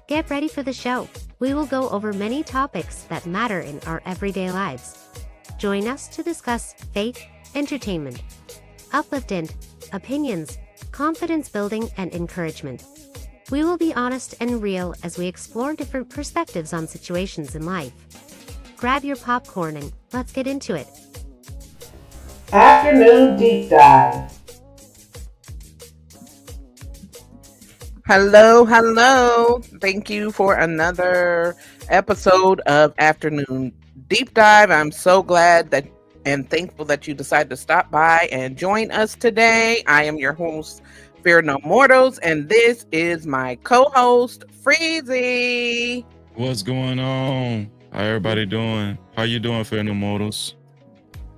Get ready for the show. We will go over many topics that matter in our everyday lives. Join us to discuss faith, entertainment, upliftment, opinions, confidence building, and encouragement. We will be honest and real as we explore different perspectives on situations in life. Grab your popcorn and let's get into it. Afternoon Deep Dive. Hello. Thank you for another episode of Afternoon Deep Dive. I'm so glad that and thankful that you decided to stop by and join us today. I am your host, Fear No Mortals, and this is my co-host, Freezy. What's going on? How everybody doing? How you doing, Fear No Mortals?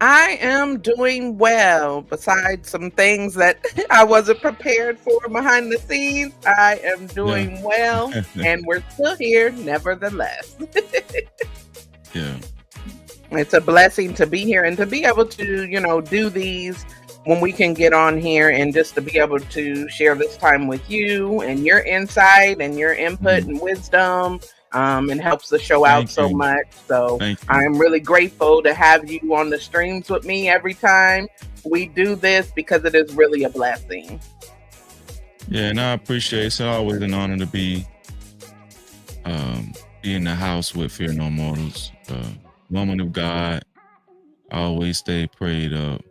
I am doing well. Besides some things that I wasn't prepared for behind the scenes, I am doing well, and we're still here, nevertheless. Yeah. It's a blessing to be here and to be able to, do these when we can get on here and just to be able to share this time with you and your insight and your input and wisdom. It helps the show out so much. So I'm really grateful to have you on the streams with me every time we do this because it is really a blessing. Yeah, and I appreciate it. It's always an honor to be in the house with Fear No Mortals. Woman of God, I always stay prayed up.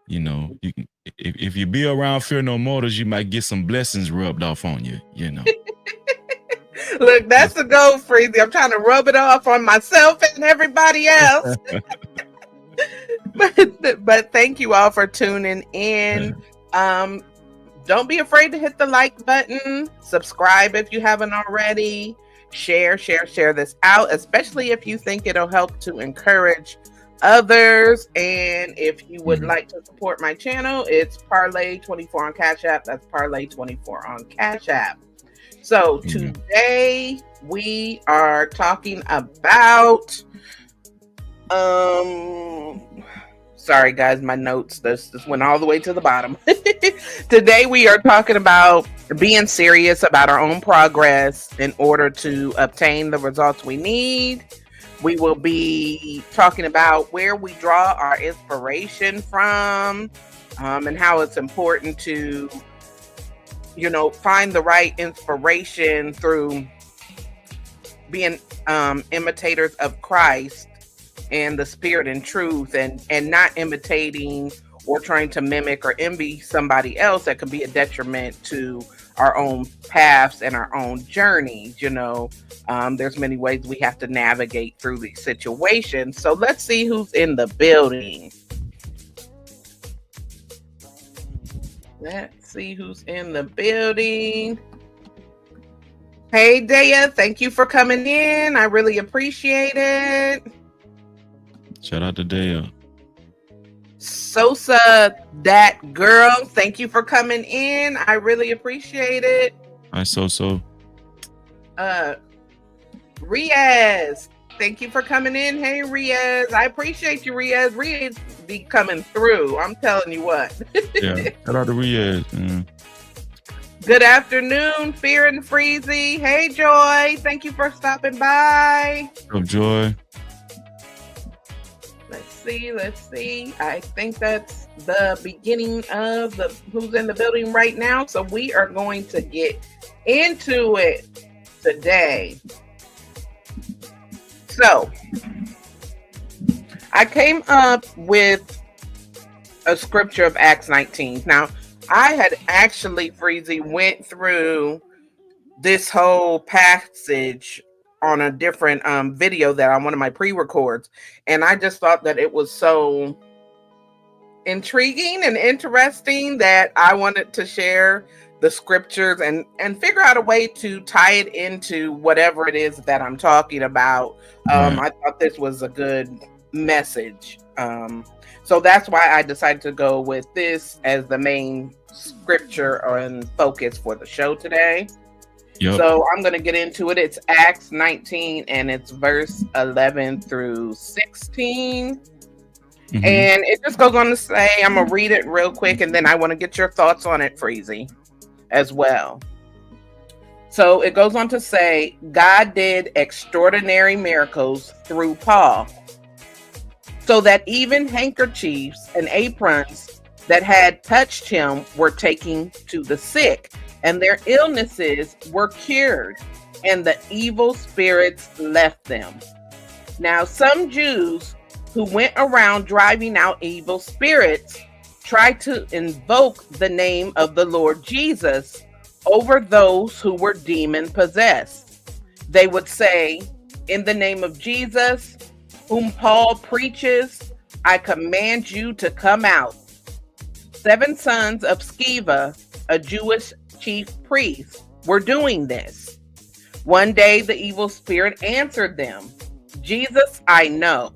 You know, you can if you be around Fear No Mortals, you might get some blessings rubbed off on you, you know. Look, that's the goal, Freezy. I'm trying to rub it off on myself and everybody else. but thank you all for tuning in. Don't be afraid to hit the like button. Subscribe if you haven't already. Share this out, especially if you think it'll help to encourage others. And if you would like to support my channel, it's Parlay24 on Cash App. That's Parlay24 on Cash App. So today we are talking about sorry guys, my notes this went all the way to the bottom. Today we are talking about being serious about our own progress in order to obtain the results we need. We will be talking about where we draw our inspiration from, and how it's important to find the right inspiration through being imitators of Christ and the Spirit and truth, and not imitating or trying to mimic or envy somebody else that could be a detriment to our own paths and our own journeys. There's many ways we have to navigate through these situations. So let's see who's in the building. Let's see who's in the building. Hey, Dea, thank you for coming in. I really appreciate it. Shout out to Dea. Sosa, that girl, thank you for coming in. I really appreciate it. Hi, Soso. Riaz, thank you for coming in. Hey, Riaz, I appreciate you, Riaz. Riaz be coming through. I'm telling you what. Yeah, shout out to Riaz. Good afternoon, Fear and Freezy. Hey, Joy, thank you for stopping by. What's up, Joy? Let's see. I think that's the beginning of the who's in the building right now. So we are going to get into it today. So I came up with a scripture of Acts 19. Now, I had actually, Freezy, went through this whole passage on a different video that on one of my pre-records, and I just thought that it was so intriguing and interesting that I wanted to share the scriptures and figure out a way to tie it into whatever it is that I'm talking about. I thought this was a good message. So that's why I decided to go with this as the main scripture and focus for the show today. Yep. So I'm going to get into it. It's Acts 19 and it's verse 11 through 16. And it just goes on to say, I'm going to read it real quick and then I want to get your thoughts on it, Freezy, as well. So it goes on to say, God did extraordinary miracles through Paul, so that even handkerchiefs and aprons that had touched him were taken to the sick, and their illnesses were cured, and the evil spirits left them. Now, some Jews who went around driving out evil spirits tried to invoke the name of the Lord Jesus over those who were demon possessed. They would say, "In the name of Jesus, whom Paul preaches, I command you to come out." 7 sons of Sceva, a Jewish chief priest, were doing this. One day the evil spirit answered them, "Jesus I know,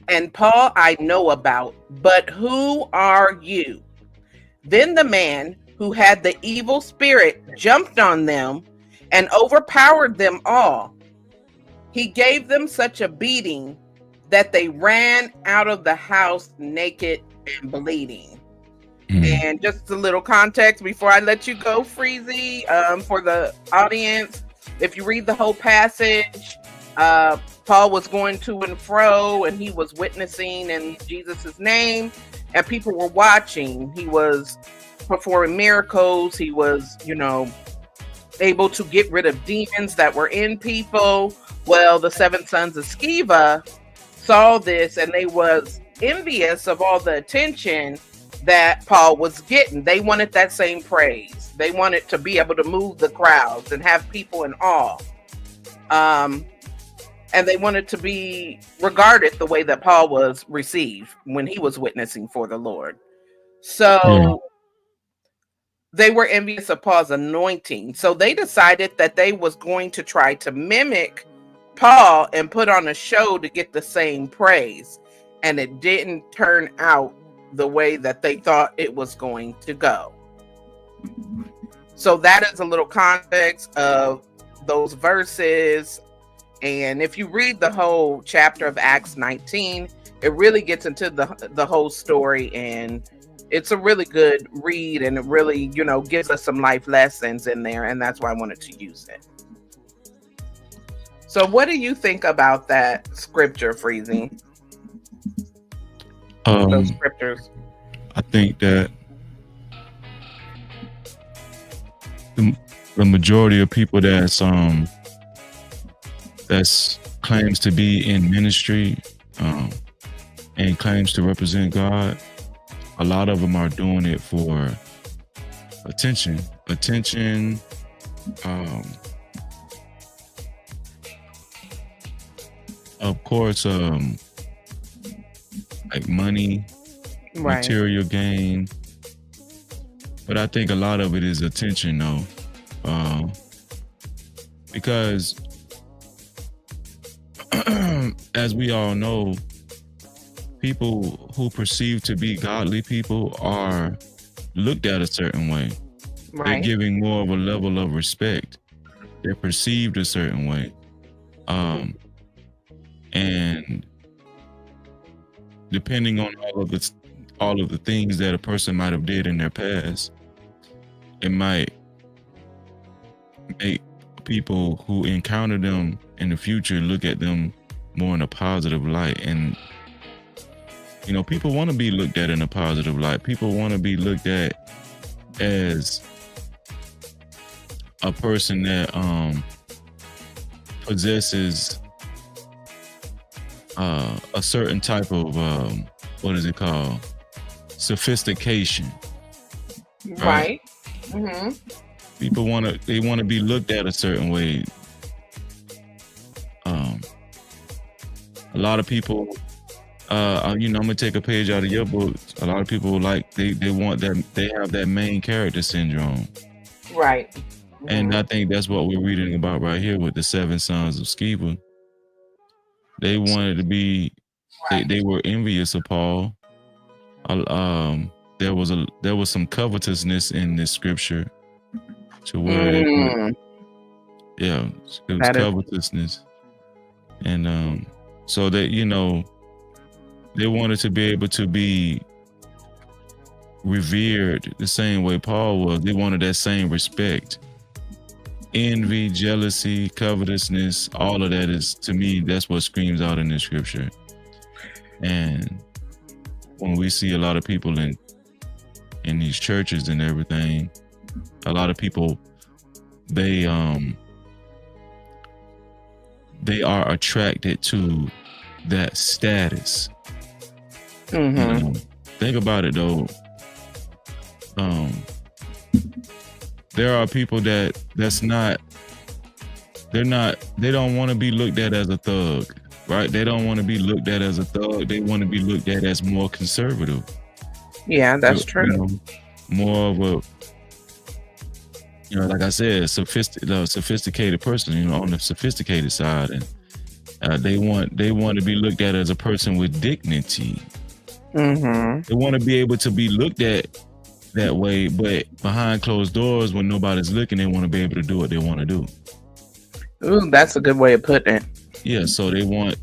and Paul I know about, but who are you?" Then the man who had the evil spirit jumped on them and overpowered them all. He gave them such a beating that they ran out of the house naked and bleeding. And just a little context before I let you go, Freezy, for the audience. If you read the whole passage, Paul was going to and fro, and he was witnessing in Jesus' name, and people were watching. He was performing miracles. He was, able to get rid of demons that were in people. Well, the 7 sons of Sceva saw this, and they was envious of all the attention that Paul was getting. They wanted that same praise. They wanted to be able to move the crowds and have people in awe. And they wanted to be regarded the way that Paul was received when he was witnessing for the Lord. So they were envious of Paul's anointing. So they decided that they was going to try to mimic Paul and put on a show to get the same praise. And it didn't turn out the way that they thought it was going to go. So that is a little context of those verses. And if you read the whole chapter of Acts 19, it really gets into the whole story, and it's a really good read, and it really, gives us some life lessons in there, and that's why I wanted to use it. So what do you think about that scripture, Freezy? Those scriptures. I think that the majority of people that's claims to be in ministry and claims to represent God, a lot of them are doing it for attention. Of course, like money, right, material gain. But I think a lot of it is attention, though, because as we all know, people who perceive to be godly people are looked at a certain way. Right. They're giving more of a level of respect. They're perceived a certain way. And depending on all of the things that a person might have did in their past, it might make people who encounter them in the future look at them more in a positive light. And people want to be looked at in a positive light. People want to be looked at as a person that possesses a certain type of what is it called? Sophistication. Right. Mm-hmm. People want to be looked at a certain way. A lot of people, I'm gonna take a page out of your book. A lot of people they want that, they have that main character syndrome. Right. Mm-hmm. And I think that's what we're reading about right here with the 7 sons of Sceva. They wanted to be, they were envious of Paul. There was some covetousness in this scripture to where it was covetousness. And so that, they wanted to be able to be revered the same way Paul was. They wanted that same respect. envy, jealousy, covetousness, all of that is, to me, that's what screams out in the scripture. And when we see a lot of people in these churches and everything, a lot of people, they are attracted to that status. Mm-hmm. You know, think about it though. There are people they don't want to be looked at as a thug, right? They don't want to be looked at as a thug. They want to be looked at as more conservative. Yeah, that's true. You know, more of a, like I said, sophisticated person, on the sophisticated side. And they want to be looked at as a person with dignity. Mm-hmm. They want to be able to be looked at that way, but behind closed doors, when nobody's looking, they want to be able to do what they want to do. Ooh, that's a good way of putting it. Yeah, so they want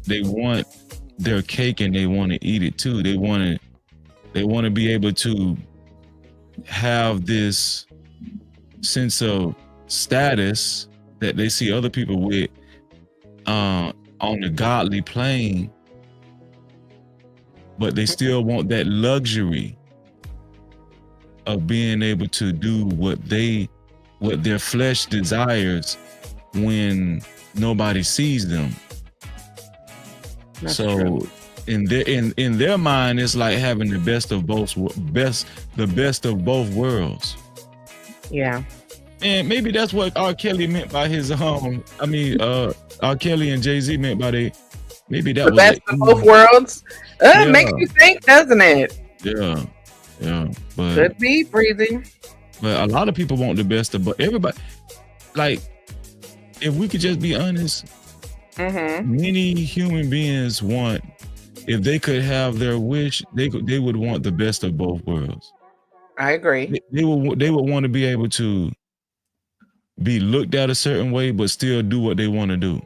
their cake and they want to eat it too. They want to be able to have this sense of status that they see other people with on the godly plane, but they still want that luxury of being able to do what their flesh desires when nobody sees them. That's so true. in their mind, it's like having the best of both worlds. Yeah. And maybe that's what R. Kelly meant by his R. Kelly and Jay-Z meant by maybe that the was best of both worlds. It makes you think, doesn't it? Yeah. But could be breathing. But a lot of people want the best of, but everybody, like, if we could just be honest, many human beings want, if they could have their wish, they would want the best of both worlds. I agree. They would want to be able to be looked at a certain way, but still do what they want to do.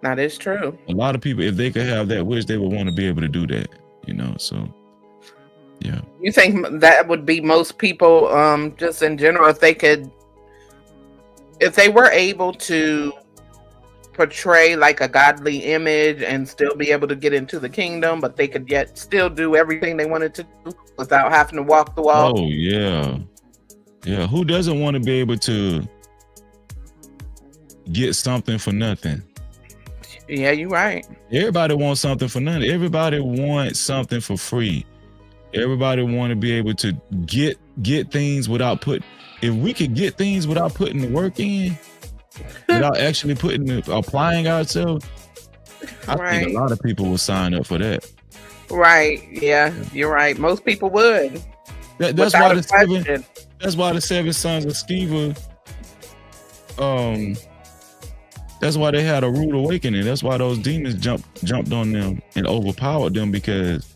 That is true. A lot of people, if they could have that wish, they would want to be able to do that, so yeah. You think that would be most people, just in general, if they were able to portray like a godly image and still be able to get into the kingdom, but they could yet still do everything they wanted to do without having to walk the walk? Oh yeah. Yeah. Who doesn't want to be able to get something for nothing? Yeah, you're right. Everybody wants something for nothing. Everybody wants something for free. Everybody want to be able to get things without if we could get things without putting the work in, without actually applying ourselves, I think a lot of people will sign up for that. Right. Yeah, you're right. Most people would. That's why the seven sons of Sceva, that's why they had a rude awakening. That's why those demons jumped on them and overpowered them, because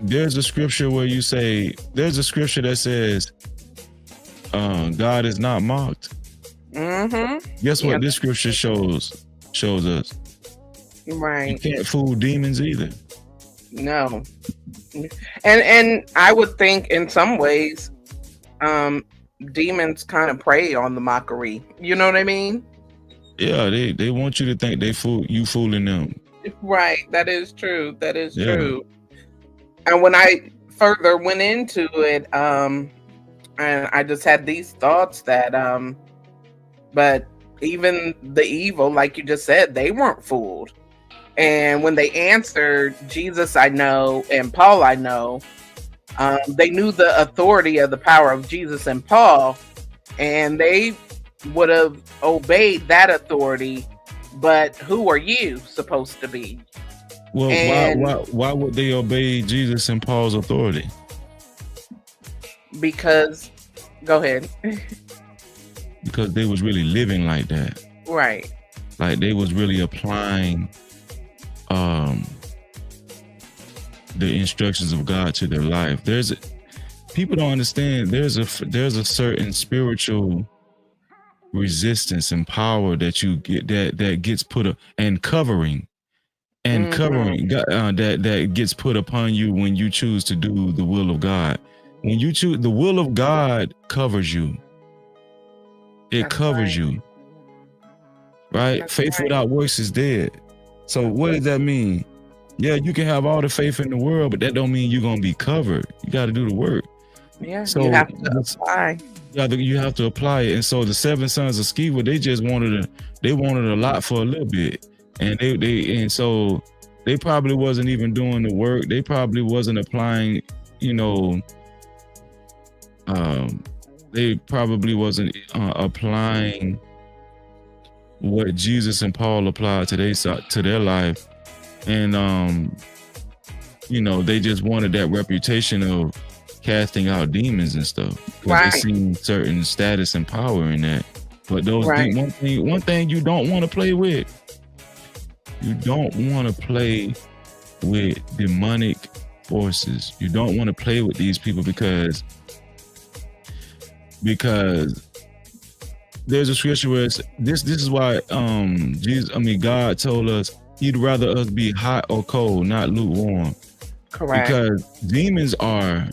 there's a scripture that says, God is not mocked. Guess what this scripture shows us? Right. You can't fool demons either. No. And I would think in some ways, demons kind of prey on the mockery. You know what I mean? Yeah, they want you to think you fooling them. Right. That is true. That is true. And when I further went into it, and I just had these thoughts that, but even the evil, like you just said, they weren't fooled. And when they answered, Jesus I know and Paul I know, they knew the authority of the power of Jesus and Paul, and they would have obeyed that authority. But who are you supposed to be? Well, why would they obey Jesus and Paul's authority? Because, go ahead. Because they was really living like that. Right. Like they was really applying the instructions of God to their life. People don't understand, there's a certain spiritual resistance and power that you get that gets put and covering that gets put upon you when you choose to do the will of God. when you choose, the will of God covers you. It That's covers right. you. Right? That's Faith right. without works is dead. So what does that mean? Yeah, you can have all the faith in the world, but that don't mean you're gonna be covered. You got to do the work. Yeah, So you have to apply. you have to apply it. And so the 7 sons of Sceva, they just wanted a lot for a little bit, and so they probably wasn't even doing the work. They probably wasn't applying. They probably wasn't applying what Jesus and Paul applied to their life, and they just wanted that reputation of casting out demons and stuff, because Right. they seen certain status and power in that. But those Right. one thing you don't want to play with. You don't want to play with demonic forces. You don't want to play with these people because there's a scripture where this is why God told us he'd rather us be hot or cold, not lukewarm. Correct. Because demons are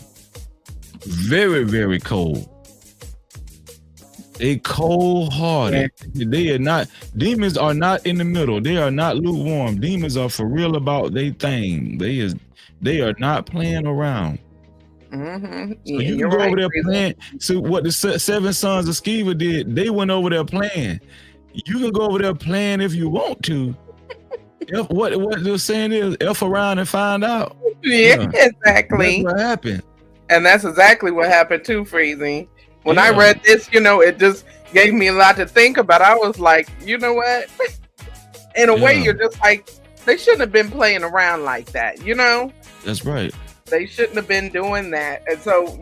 very, very cold. They cold-hearted. They are not. Demons are not in the middle. They are not lukewarm. Demons are for real about their thing. They are not playing around. Mm-hmm. So you can go over there playing. So what the 7 sons of Sceva did, they went over there playing. You can go over there playing if you want to. What they're saying is F around and find out. Yeah, exactly. That's what happened. And that's exactly what happened too, Freezy. When I Yeah. read this, it just gave me a lot to think about. I was like, you know what? In a way, Yeah. you're just like, they shouldn't have been playing around like that, That's right. They shouldn't have been doing that. And so,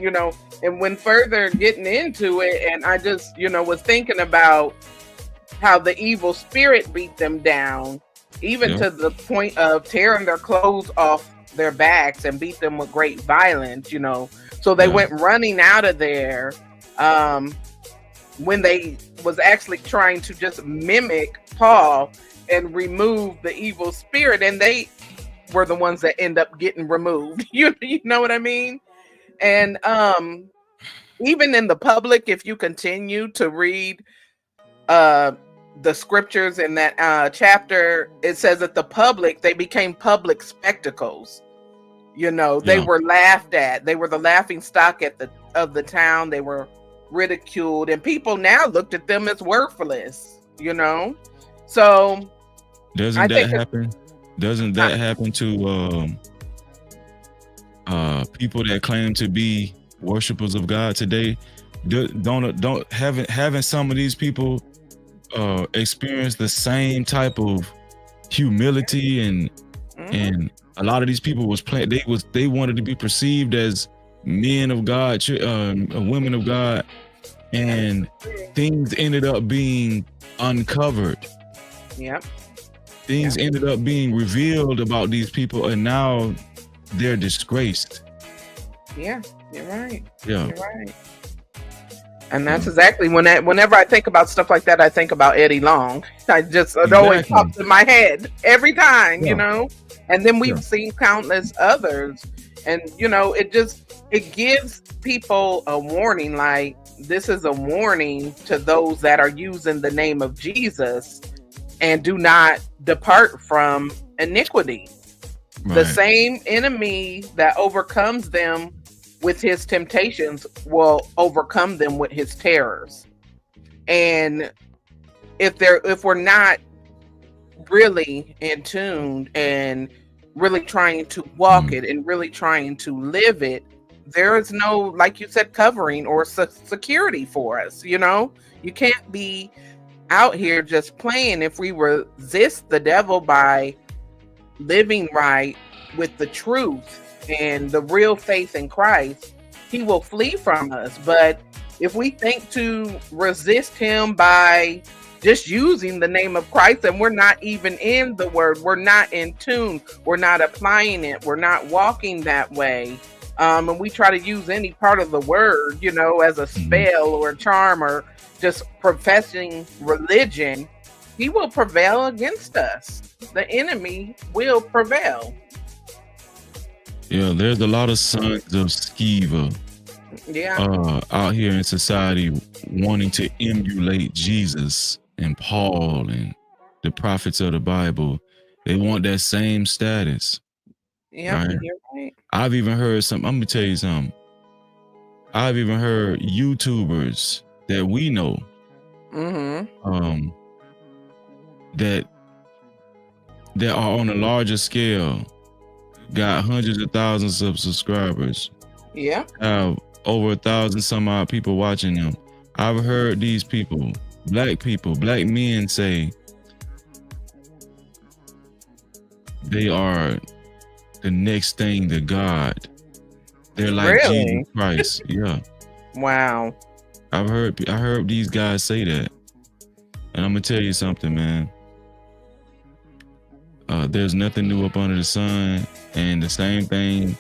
and when further getting into it, and I just, was thinking about how the evil spirit beat them down, even Yeah. to the point of tearing their clothes off their backs and beat them with great violence, So they Yeah. went running out of there when they was actually trying to just mimic Paul and remove the evil spirit, and they were the ones that end up getting removed. You know what I mean? And even in the public, if you continue to read the scriptures in that chapter, it says that the public, they became public spectacles. They were laughed at. They were the laughing stock of the town. They were ridiculed, and people now looked at them as worthless. So Doesn't that happen? Doesn't that happen to people that claim to be worshipers of God today? Haven't some of these people experience the same type of humility and a lot of these people they wanted to be perceived as men of God, women of God, and things ended up being uncovered. Yep. Things ended up being revealed about these people, and now they're disgraced. Yeah, you're right. Yeah. You're right. And that's exactly whenever I think about stuff like that, I think about Eddie Long. It always pops in my head every time, And then we've seen countless others, and it gives people a warning. Like, this is a warning to those that are using the name of Jesus and do not depart from iniquity. Right. The same enemy that overcomes them with his temptations will overcome them with his terrors. And if we're not really in tune and really trying to walk it and really trying to live it, there is no, like you said, covering or security for us. You can't be out here just playing. If we resist the devil by living right with the truth and the real faith in Christ, he will flee from us. But if we think to resist him by just using the name of Christ, and we're not even in the word, we're not in tune, we're not applying it, we're not walking that way, and we try to use any part of the word, as a spell or a charm, or just professing religion, he will prevail against us. The enemy will prevail. Yeah, there's a lot of sons of Sceva Yeah. Out here in society wanting to emulate Jesus and Paul and the prophets of the Bible. They want that same status. Yeah, Right? you're right. I've even heard I'm gonna tell you something. I've even heard YouTubers that we know that are on a larger scale, got hundreds of thousands of subscribers. Yeah. Have over 1,000 some odd people watching them. I've heard these people, black men say they are the next thing to God. They're like Really? Jesus Christ. Yeah. Wow. I heard these guys say that. And I'm gonna tell you something, man. There's nothing new up under the sun. And the same thing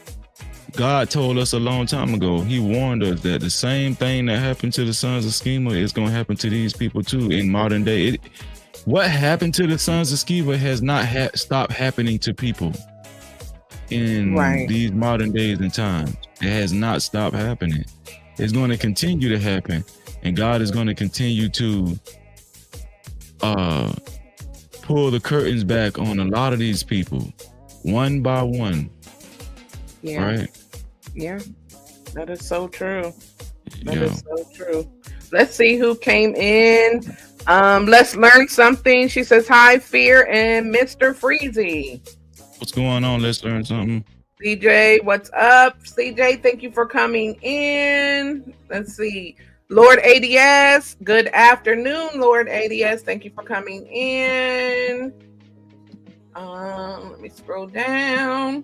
God told us a long time ago. He warned us that the same thing that happened to the sons of Sceva is going to happen to these people too in modern day. What happened to the sons of Sceva has not stopped happening to people in these modern days and times. It has not stopped happening. It's going to continue to happen, and God is going to continue to pull the curtains back on a lot of these people, one by one. Yeah. Right? Yeah. That is so true. That is so true. Let's see who came in. Let's learn something. She says, hi, Fear and Mr. Freezy. What's going on? Let's learn something. CJ, what's up? CJ, thank you for coming in. Let's see. Lord ADS, good afternoon, Lord ADS. Thank you for coming in. Let me scroll down.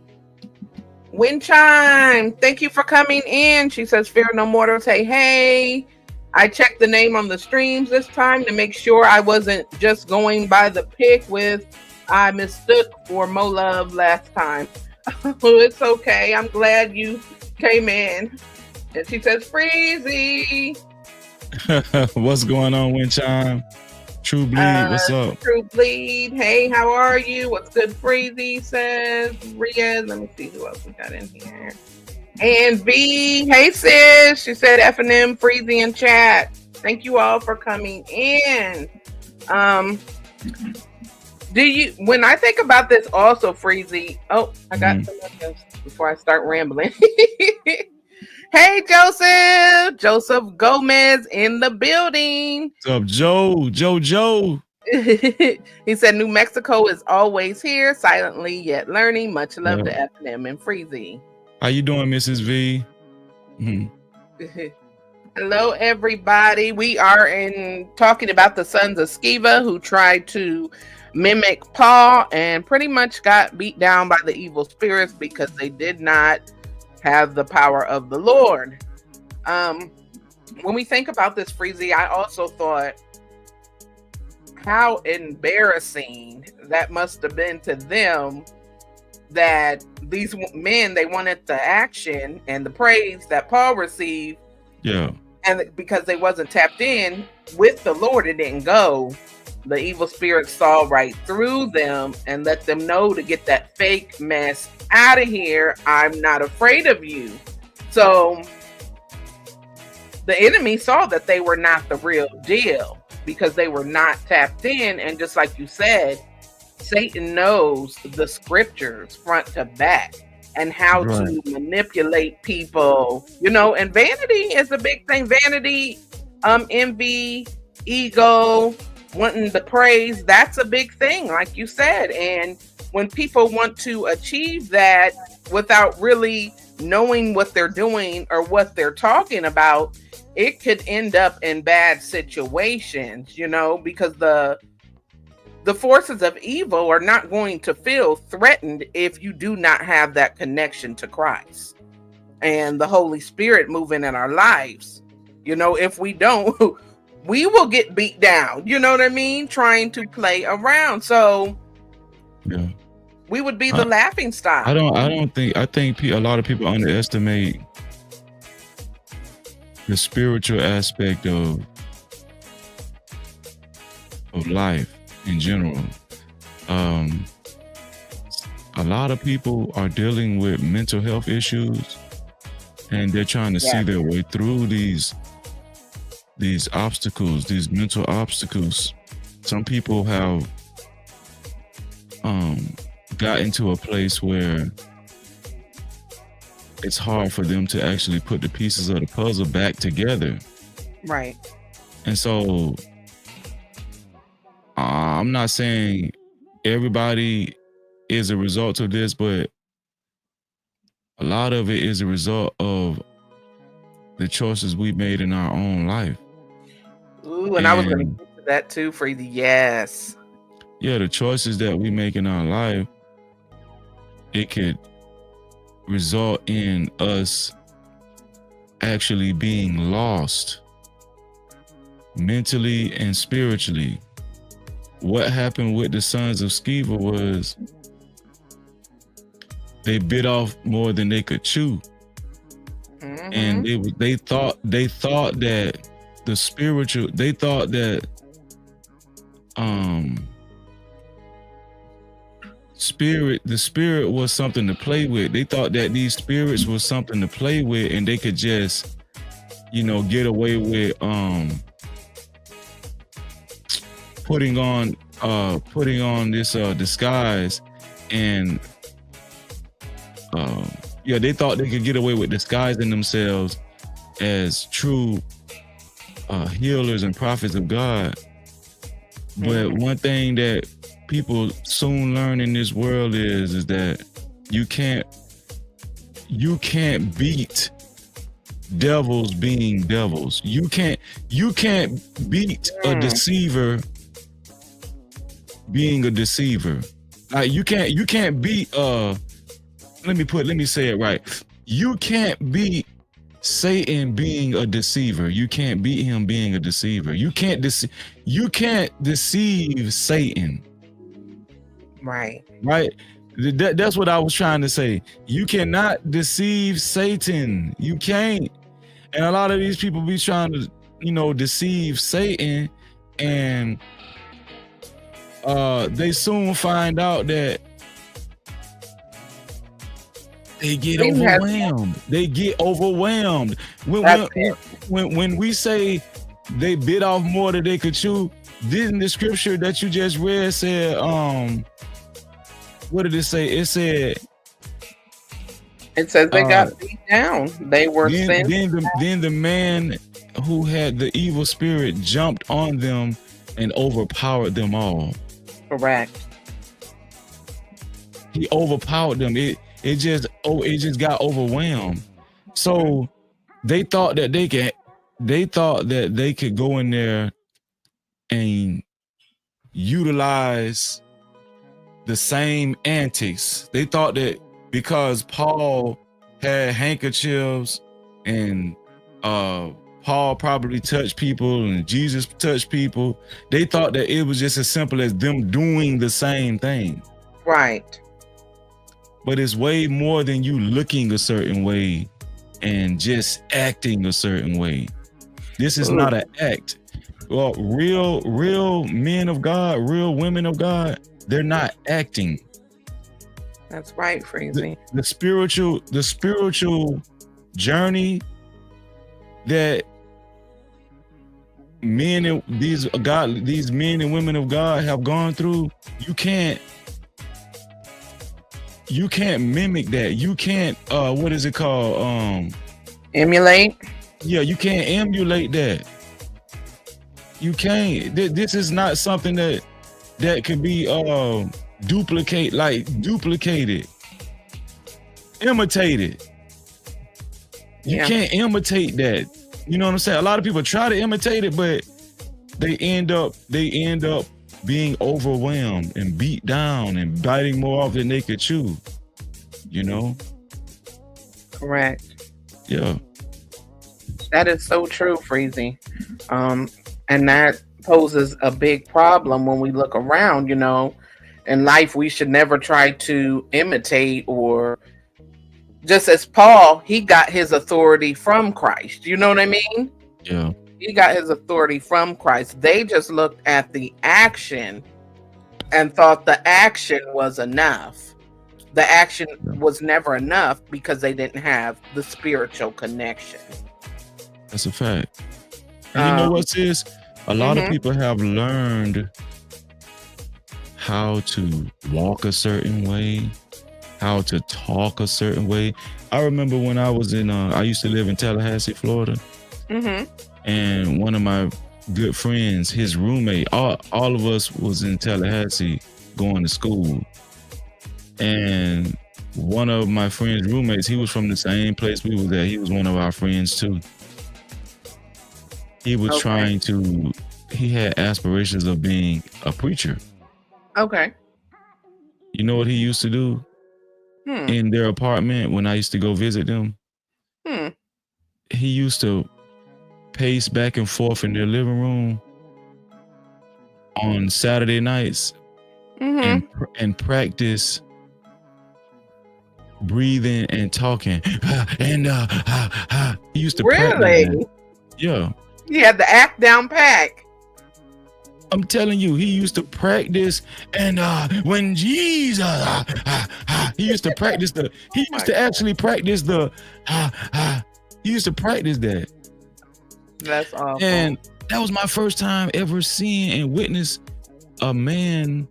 Wind Chime, thank you for coming in. She says, Fear no mortals, hey. I checked the name on the streams this time to make sure I wasn't just going by the pick with I mistook for Mo Love last time. It's okay. I'm glad you came in. And she says, Freezy. What's going on, Wind Chime? True Bleed, what's up? True Bleed, hey, how are you? What's good, Freezy says. Riaz, let me see who else we got in here. And V, hey sis, she said F&M, Freezy in chat. Thank you all for coming in. When I think about this also, Freezy, I got some of this before I start rambling. Hey, Joseph Gomez in the building. What's up, Joe? He said, New Mexico is always here, silently yet learning. Much love to F&M and Freezy. How you doing, Mrs. V? Hello, everybody. We are talking about the sons of Sceva who tried to mimic Paul and pretty much got beat down by the evil spirits because they did not have the power of the Lord. When we think about this, Freezy, I also thought how embarrassing that must have been to them that these men, they wanted the action and the praise that Paul received. Yeah. And because they wasn't tapped in with the Lord, it didn't go. The evil spirits saw right through them and let them know to get that fake mess out of here. I'm not afraid of you. So the enemy saw that they were not the real deal because they were not tapped in. And just like you said, Satan knows the scriptures front to back and how to manipulate people, and vanity is a big thing. Vanity, envy, ego, wanting the praise, that's a big thing, like you said. And when people want to achieve that without really knowing what they're doing or what they're talking about, it could end up in bad situations, because the forces of evil are not going to feel threatened if you do not have that connection to Christ and the Holy Spirit moving in our lives. If we don't, we will get beat down, you know what I mean? Trying to play around. So we would be the laughing stock. I think a lot of people underestimate the spiritual aspect of life in general. A lot of people are dealing with mental health issues and they're trying to see their way through these obstacles, these mental obstacles. Some people have got into a place where it's hard for them to actually put the pieces of the puzzle back together. Right. And so I'm not saying everybody is a result of this, but a lot of it is a result of the choices we made in our own life. Ooh, and I was going to get to that too, Freezy. Yes. Yeah, the choices that we make in our life, it could result in us actually being lost mentally and spiritually. What happened with the sons of Sceva was they bit off more than they could chew. And they thought that the spiritual, they thought that the spirit was something to play with. They thought that these spirits was something to play with, and they could just, get away with putting on this disguise, and they thought they could get away with disguising themselves as true healers and prophets of God. But one thing that people soon learn in this world is that you can't beat devils being devils. You can't beat a deceiver being a deceiver. Like you can't beat let me say it right. You can't beat Satan being a deceiver. You can't beat him being a deceiver. You can't deceive Satan. Right. That's what I was trying to say. You cannot deceive Satan. You can't. And a lot of these people be trying to, deceive Satan, and they soon find out that they get overwhelmed. They get overwhelmed. When we say they bit off more than they could chew, didn't the scripture that you just read said, what did it say? It said, it says they got beat down. They were sent. Then the man who had the evil spirit jumped on them and overpowered them all. Correct. He overpowered them. It just got overwhelmed. So they thought that they could go in there and utilize the same antics. They thought that because Paul had handkerchiefs and Paul probably touched people and Jesus touched people, they thought that it was just as simple as them doing the same thing. Right. But it's way more than you looking a certain way and just acting a certain way. This is not an act. Well, real men of God, real women of God, they're not acting. That's right, Freezy. The spiritual journey that these men and women of God have gone through, you can't mimic that. You can't what is it called? Emulate? Yeah, you can't emulate that. You can't. This is not something that can be duplicated, imitated. You can't imitate that. You know what I'm saying? A lot of people try to imitate it, but they end up being overwhelmed and beat down and biting more off than they could chew. Correct. Yeah. That is so true, Freezy. And that poses a big problem when we look around, in life. We should never try to imitate, or just as Paul, he got his authority from Christ. You know what I mean? Yeah. He got his authority from Christ. They just looked at the action and thought the action was enough. the action was never enough because they didn't have the spiritual connection. That's a fact. And you know what, sis? A lot of people have learned how to walk a certain way, how to talk a certain way. I remember when I was I used to live in Tallahassee, Florida. And one of my good friends, his roommate, all of us was in Tallahassee going to school. And one of my friend's roommates, he was from the same place we was at. He was one of our friends too. He was he had aspirations of being a preacher. Okay. You know what he used to do? In their apartment when I used to go visit them? He used to pace back and forth in their living room on Saturday nights and practice breathing and talking. He used to practice that. Yeah. He had the act down pack. I'm telling you, he used to practice, and when Jesus, he used to practice he used to actually practice he used to practice that. That's awful. And that was my first time ever seeing and witness a man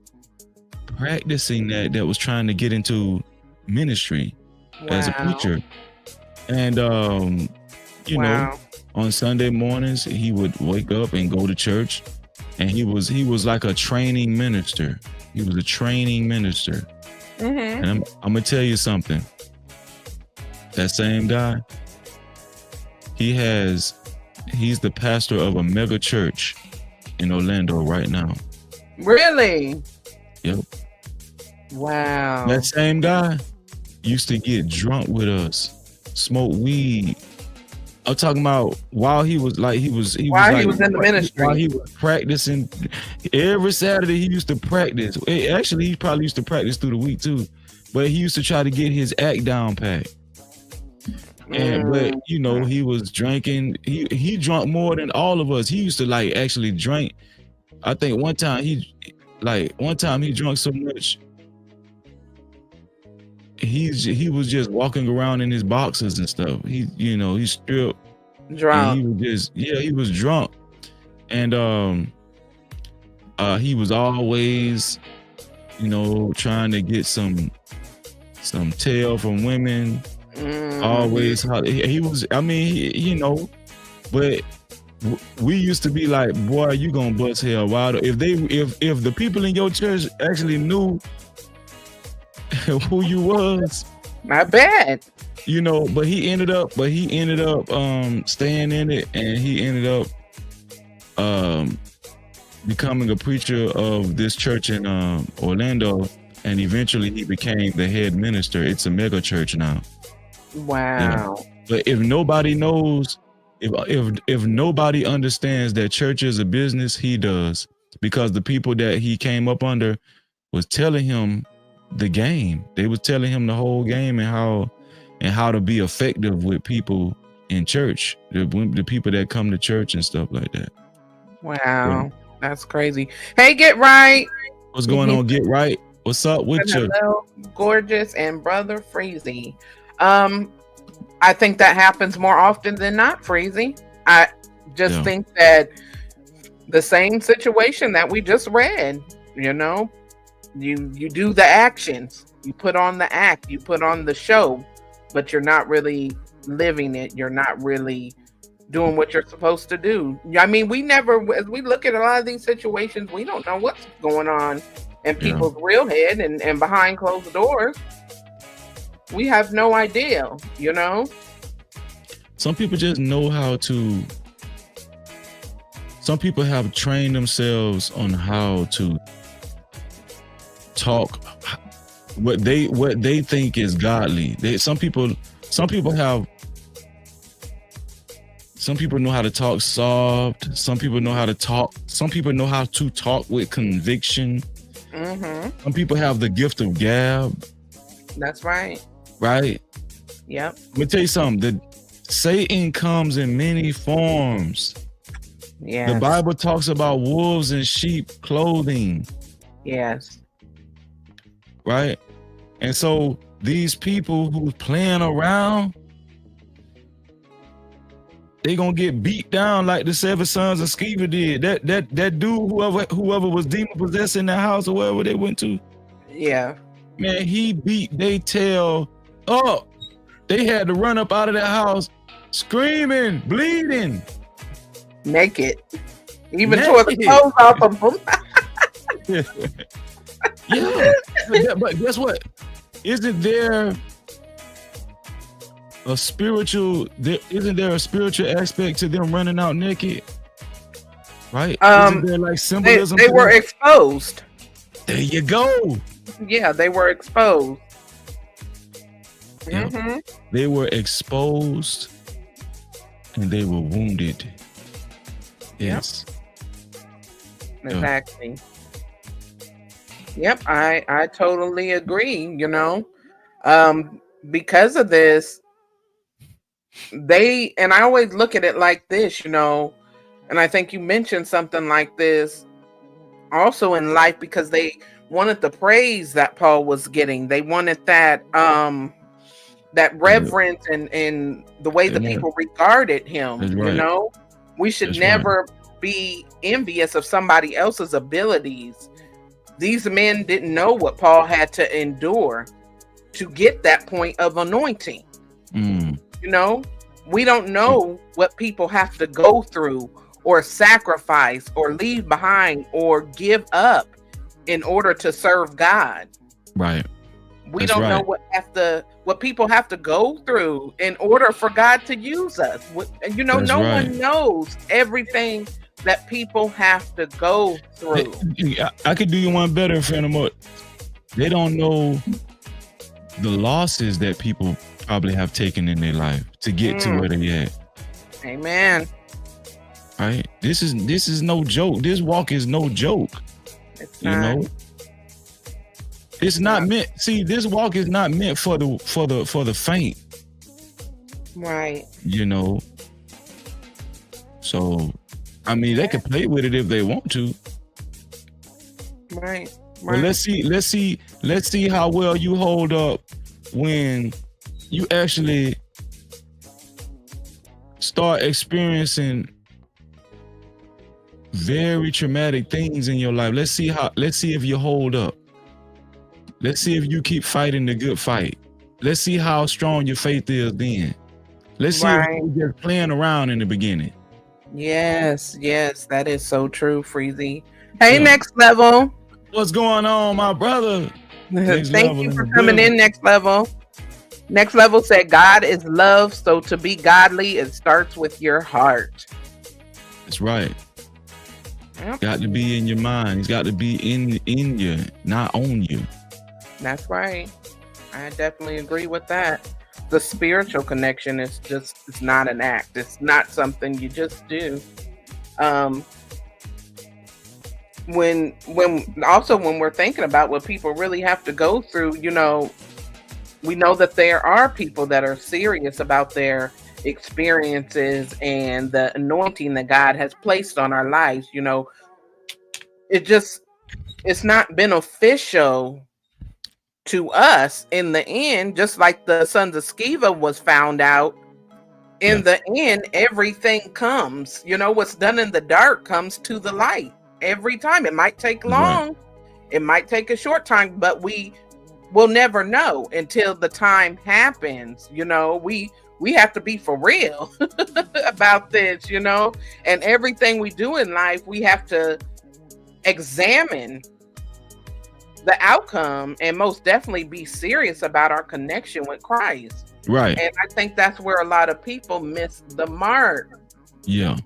practicing that was trying to get into ministry as a preacher. And you know, on Sunday mornings he would wake up and go to church, and he was like a training minister. He was a training minister. And I'm gonna tell you something. That same guy, he's the pastor of a mega church in Orlando right now. Really? Yep. Wow. That same guy used to get drunk with us, smoke weed. I'm talking about while he was in the ministry. While he was practicing every Saturday, he used to practice. Actually, he probably used to practice through the week too, but he used to try to get his act down pat. But you know, he was drinking. He drunk more than all of us. He used to actually drink. I think one time he drunk so much. He was just walking around in his boxers and stuff. He stripped. Drunk. He was drunk. And he was always, trying to get some tail from women. Always he was, but we used to be like, boy, you gonna bust hell wide. If the people in your church actually knew who you was, not bad. But he ended up staying in it, and he ended up becoming a preacher of this church in Orlando, and eventually he became the head minister. It's a mega church now. Wow. Yeah. But if nobody knows, if nobody understands that church is a business, he does, because the people that he came up under was telling him the game. They was telling him the whole game and how to be effective with people in church, the people that come to church and stuff like that. Wow. That's crazy. Hey, Get Right. What's going on, Get Right? What's up with you? Hello, Gorgeous and Brother Freezy. I think that happens more often than not, Freezy. I just think that the same situation that we just read, you do the actions, you put on the act, you put on the show, but you're not really living it. You're not really doing what you're supposed to do. I mean, as we look at a lot of these situations, we don't know what's going on in people's real head and behind closed doors. We have no idea, Some people just know how to. Some people have trained themselves on how to talk what they think is godly. Some people know how to talk soft. Some people know how to talk. Some people know how to talk with conviction. Some people have the gift of gab. That's right. Right? Yep. Let me tell you something. Satan comes in many forms. Yeah. The Bible talks about wolves in sheep clothing. Yes. Right? And so these people who's playing around, they gonna get beat down like the 7 sons of Sceva did. That dude, whoever was demon possessed in that house or wherever they went to, Yeah. man, he beat they tail up. They had to run up out of that house screaming, bleeding, Naked. Even tore the clothes off of them. Yeah, but guess what? Isn't there a spiritual? Isn't there a spiritual aspect to them running out naked? Right? Isn't there like symbolism? They were exposed. There you go. Yeah, they were exposed. Yeah. Mm-hmm. They were exposed and they were wounded. Yes. Exactly. Yep, I totally agree, you know. Because of this, and I always look at it like this, you know, and I think you mentioned something like this also in life, because they wanted the praise that Paul was getting. They wanted that that reverence and the way the people regarded him. That's you right. know, we should That's never be envious of somebody else's abilities. These men didn't know what Paul had to endure to get that point of anointing. You know, we don't know what people have to go through or sacrifice or leave behind or give up in order to serve God. Right. We don't know what people have to go through in order for God to use us. You know, no one knows everything that people have to go through. I could do you one better, friend. They don't know the losses that people probably have taken in their life to get to where they at. Amen. Right? This is no joke. This walk is no joke. It's not. You know? It's not meant. See, this walk is not meant for the faint. Right. You know. So, I mean, they can play with it if they want to. Right. But let's see how well you hold up when you actually start experiencing very traumatic things in your life. Let's see if you hold up. Let's see if you keep fighting the good fight. Let's see how strong your faith is then. Let's see if you're just playing around in the beginning. Yes, that is so true, Freezy. Hey, Next Level. What's going on, my brother? Thank you for coming in, Next Level. Next Level said, God is love, so to be godly, it starts with your heart. That's right. Yep. Got to be in your mind. It's got to be in you, not on you. That's right. I definitely agree with that. The spiritual connection is it's not an act. It's not something you just do. When we're thinking about what people really have to go through, you know, we know that there are people that are serious about their experiences and the anointing that God has placed on our lives. You know, it's not beneficial to us in the end, just like the sons of Sceva was found out. In the end, everything comes. You know, what's done in the dark comes to the light every time. It might take long, it might take a short time, but we will never know until the time happens. You know, we have to be for real about this, you know, and everything we do in life, we have to examine the outcome and most definitely be serious about our connection with Christ. Right. And I think that's where a lot of people miss the mark. Yeah.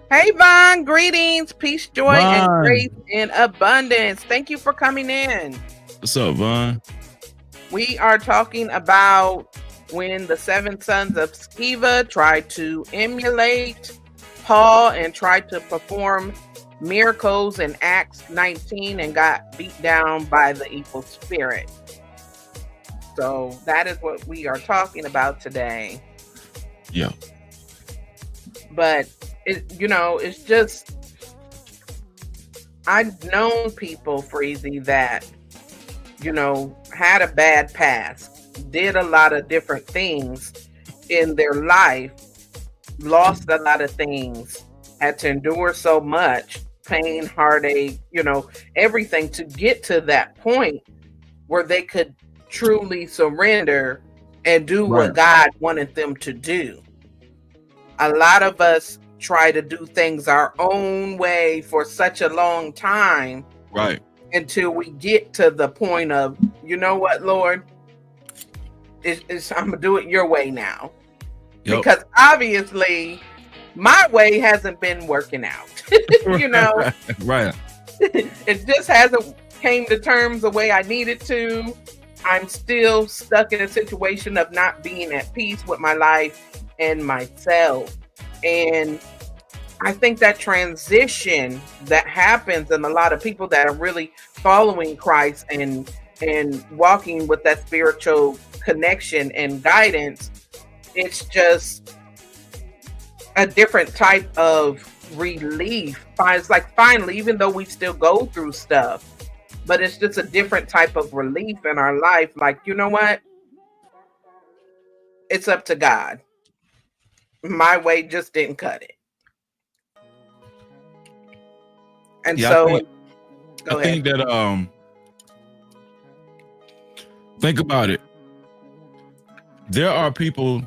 Hey, Vaughn, greetings, peace, joy, and grace in abundance. Thank you for coming in. What's up, Vaughn? We are talking about when the 7 sons of Sceva tried to emulate Paul and tried to perform miracles in Acts 19 and got beat down by the evil spirit. So that is what we are talking about today. Yeah. But it's just, I've known people, Freezy, that had a bad past, did a lot of different things in their life, lost a lot of things, had to endure so much pain, heartache, everything to get to that point where they could truly surrender and do what God wanted them to do. A lot of us try to do things our own way for such a long time. Right. Until we get to the point of, you know what, Lord, I'm going to do it your way now. Yep. Because obviously my way hasn't been working out. Right. It just hasn't came to terms the way I needed to. I'm still stuck in a situation of not being at peace with my life and myself. And I think that transition that happens in a lot of people that are really following Christ and walking with that spiritual connection and guidance, it's just a different type of relief. It's like finally, even though we still go through stuff, but it's just a different type of relief in our life. Like, you know what? It's up to God. My way just didn't cut it. And I think that think about it. There are people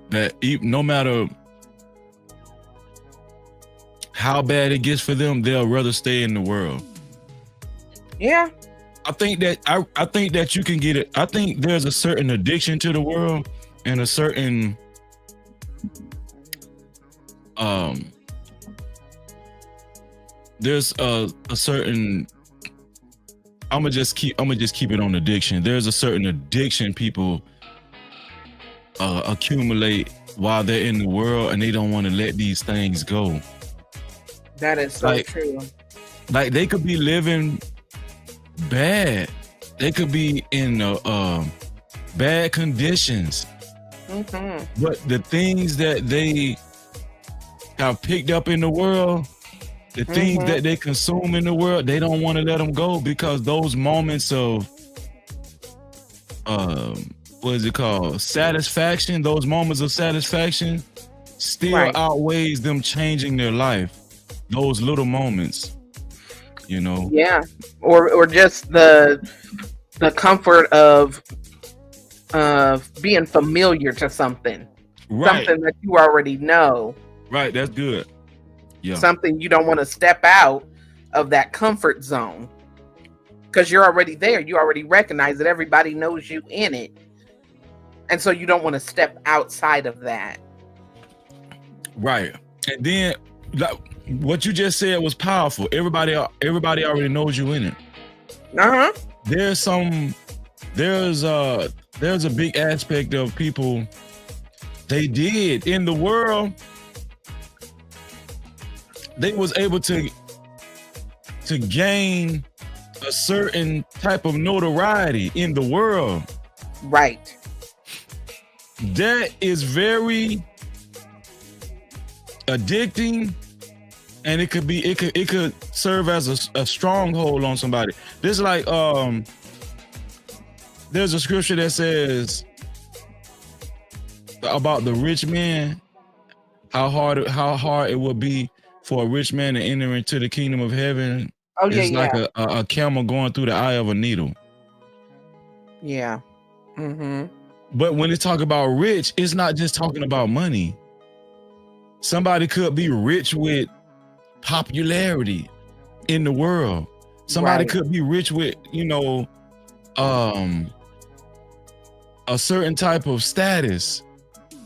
that no matter how bad it gets for them, they'll rather stay in the world. Yeah. I think that you can get it. I think there's a certain addiction to the world and a certain there's a certain I'm gonna just keep it on addiction. There's a certain addiction people accumulate while they're in the world, and they don't want to let these things go. That is so true. Like they could be living bad. They could be in bad conditions. Mm-hmm. But the things that they have picked up in the world, the things that they consume in the world, they don't want to let them go, because those moments of what is it called? Satisfaction. Those moments of satisfaction still outweighs them changing their life. Those little moments, Yeah, or just the comfort of being familiar to something, something that you already know. Right, that's good. Yeah, something you don't want to step out of that comfort zone because you're already there. You already recognize that everybody knows you in it, and so you don't want to step outside of that. Right, and then what you just said was powerful. Everybody already knows you in it. There's a big aspect of people they did in the world. They was able to gain a certain type of notoriety in the world. Right. That is very addicting, and it could serve as a stronghold on somebody. This like there's a scripture that says about the rich man, how hard it would be for a rich man to enter into the kingdom of heaven. Oh yeah, it's like a camel going through the eye of a needle. Yeah. But when they talk about rich, it's not just talking about money. Somebody could be rich with popularity in the world. Somebody could be rich with, a certain type of status.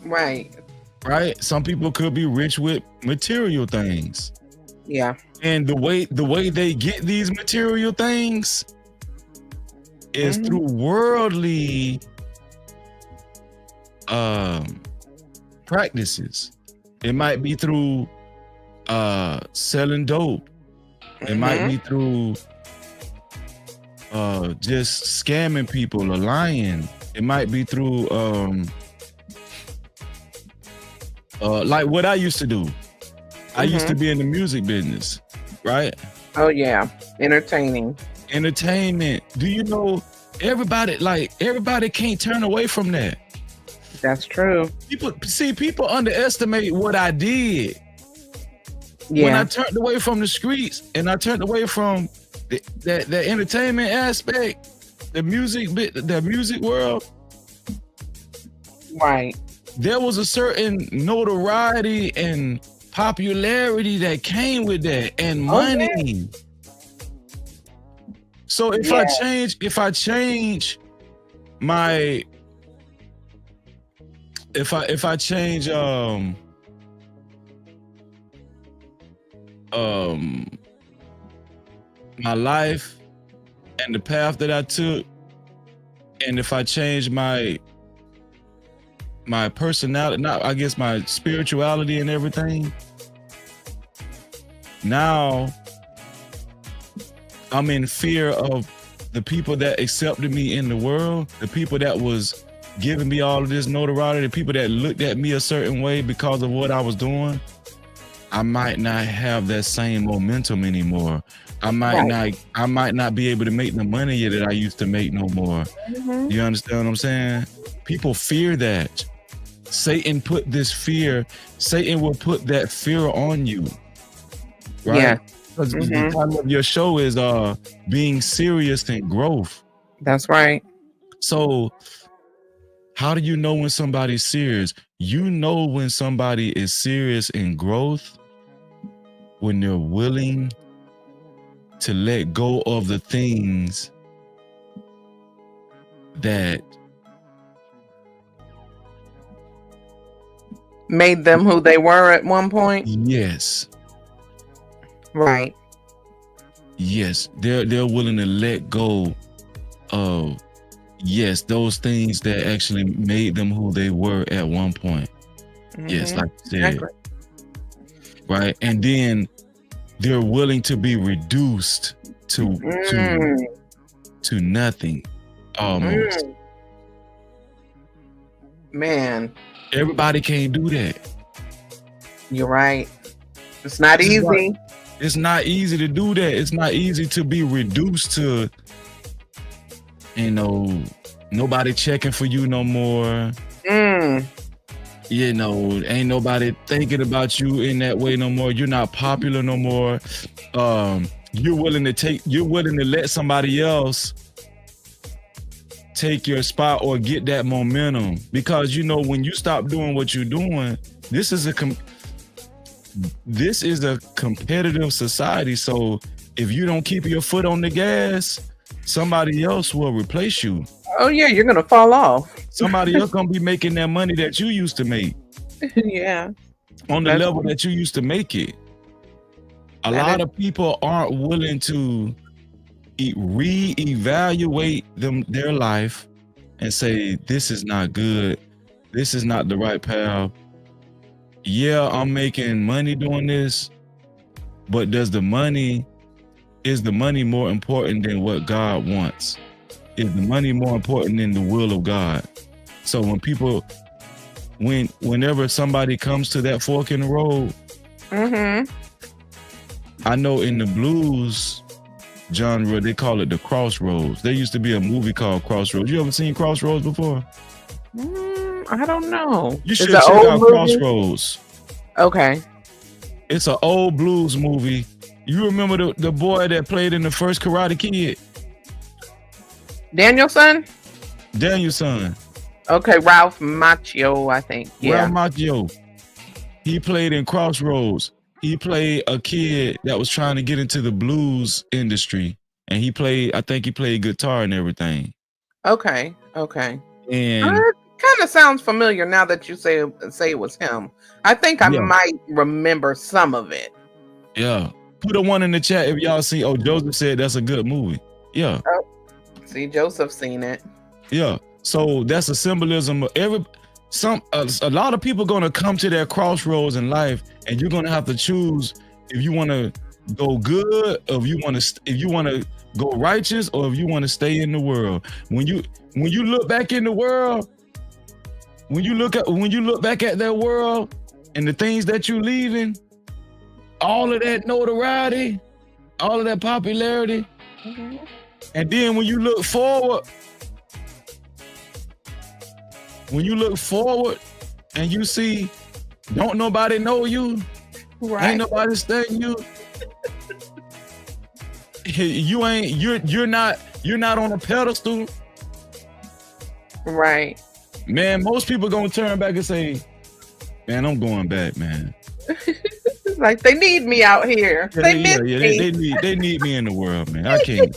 Right. Some people could be rich with material things. Yeah. And the way they get these material things is through worldly practices. It might be through selling dope. It might be through just scamming people or lying. It might be through like what I used to do. I used to be in the music business, right? Oh yeah, entertaining. Entertainment. Do you know everybody can't turn away from that. That's true. People underestimate what I did. When I turned away from the streets and I turned away from the entertainment aspect, the music world. Right. There was a certain notoriety and popularity that came with that, and money. Okay. So if I change my my life and the path that I took, and if I change my personality, I guess my spirituality and everything, now I'm in fear of the people that accepted me in the world, the people that was giving me all of this notoriety, the people that looked at me a certain way because of what I was doing. I might not have that same momentum anymore. I might not be able to make the money that I used to make no more. Mm-hmm. You understand what I'm saying? People fear that. Satan will put that fear on you. Right? Yeah. Because the title of your show is being serious in growth. That's right. So how do you know when somebody's serious? You know when somebody is serious in growth when they're willing to let go of the things that made them who they were at one point. Yes. Right. Yes, they're willing to let go of those things that actually made them who they were at one point. Mm-hmm. Yes, like you said. Exactly. Right, and then they're willing to be reduced to nothing, almost. Man, everybody can't do that. You're right. It's not easy. It's not easy to do that. It's not easy to be reduced to, nobody checking for you no more. Ain't nobody thinking about you in that way no more. You're not popular no more. You're willing to let somebody else take your spot or get that momentum, because when you stop doing what you're doing, this is a competitive society. So if you don't keep your foot on the gas, somebody else will replace you. Oh yeah, you're gonna fall off. Somebody else gonna be making that money that you used to make. Yeah. On the level that you used to make it. A lot of people aren't willing to reevaluate their life and say, this is not good. This is not the right path. Yeah, I'm making money doing this, but is the money more important than what God wants? Is the money more important than the will of God? So whenever somebody comes to that fork in the road, I know in the blues genre, they call it the crossroads. There used to be a movie called Crossroads. You ever seen Crossroads before? I don't know. You should check out Crossroads. Okay. It's an old blues movie. You remember the boy that played in the first Karate Kid? Danielson. Okay, Ralph Macchio, I think. Yeah. Ralph Macchio. He played in Crossroads. He played a kid that was trying to get into the blues industry, and I think he played guitar and everything. Okay. And it kind of sounds familiar now that you say it was him. I think I might remember some of it. Yeah. Put a 1 in the chat if y'all see. Oh, Joseph said that's a good movie. Yeah. Oh, see, Joseph seen it. Yeah. So that's a symbolism of a lot of people gonna come to their crossroads in life, and you're gonna have to choose if you want to go good, or if you want to go righteous, or if you want to stay in the world. When you look back in the world, when you look back at that world and the things that you're leaving, all of that notoriety, all of that popularity. Mm-hmm. And then when you look forward and you see, don't nobody know you, Right. ain't nobody studying you. You're not on a pedestal. Right. Man, most people gonna turn back and say, man, I'm going back, man. Like they need me out here. They miss me. They need me in the world, man. I can't.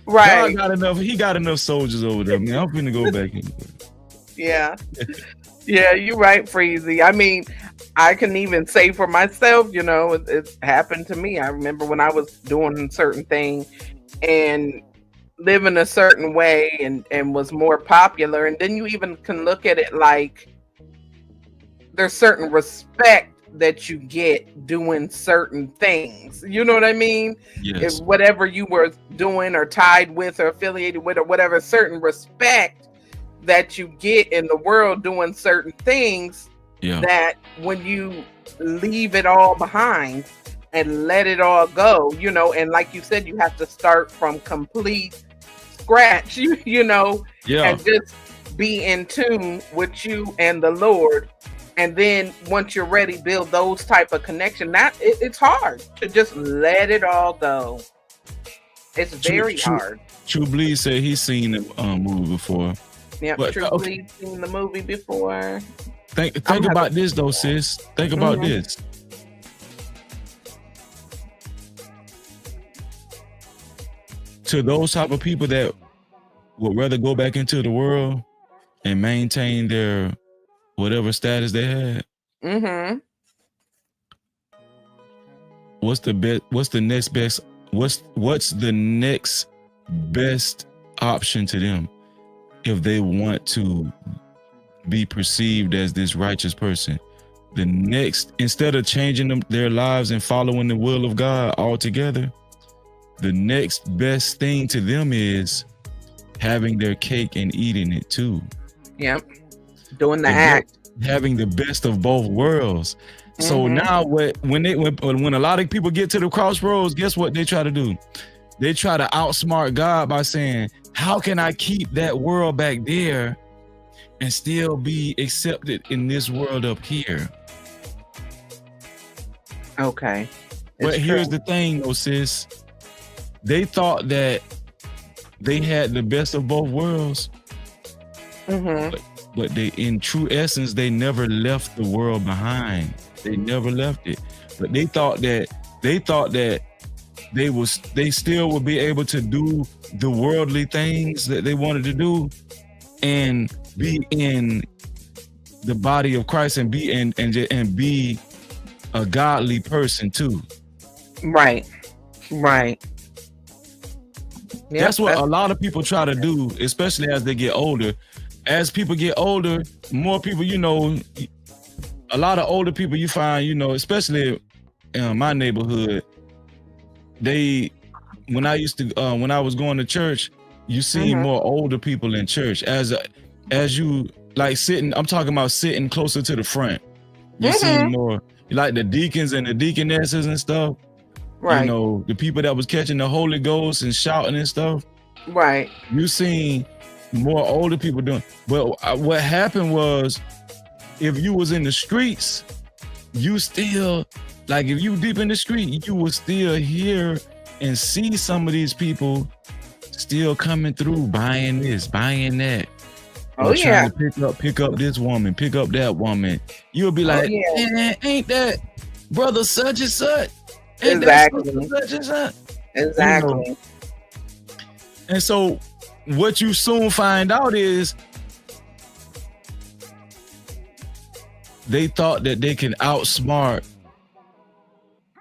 Right. God got enough. He got enough soldiers over there, man. I'm finna go back in. Yeah. Yeah, you're right, Freezy. I mean, I can even say for myself, you know, it happened to me. I remember when I was doing a certain thing and living a certain way and was more popular. And then you even can look at it like there's certain respect that you get doing certain things. You know what I mean? Yes. If whatever you were doing or tied with or affiliated with or whatever, certain respect that you get in the world doing certain things, that when you leave it all behind and let it all go, you know, and like you said, you have to start from complete scratch, you know, and just be in tune with you and the Lord. And then once you're ready, build those type of connection. It's hard to just let it all go. It's very hard. True Bleed said he's seen the movie before. Yeah, True Bleed seen the movie before. Think about this though, sis. Think about this. To those type of people that would rather go back into the world and maintain their whatever status they had. Mm-hmm. What's the next best option to them if they want to be perceived as this righteous person? The next, instead of changing their lives and following the will of God altogether, the next best thing to them is having their cake and eating it too. Yep. Doing the act. Having the best of both worlds. So now when a lot of people get to the crossroads, guess what they try to do? They try to outsmart God by saying, how can I keep that world back there and still be accepted in this world up here? Okay. But here's the thing though, sis. They thought that they had the best of both worlds. But they, in true essence, they never left the world behind. They never left it. But they thought that they still would be able to do the worldly things that they wanted to do and be in the body of Christ and be a godly person too. Right. Yep, that's what a lot of people try to do, especially as they get older. As people get older, more people, you know, a lot of older people you find, you know, especially in my neighborhood, when I was going to church, you see more older people in church. As you like sitting, I'm talking about sitting closer to the front. You see more like the deacons and the deaconesses and stuff. Right. You know, the people that was catching the Holy Ghost and shouting and stuff. Right. You seen more older people doing. But what happened was, if you was in the streets, you still, like if you deep in the street, you will still hear and see some of these people still coming through, buying this, buying that. Oh yeah. Trying to pick up this woman, pick up that woman. You'll be like, man, ain't that brother such and such? Ain't exactly. Such and such? Exactly. You know? And so what you soon find out is they thought that they can outsmart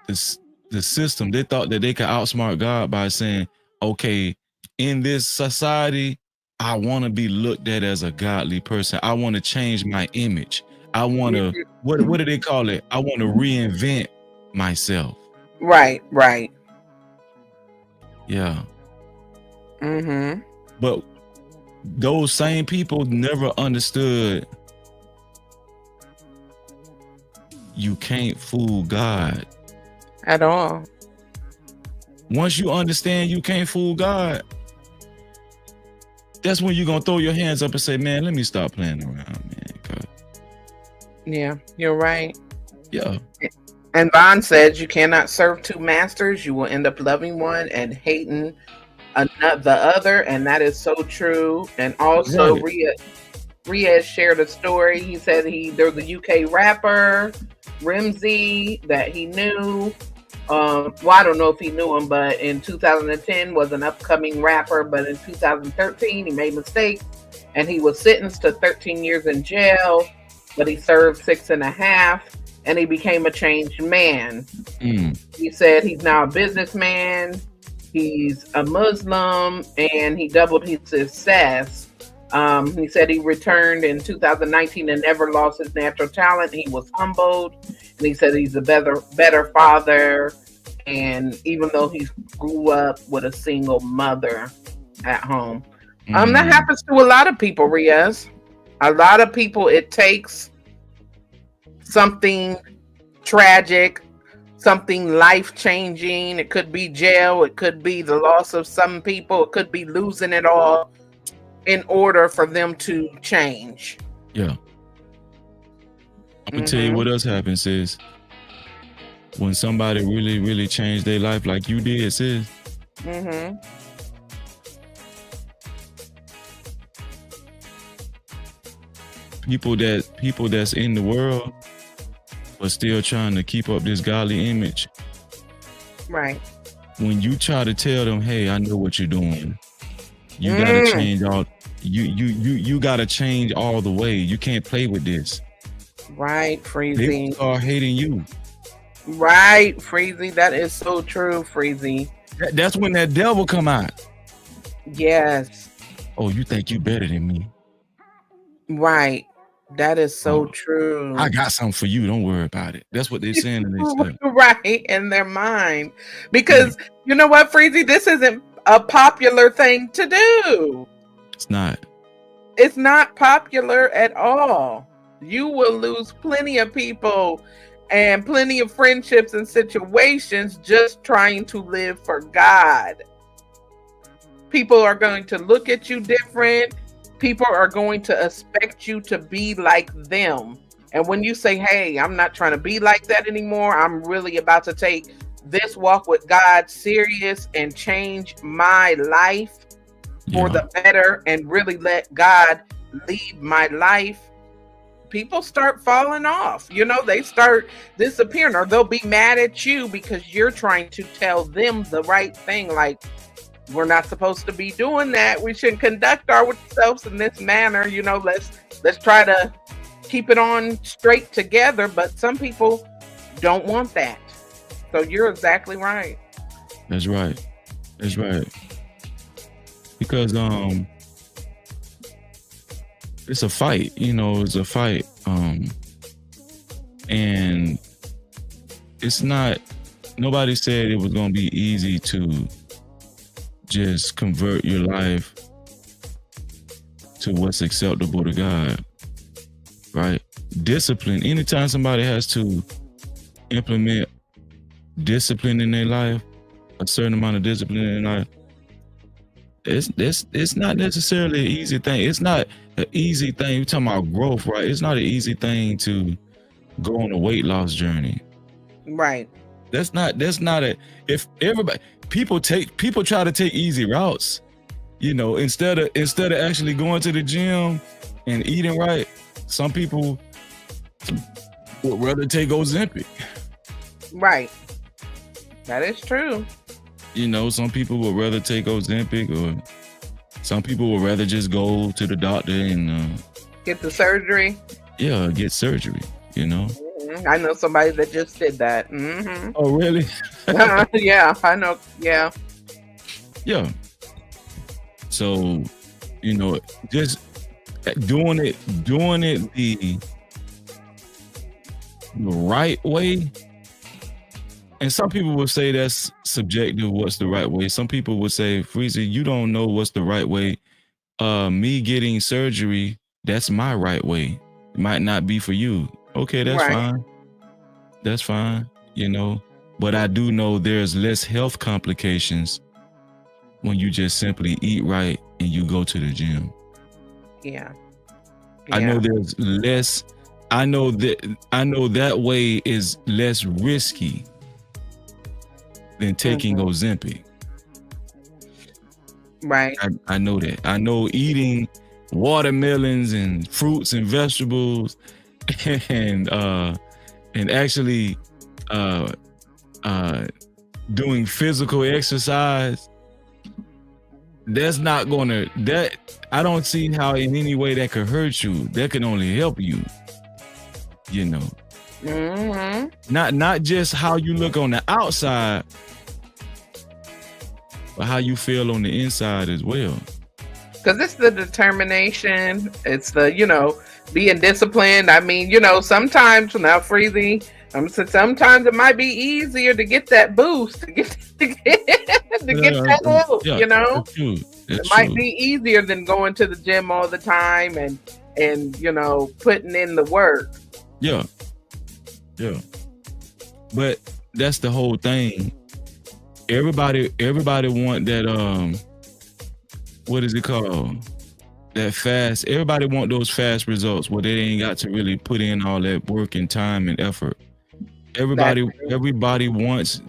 the system. They thought that they could outsmart God by saying, okay, in this society, I want to be looked at as a godly person. I want to change my image. I want to, what do they call it? I want to reinvent myself. Right. Yeah. But those same people never understood you can't fool God at all. Once you understand you can't fool God, that's when you're gonna throw your hands up and say, man, let me stop playing around, man. God. Yeah, you're right. Yeah. And Bond says you cannot serve two masters. You will end up loving one and hating the other, and that is so true. And also, Right. Riaz shared a story. He said there was a UK rapper, Rimsey, that he knew. Well, I don't know if he knew him, but in 2010 was an upcoming rapper. But in 2013, he made mistakes, and he was sentenced to 13 years in jail, but he served 6.5, and he became a changed man. He said he's now a businessman, he's a Muslim, and he doubled his success. He said he returned in 2019 and never lost his natural talent. He was humbled, and he said he's a better father. And even though he grew up with a single mother at home, that happens to a lot of people, Riaz. A lot of people, it takes something tragic, something life-changing. It could be jail, it could be the loss of some people, it could be losing it all, in order for them to change. Yeah. I'm gonna tell you what else happens is when somebody really, really changed their life like you did, sis. People that's in the world but still trying to keep up this godly image. Right. When you try to tell them, hey, I know what you're doing. You gotta change all you gotta change all the way. You can't play with this. Right, Freezy. They are hating you. Right, Freezy. That is so true, Freezy. That's when that devil come out. Yes. Oh, you think you better than me? Right. That is so true. I got something for you. Don't worry about it. That's what they're saying in their stuff. Right, in their mind. Because you know what, Freezy? This isn't a popular thing to do. It's not. It's not popular at all. You will lose plenty of people and plenty of friendships and situations just trying to live for God. People are going to look at you different. People are going to expect you to be like them. And when you say, hey, I'm not trying to be like that anymore, I'm really about to take this walk with God serious and change my life for the better and really let God lead my life, people start falling off. You know, they start disappearing, or they'll be mad at you because you're trying to tell them the right thing. Like, we're not supposed to be doing that. We shouldn't conduct ourselves in this manner. You know, let's try to keep it on straight together. But some people don't want that. So you're exactly right. That's right. That's right. Because it's a fight, you know, it's a fight. And it's not, nobody said it was gonna be easy to just convert your life to what's acceptable to God. Right? Discipline. Anytime somebody has to implement discipline in their life, a certain amount of discipline in their life, it's not necessarily an easy thing. It's not an easy thing. You're talking about growth, right? It's not an easy thing to go on a weight loss journey. Right. That's not if everybody people try to take easy routes, you know, instead of actually going to the gym and eating right. Some people would rather take Ozempic. Right. That is true. You know, some people would rather take Ozempic, or some people would rather just go to the doctor and get the surgery. Yeah, get surgery, you know. Mm-hmm. I know somebody that just did that. Mm-hmm. Oh, really? Yeah, I know. Yeah. Yeah. So, you know, just doing it the right way. And some people would say that's subjective, what's the right way. Some people would say, Freezy, you don't know what's the right way. Me getting surgery, that's my right way. It might not be for you. Okay, that's fine. That's fine, you know. But I do know there's less health complications when you just simply eat right and you go to the gym. Yeah. I know there's less. I know that way is less risky than taking Ozempic. Right. I know that. I know eating watermelons and fruits and vegetables and actually doing physical exercise, that's not gonna, that I don't see how in any way that could hurt you. That can only help you, you know. Not just how you look on the outside, but how you feel on the inside as well. Because it's the determination, it's the, you know, being disciplined. I mean, you know, sometimes, now Freezy, sometimes it might be easier to get that boost, to get that boost, you know? It might be easier than going to the gym all the time and you know, putting in the work. Yeah. But that's the whole thing. Everybody want that what is it called? That fast. Everybody want those fast results where they ain't got to really put in all that work and time and effort. Everybody wants,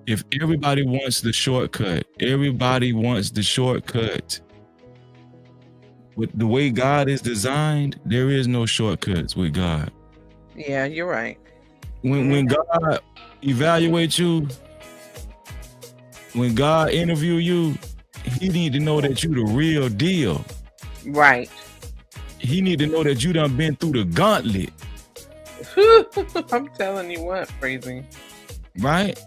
if everybody wants the shortcut, everybody wants the shortcut. With the way God is designed, there is no shortcuts with God. Yeah, you're right. When God evaluates you, when God interview you, he need to know that you the real deal. Right. He need to know that you done been through the gauntlet. I'm telling you what, Freezy. Right?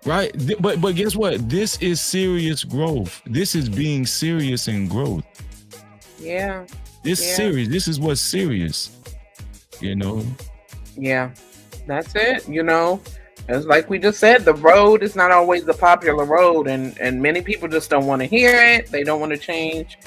Right? But guess what? This is serious growth. This is being serious in growth. Yeah. It's serious. This is what's serious. You know? Yeah. That's it. You know, it's like we just said, the road is not always the popular road, and many people just don't want to hear it. They don't want to change.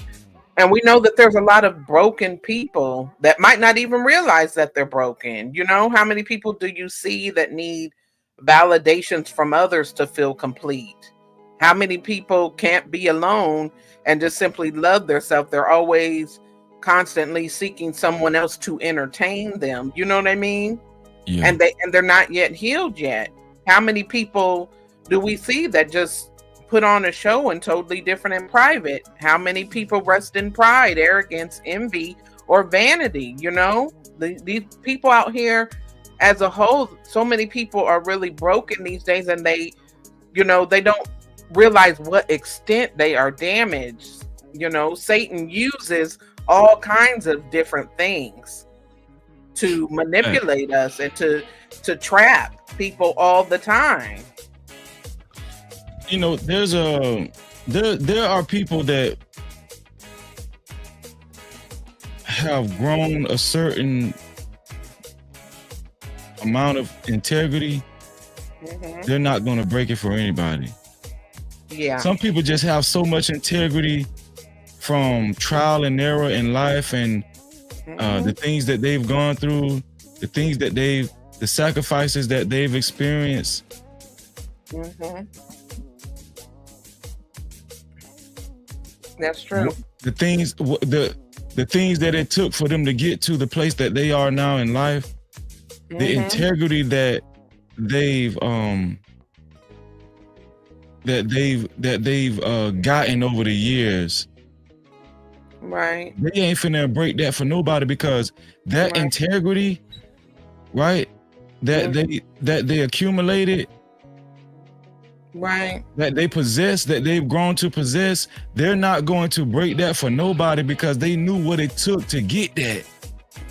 And we know that there's a lot of broken people that might not even realize that they're broken. You know, how many people do you see that need validations from others to feel complete? How many people can't be alone and just simply love themselves? They're always constantly seeking someone else to entertain them. You know what I mean? Yeah. And they're not yet healed yet. How many people do we see that just put on a show and totally different in private? How many people rest in pride, arrogance, envy, or vanity? You know, these people out here as a whole, so many people are really broken these days, and they, you know, they don't realize what extent they are damaged. You know, Satan uses all kinds of different things to manipulate us and to trap people all the time. You know, there are people that have grown a certain amount of integrity. They're not going to break it for anybody. Yeah. Some people just have so much integrity from trial and error in life, and the things that they've gone through, the sacrifices that they've experienced. That's true. The things that it took for them to get to the place that they are now in life, the integrity that they've gotten over the years. Right. They ain't finna break that for nobody, because that integrity, right, that they accumulated, right, that they possess, that they've grown to possess, they're not going to break that for nobody, because they knew what it took to get that.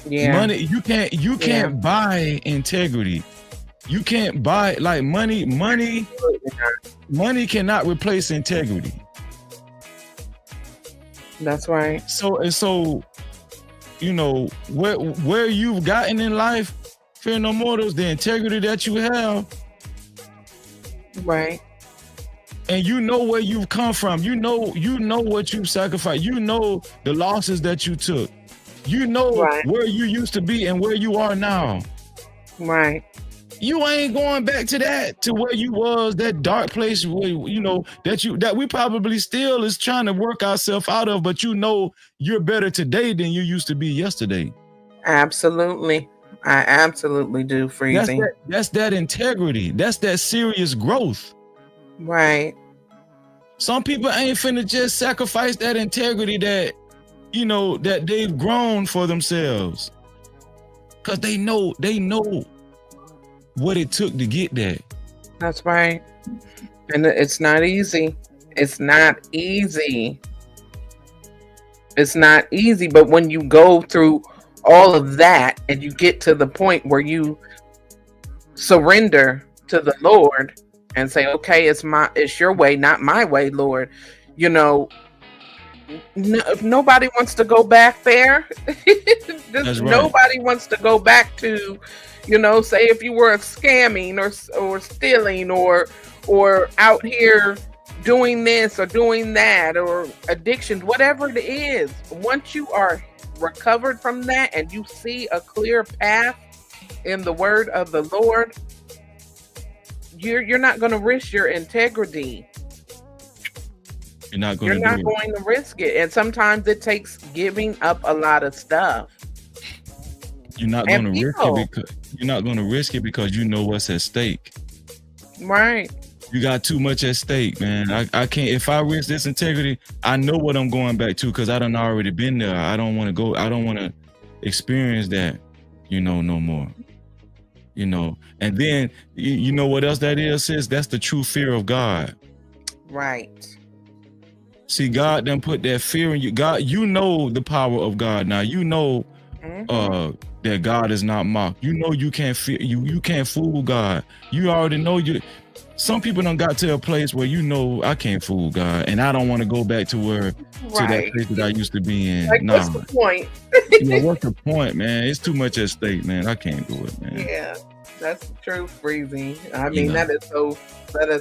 Yeah. Money, you can't buy integrity. You can't buy, like, money cannot replace integrity. That's right. So, you know, where you've gotten in life, fear no mortals, the integrity that you have. Right. And you know where you've come from. You know what you've sacrificed. You know the losses that you took. You know where you used to be and where you are now. Right. You ain't going back to that, to where you was, that dark place where, that we probably still is trying to work ourselves out of, but you're better today than you used to be yesterday. Absolutely. I absolutely do, Freezy. That's that integrity. That's that serious growth. Right. Some people ain't finna just sacrifice that integrity that, that they've grown for themselves. Cause they know what it took to get that. That's right. And it's not easy. It's not easy. It's not easy, but when you go through all of that and you get to the point where you surrender to the Lord and say, okay, it's your way, not my way, Lord. Nobody wants to go back there. That's right. Nobody wants to go back to, say if you were scamming or stealing or out here doing this or doing that or addictions, whatever it is. Once you are recovered from that and you see a clear path in the word of the Lord, you're not going to risk your integrity. You're not going to risk it. And sometimes it takes giving up a lot of stuff. You're not going to risk it because you know what's at stake. Right. You got too much at stake, man. I can't. If I risk this integrity, I know what I'm going back to because I done already been there. I don't want to go. I don't want to experience that, no more. And then you know what else that is, sis? That's the true fear of God. Right. See, God done put that fear in you. God, the power of God. Now that God is not mocked. You can't fear you can't fool God. You already know some people done got to a place where I can't fool God, and I don't want to go back to that place that I used to be in. What's the point? What's the point, man? It's too much at stake, man. I can't do it, man. Yeah, that's the truth, Freezy. I mean, that is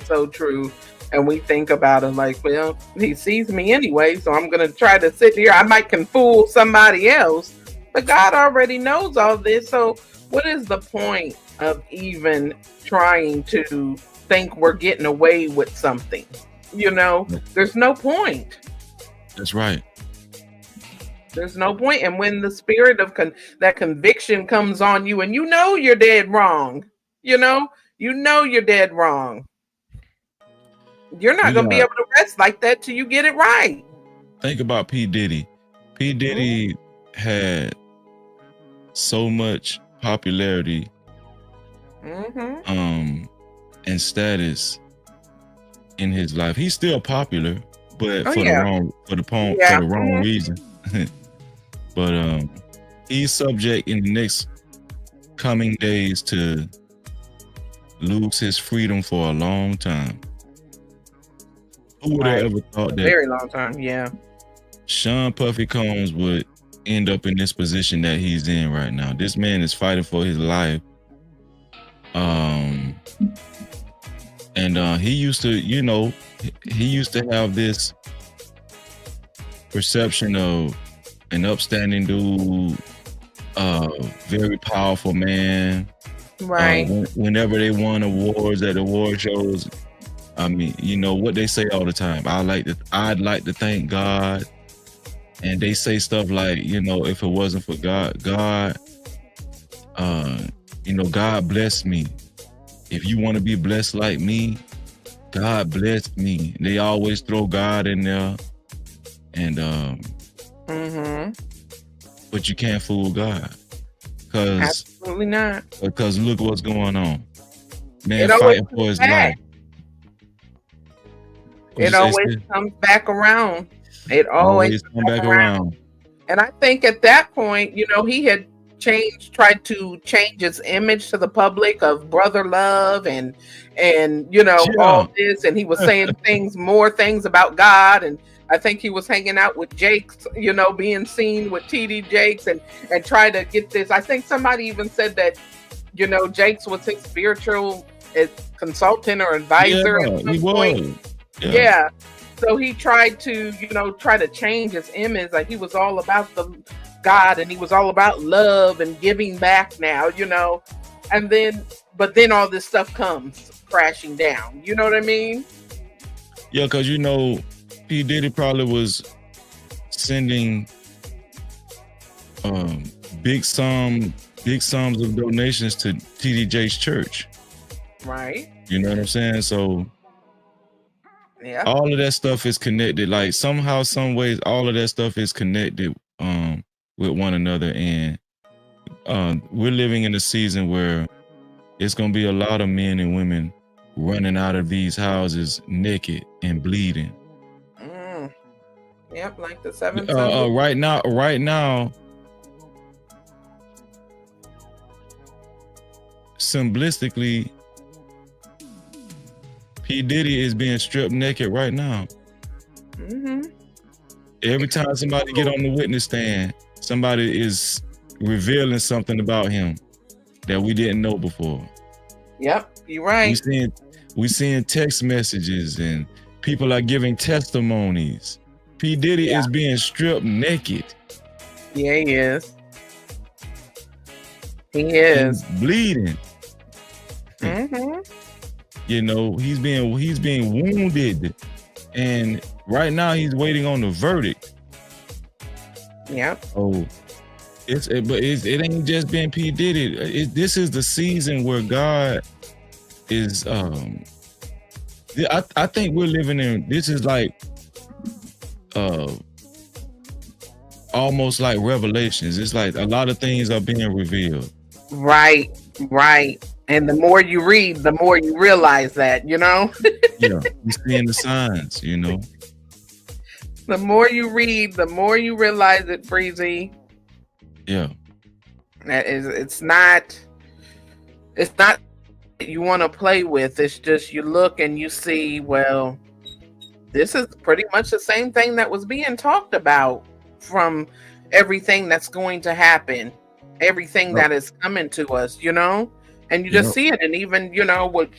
so true. And we think about it like, well, he sees me anyway, so I'm gonna try to sit here. I might can fool somebody else, but God already knows all this. So what is the point of even trying to think we're getting away with something? There's no point. That's right. There's no point. And when the spirit of that conviction comes on you and you're dead wrong, you're dead wrong, you're not going to be able to rest like that till you get it right. Think about P. Diddy. P. Diddy had so much popularity and status in his life. He's still popular, but for the wrong reason. But he's subject in the next coming days to lose his freedom for a long time. Who would have ever thought that? Very long time, yeah. Sean Puffy Combs would end up in this position that he's in right now. This man is fighting for his life. And he used to have this perception of an upstanding dude, very powerful man. Right. Whenever they won awards at award shows, I mean, what they say all the time. I'd like to thank God. And they say stuff like, if it wasn't for God, God bless me. If you want to be blessed like me, God bless me. They always throw God in there. And but you can't fool God. Absolutely not. Because look what's going on. Man fighting for his life. It always comes back around. It always comes back around. And I think at that point, he had tried to change his image to the public of brother love and all this. And he was saying more things about God. And I think he was hanging out with Jakes, being seen with TD Jakes and try to get this. I think somebody even said that, Jakes was his spiritual consultant or advisor. Yeah, he was. Yeah. So he tried to, try to change his image. Like he was all about the God and he was all about love and giving back now, but then all this stuff comes crashing down. You know what I mean? Yeah, because P. Diddy probably was sending big sums of donations to TD Jakes' church. Right. You know what I'm saying? So yeah, all of that stuff is connected. Like somehow, some ways, all of that stuff is connected with one another. And we're living in a season where it's gonna be a lot of men and women running out of these houses naked and bleeding. Yep, like the 7 Sundays. Right now, symbolistically, P. Diddy is being stripped naked right now. Every time somebody get on the witness stand, somebody is revealing something about him that we didn't know before. Yep, you're right. We seeing text messages and people are giving testimonies. P. Diddy is being stripped naked. Yeah, he is. He is bleeding. He's being wounded, and right now he's waiting on the verdict. Yep. Oh, it ain't just been P. Diddy. This is the season where God is. I think we're living in. This is like, almost like Revelations. It's like a lot of things are being revealed. Right. And the more you read, the more you realize that, Yeah, you're seeing the signs, The more you read, the more you realize it, Freezy. Yeah. It's not you want to play with. It's just you look and you see, well, this is pretty much the same thing that was being talked about from everything that's going to happen, everything that is coming to us, and you just see it. And even, with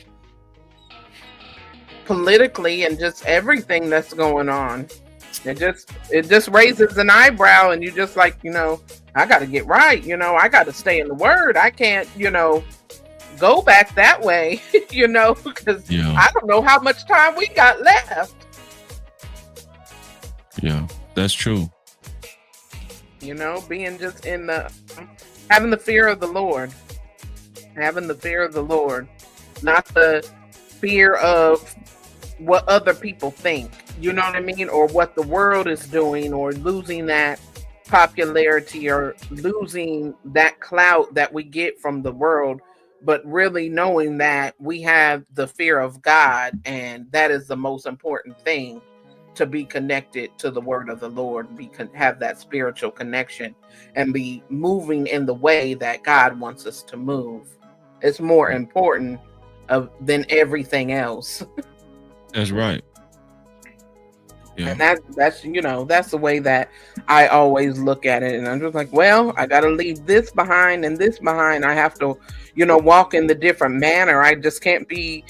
politically and just everything that's going on, it just raises an eyebrow, and you just like, I got to get right. I got to stay in the word. I can't, go back that way, because I don't know how much time we got left. Yeah, that's true. Being just having the fear of the Lord, not the fear of what other people think, you know what I mean? Or what the world is doing, or losing that popularity, or losing that clout that we get from the world, but really knowing that we have the fear of God, and that is the most important thing, to be connected to the word of the Lord, have that spiritual connection, and be moving in the way that God wants us to move. It's more important than everything else. That's right. Yeah. And that's the way that I always look at it. And I'm just like, well, I got to leave this behind and this behind. I have to, walk in the different manner. I just can't be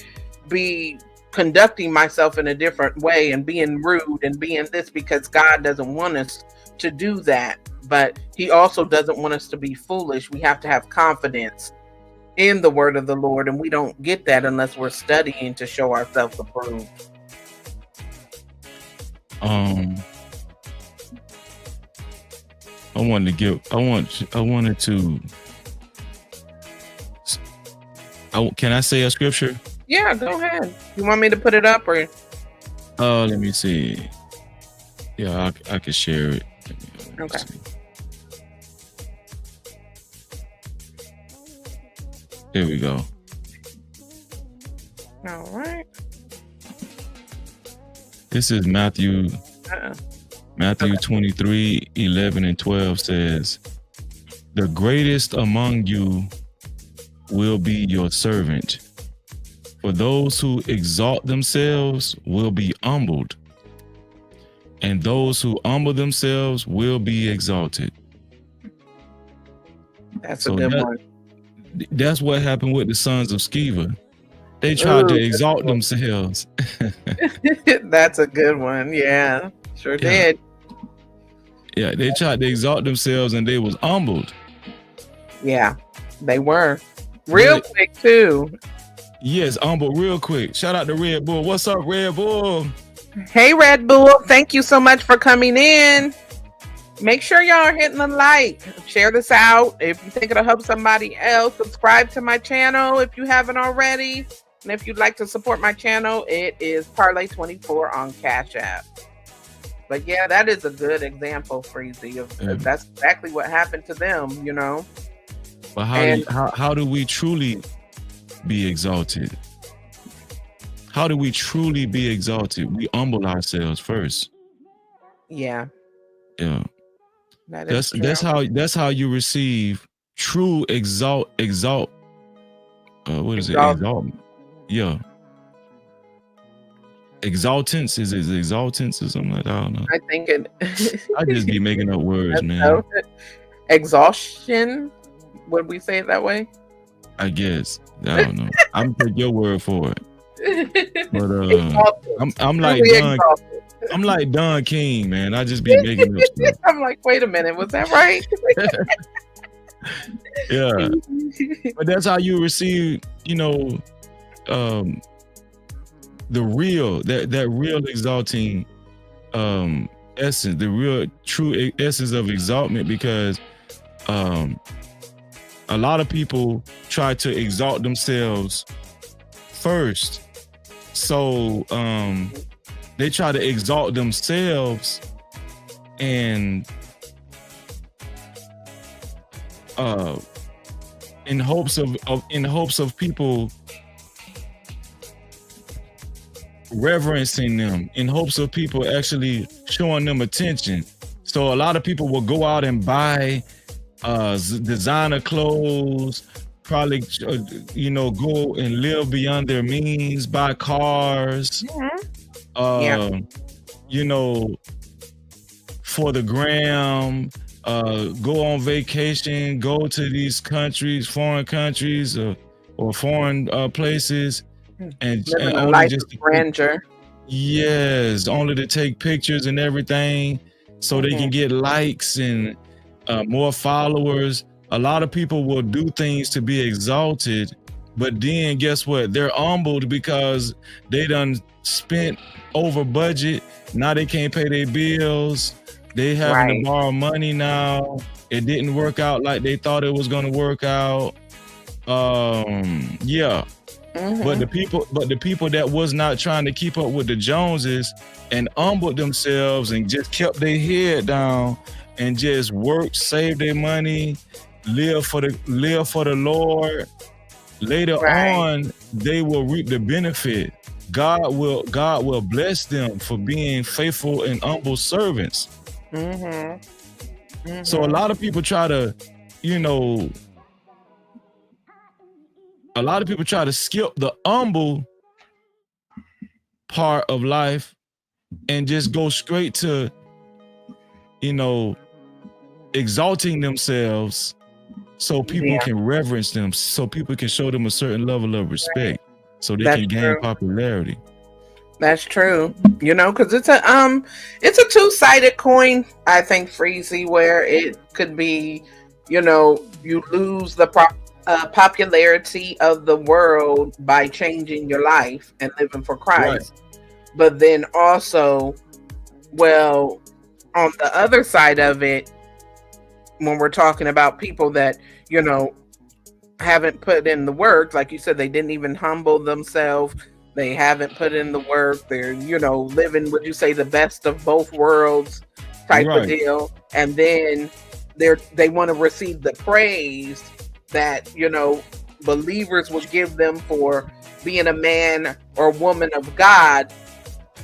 conducting myself in a different way and being rude and being this, because God doesn't want us to do that. But he also doesn't want us to be foolish. We have to have confidence in the word of the Lord. And we don't get that unless we're studying to show ourselves approved. Can I say a scripture? Yeah, go ahead. You want me to put it up, or? Let me see. Yeah, I can share it. Okay. Here we go. All right. This is Matthew. Matthew 23, 11 and 12 says, "The greatest among you will be your servant. For those who exalt themselves will be humbled, and those who humble themselves will be exalted." That's a good one. That's what happened with the sons of Sceva. They tried to exalt themselves. That's a good one. Yeah, sure did. Yeah, they tried to exalt themselves and they was humbled. Yeah, they were. Real quick too. Yes, but real quick, shout out to Red Bull. What's up, Red Bull? Hey, Red Bull. Thank you so much for coming in. Make sure y'all are hitting the like. Share this out. If you think it'll help somebody else, subscribe to my channel if you haven't already. And if you'd like to support my channel, it is Parlay24 on Cash App. But yeah, that is a good example, Freezy, of that's exactly what happened to them, you know. But how do we truly be exalted? How do we truly be exalted? We humble ourselves first. Yeah. Yeah. That's how you receive true what is it? Exalt. Yeah. Exaltance, is it exaltance or something like that? I don't know. I think it I just be making up words, man. Exhaustion. Would we say it that way? I guess. I don't know. I'm gonna take your word for it. But I'm like Don King, man. I just be making up stuff. I'm like, wait a minute, was that right? Yeah. But that's how you receive, you know, the real that real exalting essence, the real true essence of exaltment, because a lot of people try to exalt themselves first. So they try to exalt themselves and in hopes of people reverencing them, in hopes of people actually showing them attention. So a lot of people will go out and buy designer clothes, probably go and live beyond their means, buy cars, for the gram, go on vacation, go to these countries, foreign countries or foreign places, and only just grandeur. Yes, only to take pictures and everything so they can get likes and more followers. A lot of people will do things to be exalted, but then guess what? They're humbled because they done spent over budget. Now they can't pay their bills. They having to borrow money now. It didn't work out like they thought it was going to work out. But the people that was not trying to keep up with the Joneses and humbled themselves and just kept their head down and just worked, saved their money, live for the Lord. Later on, they will reap the benefit. God will bless them for being faithful and humble servants. So a lot of people try to, skip the humble part of life and just go straight to, exalting themselves so people can reverence them, so people can show them a certain level of respect, so they can gain popularity. That's true, because it's a two-sided coin, I think, Freezy, where it could be, you lose the popularity of the world by changing your life and living for Christ. But then also, well, on the other side of it, when we're talking about people that, haven't put in the work, like you said, they didn't even humble themselves. They haven't put in the work. They're, living, would you say, the best of both worlds type of deal. And then they want to receive the praise that, believers would give them for being a man or woman of God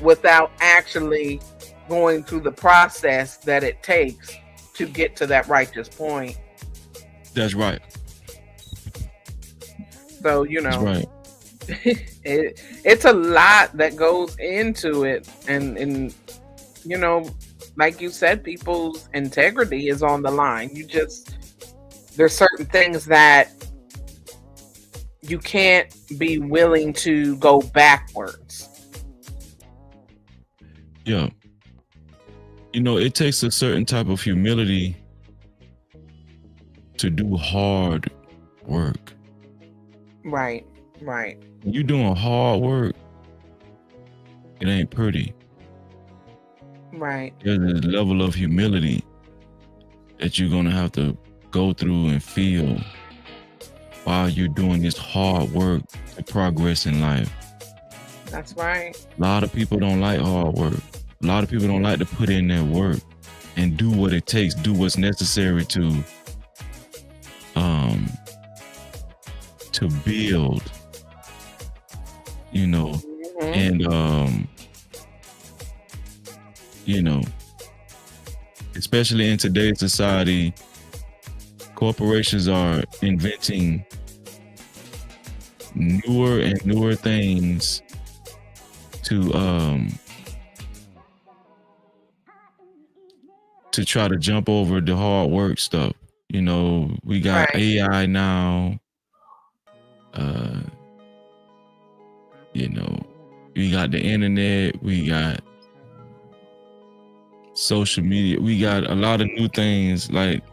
without actually going through the process that it takes to get to that righteous point. That's right. So, That's right. It's a lot that goes into it. And like you said, people's integrity is on the line. There's certain things that you can't be willing to go backwards. Yeah. It takes a certain type of humility to do hard work. Right. Right. When you doing hard work, it ain't pretty. Right. There's a level of humility that you're gonna have to go through and feel while you're doing this hard work to progress in life. That's right. A lot of people don't like hard work. A lot of people don't like to put in their work and do what it takes, do what's necessary to build, you know, and you know, especially in today's society, corporations are inventing newer and newer things to try to jump over the hard work stuff. You know, we got AI now. You know, we got the internet, we got social media, we got a lot of new things. Like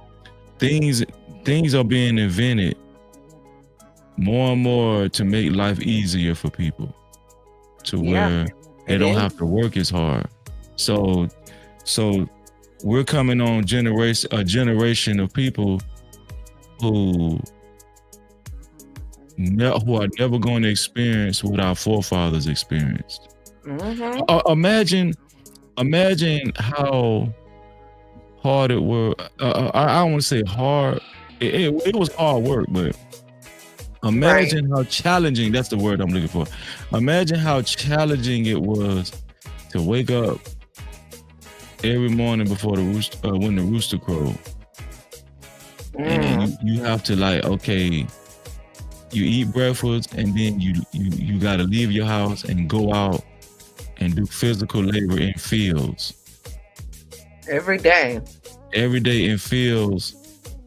things are being invented more and more to make life easier for people, to where they don't have to work as hard. So we're coming on a generation of people who are never going to experience what our forefathers experienced. Imagine how hard it was. I don't want to say hard. It was hard work, but imagine how challenging. That's the word I'm looking for. Imagine how challenging it was to wake up every morning before when the rooster crowed, and you have to, like, okay, you eat breakfast and then you got to leave your house and go out and do physical labor in fields every day in fields,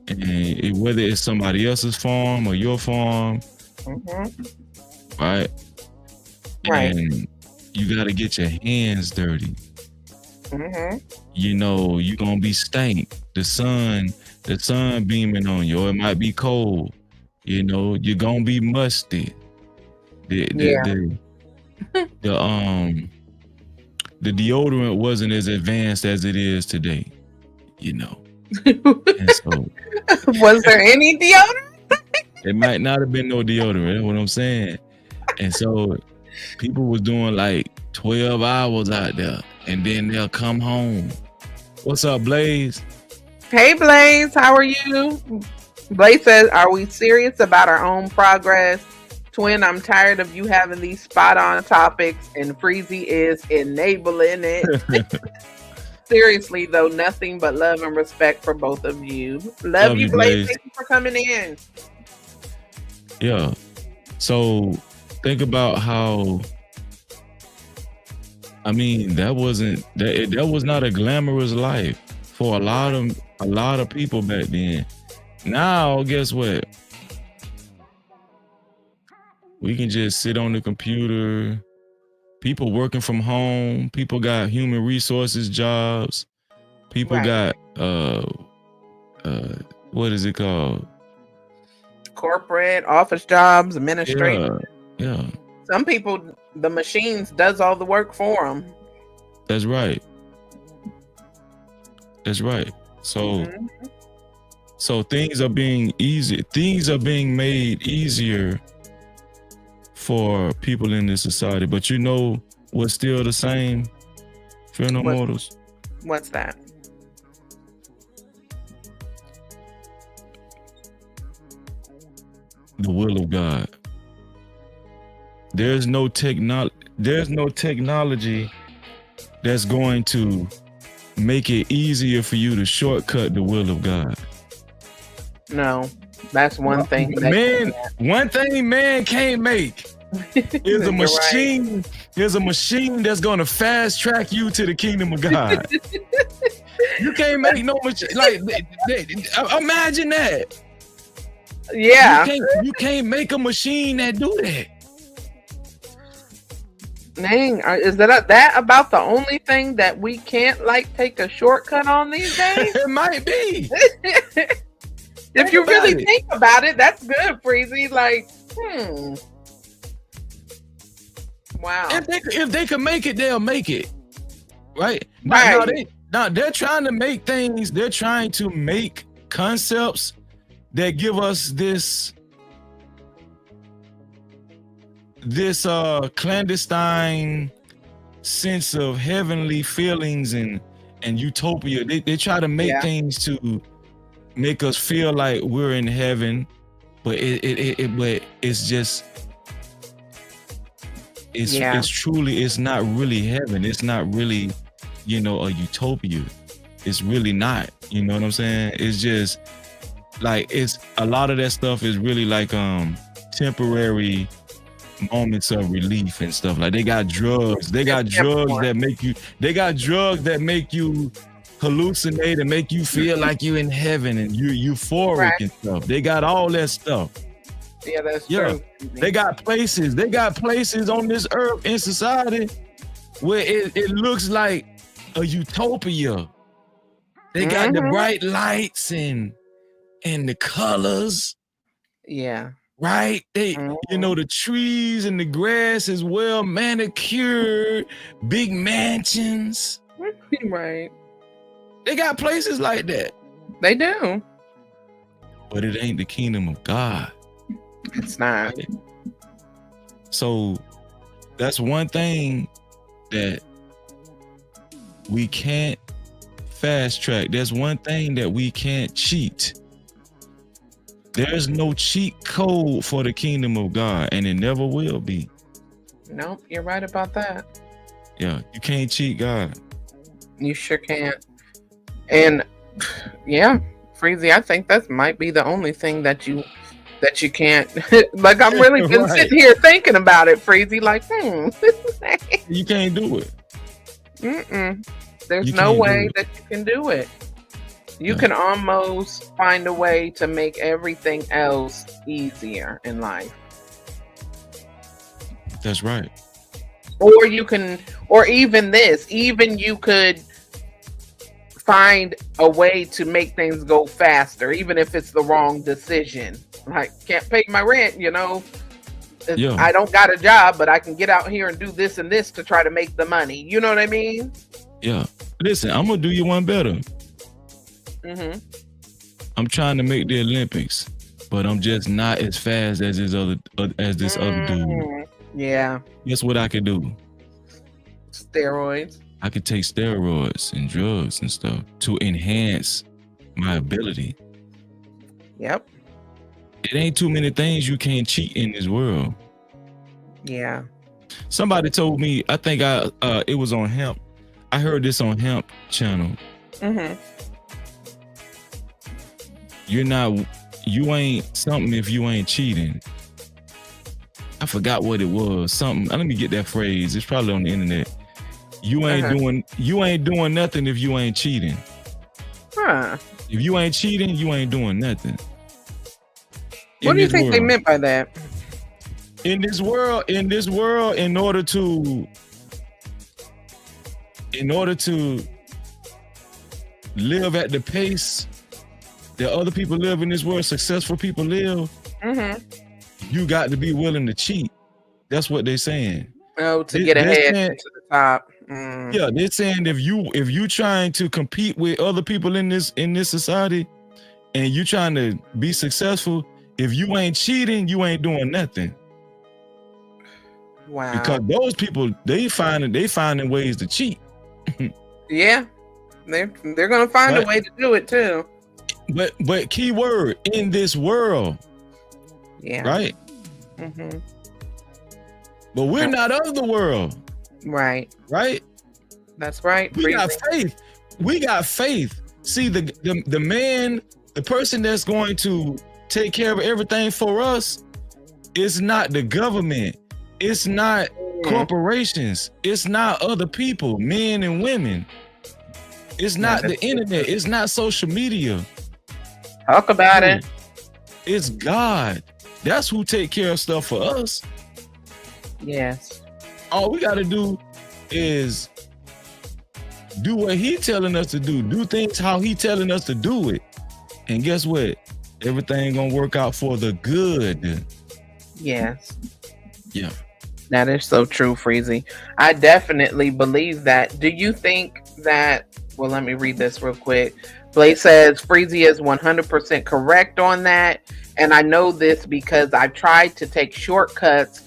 and whether it's somebody else's farm or your farm, right? And you got to get your hands dirty. You know, you're gonna be stank. The sun beaming on you, or it might be cold. You know, you're gonna be musty. The deodorant wasn't as advanced as it is today, you know. And so, was there any deodorant? It might not have been no deodorant. That's what I'm saying. And so people was doing like 12 hours out there, and then they'll come home. What's up, Blaze? Hey, Blaze, how are you? Blaze says, are we serious about our own progress? Twin, I'm tired of you having these spot-on topics, and Freezy is enabling it. Seriously, though, nothing but love and respect for both of you. Love you, Blaze. Thank you for coming in. Yeah. So think about how, I mean, that was not a glamorous life for a lot of people back then. Now, guess what? We can just sit on the computer. People working from home. People got human resources jobs. People got what is it called? Corporate office jobs, administrative. Yeah. Some people, the machines does all the work for them. That's right. So things are being easy. Things are being made easier for people in this society. But you know what's still the same? Fear no mortals. What's that? The will of God. There's no technology that's going to make it easier for you to shortcut the will of God. No, that's one thing. One thing man can't make is a machine. Right. There's a machine that's going to fast track you to the kingdom of God. You can't make no machine. Like, imagine that. Yeah. You can't make a machine that do that. Dang, is that about the only thing that we can't, like, take a shortcut on these days? It might be. If you really think about it, that's good, Freezy. Like, Wow. If they can make it, they'll make it. Right? Right. Now they're trying to make things, they're trying to make concepts that give us this clandestine sense of heavenly feelings and utopia. They try to make things to make us feel like we're in heaven, but it's just it's not really heaven. It's not really, a utopia. It's really not. You know what I'm saying? It's just like, it's a lot of that stuff is really like temporary moments of relief and stuff. Like they got drugs that make you hallucinate and make you feel like you're in heaven and you're euphoric and stuff. They got all that stuff. Yeah, that's true. They got places on this earth in society where it looks like a utopia. They got the bright lights and the colors. Yeah. Right? They, the trees and the grass is well manicured, big mansions. Right. They got places like that. They do. But it ain't the kingdom of God. It's not. Right? So that's one thing that we can't fast track. There's one thing that we can't cheat. There's no cheat code for the kingdom of God, and it never will be. Nope, you're right about that. Yeah, you can't cheat God. You sure can't. And yeah, Freezy, I think that might be the only thing that you can't. Like, I'm really been sitting here thinking about it, Freezy. Like, you can't do it. There's no way that you can do it. You can almost find a way to make everything else easier in life. That's right. Or you could find a way to make things go faster, even if it's the wrong decision. Like, can't pay my rent, I don't got a job, but I can get out here and do this and this to try to make the money. You know what I mean? Yeah. Listen, I'm gonna do you one better. I'm trying to make the Olympics, but I'm just not as fast as this other dude. Yeah. Guess what I could do? Steroids. I could take steroids and drugs and stuff to enhance my ability. Yep. It ain't too many things you can't cheat in this world. Yeah. Somebody told me, I think it was on Hemp. I heard this on Hemp channel. You ain't something if you ain't cheating. I forgot what it was. Something. Let me get that phrase. It's probably on the internet. You ain't doing nothing if you ain't cheating. If you ain't cheating, you ain't doing nothing. What do you think they meant by that? In this world, in order to live at the pace that other people live in this world, successful people live, you got to be willing to cheat. That's what they're saying. Oh, to get ahead to the top. Yeah, they're saying if you trying to compete with other people in this society, and you trying to be successful, if you ain't cheating, you ain't doing nothing. Wow. Because those people, they finding ways to cheat. Yeah, they're gonna find a way to do it too. But key word, in this world. Yeah. Right. But we're not of the world. Right. Right. That's right. We got faith. We got faith. See, the man, the person that's going to take care of everything for us, is not the government. It's not corporations. It's not other people, men and women. It's not the internet. It's not social media. Talk about it. It's God. That's who take care of stuff for us. Yes. All we got to do is do what he telling us to do. Do things how he telling us to do it. And guess what? Everything gonna work out for the good. Yes. Yeah. That is so true, Freezy. I definitely believe that. Do you think that? Well, let me read this real quick. Blaze says Freezy is 100% correct on that. And I know this because I tried to take shortcuts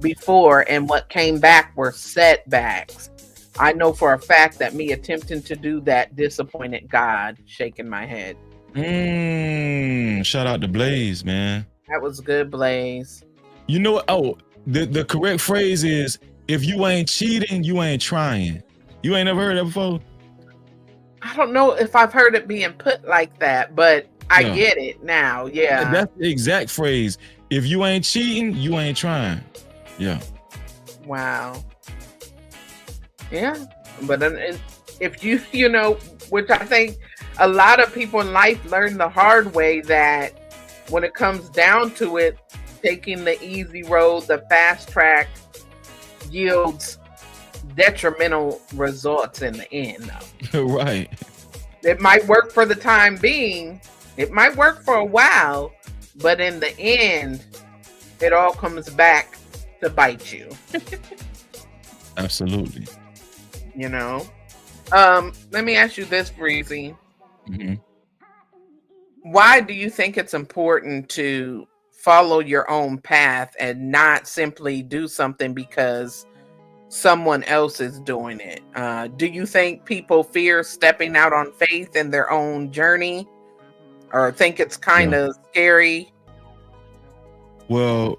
before, and what came back were setbacks. I know for a fact that me attempting to do that disappointed God, shaking my head. Shout out to Blaze, man. That was good, Blaze. You know what? Oh, the correct phrase is, if you ain't cheating, you ain't trying. You ain't never heard that before? I don't know if I've heard it being put like that, but I get it now. Yeah. That's the exact phrase. If you ain't cheating, you ain't trying. Yeah. Wow. Yeah. But if you know, which I think a lot of people in life learn the hard way, that when it comes down to it, taking the easy road, the fast track, yields detrimental results in the end, though. Right. It might work for the time being. It might work for a while, but in the end, it all comes back to bite you. Absolutely. You know? Let me ask you this, Breezy. Mm-hmm. Why do you think it's important to follow your own path and not simply do something because someone else is doing it? Do you think people fear stepping out on faith in their own journey, or think it's kind of scary? Well,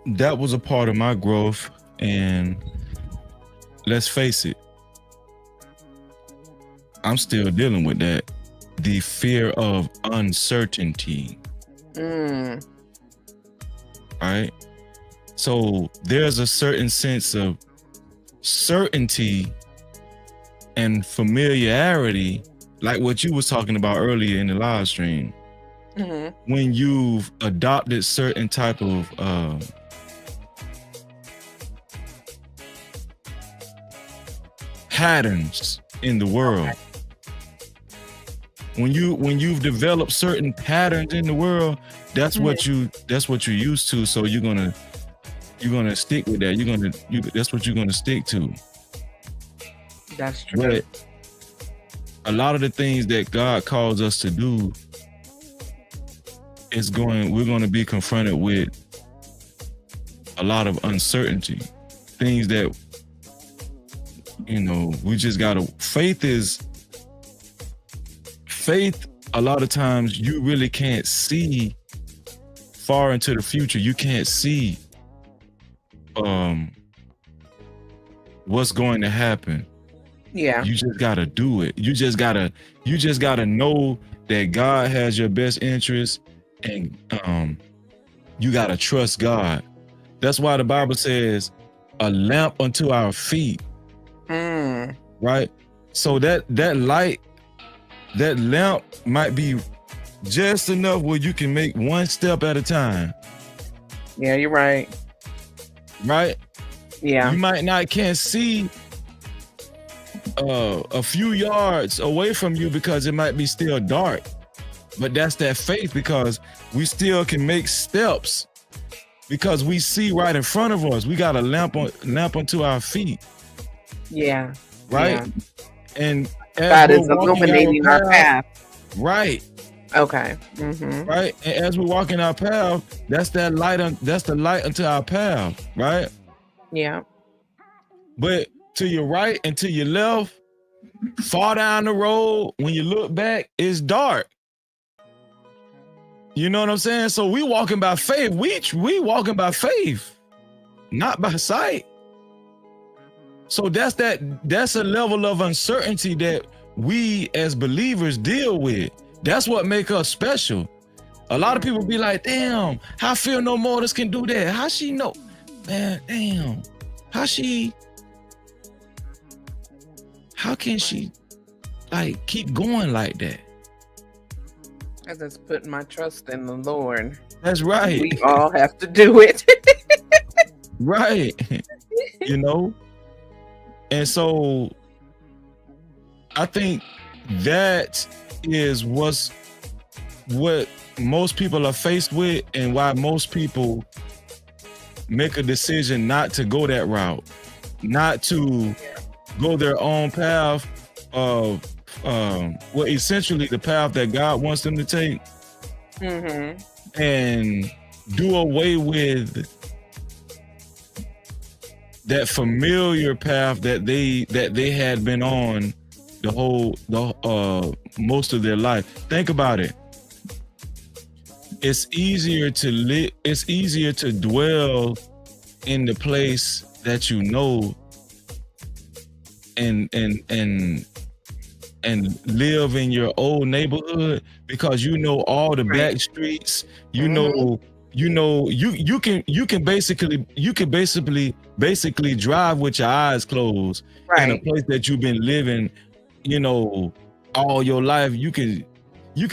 that was a part of my growth, and let's face it, I'm still dealing with that. The fear of uncertainty. Right? So there's a certain sense of certainty and familiarity, like what you was talking about earlier in the live stream. Mm-hmm. When you've adopted certain type of patterns in the world. Okay. When you've developed certain patterns in the world, that's what you're used to. So you're gonna stick with that. That's what you're gonna stick to. That's true. But a lot of the things that God calls us to do we're gonna be confronted with a lot of uncertainty. Things that, we just gotta. Faith, a lot of times you really can't see far into the future. You can't see what's going to happen. Yeah. You just gotta do it. You just gotta know that God has your best interest, and you gotta trust God. That's why the Bible says a lamp unto our feet. Right? So that light, that lamp might be just enough where you can make one step at a time. Yeah, you're right. Right? Yeah. You can't see a few yards away from you because it might be still dark. But that's that faith, because we still can make steps because we see right in front of us. We got a lamp unto our feet. Yeah. Right? Yeah. And God is illuminating our path. Right. Okay. Mm-hmm. Right. And as we're walking our path, that's that light. That's the light unto our path. Right. Yeah. But to your right and to your left, far down the road, when you look back, it's dark. You know what I'm saying? So we walking by faith. We walking by faith, not by sight. So that's a level of uncertainty that we as believers deal with. That's what make us special. A lot of people be like, damn, how Fear No Mortals can do that? How she know? Man, damn. How can she like keep going like that? I just put my trust in the Lord. That's right. We all have to do it. Right. And so I think that is what most people are faced with, and why most people make a decision not to go that route, not to go their own path of well, essentially the path that God wants them to take, and do away with that familiar path that they had been on the most of their life. Think about it. It's easier to dwell in the place that you know and live in your old neighborhood, because you know all the back streets. You know you can basically drive with your eyes closed in a place that you've been living, all your life. You can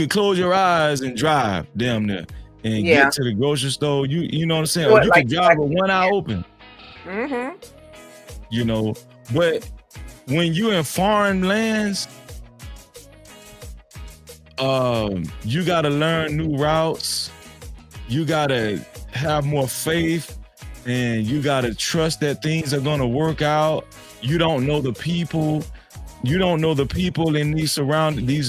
close your eyes and drive damn near and get to the grocery store. You know what I'm saying? Or you can drive with one eye open. But when you're in foreign lands, you gotta learn new routes. You gotta have more faith, and you gotta trust that things are gonna work out. You don't know the people. You don't know the people in these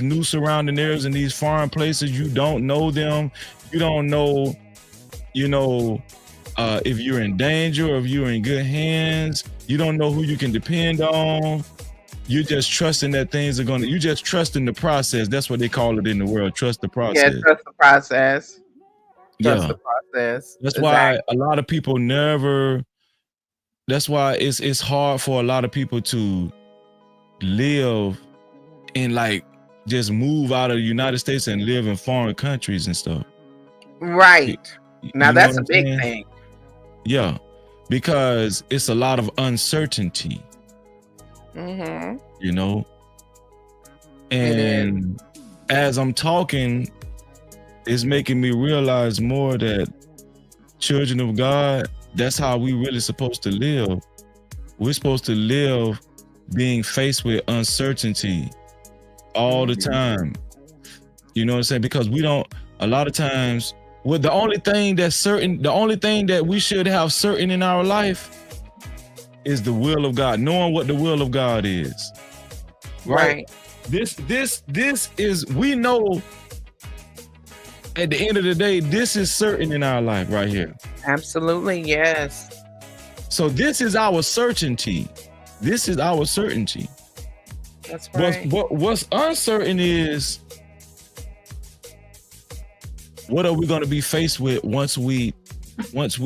new surrounding areas in these foreign places. You don't know them. You don't know, if you're in danger or if you're in good hands. You don't know who you can depend on. You're just trusting that things are you just trusting the process. That's what they call it in the world. Trust the process. Yeah, trust the process. Trust the process. That's why a lot of people that's why it's hard for a lot of people to live and just move out of the United States and live in foreign countries and stuff. Right. Now that's a big thing. Yeah. Because it's a lot of uncertainty. And as I'm talking, it's making me realize more that children of God, that's how we really supposed to live. We're supposed to live being faced with uncertainty all the time. You know what I'm saying? Because a lot of times, the only thing that's certain, the only thing that we should have certain in our life is the will of God, knowing what the will of God is. Right. This is, we know at the end of the day, this is certain in our life right here. Absolutely, yes. So this is our certainty. This is our certainty. That's right. What's uncertain is, what are we going to be faced with once we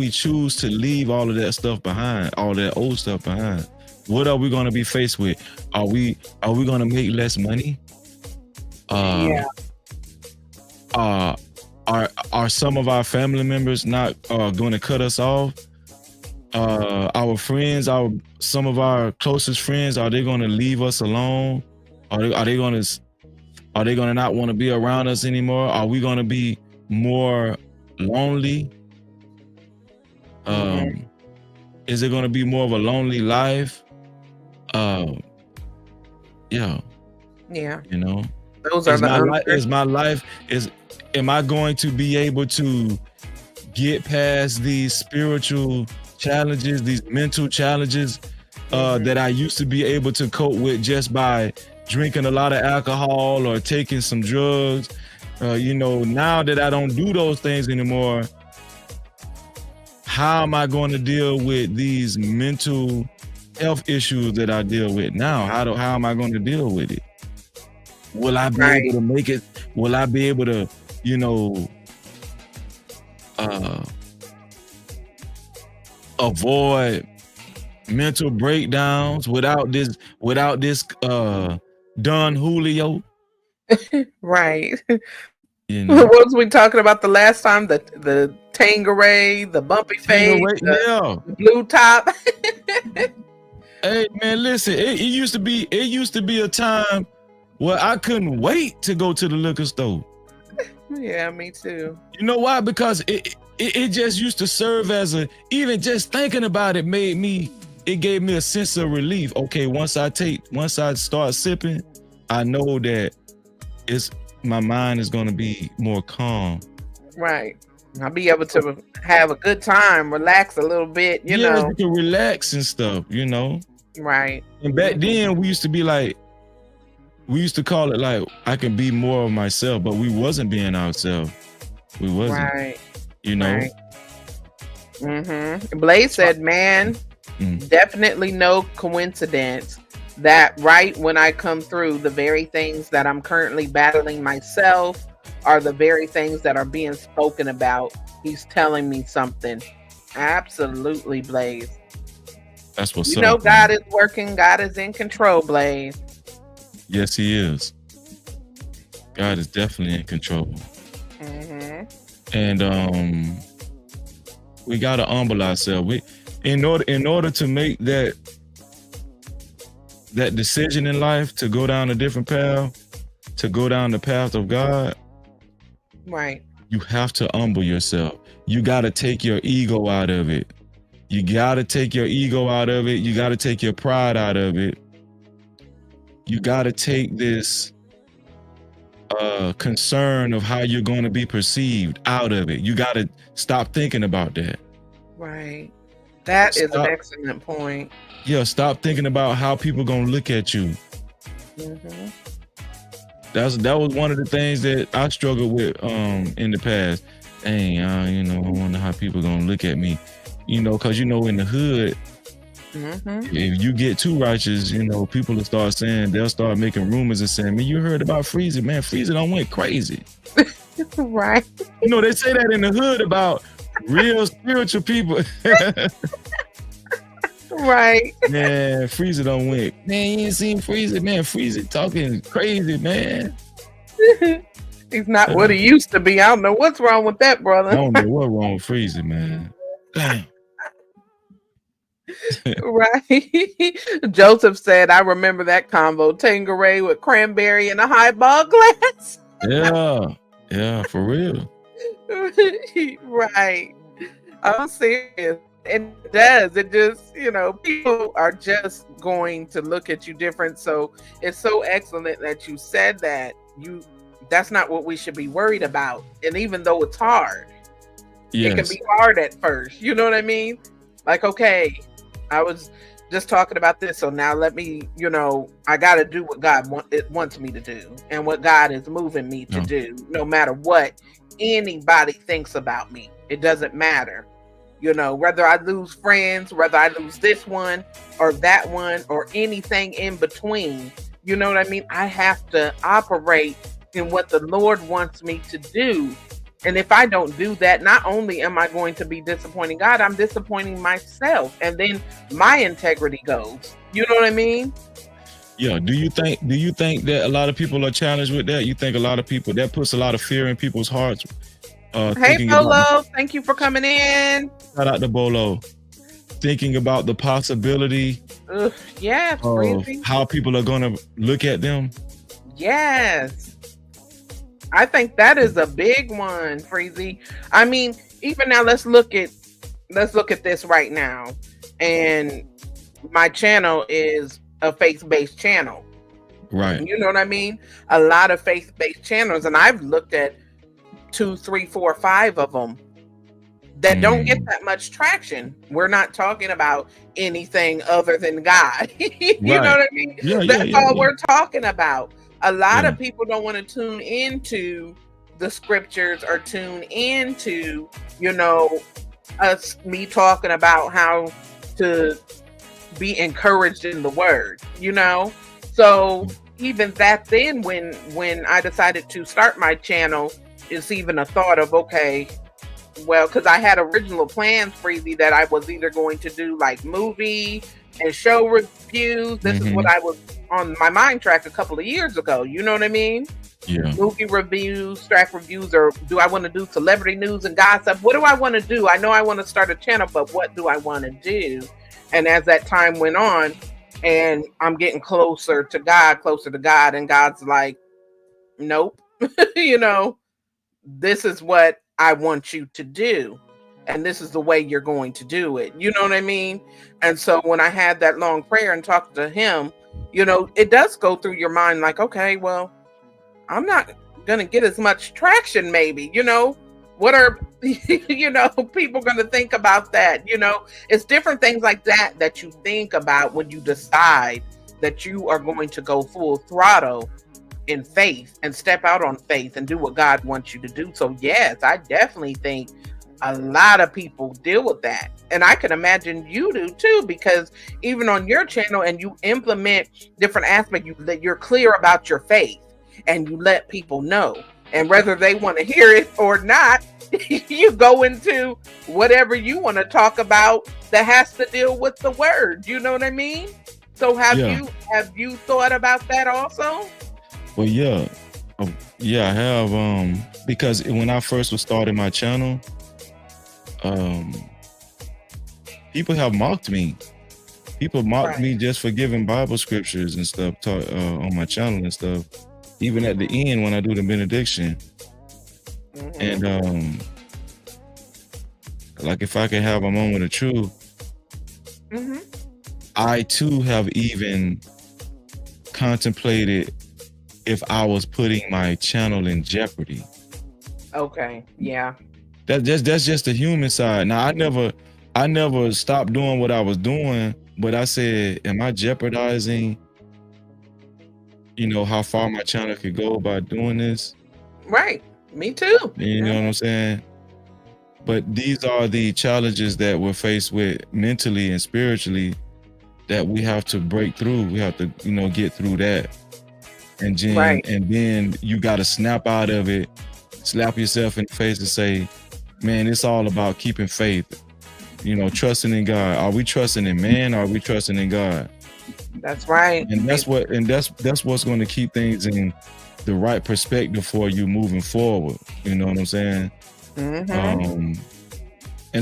choose to leave all of that stuff behind, all that old stuff behind? What are we going to be faced with? Are we going to make less money? Are some of our family members not going to cut us off? Our friends, some of our closest friends, are they going to leave us alone? Are they going to not want to be around us anymore? Are we going to be more lonely? Is it going to be more of a lonely life? Yeah. Those are am I going to be able to get past these spiritual challenges, these mental challenges that I used to be able to cope with just by drinking a lot of alcohol or taking some drugs? Now that I don't do those things anymore, how am I going to deal with these mental health issues that I deal with now? How am I going to deal with it? Will I be able to make it? Will I be able to, avoid mental breakdowns without this Don Julio? Right. What was we talking about the last time? The Tangeray, the bumpy face, the blue top. Hey man, listen, it used to be a time where I couldn't wait to go to the liquor store. Yeah, me too. You know why? Because it just used to serve as even just thinking about it gave me a sense of relief. Okay, once I start sipping, I know that my mind is going to be more calm. Right. I'll be able to have a good time, relax a little bit, you Yeah, know. you can relax and stuff, you know. Right. And back then we used to be like, we used to call it like, I can be more of myself, but we wasn't being ourselves. We wasn't, Right. you know. Right. Blaze said, man, definitely no coincidence that right when I come through, the very things that I'm currently battling myself are the very things that are being spoken about. He's telling me something. Absolutely, Blaze. That's what's You up. know, God is working. God is in control, Blaze. Yes, he is. God is definitely in control. And we gotta humble ourselves. In order to make that decision in life to go down a different path, to go down the path of God, right? You have to humble yourself. You gotta take your ego out of it. You gotta take your ego out of it. You gotta take your pride out of it. You gotta take this concern of how you're going to be perceived out of it. You got to stop thinking about that. Right. That is an excellent point. Yeah, stop thinking about how people going to look at you. That was one of the things that I struggled with in the past. Dang, you know, I wonder how people going to look at me. You know, because, you know, in the hood, if you get too righteous, you know, people will start saying, they'll start making rumors and saying, man, you heard about Freezy? Man, Freezy done went crazy. Right. You know, they say that in the hood about real spiritual people. Right. Man, Freezy done went. Man, you ain't seen Freezy? Man, Freezy talking crazy, man. He's not what he used to be. I don't know what's wrong with that, brother. I don't know what's wrong with Freezy, man. Damn. Right. Joseph said, I remember that combo, Tangeray with cranberry in a highball glass. Yeah, for real. Right. I'm serious. And it does. It just, you know, people are just going to look at you different. So it's so excellent that you said that. That's not what we should be worried about. And even though it's hard, it can be hard at first. You know what I mean? Like, okay, I was just talking about this, so now let me, you know, I got to do what God wants me to do and what God is moving me to do, no matter what anybody thinks about me. It doesn't matter, you know, whether I lose friends, whether I lose this one or that one or anything in between. You know what I mean? I have to operate in what the Lord wants me to do. And if I don't do that, not only am I going to be disappointing God, I'm disappointing myself. And then my integrity goes. You know what I mean? Yeah. Do you think that a lot of people are challenged with that? You think a lot of people, that puts a lot of fear in people's hearts? Hey, Bolo. Thank you for coming in. Shout out to Bolo. Thinking about the possibility of how people are going to look at them. Yes. I think that is a big one, Freezy. I mean, even now, let's look at this right now. And my channel is a faith-based channel. Right. You know what I mean? A lot of faith-based channels, and I've looked at 2, 3, 4, 5 of them that don't get that much traction. We're not talking about anything other than God. You know what I mean? That's all we're talking about. A lot of people don't want to tune into the scriptures or tune into, you know, me talking about how to be encouraged in the word, you know? So even that, then when I decided to start my channel, it's even a thought of, okay, well, because I had original plans, Freezy, that I was either going to do like movie and show reviews. This is what I was on my mind track a couple of years ago. You know what I mean? Yeah. Movie reviews, track reviews, or do I want to do celebrity news and gossip? What do I want to do? I know I want to start a channel, but what do I want to do? And as that time went on, and I'm getting closer to God, and God's like, nope, you know, this is what I want you to do. And this is the way you're going to do it. You know what I mean? And so when I had that long prayer and talked to him, you know, it does go through your mind like, okay, well, I'm not going to get as much traction maybe, you know, What are people going to think about that? It's different things like that you think about when you decide that you are going to go full throttle in faith and step out on faith and do what God wants you to do. So yes, I definitely think a lot of people deal with that. And I can imagine you do too, because even on your channel, and you implement different aspects, that you're clear about your faith and you let people know. And whether they want to hear it or not, you go into whatever you want to talk about that has to deal with the word. You know what I mean? So have you thought about that also? Well, yeah, I have. Because when I first was starting my channel, people have mocked me. People mocked me just for giving Bible scriptures and stuff on my channel and stuff. Even at the end when I do the benediction, and like if I can have a moment of truth, I too have even contemplated if I was putting my channel in jeopardy. Okay, yeah. That's just the human side. Now I never stopped doing what I was doing, but I said, am I jeopardizing, how far my channel could go by doing this? Right. Me too. You know what I'm saying? But these are the challenges that we're faced with mentally and spiritually that we have to break through. We have to, get through that. And then you got to snap out of it, slap yourself in the face and say, man, it's all about keeping faith, trusting in God. Are we trusting in man? Or are we trusting in God? That's right. And that's what's going to keep things in the right perspective for you moving forward. You know what I'm saying? And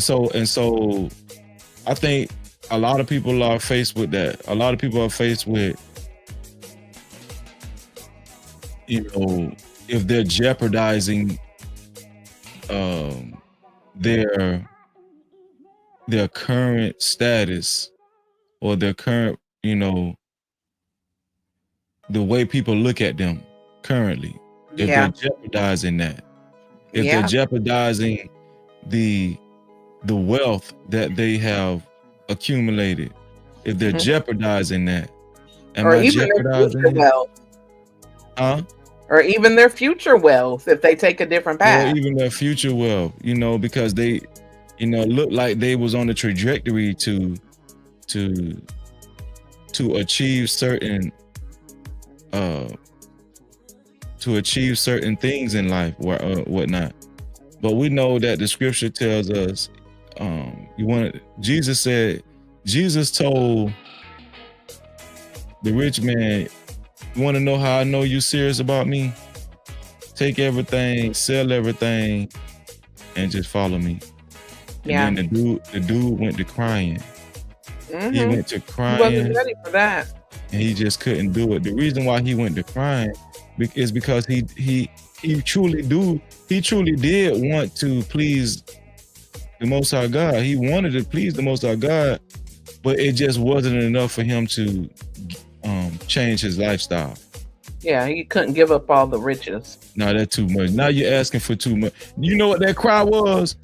so I think a lot of people are faced with that. A lot of people are faced with, if they're jeopardizing their current status or their current, the way people look at them currently, if they're jeopardizing that, if they're jeopardizing the wealth that they have accumulated, if they're jeopardizing that, or even their future wealth, or even their future wealth if they take a different path, or even their future wealth, because they, look like they was on the trajectory to achieve certain things in life, whatnot. But we know that the scripture tells us, Jesus told the rich man, you want to know how I know you serious about me? Take everything, sell everything, and just follow me. And then the dude went to crying. He went to crying. He wasn't ready for that. And he just couldn't do it. The reason why he went to crying is because he truly did want to please the Most High God. He wanted to please the Most High God, but it just wasn't enough for him to change his lifestyle. Yeah, he couldn't give up all the riches. No, that's too much. Now you're asking for too much. You know what that cry was?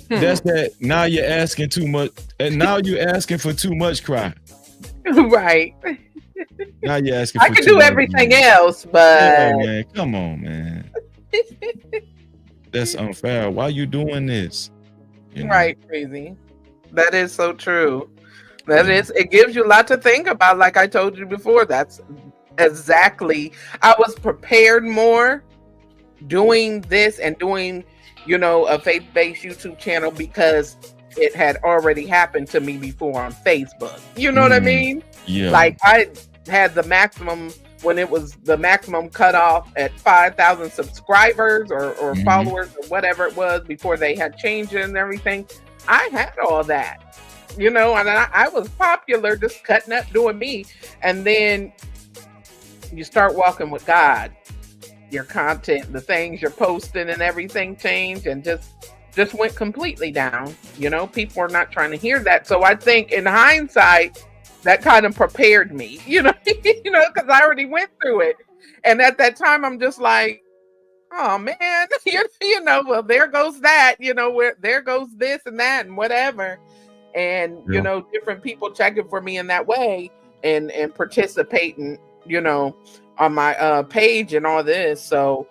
That's that. Now you're asking too much, and now you're asking for too much cry. Right. Now you're asking. I can do everything else, but yeah, man, come on, man. That's unfair. Why you doing this? Right, crazy. That is so true. That is. It gives you a lot to think about. Like I told you before, that's exactly. I was prepared more doing this and doing, a faith-based YouTube channel because it had already happened to me before on Facebook. You know what I mean? Yeah. Like I had the maximum when it was the maximum cutoff at 5,000 subscribers or followers or whatever it was before they had changed it and everything. I had all that, and I was popular, just cutting up, doing me. And then you start walking with God, your content, the things you're posting and everything changed and just went completely down. People are not trying to hear that. So I think in hindsight, that kind of prepared me, because I already went through it. And at that time, I'm just like, oh man, well, there goes that, where there goes this and that and whatever. And, Yeah. Different people checking for me in that way and participating, on my page and all this. So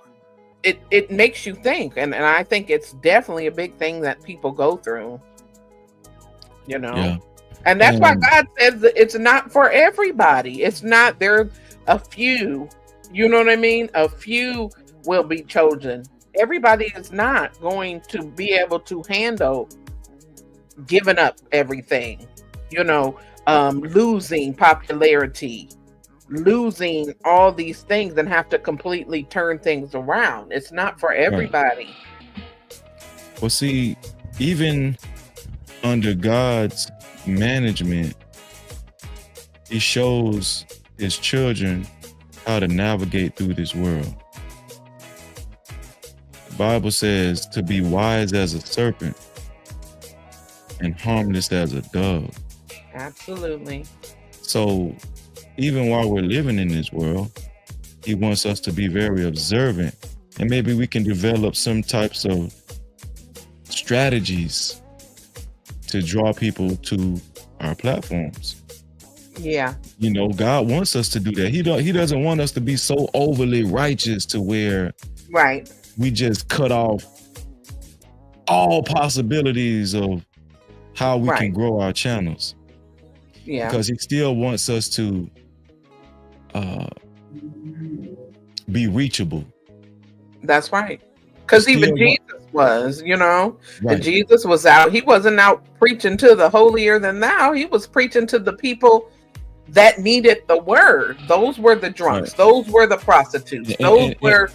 it makes you think. And I think it's definitely a big thing that people go through, Yeah. And that's why And God says that it's not for everybody. It's not, there's a few, you know what I mean? A few will be chosen. Everybody is not going to be able to handle giving up everything, losing popularity, losing all these things, and have to completely turn things around. It's not for everybody. well, see, even under God's management, he shows his children how to navigate through this world. The Bible says to be wise as a serpent and harmless as a dove. Absolutely. So even while we're living in this world, he wants us to be very observant, and maybe we can develop some types of strategies to draw people to our platforms. Yeah. God wants us to do that. He doesn't want us to be so overly righteous to where Right. we just cut off all possibilities of how we can grow our channels. Yeah. Because he still wants us to be reachable. That's right. Because even Jesus was, Right. and Jesus was out. He wasn't out preaching to the holier than thou. He was preaching to the people that needed the word. Those were the drunks. Right. Those were the prostitutes. Those were,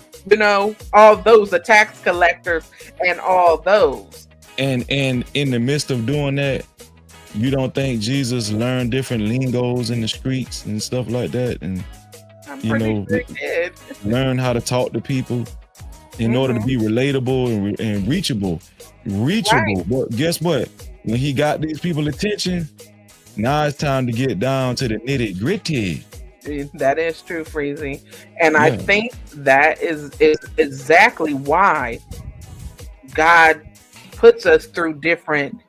all those, the tax collectors and all those. And in the midst of doing that, you don't think Jesus learned different lingos in the streets and stuff like that? And I'm pretty sure he did. Learn how to talk to people in order to be relatable and reachable. Right. But guess what? When he got these people's attention, now it's time to get down to the nitty gritty. That is true, Freezy. And I think that is exactly why God puts us through different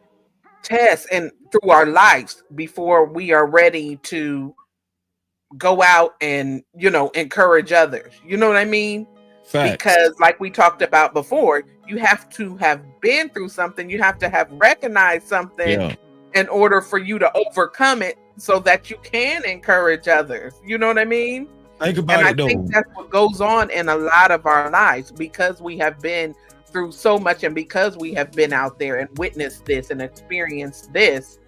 tests and through our lives before we are ready to go out and, encourage others. You know what I mean? Facts. Because like we talked about before, you have to have been through something. You have to have recognized something in order for you to overcome it so that you can encourage others. You know what I mean? Think about it, though. I think that's what goes on in a lot of our lives, because we have been through so much, and because we have been out there and witnessed this and experienced this,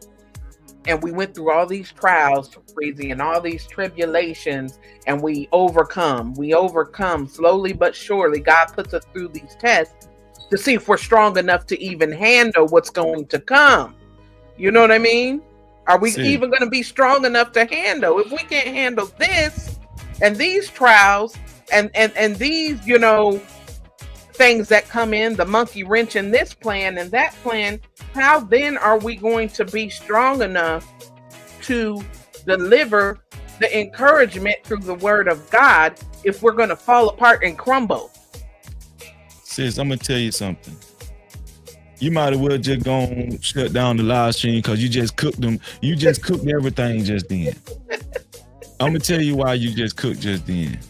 and we went through all these trials, Freezy, and all these tribulations, and we overcome slowly but surely. God puts us through these tests to see if we're strong enough to even handle what's going to come. You know what I mean? Are we even going to be strong enough to handle? If we can't handle this and these trials and these, things that come in, the monkey wrench in this plan and that plan, how then are we going to be strong enough to deliver the encouragement through the word of God if we're going to fall apart and crumble? Sis, I'm going to tell you something. You might as well just go and shut down the live stream because you just cooked them. You just cooked everything just then. I'm going to tell you why you just cooked just then.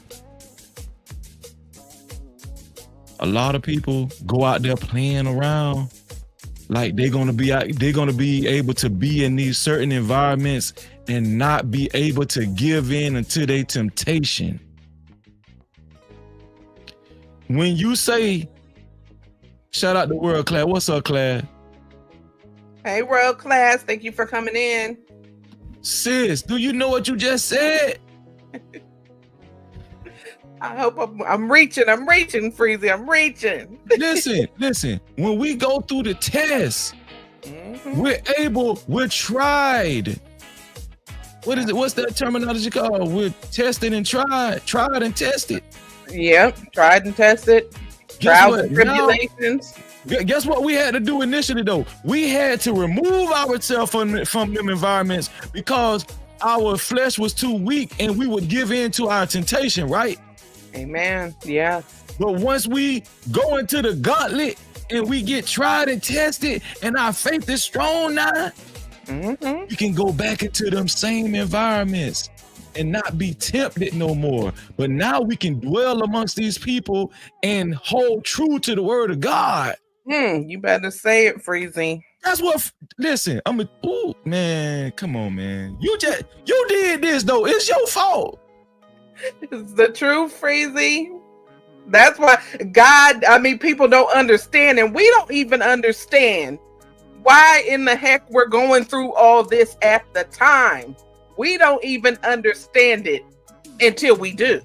A lot of people go out there playing around like they're gonna be able to be in these certain environments and not be able to give in unto their temptation. When you say, shout out to World Class, what's up, Class? Hey, World Class, thank you for coming in. Sis, do you know what you just said? I hope I'm reaching, Freezy, I'm reaching. Listen, when we go through the test, we're tried. What is it? What's that terminology called? We're tested and tried and tested. Yep, tried and tested. Trials and tribulations. Guess what we had to do initially, though? We had to remove ourselves from them environments because our flesh was too weak and we would give in to our temptation, right? Amen. Yeah. But once we go into the gauntlet and we get tried and tested and our faith is strong now, we can go back into them same environments and not be tempted no more. But now we can dwell amongst these people and hold true to the word of God. You better say it, Freezy. That's what, listen, man, come on, man. You did this though. It's your fault. It's the truth, Freezy. That's why people don't understand, and we don't even understand why in the heck we're going through all this at the time. We don't even understand it until we do.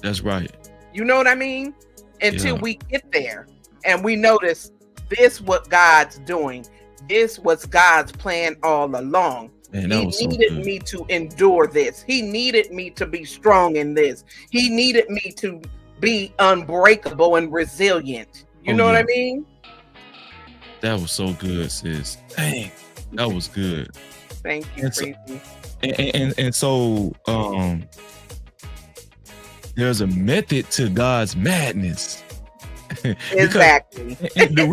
That's right. You know what I mean? Until we get there and we notice this what God's doing. This was God's plan all along. Man, he needed me to endure this. He needed me to be strong in this. He needed me to be unbreakable and resilient. You know what I mean? That was so good, sis. Dang, that was good. Thank you, Freezy. And so there's a method to God's madness. Exactly. The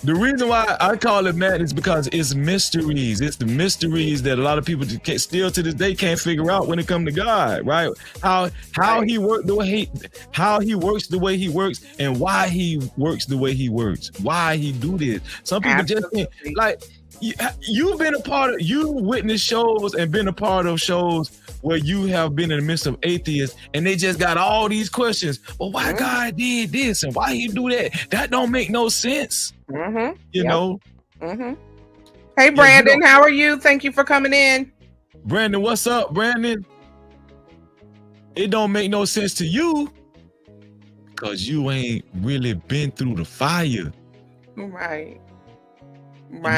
reason why I call it madness because it's mysteries. It's the mysteries that a lot of people still to this day can't figure out when it comes to God, right? How he works the way he works and why he works the way he works. Why he do this. Some people just can't, like, you've been you witnessed shows and been a part of shows where you have been in the midst of atheists and they just got all these questions. Well, why God did this and why he do that? That don't make no sense. You know? Hey, Brandon, how are you? Thank you for coming in. Brandon, what's up, Brandon? It don't make no sense to you because you ain't really been through the fire. Right.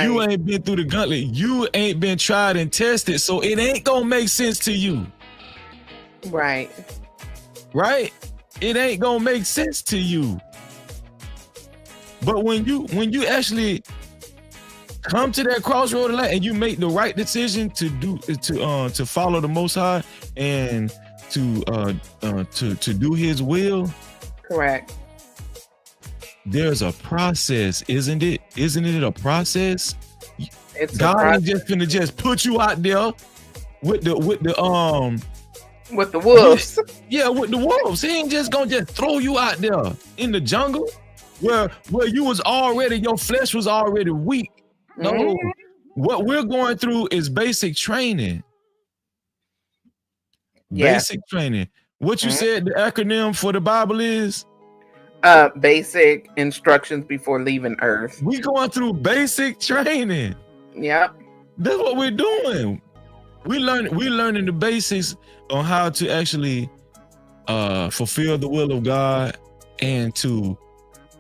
You ain't been through the gauntlet. You ain't been tried and tested, so it ain't gonna make sense to you. Right. It ain't gonna make sense to you. But when you actually come to that crossroad of life and you make the right decision to follow the Most High and to do His will. Correct. There's a process, isn't it? Isn't it a process? God ain't just gonna just put you out there with the wolves. With the wolves. He ain't just gonna just throw you out there in the jungle where you was already, your flesh was already weak. No, what we're going through is basic training. Basic training. What you said the acronym for the Bible is? Basic instructions before leaving Earth. We going through basic training. Yep. That's what we're doing. We're learning the basics on how to actually fulfill the will of God and to,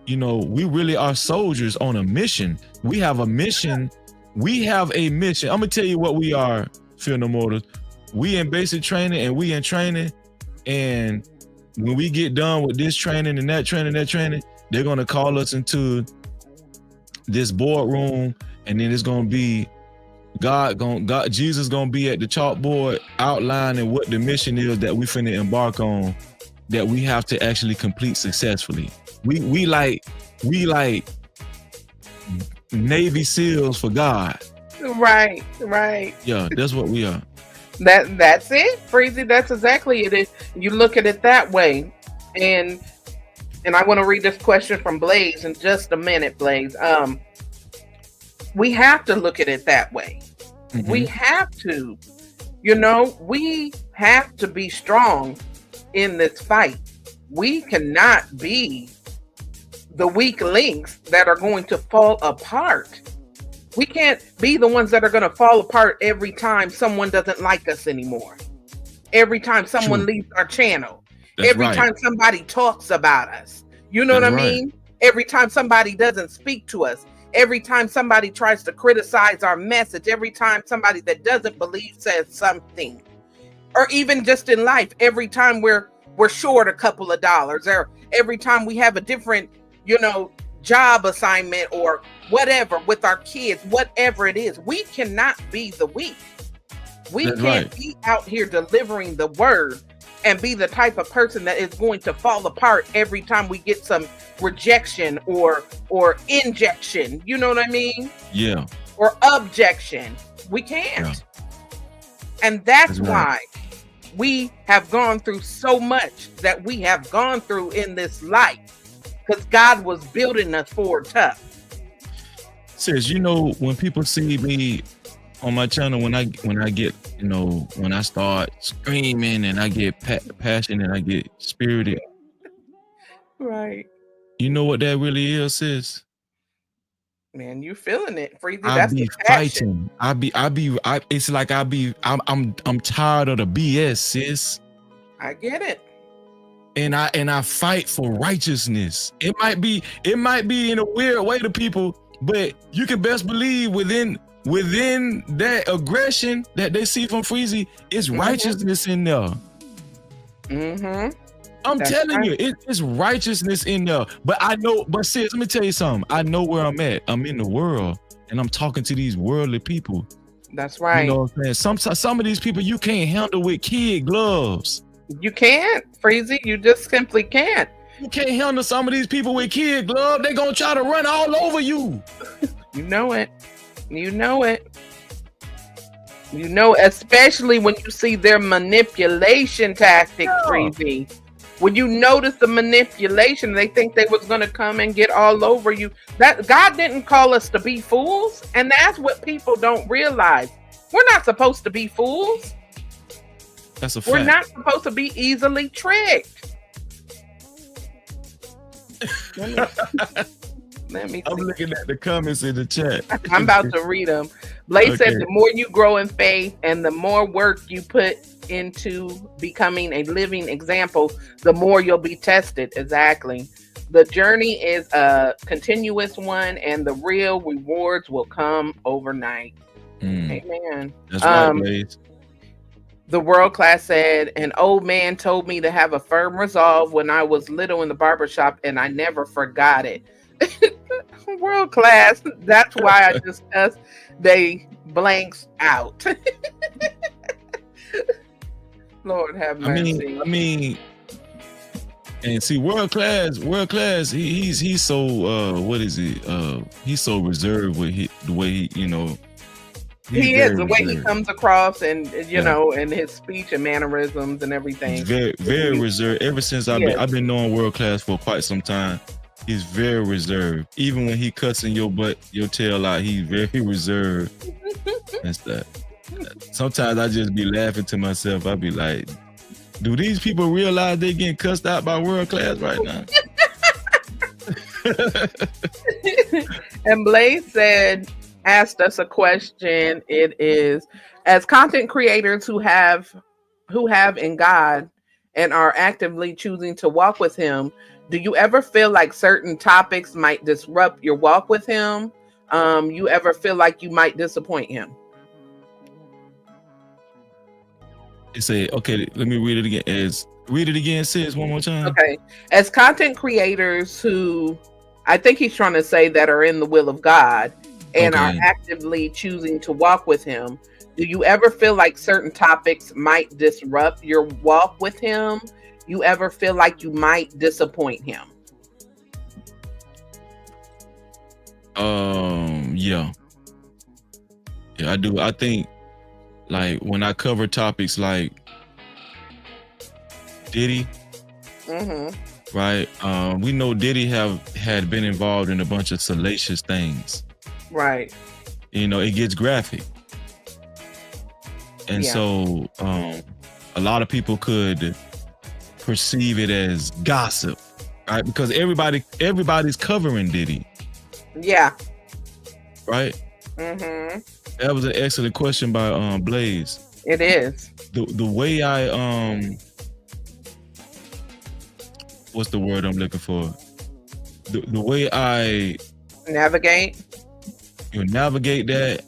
we really are soldiers on a mission. We have a mission. I'm gonna tell you what we are, Fear No Mortals. We in basic training and we in training, and when we get done with this training and that training, they're gonna call us into this boardroom, and then it's gonna be Jesus gonna be at the chalkboard outlining what the mission is that we finna embark on, that we have to actually complete successfully. We like Navy SEALs for God. Right. Yeah, that's what we are. That's it, Freezy. That's exactly it. You look at it that way, and I want to read this question from Blaze in just a minute. Blaze, we have to look at it that way. We have to, we have to be strong in this fight. We cannot be the weak links that are going to fall apart. We can't be the ones that are going to fall apart every time someone doesn't like us anymore. Every time someone leaves our channel. Every time somebody talks about us. You know what I mean? Every time somebody doesn't speak to us. Every time somebody tries to criticize our message. Every time somebody that doesn't believe says something. Or even just in life, every time we're short a couple of dollars. Or every time we have a different, job assignment or whatever with our kids, whatever it is, we cannot be the weak. We can't be out here delivering the word and be the type of person that is going to fall apart every time we get some rejection or injection. You know what I mean? Yeah. Or objection. We can't. Yeah. And that's right. why we have gone through so much that we have gone through in this life, because God was building us for tough. Sis, you know, when people see me on my channel, when I get, you know, when I start screaming and I get passionate and I get spirited, Right. you know what that really is, sis? Man, you feeling it, Freezy. I That's be the passion. fighting. It's like I'm tired of the BS, sis. I get it. And I fight for righteousness. It might be in a weird way to people, but you can best believe within that aggression that they see from Freezy, it's righteousness in there. I'm telling you, it's righteousness in there. But sis, let me tell you something. I know where I'm at. I'm in the world, and I'm talking to these worldly people. That's right. You know what I'm saying? Some of these people you can't handle with kid gloves. You can't, Freezy. You just simply can't. You can't handle some of these people with kid gloves. They're gonna try to run all over you. You know it. You know it. You know, especially when you see their manipulation tactics, Freezy. When you notice the manipulation, they think they was gonna come and get all over you. That God didn't call us to be fools, and that's what people don't realize. We're not supposed to be fools. That's a fact. We're not supposed to be easily tricked. Let me see. I'm looking at the comments in the chat. I'm about to read them. Blaze said, the more you grow in faith and the more work you put into becoming a living example, the more you'll be tested. Exactly. The journey is a continuous one, and the real rewards will come overnight. Amen. That's right, Blaze. The World Class said, an old man told me to have a firm resolve when I was little in the barbershop, and I never forgot it. World Class, that's why I just they blanks out. Lord have mercy. I mean, and see, World Class, he's so what is it? He's so reserved with the way he, you know. He is the way he comes across, and you know, and his speech and mannerisms and everything. He's very reserved. Ever since I've been knowing World Class for quite some time, he's very reserved. Even when he cussing your tail out, he's very reserved. And stuff. Sometimes I just be laughing to myself. I be like, do these people realize they getting cussed out by World Class right now? And Blaze asked us a question. It is, as content creators who have in God and are actively choosing to walk with him, do you ever feel like certain topics might disrupt your walk with him? You ever feel like you might disappoint him? Okay, let me read it again. Read it again, sis, one more time. Okay. As content creators who, I think he's trying to say, that are in the will of God and are actively choosing to walk with him, do you ever feel like certain topics might disrupt your walk with him? You ever feel like you might disappoint him? Yeah, I do. I think, like, when I cover topics like Diddy, right? We know Diddy had been involved in a bunch of salacious things, right? You know, it gets graphic, and so a lot of people could perceive it as gossip, right? Because everybody's covering Diddy. Yeah. Right? That was an excellent question by Blaze. It is. The way I what's the word I'm looking for? The way I navigate that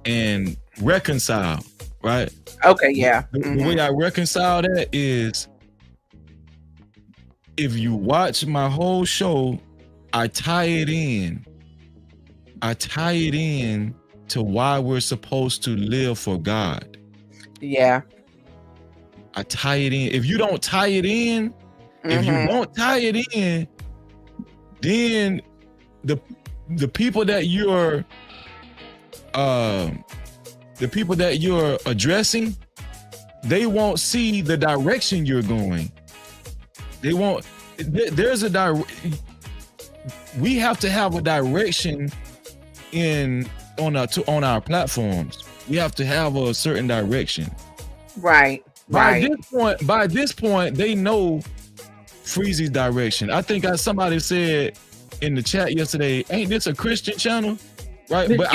and reconcile, right? Okay, yeah. The way I reconcile that is, if you watch my whole show, I tie it in to why we're supposed to live for God. Yeah. I tie it in. If you don't tie it in, if you don't tie it in, then the people that you're addressing, they won't see the direction you're going. They won't. There's a we have to have a direction on our platforms. We have to have a certain direction. Right. By this point, they know Freezy's direction. I think somebody said in the chat yesterday, "Ain't this a Christian channel?" Right? But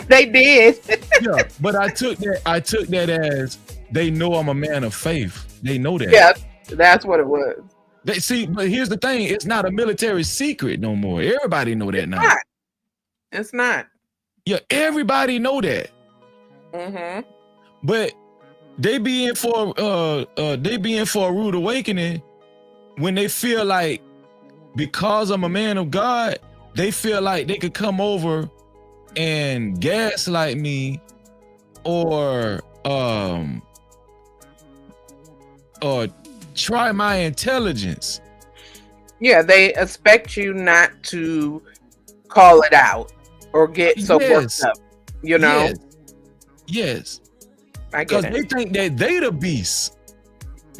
they did. Yeah, but I took that as they know I'm a man of faith. They know that. Yeah, that's what it was. They see, but here's the thing: it's not a military secret no more. Everybody know that now. It's not. Yeah, everybody know that. But they be in for a rude awakening when they feel like, because I'm a man of God, they feel like they could come over and gaslight me or try my intelligence. Yeah, they expect you not to call it out or get so worked up, you know? Yes. I get it. Because they think that they the beast.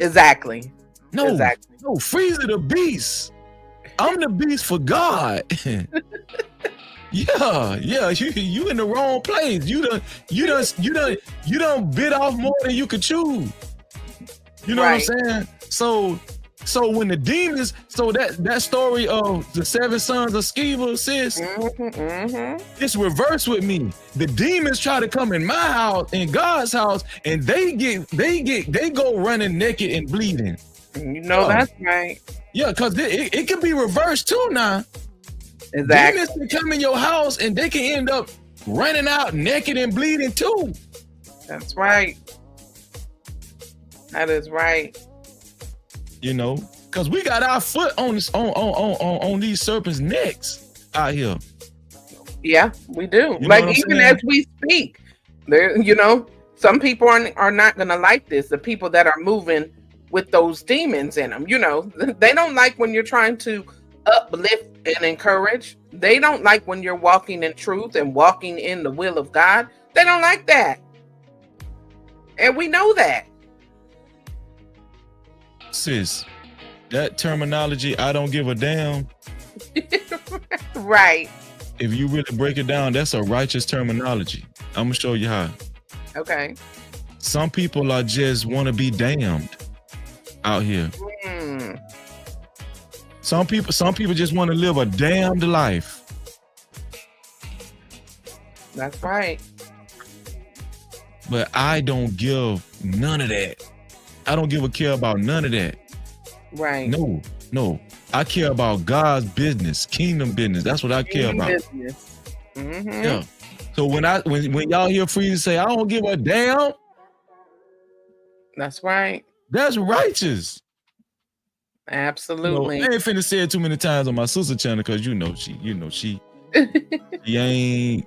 Exactly. No, Freezy the beast. I'm the beast for God. Yeah, you in the wrong place. You done bit off more than you could chew. You know what I'm saying? So when the demons, that story of the 7 sons of Sceva, sis, it's reversed with me. The demons try to come in my house, in God's house, and they go running naked and bleeding. You know that's right. Yeah, because it can be reversed too now. Exactly. Demons can come in your house and they can end up running out naked and bleeding too. That's right. That is right. You know, because we got our foot on these serpents' necks out here. Yeah, we do. You like even as we speak, there, some people are not gonna like this. The people that are moving with those demons in them, they don't like when you're trying to uplift and encourage. They don't like when you're walking in truth and walking in the will of God. They don't like that, and we know that. Sis, that terminology, I don't give a damn. Right. If you really break it down, that's a righteous terminology. I'm gonna show you how. Okay. Some people are just want to be damned out here. Some people just want to live a damned life. That's right. But I don't give none of that. I don't give a care about none of that. Right. No. I care about God's business, kingdom business. That's what I care about. Business. Yeah. So when y'all hear Freezy say, I don't give a damn. That's right. That's righteous. Absolutely. I ain't finna say it too many times on my sister channel because she she ain't,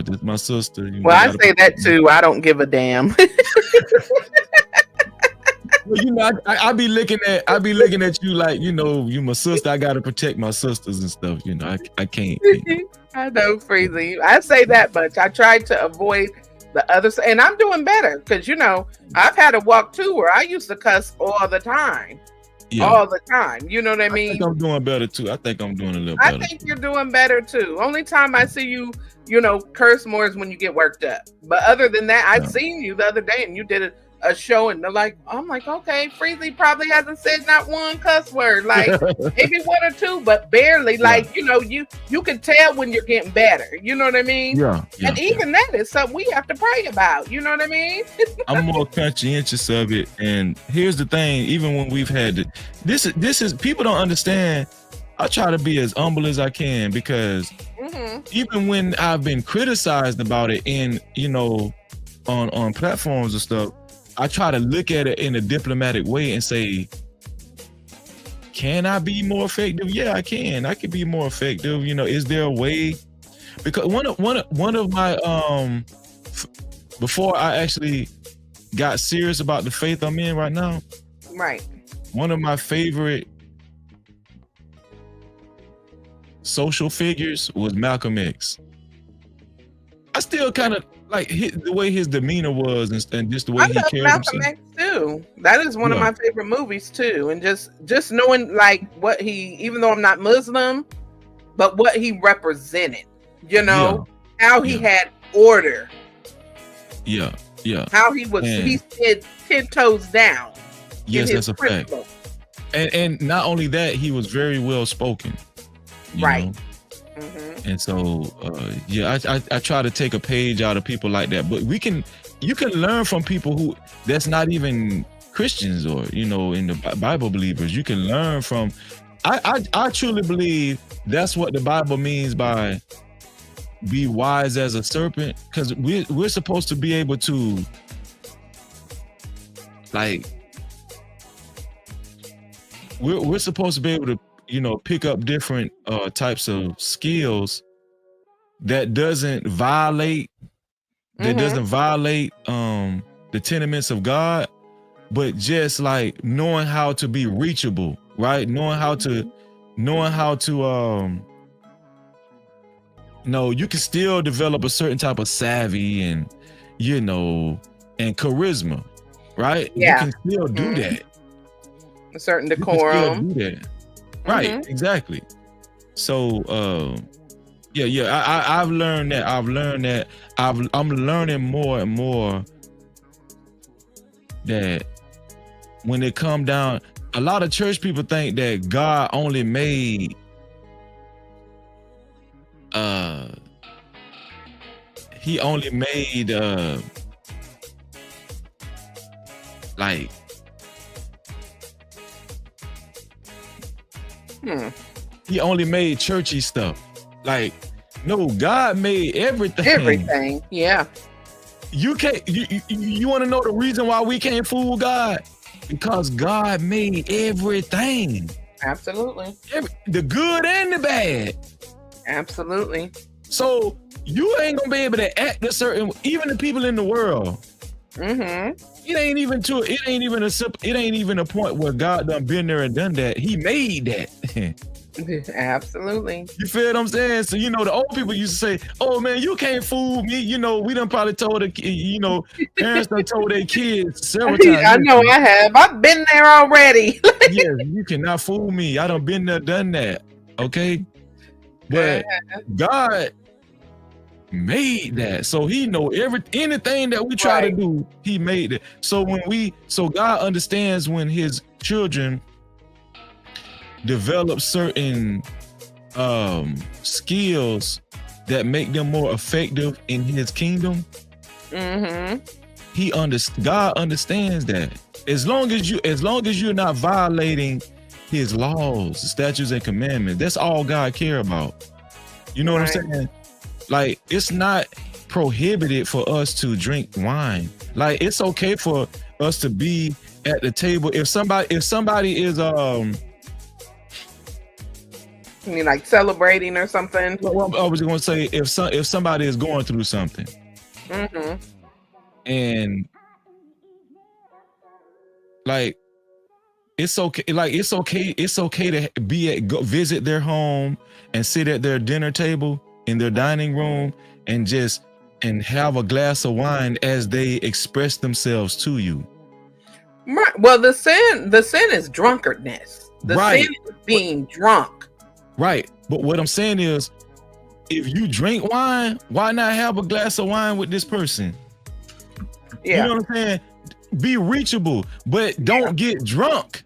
that's my sister. Well, I say that too. I don't give a damn. Well, I be looking at you like, you my sister. I gotta protect my sisters and stuff. I can't. I know, Freezy. I say that much. I try to avoid the other side, and I'm doing better because I've had a walk too where I used to cuss all the time. Yeah. All the time. You know what I mean? I think I'm doing better too. I think I'm doing a little better. I think you're doing better too. Only time I see you, curse more is when you get worked up. But other than that, I've seen you the other day and you did a show and I'm like, okay, Freezy probably hasn't said not one cuss word, like maybe one or two, but barely. Like, you can tell when you're getting better. You know what I mean? Yeah. And even that is something we have to pray about. You know what I mean? I'm more conscientious of it. And here's the thing, even when we've had this is people don't understand. I try to be as humble as I can because even when I've been criticized about it in, on platforms and stuff, I try to look at it in a diplomatic way and say, can I be more effective? Yeah, I can. I can be more effective. Is there a way? Because one of my before I actually got serious about the faith I'm in right now, Right. one of my favorite social figures was Malcolm X. I still kind of like the way his demeanor was and just the way I he love carried Malcolm himself. X too. That is one of Yeah. my favorite movies too. And just knowing like what he, even though I'm not Muslim, but what he represented, you know, how he Yeah. had order, Yeah, yeah. how he was, And- he stood 10 toes down. Yes, in that's his a fact. principles. And not only that, he was very well spoken. Right. know? Mhm. And so, yeah, I try to take a page out of people like that. But you can learn from people who that's not even Christians or in the Bible believers. You can learn from. I truly believe that's what the Bible means by be wise as a serpent, because we're supposed to be able to like we're supposed to be able to pick up different types of skills that doesn't violate the tenements of God, but just like knowing how to be reachable, right? Knowing how to you can still develop a certain type of savvy and charisma, right? Yeah. You can still do that. A certain You can still decorum. do that. Right, exactly. So I've learned that. I'm learning more and more that when it come down, a lot of church people think that God only made he only made like he only made churchy stuff. Like, no, God made everything. Everything. Yeah. You can't. You want to know the reason why we can't fool God? Because God made everything. Absolutely. The good and the bad. Absolutely. So you ain't gonna be able to act a certain. Even the people in the world. It ain't even a point where God done been there and done that. He made that. Absolutely. You feel what I'm saying? So the old people used to say, "Oh man, you can't fool me." We done probably told parents done told their kids several times. I know I have. I've been there already. Yeah, you cannot fool me. I done been there, done that. Okay, but God made that, so He know anything that we try to do. He made it. So God understands when His children develop certain skills that make them more effective in His kingdom. God understands that. As long as you're not violating His laws, statutes, and commandments, that's all God care about. You know what I'm saying? Like, it's not prohibited for us to drink wine. Like, it's okay for us to be at the table. If somebody is You mean like celebrating or something? Well, I was going to say if somebody is going through something, and like it's okay to go visit their home and sit at their dinner table in their dining room and have a glass of wine as they express themselves to you. Right. Well, the sin is drunkardness. The sin is being drunk. Right. But what I'm saying is, if you drink wine, why not have a glass of wine with this person? Yeah. You know what I'm saying? Be reachable, but don't get drunk.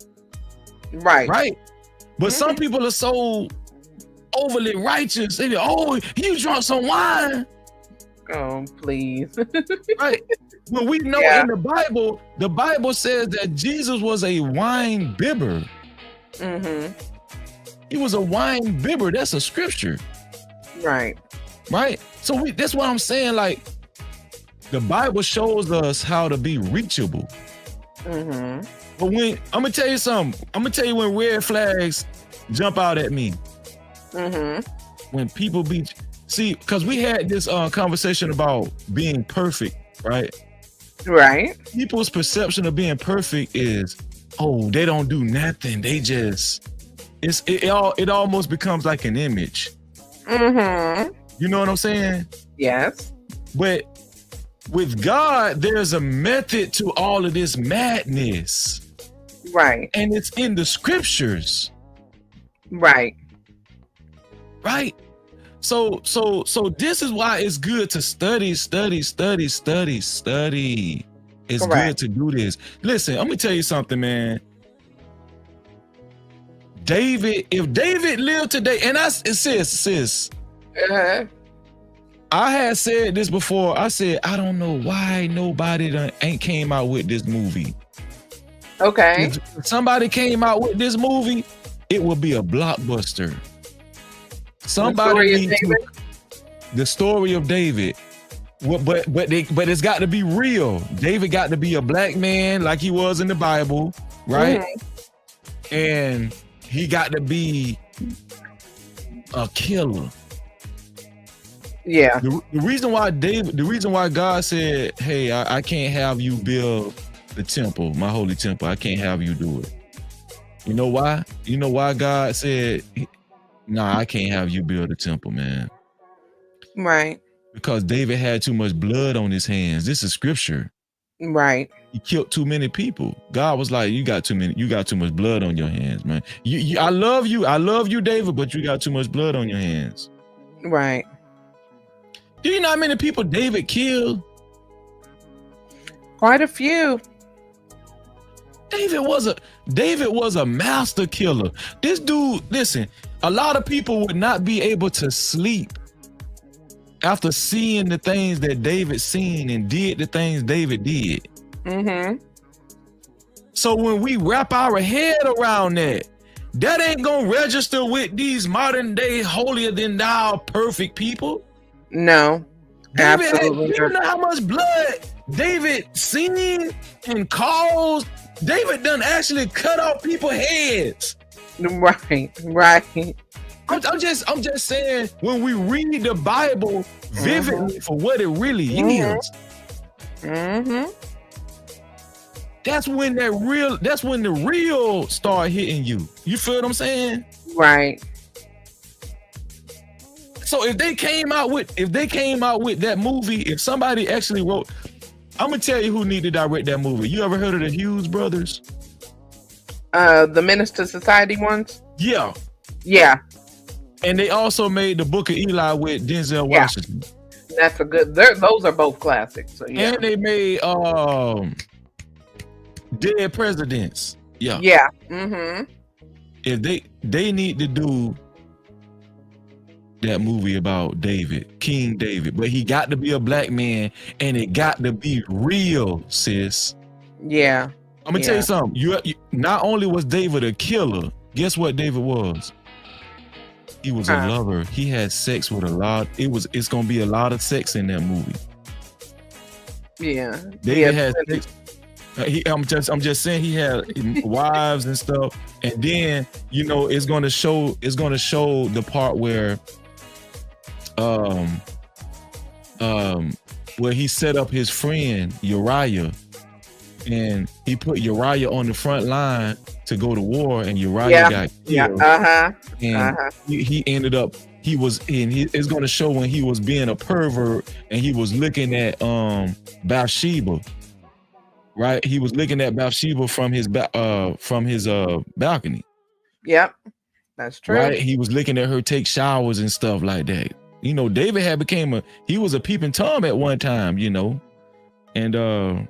Right. Right. But some people are so overly righteous. They go, you drunk some wine. Oh, please. Right. When we know in the Bible says that Jesus was a wine bibber. He was a wine bibber. That's a scripture. Right. So that's what I'm saying. Like, the Bible shows us how to be reachable. But when I'm gonna tell you something, when red flags jump out at me. When people because we had this conversation about being perfect, right? Right. People's perception of being perfect is, oh, they don't do nothing. They just, it almost becomes like an image. Mm-hmm. You know what I'm saying? Yes. But with God, there's a method to all of this madness. Right. And it's in the scriptures. Right. Right? So this is why it's good to study. It's Correct. good to do this. Listen, I'm gonna tell you something, man. If David lived today, and sis, Uh-huh. I had said this before. I said, I don't know why nobody ain't came out with this movie. Okay. If somebody came out with this movie, it would be a blockbuster. Somebody needs the story of David. But it's got to be real. David got to be a black man like he was in the Bible, right? Mm-hmm. And he got to be a killer. Yeah. The reason why God said, hey, I can't have you build the temple, my holy temple. I can't have you do it. You know why? You know why God said, nah, I can't have you build a temple, man. Right. Because David had too much blood on his hands. This is scripture. Right. He killed too many people. God was like, you got too much blood on your hands, man. I love you, David, but you got too much blood on your hands. Right. Do you know how many people David killed? Quite a few. David was a master killer. This dude, listen, a lot of people would not be able to sleep after seeing the things that David seen and did the things David did. Mm-hmm. So when we wrap our head around that ain't gonna register with these modern day holier than thou perfect people. No. Absolutely. You know how much blood David seen and caused? David done actually cut off people's heads. Right. I'm just saying, when we read the Bible vividly for what it really is, that's when the real start hitting you. You feel what I'm saying? Right. So if they came out with that movie, if somebody actually wrote, I'm gonna tell you who need to direct that movie. You ever heard of the Hughes brothers? The Minister Society ones? Yeah. Yeah. And they also made the Book of Eli with Denzel Washington. That's a good. Those are both classics. So yeah. And they made Dead Presidents. Yeah. Yeah. Mm-hmm. If they need to do that movie about David, King David, but he got to be a black man and it got to be real, sis. Yeah. I'm gonna tell you something. You not only was David a killer, guess what David was? He was a lover. He had sex with a lot. It's gonna be a lot of sex in that movie. Yeah. David had sex. I'm just saying he had wives and stuff. And then, you know, it's gonna show the part where he set up his friend Uriah, and he put Uriah on the front line to go to war, and Uriah got killed. And he ended up, it's going to show when he was being a pervert and he was looking at Bathsheba, right? He was looking at Bathsheba from his balcony. Yep, that's true. Right? He was looking at her take showers and stuff like that. You know, David he was a peeping Tom at one time, you know, and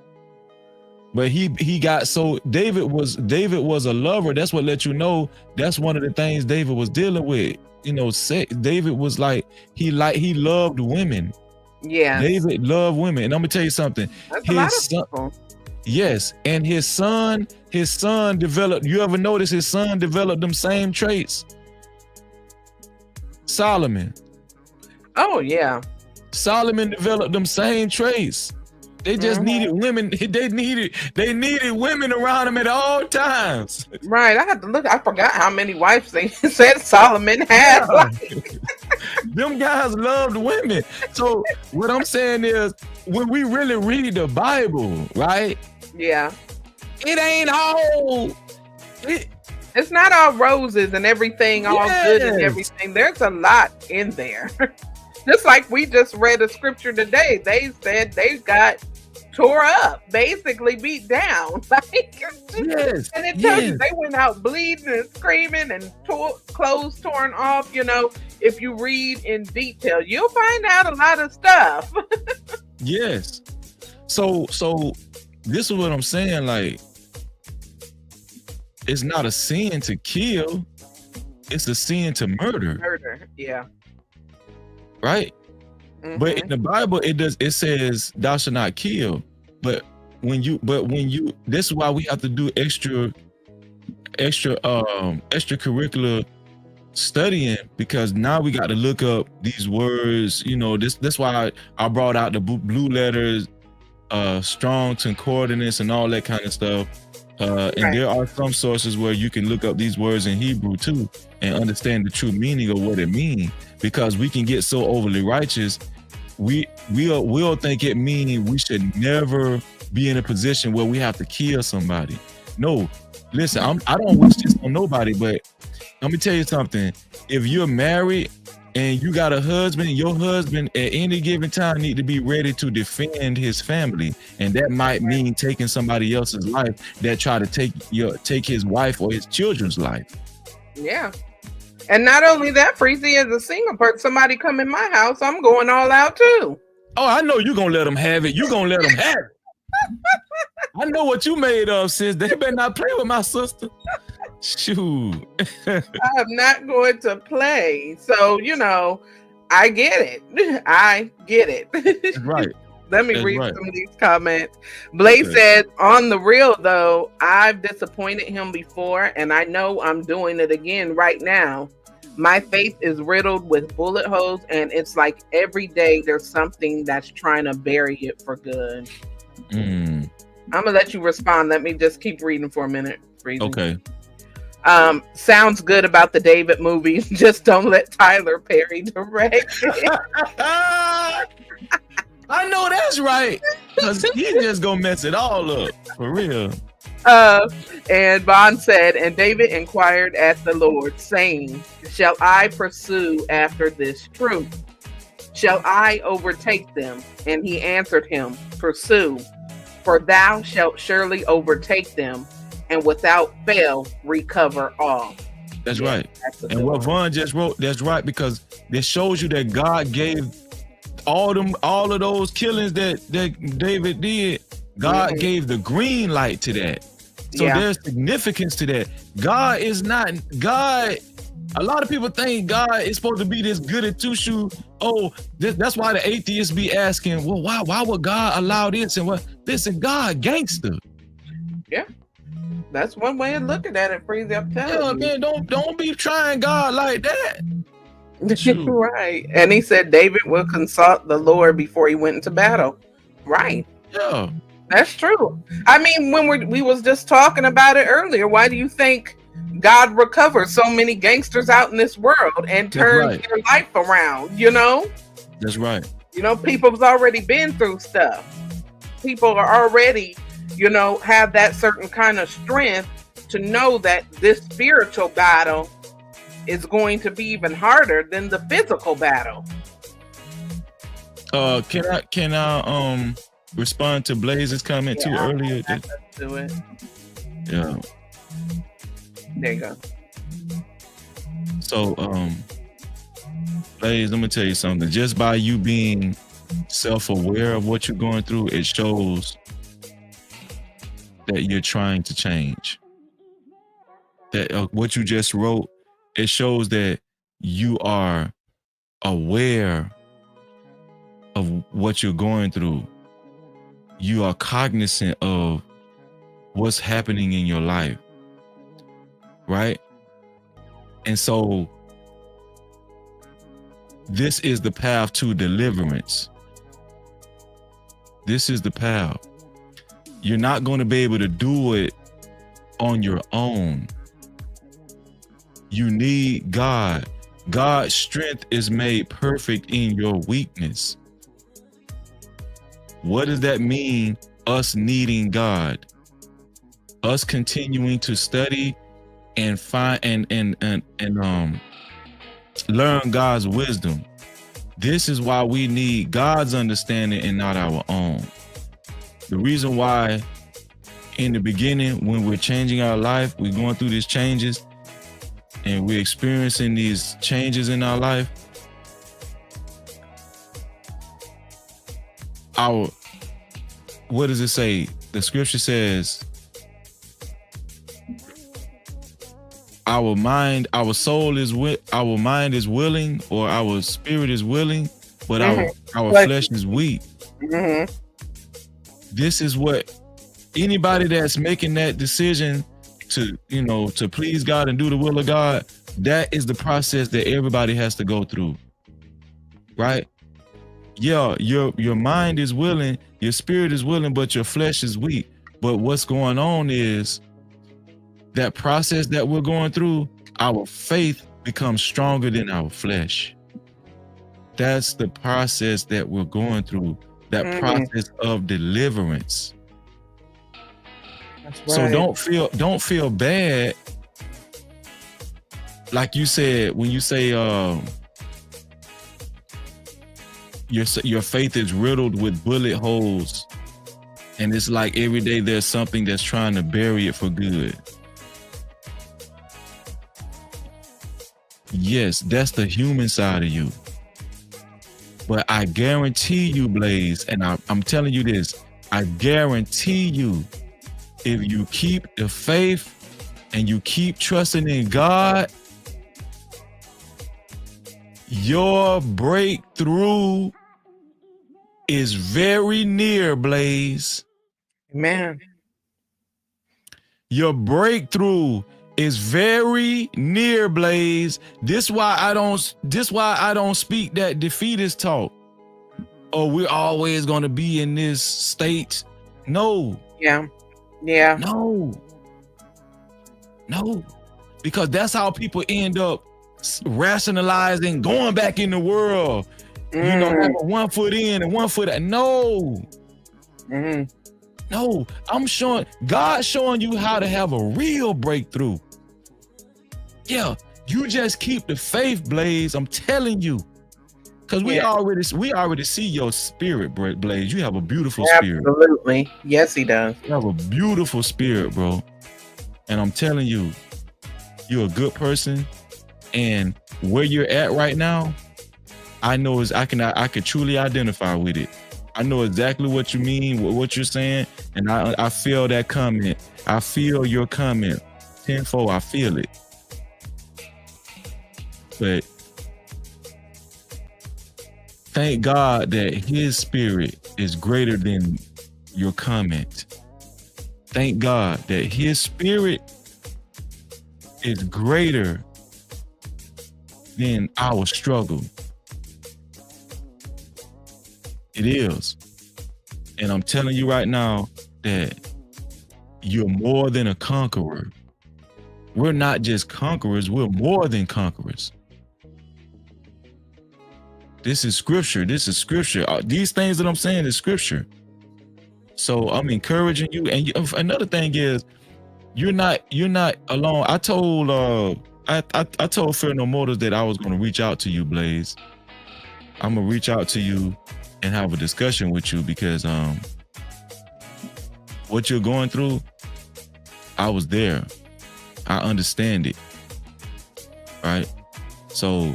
but he got, so David was a lover. That's what let you know. That's one of the things David was dealing with. You know, sex. David was like he loved women. Yeah, David loved women, and I'm gonna tell you something. That's a lot of people. Yes, and his son developed. You ever notice his son developed them same traits? Solomon. Oh yeah. Solomon developed them same traits. They just needed women. They needed women around him at all times. Right. I had to look. I forgot how many wives they said Solomon had. Them guys loved women. So what I'm saying is, when we really read the Bible, right? Yeah. It ain't all. It's not all roses and everything, all good and Yes. everything. There's a lot in there. Just like we just read a scripture today. They said they got tore up, basically beat down. Like, Yes. and it tells you Yes. they went out bleeding and screaming and clothes torn off. You know, if you read in detail, you'll find out a lot of stuff. Yes. So this is what I'm saying. Like, it's not a sin to kill, it's a sin to murder, Murder, yeah. right? But Mhm. in the Bible, it says thou shalt not kill. But when you this is why we have to do extracurricular studying, because now we got to look up these words. You know, that's why I brought out the blue letters, strong concordance and all that kind of stuff. And Right. there are some sources where you can look up these words in Hebrew too and understand the true meaning of what it means, because we can get so overly righteous. We'll think it means we should never be in a position where we have to kill somebody. No, listen, I don't wish this on nobody, but let me tell you something. If you're married and you got a husband, your husband at any given time need to be ready to defend his family, and that might mean taking somebody else's life that try to take his wife or his children's life. Yeah. And not only that, Freezy, as a single person, somebody come in my house, I'm going all out too. Oh, I know you're gonna let them have it. You're gonna let them have it. I know what you made of, sis. They better not play with my sister. Shoot. I'm not going to play. So, you know, I get it. I get it. That's right. Let me That's read right. some of these comments. Blaze Okay. said, on the real though, I've disappointed him before and I know I'm doing it again right now. My faith is riddled with bullet holes and it's like every day there's something that's trying to bury it for good. Mm, I'm gonna let you respond. Let me just keep reading for a minute. Freezy. okay. Sounds good about the David movie. Just don't let Tyler Perry direct it. I know that's right, because he just gonna mess it all up for real. And Bond said, and David inquired at the Lord, saying, shall I pursue after this truth? Shall I overtake them? And he answered him, pursue, for thou shalt surely overtake them, and without fail recover all. That's Yeah, right. that's a And good what one. Vaughn just wrote, that's right, because this shows you that God gave all of those killings that David did. God Mhm. gave the green light to that. So Yeah. there's significance to that. God is not God. A lot of people think God is supposed to be this goody two shoe. Oh, that's why the atheists be asking, well, why would God allow this? And what? Listen, God gangster. That's one way of looking at it, Freezy. I'm Yeah, telling you. man, don't be trying God like that. Shoot. Right. And he said David will consult the Lord before he went into battle. Right. Yeah. That's true. I mean, when we was just talking about it earlier, why do you think God recovers so many gangsters out in this world and turns right. their life around? You know, That's right. people's already been through stuff. People are already, have that certain kind of strength to know that this spiritual battle is going to be even harder than the physical battle. Can I respond to Blaze's comment too earlier? Let's do it. Yeah. There you go. So Blaze, let me tell you something. Just by you being self-aware of what you're going through, it shows that you're trying to change. That what you just wrote, it shows that you are aware of what you're going through. You are cognizant of what's happening in your life, right? And so this is the path to deliverance. This is the path. You're not going to be able to do it on your own. You need God. God's strength is made perfect in your weakness. What does that mean? Us needing God, us continuing to study and find and learn God's wisdom. This is why we need God's understanding and not our own. The reason why in the beginning, when we're changing our life, we're going through these changes and we're experiencing these changes in our life, what does it say? The scripture says, our mind is willing, or our spirit is willing, but our flesh is weak. Mm-hmm. This is what anybody that's making that decision to please God and do the will of God, that is the process that everybody has to go through. Right? Yeah, your mind is willing, your spirit is willing, but your flesh is weak. But what's going on is that process that we're going through, our faith becomes stronger than our flesh. That's the process that we're going through, that process of deliverance. That's right. So don't feel bad. Like you said, when you say your faith is riddled with bullet holes, and it's like every day there's something that's trying to bury it for good. Yes, that's the human side of you. But I guarantee you, Blaze, and I'm telling you this, I guarantee you, if you keep the faith and you keep trusting in God, your breakthrough is very near, Blaze. Man. Your breakthrough is very near, Blaze. This why I don't speak that defeatist talk. Oh, we're always gonna be in this state. No. Yeah. No. Because that's how people end up rationalizing, going back in the world. Having one foot in and one foot out. No. No, God's showing you how to have a real breakthrough. Yeah, you just keep the faith, Blaze. I'm telling you. Because we already see your spirit, Blaze. You have a beautiful spirit. Absolutely. Yes, he does. You have a beautiful spirit, bro. And I'm telling you, you're a good person. And where you're at right now, I know I could truly identify with it. I know exactly what you mean, what you're saying, and I feel that comment. I feel your comment tenfold. I feel it. But thank God that his spirit is greater than your comment. Thank God that his spirit is greater than our struggle. It is. And I'm telling you right now that you're more than a conqueror. We're not just conquerors, we're more than conquerors. This is scripture. These things that I'm saying is scripture. So I'm encouraging you. And another thing is, you're not alone. I told Fear No Motors that I was going to reach out to you, Blaze. I'm gonna reach out to you and have a discussion with you because what you're going through, I was there. I understand it. Right? So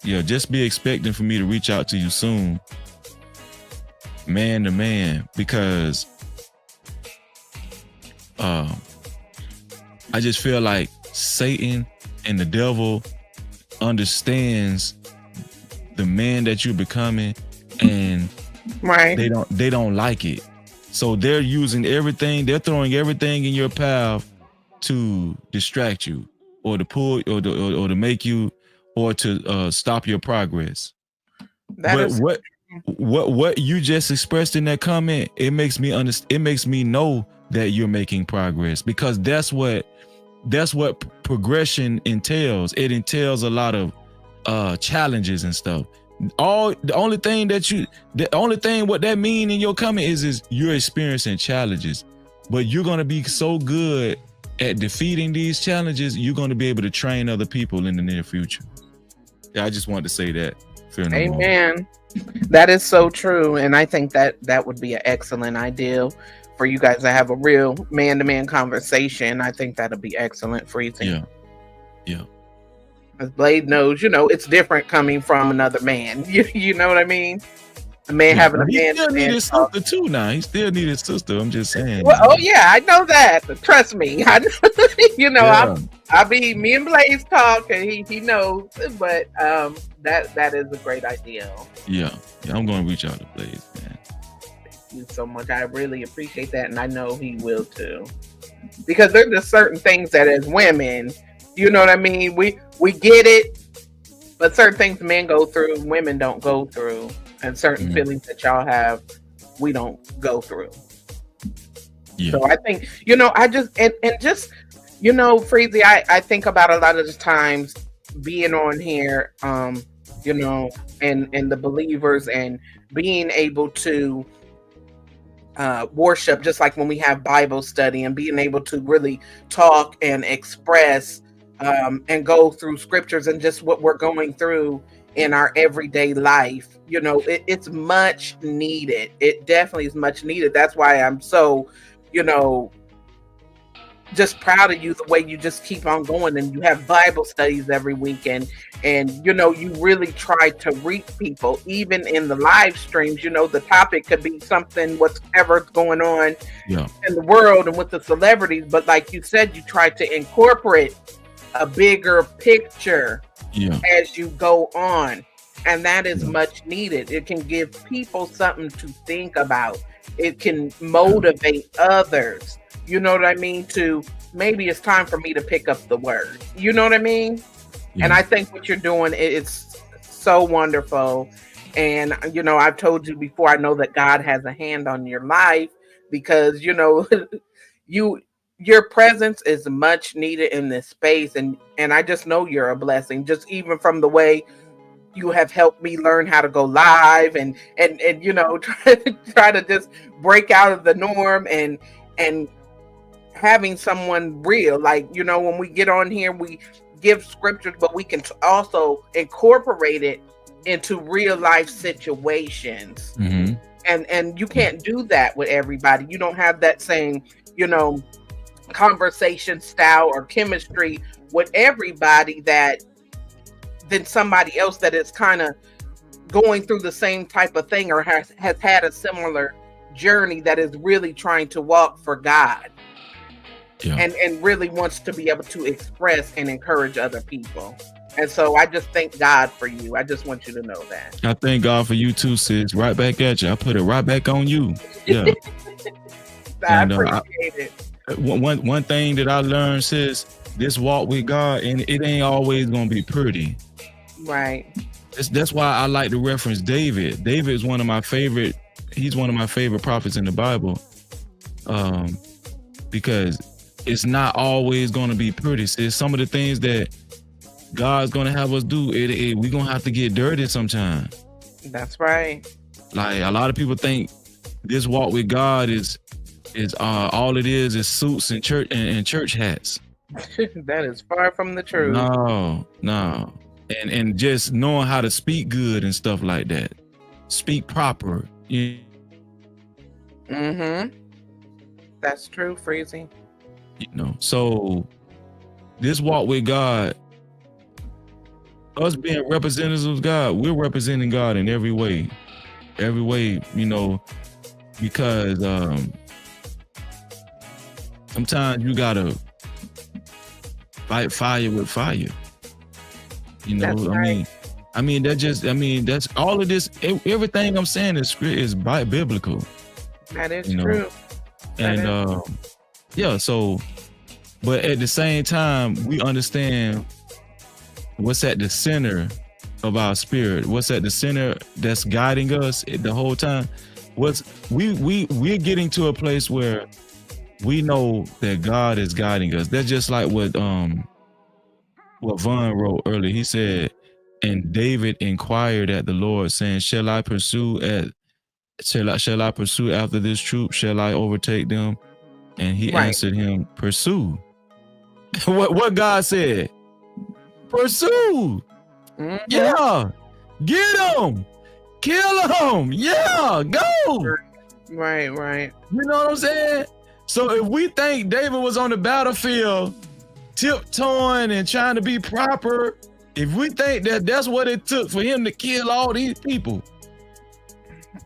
yeah, just be expecting for me to reach out to you soon, man to man, because I just feel like Satan and the devil understands the man that you're becoming, and they don't like it. So they're using everything, they're throwing everything in your path to distract you or to pull or to make you or to stop your progress. What you just expressed in that comment, it makes me know that you're making progress, because that's what progression entails. It entails a lot of challenges and stuff. the only thing what that mean in your comment is you're experiencing challenges, but you're gonna be so good at defeating these challenges, you're gonna be able to train other people in the near future. Yeah, I just wanted to say that. Fear no more. Amen. That is so true, and I think that would be an excellent idea for you guys to have a real man-to-man conversation. I think that'll be excellent for you. Yeah. As Blade knows, it's different coming from another man. You know what I mean? A man having a man. He still need his sister too. Now he still need his sister. I'm just saying. Well, oh yeah, I know that. Trust me, I be me and Blaze talk, and he knows. But that is a great idea. Yeah, I'm going to reach out to Blaze, man. Thank you so much. I really appreciate that, and I know he will too. Because there's just certain things that as women, you know what I mean. We get it, but certain things men go through, women don't go through. And certain feelings that y'all have, we don't go through. Yeah. So I think, I just, Freezy, I think about a lot of the times being on here, and the believers and being able to worship, just like when we have Bible study, and being able to really talk and express and go through scriptures and just what we're going through in our everyday life. It's much needed. It definitely is much needed. That's why I'm so, just proud of you, the way you just keep on going, and you have Bible studies every weekend, and you really try to reach people, even in the live streams. The topic could be something, whatever's going on in the world and with the celebrities, but like you said, you try to incorporate a bigger picture as you go on. And that is much needed. It can give people something to think about. It can motivate others. You know what I mean? To maybe it's time for me to pick up the word. You know what I mean? Yeah. And I think what you're doing is so wonderful. And, I've told you before, I know that God has a hand on your life because, your presence is much needed in this space. And I just know you're a blessing, just even from the way you have helped me learn how to go live and try to just break out of the norm and having someone real. Like, when we get on here, we give scriptures, but we can also incorporate it into real life situations. Mm-hmm. And you can't do that with everybody. You don't have that same, conversation style or chemistry with everybody than somebody else that is kind of going through the same type of thing or has had a similar journey, that is really trying to walk for God and really wants to be able to express and encourage other people. And so I just thank God for you. I just want you to know that. I thank God for you too, sis. Right back at you. I put it right back on you. Yeah. I appreciate it. One thing that I learned, sis, this walk with God, and it ain't always gonna be pretty. Right. That's why I like to reference David. David is one of my favorite. He's one of my favorite prophets in the Bible, because it's not always gonna be pretty. Sis, some of the things that God's gonna have us do, we're gonna have to get dirty sometimes. That's right. Like a lot of people think this walk with God is all it is suits and church hats. That is far from the truth. No. And just knowing how to speak good and stuff like that. Speak proper. Mm-hmm. That's true, Freezy. So this walk with God, us being representatives of God, we're representing God in every way. Every way, because sometimes you gotta fight fire with fire. That's right. That's all of this. Everything I'm saying is biblical. That is true. And so, but at the same time, we understand what's at the center of our spirit. What's at the center that's guiding us the whole time. We're getting to a place where we know that God is guiding us. That's just like what Vaughn wrote earlier. He said, And David inquired at the Lord, saying, Shall I pursue after this troop? Shall I overtake them? And he answered him, Pursue. what God said? Pursue. Mhm. Yeah. Get them. Kill them. Yeah. Go. Right. You know what I'm saying? So if we think David was on the battlefield tiptoeing and trying to be proper, if we think that that's what it took for him to kill all these people,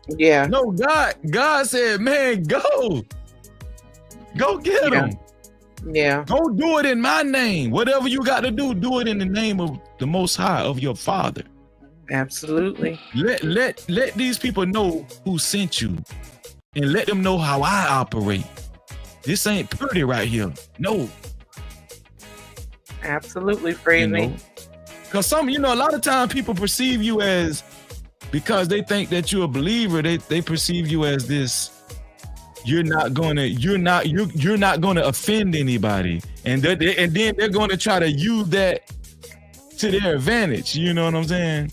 yeah. No, God said, man, go get them. Yeah. Go do it in my name. Whatever you got to do it in the name of the Most High, of your Father. Absolutely. Let these people know who sent you, and let them know how I operate. This ain't pretty right here. No. Absolutely, Freezy. Because a lot of times people perceive you as, because they think that you're a believer, they perceive you as this. You're not gonna offend anybody, and then they're gonna try to use that to their advantage. You know what I'm saying?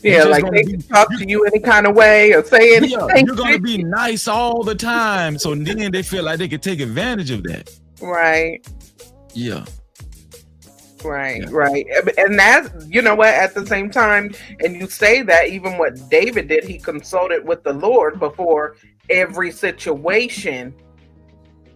Yeah, like they can talk to you any kind of way or say anything. Yeah, you're gonna be nice all the time, so then they feel like they can take advantage of that. Right. Yeah. Right. And that's, you know what, at the same time, and you say that even what David did, he consulted with the Lord before every situation.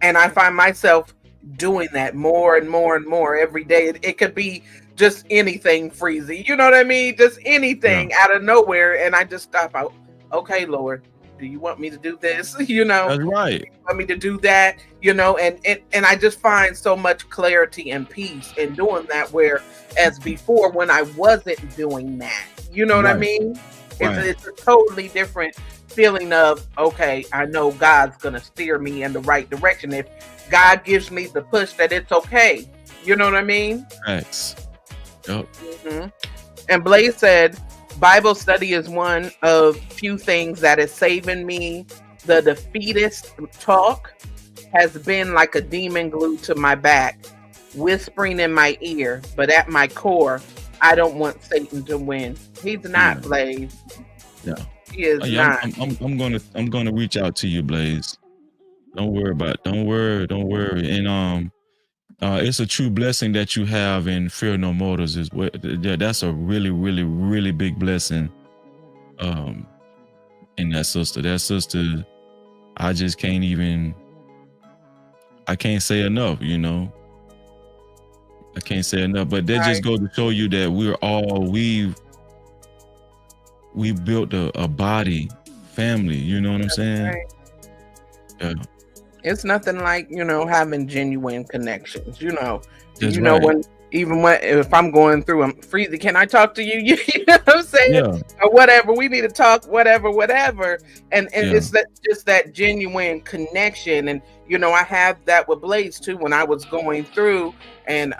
And I find myself doing that more and more and more every day. It could be just anything, Freezy. You know what I mean? Just anything out of nowhere. And I just stop out. Okay, Lord, do you want me to do this? That's right. Do you want me to do that? And I just find so much clarity and peace in doing that, where as before when I wasn't doing that, you know what I mean? It's a totally different feeling of, okay, I know God's going to steer me in the right direction. If God gives me the push, that it's okay. You know what I mean? Thanks. Yep. Mm-hmm. And Blaze said, Bible study is one of few things that is saving me. The defeatist talk has been like a demon glued to my back, whispering in my ear, but at my core, I don't want Satan to win. He's not, Blaze. Yeah. He is not. I'm gonna reach out to you, Blaze. Don't worry. And it's a true blessing that you have in Fear No Mortals as well. That's a really, really, really big blessing. In that sister, I just can't say enough, I can't say enough, but that just goes to show you that we built a body, family, you know what I'm saying? Right. Yeah. It's nothing like, having genuine connections, That's when if I'm going through Freezy, can I talk to you? You know what I'm saying? Yeah. Or whatever, we need to talk, whatever. And it's just that genuine connection. And, I have that with Blaze too, when I was going through, and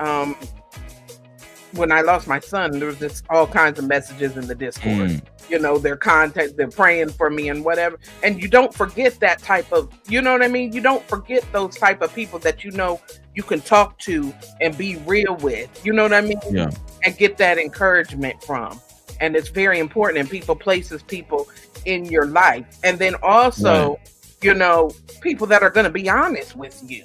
when I lost my son, there was just all kinds of messages in the Discord. Their contact, they're praying for me and whatever. And you don't forget that type of, you know what I mean? You don't forget those type of people that you can talk to and be real with. You know what I mean? Yeah. And get that encouragement from. And it's very important. And people places people in your life. And then also, people that are going to be honest with you.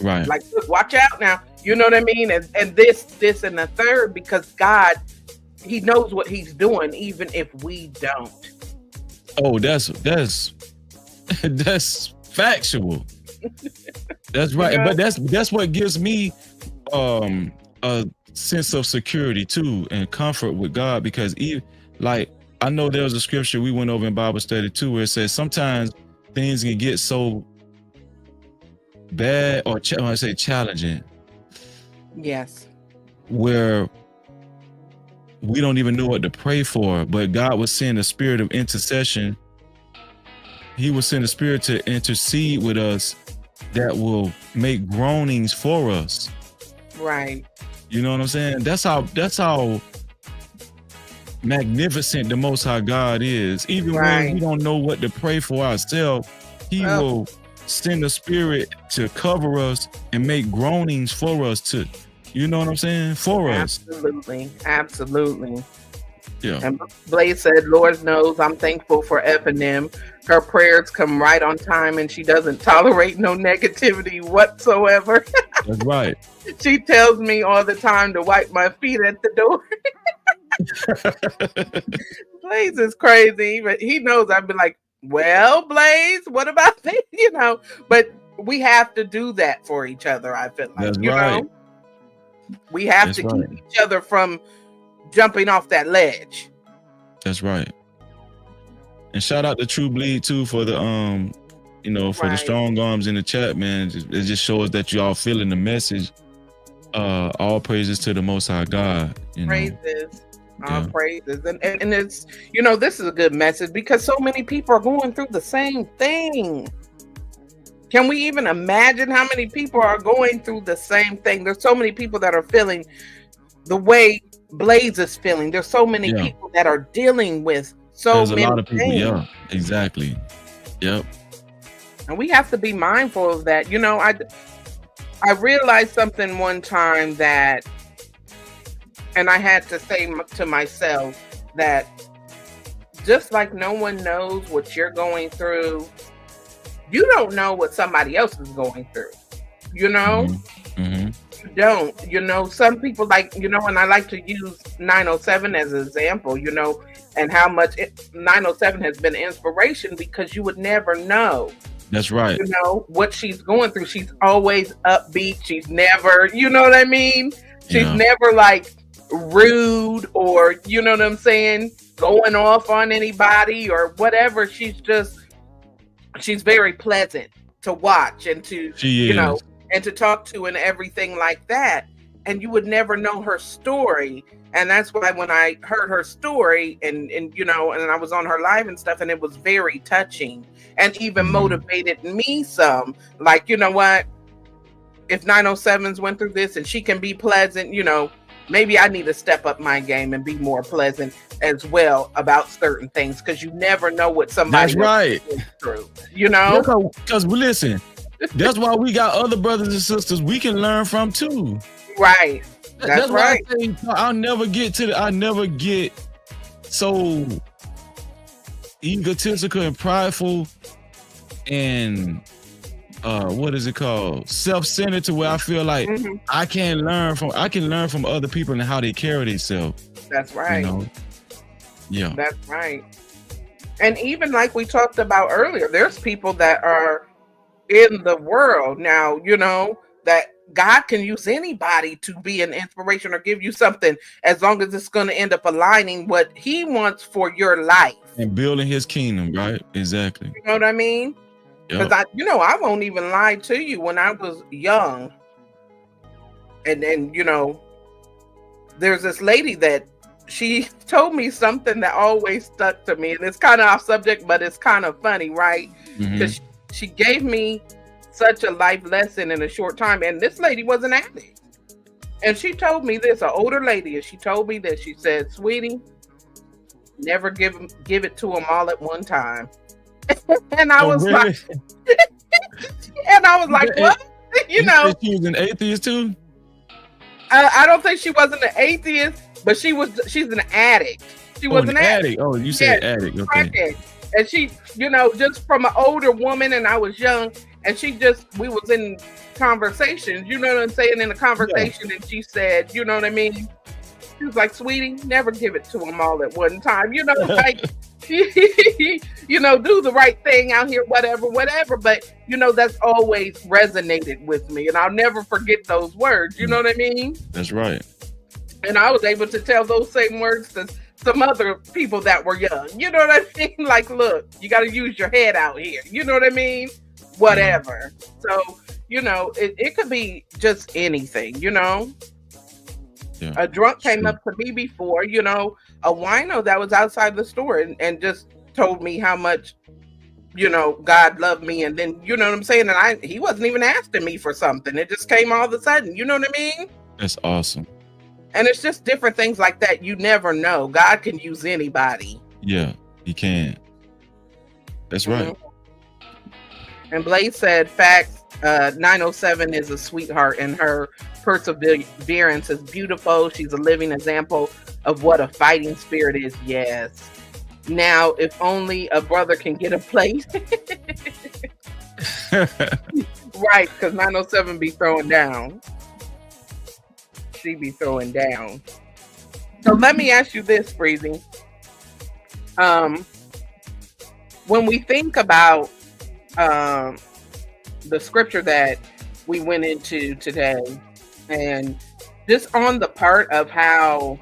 Right. Like, look, watch out now. You know what I mean? And this and the third, because God, He knows what He's doing, even if we don't. Oh, that's factual. That's right. But that's what gives me a sense of security too, and comfort with God, because I know there was a scripture we went over in Bible study too, where it says sometimes things can get so bad, or when I say challenging. Yes. Where we don't even know what to pray for, but God was send a spirit of intercession. He will send a spirit to intercede with us that will make groanings for us. Right. You know what I'm saying? That's how magnificent the Most High God is. Even when we don't know what to pray for ourselves, He will send a spirit to cover us and make groanings for us to, you know what I'm saying? For us. Absolutely. Yeah. And Blaze said, Lord knows I'm thankful for F and M. Her prayers come right on time and she doesn't tolerate no negativity whatsoever. That's right. She tells me all the time to wipe my feet at the door. Blaze is crazy, but he knows I'd be like, well, Blaze, what about this? You know, but we have to do that for each other, I feel like. That's you right. know? We have That's to right. keep each other from jumping off that ledge. That's right. And shout out to True Bleed too for the for the Right. strong arms in the chat, man. It just shows that you all feeling the message. All praises to the Most High God. You know. Praises. Yeah. Praises. And it's, you know, this is a good message because so many people are going through the same thing. Can we even imagine how many people are going through the same thing? There's so many people that are feeling the way Blaze is feeling. There's so many Yeah. people that are dealing with so There's many a lot of people. things. Yeah, exactly. Yep. And we have to be mindful of that. You know, I realized something one time that, and I had to say to myself that just like no one knows what you're going through, you don't know what somebody else is going through. You know? Mm-hmm. You don't. You know, some people like, you know, and I like to use 907 as an example, you know, and how much 907 has been inspiration because you would never know. That's right. You know, what she's going through. She's always upbeat. She's never, you know what I mean? She's Yeah. never like rude or, you know what I'm saying, going off on anybody or whatever. She's very pleasant to watch and to, you know, and to talk to and everything like that. And you would never know her story. And that's why when I heard her story and you know, and I was on her live and stuff, and it was very touching and even motivated me some. Like, you know what? If 907s went through this and she can be pleasant, you know, maybe I need to step up my game and be more pleasant as well about certain things, because you never know what somebody else is through, you know? Because listen, that's why we got other brothers and sisters we can learn from too. Right. That's right. Why I say I'll never get so egotistical and prideful and what is it called? Self-centered, to where I feel like I can learn from other people and how they carry themselves. That's right. You know? Yeah. That's right. And even like we talked about earlier, there's people that are in the world now, you know, that God can use anybody to be an inspiration or give you something, as long as it's going to end up aligning what he wants for your life. And building his kingdom, right? Exactly. You know what I mean? Because I won't even lie to you. When I was young, and then, you know, there's this lady that she told me something that always stuck to me. And it's kind of off subject, but it's kind of funny, right? Because she gave me such a life lesson in a short time. And this lady was an addict. And she told me this, an older lady, and she told me this. She said, sweetie, never give it to them all at one time. And I was really? like, what? You know, she was an atheist too? I don't think she wasn't an atheist, but she's an addict. She was an addict. Oh, you said addict. Okay. And she, you know, just from an older woman, and I was young, and we was in conversations, you know what I'm saying, in a conversation, and she said, you know what I mean? She was like, sweetie, never give it to them all at one time. You know, like, you know, do the right thing out here, whatever. But, you know, that's always resonated with me. And I'll never forget those words. You know what I mean? That's right. And I was able to tell those same words to some other people that were young. You know what I mean? Like, look, you got to use your head out here. You know what I mean? Whatever. So, you know, it could be just anything, you know? Yeah, a drunk came up to me before, you know, a wino that was outside the store and just told me how much, you know, God loved me. And then, you know what I'm saying? And he wasn't even asking me for something. It just came all of a sudden. You know what I mean? That's awesome. And it's just different things like that. You never know. God can use anybody. Yeah, he can. That's right. And Blaze said, facts, 907 is a sweetheart, and her perseverance is beautiful. She's a living example of what a fighting spirit is. Yes. Now, if only a brother can get a plate. Right, because 907 be throwing down. She be throwing down. So let me ask you this, Breezy. When we think about the scripture that we went into today, and just on the part of how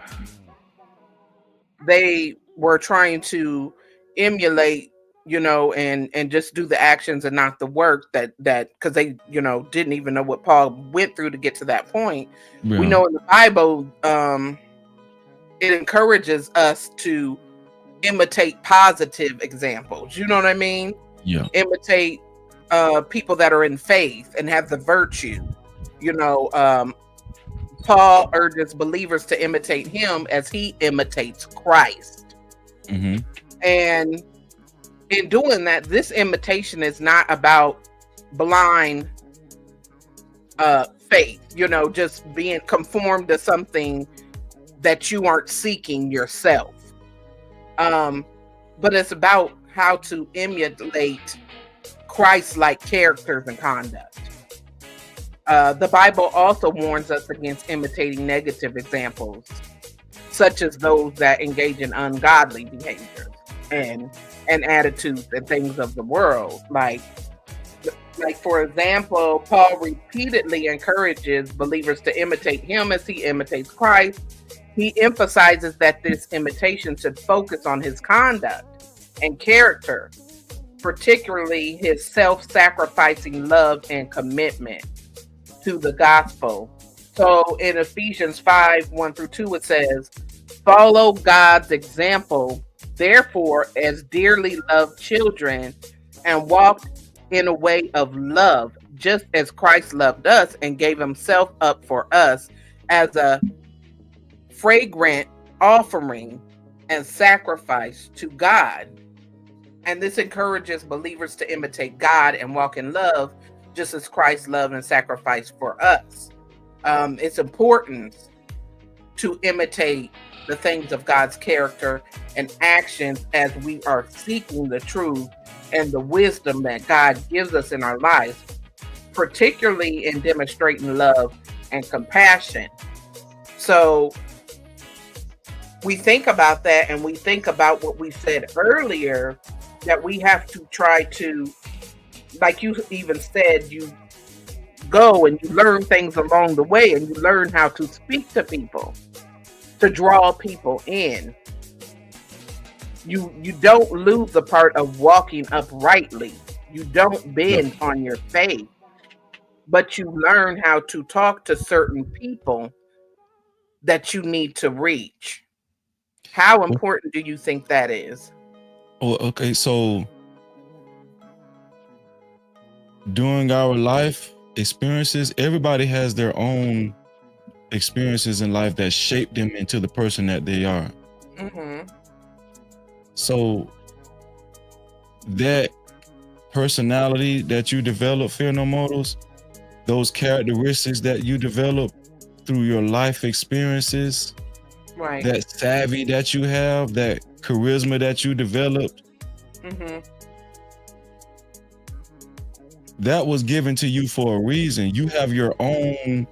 they were trying to emulate, and just do the actions and not the work, that because they, didn't even know what Paul went through to get to that point. Yeah. We know in the Bible, it encourages us to imitate positive examples. You know what I mean? Yeah. Imitate people that are in faith and have the virtue. Paul urges believers to imitate him as he imitates Christ. Mm-hmm. And in doing that, this imitation is not about blind faith, just being conformed to something that you aren't seeking yourself. But it's about how to emulate Christ-like characters and conduct. The Bible also warns us against imitating negative examples, such as those that engage in ungodly behaviors and attitudes and things of the world. Like for example, Paul repeatedly encourages believers to imitate him as he imitates Christ. He emphasizes that this imitation should focus on his conduct and character, particularly his self-sacrificing love and commitment to the gospel. So in Ephesians 5:1-2, it says, "Follow God's example, therefore, as dearly loved children, and walk in a way of love, just as Christ loved us and gave himself up for us as a fragrant offering and sacrifice to God." And this encourages believers to imitate God and walk in love, just as Christ loved and sacrificed for us. It's important to imitate the things of God's character and actions as we are seeking the truth and the wisdom that God gives us in our lives, particularly in demonstrating love and compassion. So we think about that, and we think about what we said earlier, that we have to try to, like you even said, you go and you learn things along the way, and you learn how to speak to people, to draw people in. You don't lose the part of walking uprightly. You don't bend on your faith, but you learn how to talk to certain people that you need to reach. How important do you think that is? Oh, okay. So during our life experiences, everybody has their own experiences in life that shape them into the person that they are. Mm-hmm. So that personality that you develop, fear no mortals, those characteristics that you develop through your life experiences, Right. that savvy that you have, that charisma that you developed, Mm-hmm. that was given to you for a reason. You have your own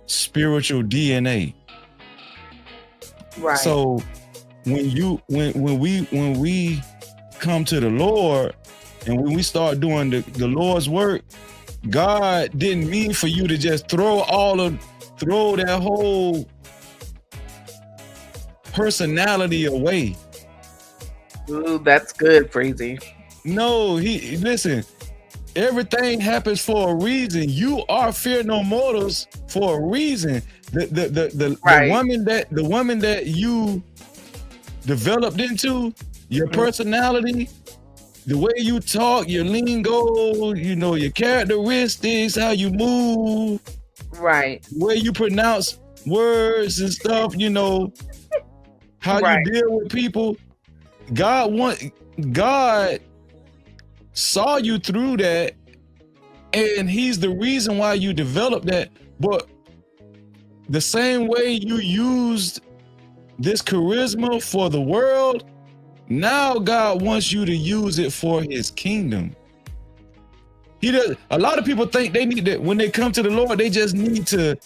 spiritual DNA. Right. So when we come to the Lord, and when we start doing the Lord's work, God didn't mean for you to just throw that whole personality away. Ooh, that's good, Freezy. No, listen, everything happens for a reason. You are fear no mortals for a reason. The Right. the woman that you developed into, your personality, the way you talk, your lingo, your characteristics, how you move, Right. the way you pronounce words and stuff, how Right. you deal with people. God saw you through that, and he's the reason why you developed that. But the same way you used this charisma for the world. Now God wants you to use it for his kingdom. He does. A lot of people think they need that when they come to the Lord, they just need to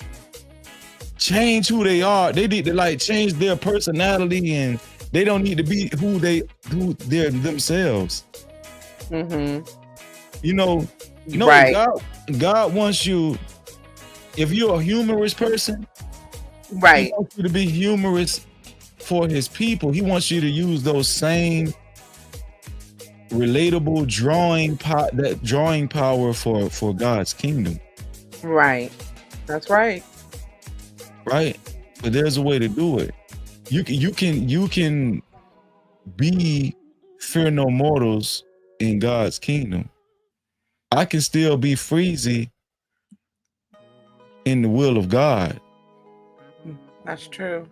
change who they are. They need to like change their personality, and they don't need to be who they're themselves. You know, no, Right. God wants you, if you're a humorous person, Right. he wants you to be humorous for his people. He wants you to use those same relatable drawing power for God's kingdom. Right. That's right. Right? But there's a way to do it. You can be fear no mortals in God's kingdom. I can still be Freezy in the will of God. That's true.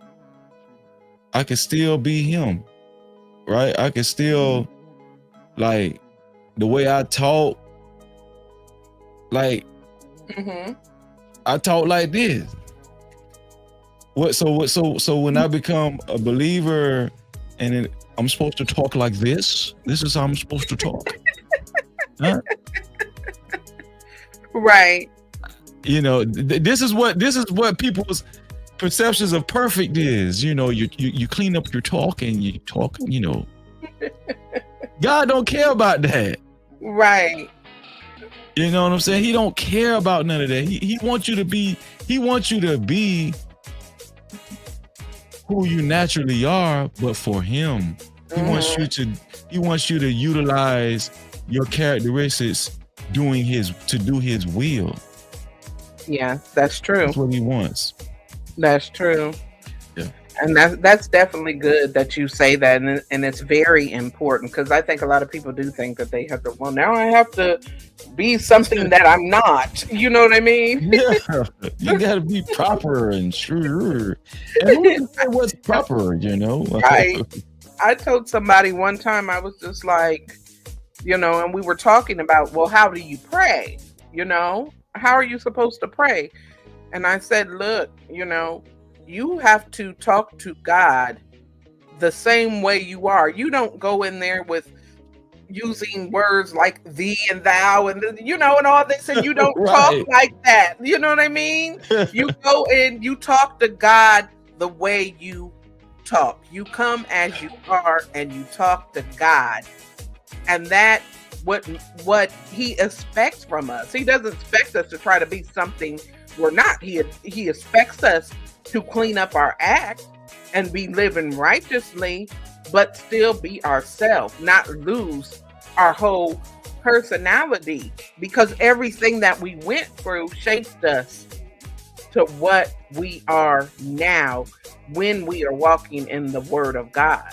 I can still be him. Right? I can still, like, the way I talk, like, I talk like this. So when I become a believer and then I'm supposed to talk like this is how I'm supposed to talk. Huh? Right. You know, this is what people's perceptions of perfect is. You know, you clean up your talk and you talk, you know. God don't care about that. Right. You know what I'm saying? He don't care about none of that. He wants you to be who you naturally are, but for him. He wants you to utilize your characteristics to do his will. Yeah, that's true. That's what he wants. That's true. Yeah. And that's definitely good that you say that, and it's very important, because I think a lot of people do think that they have to, well, now I have to be something that I'm not. You know what I mean? Yeah, you got to be proper and sure. And who can say what's proper? You know, Right. I told somebody one time, I was just like, you know, and we were talking about, well, how do you pray? You know, how are you supposed to pray? And I said, look, you know, you have to talk to God the same way you are. You don't go in there with using words like thee and thou and, you know, and all this, and you don't Right. talk like that. You know what I mean? You go in, you talk to God the way you talk. You come as you are and you talk to God. And that what he expects from us. He doesn't expect us to try to be something we're not. He expects us to clean up our act and be living righteously, but still be ourselves, not lose our whole personality, because everything that we went through shaped us to what we are now when we are walking in the Word of God.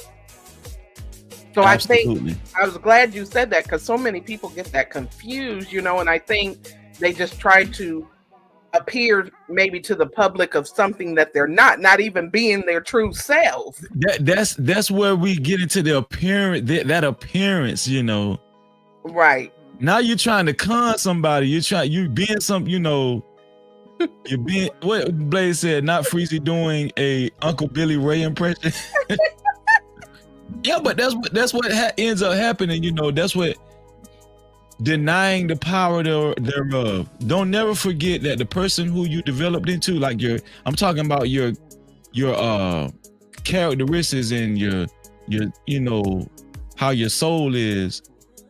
So Absolutely. I think I was glad you said that, because so many people get that confused, you know, and I think they just try to appear maybe to the public of something that they're not even being their true self. That's where we get into the appearance, that appearance, you know. Right. Now you're trying to con somebody. You being some, you know, you're being what Blaze said, not Freezy doing a Uncle Billy Ray impression. Yeah, but that's what ends up happening, you know. That's what denying the power thereof. Don't never forget that the person who you developed into, like I'm talking about your characteristics and your you know, how your soul is,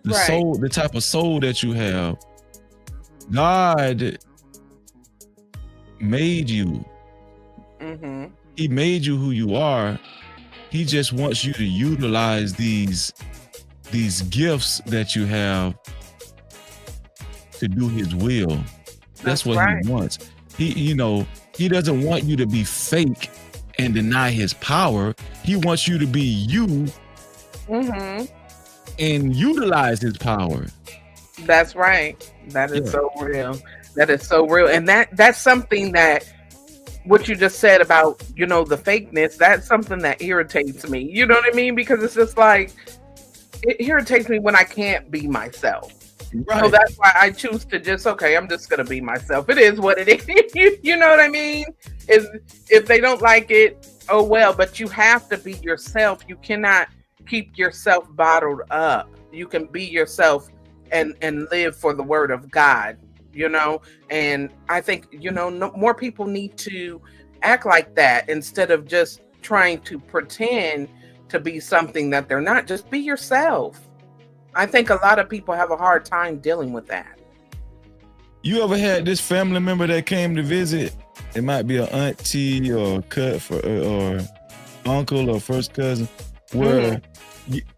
the Right. soul, the type of soul that you have. God made you. He made you who you are. He just wants you to utilize these gifts that you have to do his will. That's what right. he wants. He doesn't want you to be fake and deny his power. He wants you to be you and utilize his power. That's right. That is so real. That is so real. And that's something that what you just said about, you know, the fakeness, that's something that irritates me. You know what I mean? Because it's just like, it irritates me when I can't be myself. Right. So that's why I choose to just, okay, I'm just going to be myself. It is what it is. You know what I mean? If they don't like it, oh well, but you have to be yourself. You cannot keep yourself bottled up. You can be yourself and live for the word of God, you know. And I think, you know, no, more people need to act like that instead of just trying to pretend to be something that they're not. Just be yourself. I think a lot of people have a hard time dealing with that. You ever had this family member that came to visit? It might be an auntie or a cut for or uncle or first cousin, where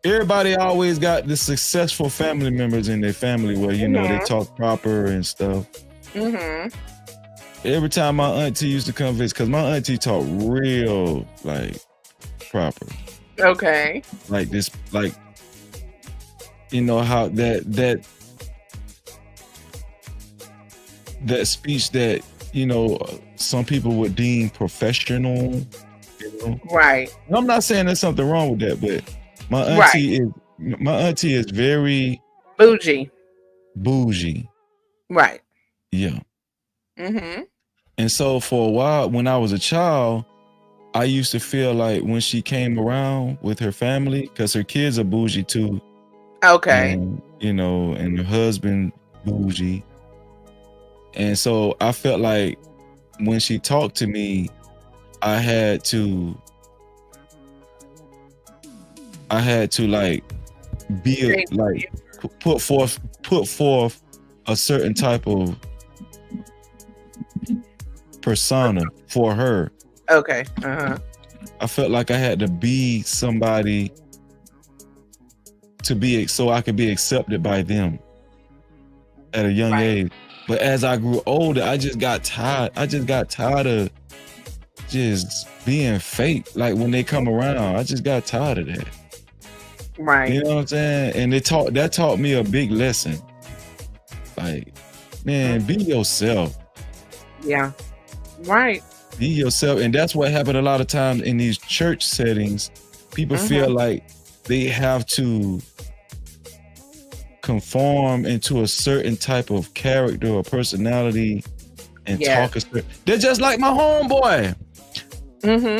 everybody always got the successful family members in their family where, you know, they talk proper and stuff. Every time my auntie used to come visit, because my auntie talk real like proper. Okay. Like this, like, you know how that speech that, you know, some people would deem professional, you know? Right. And I'm not saying there's something wrong with that, but my auntie is very bougie. Right. Yeah. And so for a while, when I was a child, I used to feel like when she came around with her family, because her kids are bougie too. Okay. And, you know, and her husband bougie. And so I felt like when she talked to me, I had to like be like put forth a certain type of persona for her. Okay. I felt like I had to be somebody to be so I could be accepted by them at a young age. But as I grew older, I just got tired. I just got tired of just being fake. Like when they come around, I just got tired of that. Right. You know what I'm saying? And that taught me a big lesson. Like, man, be yourself. Yeah. Right. Be yourself. And that's what happened a lot of times in these church settings. People feel like they have to conform into a certain type of character or personality and talk a certain. They're just like my homeboy.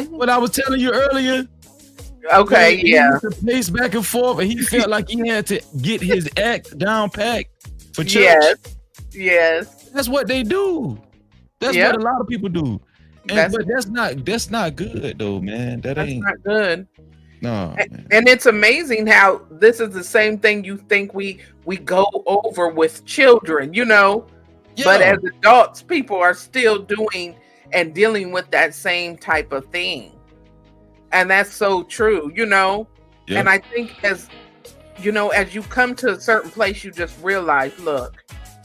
What I was telling you earlier. Okay, he used to pace back and forth, and he felt like he had to get his act down packed for church. Yes. That's what they do. That's what a lot of people do. But that's not good though, man. That's not good. No. And it's amazing how this is the same thing you think we go over with children, you know. Yeah. But as adults, people are still doing and dealing with that same type of thing. And that's so true, you know. Yeah. And I think as you know, as you come to a certain place, you just realize, look,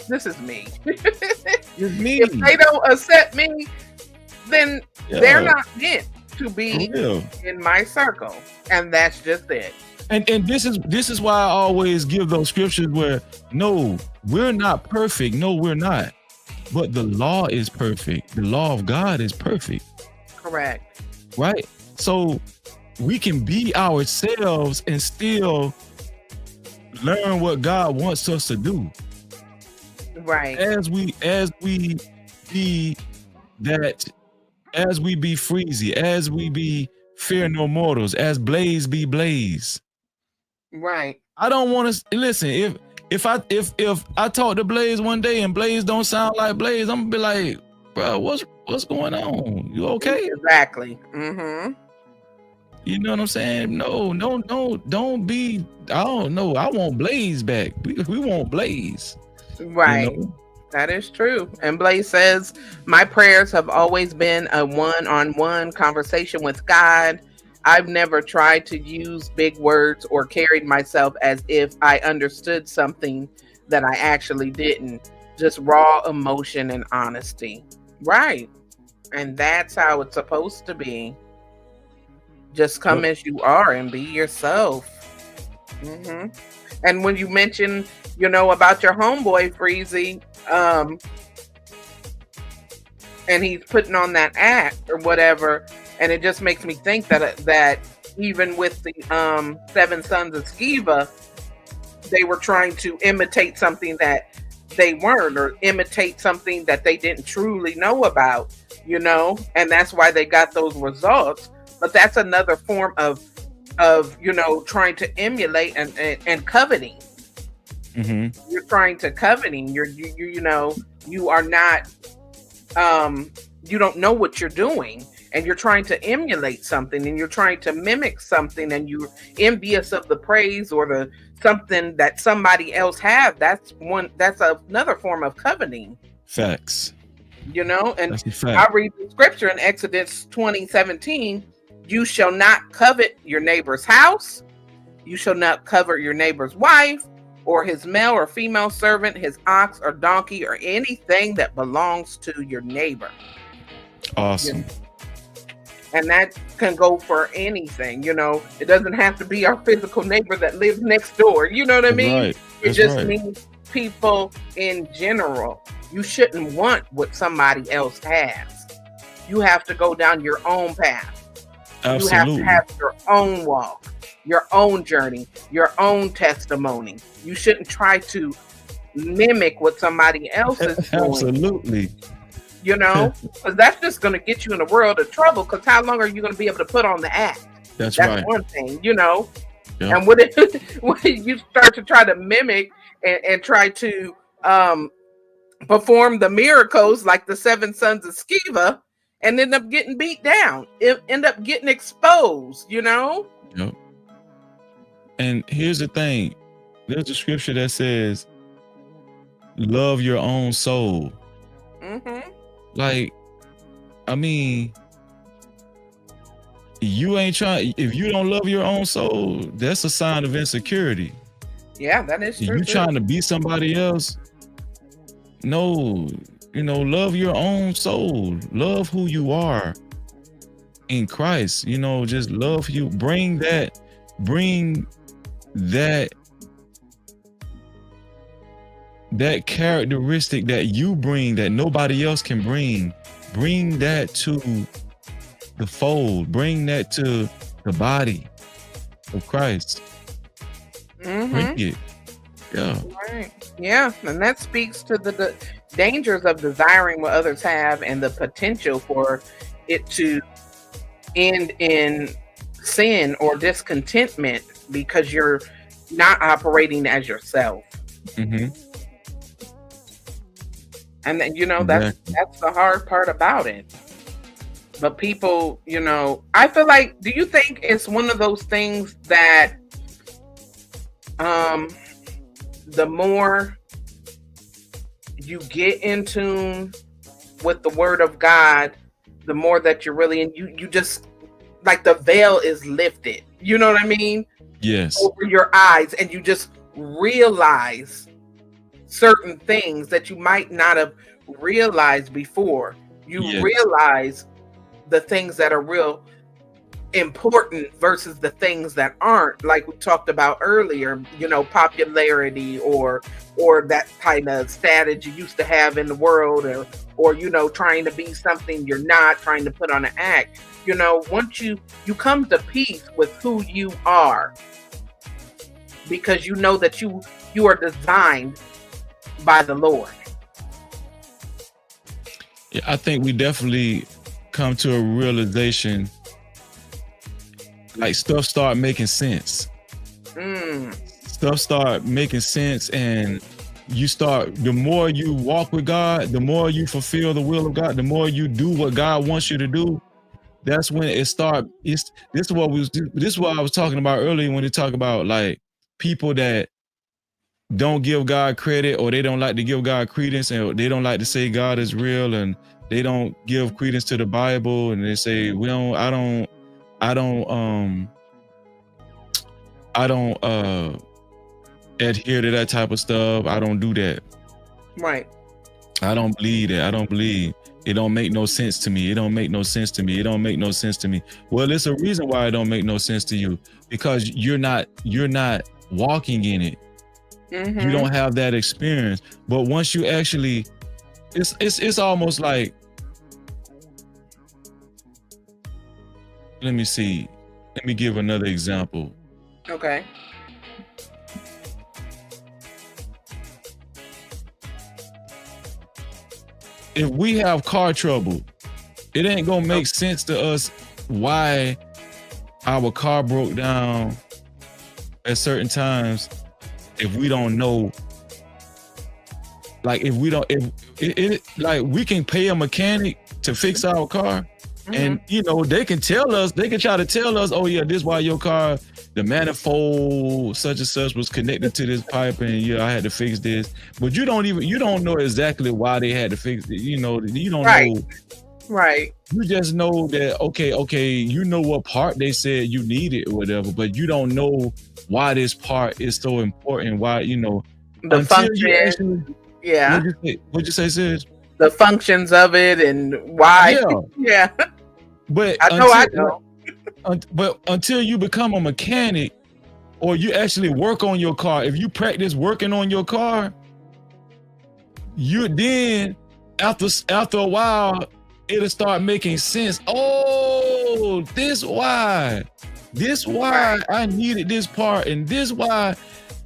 this is me. It's me. If they don't accept me, then they're not meant to be in my circle. And that's just it. And this is why I always give those scriptures where, no, we're not perfect. No, we're not. But the law is perfect. The law of God is perfect. Correct. Right? So we can be ourselves and still learn what God wants us to do. Right. As we be Freezy, as we be fear no mortals, as Blaze be Blaze. Right. I don't want to listen. If I talk to Blaze one day and Blaze don't sound like Blaze, I'm gonna be like, bro, what's going on? You okay? Exactly. You know what I'm saying? No, don't be. I don't know. I want Blaze back. We want Blaze. Right. You know? That is true. And Blaze says, my prayers have always been a one-on-one conversation with God. I've never tried to use big words or carried myself as if I understood something that I actually didn't. Just raw emotion and honesty. Right. And that's how it's supposed to be. Just come as you are and be yourself. And when you mention, you know, about your homeboy Freezy, and he's putting on that act or whatever, and it just makes me think that even with the 7 Sons of Sceva, they were trying to imitate something that they weren't, or imitate something that they didn't truly know about, you know, and that's why they got those results. but that's another form of trying to emulate and coveting. Mm-hmm. You're trying to coveting. You are not. You don't know what you're doing, and you're trying to emulate something, and you're trying to mimic something, and you're envious of the praise or the something that somebody else have. That's another form of coveting. Facts. And That's a fact. I read the scripture in Exodus 20:17. You shall not covet your neighbor's house. You shall not covet your neighbor's wife, or his male or female servant, his ox or donkey, or anything that belongs to your neighbor. Awesome. And that can go for anything. It doesn't have to be our physical neighbor that lives next door. You know what I mean? Right. It just means people in general. You shouldn't want what somebody else has. You have to go down your own path. Absolutely. You have to have your own walk, your own journey, your own testimony. You shouldn't try to mimic what somebody else is doing. Absolutely. Because that's just going to get you in a world of trouble. Because how long are you going to be able to put on the act? That's right. One thing, Yep. And when you start to try to mimic and try to perform the miracles like the 7 sons of Sceva, and end up getting beat down, end up getting exposed, Yep. And here's the thing. There's a scripture that says, love your own soul. Mm-hmm. Like, I mean, you ain't trying, if you don't love your own soul, that's a sign of insecurity. Yeah, that is true. You trying to be somebody else? No, love your own soul. Love who you are in Christ. Just love you. Bring that characteristic that you bring that nobody else can bring. Bring that to the fold. Bring that to the body of Christ. Mm-hmm. Bring it. Yeah. Right. Yeah. And that speaks to the dangers of desiring what others have and the potential for it to end in sin or discontentment because you're not operating as yourself. Mm-hmm. And then, Exactly. that's the hard part about it. But people, I feel like, do you think it's one of those things that the more you get in tune with the word of God, the more that you're really, and you just, like, the veil is lifted, you know what I mean? Yes. Over your eyes, and you just realize certain things that you might not have realized before. You realize the things that are real important versus the things that aren't, like we talked about earlier, popularity or that kind of status you used to have in the world, or trying to be something you're not, trying to put on an act. Once you come to peace with who you are, because you know that you are designed by the Lord. Yeah, I think we definitely come to a realization, like, stuff start making sense. Stuff start making sense, and the more you walk with God, the more you fulfill the will of God, the more you do what God wants you to do. That's when it starts. This is what I was talking about earlier when we talk about, like, people that don't give God credit, or they don't like to give God credence, and they don't like to say God is real, and they don't give credence to the Bible, and they say, I don't adhere to that type of stuff. I don't do that. Right. I don't believe that. I don't believe. It don't make no sense to me. It don't make no sense to me. It don't make no sense to me. Well, it's a reason why it don't make no sense to you, because you're not walking in it. Mm-hmm. You don't have that experience. But once you actually, it's almost like, let me see. Let me give another example. Okay. If we have car trouble, it ain't gonna make sense to us why our car broke down at certain times, if we don't know, like if we can pay a mechanic to fix our car, and you know, they can try to tell us, oh yeah, this is why your car, the manifold such and such was connected to this pipe, and yeah, I had to fix this. But you don't know exactly why they had to fix it. You know, you don't know. Right. You just know that, okay, you know what part they said you needed or whatever, but you don't know why this part is so important. Why, you know, the function. Yeah. What'd you say, sis? The functions of it and why. Yeah. But I know. But until you become a mechanic or you actually work on your car, if you practice working on your car, you then after a while, it'll start making sense. Oh, this why I needed this part, and this why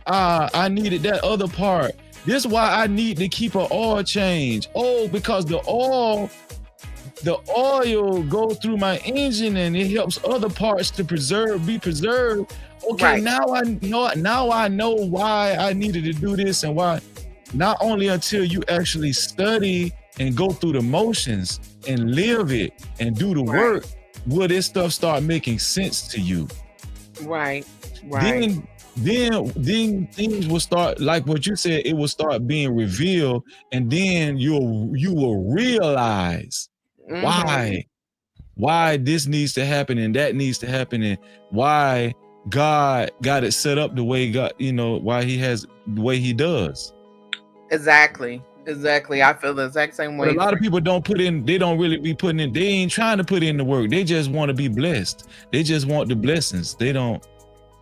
I needed that other part. This why I need to keep an oil change. Oh, because the oil goes through my engine and it helps other parts to be preserved. Okay, now I know why I needed to do this, and why. Not only until you actually study and go through the motions and live it and do the work, will this stuff start making sense to you. Right. Then things will start, like what you said, it will start being revealed, and then you will realize why this needs to happen and that needs to happen, and why God got it set up the way God, you know, why he has the way he does. Exactly. I feel the exact same way. But a lot of people they don't really be putting in, they ain't trying to put in the work. They just want to be blessed. They just want the blessings. They don't,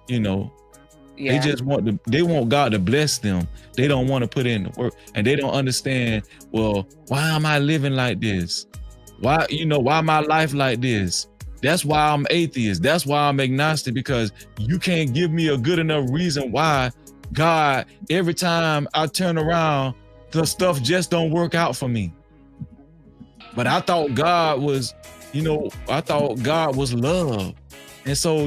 you know, they just they want God to bless them. They don't want to put in the work, and they don't understand, well, why am I living like this? Why my life like this? That's why I'm atheist. That's why I'm agnostic, because you can't give me a good enough reason why God, every time I turn around, the stuff just don't work out for me. But I thought God was, love. And so,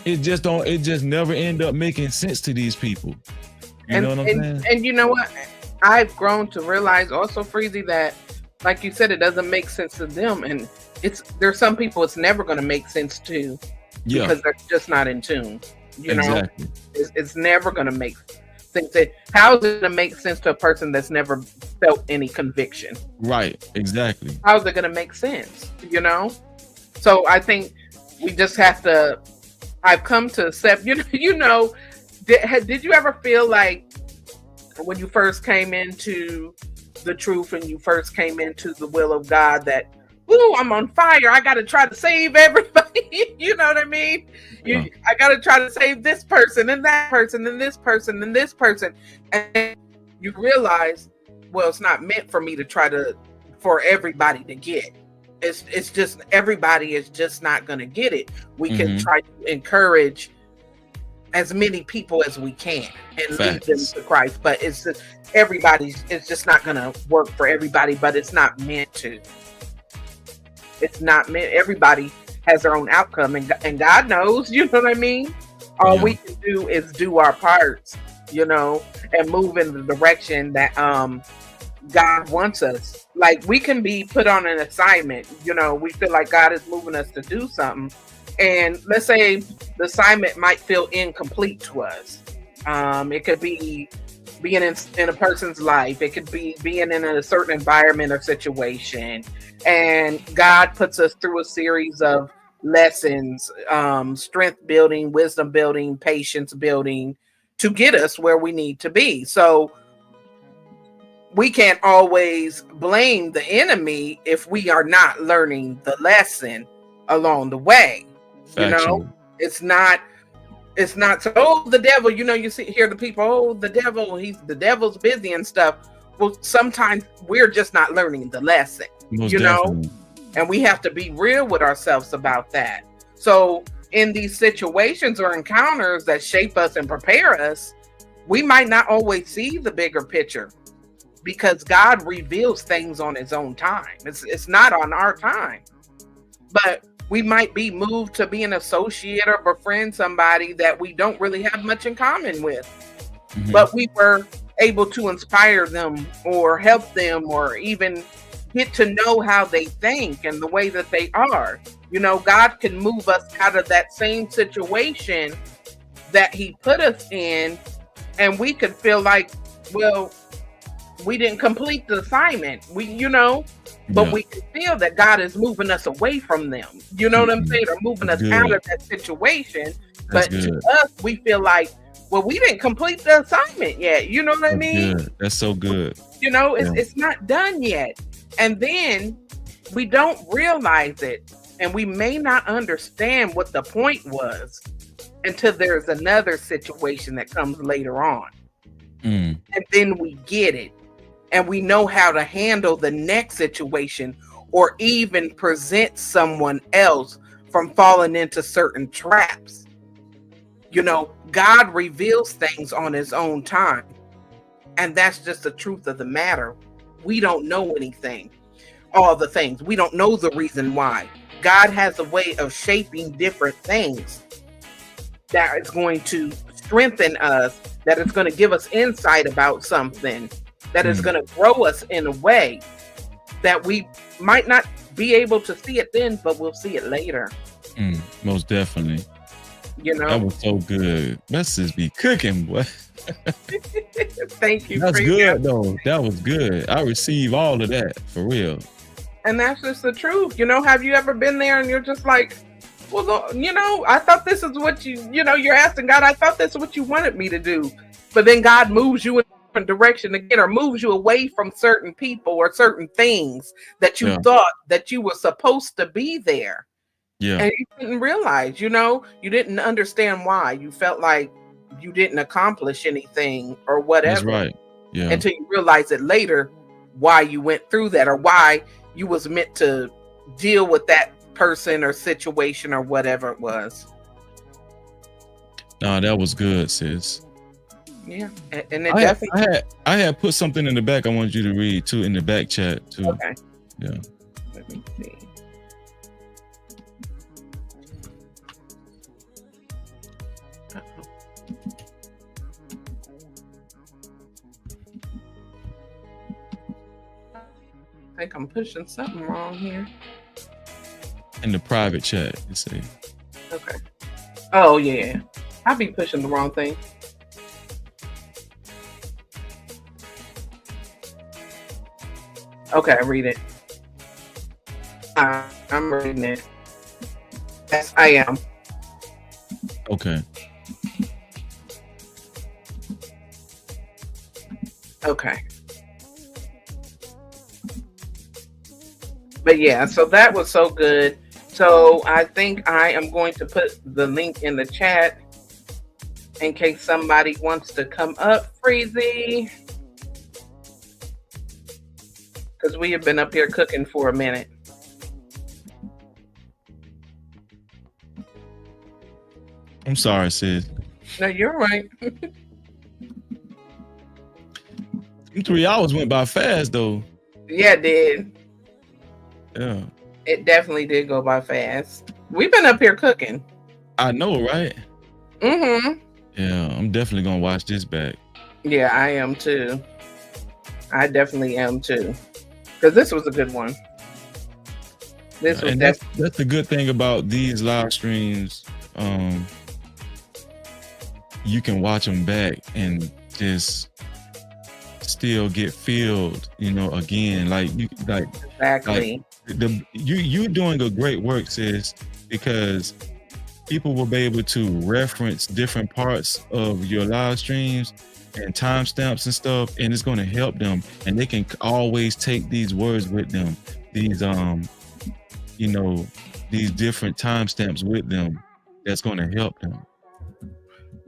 it just never end up making sense to these people. You know what I'm saying? And you know what? I've grown to realize also, Freezy, that, like you said, it doesn't make sense to them. And there's some people it's never going to make sense to, because they're just not in tune. You know, it's never going to make sense. How is it going to make sense to a person that's never felt any conviction? Right, exactly. How is it going to make sense? You know? So I think we just have to, I've come to accept, did you ever feel like when you first came into the truth and you first came into the will of God that, ooh, I'm on fire, I got to try to save everybody? You know what I mean? I got to try to save this person and that person and this person and this person. And you realize, well, it's not meant for me to try for everybody to get. It's just, everybody is just not going to get it. We can try to encourage as many people as we can and lead them to Christ, but it's just, it's just not going to work for everybody, but it's not meant to. It's not meant, everybody has their own outcome, and God knows, you know what I mean? All we can do is do our parts, and move in the direction that God wants us. Like, we can be put on an assignment, we feel like God is moving us to do something, and let's say the assignment might feel incomplete to us. It could be being in a person's life. It could be being in a certain environment or situation. And God puts us through a series of lessons, strength building, wisdom building, patience building, to get us where we need to be. So we can't always blame the enemy if we are not learning the lesson along the way. It's not so, oh, the devil, you hear the people, oh, the devil's busy and stuff. Well, sometimes we're just not learning the lesson, definitely. And we have to be real with ourselves about that. So in these situations or encounters that shape us and prepare us, we might not always see the bigger picture, because God reveals things on his own time. It's not on our time. But We might be moved to be an associate or befriend somebody that we don't really have much in common with, but we were able to inspire them or help them or even get to know how they think and the way that they are. You know, God can move us out of that same situation that he put us in, and we could feel like, well, we didn't complete the assignment. But we can feel that God is moving us away from them. You know what I'm saying? Or moving us out of that situation. But to us, we feel like, well, we didn't complete the assignment yet. You know what I mean? Good. That's so good. You know, it's not done yet. And then we don't realize it. And we may not understand what the point was until there's another situation that comes later on. And then we get it. And we know how to handle the next situation or even present someone else from falling into certain traps. You know, God reveals things on his own time. And that's just the truth of the matter. We don't know anything, all the things. We don't know the reason why. God has a way of shaping different things that is going to strengthen us, that is going to give us insight about something, that is going to grow us in a way that we might not be able to see it then, but we'll see it later. Most definitely. You know, that was so good. Messages be cooking, boy. Thank you. That's good though. That was good. I receive all of that for real. And that's just the truth. You know, have you ever been there and you're just like, well, you know, I thought this is what you're asking God, I thought this is what you wanted me to do. But then God moves you in a different direction again, or moves you away from certain people or certain things that you thought that you were supposed to be there. Yeah. And you didn't realize, you know, you didn't understand why. You felt like you didn't accomplish anything or whatever. That's right. Yeah. Until you realize it later why you went through that, or why you was meant to deal with that person or situation or whatever it was. No, that was good, sis. Yeah. And it definitely I had put something in the back I wanted you to read too, in the back chat too. Okay. Yeah. Let me see. I think I'm pushing something wrong here. In the private chat, you say. Okay. Oh yeah, I be pushing the wrong thing. Okay, I read it. I'm reading it. Yes, I am. Okay. Okay. But yeah, so that was so good. So I think I am going to put the link in the chat in case somebody wants to come up, Freezy. Because we have been up here cooking for a minute. I'm sorry, sis. No, you're right. 3 hours went by fast though. Yeah, it did. Yeah. It definitely did go by fast. We've been up here cooking. I know, right? Mm-hmm. Yeah, I'm definitely gonna watch this back. Yeah, I am too. I definitely am too. Because this was a good one. This was that's the good thing about these live streams. You can watch them back and just still get filled, you know, again. Exactly. You doing a great work, sis, because people will be able to reference different parts of your live streams and timestamps and stuff, and it's going to help them, and they can always take these words with them, these you know, these different timestamps with them. That's going to help them.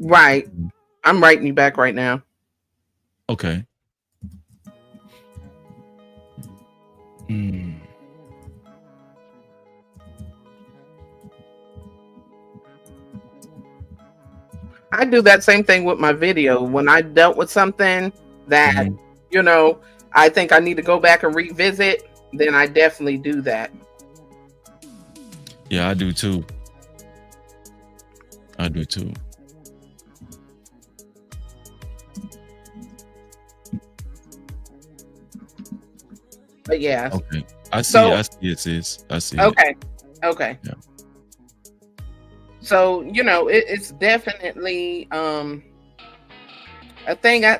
Right. I'm writing you back right now. Okay. I do that same thing with my video. When I dealt with something that, you know, I think I need to go back and revisit, then I definitely do that. Yeah, I do too. I do too. But yeah. Okay. I see So it, sis. I see it. Okay. Yeah. So, you know, it's definitely a thing. I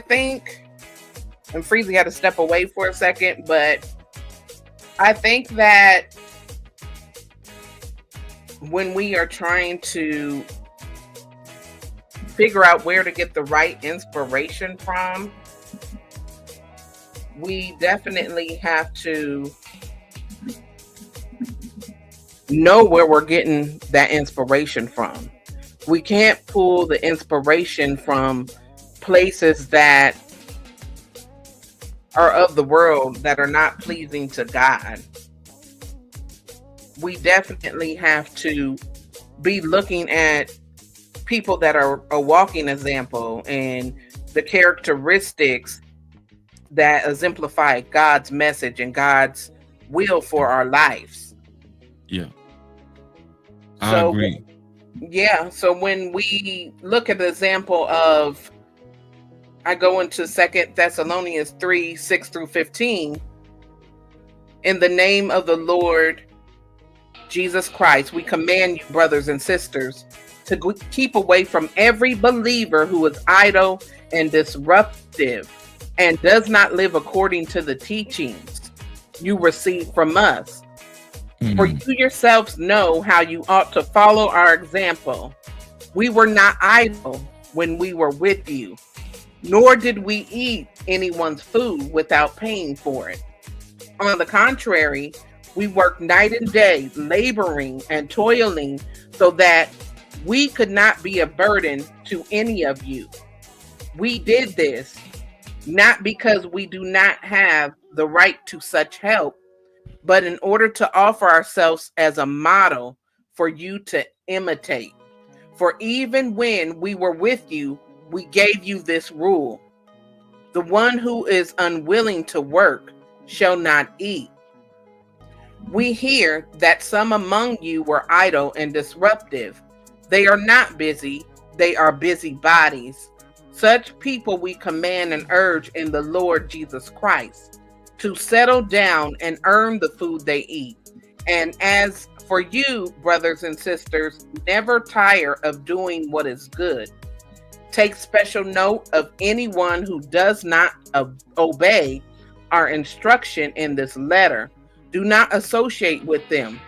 think, and Freezy had to step away for a second, but I think that when we are trying to figure out where to get the right inspiration from, we definitely have to know where we're getting that inspiration from. We can't pull the inspiration from places that are of the world, that are not pleasing to God. We definitely have to be looking at people that are a walking example and the characteristics that exemplify God's message and God's will for our lives. Yeah. I agree. Yeah. So when we look at the example of, I go into 2 Thessalonians 3:6-15, in the name of the Lord Jesus Christ, we command you, brothers and sisters, to keep away from every believer who is idle and disruptive and does not live according to the teachings you received from us. For you yourselves know how you ought to follow our example. We were not idle when we were with you, nor did we eat anyone's food without paying for it. On the contrary, we worked night and day, laboring and toiling so that we could not be a burden to any of you. We did this not because we do not have the right to such help, but in order to offer ourselves as a model for you to imitate. For even when we were with you, we gave you this rule: the one who is unwilling to work shall not eat. We hear that some among you were idle and disruptive. They are not busy, they are busybodies. Such people we command and urge in the Lord Jesus Christ to settle down and earn the food they eat. And as for you, brothers and sisters, never tire of doing what is good. Take special note of anyone who does not obey our instruction in this letter. Do not associate with them,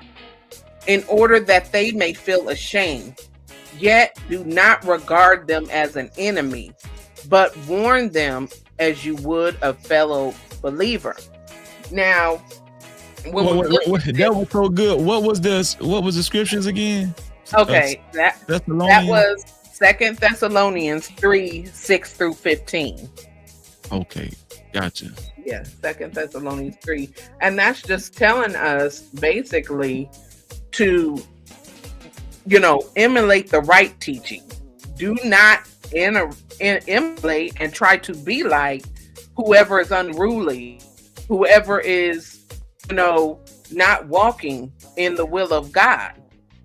in order that they may feel ashamed. Yet do not regard them as an enemy, but warn them as you would a fellow believer. Now, that was so good. What was the scriptures again? Okay, that was 2 Thessalonians 3:6-15. Okay, gotcha. Yeah, 2 Thessalonians 3. And that's just telling us basically to, emulate the right teaching. Do not emulate and try to be like whoever is unruly, whoever is, not walking in the will of God.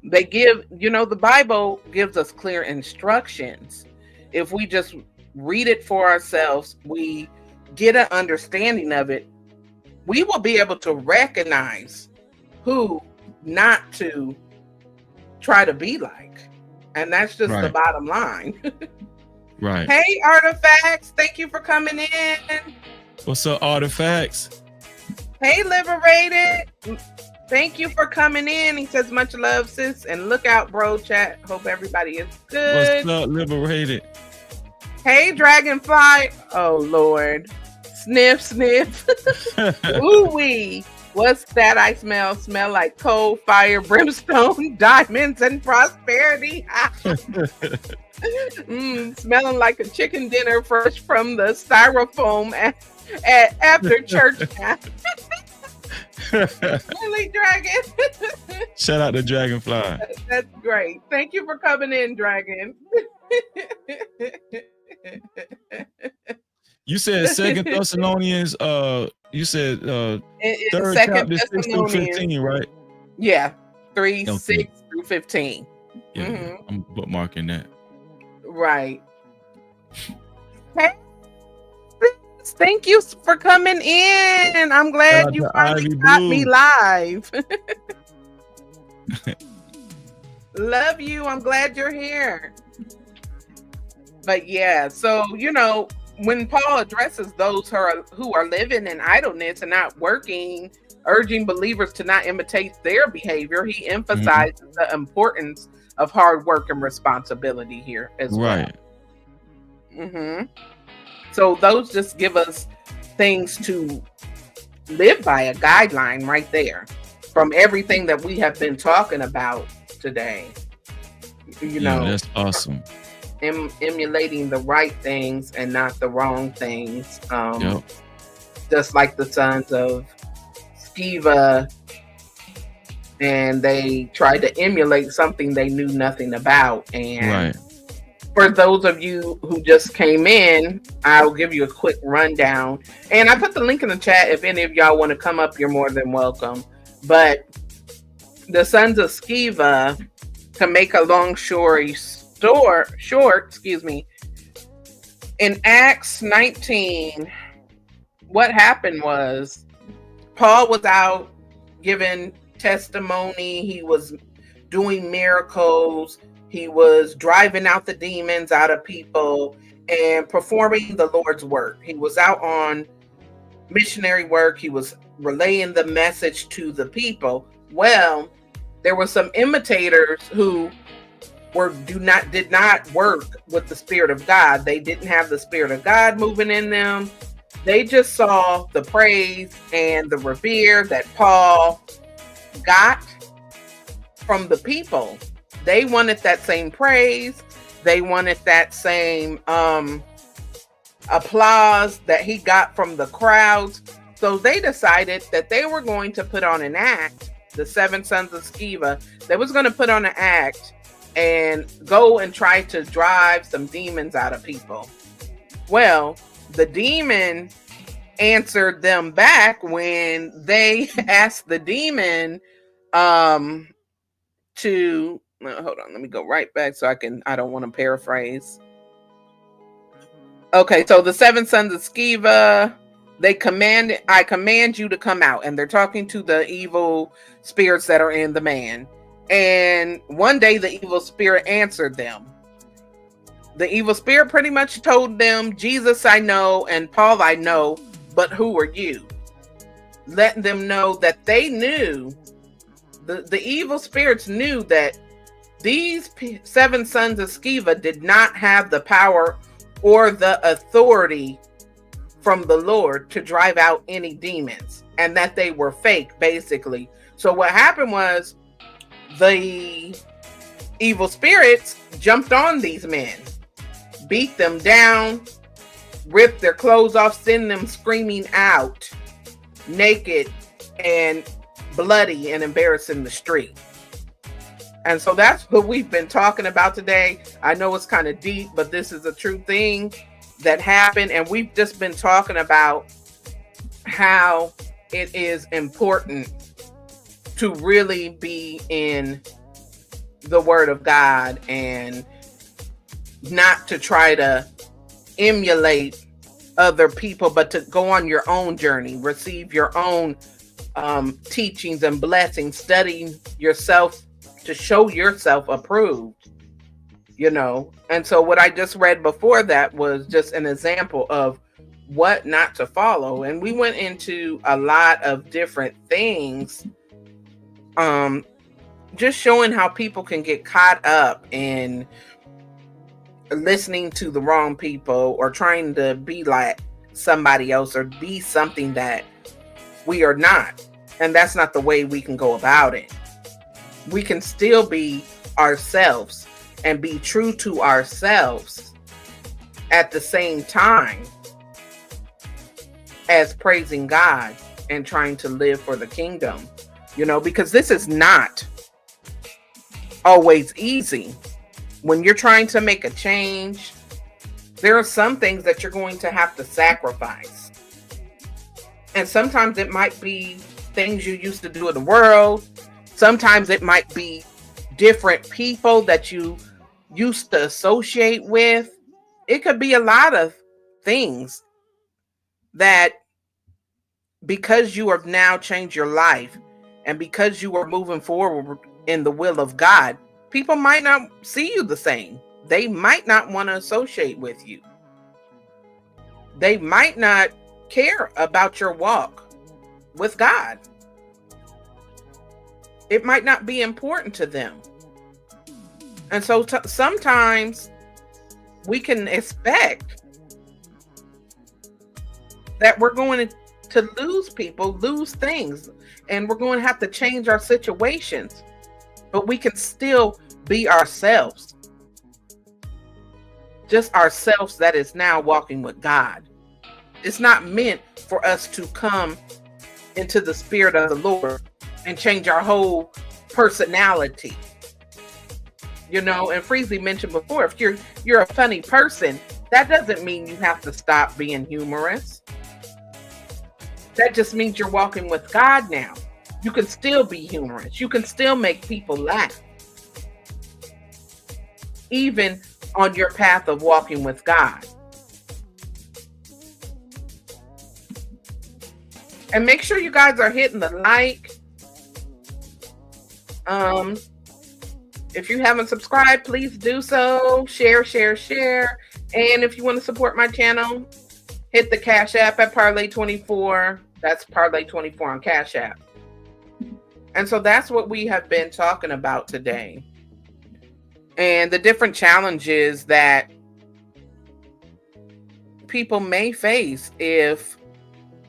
They give, the Bible gives us clear instructions. If we just read it for ourselves, we get an understanding of it, we will be able to recognize who not to try to be like. And that's just the bottom line. Right. Hey, Artifacts, thank you for coming in. What's up, Artifacts? Hey, Liberated, thank you for coming in. He says much love, sis, and look out, bro. Chat, hope everybody is good. What's up, Liberated? Hey, Dragonfly. Oh Lord, sniff, sniff. Ooh wee. What's that I smell? Smell like coal, fire, brimstone, diamonds, and prosperity. Smelling like a chicken dinner fresh from the styrofoam after church. Really, Dragon? Shout out to Dragonfly. That's great. Thank you for coming in, Dragon. You said 2 Thessalonians, you said 3rd chapter 6-15, right? Yeah, 3, Okay. 6 through 15. Yeah, I'm bookmarking that. Right. Hey, thank you for coming in. I'm glad you finally got me live. Love you. I'm glad you're here. But yeah, so, when Paul addresses those who are living in idleness and not working, urging believers to not imitate their behavior, he emphasizes the importance of hard work and responsibility here as well. So those just give us things to live by, a guideline right there from everything that we have been talking about today. That's awesome. Emulating the right things and not the wrong things. Just like the sons of Sceva, and they tried to emulate something they knew nothing about. And for those of you who just came in, I'll give you a quick rundown. And I put the link in the chat. If any of y'all want to come up, you're more than welcome. But the sons of Sceva, to make a long story short, in Acts 19, what happened was Paul was out giving testimony. He was doing miracles. He was driving out the demons out of people and performing the Lord's work. He was out on missionary work. He was relaying the message to the people. Well, there were some imitators who did not work with the Spirit of God. They didn't have the Spirit of God moving in them. They just saw the praise and the revere that Paul got from the people. They wanted that same praise. They wanted that same applause that he got from the crowds. So they decided that they were going to put on an act. The 7 sons of Sceva, they was going to put on an act and go and try to drive some demons out of people. Well, the demon answered them back when they asked the demon hold on, let me go right back so I don't want to paraphrase. Okay, so the 7 sons of Sceva, I command you to come out. And they're talking to the evil spirits that are in the man. And one day the evil spirit answered them. The evil spirit pretty much told them, Jesus I know and Paul I know, but who are you? Letting them know that they knew, the evil spirits knew that these 7 sons of Sceva did not have the power or the authority from the Lord to drive out any demons, and that they were fake, basically. So what happened was the evil spirits jumped on these men, beat them down, ripped their clothes off, send them screaming out, naked and bloody and embarrassed in the street. And so that's what we've been talking about today. I know it's kind of deep, but this is a true thing that happened. And we've just been talking about how it is important to really be in the Word of God and not to try to emulate other people, but to go on your own journey, receive your own teachings and blessings, studying yourself to show yourself approved, And so what I just read before that was just an example of what not to follow. And we went into a lot of different things, just showing how people can get caught up in listening to the wrong people or trying to be like somebody else or be something that we are not. And that's not the way we can go about it. We can still be ourselves and be true to ourselves at the same time as praising God and trying to live for the kingdom, because this is not always easy. When you're trying to make a change, there are some things that you're going to have to sacrifice. And sometimes it might be things you used to do in the world. Sometimes it might be different people that you used to associate with. It could be a lot of things that, because you have now changed your life and because you are moving forward in the will of God, people might not see you the same. They might not want to associate with you. They might not care about your walk with God. It might not be important to them. And so sometimes we can expect that we're going to lose people, lose things, and we're going to have to change our situations. But we can still be ourselves. Just ourselves that is now walking with God. It's not meant for us to come into the Spirit of the Lord and change our whole personality. You know, and Freezy mentioned before, if you're a funny person, that doesn't mean you have to stop being humorous. That just means you're walking with God now. You can still be humorous. You can still make people laugh. Even on your path of walking with God. And make sure you guys are hitting the like. If you haven't subscribed, please do so. Share. And if you want to support my channel, hit the Cash App at Parlay24. That's Parlay24 on Cash App. And so that's what we have been talking about today. And the different challenges that people may face if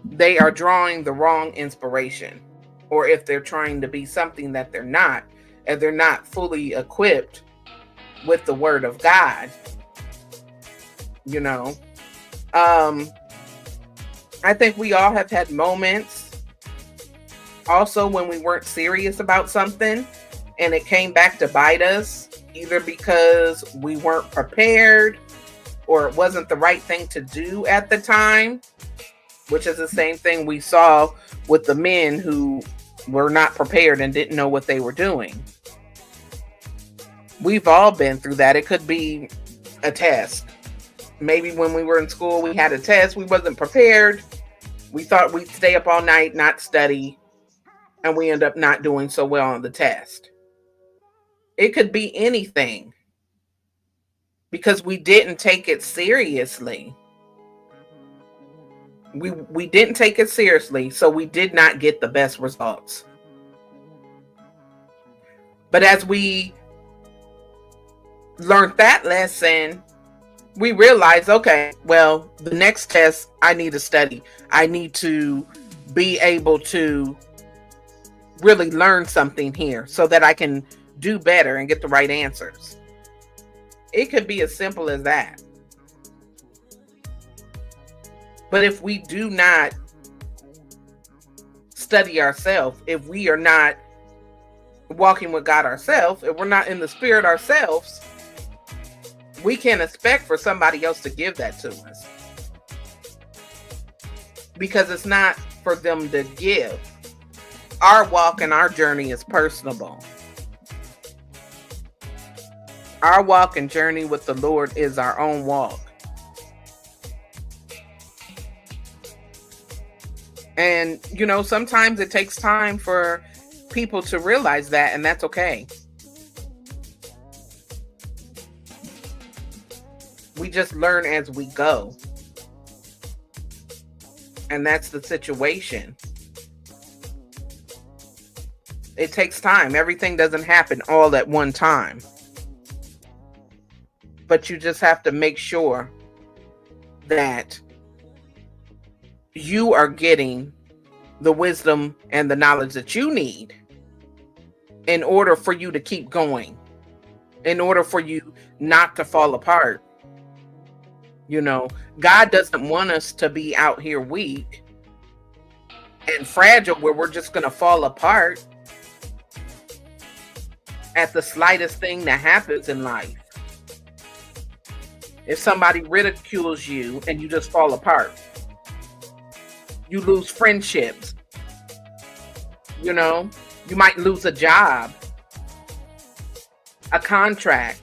they are drawing the wrong inspiration, or if they're trying to be something that they're not, and they're not fully equipped with the Word of God. You know, I think we all have had moments also when we weren't serious about something and it came back to bite us, either because we weren't prepared or it wasn't the right thing to do at the time, which is the same thing we saw with the men who were not prepared and didn't know what they were doing. We've all been through that. It could be a test. Maybe when we were in school, we had a test. We wasn't prepared. We thought we'd stay up all night, not study, and we end up not doing so well on the test. It could be anything because we didn't take it seriously. We didn't take it seriously, so we did not get the best results. But as we learned that lesson, we realized, okay, well, the next test, I need to study. I need to be able to really learn something here so that I can do better and get the right answers. It could be as simple as that. But if we do not study ourselves, if we are not walking with God ourselves, if we're not in the Spirit ourselves, we can't expect for somebody else to give that to us. Because it's not for them to give. Our walk and our journey is personable. Our walk and journey with the Lord is our own walk. And, you know, sometimes it takes time for people to realize that, and that's okay. We just learn as we go. And that's the situation. It takes time. Everything doesn't happen all at one time. But you just have to make sure that you are getting the wisdom and the knowledge that you need in order for you to keep going, in order for you not to fall apart. You know, God doesn't want us to be out here weak and fragile where we're just going to fall apart at the slightest thing that happens in life. If somebody ridicules you and you just fall apart, you lose friendships, you know, You might lose a job, a contract.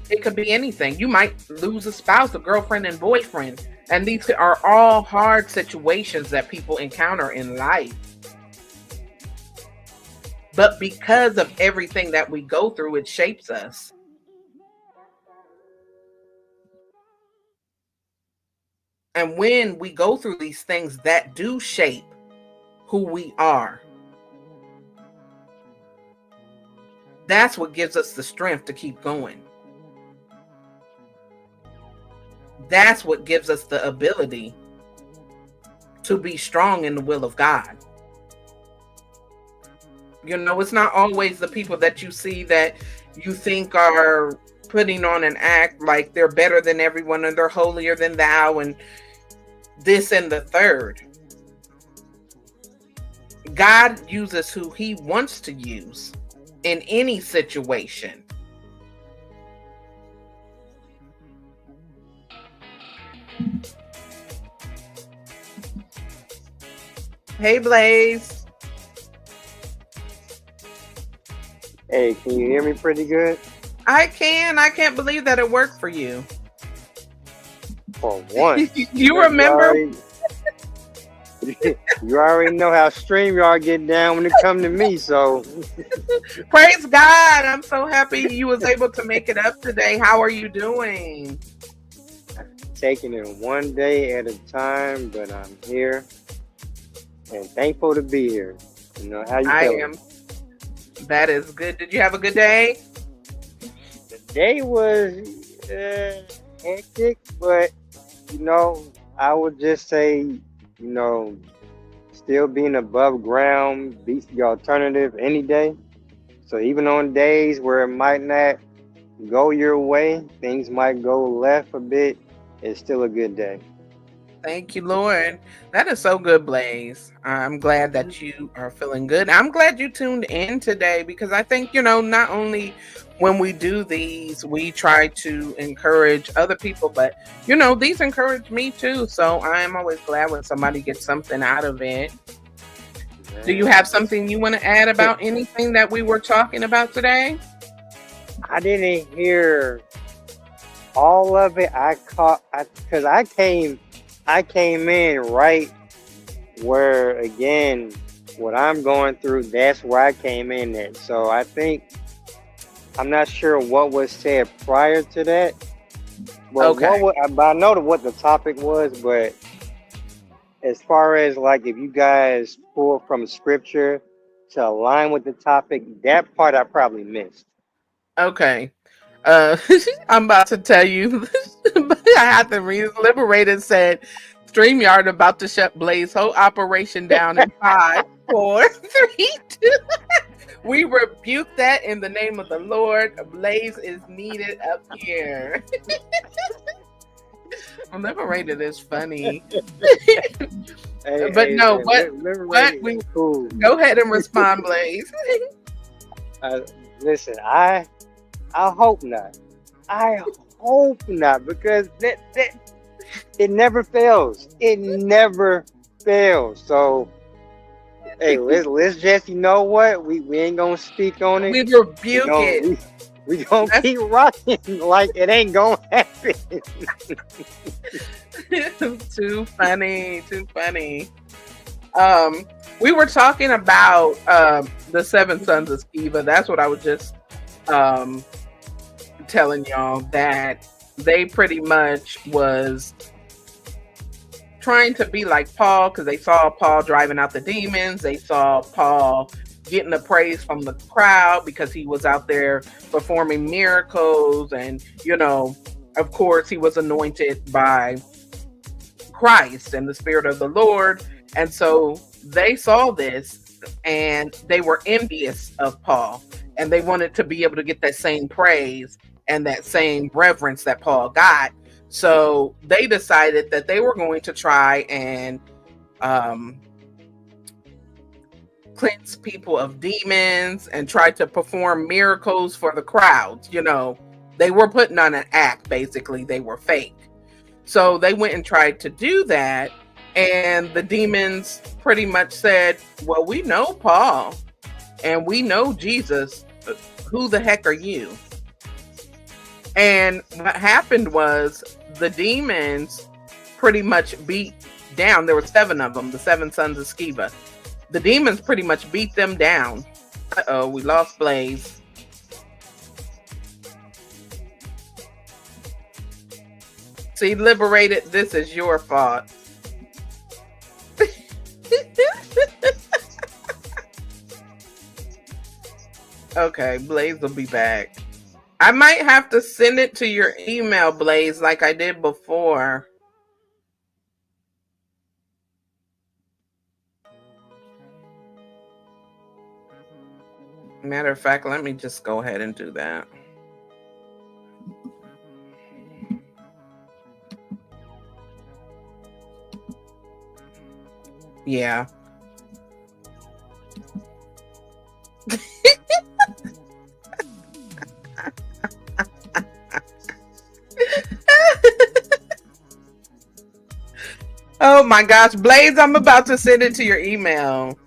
It could be anything. You might lose a spouse, a girlfriend and boyfriend. And these are all hard situations that people encounter in life. But because of everything that we go through, it shapes us. And when we go through these things that do shape who we are, that's what gives us the strength to keep going. That's what gives us the ability to be strong in the will of God. You know, it's not always the people that you see that you think are putting on an act like they're better than everyone and they're holier than thou and this and the third. God uses who he wants to use in any situation. Hey, Blaze. Hey, can you hear me pretty good? I can. I can't believe that it worked for you. For once. You remember? You already know how StreamYard get down when it come to me, so. Praise God. I'm so happy you was able to make it up today. How are you doing? Taking it one day at a time, but I'm here and thankful to be here. You know, how you feeling? I am. That is good. Did you have a good day? The day was hectic, but, you know, I would just say, you know, still being above ground beats the alternative any day. So even on days where it might not go your way, things might go left a bit, it's still a good day. Thank you, Lord. That is so good, Blaze. I'm glad that you are feeling good. I'm glad you tuned in today because I think, you know, not only when we do these, we try to encourage other people, but, you know, these encourage me too. So I am always glad when somebody gets something out of it. Do you have something you want to add about anything that we were talking about today? I didn't hear all of it. Because I came in right where, again, what I'm going through, that's where I came in at. So I think, I'm not sure what was said prior to that. But okay. But I know what the topic was, but as far as like if you guys pull from scripture to align with the topic, that part I probably missed. Okay. I'm about to tell you. I have to read. Liberated said, StreamYard about to shut Blaze whole operation down in 5, 4, 3, 2. We rebuke that in the name of the Lord. Blaze is needed up here. Liberated is funny. But no, what we cool. Go ahead and respond, Blaze. Listen, I hope not. I hope not, because that it never fails. It never fails. So, hey, let's just, you know what? We ain't gonna speak on it. We rebuke it. We gonna keep rocking like it ain't gonna happen. Too funny. We were talking about the 7 sons of Sceva. That's what I was just telling y'all, that they pretty much was trying to be like Paul because they saw Paul driving out the demons. They saw Paul getting the praise from the crowd because he was out there performing miracles, and, you know, of course he was anointed by Christ and the Spirit of the Lord. And so they saw this and they were envious of Paul, and they wanted to be able to get that same praise and that same reverence that Paul got. So they decided that they were going to try and cleanse people of demons and try to perform miracles for the crowds. You know, they were putting on an act, basically. They were fake. So they went and tried to do that. And the demons pretty much said, well, we know Paul and we know Jesus. Who the heck are you? And what happened was the demons pretty much beat down. There were 7 of them, the 7 sons of Sceva. The demons pretty much beat them down. Uh-oh, we lost Blaze. See, liberated, this is your fault. Okay, Blaze will be back. I might have to send it to your email, Blaze, like I did before. Matter of fact, let me just go ahead and do that. Yeah. Oh my gosh, Blaze, I'm about to send it to your email.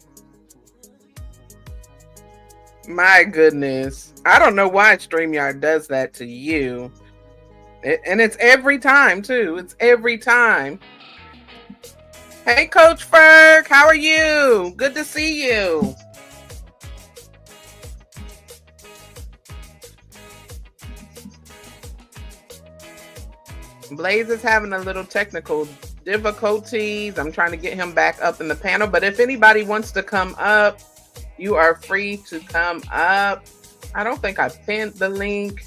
My goodness. I don't know why StreamYard does that to you. And it's every time, too. It's every time. Hey, Coach Ferg, how are you? Good to see you. Blaze is having a little technical difficulties. I'm trying to get him back up in the panel. But if anybody wants to come up, you are free to come up. I don't think I pinned the link.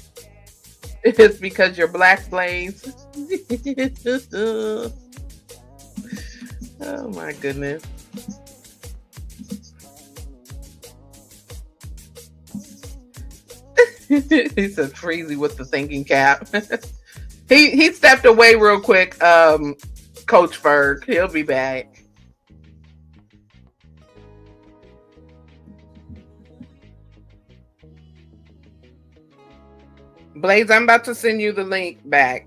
It's because you're black, Blaze. Oh my goodness. He says Freezy with the thinking cap. He stepped away real quick, Coach Ferg. He'll be back. Blaze, I'm about to send you the link back.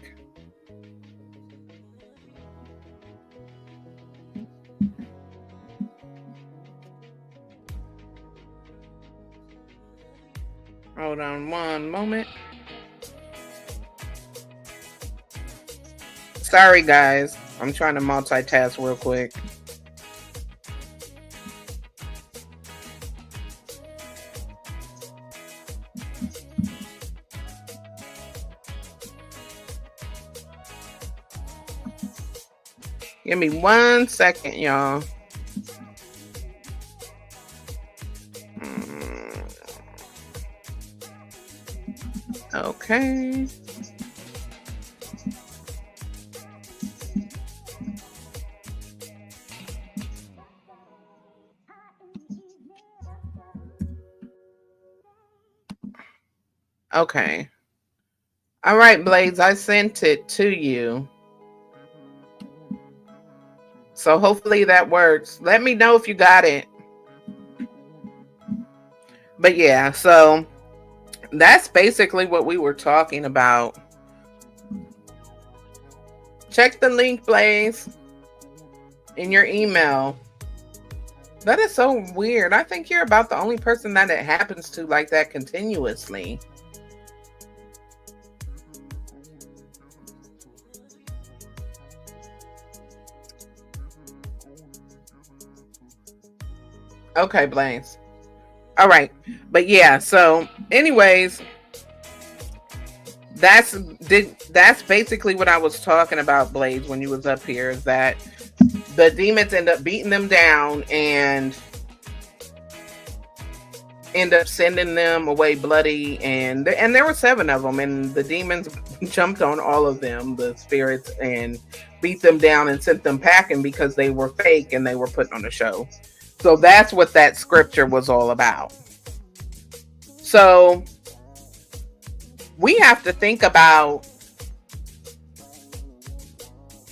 Hold on one moment. Sorry, guys. I'm trying to multitask real quick. Give me 1 second, y'all. Okay. Okay. All right, Blaze, I sent it to you. So hopefully that works. Let me know if you got it. But yeah, so that's basically what we were talking about. Check the link, Blaze, in your email. That is so weird. I think you're about the only person that it happens to like that continuously. Okay, Blaze. All right. But yeah, so anyways, that's basically what I was talking about, Blaze, when you was up here, is that the demons end up beating them down and end up sending them away bloody, and there were 7 of them, and the demons jumped on all of them, the spirits, and beat them down and sent them packing because they were fake and they were putting on a show. So that's what that scripture was all about. So we have to think about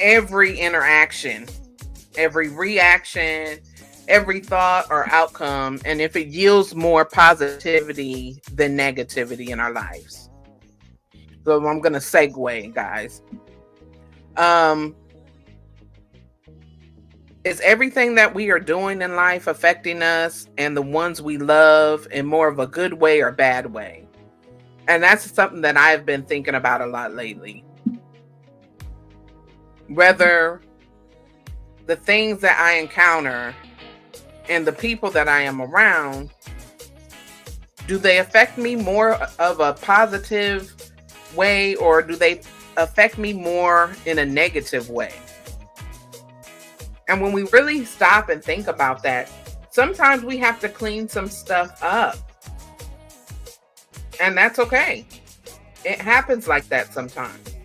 every interaction, every reaction, every thought or outcome, and if it yields more positivity than negativity in our lives. So I'm going to segue, guys. Is everything that we are doing in life affecting us and the ones we love in more of a good way or bad way? And that's something that I've been thinking about a lot lately. Whether the things that I encounter and the people that I am around, do they affect me more of a positive way, or do they affect me more in a negative way? And when we really stop and think about that, sometimes we have to clean some stuff up. And that's okay. It happens like that sometimes.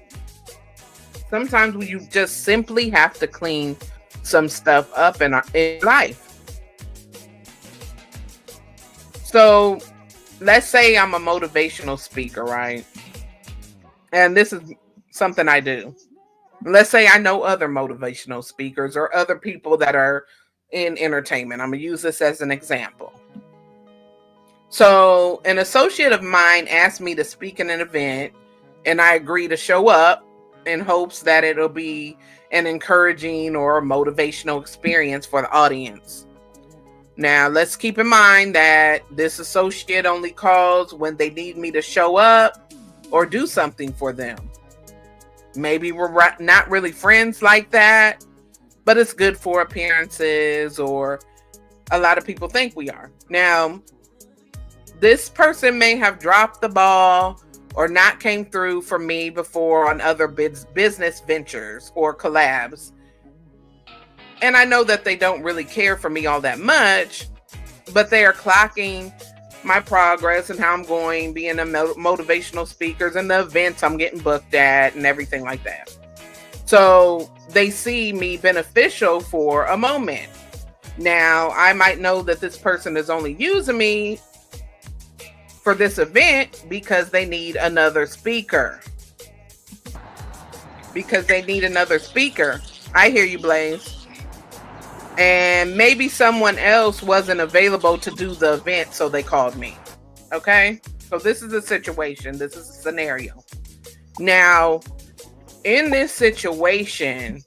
Sometimes you just simply have to clean some stuff up in life. So let's say I'm a motivational speaker, right? And this is something I do. Let's say I know other motivational speakers or other people that are in entertainment. I'm going to use this as an example. So an associate of mine asked me to speak in an event, and I agree to show up in hopes that it'll be an encouraging or motivational experience for the audience. Now, let's keep in mind that this associate only calls when they need me to show up or do something for them. Maybe we're not really friends like that, but it's good for appearances, or a lot of people think we are. Now, this person may have dropped the ball or not came through for me before on other business ventures or collabs. And I know that they don't really care for me all that much, but they are clocking my progress and how I'm going, being a motivational speakers and the events I'm getting booked at and everything like that. So they see me beneficial for a moment. Now, I might know that this person is only using me for this event because they need another speaker. I hear you, Blaze. And maybe someone else wasn't available to do the event, so they called me. Okay? So this is a situation. This is a scenario. Now, in this situation,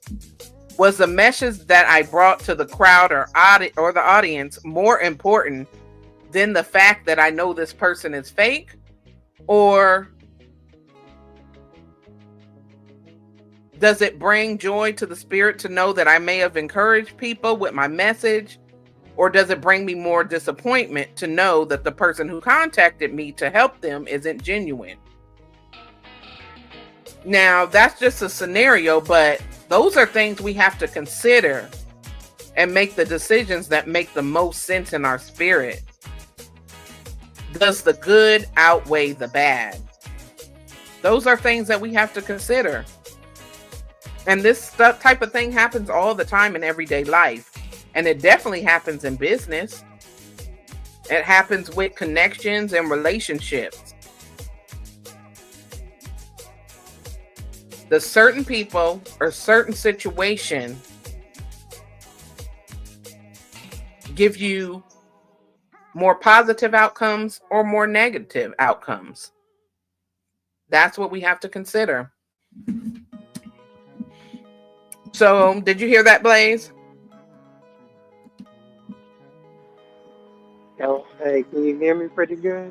was the message that I brought to the crowd or the audience more important than the fact that I know this person is fake? Or does it bring joy to the spirit to know that I may have encouraged people with my message? Or does it bring me more disappointment to know that the person who contacted me to help them isn't genuine? Now, that's just a scenario, but those are things we have to consider and make the decisions that make the most sense in our spirit. Does the good outweigh the bad? Those are things that we have to consider. And this type of thing happens all the time in everyday life. And it definitely happens in business. It happens with connections and relationships. The certain people or certain situation give you more positive outcomes or more negative outcomes. That's what we have to consider. So, did you hear that, Blaze? Oh, hey, can you hear me pretty good?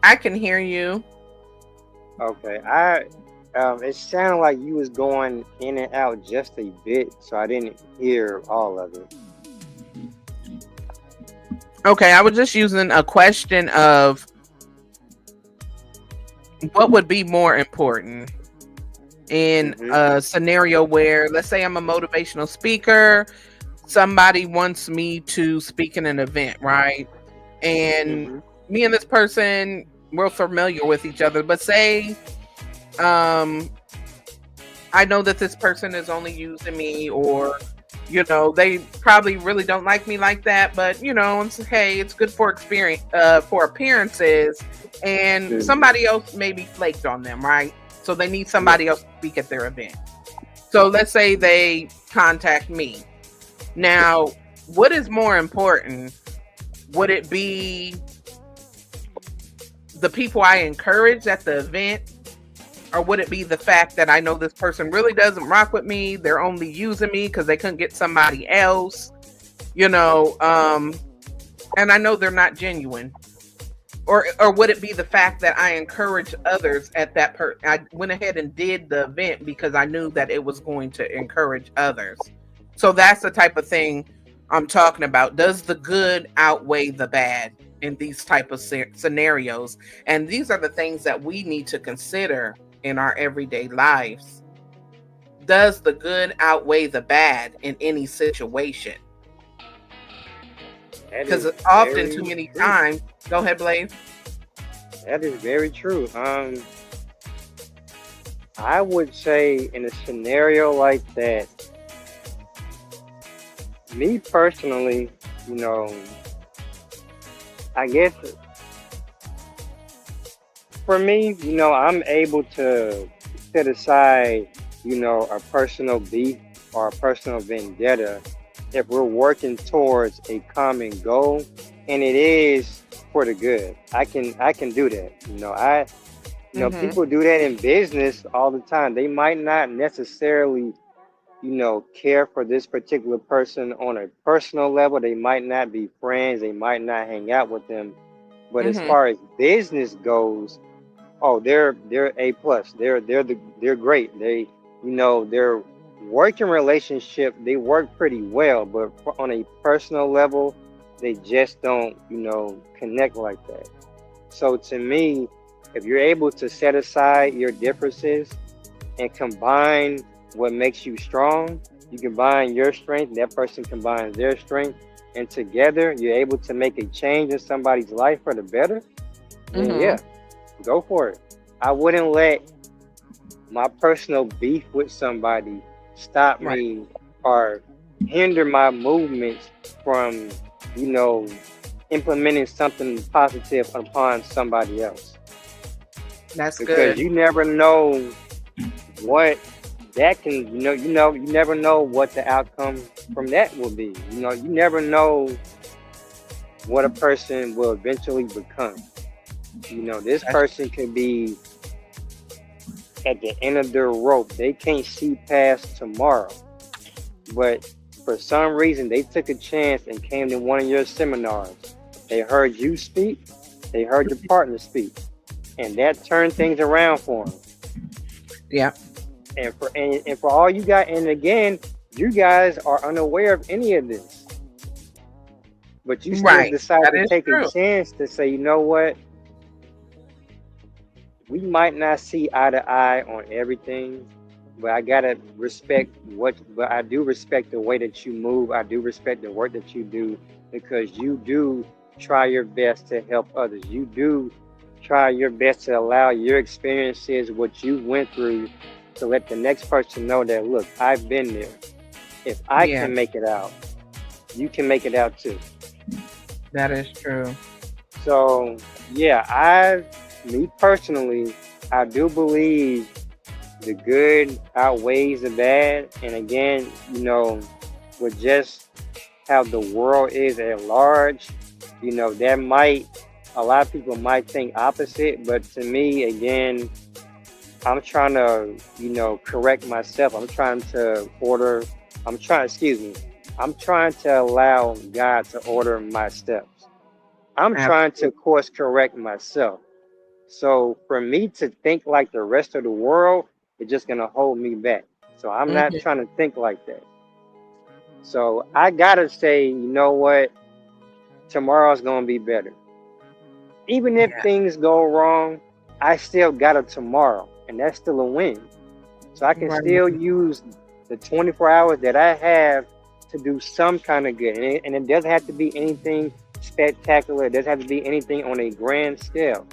I can hear you. Okay, it sounded like you was going in and out just a bit, so I didn't hear all of it. Okay, I was just using a question of what would be more important in a scenario where, let's say I'm a motivational speaker, somebody wants me to speak in an event, right? And me and this person, we're familiar with each other, but say I know that this person is only using me, or they probably really don't like me like that, but it's okay, it's good for experience, for appearances, and somebody else maybe flaked on them, right? So they need somebody else to speak at their event. So let's say they contact me. Now, what is more important? Would it be the people I encourage at the event Or would it be the fact that I know this person really doesn't rock with me? They're only using me because they couldn't get somebody else, you know, and I know they're not genuine. Or would it be the fact that I encouraged others at that I went ahead and did the event because I knew that it was going to encourage others. So that's the type of thing I'm talking about. Does the good outweigh the bad in these type of scenarios? And these are the things that we need to consider in our everyday lives. Does the good outweigh the bad in any situation? Because often too many times, go ahead, Blaze. That is very true. I would say in a scenario like that, me personally, you know, I guess for me, you know, I'm able to set aside, you know, a personal beef or a personal vendetta if we're working towards a common goal and it is for the good. I can do that. You know, people do that in business all the time. They might not necessarily, you know, care for this particular person on a personal level. They might not be friends. They might not hang out with them. But as far as business goes, oh, they're A plus. They're great. They, you know, their working relationship, they work pretty well. But on a personal level, they just don't, you know, connect like that. So to me, if you're able to set aside your differences and combine what makes you strong, you combine your strength, that person combines their strength, and together you're able to make a change in somebody's life for the better, then yeah, go for it. I wouldn't let my personal beef with somebody stop me or hinder my movements from, you know, implementing something positive upon somebody else. That's because good. You never know what that can, you never know what the outcome from that will be. You know, you never know what a person will eventually become. You know, this person could be at the end of their rope. They can't see past tomorrow. But for some reason, they took a chance and came to one of your seminars. They heard you speak. They heard your partner speak. And that turned things around for them. Yeah. And for all you got, and again, you guys are unaware of any of this. But you still decide to take a chance to say, you know what? We might not see eye to eye on everything, but I gotta respect but I do respect the way that you move. I do respect the work that you do, because you do try your best to help others. You do try your best to allow your experiences, what you went through, to let the next person know that, look, I've been there. If I can make it out, you can make it out too. That is true. So yeah, me personally, I do believe the good outweighs the bad. And again, you know, with just how the world is at large, you know, a lot of people might think opposite, but to me, again, I'm trying to, you know, correct myself. I'm trying to allow God to order my steps. I'm trying to course correct myself. So for me to think like the rest of the world is just going to hold me back. So I'm not trying to think like that. So I got to say, you know what? Tomorrow's going to be better. Even if things go wrong, I still got a tomorrow, and that's still a win. So I can still use the 24 hours that I have to do some kind of good. And it doesn't have to be anything spectacular. It doesn't have to be anything on a grand scale.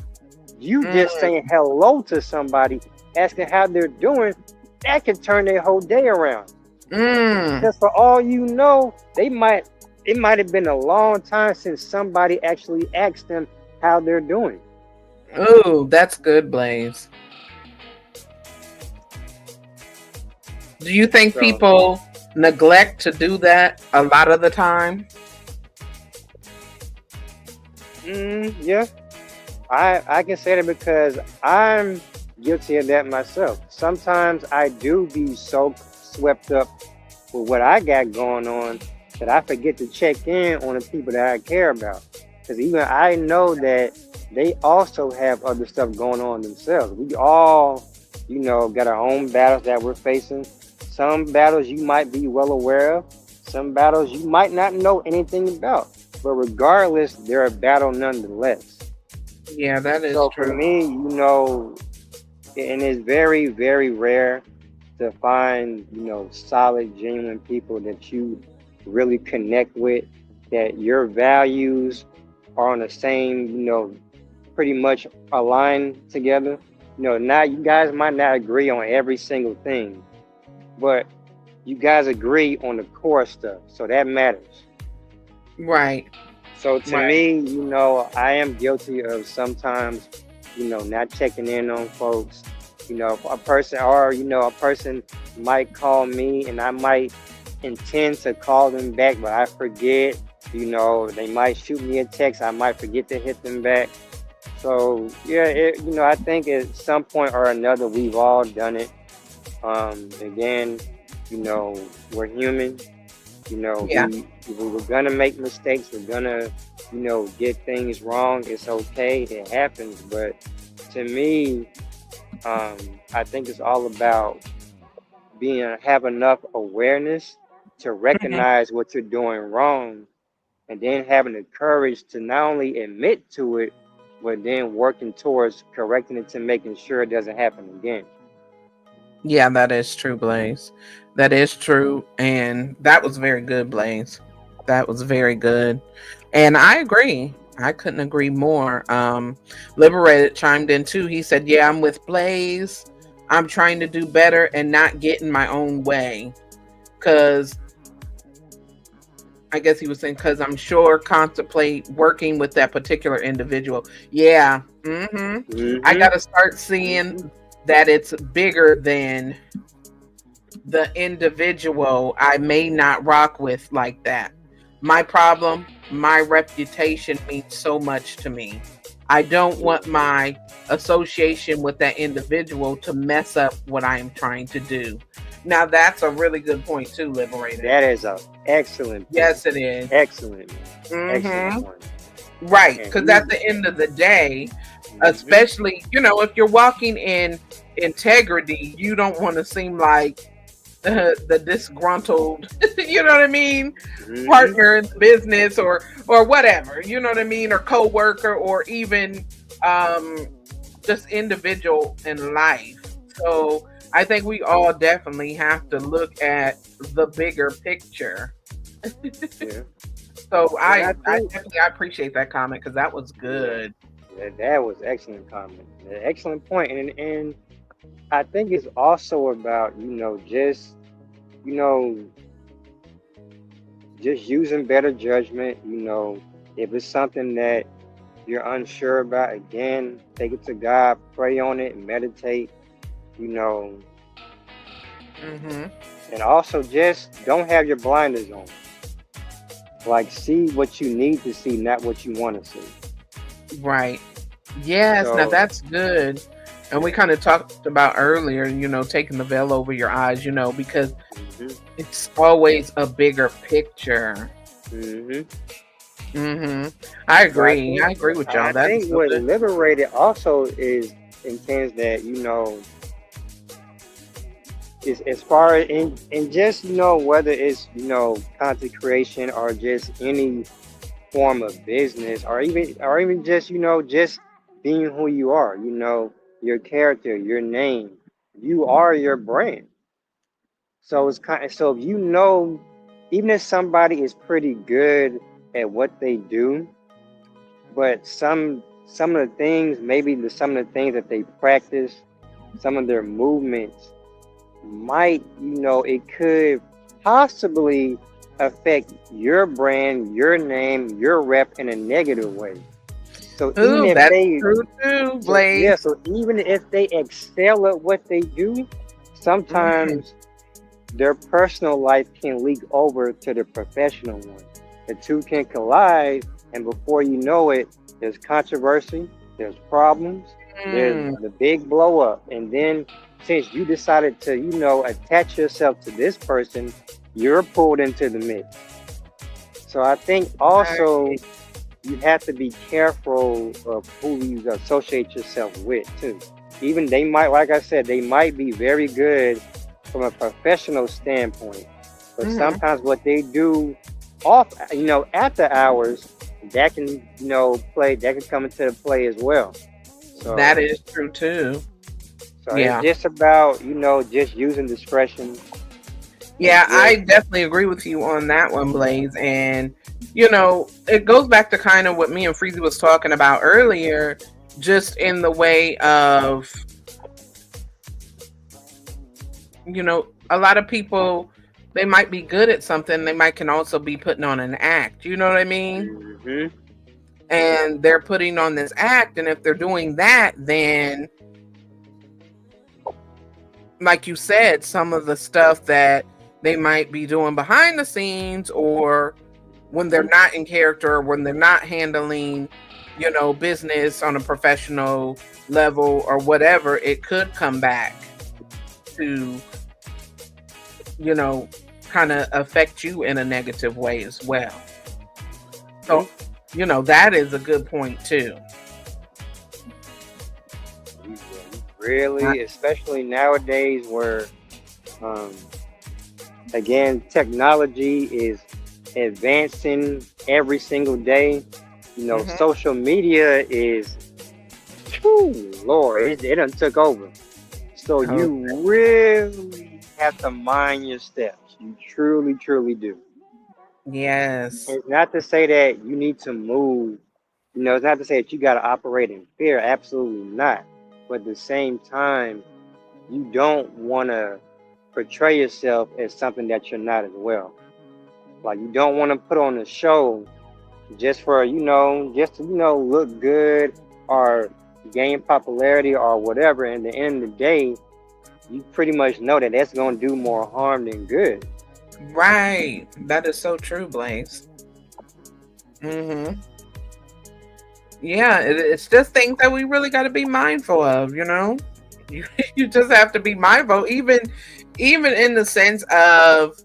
You just saying hello to somebody, asking how they're doing, that can turn their whole day around. Because for all you know, it might have been a long time since somebody actually asked them how they're doing. Oh, that's good, Blaze. Do you think people neglect to do that a lot of the time? Yeah. I can say that because I'm guilty of that myself. Sometimes I do be so swept up with what I got going on that I forget to check in on the people that I care about. Because even I know that they also have other stuff going on themselves. We all, got our own battles that we're facing. Some battles you might be well aware of. Some battles you might not know anything about. But regardless, they're a battle nonetheless. Yeah, that is So true. for me, and it's very, very rare to find, solid, genuine people that you really connect with, that your values are on the same, pretty much aligned together. Now you guys might not agree on every single thing, but you guys agree on the core stuff. So that matters. Right. So to Right. me, I am guilty of sometimes, not checking in on folks. A person might call me and I might intend to call them back, but I forget. They might shoot me a text. I might forget to hit them back. So yeah, I think at some point or another we've all done it. Again, we're human. Yeah. We're gonna make mistakes. We're gonna, get things wrong. It's okay. It happens. But to me, I think it's all about have enough awareness to Mhm. recognize what you're doing wrong, and then having the courage to not only admit to it, but then working towards correcting it to making sure it doesn't happen again. Yeah, that is true, Blaze. That is true. And that was very good, Blaze. That was very good. And I agree. I couldn't agree more. Liberated chimed in too. He said, yeah, I'm with Blaze. I'm trying to do better and not get in my own way. Because I guess he was saying, because I'm sure contemplate working with that particular individual. Yeah. I got to start seeing that it's bigger than the individual I may not rock with like that. My problem, my reputation means so much to me. I don't want my association with that individual to mess up what I am trying to do. Now that's a really good point too, Liberated. That is an excellent point. Yes, it is. Excellent. Excellent point. Right, because at the end of the day, especially, if you're walking in integrity, you don't want to seem like the disgruntled, you know what I mean, partner in the business or whatever, you know what I mean, or co-worker, or even just individual in life. So I think we all definitely have to look at the bigger picture. Yeah. So I definitely appreciate that comment because that was good. That was excellent comment. Excellent point. And I think it's also about, just using better judgment. If it's something that you're unsure about, again, take it to God, pray on it, meditate, and also just don't have your blinders on. Like, see what you need to see, not what you want to see. Right. Yes. Now that's good. And we kind of talked about earlier, taking the veil over your eyes, because it's always a bigger picture. I agree. I agree with y'all. I think what liberated also is intends that, is as far as in just, whether it's, content creation or just any form of business, or even just, just being who you are, your character, your name, you are your brand. So it's so if even if somebody is pretty good at what they do, but some of the things, maybe some of the things that they practice, some of their movements might, it could possibly affect your brand, your name, your rep in a negative way. So even if that's they true too, Blaze. so even if they excel at what they do, sometimes their personal life can leak over to the professional one. The two can collide, and before you know it, there's controversy, there's problems, There's the big blow up, and then since you decided to, attach yourself to this person, you're pulled into the mix. So I think also you have to be careful of who you associate yourself with too. Even they might, like I said, they might be very good from a professional standpoint, but sometimes what they do off, after hours, that can, that can come into play as well. So that is true too. So it's just about, just using discretion. Yeah, I definitely agree with you on that one, Blaze. And, it goes back to kind of what me and Freezy was talking about earlier, just in the way of, a lot of people, they might be good at something. They can also be putting on an act. You know what I mean? Mm-hmm. And they're putting on this act. And if they're doing that, then, like you said, some of the stuff that they might be doing behind the scenes, or when they're not in character, or when they're not handling, business on a professional level or whatever, it could come back to, kind of affect you in a negative way as well. So, that is a good point too. Really, especially nowadays where, again, technology is advancing every single day. Social media is, Lord, it done took over. So you really have to mind your steps. You truly, truly do. Yes. It's not to say that you need to move. It's not to say that you got to operate in fear. Absolutely not. But at the same time, you don't want to portray yourself as something that you're not as well. Like, you don't want to put on a show just for, just to, look good or gain popularity or whatever. And at the end of the day, you pretty much know that that's going to do more harm than good. Right. That is so true, Blaze. Mm-hmm. Yeah, it's just things that we really got to be mindful of, You just have to be mindful, even in the sense of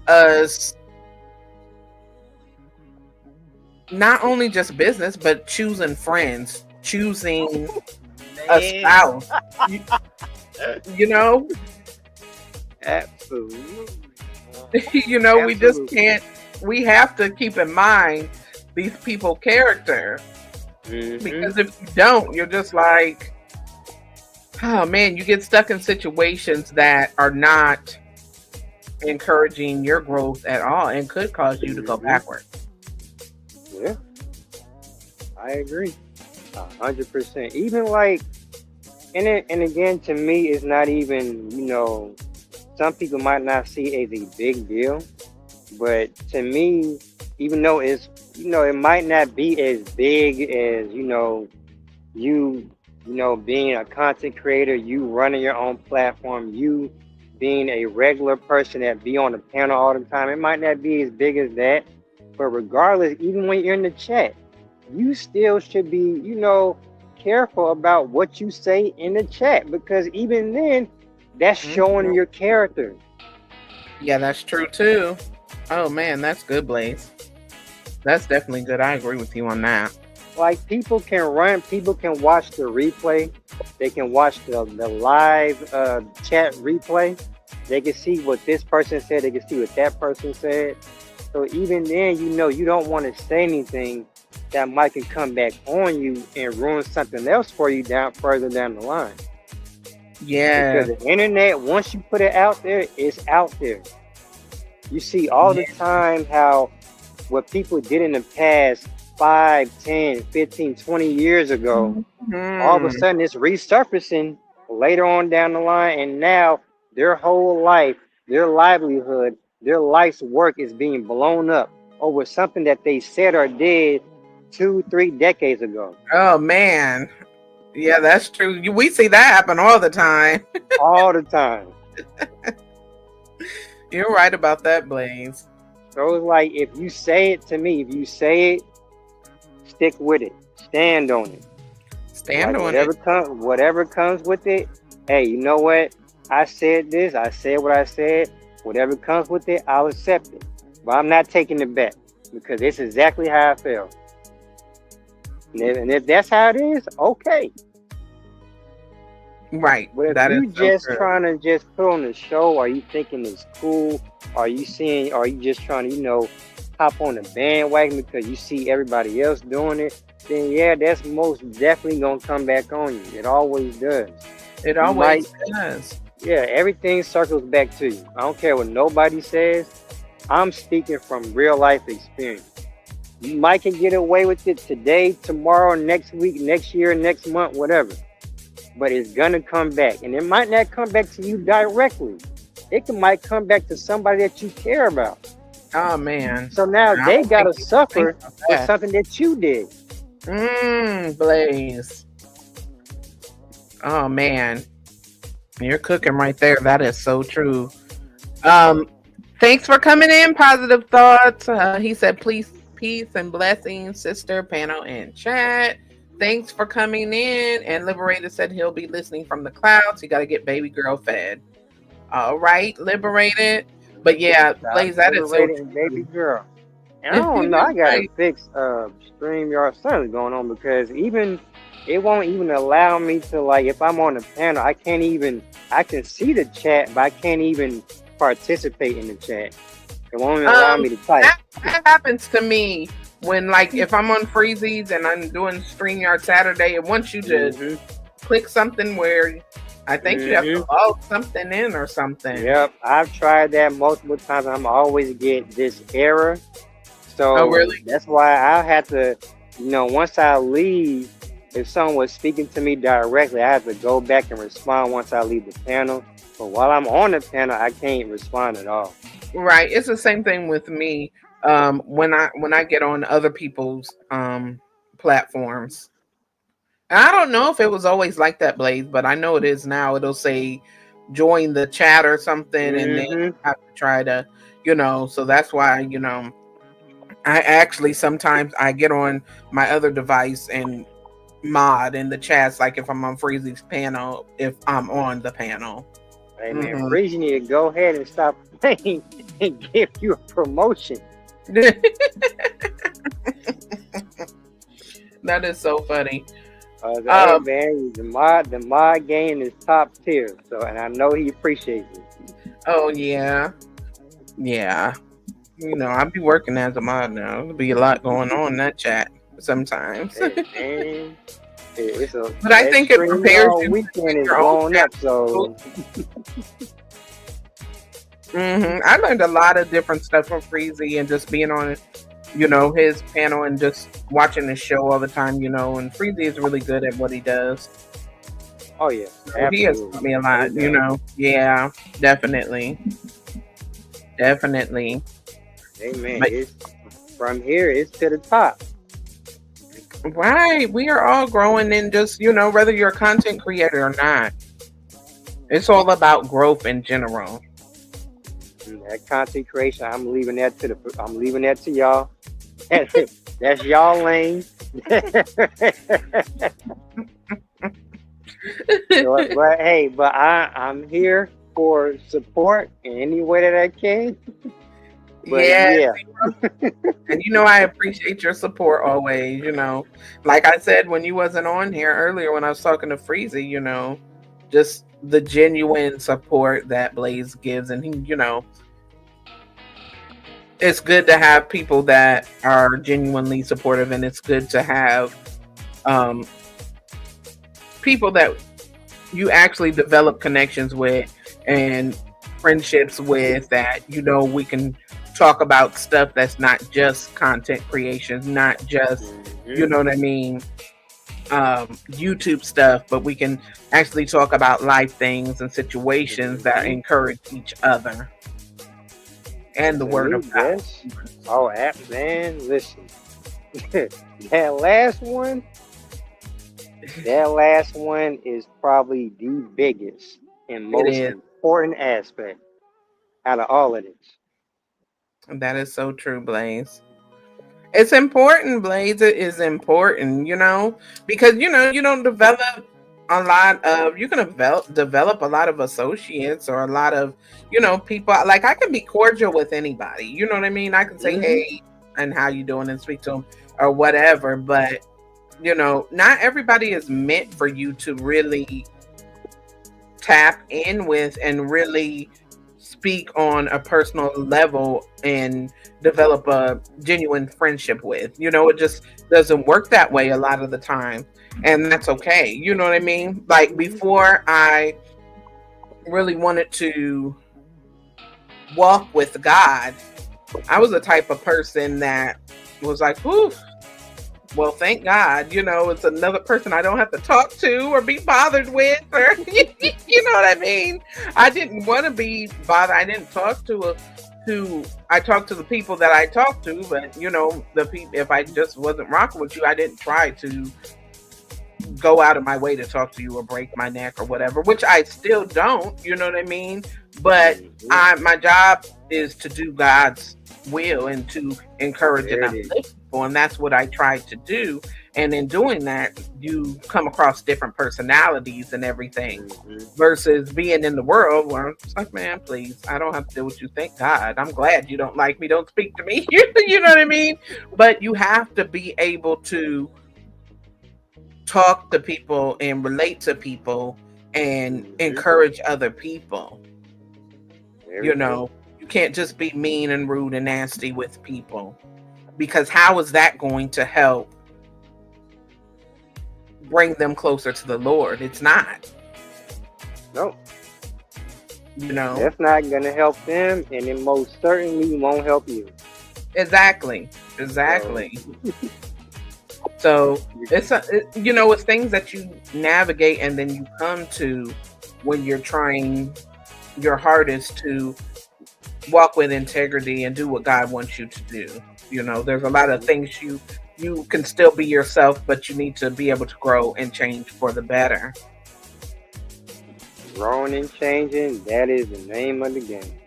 us, not only just business, but choosing friends, choosing a spouse. Absolutely. We just can't. We have to keep in mind these people's character. Mm-hmm. Because if you don't, you're just like, oh man, you get stuck in situations that are not encouraging your growth at all and could cause you to go backwards. Yeah, I agree, 100%. Even like, and again, to me, it's not even, some people might not see it as a big deal, but to me, even though it's, it might not be as big as, you being a content creator, you running your own platform, you being a regular person that be on the panel all the time. It might not be as big as that, but regardless, even when you're in the chat, you still should be, careful about what you say in the chat, because even then, that's showing your character. Yeah, that's true too. Oh man, that's good, Blaze. That's definitely good. I agree with you on that. Like, people can watch the replay. They can watch the live chat replay. They can see what this person said. They can see what that person said. So even then, you don't want to say anything that might can come back on you and ruin something else for you further down the line. Yeah. Because the internet, once you put it out there, it's out there. You see all the time how what people did in the past 5, 10, 15, 20 years ago, all of a sudden it's resurfacing later on down the line, and now their whole life, their livelihood, their life's work is being blown up over something that they said or did 2-3 decades ago. Oh man. Yeah, that's true. We see that happen all the time. All the time. You're right about that, Blaze. So it's like, if you say it to me, if you say it, stick with it. Stand on it. Stand Like on it. whatever comes with it. Hey, you know what? I said this. I said what I said. Whatever comes with it, I'll accept it. But I'm not taking it back because it's exactly how I feel. And if that's how it is, okay. Right. But if That is you so just true. trying to just put on the show, are you thinking it's cool? Are you just trying to, hop on the bandwagon because you see everybody else doing it? Then yeah, that's most definitely gonna come back on you. It always does. It You might, always does. yeah, everything circles back to you. I don't care what nobody says. I'm speaking from real life experience. You might can get away with it today, tomorrow, next week, next year, next month, whatever. But it's gonna come back, and it might not come back to you directly. Might come back to somebody that you care about. Oh man. So now I they don't gotta think you suffer think of for that. something that you did. Blaze. Oh man. You're cooking right there. That is so true. Thanks for coming in. Positive thoughts. He said, please, peace and blessings, sister, panel, and chat. Thanks for coming in. And Liberated said he'll be listening from the clouds. He got to get baby girl fed. All right, Liberated. But yeah, Blaze, that is so Liberated true. baby girl. And I don't know. I gotta fix StreamYard something's going on because it won't even allow me to, like, if I'm on the panel, I can see the chat, but I can't even participate in the chat. It won't even allow me to type. That happens to me when, like, if I'm on Freezies and I'm doing StreamYard Saturday, it wants you to click something where I think you have to log something in or something. Yep, I've tried that multiple times. I'm always get this error. So really? That's why I have to, once I leave, if someone was speaking to me directly, I have to go back and respond once I leave the panel. But while I'm on the panel, I can't respond at all. Right. It's the same thing with me. When I get on other people's platforms. And I don't know if it was always like that, Blaze, but I know it is now. It'll say join the chat or something, and then you have to try to, so that's why, I actually sometimes I get on my other device and mod in the chats, like if I'm on Freezy's panel, if I'm on the panel. Hey man, Freezy need to go ahead and stop playing and give you a promotion. That is so funny. Hey man, the mod game is top tier. So, and I know he appreciates it. Oh yeah. I'll be working as a mod now. There'll be a lot going on in that chat sometimes. Hey, man, but I think it prepares you. Weekend is going up, so. I learned a lot of different stuff from Freezy and just being on, his panel and just watching his show all the time, and Freezy is really good at what he does. Oh yeah, so he has taught me a lot, Yeah, definitely. Hey man, from here it's to the top. Right, we are all growing in just whether you're a content creator or not. It's all about growth in general. That content creation, I'm leaving that to y'all. That's y'all lane. but I'm here for support in any way that I can. But, yeah. And I appreciate your support always, Like I said when you wasn't on here earlier when I was talking to Freezy, just the genuine support that Blaze gives, and he, it's good to have people that are genuinely supportive, and it's good to have people that you actually develop connections with and friendships with, that we can talk about stuff that's not just content creation, not just you know what I mean, YouTube stuff, but we can actually talk about life things and situations that encourage each other and the word of God. Oh, man, listen. that last one is probably the biggest and most important aspect out of all of this. That is so true, Blaze. It's important, Blaze. It is important, because you don't develop a lot of you can develop a lot of associates or a lot of people. Like I can be cordial with anybody. You know what I mean? I can say hey and how you doing and speak to them or whatever, but not everybody is meant for you to really tap in with and really speak on a personal level and develop a genuine friendship with. It just doesn't work that way a lot of the time. And that's okay. You know what I mean? Like before I really wanted to walk with God, I was the type of person that was like, whew, well, thank God, it's another person I don't have to talk to or be bothered with, or you know what I mean? I didn't want to be bothered. I didn't talk I talked to the people that I talked to, but the people, if I just wasn't rocking with you, I didn't try to go out of my way to talk to you or break my neck or whatever, which I still don't, you know what I mean? But my job is to do God's will and to encourage and uplift people, and that's what I tried to do. And in doing that, you come across different personalities and everything versus being in the world where it's like, man, please, I don't have to do what you think. God, I'm glad you don't like me. Don't speak to me. You know what I mean? But you have to be able to talk to people and relate to people and encourage other people. You can't just be mean and rude and nasty with people, because how is that going to help bring them closer to the Lord? It's not. No. That's not going to help them, and it most certainly won't help you. Exactly. So it's things that you navigate and then you come to when you're trying your hardest to walk with integrity and do what God wants you to do. There's a lot of things you can still be yourself, but you need to be able to grow and change for the better. Growing and changing, that is the name of the game.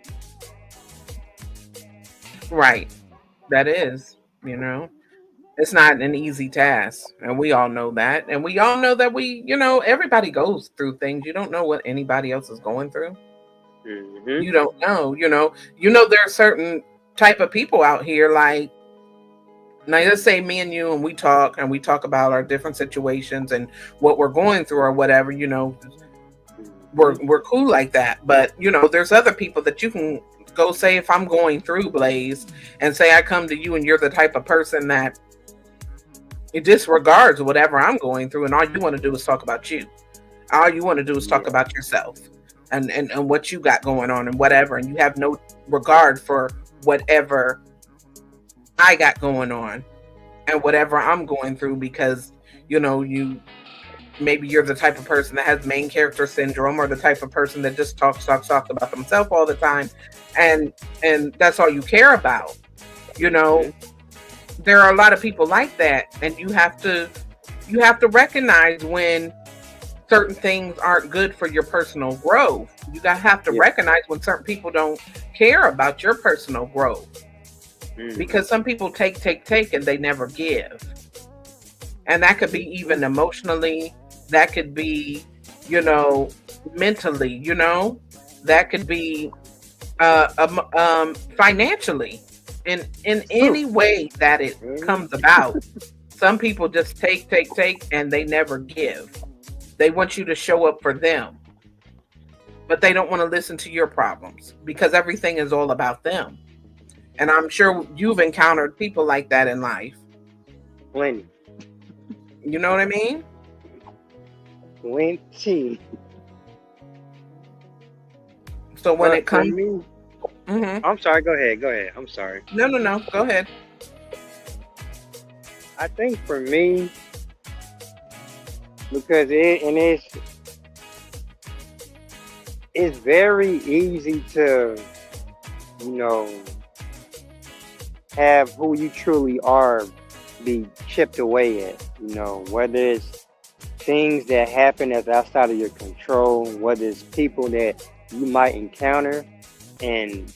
Right. That is, it's not an easy task, and we all know that. And we all know that everybody goes through things. You don't know what anybody else is going through. You don't know, there are certain type of people out here, like, now let's say me and you, and we talk about our different situations and what we're going through or whatever, we're cool like that. But, there's other people that you can go say, if I'm going through, Blaze, and say I come to you and you're the type of person that it disregards whatever I'm going through, and all you want to do is talk about you. All you want to do is talk about yourself and what you got going on and whatever, and you have no regard for whatever I got going on and whatever I'm going through, because maybe you're the type of person that has main character syndrome, or the type of person that just talks about themselves all the time, and that's all you care about. There are a lot of people like that, and you have to recognize when certain things aren't good for your personal growth. You have to recognize when certain people don't care about your personal growth, because some people take and they never give. And that could be even emotionally, that could be, mentally, that could be financially, in any way that it comes about. Some people just take and they never give. They want you to show up for them, but they don't want to listen to your problems, because everything is all about them. And I'm sure you've encountered people like that in life. Plenty. You know what I mean? Plenty. So when it comes... I'm sorry, go ahead. I'm sorry. No, go ahead. I think for me, because it's very easy to, have who you truly are be chipped away at, whether it's things that happen that's outside of your control, whether it's people that you might encounter and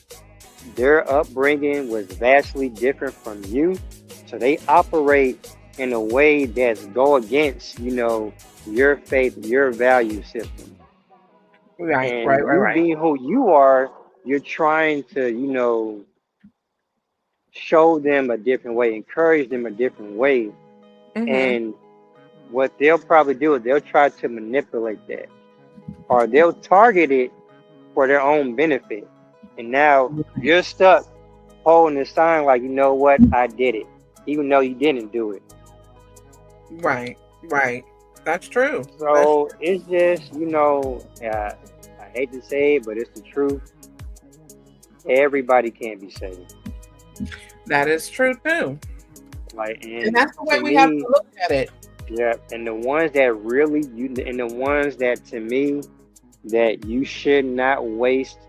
their upbringing was vastly different from you. So they operate in a way that's go against, your faith, your value system. Right, And right, you right, being who you are, you're trying to, show them a different way, encourage them a different way. right. And what they'll probably do is they'll try to manipulate that, or they'll target it for their own benefit. And now you're stuck holding the sign like, you know what, I did it, even though you didn't do it. Right, right. That's true. So it's just, I hate to say it, but it's the truth. Everybody can't be saved. That is true too. And that's the way we have to look at it. Yeah, and the ones that really and the ones that to me that you should not waste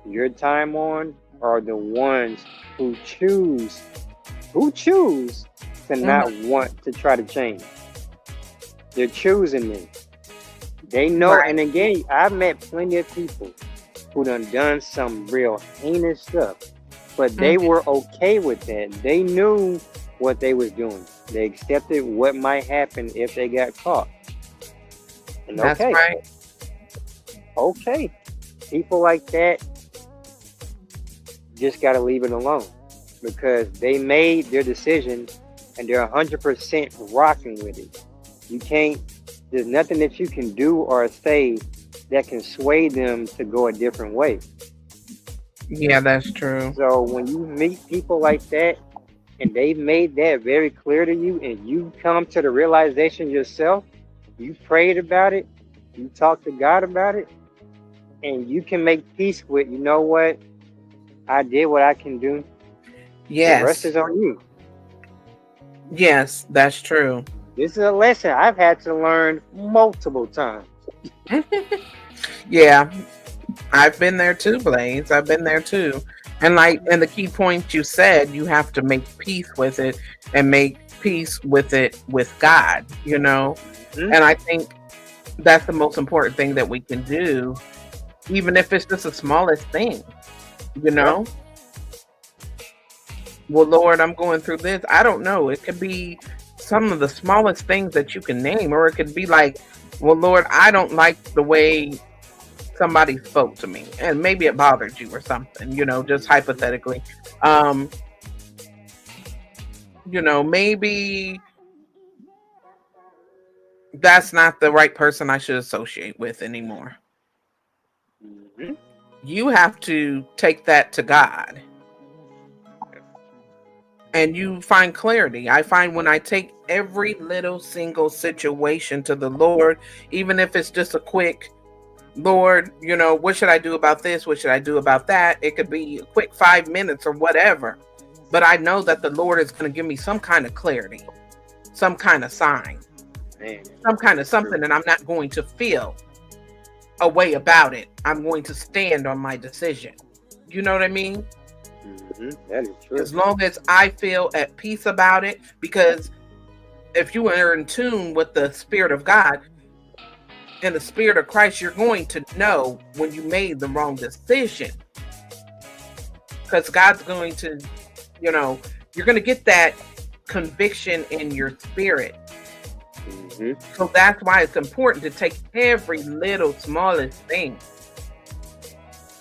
your time on are the ones who choose to not want to try to change. They're choosing me. They know, Right. And again, I've met plenty of people who done some real heinous stuff, but they were okay with that. They knew what they was doing. They accepted what might happen if they got caught. And That's right. Okay. People like that just got to leave it alone because they made their decision and they're 100% rocking with it. There's nothing that you can do or say that can sway them to go a different way. Yeah, that's true. So when you meet people like that and they've made that very clear to you and you come to the realization yourself, you prayed about it, you talked to God about it, and you can make peace with, you know what, I did what I can do. Yes. The rest is on you. Yes, that's true. This is a lesson I've had to learn multiple times. Yeah, I've been there too, Blaze. I've been there too. And the key point you said, you have to make peace with it and make peace with it with God, And I think that's the most important thing that we can do, even if it's just the smallest thing, Well, Lord, I'm going through this. I don't know. It could be some of the smallest things that you can name, or it could be like, well, Lord, I don't like the way somebody spoke to me, and maybe it bothered you or something, just hypothetically. Maybe that's not the right person I should associate with anymore. Mm-hmm. You have to take that to God. And you find clarity. I find when I take every little single situation to the Lord, even if it's just a quick, Lord, what should I do about this? What should I do about that? It could be a quick 5 minutes or whatever. But I know that the Lord is going to give me some kind of clarity, some kind of sign, some kind of something, and I'm not going to feel a way about it. I'm going to stand on my decision. You know what I mean? Mm-hmm. That is true. As long as I feel at peace about it, because if you are in tune with the Spirit of God and the Spirit of Christ, you're going to know when you made the wrong decision. Because God's going to, you're going to get that conviction in your spirit. Mm-hmm. So that's why it's important to take every little smallest thing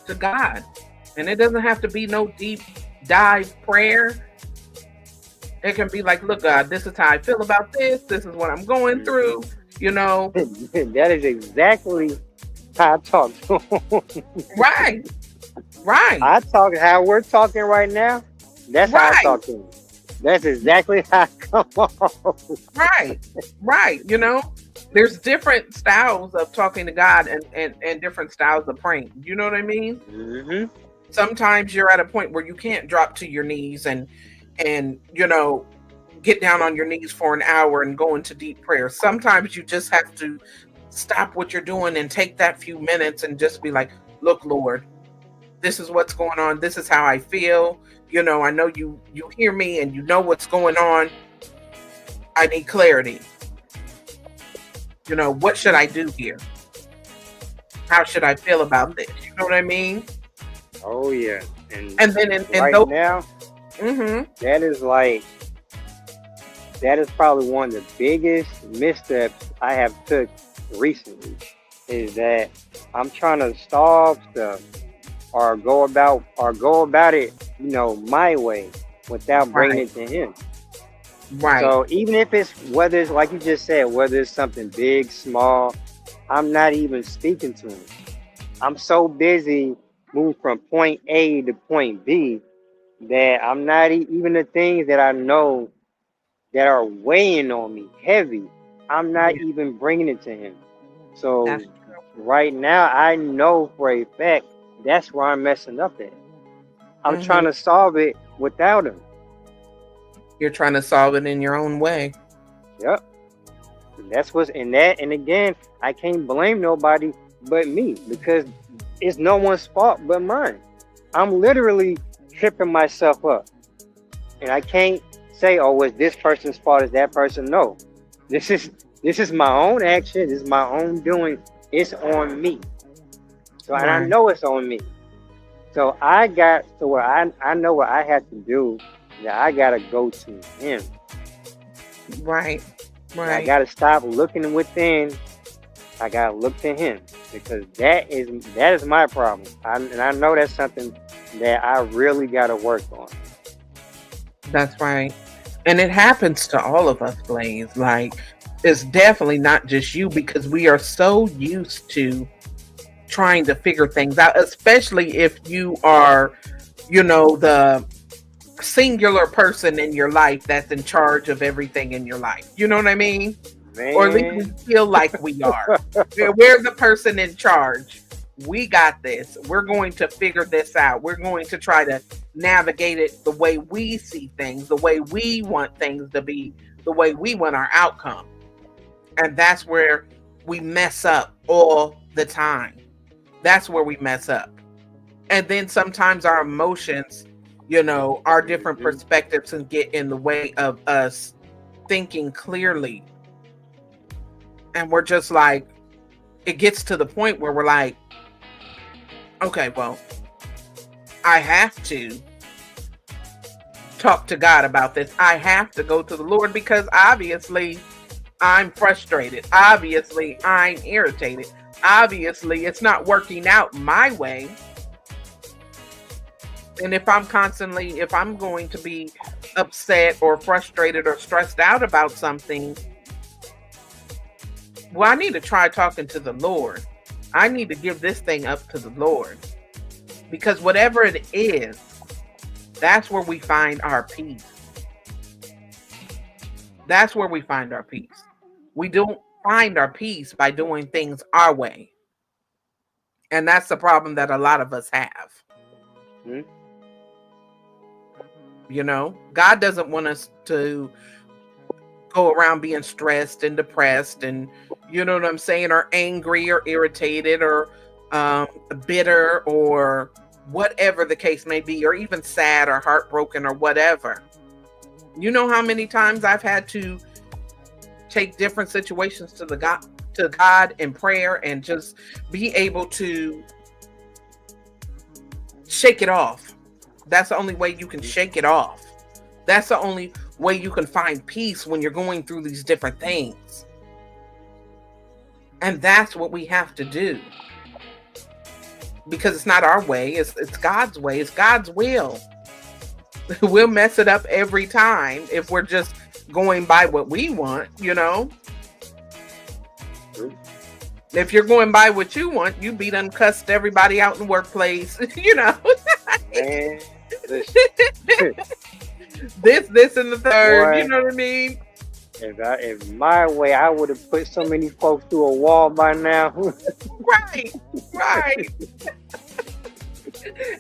to God. And it doesn't have to be no deep dive prayer. It can be like, look, God, this is how I feel about this. This is what I'm going through, That is exactly how I talk to him. Right. I talk how we're talking right now. That's how I talk to him. That's exactly how I come off. Right. There's different styles of talking to God and different styles of praying. You know what I mean? Mm-hmm. Sometimes you're at a point where you can't drop to your knees and get down on your knees for an hour and go into deep prayer. Sometimes you just have to stop what you're doing and take that few minutes and just be like, look, Lord, this is what's going on. This is how I feel. I know you hear me and you know what's going on. I need clarity. What should I do here? How should I feel about this? You know what I mean? Oh yeah. And then right now, mm-hmm. that is like that is probably one of the biggest missteps I have took recently. Is that I'm trying to solve stuff or go about it, my way without bringing it to him. Right. So even if whether it's like you just said, whether it's something big, small, I'm not even speaking to him. I'm so busy moving from point A to point B that I'm not even the things that I know that are weighing on me heavy. I'm not even bringing it to him. So That's right now, I know for a fact that's where I'm messing up at. I'm trying to solve it without him. You're trying to solve it in your own way. Yep. And again, I can't blame nobody but me because it's no one's fault but mine. I'm literally tripping myself up. And I can't say, oh, it's this person's fault, it's that person. No. This is my own action, this is my own doing. It's on me. So and I know it's on me. So I got to where I know what I have to do. That I gotta go to him. Right. I gotta stop looking within. I gotta look to him because that is my problem. And I know that's something that I really gotta work on. That's right. And it happens to all of us, Blaze. Like, it's definitely not just you because we are so used to trying to figure things out, especially if you are, the singular person in your life that's in charge of everything in your life. You know what I mean? Man. Or at least we feel like we are. We're the person in charge. We got this. We're going to figure this out. We're going to try to navigate it the way we see things, the way we want things to be, the way we want our outcome. And that's where we mess up all the time. That's where we mess up. And then sometimes our emotions, our different perspectives can get in the way of us thinking clearly. And we're just like, it gets to the point where we're like, okay, well, I have to talk to God about this. I have to go to the Lord because obviously I'm frustrated. Obviously I'm irritated. Obviously it's not working out my way. And if I'm going to be upset or frustrated or stressed out about something, well, I need to try talking to the Lord. I need to give this thing up to the Lord. Because whatever it is, that's where we find our peace. That's where we find our peace. We don't find our peace by doing things our way. And that's the problem that a lot of us have. Mm-hmm. God doesn't want us to go around being stressed and depressed and, you know what I'm saying, or angry or irritated or bitter or whatever the case may be, or even sad or heartbroken or whatever. You know how many times I've had to take different situations to God in prayer and just be able to shake it off. That's the only way you can shake it off. That's the only way you can find peace when you're going through these different things. And that's what we have to do. Because it's not our way, it's God's way, it's God's will. We'll mess it up every time if we're just going by what we want, If you're going by what you want, you be done cussed everybody out in the workplace, Man, this and the third, Boy, you know what I mean? If my way, I would have put so many folks through a wall by now. Right.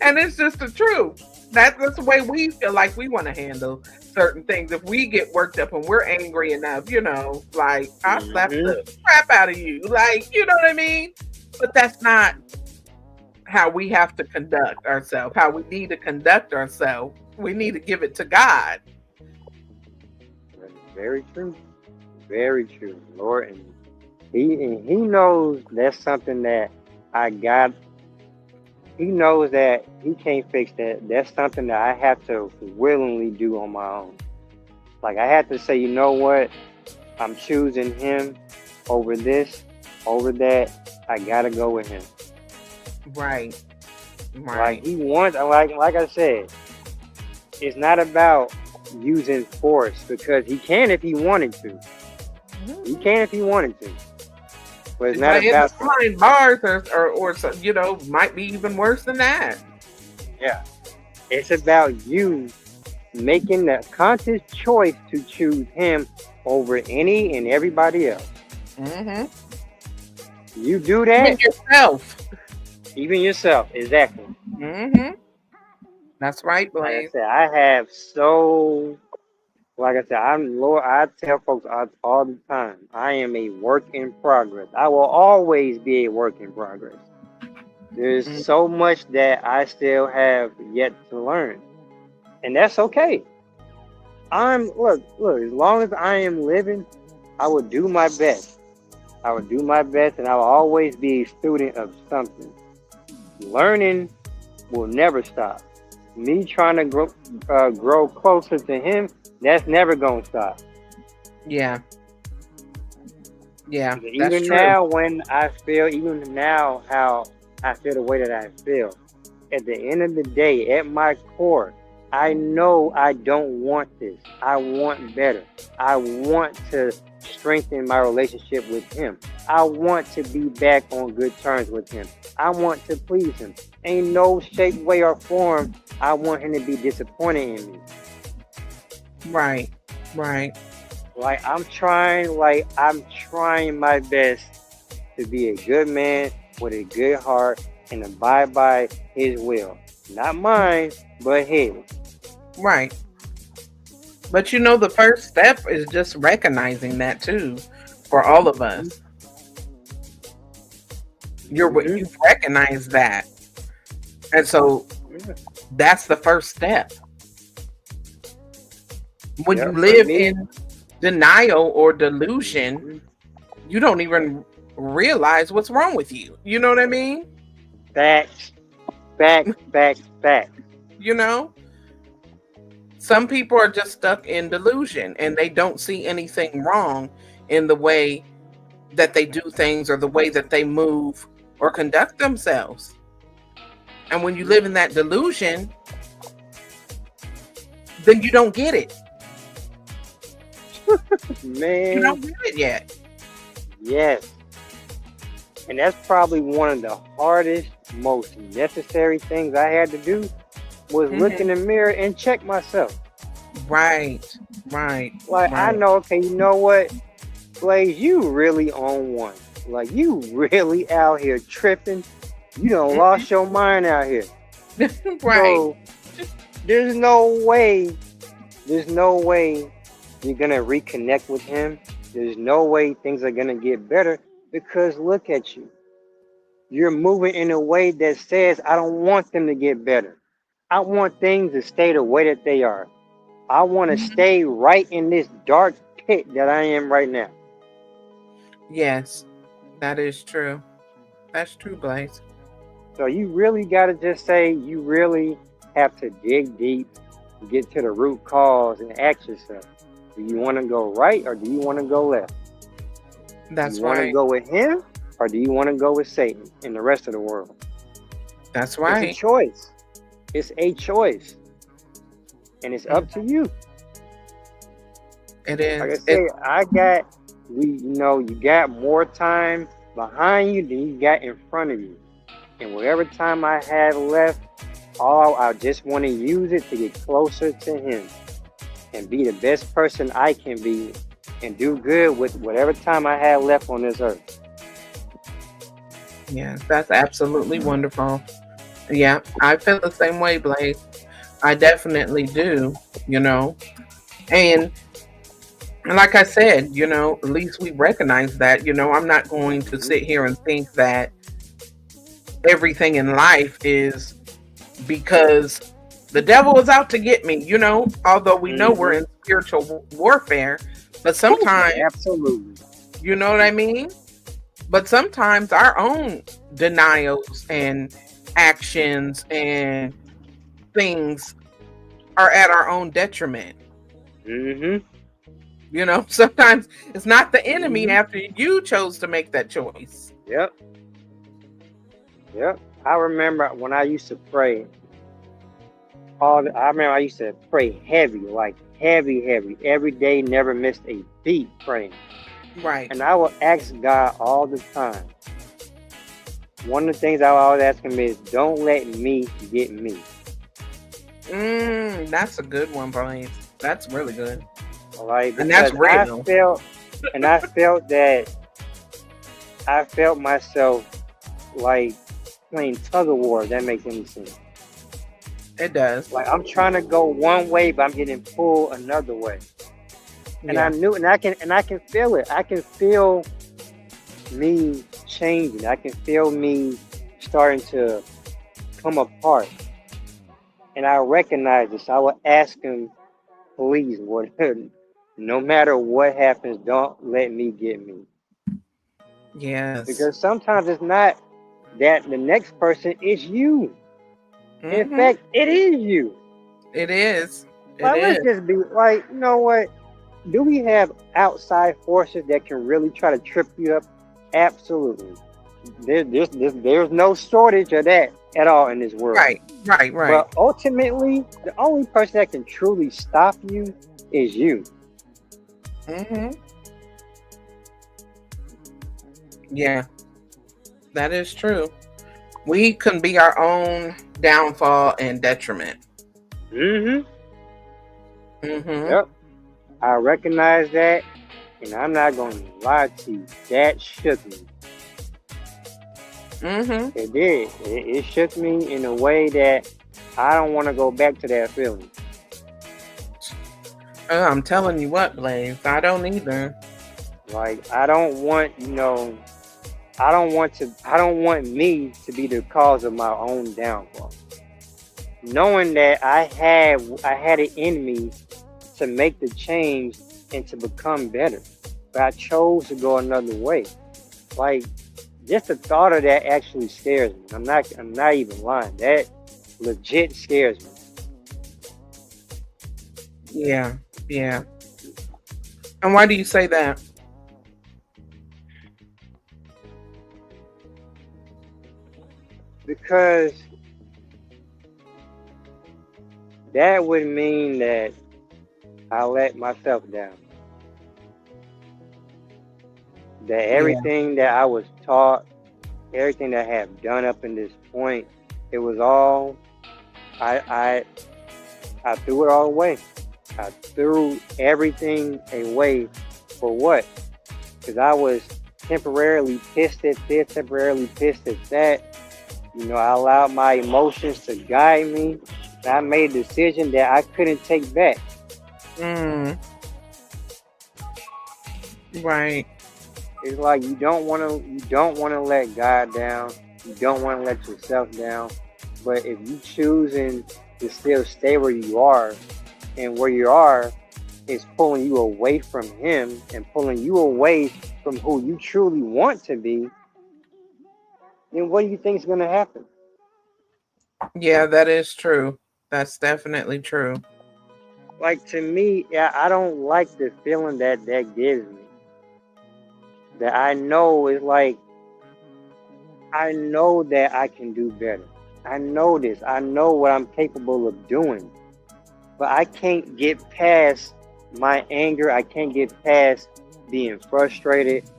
And it's just the truth. That's the way we feel like we want to handle certain things. If we get worked up and we're angry enough, like I'll slap the crap out of you. Like, you know what I mean? But that's not how we have to conduct ourselves, how we need to conduct ourselves. We need to give it to God. Very true. Very true, Lord. And he knows that's something that I got. He knows that he can't fix that. That's something that I have to willingly do on my own. Like I had to say, you know what? I'm choosing him over this, over that. I gotta go with him. Right. Like he wants, like I said, it's not about using force because he can if he wanted to. He can if he wanted to. But it's not about behind bars or you know, might be even worse than that. Yeah. It's about you making the conscious choice to choose him over any and everybody else. Mm-hmm. You do that. Even yourself. Even yourself, exactly. Mm-hmm. That's right, Blaze. Like I said, I have so. Like I said, I tell folks all the time, I am a work in progress. I will always be a work in progress. There's so much that I still have yet to learn, and that's okay. Look. As long as I am living, I will do my best. I will do my best, and I will always be a student of something. Learning will never stop. Me trying to grow closer to him, that's never gonna stop. Yeah. Yeah. Even now, when I feel, even now, how I feel the way that I feel. At the end of the day, at my core, I know I don't want this. I want better. I want to strengthen my relationship with him. I want to be back on good terms with him. I want to please him. Ain't no shape, way, or form I want him to be disappointed in me. Right. Like I'm trying my best to be a good man with a good heart and abide by his will. Not mine, but his. Right. But you know, the first step is just recognizing that too, for all of us. You recognize that. And so that's the first step. When you live in denial or delusion, you don't even realize what's wrong with you. You know what I mean? Facts. You know? Some people are just stuck in delusion and they don't see anything wrong in the way that they do things or the way that they move or conduct themselves. And when you live in that delusion, then you don't get it. Man. You don't get it yet. Yes. And that's probably one of the hardest, most necessary things I had to do was look in the mirror and check myself. Right. Like, I know, okay, you know what? Blaze, you really on one. Like, you really out here tripping. You done lost your mind out here. Right. So, there's no way you're going to reconnect with him. There's no way things are going to get better because look at you. You're moving in a way that says, I don't want them to get better. I want things to stay the way that they are. I want to stay right in this dark pit that I am right now. Yes, that is true. That's true, Blaze. So you really got to just say, you really have to dig deep, get to the root cause and ask yourself, do you want to go right or do you want to go left? That's do you want to go with him or do you want to go with Satan and the rest of the world? That's right. It's a choice. It's a choice. And it's up to you. It is. Like I say, you got more time behind you than you got in front of you. And whatever time I have left, I just want to use it to get closer to him and be the best person I can be and do good with whatever time I have left on this earth. Yeah, that's absolutely wonderful. Yeah, I feel the same way, Blaze. I definitely do, And like I said, at least we recognize that, I'm not going to sit here and think that everything in life is because the devil is out to get me, although we know we're in spiritual warfare, but sometimes, absolutely, you know what I mean? But sometimes our own denials and actions and things are at our own detriment. Mm-hmm. You know, sometimes it's not the enemy Mm-hmm. after you chose to make that choice. Yep. Yep. I remember when I used to pray. I remember I used to pray heavy, like heavy, heavy, every day, never missed a beat praying. Right. And I would ask God all the time. One of the things I would always ask him is, don't let me get me. That's a good one, Blaze. That's really good. Like, And that's because real. I felt myself like playing tug of war, if that makes any sense. It does. Like I'm trying to go one way, but I'm getting pulled another way. And Yeah. I knew, and I can feel it. I can feel me changing. I can feel me starting to come apart. And I recognize this. I would ask him, please, Lord, no matter what happens, don't let me get me. Yes. Because sometimes it's not that the next person is you. In Mhm. fact, it is you. It is. It Like, is. let's just be like, you know what? Do we have outside forces that can really try to trip you up? Absolutely. There's no shortage of that at all in this world. Right. But ultimately, the only person that can truly stop you is you. Mhm. Yeah, that is true. We can be our own downfall and detriment. Mm-hmm. Mm-hmm. Yep. I recognize that, and I'm not going to lie to you. That shook me. Mm-hmm. It did. It shook me in a way that I don't want to go back to that feeling. I'm telling you what, Blaze, I don't either. Like I don't want, I don't want me to be the cause of my own downfall. Knowing that I had it in me to make the change and to become better. But I chose to go another way. Like just the thought of that actually scares me. I'm not even lying. That legit scares me. Yeah. And why do you say that? Because that would mean that I let myself down. That everything that I was taught, everything that I have done up in this point, it was all I threw it all away. I threw everything away for what? Because I was temporarily pissed at this, temporarily pissed at that. I allowed my emotions to guide me. And I made a decision that I couldn't take back. Right. It's like you don't want to let God down. You don't want to let yourself down. But if you choosing to still stay where you are, and where you are is pulling you away from Him and pulling you away from who you truly want to be, then what do you think is going to happen? Yeah, that is true. That's definitely true. Like to me, I don't like the feeling that gives me. That I know is like, I know that I can do better. I know this. I know what I'm capable of doing. But I can't get past my anger. I can't get past being frustrated.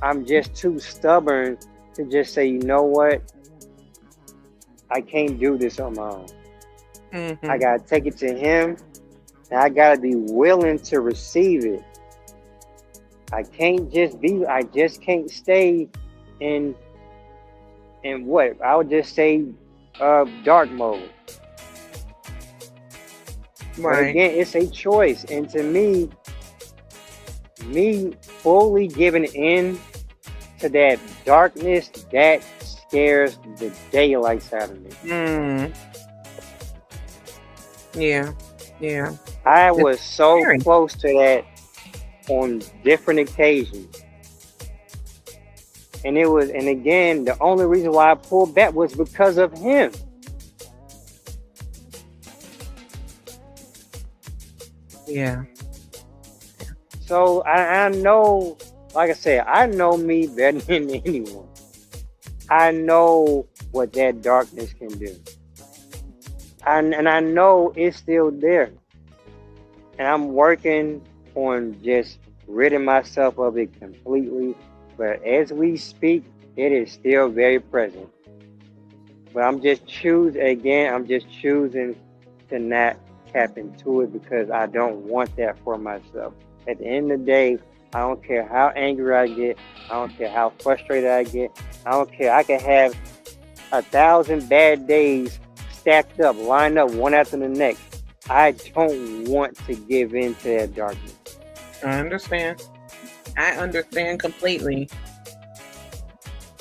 I'm just too stubborn to just say, you know what? I can't do this on my own. Mm-hmm. I got to take it to Him, and I got to be willing to receive it. I just can't stay in what? I would just say dark mode. Right. But again, it's a choice. And to me fully giving in to that darkness, that scares the daylights out of me. Yeah. I was so close to that on different occasions. And again, the only reason why I pulled back was because of Him. Yeah. So I know, like I said, I know me better than anyone. I know what that darkness can do. And I know it's still there. And I'm working on just ridding myself of it completely. But as we speak, it is still very present. But I'm just choosing to not tap into it because I don't want that for myself. At the end of the day, I don't care how angry I get. I don't care how frustrated I get. I don't care. I can have 1,000 bad days stacked up, lined up one after the next. I don't want to give in to that darkness. I understand. I understand completely.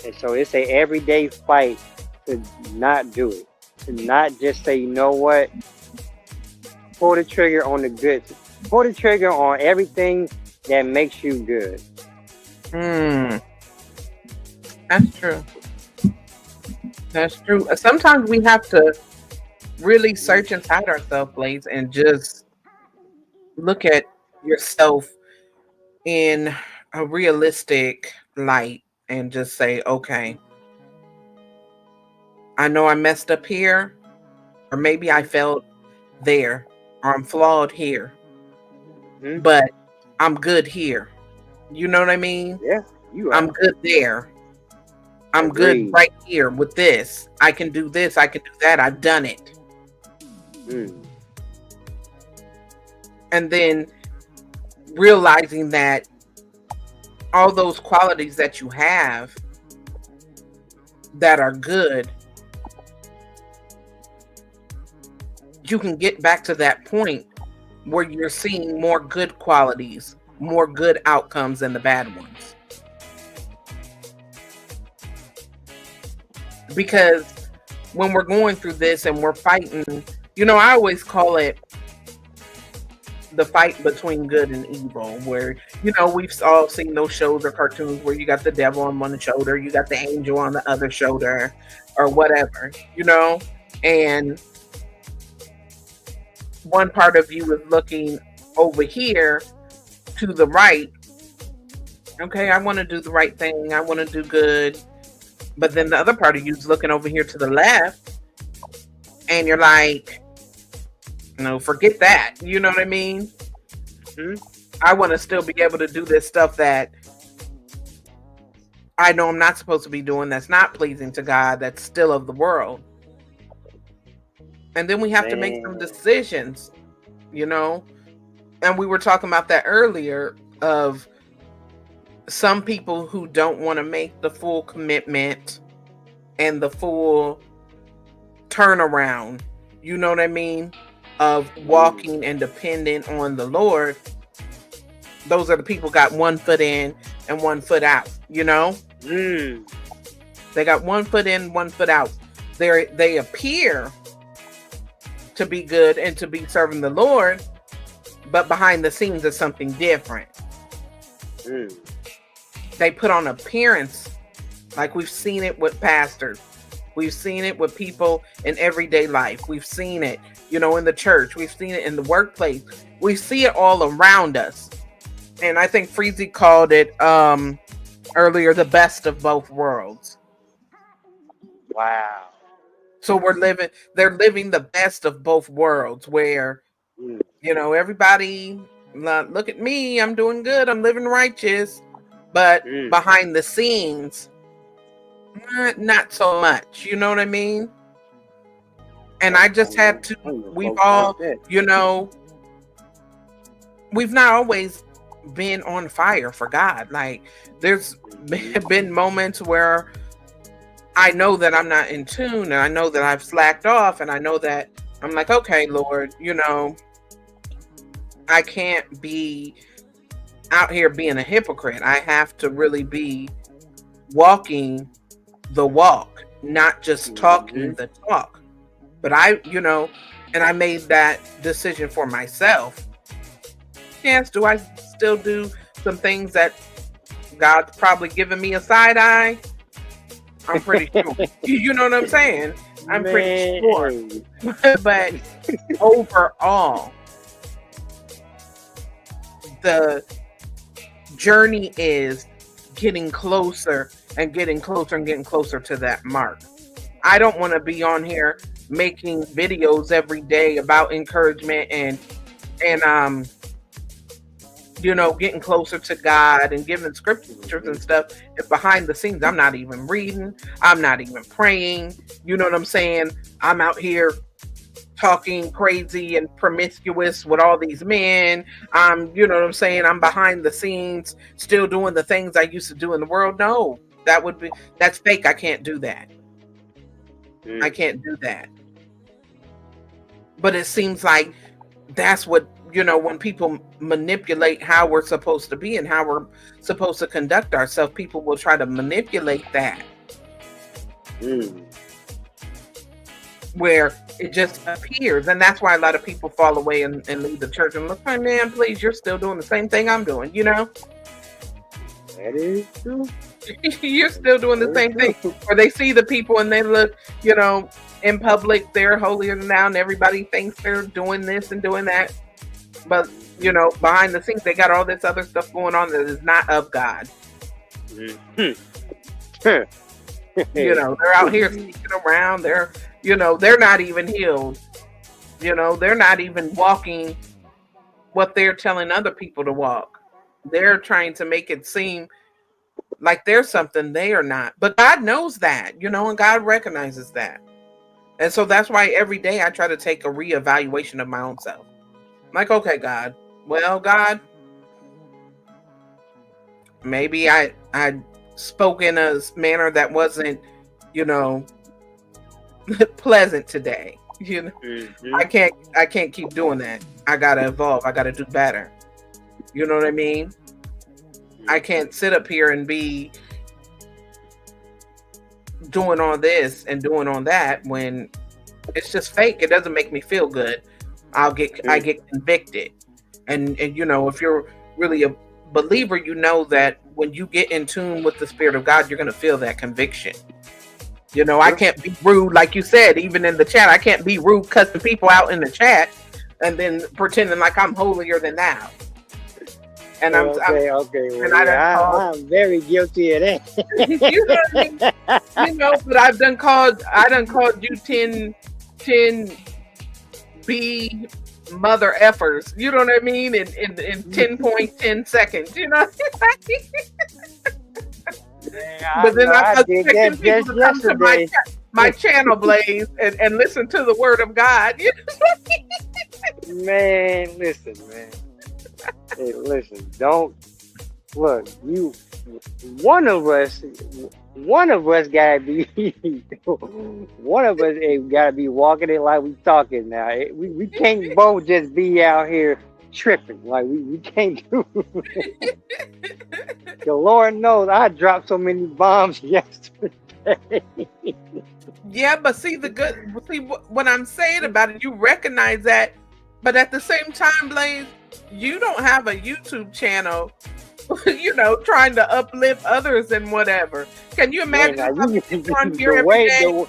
And so it's a everyday fight to not do it. To not just say, you know what? Pull the trigger on the good. Pull the trigger on everything that makes you good. That's true. That's true. Sometimes we have to really search inside ourselves, Blaze, and just look at yourself in a realistic light and just say, okay, I know I messed up here, or maybe I failed there, or I'm flawed here, but I'm good here. You know what I mean? Yeah, you are. I'm good there. I'm good right here with this. I can do this. I can do that. I've done it. And then realizing that all those qualities that you have that are good, you can get back to that point where you're seeing more good qualities, more good outcomes than the bad ones. Because when we're going through this and we're fighting, you know, I always call it the fight between good and evil, where, you know, we've all seen those shows or cartoons where you got the devil on one shoulder, you got the angel on the other shoulder, or whatever, you know, and one part of you is looking over here to the right. Okay, I want to do the right thing. I want to do good. But then the other part of you is looking over here to the left, and you're like, no, forget that. You know what I mean? I want to still be able to do this stuff that I know I'm not supposed to be doing, that's not pleasing to God, that's still of the world. And then we have to make some decisions, you know? And we were talking about that earlier, of some people who don't want to make the full commitment and the full turnaround, you know what I mean, of walking and dependent on the Lord. Those are the people got one foot in and one foot out, you know? They got one foot in, one foot out. They appear to be good and to be serving the Lord, but behind the scenes is something different. They put on appearance, like we've seen it with pastors. We've seen it with people in everyday life. We've seen it, you know, in the church. We've seen it in the workplace. We see it all around us. And I think Freezy called it earlier, the best of both worlds. Wow. So they're living the best of both worlds, where, you know, everybody, look at me, I'm doing good, I'm living righteous. But behind the scenes, not so much. You know what I mean? And I just had to, we've all, you know, we've not always been on fire for God. Like, there's been moments where I know that I'm not in tune, and I know that I've slacked off, and I know that I'm like, okay, Lord, you know, I can't be out here being a hypocrite. I have to really be walking the walk, not just talking the talk. But I, you know, and I made that decision for myself. Yes, do I still do some things that God's probably giving me a side eye? I'm pretty sure. You know what I'm saying? I'm pretty sure. But overall, the journey is getting closer and getting closer and getting closer to that mark. I don't want to be on here making videos every day about encouragement and getting closer to God and giving scriptures and stuff. And behind the scenes, I'm not even reading. I'm not even praying. You know what I'm saying? I'm out here talking crazy and promiscuous with all these men. You know what I'm saying? I'm behind the scenes, still doing the things I used to do in the world. No, that's fake. I can't do that. I can't do that. But it seems like that's what, when people manipulate how we're supposed to be and how we're supposed to conduct ourselves, people will try to manipulate that. Where it just appears. And that's why a lot of people fall away and leave the church and look, hey man, please, you're still doing the same thing I'm doing, That is true. You're still doing the same thing. Or they see the people and they look, in public, they're holier than thou and everybody thinks they're doing this and doing that. But, behind the scenes, they got all this other stuff going on that is not of God. They're out here sneaking around. They're not even healed. They're not even walking what they're telling other people to walk. They're trying to make it seem like there's something they are not. But God knows that, and God recognizes that. And so that's why every day I try to take a reevaluation of my own self. I'm like, okay, God. Well, God, maybe I spoke in a manner that wasn't, pleasant today. I can't keep doing that. I gotta evolve. I gotta do better. You know what I mean? I can't sit up here and be doing all this and doing all that when it's just fake. It doesn't make me feel good. I get convicted. And if you're really a believer, that when you get in tune with the Spirit of God, you're going to feel that conviction. I can't be rude, like you said, even in the chat. I can't be rude, cussing people out in the chat and then pretending like I'm holier than thou. And I'm I'm very guilty of that. You know what I mean? But I done called you 10 B mother effers. You know what I mean? In 10.10 seconds. But then I was expecting people to come to my channel, Blaze, and listen to the word of God. Man, listen, man. Hey, listen, don't look, one of us gotta be gotta be walking it like we talking now. We can't both just be out here tripping. Like we can't do it. The Lord knows I dropped so many bombs yesterday. Yeah, but see what I'm saying about it, you recognize that, but at the same time, Blaze, you don't have a YouTube channel, trying to uplift others and whatever. Can you imagine the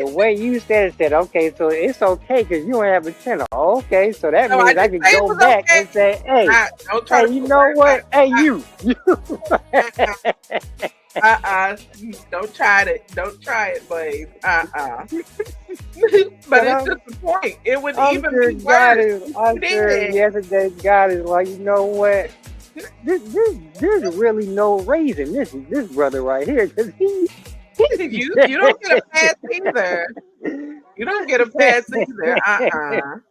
way you said okay, so it's okay because you don't have a channel. Okay, so that means I can go back and say, hey, you know what? Hey, you. Don't try it. Don't try it, Blaze. But it's just the point. It would even be worse. I'm sure yesterday God is like, you know what? There's really no raising this brother right here because you don't get a pass either. You don't get a pass either.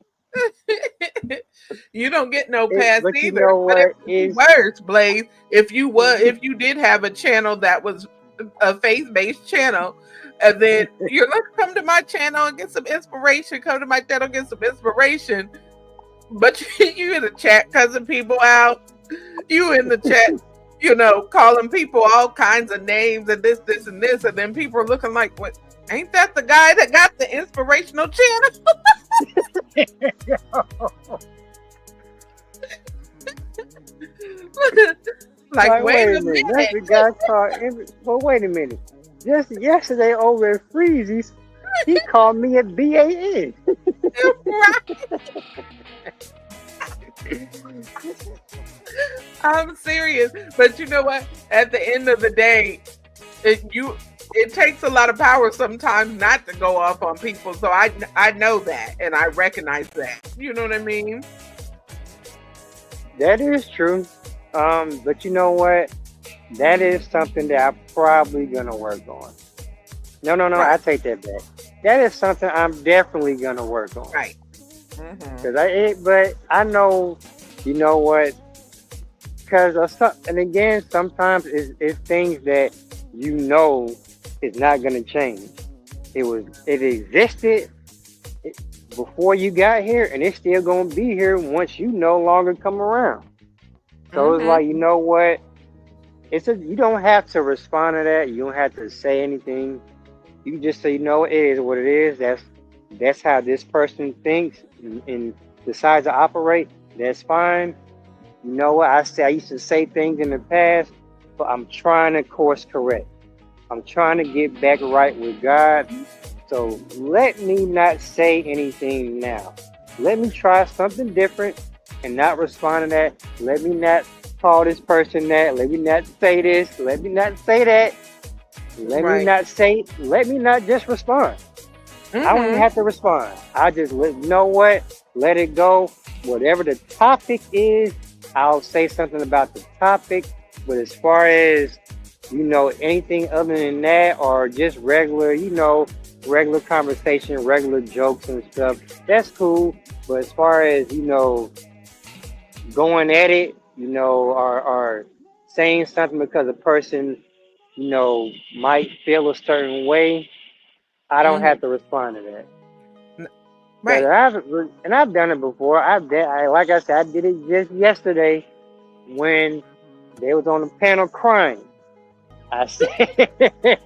You don't get no pass either. But it's worse, Blaze. If you did have a channel that was a faith-based channel, and then you're like, come to my channel and get some inspiration. Come to my channel and get some inspiration. But you in the chat cussing people out. You in the chat, calling people all kinds of names and this, and this, and then people are looking like, what? Ain't that the guy that got the inspirational channel? like wait a minute. That's the guy called. But wait a minute. Just yesterday over at Freezy's, he called me a BAN. I'm serious. But you know what? At the end of the day, it takes a lot of power sometimes not to go off on people. So I know that and I recognize that. You know what I mean? That is true. But you know what? That is something that I'm probably gonna work on. No, Right. I take that back. That is something I'm definitely gonna work on. Right. Mm-hmm. But I know, you know what? Because and again, sometimes it's things that you know is not gonna change. It existed before you got here, and it's still gonna be here once you no longer come around. So it's like, Mm-hmm. you know what? You don't have to respond to that. You don't have to say anything. You can just say, you know, it is what it is. That's how this person thinks and decides to operate. That's fine. You know what? I used to say things in the past, but I'm trying to course correct. I'm trying to get back right with God. So let me not say anything now. Let me try something different and not respond to that. Let me not call this person that. Let me not say this. Let me not say that. Right. Let me not just respond. I don't even Mm-hmm. have to respond. I just you know what? Let it go. Whatever the topic is, I'll say something about the topic. But as far as, you know, anything other than that or just regular, you know, regular conversation, regular jokes and stuff, that's cool. But as far as, you know, going at it, you know, or saying something because a person, you know, might feel a certain way, I don't Mm-hmm. have to respond to that. But Right. I've done it before. Like I said, I did it just yesterday when they was on the panel crying. I said,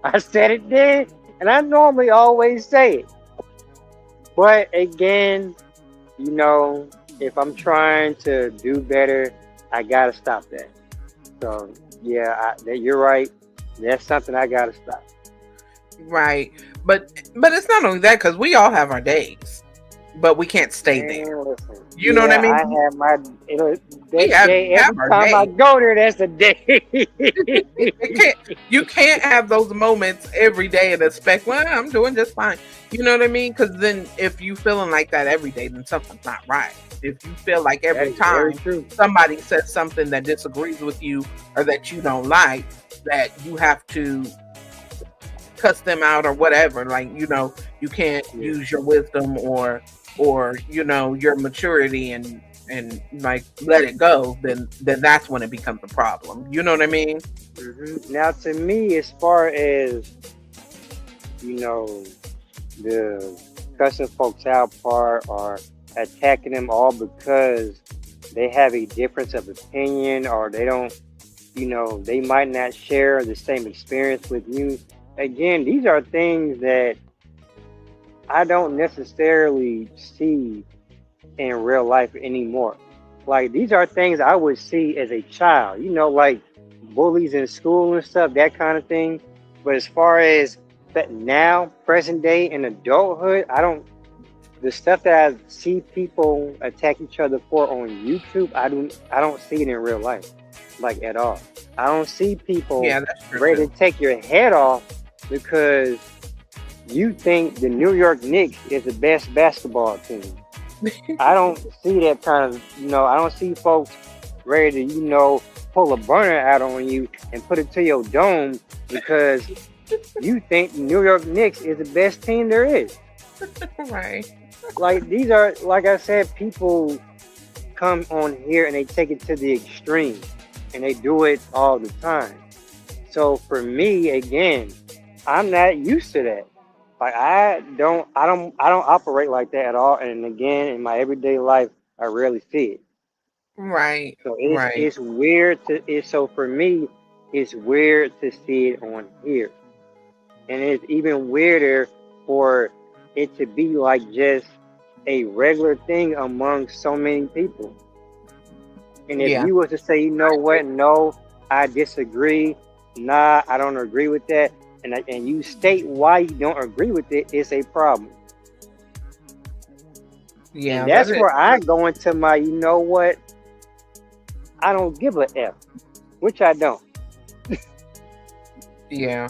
I said it then, and I normally always say it. But again, you know, if I'm trying to do better, I gotta stop that. So yeah, you're right. That's something I gotta stop. Right. But it's not only that because we all have our days, but we can't stay there. Man, listen. You know what I Yeah, I mean? have my We that day. have Every our time I day. go there, that's a day. It can't you can't have those moments every day and expect, well, I'm doing just fine. You know what I mean? Because then if you feeling like that every day, then something's not right. If you feel like That every is very time true. somebody says something that disagrees with you or that you don't like, that you have to cuss them out or whatever, like, you know, you can't Yeah. use your wisdom or you know, your maturity and like let it go, then that's when it becomes a problem. You know what I mean? Now, to me, as far as you know, the cussing folks out part or attacking them all because they have a difference of opinion or they don't, you know, they might not share the same experience with you. Again, these are things that I don't necessarily see in real life anymore. Like these are things I would see as a child, you know, like bullies in school and stuff, that kind of thing. But as far as that now, present day in adulthood, I don't. The stuff that I see people attack each other for on YouTube, I don't see it in real life, like at all. I don't see people Yeah, that's true ready too. to take your head off because you think the New York Knicks is the best basketball team. I don't see that kind of, you know, I don't see folks ready to, you know, pull a burner out on you and put it to your dome because you think the New York Knicks is the best team there is. Right. Like these are, like I said, people come on here and they take it to the extreme and they do it all the time. So for me, again, I'm not used to that. Like I don't operate like that at all. And again, in my everyday life, I rarely see it. Right. So Right. it's weird so for me, it's weird to see it on here, and it's even weirder for it to be like just a regular thing among so many people. And if Yeah. you were to say, you know I agree. what, no, I disagree, nah, I don't agree with that, and you state why you don't agree with it, it's a problem. And Yeah, that that's is where I true. go into my, you know what, I don't give a F, which I don't. Yeah.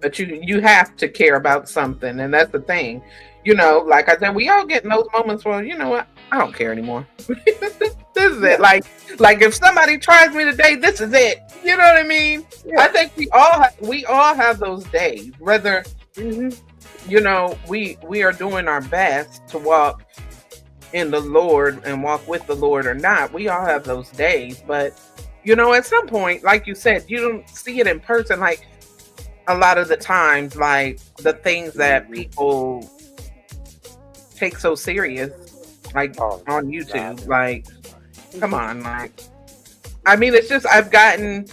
But you have to care about something, and that's the thing. Like I said, we all get in those moments where, you know what, I don't care anymore. This is it. Like if somebody tries me today, this is it. You know what I mean? Yeah. I think we all have those days. Whether we are doing our best to walk in the Lord and walk with the Lord or not. We all have those days, but at some point, like you said, you don't see it in person. Like a lot of the times, like the things that people take so serious, like on YouTube, like, come on, like, I mean, it's just, I've gotten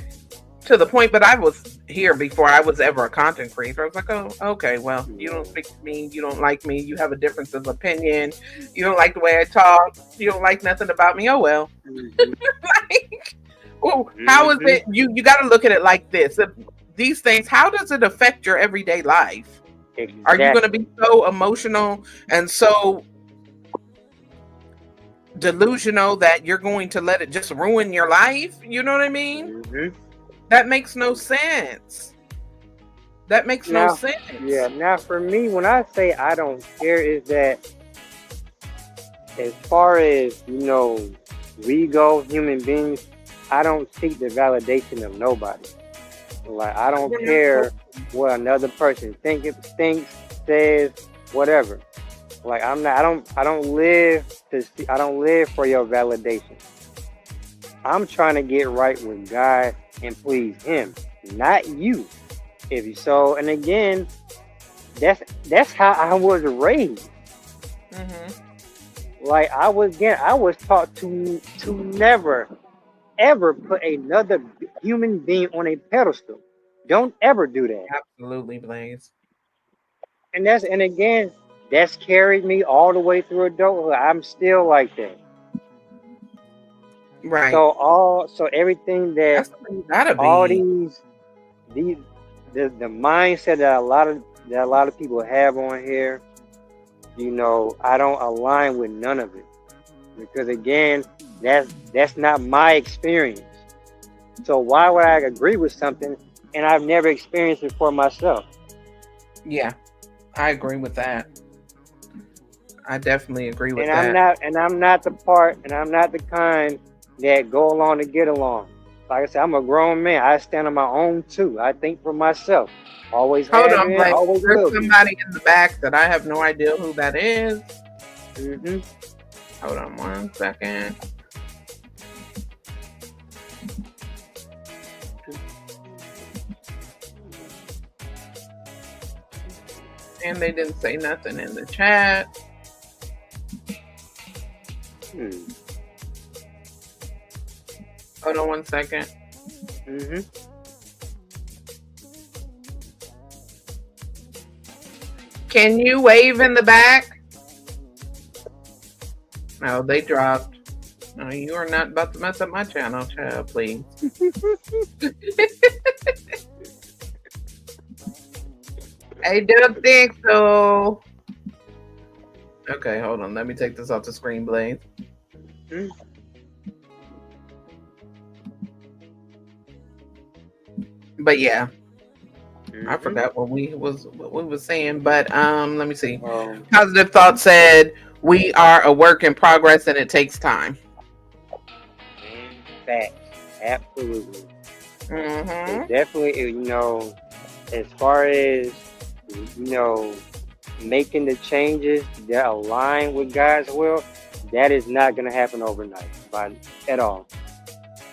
to the point, but I was here before I was ever a content creator. I was like, oh, okay, well, you don't speak to me, you don't like me, you have a difference of opinion, you don't like the way I talk, you don't like nothing about me, oh well. Like, oh, how is it, you got to look at it like this. These things, how does it affect your everyday life? Exactly. Are you going to be so emotional and so delusional that you're going to let it just ruin your life? You know what I mean? That makes no sense. That makes no sense. Yeah, now for me, when I say I don't care, is that as far as, we go, human beings, I don't seek the validation of nobody. Like, I don't care what another person thinks, says, whatever. Like, I don't live for your validation. I'm trying to get right with God and please Him, not you. If you so, and again, that's how I was raised. Like I was taught to never ever put another human being on a pedestal. Don't ever do that. Absolutely, Blaze. And again, that's carried me all the way through adulthood. I'm still like that. Right. So everything that all these the mindset that a lot of people have on here, I don't align with none of it. Because again, that's not my experience. So why would I agree with something and I've never experienced it for myself? Yeah, I agree with that. I definitely agree with that. I'm not the kind that go along to get along. Like I said, I'm a grown man. I stand on my own too. I think for myself. Always Hold have on, been, Blake. always There's will be. somebody in the back that I have no idea who that is. Hold on 1 second. And they didn't say nothing in the chat. Hold on 1 second. Can you wave in the back? No, they dropped. No, you are not about to mess up my channel, child, please. I don't think so. Okay, hold on. Let me take this off the screen, Blaze. But yeah, I forgot what we was saying. But let me see. Positive Thought said we are a work in progress and it takes time. Facts, absolutely. Definitely, as far as making the changes that align with God's will, that is not going to happen overnight, at all.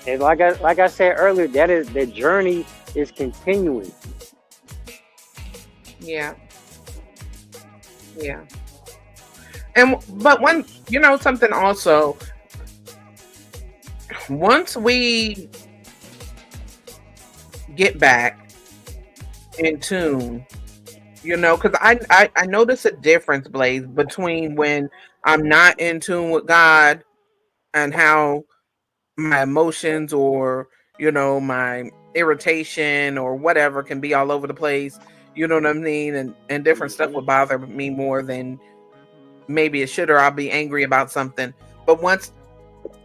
And like I said earlier, the journey is continuing. Yeah. But when something also, once we get back in tune, because I notice a difference, Blaze, between when I'm not in tune with God and how my emotions or my irritation or whatever can be all over the place, you know what I mean, and different stuff will bother me more than maybe it should, or I'll be angry about something. But once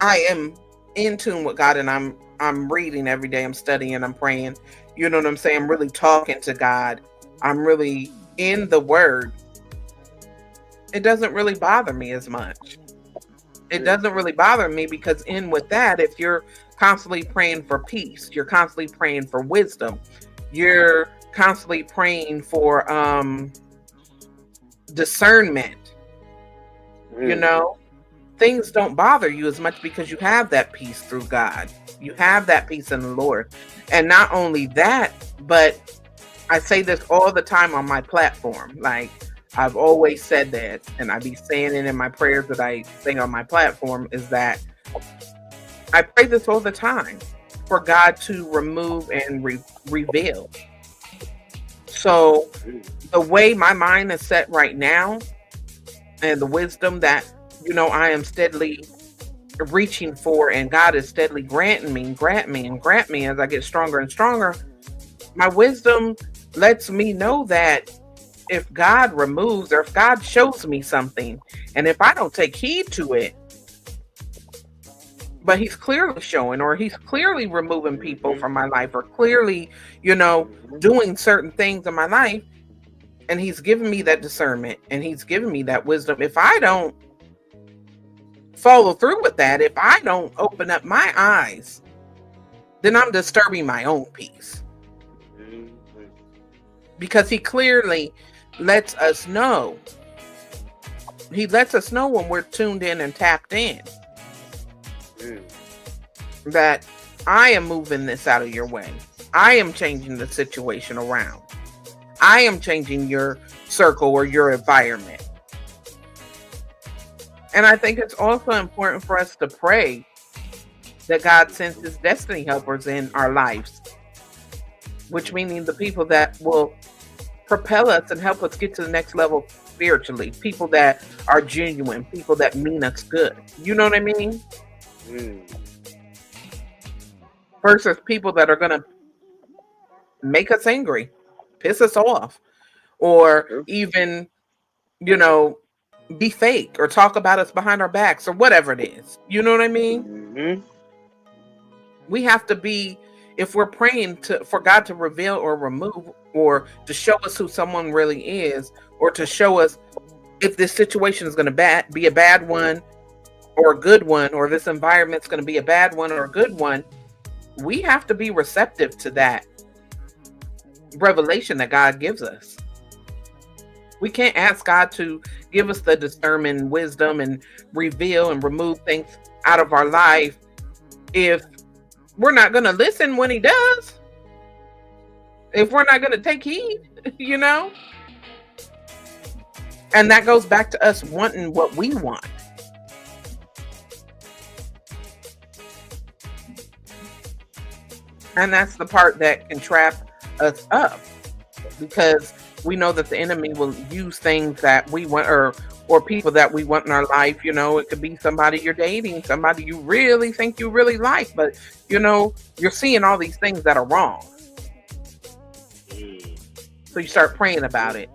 I am in tune with God, and I'm reading every day, I'm studying, I'm praying, you know what I'm saying? I'm really talking to God. I'm really in the word. It doesn't really bother me as much. It doesn't really bother me because in with that, if you're constantly praying for peace, you're constantly praying for wisdom, you're constantly praying for discernment, you know, things don't bother you as much because you have that peace through God. You have that peace in the Lord. And not only that, but I say this all the time on my platform. Like, I've always said that, and I be saying it in my prayers that I say on my platform, is that I pray this all the time for God to remove and reveal. So the way my mind is set right now, and the wisdom that, you know, I am steadily reaching for, and God is steadily granting me as I get stronger and stronger, my wisdom lets me know that if God removes, or if God shows me something, and if I don't take heed to it, but he's clearly showing, or he's clearly removing people from my life, or clearly, you know, doing certain things in my life, and he's giving me that discernment, and he's giving me that wisdom. If I don't follow through with that, if I don't open up my eyes, then I'm disturbing my own peace. Because he clearly lets us know. He lets us know when we're tuned in and tapped in. That I am moving this out of your way. I am changing the situation around. I am changing your circle or your environment. And I think it's also important for us to pray that God sends his destiny helpers in our lives, which meaning the people that will propel us and help us get to the next level spiritually, people that are genuine, people that mean us good. You know what I mean? Versus people that are going to make us angry, piss us off, or even, you know, be fake or talk about us behind our backs or whatever it is. You know what I mean? We have to be, if we're praying for God to reveal or remove, or to show us who someone really is, or to show us if this situation is going to be a bad one or a good one, or this environment's going to be a bad one or a good one, we have to be receptive to that revelation that God gives us. We can't ask God to give us the discernment, wisdom, and reveal and remove things out of our life if we're not going to listen when he does. If we're not going to take heed, you know? And that goes back to us wanting what we want. And that's the part that can trap us up, because we know that the enemy will use things that we want, or people that we want in our life. You know, it could be somebody you're dating, somebody you really think you really like, but you know, you're seeing all these things that are wrong. So you start praying about it,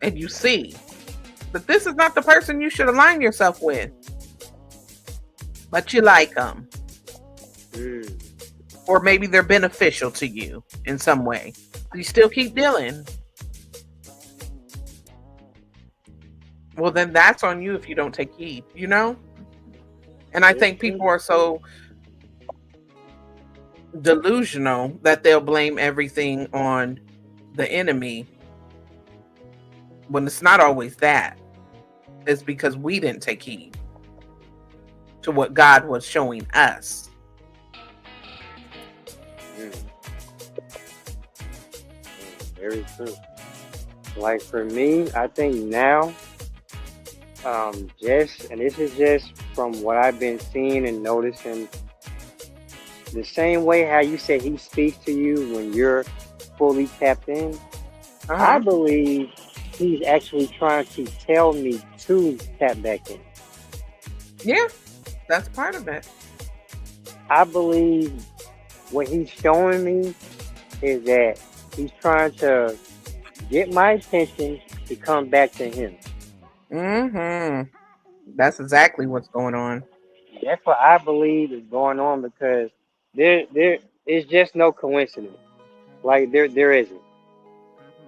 and you see that this is not the person you should align yourself with, but you like them. Or maybe they're beneficial to you in some way. You still keep dealing. Well, then that's on you if you don't take heed, you know? And I think people are so delusional that they'll blame everything on the enemy, when it's not always that. It's because we didn't take heed to what God was showing us. Very true. Like for me, I think now, and this is just from what I've been seeing and noticing, the same way how you said he speaks to you when you're fully tapped in, I believe he's actually trying to tell me to tap back in. Yeah, that's part of it. I believe what he's showing me is that he's trying to get my attention to come back to him. That's exactly what's going on. That's what I believe is going on because there is just no coincidence. Like there isn't.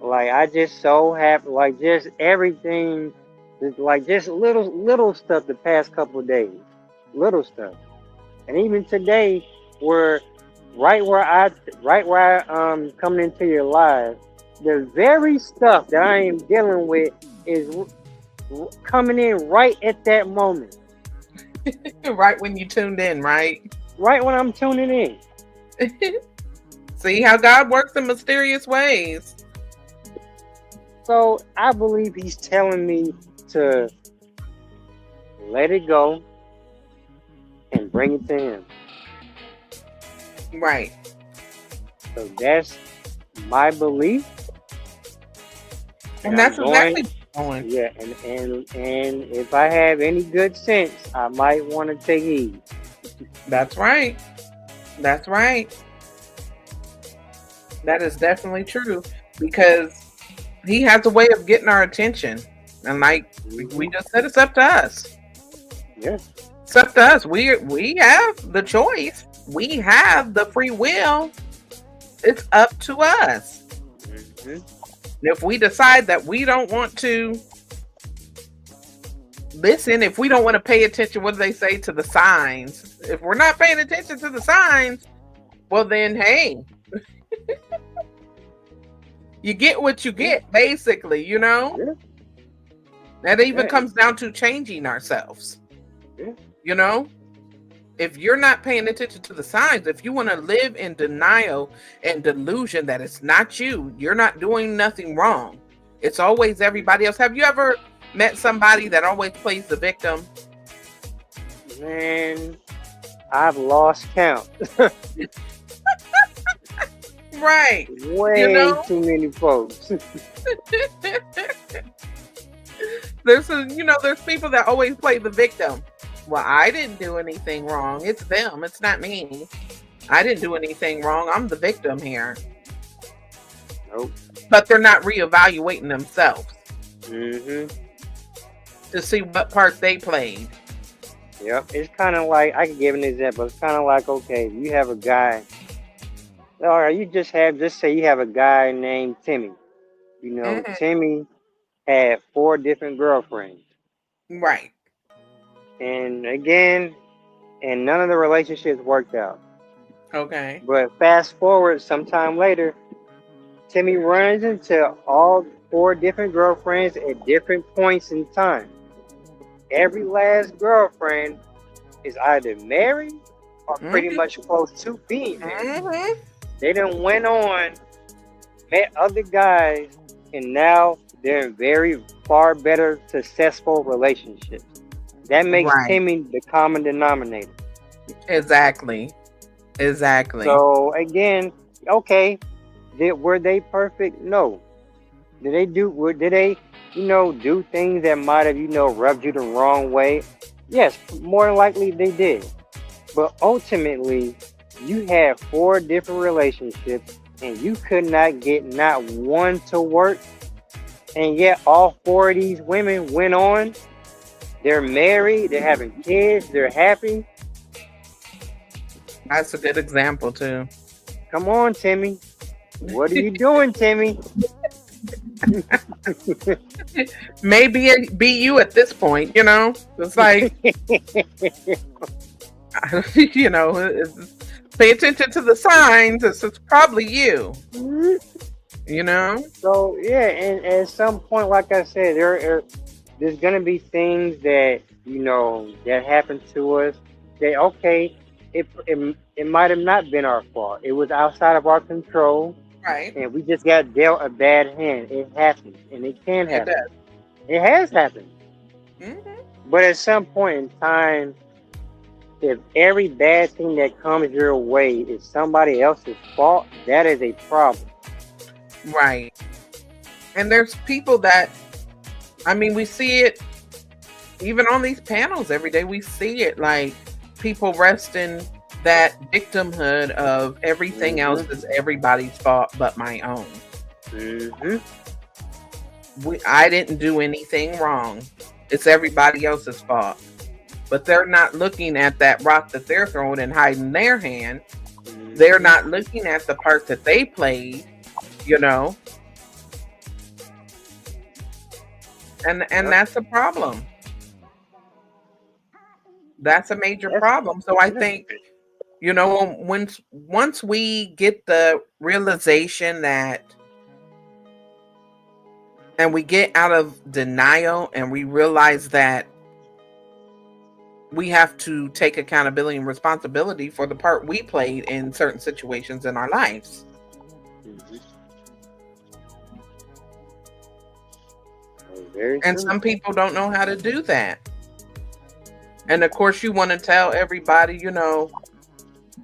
Like I just so happy, like just everything, like just little stuff the past couple of days, little stuff, and even today, where right where I coming into your live, the very stuff that I am dealing with is coming in right at that moment, Right when you tuned in, right? right when I'm tuning in. See how God works in mysterious ways. So I believe He's telling me to let it go and bring it to Him. Right. So that's my belief. And that's going, exactly going. Yeah, and if I have any good sense, I might want to take heed. That's right. That's right. That is definitely true because He has a way of getting our attention. And like we just said, it's up to us. Yeah. It's up to us. We have the choice. We have the free will. It's up to us. Mm-hmm. If we decide that we don't want to listen, if we don't want to pay attention, what do they say, to the signs? If we're not paying attention to the signs, well then, hey, you get what you get, basically, you know? Yeah. That even comes down to changing ourselves. Yeah. You know? If you're not paying attention to the signs, if you want to live in denial and delusion that it's not you, you're not doing nothing wrong. It's always everybody else. Have you ever met somebody that always plays the victim? Man, I've lost count. Right. Way too many folks. There's people that always play the victim. Well, I didn't do anything wrong. It's them. It's not me. I didn't do anything wrong. I'm the victim here. Nope. But they're not reevaluating themselves. Mm-hmm. To see what part they played. Yep. It's kind of like, I can give an example. It's kind of like, okay, you have a guy, or you just say you have a guy named Timmy. You know, Mm-hmm. Timmy had 4 different girlfriends. Right. And again, and none of the relationships worked out. Okay. But fast forward sometime later, Timmy runs into all 4 different girlfriends at different points in time. Every last girlfriend is either married or pretty much close to being married. Mm-hmm. They done went on, met other guys, and now they're in very far better successful relationships. That makes Timmy the common denominator. Exactly. So again, okay, were they perfect? No. Did they do things that might have, rubbed you the wrong way? Yes, more than likely they did. But ultimately, you had 4 different relationships and you could not get not one to work. And yet all 4 of these women went on. They're married, they're having kids, they're happy. That's a good example too. Come on, Timmy. What are you doing, Timmy? Maybe it be you at this point, It's like, pay attention to the signs. It's probably you. So, yeah, and at some point, like I said, there's going to be things that, that happen to us that, okay, it might have not been our fault. It was outside of our control. Right. And we just got dealt a bad hand. It happens, and it can happen. It has happened. Mm-hmm. But at some point in time, if every bad thing that comes your way is somebody else's fault, that is a problem. Right. And there's people that, we see it even on these panels every day. We see it, like people rest in that victimhood of everything else is everybody's fault but my own. Mm-hmm. I didn't do anything wrong. It's everybody else's fault. but they're not looking at that rock that they're throwing and hiding their hand. They're not looking at the part that they played, you know. And that's a problem. That's a major problem. So I think, you know, once we get the realization that, and we get out of denial and we realize that we have to take accountability and responsibility for the part we played in certain situations in our lives. And some people don't know how to do that. And of course, you want to tell everybody, you know,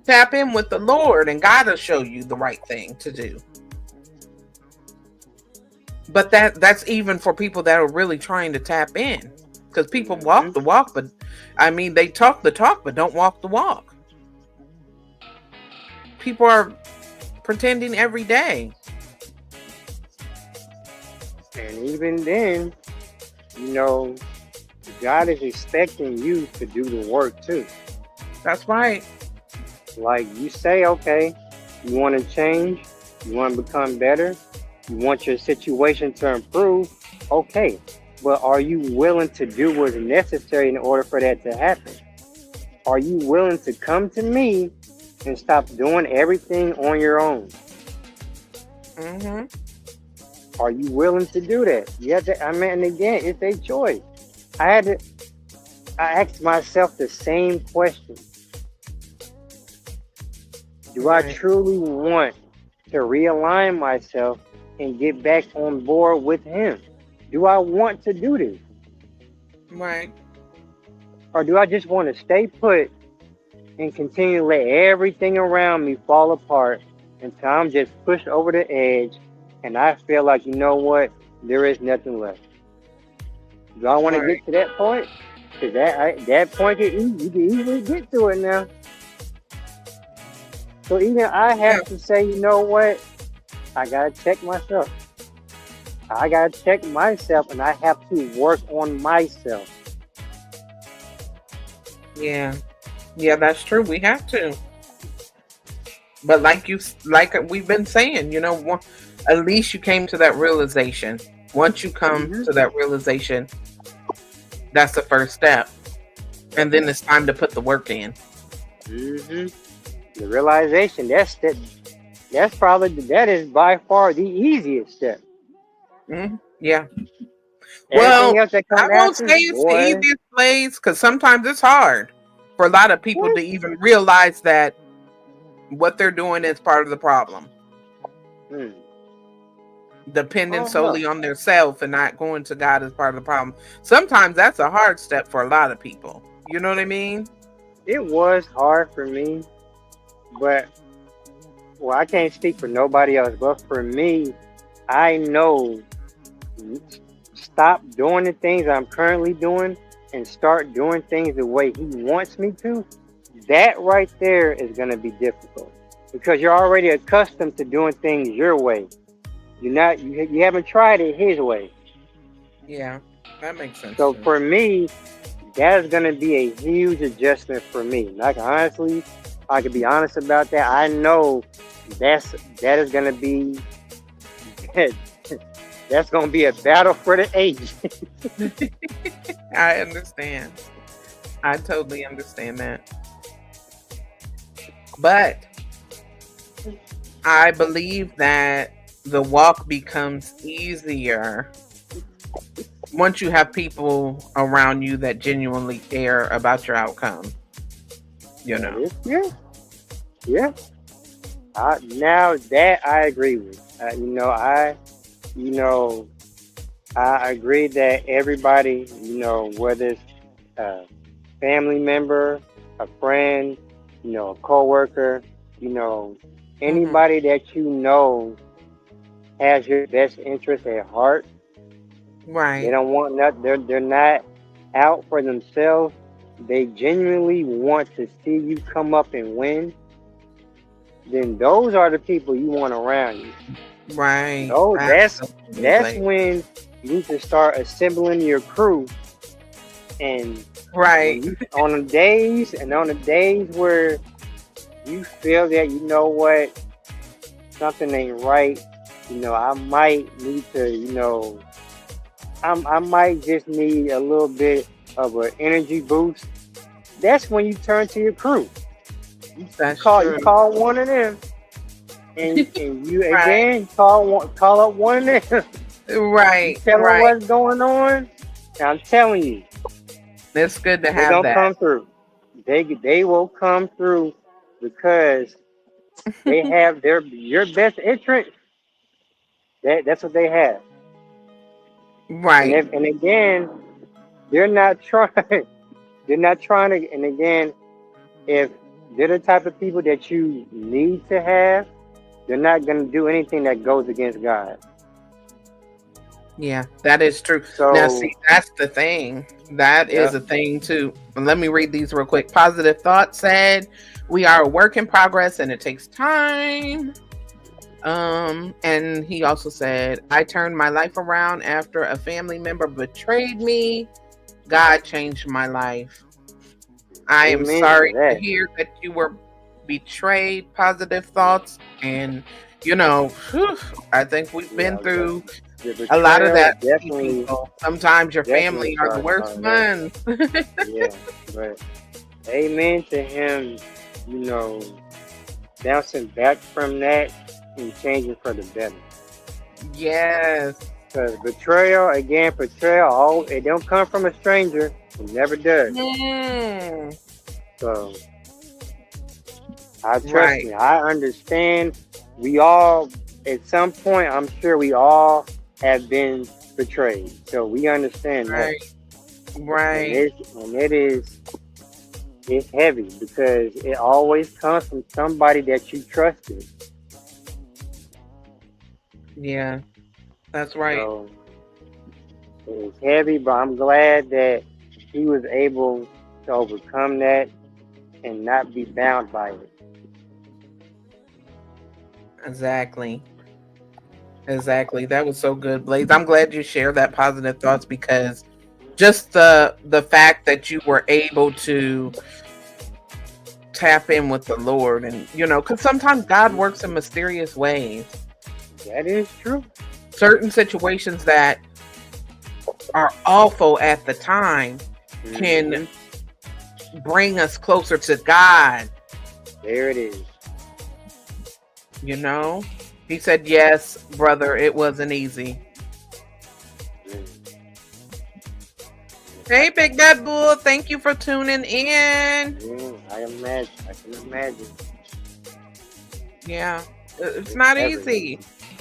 tap in with the Lord and God will show you the right thing to do. But that's even for people that are really trying to tap in. Because people walk the walk, but I mean, they talk the talk, but don't walk the walk. People are pretending every day. And even then, you know, God is expecting you to do the work too. That's right. Like you say, okay, you want to change, you want to become better, you want your situation to improve, okay. But are you willing to do what's necessary in order for that to happen? Are you willing to come to me and stop doing everything on your own? Mm-hmm. Are you willing to do that? You have to, I mean, and again, it's a choice. I asked myself the same question. Do I truly want to realign myself and get back on board with him? Do I want to do this? Right. Or do I just want to stay put and continue to let everything around me fall apart until I'm just pushed over the edge and I feel like, you know what, there is nothing left? Do I want to get to that point? Because that point, you can easily get to it now. So even I have to say, you know what, I got to check myself. I got to check myself and I have to work on myself. Yeah, that's true. We have to. But like we've been saying, you know, at least you came to that realization. Once you come to that realization, that's the first step. And then it's time to put the work in. The realization, that is by far the easiest step. Yeah. Well, I won't say it's the easiest place, because sometimes it's hard for a lot of people to even realize that what they're doing is part of the problem. Depending solely on their self and not going to God is part of the problem. Sometimes that's a hard step for a lot of people. You know what I mean? It was hard for me, but I can't speak for nobody else, but for me, I know, stop doing the things I'm currently doing and start doing things the way he wants me to. That right there is going to be difficult because you're already accustomed to doing things your way. You haven't tried it his way. Yeah, that makes sense. So for me, that is going to be a huge adjustment for me. And I can be honest about that. I know that is going to be that's going to be a battle for the ages. I understand. I totally understand that. But I believe that the walk becomes easier once you have people around you that genuinely care about your outcome. You know. Yeah. Now that I agree with. I agree that everybody, whether it's a family member, a friend, a coworker, anybody that has your best interest at heart. Right. They don't want nothing. They're not out for themselves. They genuinely want to see you come up and win. Then those are the people you want around you. Right. Oh, that's when you need to start assembling your crew And Right. on the days where you feel that, you know what, something ain't right, I might need to, I might just need a little bit of an energy boost. That's when you turn to your crew. That's You true. call one of them, and you Right. again call up one of them. Right. Tell them Right. what's going on. And I'm telling you, It's good to they're have gonna that. come through. They will come through because they have your best interest. That's what they have. Right. And again, they're not trying. They're not trying to. And again, if they're the type of people that you need to have, they're not going to do anything that goes against God. Yeah, that is true. So Now, see, that's the thing. That is yeah. a thing too. Let me read these real quick. Positive Thought said, "We are a work in progress, and it takes time." And he also said, "I turned my life around after a family member betrayed me. God changed my life. I am Amen sorry to that. to hear that you were betrayed." Positive Thoughts, and whew, I think we've been through The a lot of betrayal that. definitely People. Sometimes your definitely family are the starts worst on that. ones. Yeah, but amen to him. Bouncing back from that and changing for the better. Yes. Because betrayal, it don't come from a stranger. It never does. Mm. So, trust Right. me, I understand. We all, at some point, I'm sure we all have been betrayed. So we understand Right. that. Right. And it's heavy because it always comes from somebody that you trusted. Yeah. That's right. So it's heavy, but I'm glad that he was able to overcome that and not be bound by it. Exactly. That was so good, Blaze. I'm glad you shared that Positive Thoughts, because just the fact that you were able to tap in with the Lord, and because sometimes God works in mysterious ways. That is true. Certain situations that are awful at the time can bring us closer to God. There it is. He said, "Yes, brother, it wasn't easy." Hey, Big Bad Bull, thank you for tuning in. I can imagine. Yeah, it's not easy.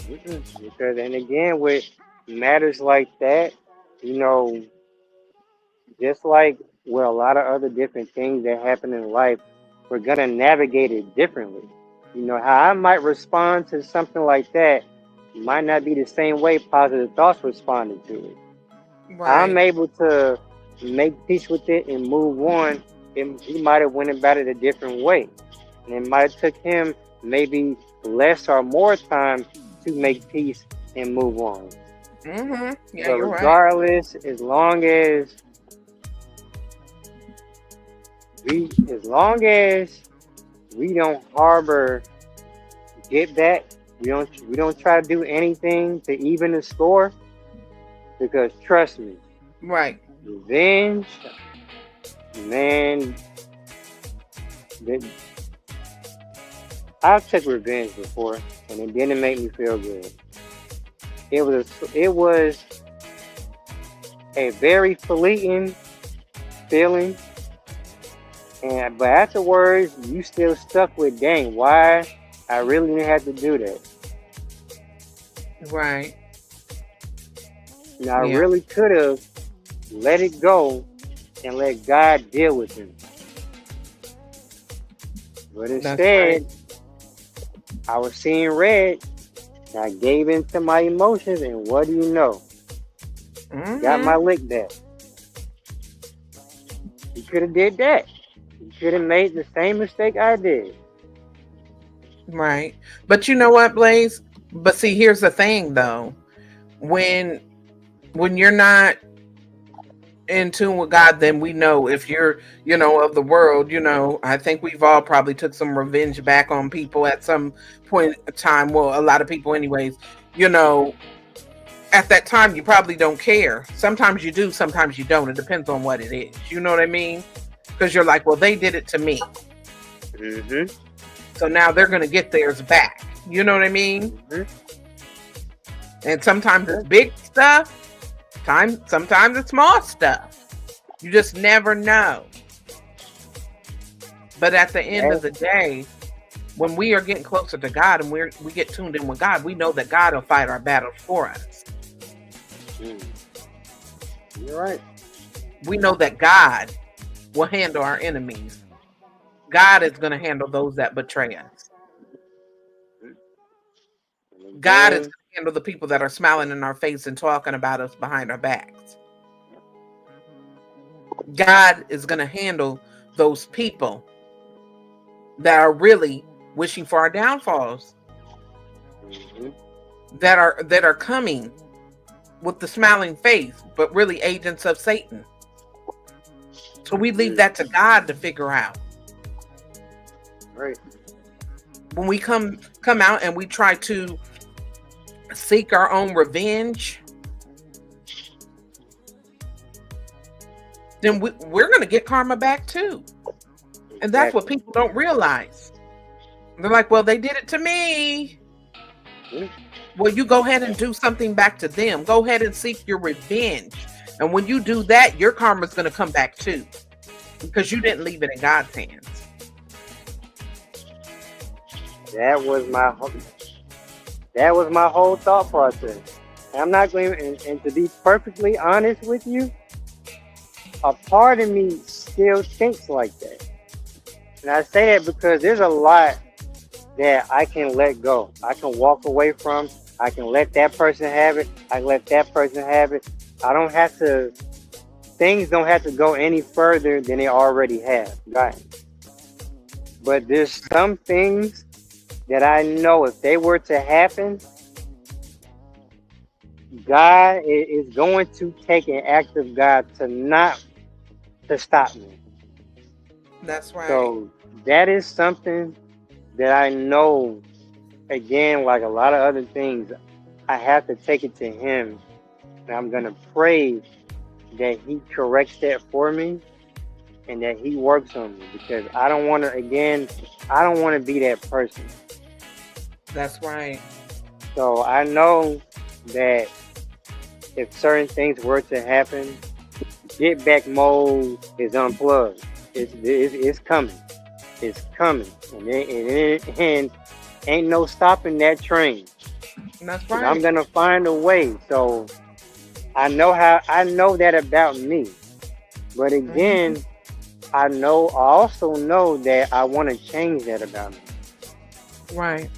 Because, and again, with matters like that, just like with a lot of other different things that happen in life, we're going to navigate it differently. How I might respond to something like that might not be the same way Positive Thoughts responded to it. Right. I'm able to make peace with it and move on. He might have went about it a different way. And it might have took him maybe less or more time to make peace and move on. Mm-hmm. Yeah, but you're regardless, right. As long as we don't harbor get back, we don't try to do anything to even the score, because trust me, right, revenge, man. I've took revenge before, and it didn't make me feel good. It was a very fleeting feeling, but afterwards, you still stuck with, dang, why I really didn't have to do that. Right. I really could have let it go and let God deal with him. But instead, I was seeing red, and I gave in to my emotions, and what do you know? Got my lick back. You could have did that. You could have made the same mistake I did. Right. But you know what, Blaze? But see, here's the thing, though. When you're not in tune with God, then we know if you're, of the world, I think we've all probably took some revenge back on people at some point in time. Well, a lot of people anyways, at that time, you probably don't care. Sometimes you do, sometimes you don't. It depends on what it is. You know what I mean? Because you're like, well, they did it to me. Mm-hmm. So now they're going to get theirs back. You know what I mean? Mm-hmm. And sometimes it's big stuff. Sometimes it's small stuff. You just never know. But at the end of the day, when we are getting closer to God and we get tuned in with God, we know that God will fight our battles for us. You're right. We know that God will handle our enemies. God is going to handle those that betray us. God is going to handle the people that are smiling in our face and talking about us behind our backs. God is going to handle those people that are really wishing for our downfalls. That are coming with the smiling face, but really agents of Satan. So we leave that to God to figure out. Right. When we come out and we try to seek our own revenge, then we're going to get karma back too. And that's what people don't realize. They're like, well, they did it to me. Well, you go ahead and do something back to them. Go ahead and seek your revenge. And when you do that, your karma is going to come back too. Because you didn't leave it in God's hands. That was my whole thought process. And I'm not going and to be perfectly honest with you, a part of me still thinks like that. And I say that because there's a lot that I can let go. I can walk away from. I can let that person have it. I can let that person have it. Things don't have to go any further than they already have. Right. But there's some things that I know if they were to happen, God is going to take an act of God to stop me. That's right. So that is something that I know, again, like a lot of other things, I have to take it to Him. And I'm going to pray that He corrects that for me and that He works on me, because I don't want to be that person. That's right. So I know that if certain things were to happen, get back mode is unplugged. It's coming. It's coming. And ain't no stopping that train. That's right. I'm gonna find a way. So I know that about me. But again, I also know that I want to change that about me. Right.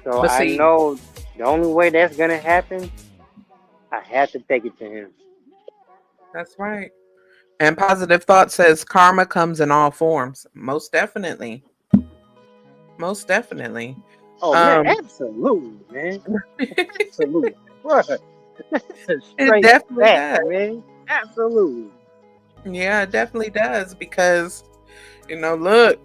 So I know the only way that's gonna happen, I have to take it to Him. That's right. And Positive Thought says karma comes in all forms. Most definitely. Most definitely. Oh man, absolutely, man. Absolutely. It definitely does, man. Absolutely. Yeah, it definitely does, because look,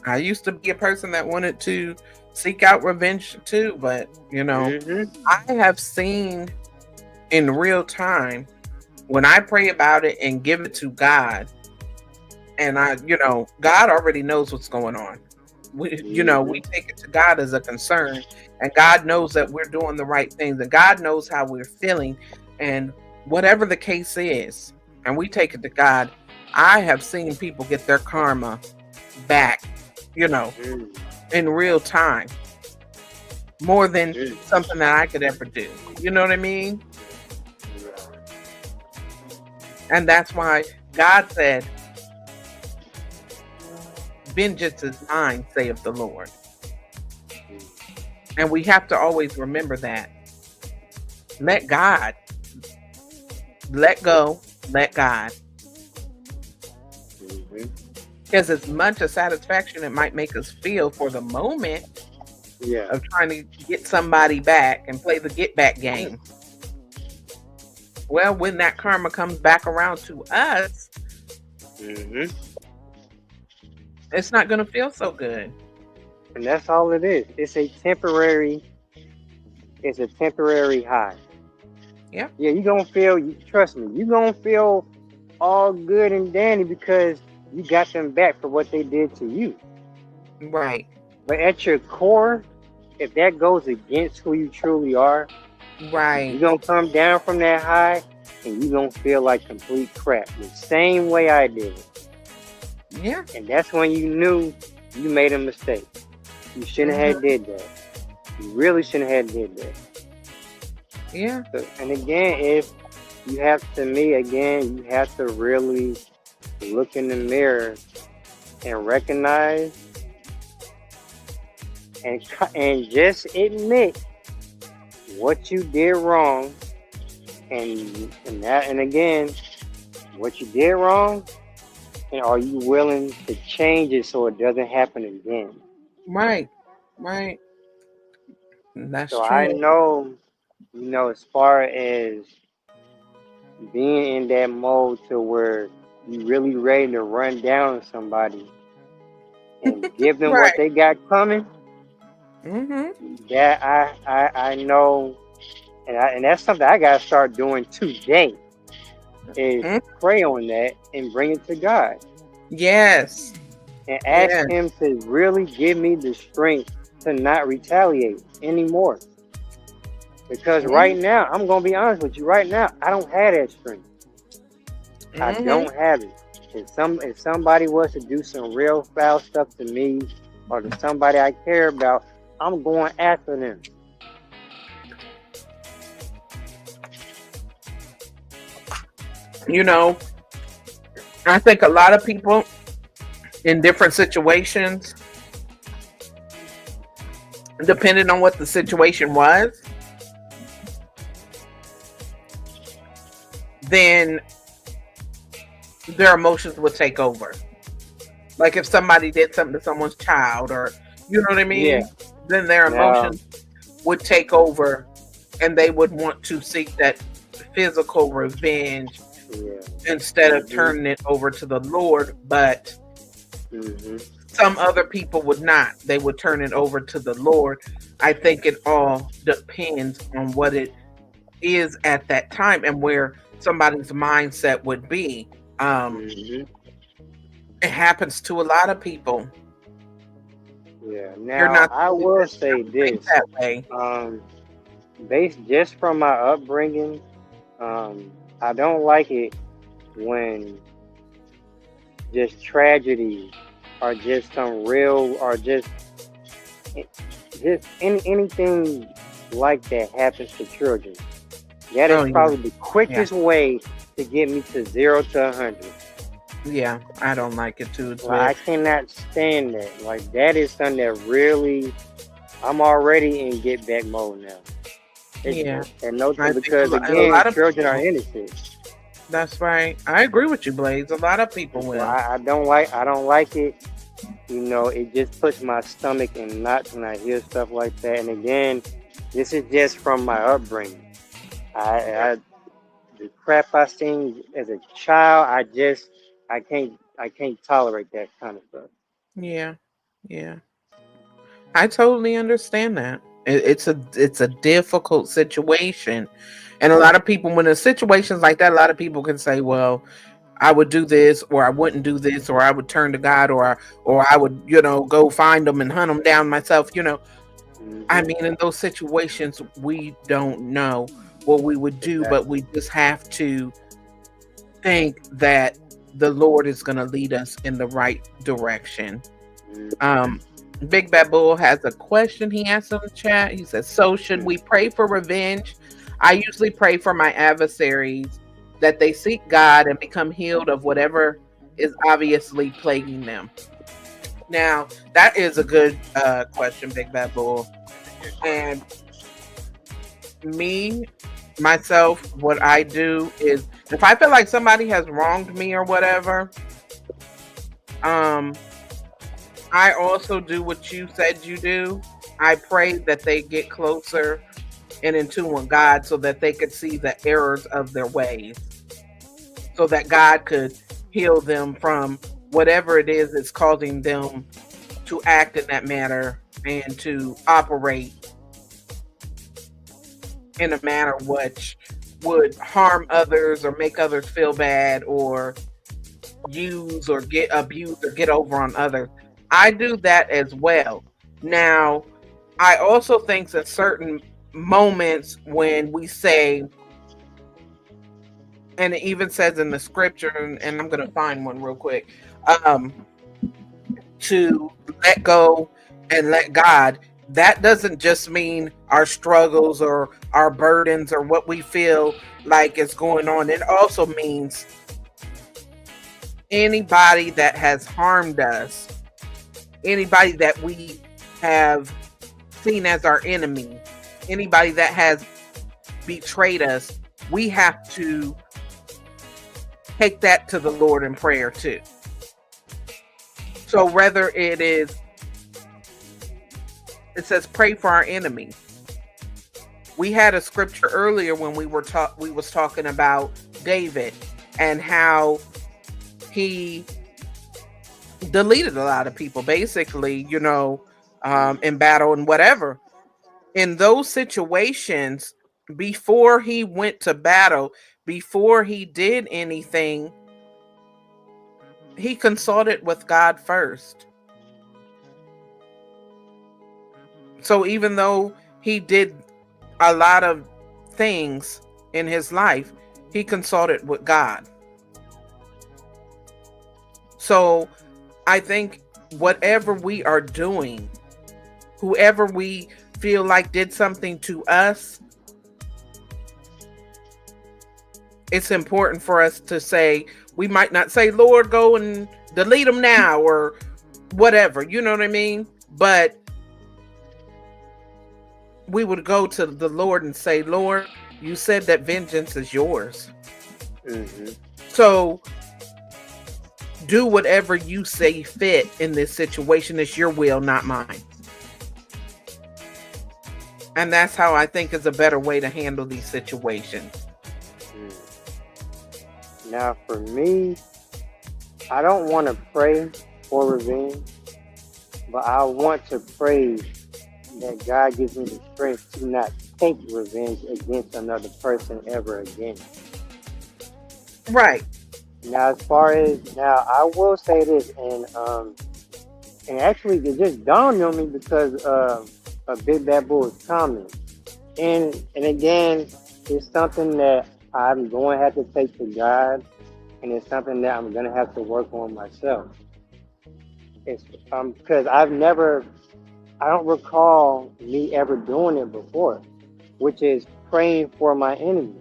I used to be a person that wanted to seek out revenge too, but I have seen in real time when I pray about it and give it to God, and God already knows what's going on. We take it to God as a concern, and God knows that we're doing the right things, and God knows how we're feeling, and whatever the case is, and we take it to God. I have seen people get their karma back, in real time, more than something that I could ever do. You know what I mean? And that's why God said, vengeance is mine, saith the Lord. And we have to always remember that. Let God. Let go. Let God. Because as much a satisfaction it might make us feel for the moment of trying to get somebody back and play the get back game, Well, when that karma comes back around to us, Mm-hmm. it's not going to feel so good. And that's all it is. It's a temporary high. Yeah. Yeah, you gonna feel. Trust me, you gonna feel all good and dandy because you got them back for what they did to you. Right. But at your core, if that goes against who you truly are, Right. you're gonna come down from that high and you're gonna feel like complete crap. The same way I did it. Yeah. And that's when you knew you made a mistake. You shouldn't have did that. You really shouldn't have did that. Yeah. So, and again, if you have you have to really look in the mirror and recognize and just admit what you did wrong, and again, what you did wrong, and are you willing to change it so it doesn't happen again? Right. Right. That's So true. I know, as far as being in that mode to where you really ready to run down somebody and give them what Right. they got coming, that I know, and that's something I gotta start doing today. Is pray on that and bring it to God. Yes. And ask Him to really give me the strength to not retaliate anymore. Because right now, I'm gonna be honest with you. Right now, I don't have that strength. I don't have it. If somebody was to do some real foul stuff to me or to somebody I care about, I'm going after them. I think a lot of people in different situations, depending on what the situation was, then their emotions would take over. Like if somebody did something to someone's child, or you know what I mean? Yeah. Then their emotions would take over and they would want to seek that physical revenge instead of turning it over to the Lord. But some other people would not. They would turn it over to the Lord. I think it all depends on what it is at that time and where somebody's mindset would be. It happens to a lot of people. Yeah. Now I will say this. That way. Based just from my upbringing, I don't like it when just tragedy or just some real or just anything like that happens to children. That is probably the quickest way to get me to 0 to 100. Yeah, I don't like it too. I cannot stand that. Like that is something that really, I'm already in get back mode now. And because again, children are innocent. That's right. I agree with you, Blaze. A lot of people will. I don't like it. It just puts my stomach in knots when I hear stuff like that. And again, this is just from my upbringing. The crap I seen as a child, I can't tolerate that kind of stuff. Yeah. I totally understand that. It's a difficult situation. And a lot of people, when in situations like that, a lot of people can say, well, I would do this, or I wouldn't do this, or I would turn to God, or I would, go find them and hunt them down myself. I mean, in those situations, we don't know what we would do, but we just have to think that the Lord is going to lead us in the right direction. Big Bad Bull has a question he asked in the chat. He says, so should we pray for revenge? I usually pray for my adversaries that they seek God and become healed of whatever is obviously plaguing them. Now, that is a good question, Big Bad Bull. And myself, what I do is, if I feel like somebody has wronged me or whatever, I also do what you said you do. I pray that they get closer and in tune with God so that they could see the errors of their ways, so that God could heal them from whatever it is that's causing them to act in that manner and to operate in a manner which would harm others or make others feel bad or use or get abused or get over on others. I do that as well. Now, I also think that certain moments when we say, and it even says in the scripture, and I'm going to find one real quick, to let go and let God, that doesn't just mean our struggles or our burdens or what we feel like is going on. It also means anybody that has harmed us, anybody that we have seen as our enemy, anybody that has betrayed us, we have to take that to the Lord in prayer too. So whether it says pray for our enemy. We had a scripture earlier when we was talking about David and how he deleted a lot of people, basically, in battle and whatever. In those situations, before he went to battle, before he did anything, he consulted with God first. So even though he did a lot of things in his life, he consulted with God. So I think whatever we are doing, whoever we feel like did something to us, it's important for us to say, we might not say, Lord, go and delete them now or whatever, you know what I mean? But we would go to the Lord and say, Lord, you said that vengeance is yours. Mm-hmm. So do whatever you say fit in this situation. It's your will, not mine. And that's how I think is a better way to handle these situations. Now, for me, I don't want to pray for revenge, but I want to pray that God gives me the strength to not take revenge against another person ever again. Right. Now, I will say this, and actually it just dawned on me because of Big Bad Bull's comment. And again, it's something that I'm going to have to take to God, and it's something that I'm going to have to work on myself. It's because I don't recall me ever doing it before, which is praying for my enemy.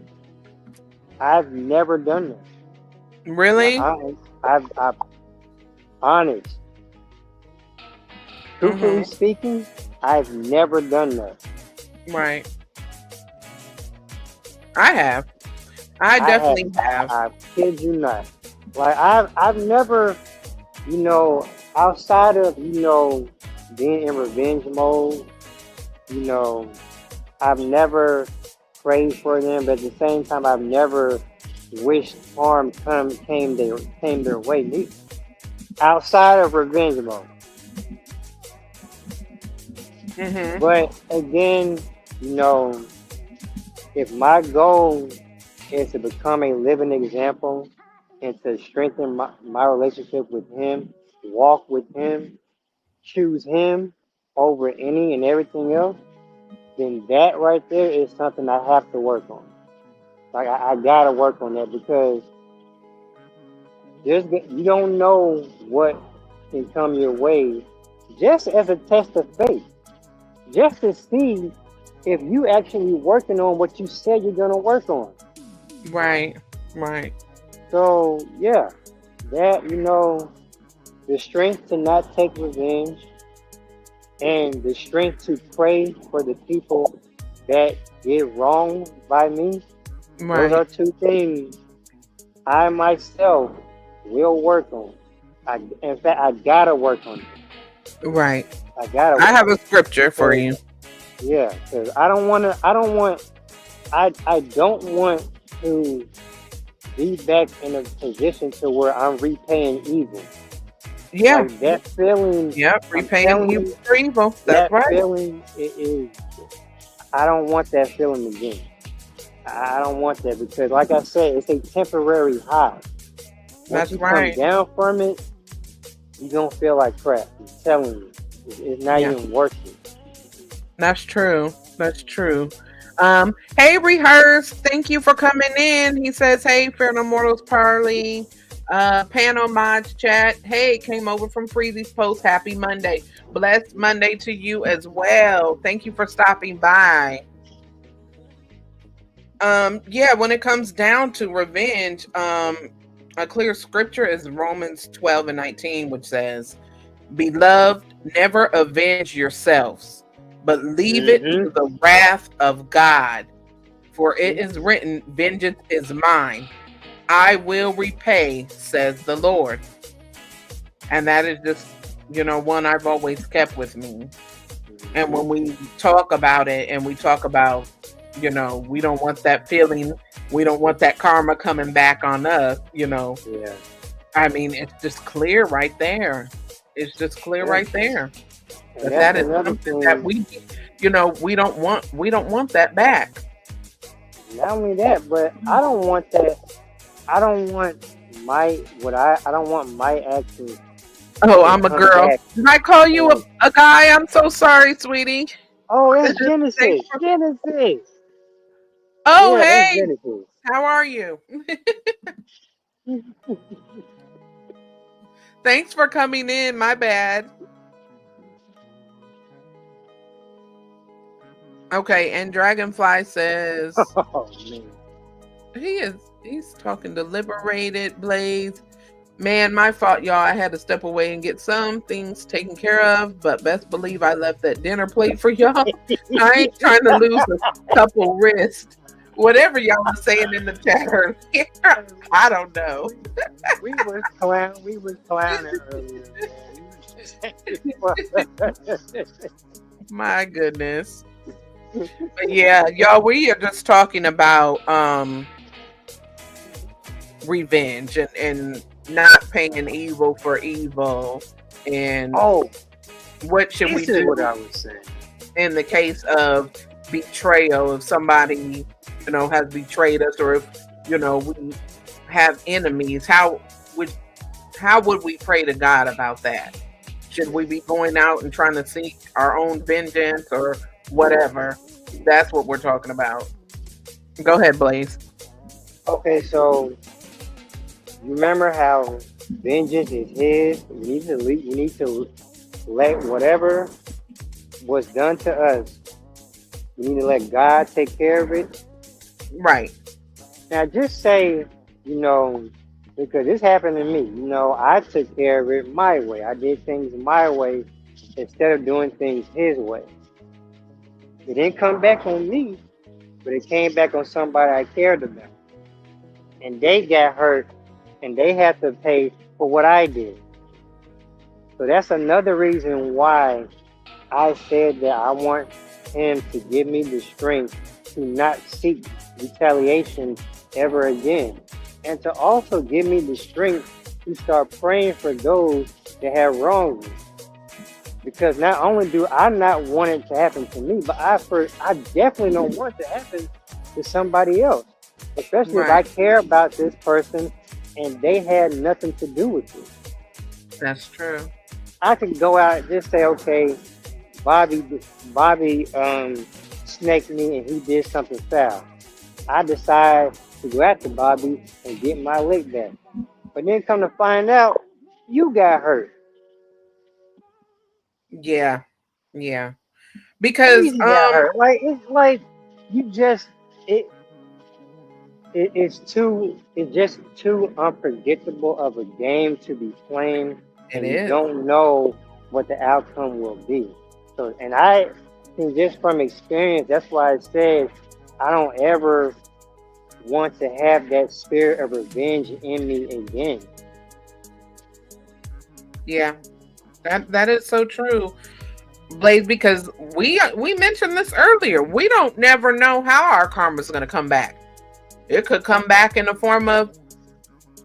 I've never done that. Really? I'm honest. Truthfully speaking, I've never done that. Right. I have. I definitely have. I kid you not. Like I've never, outside of, being in revenge mode, I've never prayed for them, but at the same time, I've never wished harm came their way neither. Outside of revenge mode. Mm-hmm. But again, if my goal is to become a living example and to strengthen my relationship with him, walk with him, choose him over any and everything else, then that right there is something I have to work on. Like I gotta work on that because you don't know what can come your way just as a test of faith. Just to see if you actually working on what you said you're gonna work on. Right. So yeah, that the strength to not take revenge and the strength to pray for the people that get wronged by me. Right. Those are two things I myself will work on. In fact, I gotta work on it. Right. I have a scripture for you. Yeah, because I don't want to. I don't want to be back in a position to where I'm repaying evil. Yeah. Like that feeling. Yep. I'm Repaying telling evil you, for evil. That's that right. feeling is. I don't want that feeling again. I don't want that because, like I said, it's a temporary high. Once That's you right. come down from it, you're going to feel like crap. I'm telling you. It's not Yeah. even worth it. That's true. That's true. Hey, Rehearse, thank you for coming in. He says, hey, Fear No Mortals Parley, panel mods chat. Hey, came over from Freezy's post. Happy Monday. Blessed Monday to you as well. Thank you for stopping by. Yeah, when it comes down to revenge, a clear scripture is Romans 12 and 19, which says, Beloved, never avenge yourselves, but leave it to the wrath of God. For it is written, vengeance is mine. I will repay, says the Lord. And that is just, one I've always kept with me. And when we talk about it and we talk about, we don't want that feeling, we don't want that karma coming back on us, Yeah. I mean, it's just clear right there. It's just clear right there. And But that is another something thing. that we don't want that back. Not only that, but I don't want that. I don't want my actions. Oh, I'm a girl. Did I call you a guy? I'm so sorry, sweetie. Oh, it's Genesis. Genesis. Oh, Yeah, that's hey. Genesis. How are you? Thanks for coming in. My bad. Okay, and Dragonfly says Oh man. he's talking to Liberated Blaze. Man, my fault, y'all. I had to step away and get some things taken care of, but best believe I left that dinner plate for y'all. I ain't trying to lose a couple wrists. Whatever y'all are saying in the chat earlier, I don't know. We was clowning earlier, man. My goodness. But yeah, y'all, we are just talking about revenge and not paying evil for evil, and what should we do? What I was saying. In the case of betrayal, if somebody has betrayed us, or if we have enemies, how would we pray to God about that? Should we be going out and trying to seek our own vengeance or whatever? That's what we're talking about. Go ahead, Blaze. Okay, so you remember how vengeance is his? We need to let whatever was done to us. We need to let God take care of it. Right. Now, just say, because this happened to me. I took care of it my way. I did things my way instead of doing things his way. It didn't come back on me, but it came back on somebody I cared about. And they got hurt, and they had to pay for what I did. So that's another reason why I said that I want him to give me the strength to not seek retaliation ever again. And to also give me the strength to start praying for those that have wronged me. Because not only do I not want it to happen to me, but I definitely don't want it to happen to somebody else. Especially if I care about this person and they had nothing to do with it. That's true. I could go out and just say, okay, Bobby snaked me and he did something foul. I decide to go after Bobby and get my lick back. But then come to find out, you got hurt. Yeah. Because got hurt. Like it's like you just it's just too unpredictable of a game to be playing, and you don't know what the outcome will be. So, and I think just from experience, that's why I said I don't ever want to have that spirit of revenge in me again. Yeah, that is so true. Blaze, because we mentioned this earlier. We don't never know how our karma is going to come back. It could come back in the form of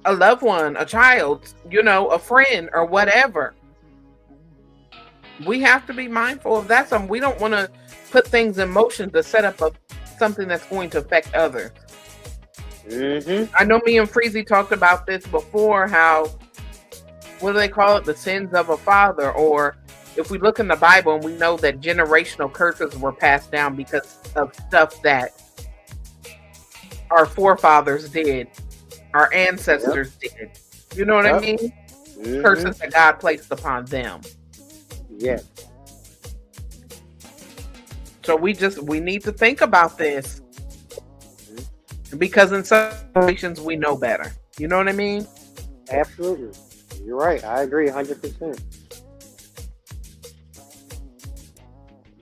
a loved one, a child, a friend, or whatever. We have to be mindful of that. We don't want to put things in motion to set up something that's going to affect others. Mm-hmm. I know me and Freezy talked about this before, how, what do they call it? The sins of a father. Or if we look in the Bible and we know that generational curses were passed down because of stuff that our forefathers did, our ancestors did. You know what I mean? Mm-hmm. Curses that God placed upon them. Yeah. So we need to think about this, because in some situations we know better. You know what I mean? Absolutely. You're right. I agree 100%.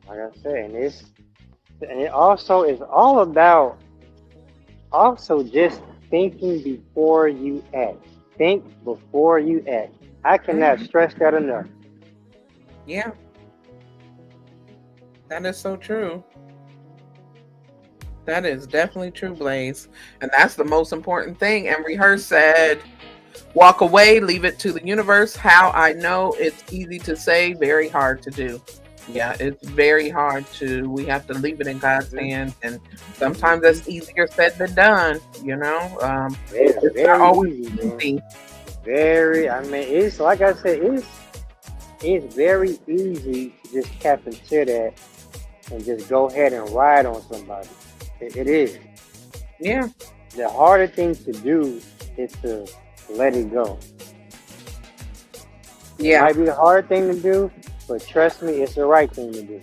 Like I said, and it also is all about also just thinking before you act. Think before you act. I cannot stress that enough. Yeah. That is so true. That is definitely true, Blaze. And that's the most important thing. And Rehearse said, walk away, leave it to the universe. How I know, it's easy to say, very hard to do. Yeah, it's very hard to. We have to leave it in God's hands, and sometimes that's easier said than done. It's not always easy. It's like I said, it's very easy to just tap into that and just go ahead and ride on somebody. It is. Yeah. The harder thing to do is to let it go. Yeah. It might be the hard thing to do, but trust me, it's the right thing to do.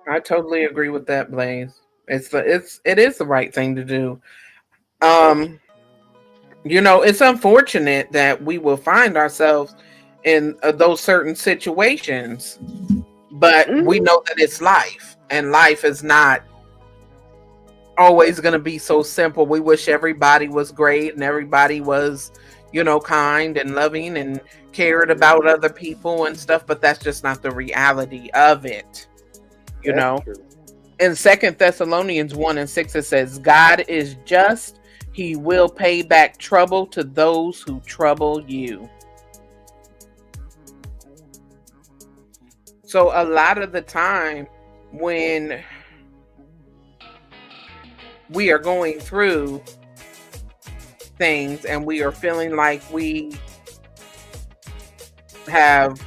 I totally agree with that, Blaze. It is the right thing to do. It's unfortunate that we will find ourselves in those certain situations, but we know that it's life, and life is not always going to be so simple. We wish everybody was great and everybody was, kind and loving and cared about other people and stuff, but that's just not the reality of it. True. In 2 Thessalonians 1:6, it says, God is just. He will pay back trouble to those who trouble you. So a lot of the time when we are going through things and we are feeling like we have,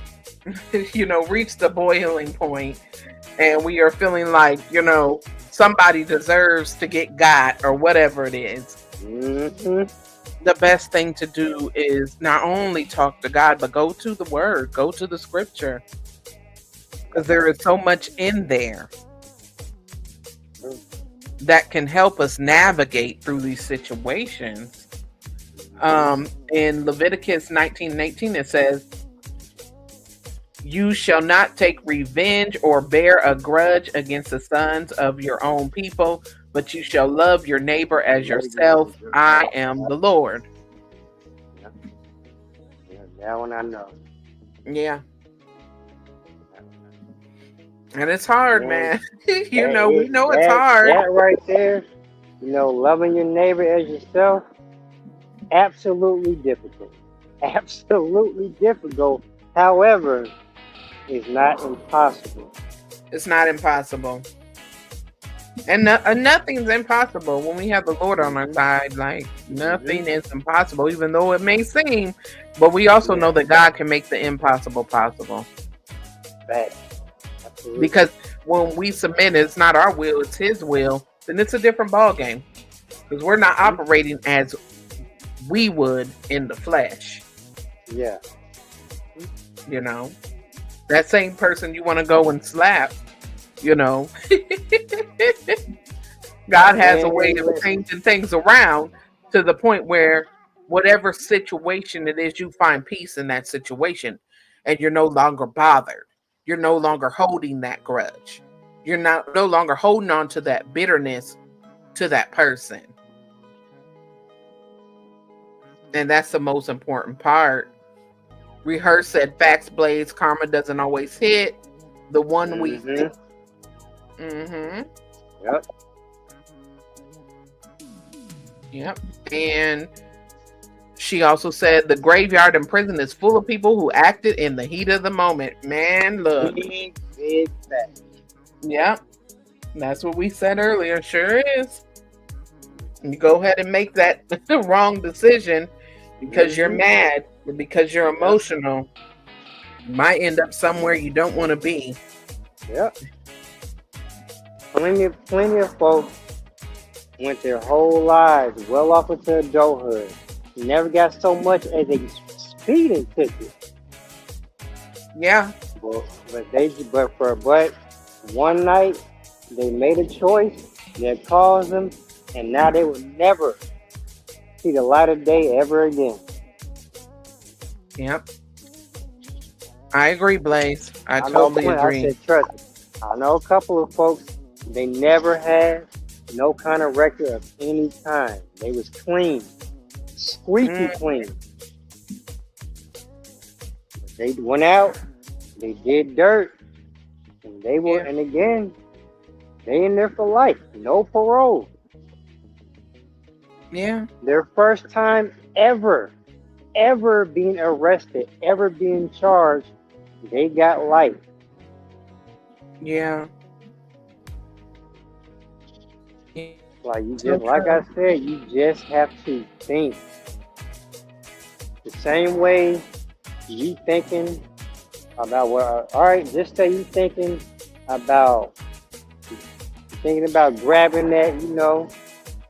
reached the boiling point, and we are feeling like, somebody deserves to get got or whatever it is. Mm-hmm. The best thing to do is not only talk to God, but go to the Word, go to the Scripture, because there is so much in there that can help us navigate through these situations. In Leviticus 19:18, it says, you shall not take revenge or bear a grudge against the sons of your own people, but you shall love your neighbor as yourself. I am the Lord. Yeah, that one I know. Yeah. And it's hard, man. We know it's hard. That right there, loving your neighbor as yourself, absolutely difficult. Absolutely difficult. However, it's not impossible. It's not impossible. And nothing's impossible when we have the Lord on our side. Like, nothing is impossible, even though it may seem. But we also know that God can make the impossible possible. Right. Absolutely. Because when we submit, it's not our will, it's His will. Then it's a different ball game. Because we're not operating as we would in the flesh. Yeah. That same person you want to go and slap, God has a way of changing things around to the point where whatever situation it is, you find peace in that situation, and you're no longer bothered. You're no longer holding that grudge. You're no longer holding on to that bitterness to that person. And that's the most important part. Rehearse said facts, Blaze. Karma doesn't always hit. The one we think. Yep. Yep. And she also said the graveyard in prison is full of people who acted in the heat of the moment. Man, look. Big fact. Yep. That's what we said earlier. Sure is. You go ahead and make that wrong decision because you're mad or because you're emotional. You might end up somewhere you don't want to be. Yep. Plenty of folks went their whole lives well off into adulthood. Never got so much as a speeding ticket. Yeah. But one night they made a choice that caused them, and now they will never see the light of day ever again. Yep. I agree, Blaze. I totally agree. I said, trust me. I know a couple of folks, they never had no kind of record of any kind. They was clean. Squeaky clean. They went out, they did dirt, and they were, and again, they in there for life. No parole. Yeah. Their first time ever being arrested, ever being charged, they got life. Yeah. Like I said, you just have to think. The same way you thinking about what, all right, just say you thinking about grabbing that,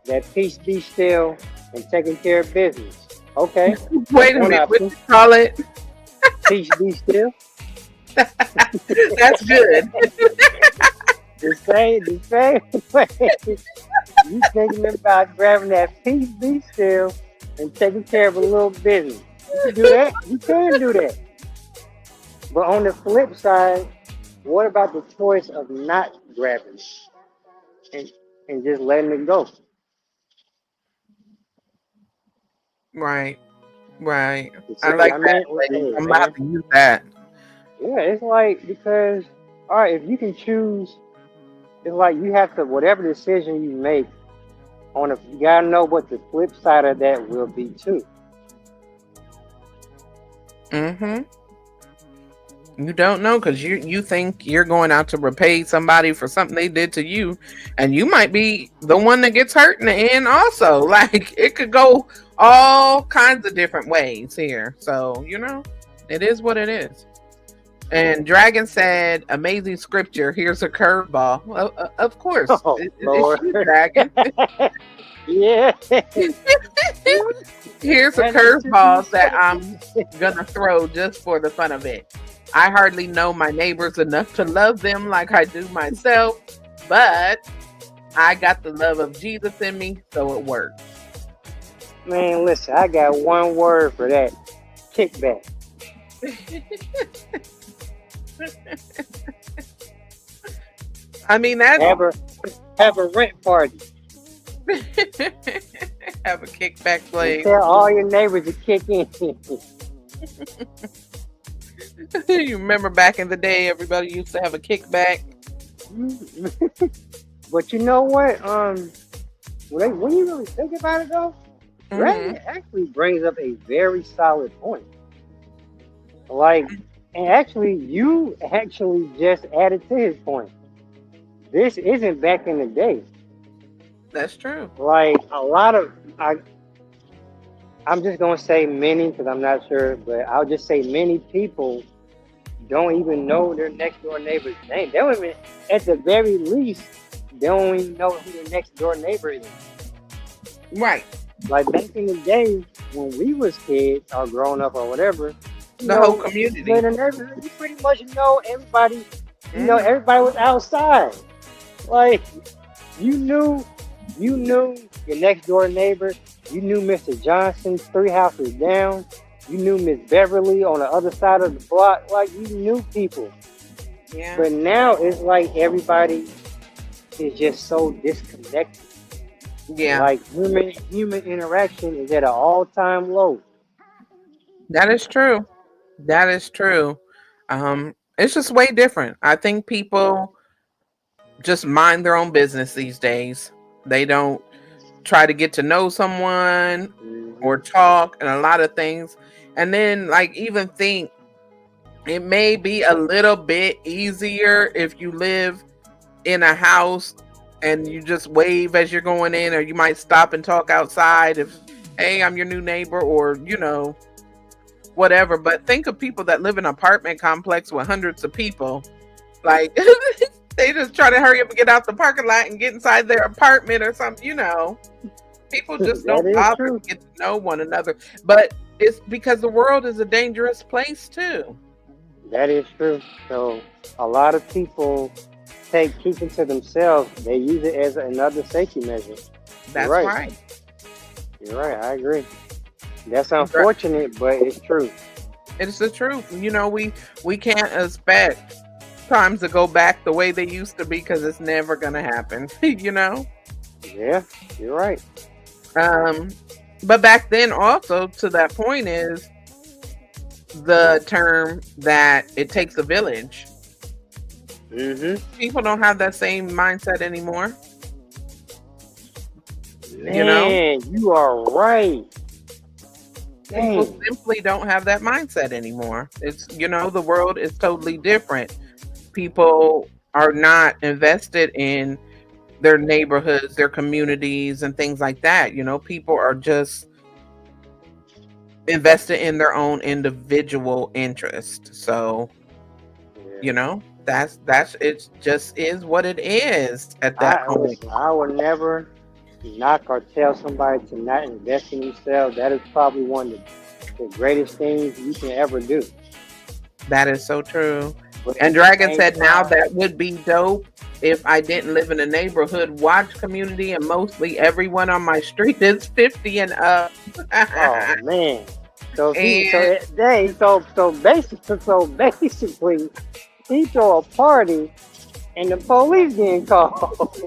that peace be still and taking care of business. Okay. Wait a minute, what do you call it? Peace be still. That's good. The same way you thinking about grabbing that peace be still and taking care of a little business. You can do that. You can do that. But on the flip side, what about the choice of not grabbing it and just letting it go? Right. I I'm about to use that. Yeah, it's like, because, all right, if you can choose, it's like you have to, whatever decision you make, you gotta know what the flip side of that will be too. You don't know, because you think you're going out to repay somebody for something they did to you, and you might be the one that gets hurt in the end also. Like, it could go all kinds of different ways here. So, it is what it is. And Dragon said, amazing scripture. Here's a curveball. Well, of course. It's you, Dragon. Yeah. Here's a curveball that I'm going to throw just for the fun of it. I hardly know my neighbors enough to love them like I do myself, but I got the love of Jesus in me, so it works. Man, listen, I got one word for that. Kickback. I mean, that's have a rent party. Have a kickback place. Tell all your neighbors to kick in. You remember back in the day, everybody used to have a kickback. But you know what? When you really think about it, though, Dragon actually brings up a very solid point. Like, and actually, you actually just added to his point. This isn't back in the day. That's true. Like, a lot of, I'm just going to say many, because I'm not sure, but I'll just say many people don't even know their next door neighbor's name. They don't even, at the very least, they don't even know who their next door neighbor is. Right. Like, back in the day, when we was kids, or growing up, or whatever, the whole community. In the neighborhood, you pretty much know everybody. You know, everybody was outside. Like, you knew your next door neighbor. You knew Mr. Johnson 3 houses down. You knew Miss Beverly on the other side of the block. Like, you knew people. Yeah. But now it's like everybody is just so disconnected. Yeah. Like, human interaction is at an all-time low. That is true. That is true. It's just way different. I think people just mind their own business these days. They don't try to get to know someone or Mhm. talk and a lot of things. And then like even think it may be a little bit easier if you live in a house and you just wave as you're going in, or you might stop and talk outside if, hey, I'm your new neighbor, or whatever. But think of people that live in an apartment complex with hundreds of people. Like they just try to hurry up and get out the parking lot and get inside their apartment or something. People just That don't is bother to true. get to know one another. But it's because the world is a dangerous place too. That is true. So a lot of people take keeping to themselves. They use it as another safety measure. You're That's right. right. You're right. I agree. That's unfortunate, but it's true. It's the truth. We can't expect times to go back the way they used to be because it's never gonna happen. Yeah, you're right. But back then also to that point is the term that it takes a village. Mm-hmm. People don't have that same mindset anymore. Man, you are right. People Dang. simply don't have that mindset anymore. It's the world is totally different. People are not invested in their neighborhoods, their communities, and things like that. People are just invested in their own individual interest. So, Yeah. that's it. Just is what it is at that I point. listen, I would never knock or tell somebody to not invest in themselves. That is probably one of the greatest things you can ever do. That is so true. But And at the Dragon same said, now time, that would be dope if I didn't live in a neighborhood watch community and mostly everyone on my street is 50 and up. oh man. So see, And dang, so basically, he throw a party and the police getting called.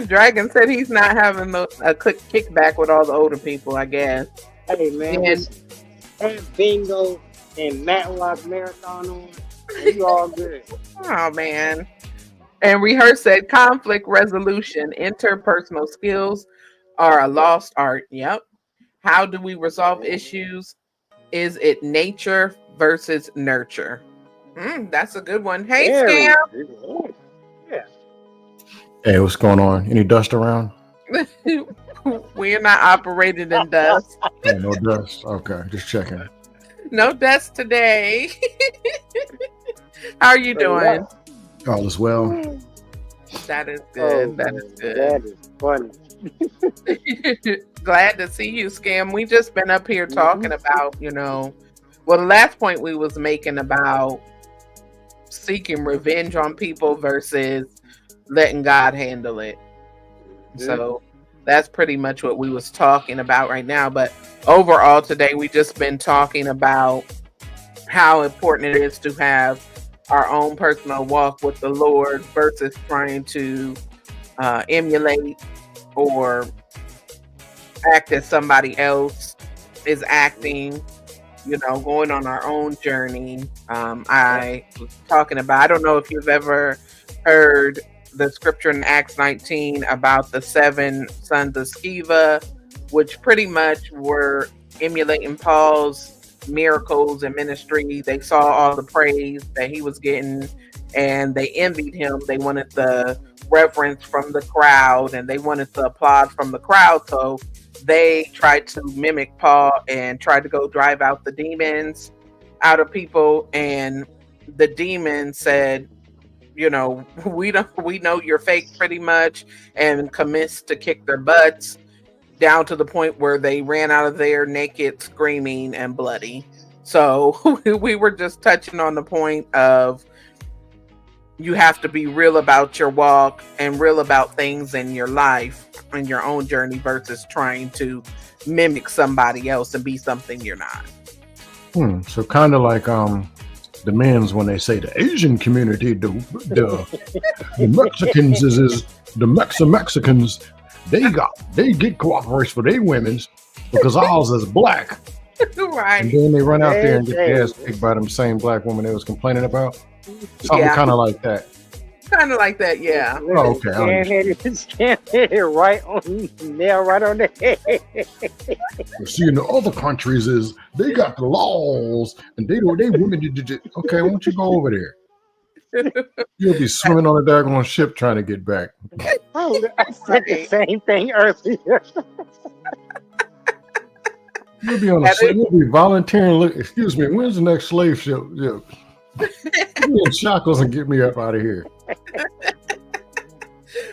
Dragon said he's not having a quick kickback with all the older people, I guess. Hey man, And just have bingo and Matlock marathon on, and you all good. oh man. And Rehearse said conflict resolution, interpersonal skills are a lost art. Yep. How do we resolve issues? Is it nature versus nurture? That's a good one. Hey, Very Scam. good. Yeah. Hey, what's going on? Any dust around? We're not operated in dust. Oh, no dust. Okay, just checking. No dust today. How are you doing? All is well. That is Oh, good. That is good. that is funny. Glad to see you, Scam. We just been up here talking about, well, the last point we was making about seeking revenge on people versus letting God handle it. So that's pretty much what we was talking about right now. But overall today, we just been talking about how important it is to have our own personal walk with the Lord versus trying to emulate or act as somebody else is acting, going on our own journey. I was talking about, I don't know if you've ever heard the scripture in Acts 19 about the 7 sons of Sceva, which pretty much were emulating Paul's miracles and ministry. They saw all the praise that he was getting and they envied him. They wanted the reverence from the crowd and they wanted the applause from the crowd. So they tried to mimic Paul and tried to go drive out the demons out of people. And the demon said, we know you're fake pretty much, and commenced to kick their butts down to the point where they ran out of there naked, screaming, and bloody. So we were just touching on the point of you have to be real about your walk and real about things in your life and your own journey versus trying to mimic somebody else and be something you're not. So kind of like the men's when they say the Asian community, the Mexicans is the Mexicans, they get cooperation for their women's because ours is black. Right. And then they run out there and get their ass Hey, kicked by them same black woman they was complaining about. Something Yeah. kind of like that. Kind of like that, yeah. listen, Oh, okay, I scam hit it right on nail, right on the head. You see, in the other countries is they got the laws and they women did. Okay, why don't you go over there? You'll be swimming on a daggone ship trying to get back. Oh, I said the same thing earlier. You'll be on a slave. You'll be volunteering. Excuse me. When's the next slave ship? Yeah. Put me in shackles and get me up out of here.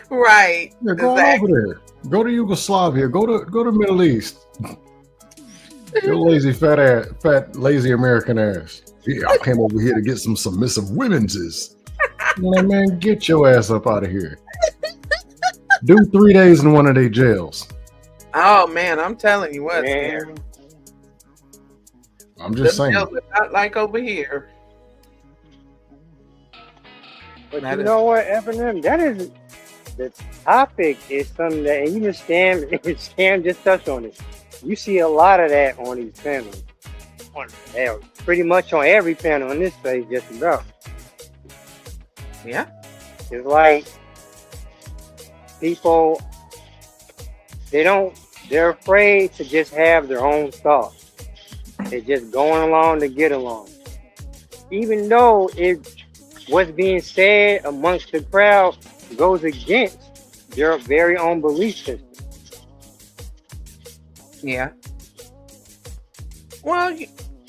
Right. Yeah, go over there. Go to Yugoslavia. Go to Middle East. Your lazy fat lazy American ass. Yeah, I came over here to get some submissive women's. Man, get your ass up out of here. Do 3 days in one of their jails. Oh man, I'm telling you what, Man, I'm just saying. jails are not like over here. but That you is- know what, Eminem? That is the topic is something that, and even Scam just touched on it. You see a lot of that on these panels. Hell, pretty much on every panel on this page, just about. Yeah. It's like people, they're afraid to just have their own thoughts. They're just going along to get along. Even though what's being said amongst the crowd goes against their very own belief system. Yeah. Well,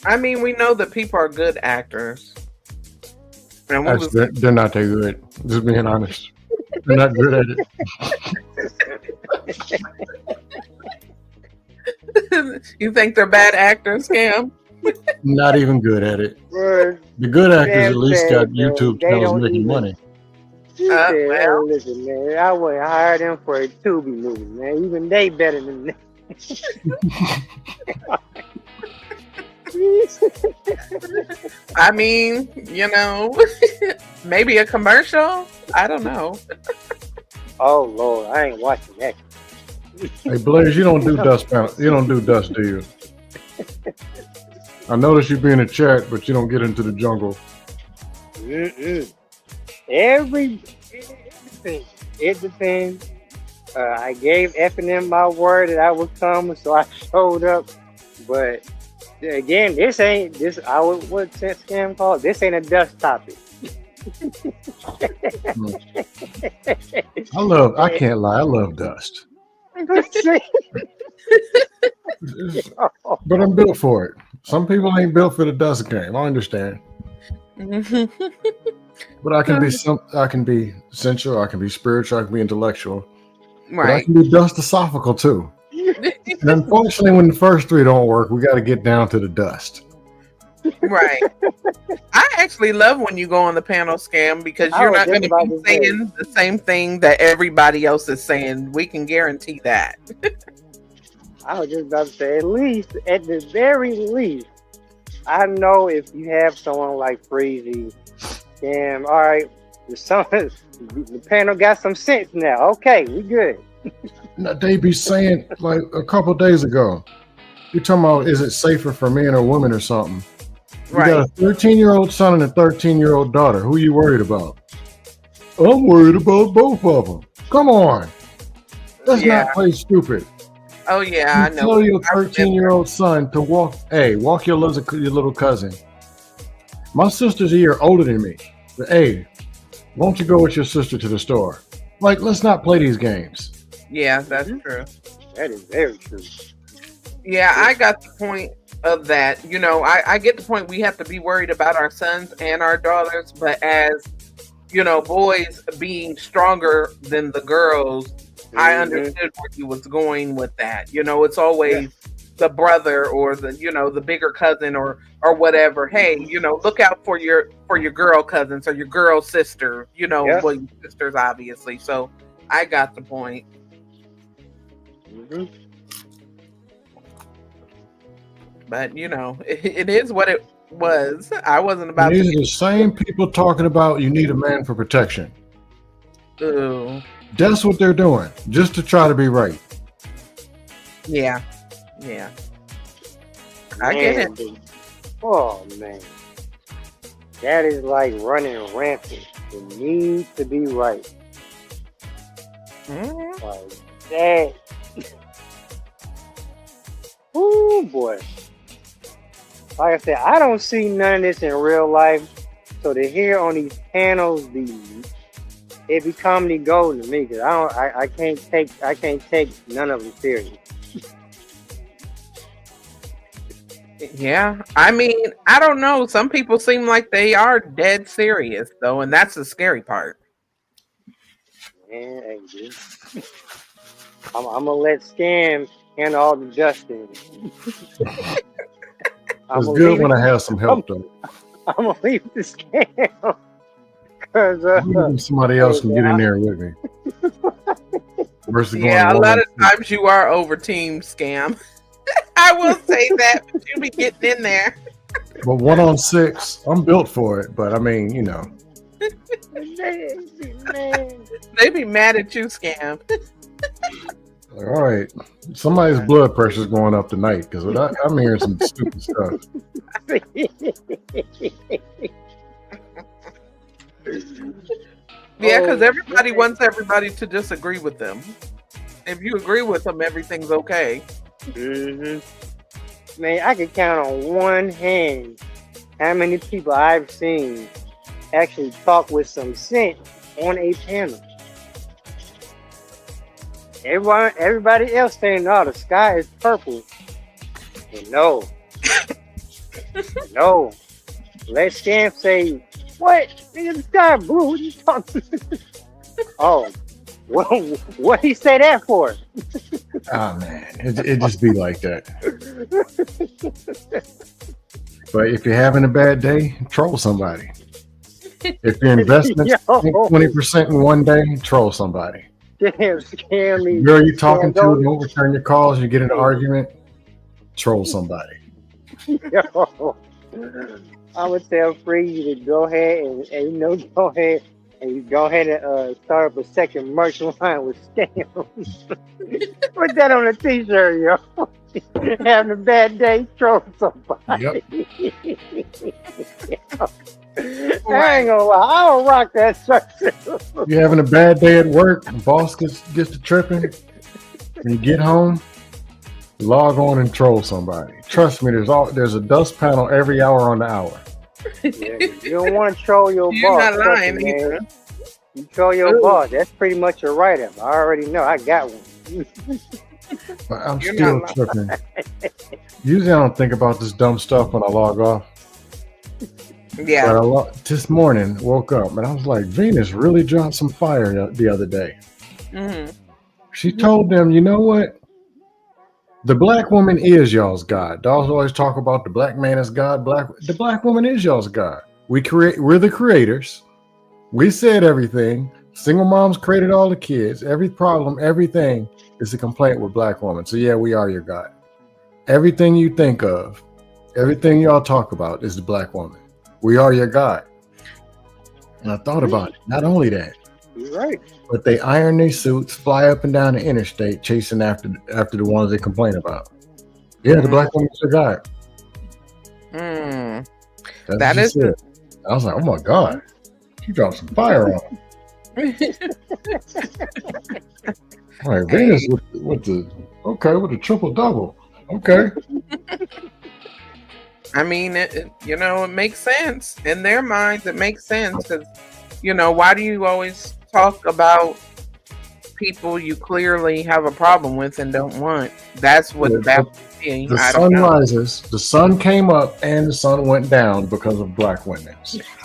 I mean, we know that people are good actors. And we was, They're not that good. Just being honest. They're not good at it. you think they're bad actors, Cam? Not even good at it. Word. The good actors at least Sam got said, YouTube they channels don't making even- money. He said, well. "Hey, listen, man, I would hire them for a Tubi movie, man. Even they better than that." I mean, maybe a commercial. I don't know. Oh Lord, I ain't watching that. Hey Blaze, you don't do dust panel. You don't do dust, do you? I notice you be in the chat, but you don't get into the jungle. Mm-mm. Everything. It depends. I gave F&M my word that I was coming, so I showed up. But again, this ain't this. What Scam called? This ain't a dust topic. I can't lie, I love dust. But I'm built for it. Some people ain't built for the dust game. I understand. But I can be sensual, I can be spiritual, I can be intellectual. But I Right. can be dustosophical too. And unfortunately, when the first three don't work, we got to get down to the dust. Right. I actually love when you go on the panel, Scam, because I you're was not going just to about be to say. saying the same thing that everybody else is saying. We can guarantee that. I was just about to say, at the very least, I know if you have someone like Freezy, damn, all right, the panel got some sense now. Okay, we good. Now, they be saying, like a couple days ago, you're talking about, is it safer for men or women or something? You got Right. a 13-year-old son and a 13-year-old daughter. Who you worried about? I'm worried about both of them. Come on. Let's Yeah. not play stupid. Oh, yeah, I You know. tell your I remember. 13-year-old son to walk your little cousin. My sister's a year older than me. But hey, won't you go with your sister to the store? Like, let's not play these games. Yeah, that's true. That is very true. Yeah, I got the point of that. I get the point. We have to be worried about our sons and our daughters, but as boys being stronger than the girls, I understood where he was going with that. It's always the brother or the bigger cousin or whatever. Hey, look out for your girl cousins or your girl sister. Well, your sisters obviously. So I got the point. Mm-hmm. But it is what it was. I wasn't about These to. are the same people talking about you need a man for protection. Ooh, That's what they're doing, just to try to be right. yeah, yeah. I get it. Man, oh man, that is like running rampant. The need to be right. Mhm. Like that. Ooh boy. Like I said, I don't see none of this in real life. So to hear on these panels, it be comedy gold to me because I can't take none of them serious. Yeah, I mean, I don't know. Some people seem like they are dead serious, though, and that's the scary part. Man, hey, dude. I'm gonna let Scam handle all the dusting. I'm It's gonna good leave when it. I have some help, though. I'm gonna leave it to Scam because Maybe somebody else can get in there with me. Versus going Yeah, a one lot on of times you are over team Scam. I will say that, but you be getting in there. But 1-on-6, I'm built for it. But I mean, you know, man. They be mad at you, Scam. like, all right, somebody's blood pressure's going up tonight because I'm hearing some stupid stuff. Yeah, because Oh, everybody man. wants everybody to disagree with them. If you agree with them, everything's okay. Mhm. Man, I can count on one hand how many people I've seen actually talk with some sense on a panel. Everybody else saying, "No, the sky is purple." And no, no. Let Scam say, "What? Nigga, the sky blue? What you talking?" Oh, what he say that for? Oh man, it just be like that. But if you're having a bad day, troll somebody. If your investments Yo. 20% in one day, troll somebody. Damn, Scam me. Girl you talking to Scam, don't return your calls, you get in an argument, troll somebody. Yo, I would tell Free to go ahead and go ahead and start up a second merch line with Scams. Put that on a t-shirt, yo. Having a bad day, troll somebody. Yep. I ain't gonna lie, I'll rock that shirt too. You're having a bad day at work, the boss gets to tripping, and you get home, log on and troll somebody. Trust me, there's a dust panel every hour on the hour. Yeah, you don't want to troll your You're boss. not trust lying me, either. man. You troll your boss. That's pretty much a write-up. I already know. I got one. But I'm You're still not tripping. Usually I don't think about this dumb stuff when I log off. Yeah. But this morning, woke up and I was like, Venus really dropped some fire the other day. Mhm. She told them, you know what? The black woman is y'all's God. Dogs always talk about the black man is God. The black woman is y'all's God. We're the creators. We said everything. Single moms created all the kids. Every problem, everything is a complaint with black women. So yeah, we are your God. Everything you think of, everything y'all talk about is the black woman. We are your God. And I thought about it. Not only that, You're right. but they iron their suits, fly up and down the interstate, chasing after the ones they complain about. Yeah, the black woman's your God. Mm. That's That what she is said. I was like, oh my God. She dropped some fire on him. All right, Venus with the triple double. Okay. I mean, it makes sense. In their minds, it makes sense. Because, why do you always talk about people you clearly have a problem with and don't want? That's what baffles me. The I sun don't know. rises, the sun came up, and the sun went down because of black women.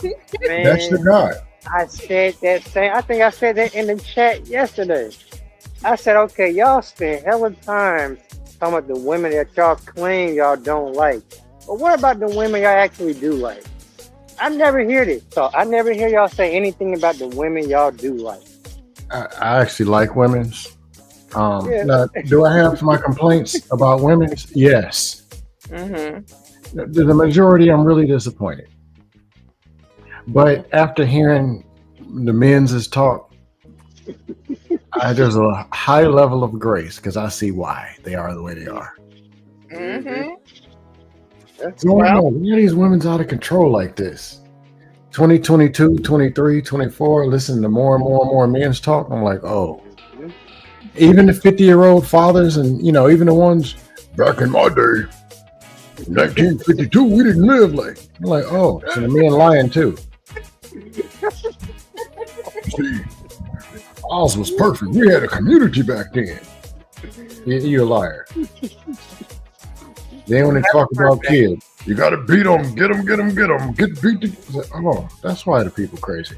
Man, That's your God. I said that same. I think I said that in the chat yesterday. I said, okay, y'all spend hell of time talking about the women that y'all claim y'all don't like. But what about the women y'all actually do like? I never hear this. So I never hear y'all say anything about the women y'all do like. I actually like women's. Yeah. Now, do I have my complaints about women's? Yes. Mm-hmm. The majority, I'm really disappointed. But after hearing the men's talk, there's a high level of grace because I see why they are the way they are. Mm-hmm. So I know, why are these women's out of control like this? 2022, 23, 24, listening to more and more and more men's talk. I'm like, oh, even the 50-year-old fathers and, even the ones back in my day, 1952, we didn't live like. I'm like, oh, so the men lying too. See, ours was perfect. We had a community back then. You're a liar. Then when they talk about kids, you got to beat them, get them, get beat. Oh, that's why the people crazy.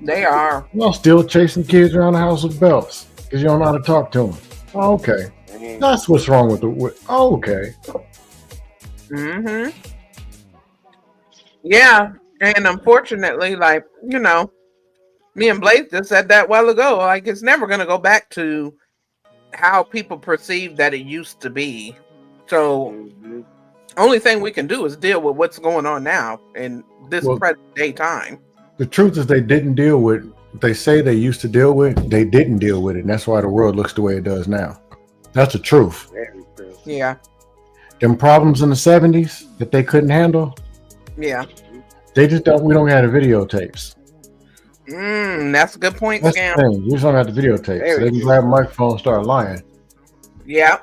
They are. Y'all still chasing kids around the house with belts because you don't know how to talk to them. Oh, okay. That's what's wrong with the. Oh, okay. Mm-hmm. Yeah, and unfortunately, like, me and Blaze just said that a while ago. Like, it's never going to go back to how people perceive that it used to be. So, only thing we can do is deal with what's going on now in this present day time. The truth is, they didn't deal with what they say they used to deal with. They didn't deal with it, and that's why the world looks the way it does now. That's the truth. Very true. Yeah. Them problems in the 70s that they couldn't handle. Yeah. They just don't. We don't have the videotapes. That's a good point, That's Scam. the thing. We just don't have the videotapes. So they can grab a microphone and start lying. Yeah.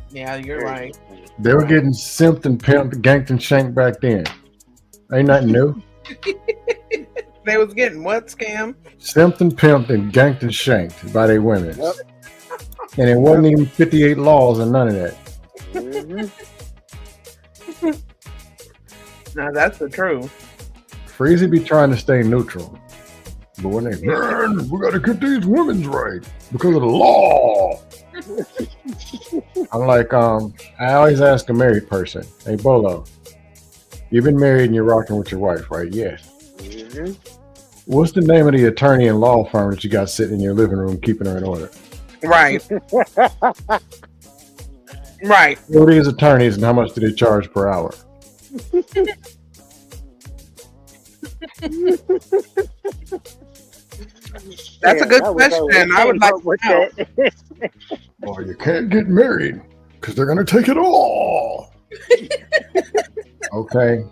Yeah, you're right. They were getting simped and pimped, ganked and shanked back then. Ain't nothing new. They was getting what, Scam? Simped and pimped and ganked and shanked by their women. Yep. And it wasn't even 58 laws and none of that. Now that's the truth. Freezy be trying to stay neutral. But when they, man, we got to get these women's right because of the law. I'm like, I always ask a married person, hey, Bolo, you've been married and you're rocking with your wife, right? Yes. What's the name of the attorney and law firm that you got sitting in your living room keeping her in order? Right. Right. Who are these attorneys and how much do they charge per hour? That's a good question. I would like to know. Well, you can't get married because they're going to take it all. Okay.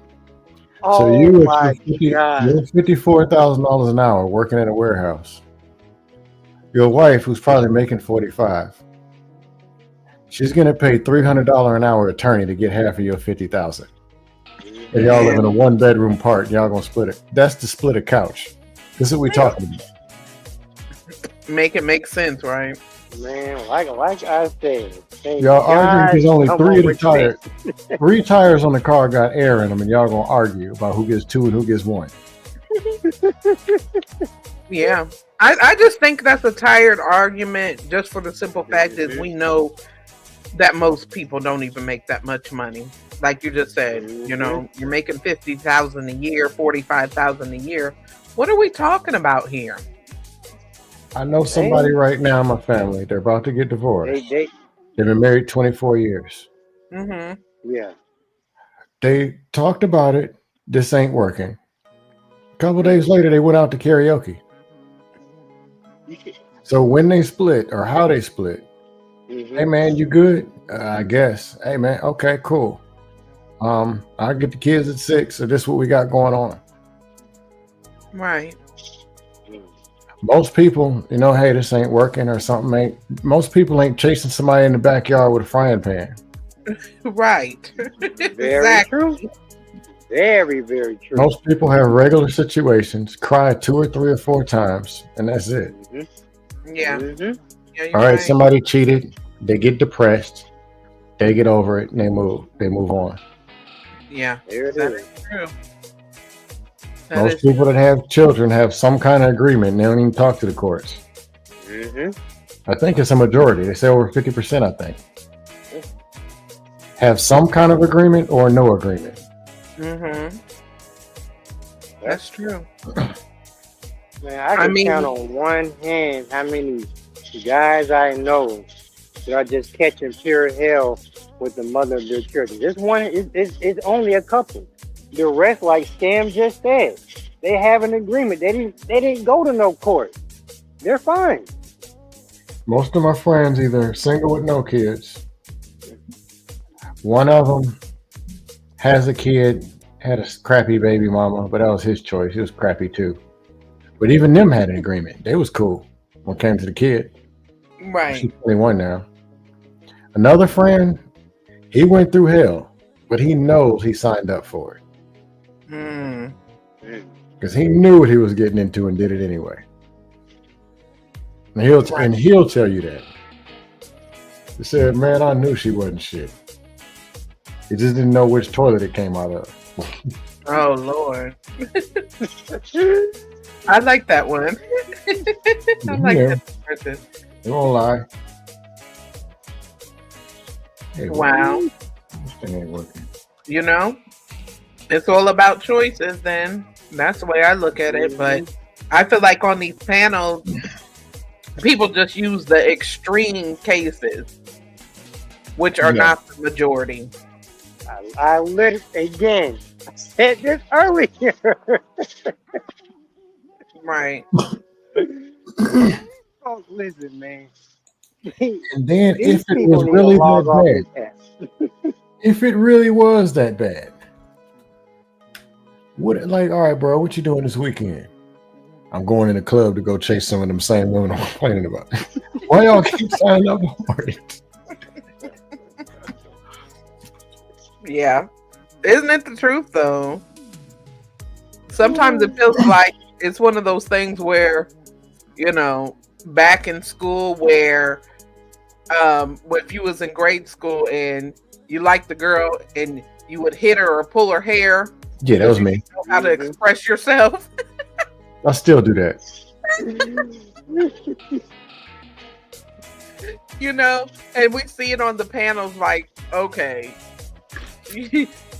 So you're $54,000 an hour working at a warehouse. Your wife, who's probably making $45,000, she's going to pay $300 an hour attorney to get half of your $50,000. And y'all live in a 1-bedroom part. Y'all going to split it. That's to split a couch. This is what we're talking about. Make it make sense, right? Man, like I said, y'all arguing because only 3 of the tires, 3 tires on the car got air in them, and y'all gonna argue about who gets 2 and who gets 1. Yeah, I just think that's a tired argument, just for the simple fact that we know that most people don't even make that much money. Like you just said, you're making $50,000 a year, $45,000 a year. What are we talking about here? I know somebody right now in my family. They're about to get divorced. They've been married 24 years. Mm-hmm. Yeah. They talked about it. This ain't working. A couple days later, they went out to karaoke. So when they split or how they split, hey man, you good? I guess. Hey man, okay, cool. I'll get the kids at 6. So this is what we got going on. Right. Most people, hey, this ain't working or something most people ain't chasing somebody in the backyard with a frying pan. Right. Very true. Very, very true. Most people have regular situations, cry 2 or 3 or 4 times, and that's it. Yeah. Yeah, all right, somebody cheated, they get depressed, they get over it, and they move on. Yeah, that is true. Most people that have children have some kind of agreement, and they don't even talk to the courts. I think it's a majority. They say over 50%, I think. Have some kind of agreement or no agreement. That's true. Man, I can count on one hand how many guys I know that are just catching pure hell with the mother of their children. This one is only a couple. The rest, like Scam just said, they have an agreement. They didn't go to no court. They're fine. Most of my friends either single with no kids. One of them has a kid, had a crappy baby mama, but that was his choice. He was crappy too. But even them had an agreement. They was cool when it came to the kid. Right. She's 21 now. Another friend, he went through hell, but he knows he signed up for it. Because he knew what he was getting into and did it anyway. And he'll tell you that. He said, man, I knew she wasn't shit. He just didn't know which toilet it came out of. Oh, Lord. I like that one. I like that person. They won't lie. Hey, wow. This thing ain't working. You know, it's all about choices then. That's the way I look at it. But I feel like on these panels, people just use the extreme cases, which are not the majority. I again, I said this earlier. Right. Oh, listen, man. And then if it was really that bad, if it really was that bad, what, like, all right, bro, what you doing this weekend? I'm going in the club to go chase some of them same women I'm complaining about. Why y'all keep signing up for it? Yeah. Isn't it the truth, though? Sometimes it feels like it's one of those things where, you know, back in school where if you was in grade school and you liked the girl and you would hit her or pull her hair. Yeah, that was me. Know how to express yourself. I still do that. You know, and we see it on the panels like, okay,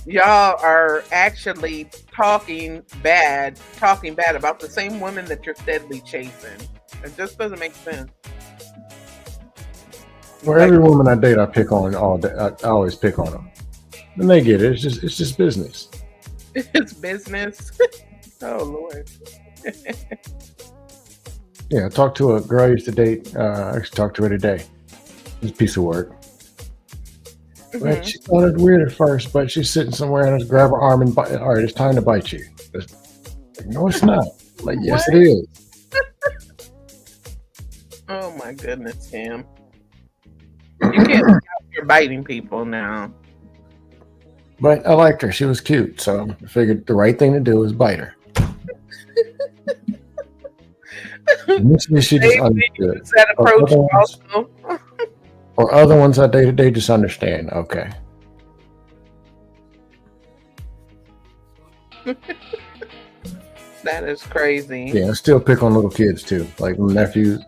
y'all are actually talking bad about the same woman that you're steadily chasing. It just doesn't make sense. For every woman I date, I pick on all day. I always pick on them, and they get it. It's just business. It's business. Oh Lord. Yeah, I talked to a girl I used to date. I actually talked to her today. It's a piece of work. But she thought it weird at first, but she's sitting somewhere and I just grab her arm and bite. All right, it's time to bite you. Like, no, it's not. I'm like, yes, it is. Oh my goodness, Sam. You can't stop your biting people now. But I liked her. She was cute, so I figured the right thing to do is bite her. Initially, she just understood. That approach also. Or other ones I dated, they just understand. Okay. That is crazy. Yeah, I still pick on little kids too, like my nephews.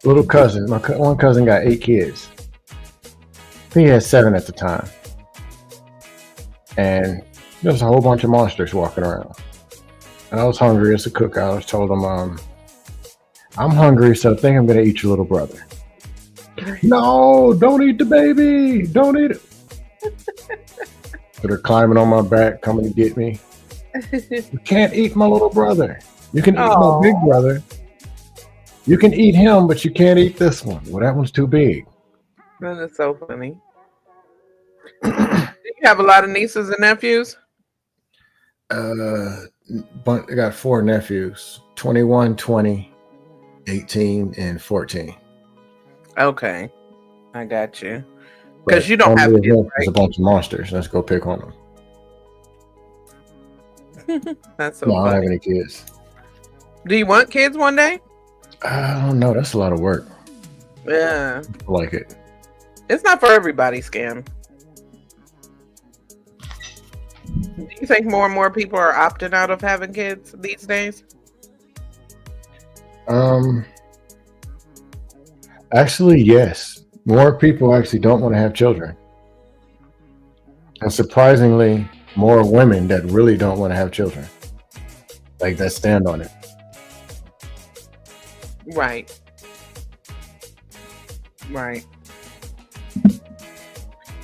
Little cousin. My one cousin got 8 kids. I think he had 7 at the time. And there's a whole bunch of monsters walking around. And I was hungry as a cook. I was told him, I'm hungry, so I think I'm going to eat your little brother. No, don't eat the baby. Don't eat it. So they're climbing on my back, coming to get me. You can't eat my little brother. You can eat my big brother. You can eat him, but you can't eat this one. Well, that one's too big. That is so funny. Do you have a lot of nieces and nephews? But I got 4 nephews, 21, 20, 18, and 14. Okay. I got you. Because you don't have kids, right? There's a bunch of monsters. Let's go pick on them. That's so no, funny. I don't have any kids. Do you want kids one day? I don't know. That's a lot of work. Yeah. I like it. It's not for everybody, Scam. Do you think more and more people are opting out of having kids these days? Actually, yes. More people actually don't want to have children. And surprisingly, more women that really don't want to have children. Like, that stand on it. Right. Right.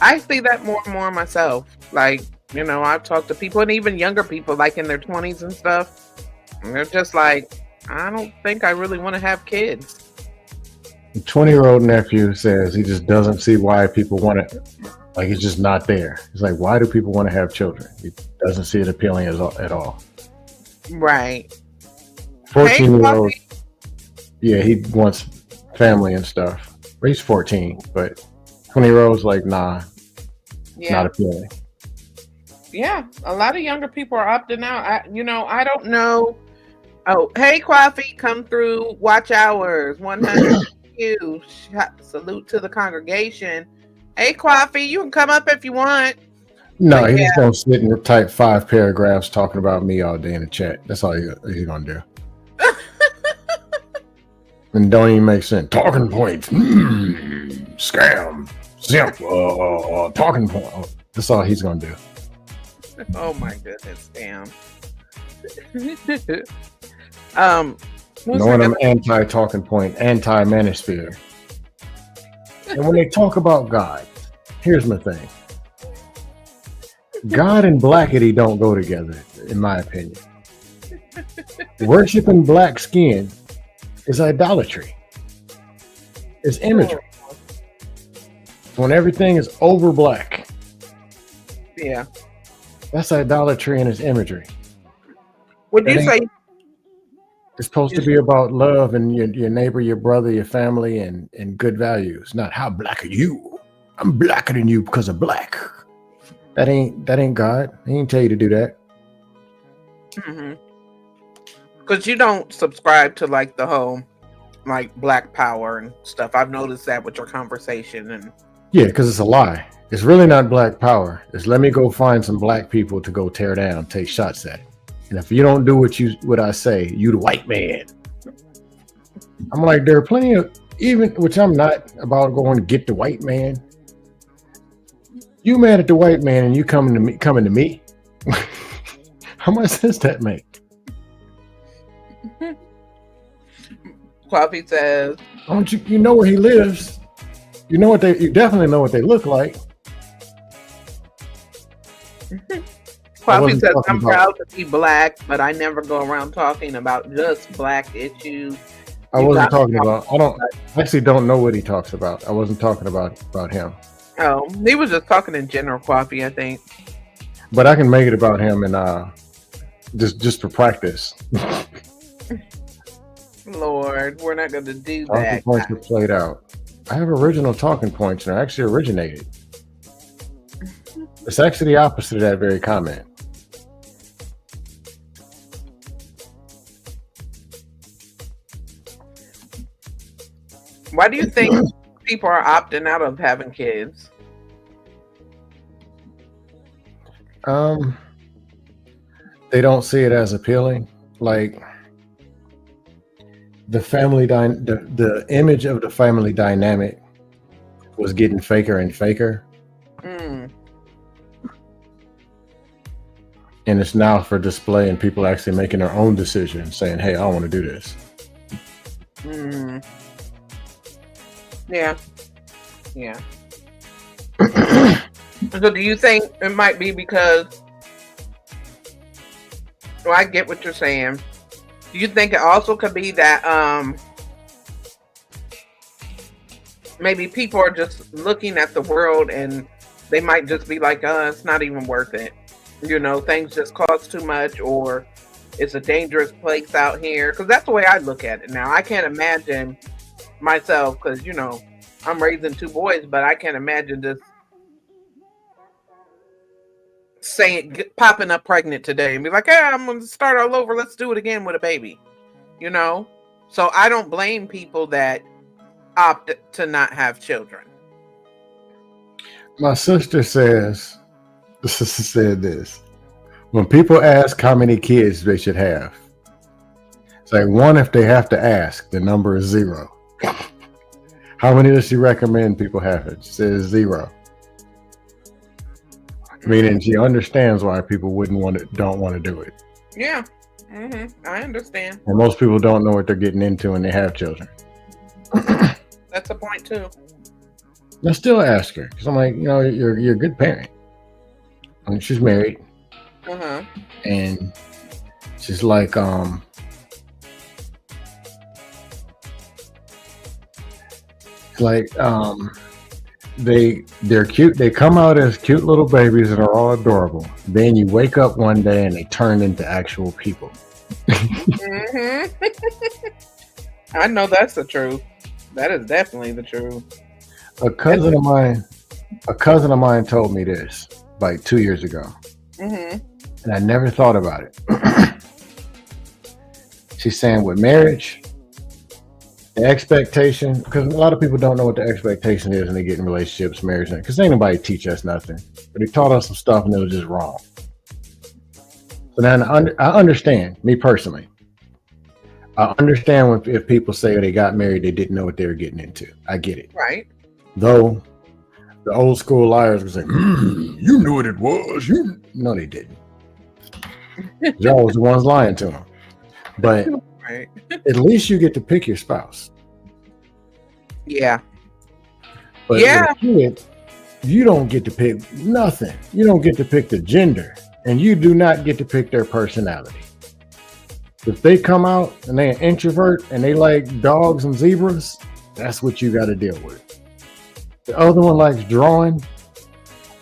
I see that more and more myself. Like, you know, I've talked to people and even younger people, like in their 20s and stuff. And they're just like, I don't think I really want to have kids. A 20-year-old nephew says he just doesn't see why people want it. Like it's just not there. It's like, why do people want to have children? It doesn't see it appealing at all. Right. 14-year-old, yeah, he wants family and stuff. He's 14, but 20-year-olds like, nah, not appealing. Yeah, a lot of younger people are opting out. I don't know. Oh, hey, Coffee, come through. Watch hours 100. You salute to the congregation. Hey, Coffee, you can come up if you want. No, he's just gonna sit and type 5 paragraphs talking about me all day in the chat. That's all he's gonna do. And don't even make sense. Talking points, scam, simp, talking point. That's all he's gonna do. Oh my goodness, damn. Knowing I'm anti-talking point, anti-manosphere. And when they talk about God, here's my thing. God and blackity don't go together, in my opinion. Worshipping black skin is idolatry. It's imagery. When everything is over black. Yeah. That's idolatry and it's imagery. Would you say it's supposed to be about love and your neighbor, your brother, your family, and good values, not how black are you? I'm blacker than you because of black. That ain't God. He didn't tell you to do that. Because you don't subscribe to like the whole like black power and stuff. I've noticed that with your conversation and yeah, because it's a lie. It's really not black power. It's let me go find some black people to go tear down, take shots at. And if you don't do what I say, you the white man. I'm like, there are plenty of which I'm not about going to get the white man. You mad at the white man and you coming to me? How much sense that make? Coffee says, don't you know where he lives? You definitely know what they look like. Coffee says, I'm proud to be black, but I never go around talking about just black issues. I actually don't know what he talks about. I wasn't talking about him. Oh, he was just talking in general, Coffee, I think. But I can make it about him and just for practice. Lord, we're not going to do talking that. Points are played out. I have original talking points and they're actually originated. It's actually the opposite of that very comment. Why do you think people are opting out of having kids? They don't see it as appealing. Like the image of the family dynamic was getting faker and faker. And it's now for display and people actually making their own decisions saying, hey, I want to do this. Yeah. So do you think it might be because, well, I get what you're saying. Do you think it also could be that maybe people are just looking at the world and they might just be like, it's not even worth it. You know, things just cost too much, or it's a dangerous place out here. Because that's the way I look at it now. I can't imagine myself, because, you know, I'm raising 2 boys, but I can't imagine just popping up pregnant today and be like, hey, I'm going to start all over. Let's do it again with a baby. You know? So I don't blame people that opt to not have children. My sister said this. When people ask how many kids they should have, it's like 1 if they have to ask. The number is 0. How many does she recommend people have it? She says 0. Meaning she understands why people don't want to do it. Yeah. I understand. And most people don't know what they're getting into when they have children. That's a point too. I still ask her because I'm like, you know, you're a good parent. I mean, she's married. And she's like, they're cute. They come out as cute little babies and are all adorable. Then you wake up one day and they turn into actual people. Mm-hmm. I know that's the truth. That is definitely the truth. A cousin of mine told me this like 2 years ago, Mm-hmm. and I never thought about it. She's saying with marriage, the expectation, because a lot of people don't know what the expectation is when they get in relationships, marriage, because ain't nobody teach us nothing. But they taught us some stuff and it was just wrong. So now I understand, me personally. I understand if people say they got married, they didn't know what they were getting into. I get it. Right. Though the old school liars would say, you knew what it was. No, they didn't. Y'all was the ones lying to them. But right. At least you get to pick your spouse. Yeah. But yeah. With a kid, you don't get to pick nothing. You don't get to pick the gender, and you do not get to pick their personality. If they come out and they're an introvert and they like dogs and zebras, that's what you got to deal with. The other one likes drawing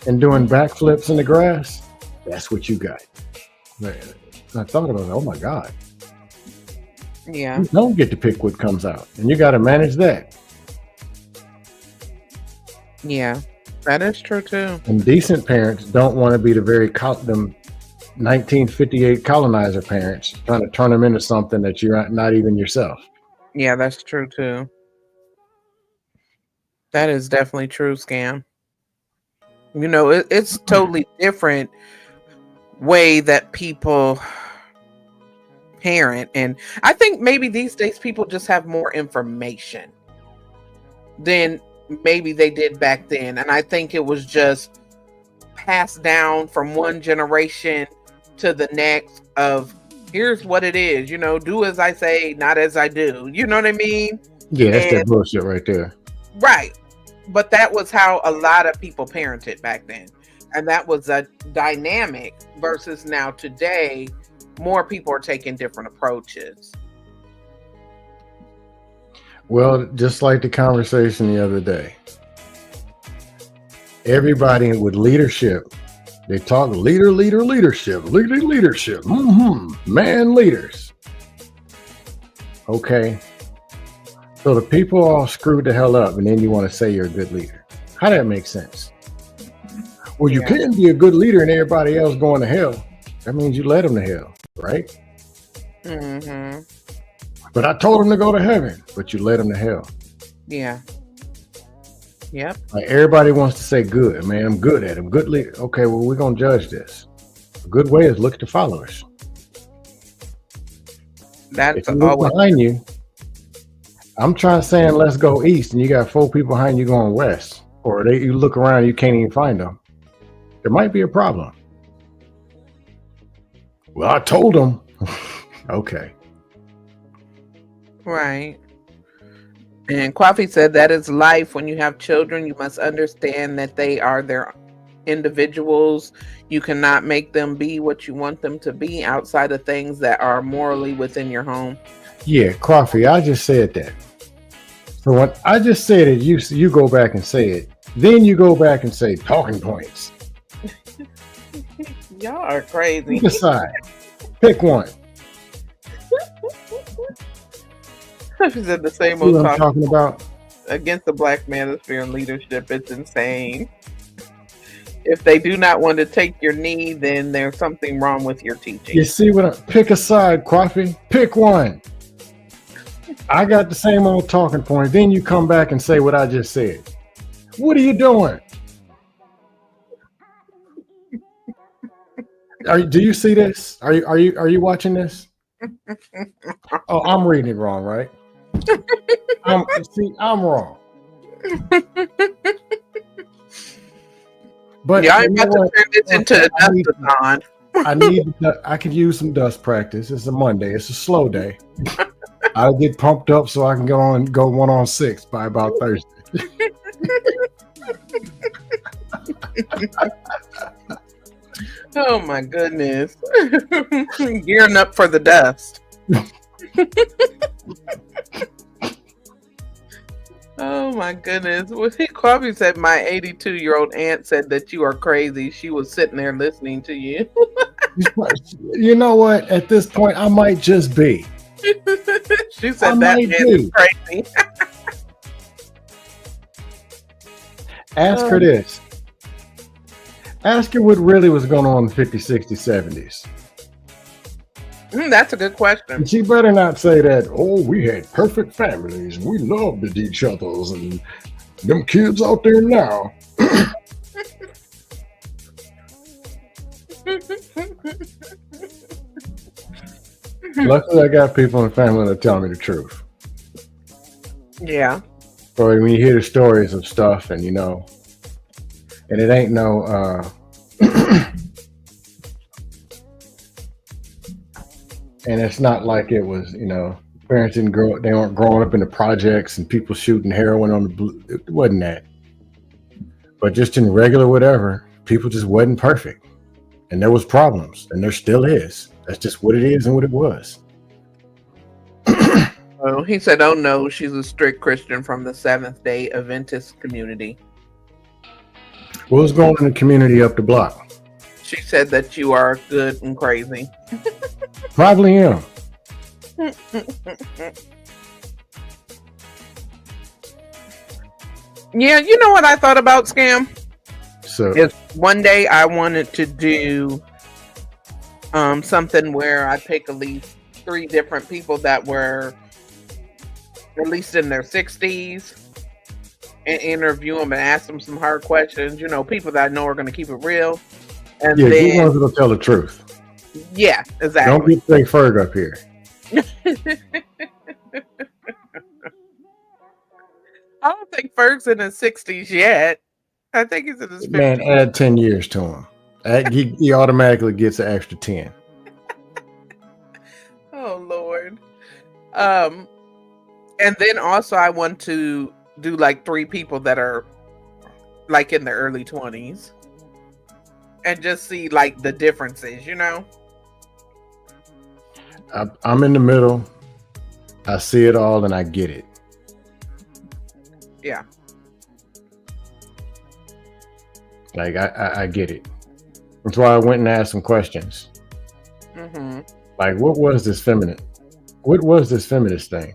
and doing backflips in the grass, that's what you got. Man, I thought about it, oh my God. Yeah. You don't get to pick what comes out, and you got to manage that. Yeah, that is true too. And decent parents don't want to be the them 1958 colonizer parents trying to turn them into something that you're not even yourself. Yeah, that's true too. That is definitely true, Scam. You know, it's totally different way that people parent, and I think maybe these days people just have more information than maybe they did back then, and I think it was just passed down from one generation to the next of here's what it is, you know, do as I say, not as I do, you know what I mean? Yeah, that's that bullshit right there. Right. But that was how a lot of people parented back then, and that was a dynamic versus now today more people are taking different approaches. Well, just like the conversation the other day, everybody with leadership, they talk leadership, man leaders. Okay. So the people all screwed the hell up, and then you want to say you're a good leader. How that make sense? Well, you can't be a good leader and everybody else going to hell. That means you led them to hell, right? Mm-hmm. But I told them to go to heaven, but you led them to hell. Yeah. Yep. Like everybody wants to say good, man. I'm good at it. I'm good leader. Okay, well, we're going to judge this. A good way is look at the followers. That's if you look behind you, I'm trying to say, let's go east, and you got 4 people behind you going west, or you look around, you can't even find them. There might be a problem. Well, I told them. Okay. Right. And Kwafi said that is life. When you have children, you must understand that they are their individuals. You cannot make them be what you want them to be outside of things that are morally within your home. Yeah, Kwafi, I just said that. So when I just said it, you go back and say it. Then you go back and say talking points. Y'all are crazy. Decide. Pick one. She said the same See old what I'm talking about? Against the black manosphere and leadership. It's insane. If they do not want to take your knee, then there's something wrong with your teaching. You see pick a side, Kwafi. Pick one. I got the same old talking point. Then you come back and say what I just said. What are you doing? Do you see this? Are you watching this? Oh, I'm reading it wrong, right? I'm wrong. But yeah, I'm about to turn this into a dustathon. I could use some dust practice. It's a Monday. It's a slow day. I'll get pumped up so I can go 1-on-6 by about Thursday. Oh my goodness. Gearing up for the dust. Oh my goodness. Well, Kwame said my 82-year-old aunt said that you are crazy. She was sitting there listening to you. You know what? At this point, I might just be. She I said that might man be. is crazy. Ask her this. Ask her what really was going on in the 50s, 60s, 70s. That's a good question. And she better not say that, oh, we had perfect families and we loved each other's and them kids out there now. Luckily, I got people in the family that tell me the truth. Yeah. So when you hear the stories of stuff and, and it ain't no, and it's not like it was, parents they weren't growing up in the projects and people shooting heroin on the blue. It wasn't that. But just in regular whatever, people just wasn't perfect. And there was problems, and there still is. That's just what it is and what it was. Oh, he said, oh no, she's a strict Christian from the Seventh-day Adventist community. What was going on in the community up the block? She said that you are good and crazy. Probably am. Yeah, you know what I thought about, Scam? So Is one day I wanted to do something where I pick at least 3 different people that were at least in their 60s and interview them and ask them some hard questions. People that I know are going to keep it real. And yeah, then, you want to tell the truth. Yeah, exactly. Don't get Frank Ferg up here. I don't think Ferg's in his 60s yet. I think he's in his 50s. Man, add 10 years to him. He automatically gets an extra 10. Oh, Lord. And then also I want to do like 3 people that are like in their early 20s. And just see like the differences, I'm in the middle. I see it all and I get it. Yeah. Like I get it. That's why I went and asked some questions. Mm-hmm. Like, what was this feminist? What was this feminist thing?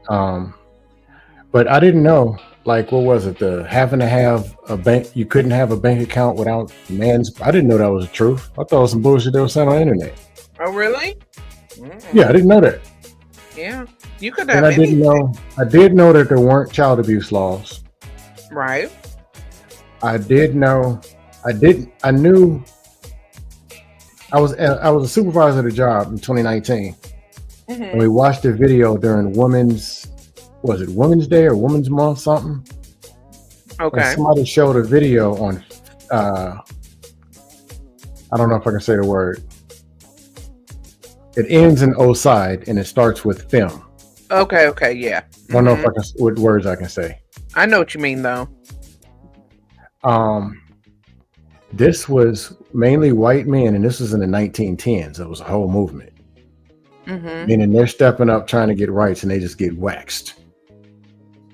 But I didn't know. Like, what was it? The having to have a bank? You couldn't have a bank account without man's. I didn't know that was the truth. I thought it was some bullshit they were saying on the internet. Oh, really? Yeah, I didn't know that. Yeah, you could have. And I didn't know. I did know that there weren't child abuse laws. Right. I did know. I knew. I was a supervisor at a job in 2019, and we watched a video during Women's Day or Women's Month something. Okay. And somebody showed a video on. I don't know if I can say the word. It ends in O side and it starts with film. Okay, yeah. I don't know if I can what words I can say. I know what you mean though. This was mainly white men, and this was in the 1910s. It was a whole movement. Meaning they're stepping up trying to get rights and they just get waxed.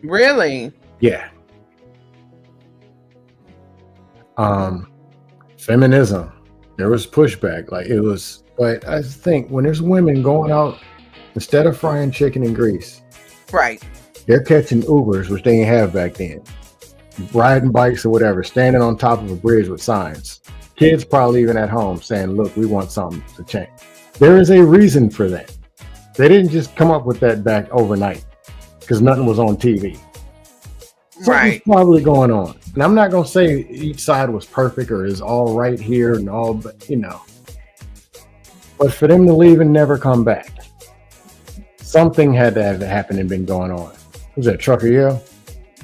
Really? Yeah. Feminism. There was pushback. Like it was, but I think when there's women going out, instead of frying chicken and grease, Right. they're catching Ubers, which they didn't have back then. Riding bikes or whatever, standing on top of a bridge with signs. Kids probably even at home saying, look, we want something to change. There is a reason for that. They didn't just come up with that back overnight because nothing was on TV. Something's probably going on. And I'm not going to say each side was perfect or is all right here and all, but But for them to leave and never come back, something had to have happened and been going on. Who's that, Trucker Yell?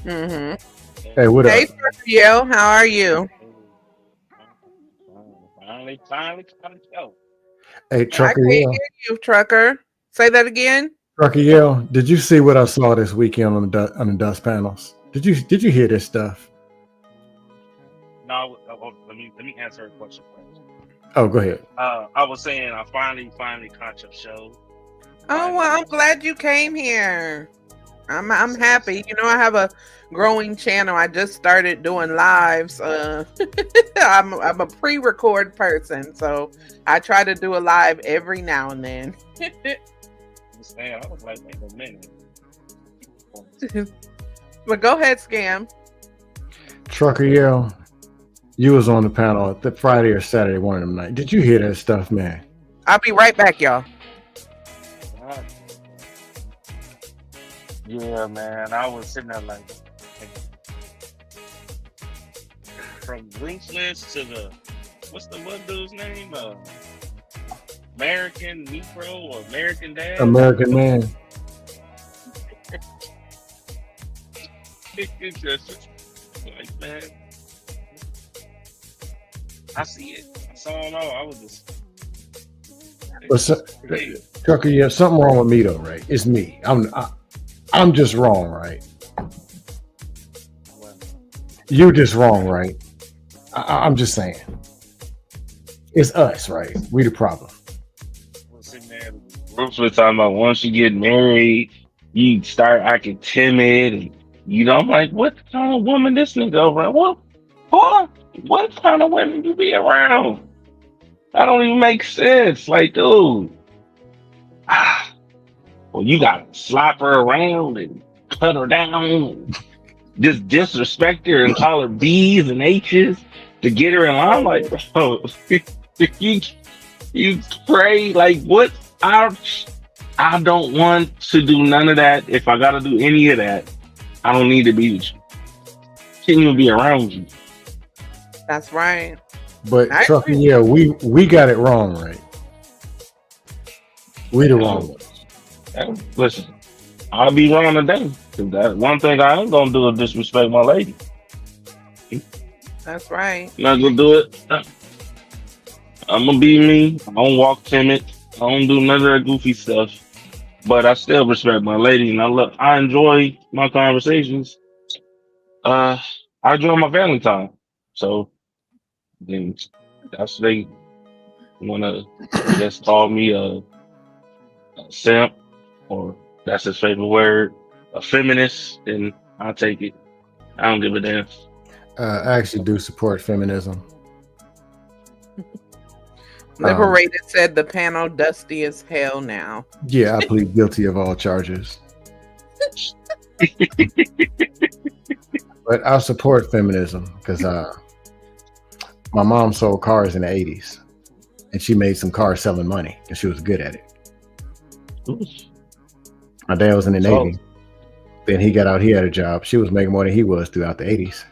Hey, what up? Hey, Trucker Yell, how are you? Finally coming to show. Hey, I Trucker can't Yell. hear you, Trucker. Say that again. Trucker Yell, did you see what I saw this weekend on the dust panels? Did you hear this stuff? No, let me answer a question first. Oh, go ahead. I was saying I finally caught your show. Oh, well, I'm glad you came here. I'm happy. You know, I have a growing channel. I just started doing lives. I'm a pre-record person, so I try to do a live every now and then. Understand? I was like, wait a minute. But go ahead, Scam. Trucker Yell, you was on the panel the Friday or Saturday, one of them nights. Did you hear that stuff, man? I'll be right back, y'all. Yeah, man. I was sitting there like from Ruthless to the what's the one dude's name? American Negro or American Dad? American Man. It's just like, man, I see it. I saw it all. I was just. But Trucker, yeah, something wrong with me though, right? It's me. I'm just wrong, right? You're just wrong, right? I'm just saying. It's us, right? We the problem. Was sitting there, Ruthless talking about once you get married, you start acting timid, and you know, I'm like, what kind of woman this nigga around? What kind of women you be around? That don't even make sense. Like, dude, well, you gotta slap her around and cut her down, and just disrespect her and call her B's and H's to get her in line. Like, bro, you pray like what? I don't want to do none of that. If I gotta do any of that, I don't need to be with you. Can't even be around you. That's right. But Trucker, yeah, we got it wrong, right? We the wrong ones. Listen, I'll be wrong today. That one thing I ain't gonna do is disrespect my lady. That's right. Not gonna do it. I'm gonna be me. I don't walk timid. I don't do none of that goofy stuff. But I still respect my lady, and I enjoy my conversations. I enjoy my family time. So then that's they wanna just call me a simp, or that's his favorite word, a feminist, then I'll take it. I don't give a damn. I actually do support feminism. Liberated said the panel dusty as hell now. Yeah, I plead guilty of all charges. But I support feminism because my mom sold cars in the 80s, and she made some cars selling money because she was good at it. My dad was in the Navy. Then he got out, he had a job. She was making more than he was throughout the 80s.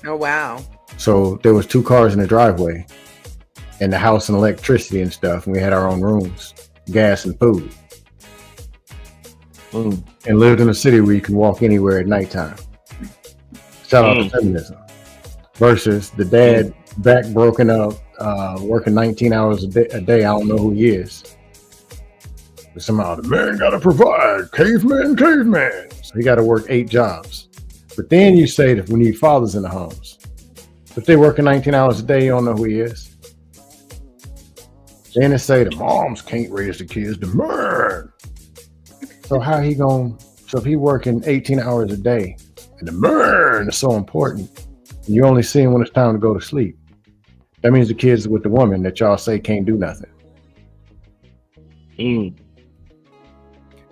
Oh, wow. So there was 2 cars in the driveway, and the house and electricity and stuff, and we had our own rooms, gas and food. And lived in a city where you can walk anywhere at nighttime. Shout out to feminism. Versus the dad, back broken up, working 19 hours a day. I don't know who he is. But somehow the man got to provide. Caveman. So he got to work 8 jobs. But then you say that we need fathers in the homes. If they working 19 hours a day, you don't know who he is. Then they say the moms can't raise the kids, the man. So how he going? So if he working 18 hours a day, and the man is so important, and you only see him when it's time to go to sleep, that means the kids with the woman that y'all say can't do nothing.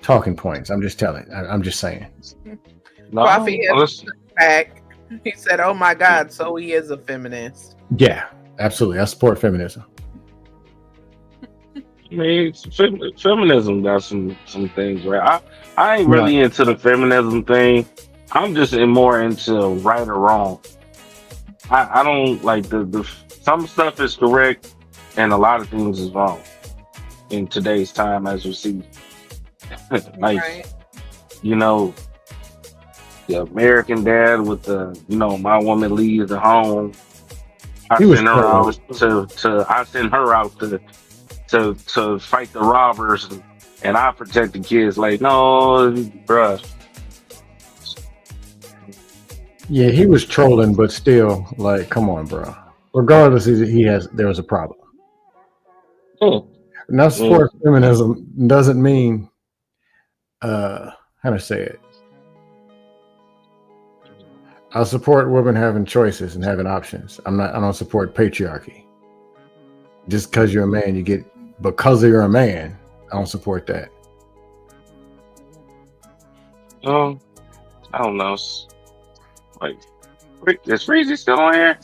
Talking points. I'm just telling. I'm just saying. Coffee is back. He said, "Oh my God!" So he is a feminist. Yeah, absolutely. I support feminism. I mean, feminism got some things right. I ain't really into the feminism thing. I'm just more into right or wrong. I don't like the some stuff is correct and a lot of things is wrong in today's time, as you see. Like, Right. you know, the American dad with the, you know, my woman leaves the home. I send her out to fight the robbers, and I protect the kids. Like, no, bruh. Yeah, he was trolling, but still, like, come on, bro. Regardless, there was a problem. Now, support feminism doesn't mean how to say it? I support women having choices and having options. I don't support patriarchy. Just because you're a man, because you're a man, I don't support that. I don't know. Like, is Freezy still on here?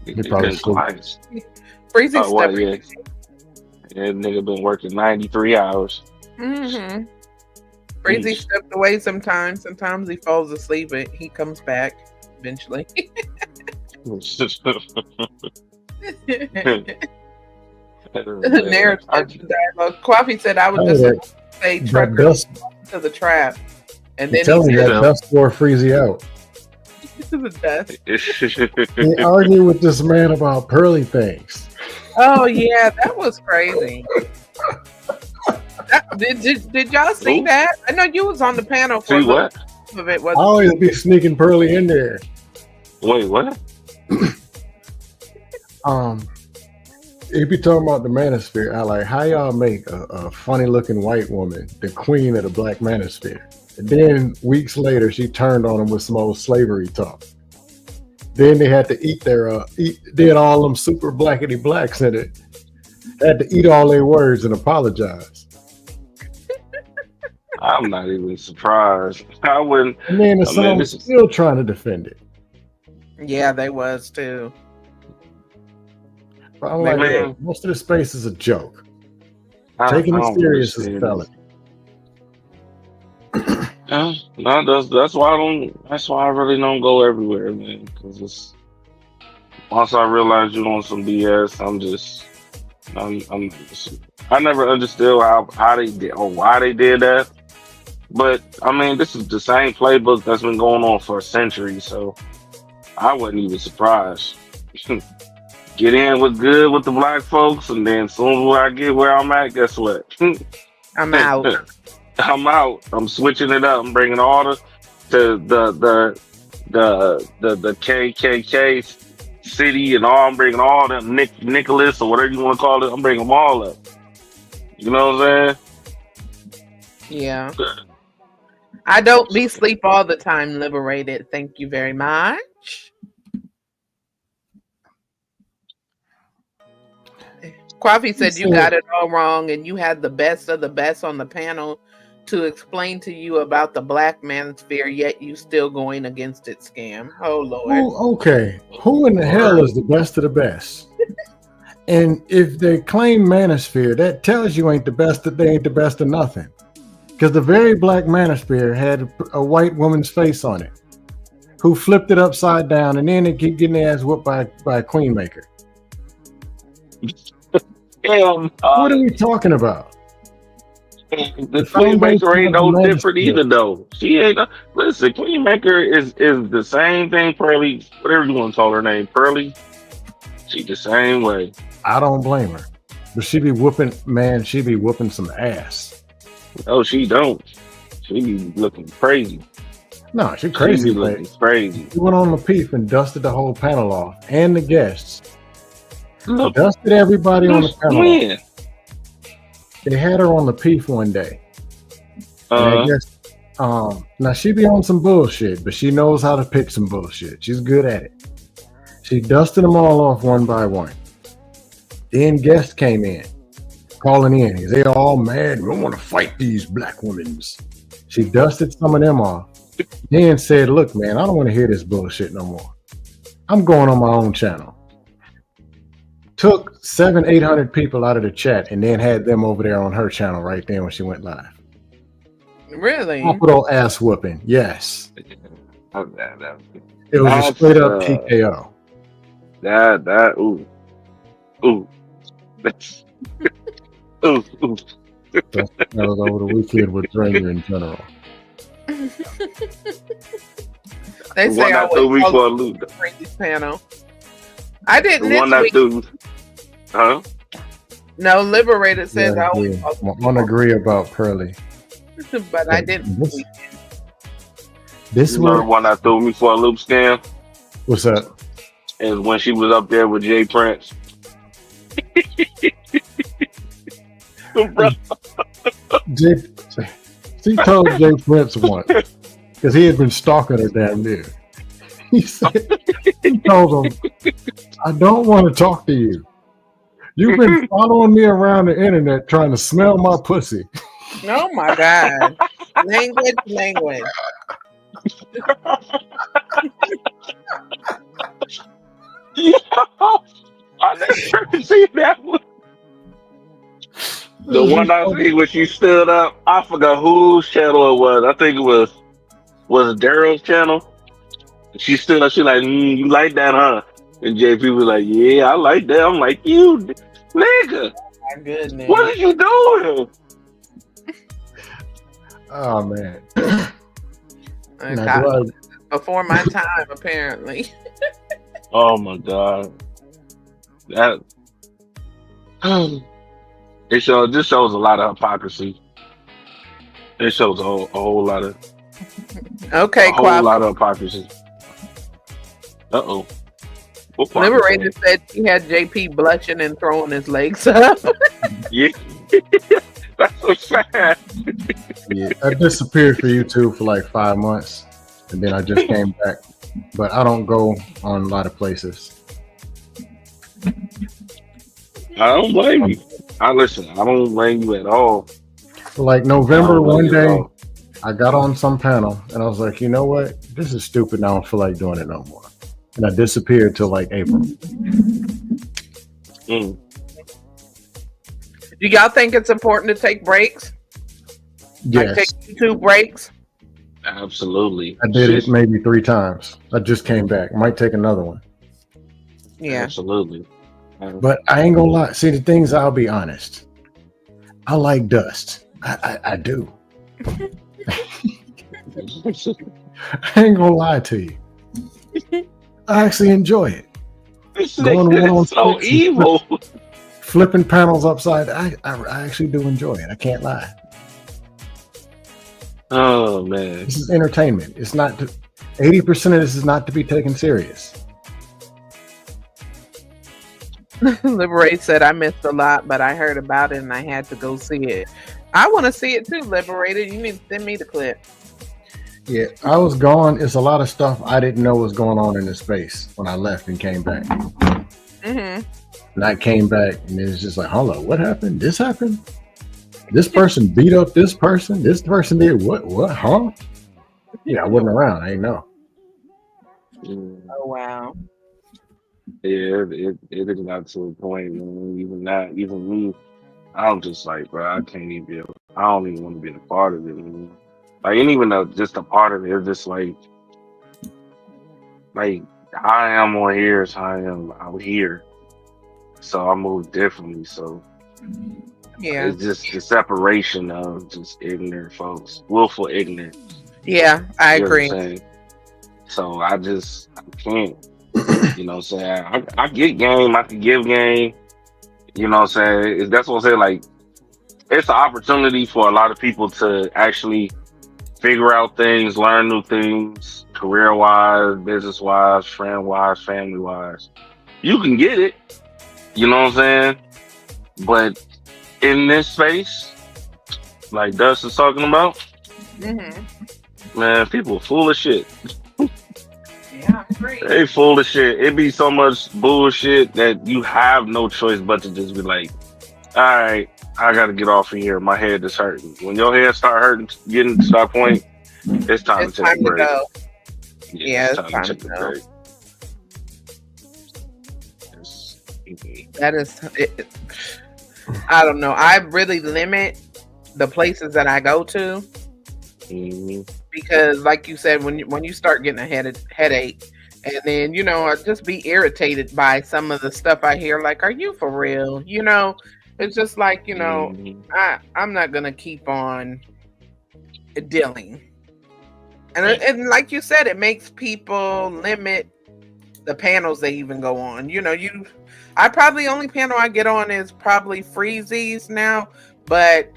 He probably been quiet. Freezy What? Yeah, that nigga been working 93 hours. Mm-hmm. Freezy stepped away sometimes. Sometimes he falls asleep, but he comes back eventually. Narrative dialogue. Coffee said, "I would just say trucker to the trap," and then he said, that dust wore Freezy out. The dust. They argue with this man about pearly things. Oh yeah, that was crazy. Did y'all see that? I know you was on the panel for what? Of it. I always be sneaking pearly in there. Wait, what? If you talking about the manosphere, I like how y'all make a funny looking white woman the queen of the black manosphere. And then weeks later, she turned on them with some old slavery talk. Then they had to did all them super blackety blacks in it. Had to eat all their words and apologize. I'm not even surprised. I wouldn't. And then the song was still trying to defend it. Yeah, they was too. But I'm like, man, most of the space is a joke. Taking it serious is a felony. No, that's why I really don't go everywhere, man. Because once I realize you're on some BS, I never understood how they did or why they did that. But I mean, this is the same playbook that's been going on for a century, so I wasn't even surprised. Get in with good with the black folks, and then as soon as I get where I'm at, guess what? I'm out. I'm out. I'm switching it up. I'm bringing all the KKK city and all. I'm bringing all them Nicholas or whatever you want to call it. I'm bringing them all up. You know what I'm saying? Yeah. I don't be sleep all the time. Liberated. Thank you very much. Coffee said you got it all wrong, and you had the best of the best on the panel to explain to you about the black manosphere, yet you still going against it scam. Oh Lord. Oh, okay. Who in the hell is the best of the best? And if they claim manosphere, that tells you they ain't the best of nothing. Because the very black manosphere had a white woman's face on it, who flipped it upside down, and then they keep getting their ass whooped by a queen maker. What are we talking about? The Queenmaker ain't no different either, though. She ain't. Listen, Queenmaker is the same thing. Pearly, whatever you want to call her name, Pearly. She the same way. I don't blame her, but she be whooping some ass. Oh, she don't. She be looking crazy. No, she crazy. She be looking crazy. She went on the peep and dusted the whole panel off and the guests. Dusted everybody on the panel. When? They had her on the peef one day. I guess, now she be on some bullshit, but she knows how to pick some bullshit. She's good at it. She dusted them all off one by one. Then guests came in, calling in. They all mad. We want to fight these black women. She dusted some of them off. Then said, look, man, I don't want to hear this bullshit no more. I'm going on my own channel. Took 700-800 people out of the chat and then had them over there on her channel right there when she went live. Really? Capital ass whooping. Yes. It was a straight up TKO. Ooh. Ooh. That was over the weekend with Dranger in general. They say I was for a loop. Panel. I didn't this week. Huh? No, Liberated says I always won't agree about Pearly. But I didn't. This one that threw me for a loop scam. What's up? Is when she was up there with Jay Prince. She told Jay Prince once, because he had been stalking her damn near. He told him, I don't want to talk to you. You've been following me around the internet trying to smell my pussy. Oh my God. Language. I didn't see that one. The one I see when she stood up, I forgot whose channel it was. I think it was Daryl's channel. She stood up, she like, you like that, huh? And JP was like, yeah, I like that. I'm like, you nigga, My goodness. what are you doing? Oh man. Before my time, apparently. Oh my God. That this shows a lot of hypocrisy. It shows a whole lot of Okay, a whole lot of hypocrisy. Uh-oh. Liberated said he had JP blushing and throwing his legs up. Yeah. That's so sad. Yeah, I disappeared for YouTube for like 5 months, and then I just came back. But I don't go on a lot of places. I don't blame you. I don't blame you at all. So like November, one blame you at day, all. I got on some panel, and I was like, you know what? This is stupid. I don't feel like doing it no more. And I disappeared till like April. Mm. Do y'all think it's important to take breaks? Yes, Like take YouTube breaks? Absolutely. I did it maybe 3 times. I just came back. Might take another one. Yeah. Absolutely. But I ain't gonna lie. See, the things, I'll be honest. I like dust. I do. I ain't gonna lie to you. I actually enjoy it. This Going nigga on is so stage, evil. flipping panels upside. I actually do enjoy it. I can't lie. Oh man. This is entertainment. It's not. 80% of this is not to be taken serious. Liberate said, I missed a lot, but I heard about it and I had to go see it. I want to see it too, Liberated. You need to send me the clip. Yeah, I was gone. It's a lot of stuff I didn't know was going on in the space when I left and came back. Mm-hmm. And I came back and it was just like, hold on, what happened? This happened? This person beat up this person? This person did what? What? Huh? Yeah, I wasn't around. I didn't know. Oh, wow. Yeah, it is not to a point, man. Even me, I'm just like, bro, I can't even be. I don't even want to be a part of it, man. Like, ain't even just a part of it. It's just like how I am on here is how I am out here. So I move differently. So Yeah. it's just the separation of just ignorant folks, willful ignorance. Yeah, I You know what I'm agree. saying? So I can't. You know what I'm saying? I get game. I can give game. You know what I'm saying? That's what I'm saying. Like, it's an opportunity for a lot of people to actually figure out things, learn new things, career-wise, business-wise, friend-wise, family-wise. You can get it. You know what I'm saying? But in this space, like Dustin's talking about, Mm-hmm. man, people are full of shit. Yeah, I agree. They full of shit. It be so much bullshit that you have no choice but to just be like, all right, I gotta get off of here. My head is hurting. When your head start hurting, getting to that point, it's time It's to take time a to break. go. Yeah, Yeah, it's it's time to time take to a go. break. It's- That is, I don't know. I really limit the places that I go to Mhm. because, like you said, when you start getting a headache, and then I just be irritated by some of the stuff I hear. Like, are you for real? It's just like Mhm. I'm not gonna keep on dealing. And like you said, it makes people limit the panels they even go on. I probably only panel I get on is probably Freezy's now, but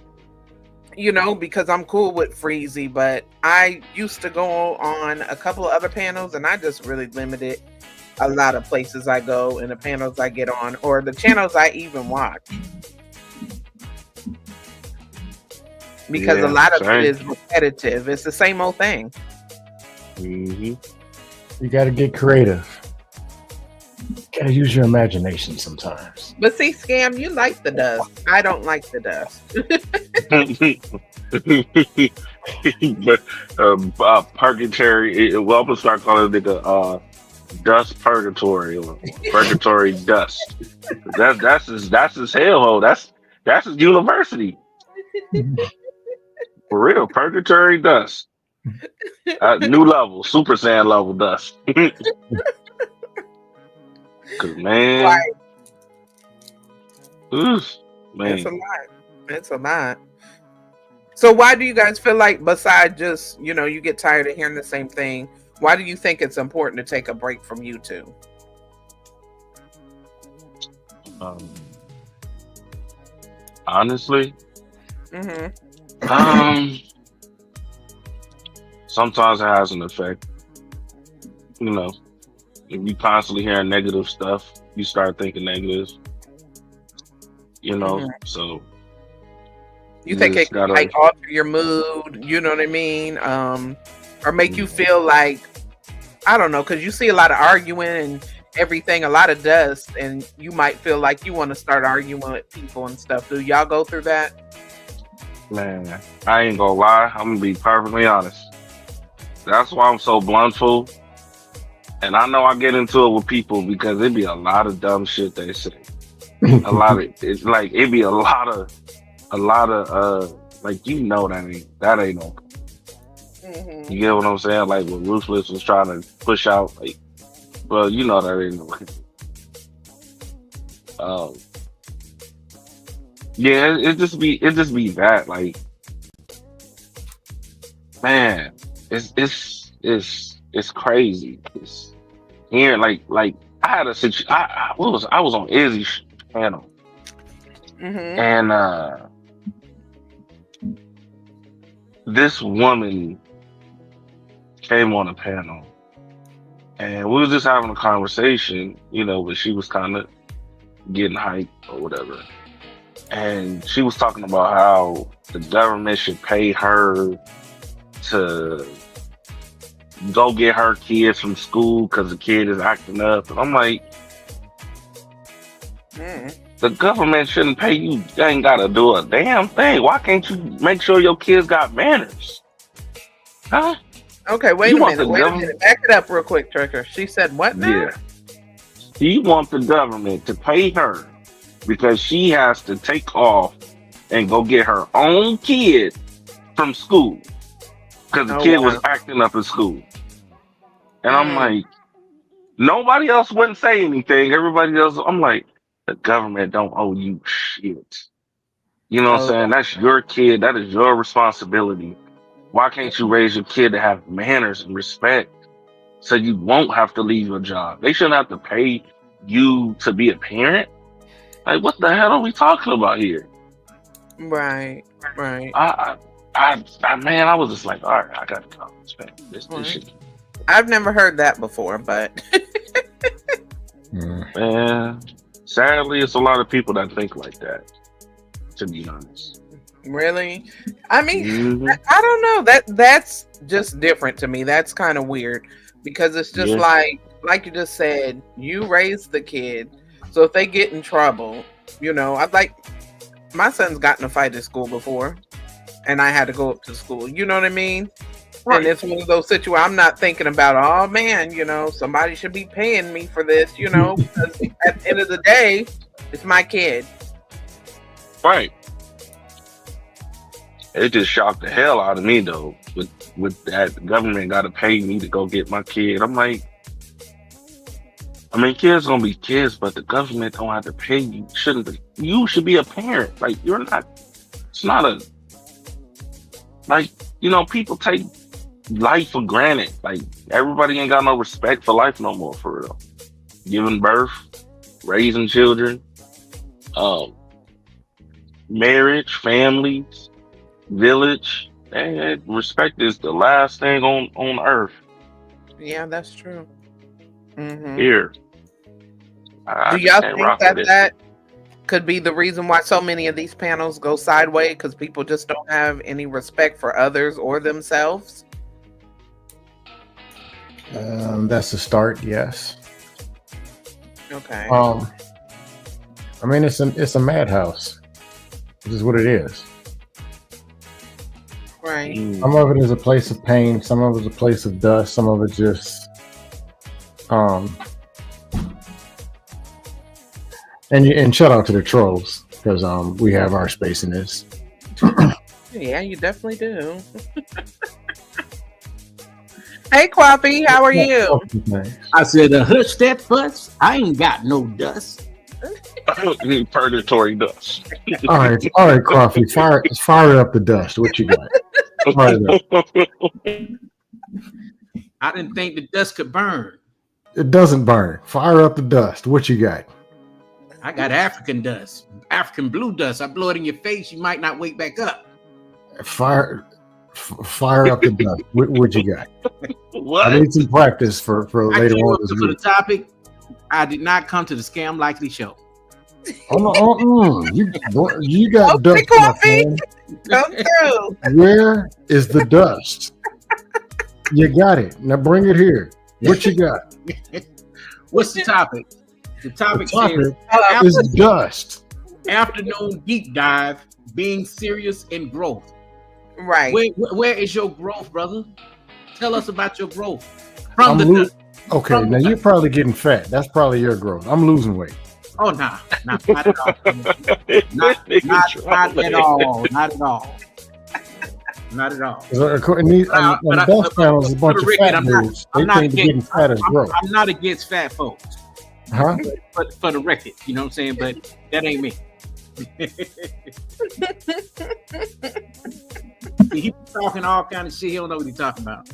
because I'm cool with Freezy, but I used to go on a couple of other panels and I just really limited a lot of places I go and the panels I get on or the channels I even watch. because a Yeah, lot of it same. is repetitive. It's the same old thing. Hmm. You got to get creative. Got to use your imagination sometimes. But see, Scam, you like the dust. I don't like the dust. But purgatory. Well, I'm gonna start calling it nigga dust purgatory or purgatory dust. That's his hellhole. That's his university for real. Purgatory dust. New level, Super Saiyan level dust. Cause man, Right. oof, It's man. a lot. It's a lot. So why do you guys feel like, besides just, you get tired of hearing the same thing, why do you think it's important to take a break from YouTube? Um, honestly, Mm-hmm. sometimes it has an effect. You know, if you constantly hearing negative stuff, you start thinking negative. Mm-hmm. So You you think it just can gotta. alter your mood, you know what I mean? Or make you feel like, I don't know, because you see a lot of arguing and everything, a lot of dust, and you might feel like you want to start arguing with people and stuff. Do y'all go through that? Man, I ain't gonna lie. I'm gonna be perfectly honest. That's why I'm so bluntful. And I know I get into it with people because it be a lot of dumb shit they say. A lot of it's like it be a lot of like that ain't no. Mm-hmm. You get what I'm saying? Like what Ruthless was trying to push out, like, well, that ain't no. Yeah, it just be that, like, man, it's crazy. It's here, like I had a situation. I was on Izzy's panel, Mm-hmm. and this woman came on the panel, and we was just having a conversation, but she was kind of getting hyped or whatever, and she was talking about how the government should pay her to go get her kids from school because the kid is acting up. And I'm like, the government shouldn't pay you. You ain't got to do a damn thing. Why can't you make sure your kids got manners? Huh? Okay, wait a minute. Back it up real quick, Tricker. She said what now? Yeah. She wants the government to pay her because she has to take off and go get her own kid from school because the kid was acting up in school. And I'm like, nobody else wouldn't say anything. Everybody else, I'm like, the government don't owe you shit. You know what I'm saying? That's your kid. That is your responsibility. Why can't you raise your kid to have manners and respect so you won't have to leave your job? They shouldn't have to pay you to be a parent. Like, what the hell are we talking about here? Right. I was just like, all right, I gotta go. This shit. I've never heard that before, but man, sadly, it's a lot of people that think like that. To be honest, really, I mean, I don't know. That's just different to me. That's kind of weird because it's just like you just said, you raise the kid, so if they get in trouble, I'd like my son's gotten a fight at school before, and I had to go up to school. You know what I mean? Right. And it's one of those situations I'm not thinking about, oh man, somebody should be paying me for this, because at the end of the day, it's my kid. Right. It just shocked the hell out of me though, with that the government gotta pay me to go get my kid. I'm like, kids gonna be kids, but the government don't have to pay you. You should be a parent. Like, you're not, it's not a, like, people take life for granted. Like, everybody ain't got no respect for life no more, for real. Giving birth, raising children, marriage, families, village. Respect is the last thing on earth. Yeah, that's true. Mm-hmm. Here. Do y'all think that could be the reason why so many of these panels go sideways, because people just don't have any respect for others or themselves. That's a start, yes. Okay. I mean, it's a madhouse. This is what it is. Right. Some of it is a place of pain. Some of it is a place of dust. Some of it just, and shout out to the trolls because we have our space in this. Yeah, you definitely do. Hey, Quappy, how are you? I said, hush that fuss. I ain't got no dust. Purgatory dust. All right, Coffee. Fire up the dust. What you got? Fire it up. I didn't think the dust could burn. It doesn't burn. Fire up the dust. What you got? I got African dust, African blue dust. I blow it in your face, you might not wake back up. Fire up the dust. What you got? What? I need some practice for later on this for the week. topic. I did not come to the Scam Likely show. You got dust, my friend. Come through. Where is the dust? You got it. Now bring it here. What you got? What's the topic? The topic is dust. Afternoon deep dive, being serious in growth. Right. Where is your growth, brother? Tell us about your growth. From the dust. Okay, now you're probably getting fat. That's probably your growth. I'm losing weight. Oh, nah, not at all. Not at all. Not at all. Not at all. On the dust panels, a bunch of fat dudes. They think they're getting fat as growth. I'm not against fat folks. Huh? But for the record, you know what I'm saying? But that ain't me. He's talking all kind of shit. He don't know what he's talking about.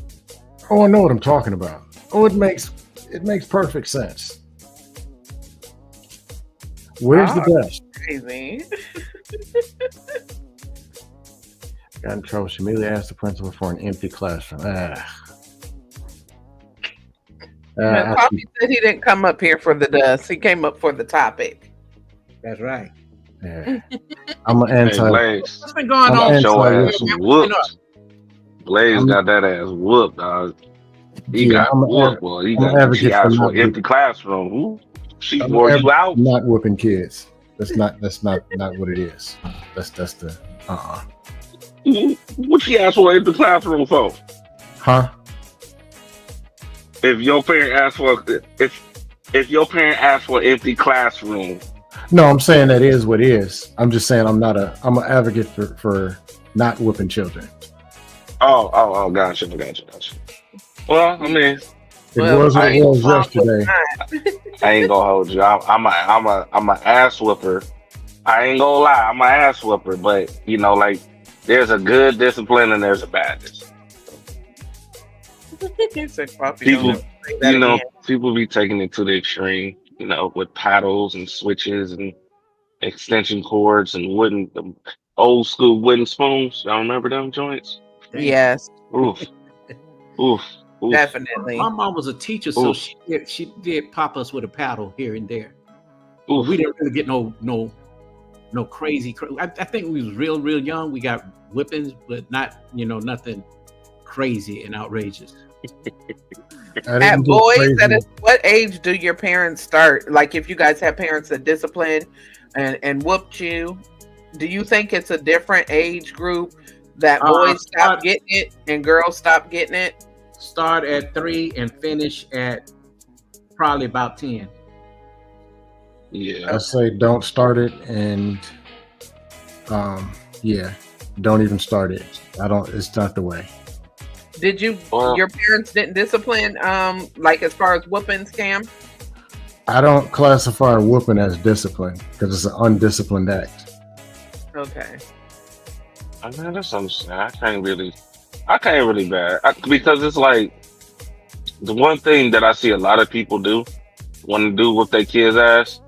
Oh, I know what I'm talking about. Oh, it makes perfect sense. Where's the dust? Crazy. Got in trouble. She immediately asked the principal for an empty classroom. Poppy said he didn't come up here for the dust. He came up for the topic. That's right. Yeah. I'm an anti. Blaze. What's been going on? Your ass whooped. Blaze got that ass whooped, dog. He got whooped, boy. She asked for an empty classroom. Ooh, she wore you out. Not whooping kids. That's not what it is. That's the What she asked for in the classroom for? Huh? If your parent asked for an empty classroom. No, I'm saying that is what it is. I'm just saying I'm an advocate for not whooping children. Oh, gotcha. Well, I mean, it was yesterday. I ain't gonna hold you. I'm a ass whooper. I ain't gonna lie, I'm an ass whooper, but you know, like there's a good discipline and there's a bad discipline. People be taking it to the extreme, you know, with paddles and switches and extension cords and old school wooden spoons. Y'all remember them joints? Yes. Oof. Definitely. My mom was a teacher, so she did pop us with a paddle here and there. Oof. We didn't really get no crazy. I think we was real young. We got whippings, but not nothing crazy and outrageous. At boys, what age do your parents start? Like, if you guys have parents that discipline and whooped you, do you think it's a different age group that boys stop getting it and girls stop getting it? Start at 3 and finish at probably about 10. Yeah, I say don't start it, and don't even start it. It's not the way. Did you? Your parents didn't discipline, like as far as whoopings, Cam? I don't classify whooping as discipline because it's an undisciplined act. Okay. I mean, that's something I can't really bad because it's like the one thing that I see a lot of people do want to do with their kids' ass.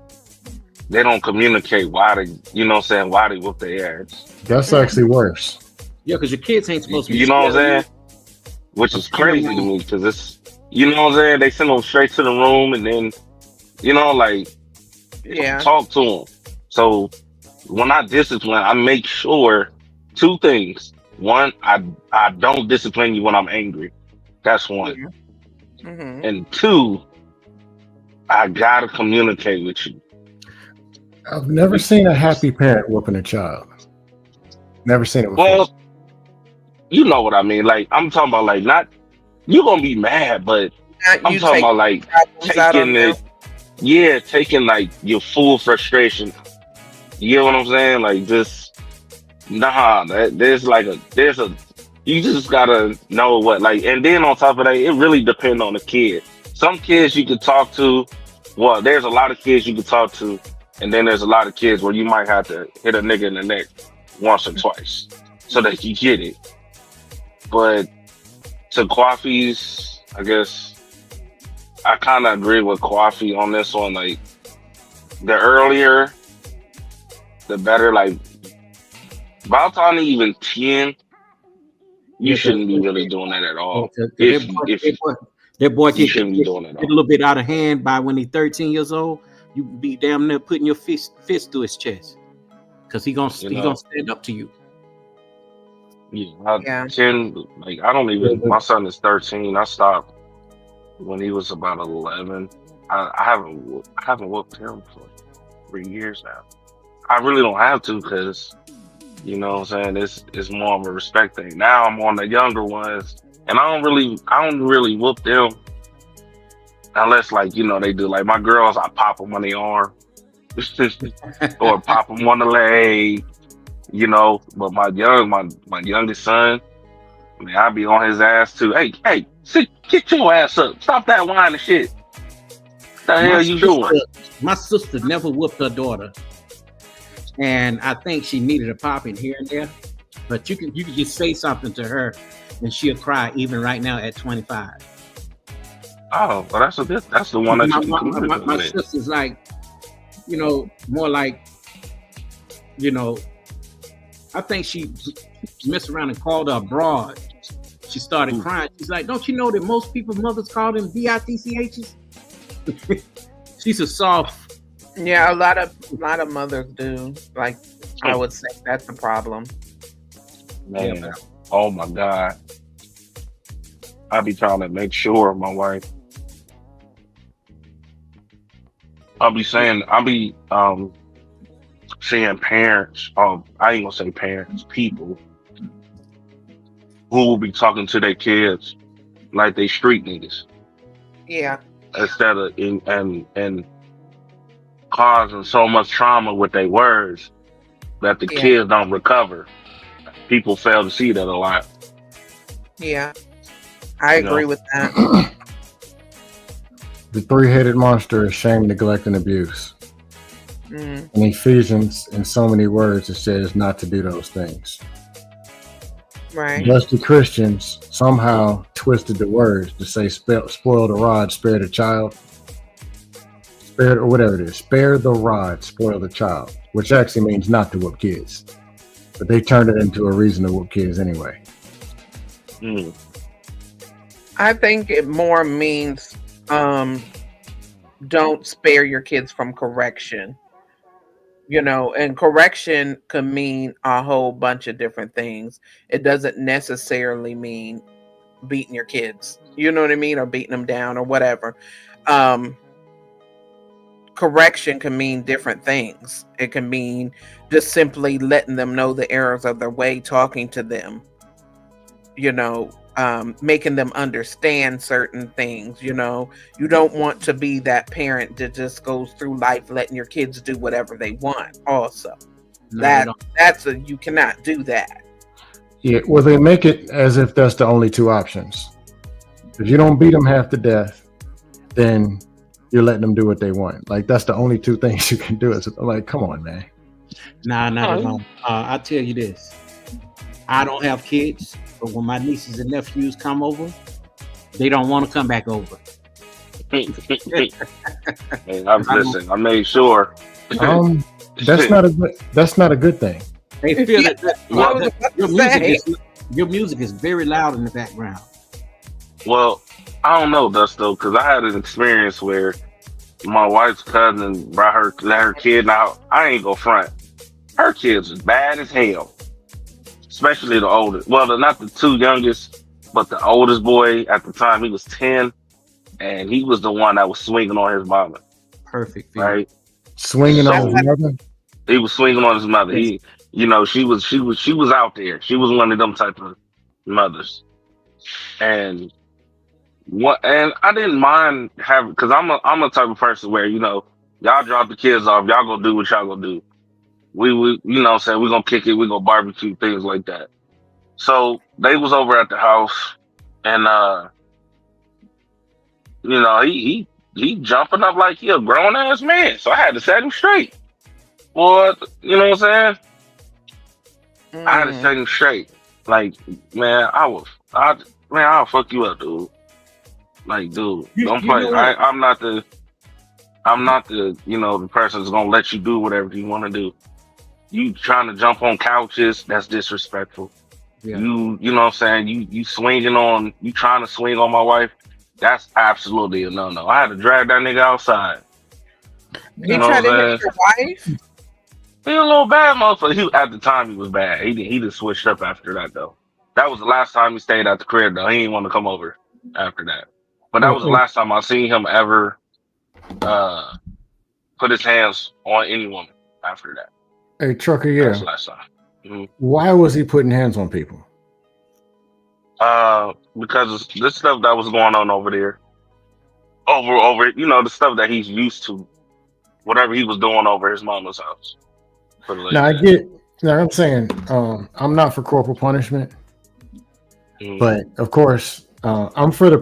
They don't communicate why they whoop their ass. That's actually worse. Yeah, because your kids ain't supposed to be. You know what I'm saying? Which is crazy to me because it's, you know what I'm saying? They send them straight to the room and then, talk to them. So when I discipline, I make sure two things. One, I don't discipline you when I'm angry. That's one. Mm-hmm. And two, I gotta communicate with you. I've never seen a happy parent whooping a child. Never seen it before. Well, you know what I mean. Like I'm talking about, like not you gonna be mad, but I'm You talking take about like problems out on taking them. it. Yeah, taking like your full frustration. You get what I'm saying? Like just nah. There's a you just gotta know what like, and then on top of that, it really depends on the kid. Some kids you could talk to. Well, there's a lot of kids you can talk to, and then there's a lot of kids where you might have to hit a nigga in the neck once or twice so that you get it. But to Kwafi's, I guess I kind of agree with Kwafi on this one. Like the earlier, the better. Like by the time even 10, you shouldn't be really doing that at all. If that boy you shouldn't be doing it at get a all. little bit out of hand by when he's 13 years old, you be damn near putting your fist to his chest because he gonna stand up to you. Yeah, 10. Like I don't even. My son is 13. I stopped when he was about 11. I haven't whooped him for 3 years now. I really don't have to because you know what I'm saying, it's more of a respect thing. Now I'm on the younger ones and I don't really whoop them unless like, you know, they do like my girls, I pop them on the arm or pop them on the leg, you know, but my youngest son, I mean, I be on his ass too. Hey, sit, get your ass up. Stop that whining shit. What the hell you doing? My sister never whooped her daughter. And I think she needed a popping here and there. But you can just say something to her and she'll cry even right now at 25. Oh, well that's the one that you can my sister's like, you know, more like, you know, I think she messed around and called her a broad. She started crying. She's like, don't you know that most people's mothers call them bitchs? She's a soft. Yeah, a lot of mothers do. Like I would say that's the problem. Man, yeah. Oh my God. I be trying to make sure my wife. I'll be seeing parents, I ain't gonna say parents, people who will be talking to their kids like they street niggas. Yeah. Instead of and causing so much trauma with their words that the kids don't recover. People fail to see that a lot. Yeah. I agree with that. The three-headed monster is shame, neglect, and abuse. In Ephesians, in so many words, it says not to do those things. Right. Dusty Christians somehow twisted the words to say spoil the rod, spare the child. Spare, or whatever it is. Spare the rod, spoil the child. Which actually means not to whoop kids. But they turned it into a reason to whoop kids anyway. I think it more means don't spare your kids from correction. You know, and correction can mean a whole bunch of different things. It doesn't necessarily mean beating your kids. You know what I mean? Or beating them down or whatever. Correction can mean different things. It can mean just simply letting them know the errors of their way, talking to them, you know, making them understand certain things. You know, you don't want to be that parent that just goes through life letting your kids do whatever they want. Also, you cannot do that. Yeah, well, they make it as if that's the only two options. If you don't beat them half to death, then you're letting them do what they want. Like that's the only two things you can do. It's like, come on, man. Nah, not at all. I'll tell you this. I don't have kids, but when my nieces and nephews come over, they don't want to come back over. Hey, I made sure. That's not a good thing. They feel that your music is very loud in the background. Well, I don't know, Dusto, because I had an experience where my wife's cousin let her kid out. I ain't go front. Her kids is bad as hell, especially the oldest. Well, not the two youngest, but the oldest boy at the time. He was 10, and he was the one that was swinging on his mama. Perfect. Right, Swinging on his mother. he was swinging on his mother. He, she was out there. She was one of them type of mothers, and and I didn't mind having, because I'm a type of person where y'all drop the kids off, y'all gonna do what y'all gonna do. We saying we're gonna kick it, we gonna barbecue, things like that. So they was over at the house, and he jumping up like he a grown ass man. So I had to set him straight. Boy, you know what I'm saying? I had to set him straight. Like, man, I'll fuck you up, dude. Like, dude, don't play. I'm not the the person that's gonna let you do whatever you want to do. You trying to jump on couches, that's disrespectful. Yeah. You know what I'm saying? You trying to swing on my wife, that's absolutely a no. I had to drag that nigga outside. He tried to hit your wife? He a little bad motherfucker. At the time he was bad. He just switched up after that though. That was the last time he stayed at the crib though. He didn't want to come over after that. But that was the last time I seen him ever put his hands on any woman after that. Hey, Trucker, That's the last time. Mm-hmm. Why was he putting hands on people? Because of this stuff that was going on over there. Over, the stuff that he's used to, whatever he was doing over his mama's house. Now I get. Now I'm saying, I'm not for corporal punishment, but of course, I'm for the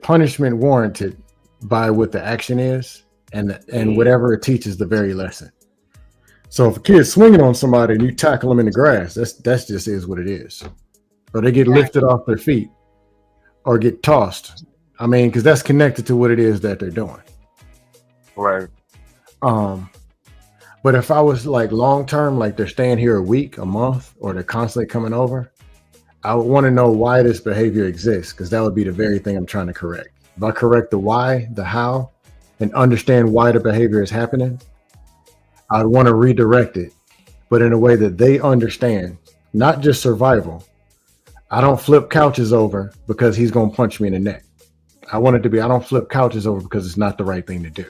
punishment warranted by what the action is, and whatever it teaches the very lesson. So if a kid's swinging on somebody and you tackle them in the grass, that's just is what it is. Or they get lifted off their feet or get tossed. I mean, because that's connected to what it is that they're doing. Right. But if I was like long term, like they're staying here a week, a month, or they're constantly coming over, I would want to know why this behavior exists, because that would be the very thing I'm trying to correct. If I correct the why, the how, and understand why the behavior is happening, I'd want to redirect it, but in a way that they understand, not just survival. I don't flip couches over because he's going to punch me in the neck. I want it to be, I don't flip couches over because it's not the right thing to do.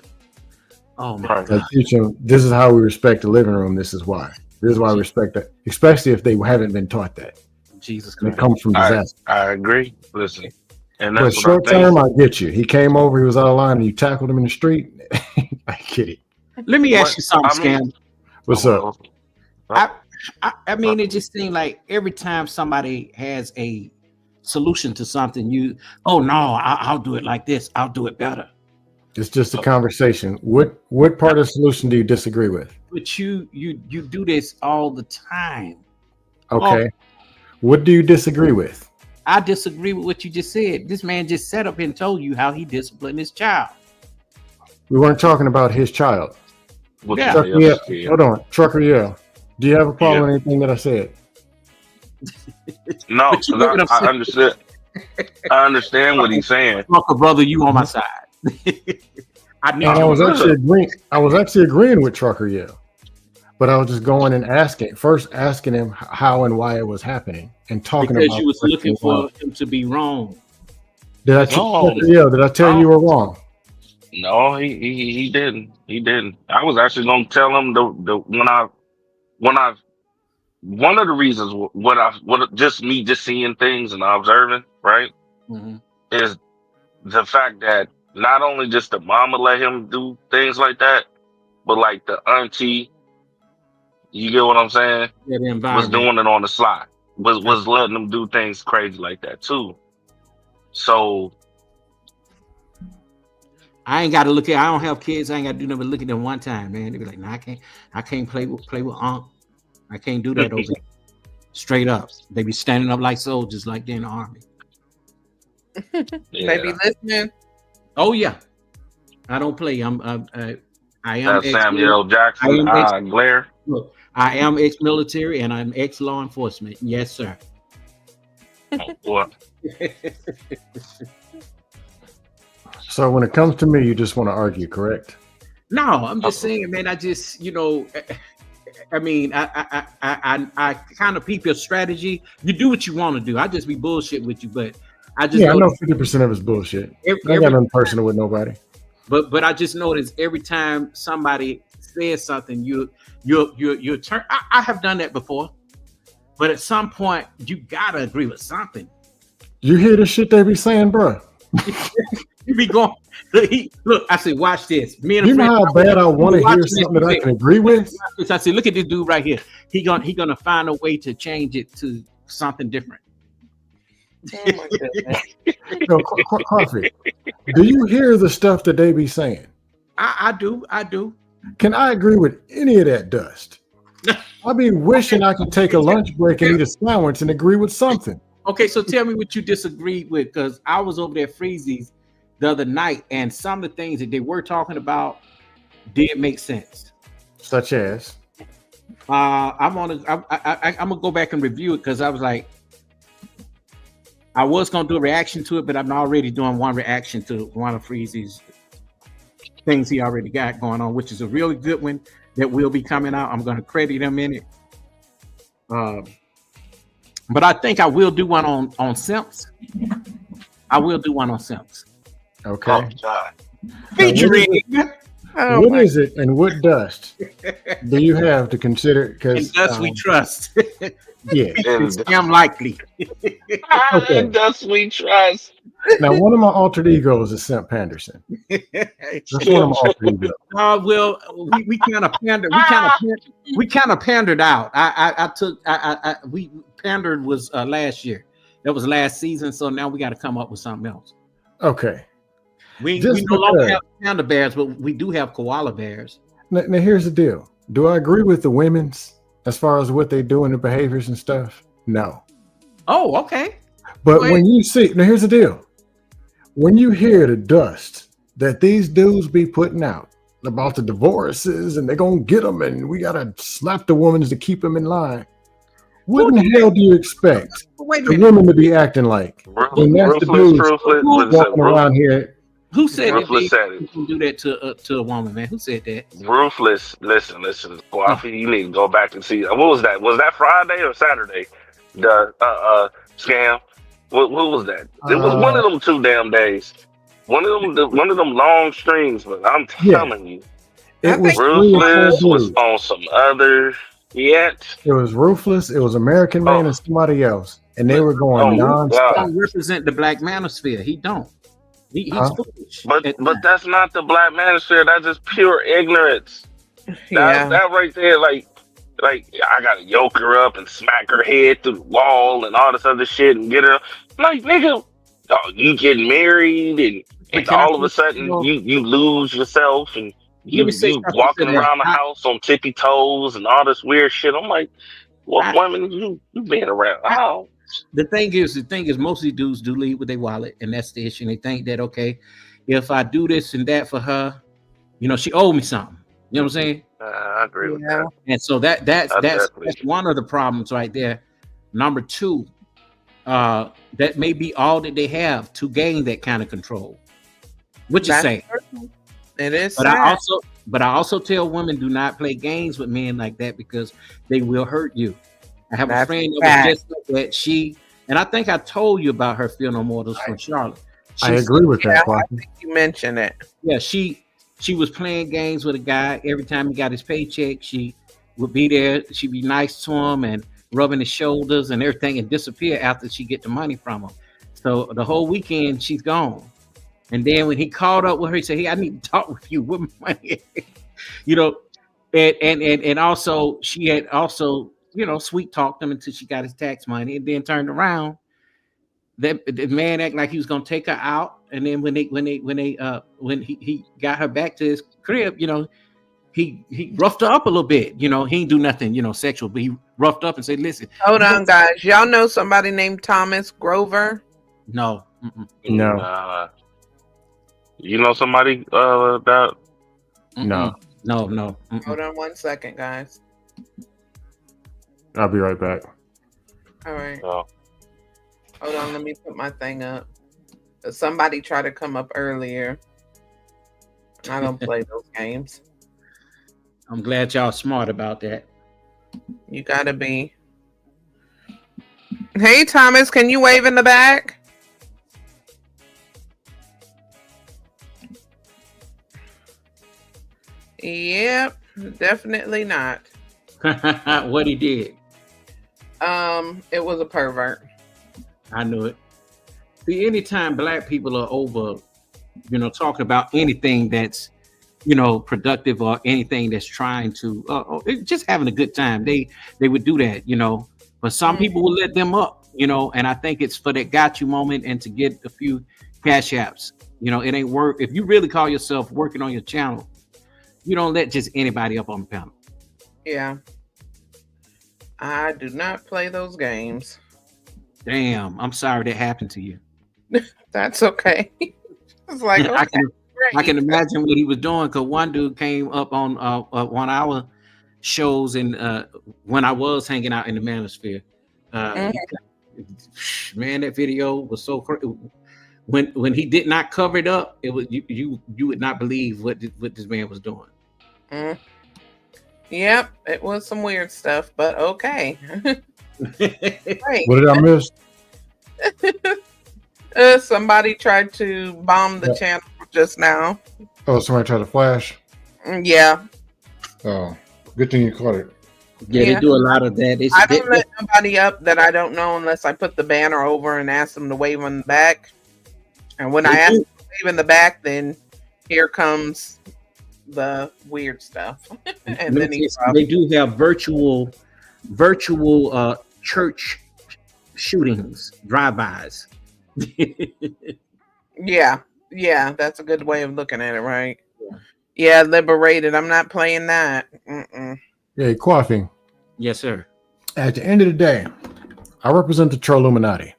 Oh my God. I teach them, this is how we respect the living room. This is why. This is why I respect that, especially if they haven't been taught that. Jesus Christ. It comes from disaster. I agree. Listen. And But that's short term, I get you. He came over, he was out of line, and you tackled him in the street. I get it. Let me ask you something, Scam. What's up? I mean, it just seems like every time somebody has a solution to something, I'll do it like this. I'll do it better. It's just a conversation. What part of the solution do you disagree with? But you do this all the time. Okay. What do you disagree with? I disagree with what you just said. This man just set up and told you how he disciplined his child. We weren't talking about his child. Yeah. Hold on. Trucker, do you have a problem with anything that I said? No, because I understood. I understand what he's saying. Trucker, brother, you on my side. I was actually agreeing with Trucker, but I was just going and asking him how and why it was happening, and talking because about you was looking for him to be wrong. Did I tell you were wrong? No, he didn't. He didn't. I was actually going to tell him one of the reasons what just me just seeing things and observing, right, is the fact that not only just the mama let him do things like that, but like the auntie, you get what I'm saying? Yeah, the was doing it on the sly, was letting them do things crazy like that too. So I ain't got to look at. I don't have kids. I ain't got to do nothing but look at them one time, man. They be like, "No, I can't play with Aunt. I can't do that over there." Straight up, they be standing up like soldiers, like they're in the army. They be listening. Oh yeah, I don't play. I am Samuel Jackson. Blair. Look, I am ex-military and I'm ex-law enforcement. Yes, sir. Oh, boy. So when it comes to me, you just want to argue, correct? No, I'm just saying, man. I just, I mean, I kind of peep your strategy. You do what you want to do. I just be bullshit with you, but I just I know 50% of it's bullshit. I got nothing personal with nobody. But I just noticed every time somebody says something, you turn. I have done that before, but at some point you gotta agree with something. You hear the shit they be saying, bro? You be going. Look, I said, watch this. Me and you know how bad I want to hear something that I can agree with. I said, look at this dude right here. He gonna find a way to change it to something different. Oh my goodness. Coffee. Do you hear the stuff that they be saying? I do. Can I agree with any of that dust? I be wishing I could take a lunch break and eat a sandwich and agree with something. Okay, so tell me what you disagreed with, because I was over there at Freezy's the other night, and some of the things that they were talking about did make sense. Such as? I'm gonna go back and review it, because I was like, I was gonna do a reaction to it, but I'm already doing one reaction to one of Freezy's things he already got going on, which is a really good one that will be coming out. I'm gonna credit him in it. But I think I will do one on Simps. I will do one on Simps. Okay. Oh, God. Featuring. What is it and what dust do you have to consider? Because dust we trust. Yeah. I'm likely. Okay. Dust we trust. Now, one of my alter egos is Simp Panderson. That's one of my alter egos. Well, we kind of pandered. We kind of pandered out. We pandered was last year. That was last season. So now we got to come up with something else. Okay. We no longer have panda bears, but we do have koala bears. Now, here's the deal. Do I agree with the women's as far as what they do in the behaviors and stuff? No. Oh, okay. But when you see, now here's the deal. When you hear the dust that these dudes be putting out about the divorces and they're going to get them and we got to slap the women to keep them in line, what in the hell do you expect the women to be acting like? When that's the dudes walking around here. Who said that you can do that to a woman, man? Who said that? Ruthless. Listen. Coffee, you need to go back and see. What was that? Was that Friday or Saturday? The scam. What was that? It was one of them 2 damn days. One of them long streams. But I'm telling you, Ruthless was on some other yet. It was Ruthless. It was American Man and somebody else, and they were going nonstop. He don't represent the black manosphere. He don't. He's foolish. But that's not the black manosphere. That's just pure ignorance. That right there, like I gotta yoke her up and smack her head through the wall and all this other shit and get her like, nigga, you get married and all of a sudden you lose yourself and you walking around the house on tippy toes and all this weird shit. I'm like, what women you been around? How? The thing is, most of these dudes do lead with their wallet, and that's the issue. And they think that, okay, if I do this and that for her, she owed me something. You know what I'm saying? I agree with that. And so that's one of the problems right there. Number 2, that may be all that they have to gain that kind of control. What you say? It is. But I also tell women, do not play games with men like that, because they will hurt you. I have a friend that was just like that. And I think I told you about her funeral mortals from Charlotte. I agree with that. I think you mentioned it. Yeah, she was playing games with a guy. Every time he got his paycheck, she would be there. She'd be nice to him and rubbing his shoulders and everything, and disappear after she get the money from him. So the whole weekend she's gone. And then when he called up with her, he said, "Hey, I need to talk with you. With money." And also she had also, sweet talked him until she got his tax money, and then turned around. The man acted like he was gonna take her out, and then when he got her back to his crib, he roughed her up a little bit. He didn't do nothing, sexual, but he roughed up and said, "Listen, hold on, guys. Y'all know somebody named Thomas Grover?" No. No. You know somebody about? No. Hold on 1 second, guys. I'll be right back. All right. Hold on, let me put my thing up. Somebody tried to come up earlier. I don't play those games. I'm glad y'all smart about that. You gotta be. Hey, Thomas, can you wave in the back? Yep, definitely not. What he did. It was a pervert. I knew it. See, anytime black people are over, talking about anything that's, productive or anything that's trying to, just having a good time, they would do that, But some people will let them up, and I think it's for that got you moment and to get a few cash apps. It ain't work. If you really call yourself working on your channel, you don't let just anybody up on the panel. Yeah. I do not play those games. Damn, I'm sorry that happened to you. That's okay. It's like, okay, I can imagine what he was doing, because one dude came up on one of our shows and when I was hanging out in the manosphere. Man, that video was so crazy. When he did not cover it up, it was you would not believe what this man was doing. Yep, it was some weird stuff, but okay. What did I miss? Somebody tried to bomb the channel just now. Oh, somebody tried to flash? Yeah. Oh, good thing you caught it. Yeah, they do a lot of that. I don't let nobody up that I don't know unless I put the banner over and ask them to wave on the back. And when I ask them to wave in the back, then here comes the weird stuff. And then they do have virtual church shootings, drive-bys. Yeah, that's a good way of looking at it, right? Yeah, liberated. I'm not playing that. Hey, Coffee. Yes, sir. At the end of the day, I represent the Trolluminati.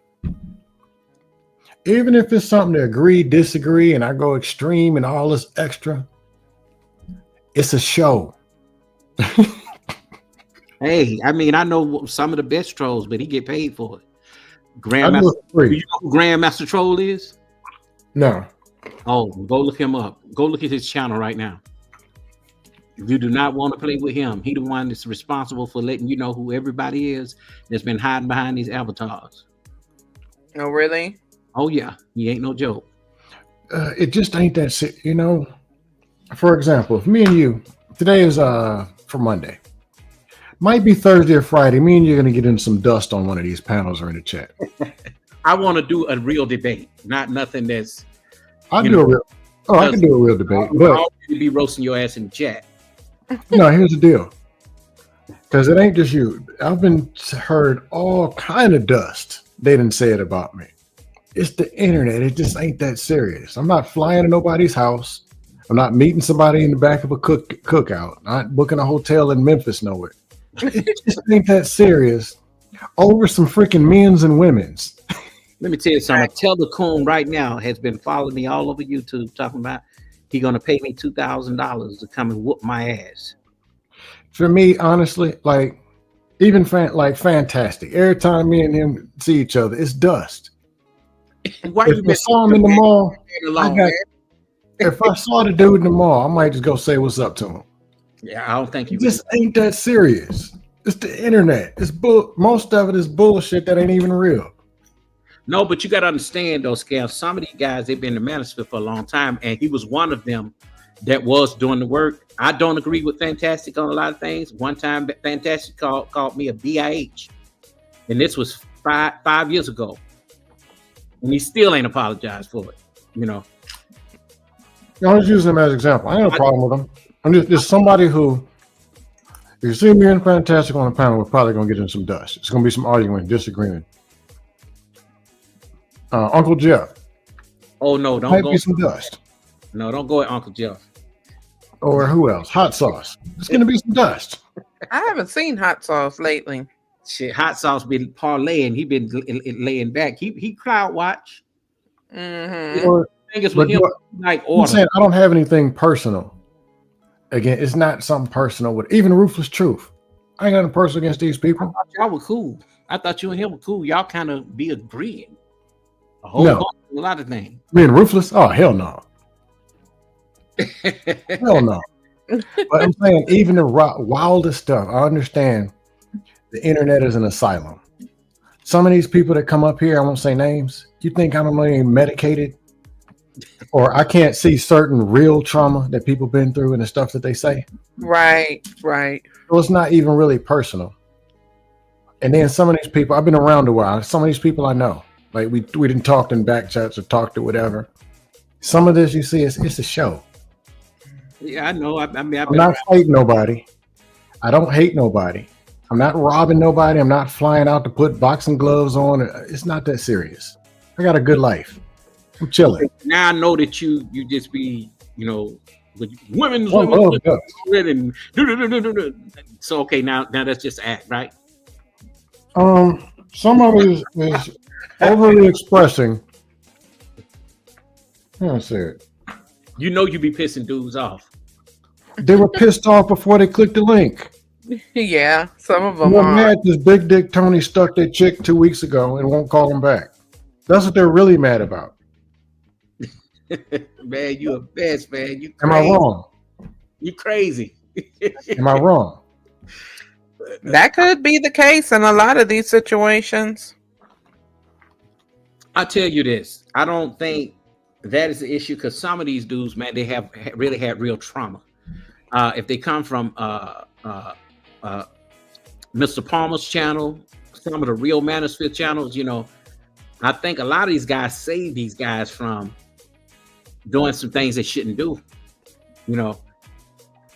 Even if it's something to agree, disagree, and I go extreme and all this extra, it's a show. Hey, I mean, I know some of the best trolls, but he get paid for it. Grandmaster, you know who Grandmaster Troll is? No. Oh, go look him up. Go look at his channel right now. If you do not want to play with him, he the one that's responsible for letting you know who everybody is that's been hiding behind these avatars. Oh, really? Oh, yeah. He ain't no joke. It just ain't that, For example, if me and you, today is for Monday. Might be Thursday or Friday. Me and you are going to get in some dust on one of these panels or in the chat. I want to do a real debate, not nothing that's... I can do a real debate. But I'll be roasting your ass in the chat. No, here's the deal. Because it ain't just you. I've been heard all kind of dust. They didn't say it about me. It's the internet. It just ain't that serious. I'm not flying to nobody's house. I'm not meeting somebody in the back of a cookout. I'm not booking a hotel in Memphis nowhere. It just ain't that serious over some freaking men's and women's. Let me tell you something. Telecoon right now has been following me all over YouTube talking about he gonna pay me $2,000 to come and whoop my ass. For me, honestly, like even fantastic. Every time me and him see each other, it's dust. Why if I saw him in the mall, if I saw the dude in the mall, I might just go say what's up to him. Yeah, I don't think you just ain't that serious. It's the internet. It's most of it is bullshit that ain't even real. No, but you got to understand those scams. Some of these guys, they've been in the manosphere for a long time, and he was one of them that was doing the work. I don't agree with Fantastic on a lot of things. One time, Fantastic called me a BIH, and this was five years ago, and he still ain't apologized for it. You know. I'm just using him as an example. I ain't no problem with him. I'm just somebody who, if you see me and Fantastic on the panel, we're probably gonna get in some dust. It's gonna be some arguing, disagreement. Uncle Jeff. Oh no, don't might go. Be some dust. No, don't go at Uncle Jeff. Or who else? Hot Sauce. It's gonna be some dust. I haven't seen Hot Sauce lately. Shit, Hot Sauce been parlaying. He been laying back. He cloud watch. But like order. Saying I don't have anything personal. Again, it's not something personal with even Ruthless Truth. I ain't got nothing personal against these people. Y'all were cool. I thought you and him were cool. Y'all kind of be agreeing. No, A lot of things. Being ruthless? Oh, hell no. Hell no. But I'm saying even the wildest stuff, I understand the internet is an asylum. Some of these people that come up here, I won't say names, you think I'm only medicated? Or I can't see certain real trauma that people been through and the stuff that they say. Right. So it's not even really personal. And then some of these people, I've been around a while. Some of these people I know. Like we didn't talk in back chats or talked or whatever. Some of this you see, it's a show. Yeah, I know. I'm not fighting nobody. I don't hate nobody. I'm not robbing nobody. I'm not flying out to put boxing gloves on. It's not that serious. I got a good life. I'm chilling. Now I know that you just be, with women. And so okay, now that's just act, right? Some of it is overly expressing. How I say it? You know you be pissing dudes off. They were pissed off before they clicked the link. Yeah, some of them They're are. mad this big dick Tony stuck their chick 2 weeks ago and won't call them back. That's what they're really mad about. Man, you a best, man. You crazy. Am I wrong? You crazy. Am I wrong? That could be the case in a lot of these situations. I tell you this, I don't think that is the issue because some of these dudes, man, they have really had real trauma. If they come from Mr. Palmer's channel, some of the real Manosphere channels, I think a lot of these guys save these guys from doing some things they shouldn't do,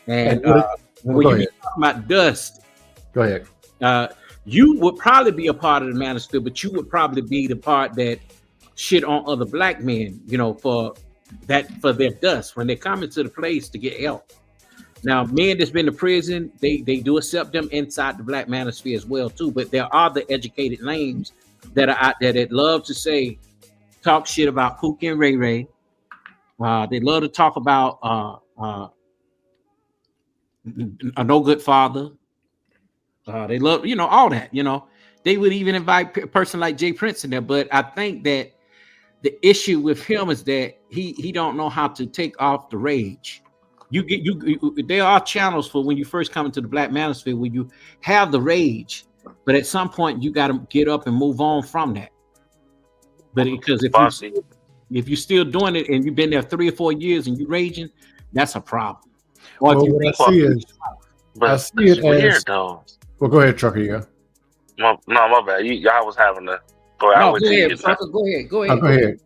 And when you talk about dust, go ahead. You would probably be a part of the Manosphere, but you would probably be the part that shit on other black men, for their dust when they come into the place to get help. Now, men that's been to prison, they do accept them inside the black Manosphere as well too. But there are the educated lames that are out there that love to talk shit about Pookie and Ray Ray. They love to talk about a no good father. They love, all that. They would even invite a person like Jay Prince in there. But I think that the issue with him is that he don't know how to take off the rage. There are channels for when you first come into the black manosphere where you have the rage, but at some point you got to get up and move on from that. But because if you're still doing it and you've been there 3 or 4 years and you're raging, that's a problem. Or Well, what I see is, I see it weird, as. though. Well, go ahead, Trucker. You go. My bad. Y'all was having to go out with you. Go ahead. Go ahead.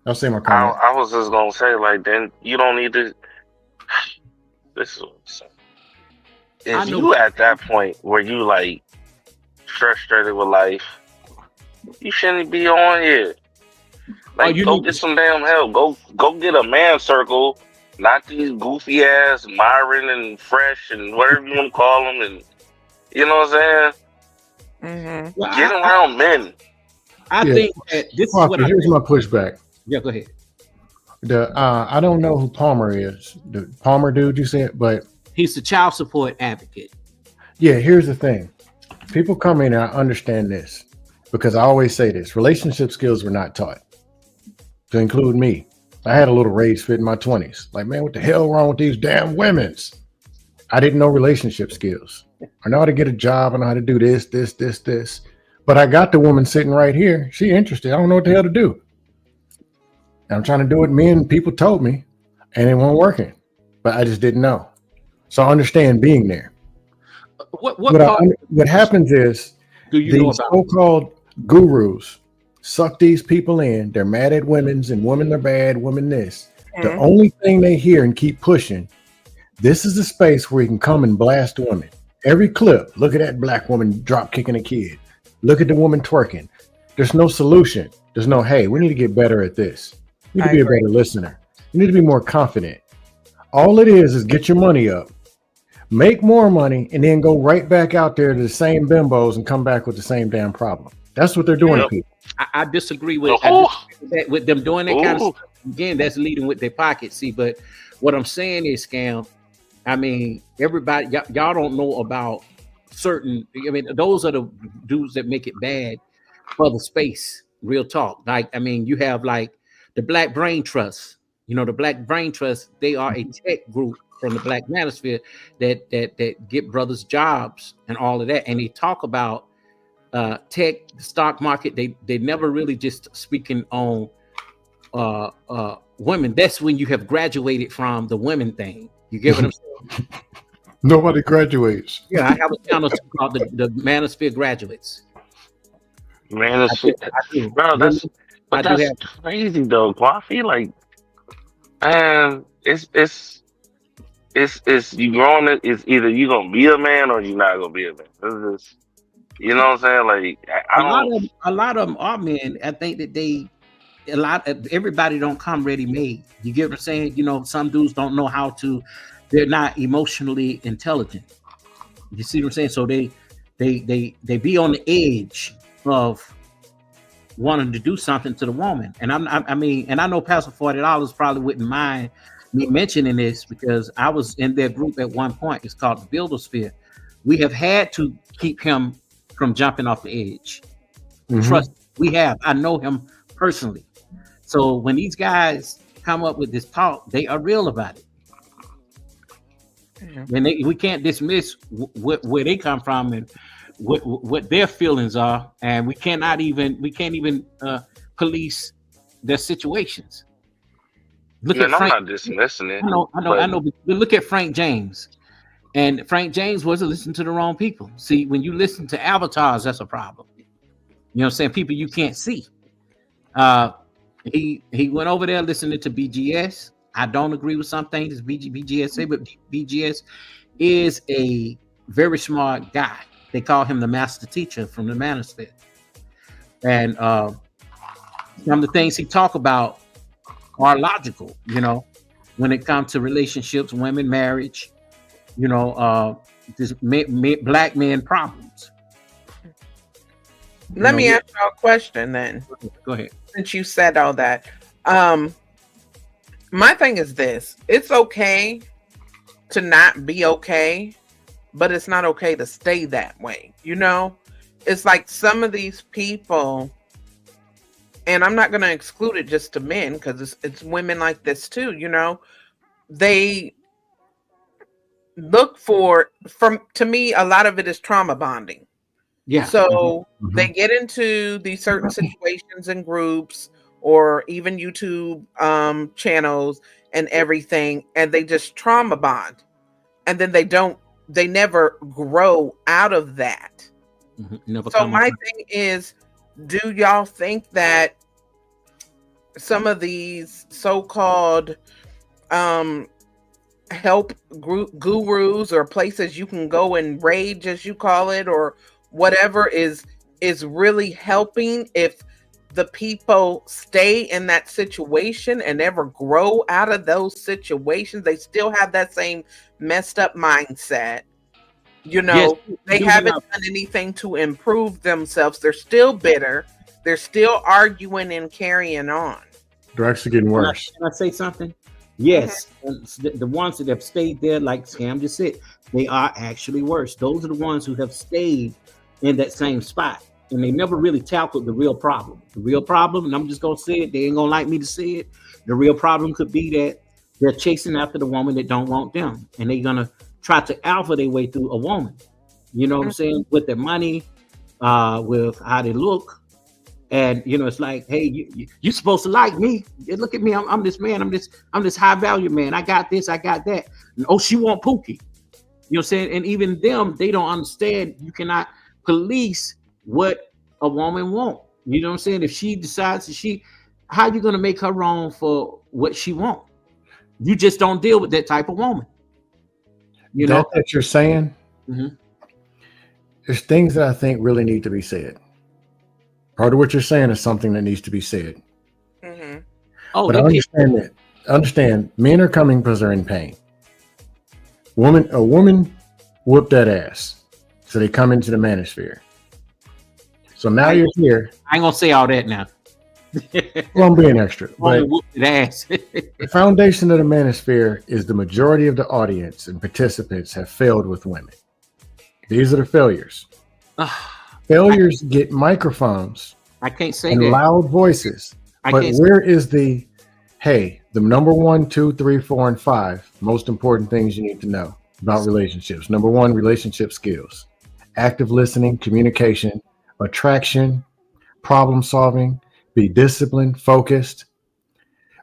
I'll say my comment. I was just gonna say, like, then you don't need to. This is what I'm saying. If you at that point where you like frustrated with life, you shouldn't be on here. Like, go get some damn help. Go get a man circle, not these goofy ass Myron and Fresh and whatever you want to call them, and you know what I'm saying. Mm-hmm. Well, get around men. I think that this is what here's my pushback. Yeah, go ahead. I don't know who Palmer is. The Palmer dude you said, but he's the child support advocate. Yeah, here's the thing. People come in and I understand this because I always say this: relationship skills were not taught. To include me. I had a little rage fit in my 20s. Like, man, what the hell wrong with these damn women's? I didn't know relationship skills. I know how to get a job. I know how to do this. But I got the woman sitting right here. She interested. I don't know what the hell to do. And I'm trying to do what people told me, and it wasn't working. But I just didn't know. So I understand being there. What happens is these so-called gurus suck these people in. They're mad at women's and women are bad, women this. The only thing they hear and keep pushing, this is the space where you can come and blast women. Every clip, look at that black woman drop kicking a kid. Look at the woman twerking. There's no solution. There's no, hey, we need to get better at this. You need to be a better listener. You need to be more confident. All it is get your money up, make more money, and then go right back out there to the same bimbos and come back with the same damn problem. That's what they're doing to people. I disagree with with them doing that kind of stuff. Again, that's leading with their pockets. See, but what I'm saying is, Scam, I mean, everybody, y'all don't know about certain, I mean, those are the dudes that make it bad for the space. Real talk. Like, I mean, you have like the Black Brain Trust. You know, the Black Brain Trust, they are a tech group from the Black Manosphere that get brothers jobs and all of that. And they talk about tech, the stock market. They never really just speaking on women. That's when you have graduated from the women thing. You get what I'm saying? Nobody graduates. Yeah, I have a channel called the Manosphere Graduates. Manosphere, bro. That's crazy though. I feel like, man, it's you growing it. It's either you gonna be a man or you're not gonna be a man. It's just, you know what I'm saying? Like a lot of them are men. I think that everybody don't come ready made. You get what I'm saying? You know, some dudes don't know how to. They're not emotionally intelligent. You see what I'm saying? So they be on the edge of wanting to do something to the woman. And I mean, and I know Pastor $40 probably wouldn't mind me mentioning this because I was in their group at one point. It's called the Buildersphere. We have had to keep him from jumping off the edge. Trust, we have. I know him personally. So when these guys come up with this talk, they are real about it. And we can't dismiss where they come from and what their feelings are, and we can't even police their situations. Look at Frank. I'm not dismissing it. I know. But look at Frank James, and Frank James wasn't listening to the wrong people. See, when you listen to avatars, that's a problem. You know what I'm saying? People you can't see. He went over there listening to BGS. I don't agree with some things BGS say, but BGS is a very smart guy. They call him the master teacher from the Manosphere. And some of the things he talk about are logical, you know, when it comes to relationships, women, marriage, you know, this black men problems. Let me ask you a question then. Go ahead. Since you said all that. My thing is this: it's okay to not be okay, but it's not okay to stay that way. You know, it's like some of these people, and I'm not going to exclude it just to men because it's women like this too. You know, they look to me, a lot of it is trauma bonding. Yeah. So they get into these certain situations and groups, or even YouTube channels and everything, and they just trauma bond, and then they never grow out of that. So my thing is, do y'all think that some of these so-called help gurus or places you can go and rage, as you call it, or whatever, is really helping if the people stay in that situation and never grow out of those situations? They still have that same messed up mindset. You know, yes, they haven't done anything to improve themselves. They're still bitter. They're still arguing and carrying on. They're actually getting worse. Can I say something? Yes. The ones that have stayed there, like Scam just said, they are actually worse. Those are the ones who have stayed in that same spot. And they never really tackled the real problem. The real problem, and I'm just going to say it, they ain't going to like me to say it. The real problem could be that they're chasing after the woman that don't want them. And they're going to try to alpha their way through a woman. You know what I'm saying? With their money, with how they look. And, you know, it's like, hey, you're supposed to like me. Look at me. I'm this man. I'm this high value man. I got this. I got that. And, oh, she want Pookie. You know what I'm saying? And even them, they don't understand. You cannot police what a woman want. You know what I'm saying? If she decides how you going to make her wrong for what she want? You just don't deal with that type of woman. You know that you're saying? There's things that I think really need to be said. Part of what you're saying is something that needs to be said. Oh, but I understand that. Understand, men are coming because they're in pain. A woman whooped that ass. So they come into the manosphere. So now you're here. I ain't gonna say all that now. Well, I'm being extra. But ass. The foundation of the manosphere is the majority of the audience and participants have failed with women. These are the failures. Failures get microphones. I can't say and that. Loud voices. But where is the number 1, 2, 3, 4, and 5 most important things you need to know about relationships? Number 1, relationship skills, active listening, communication, attraction, problem solving, be disciplined, focused.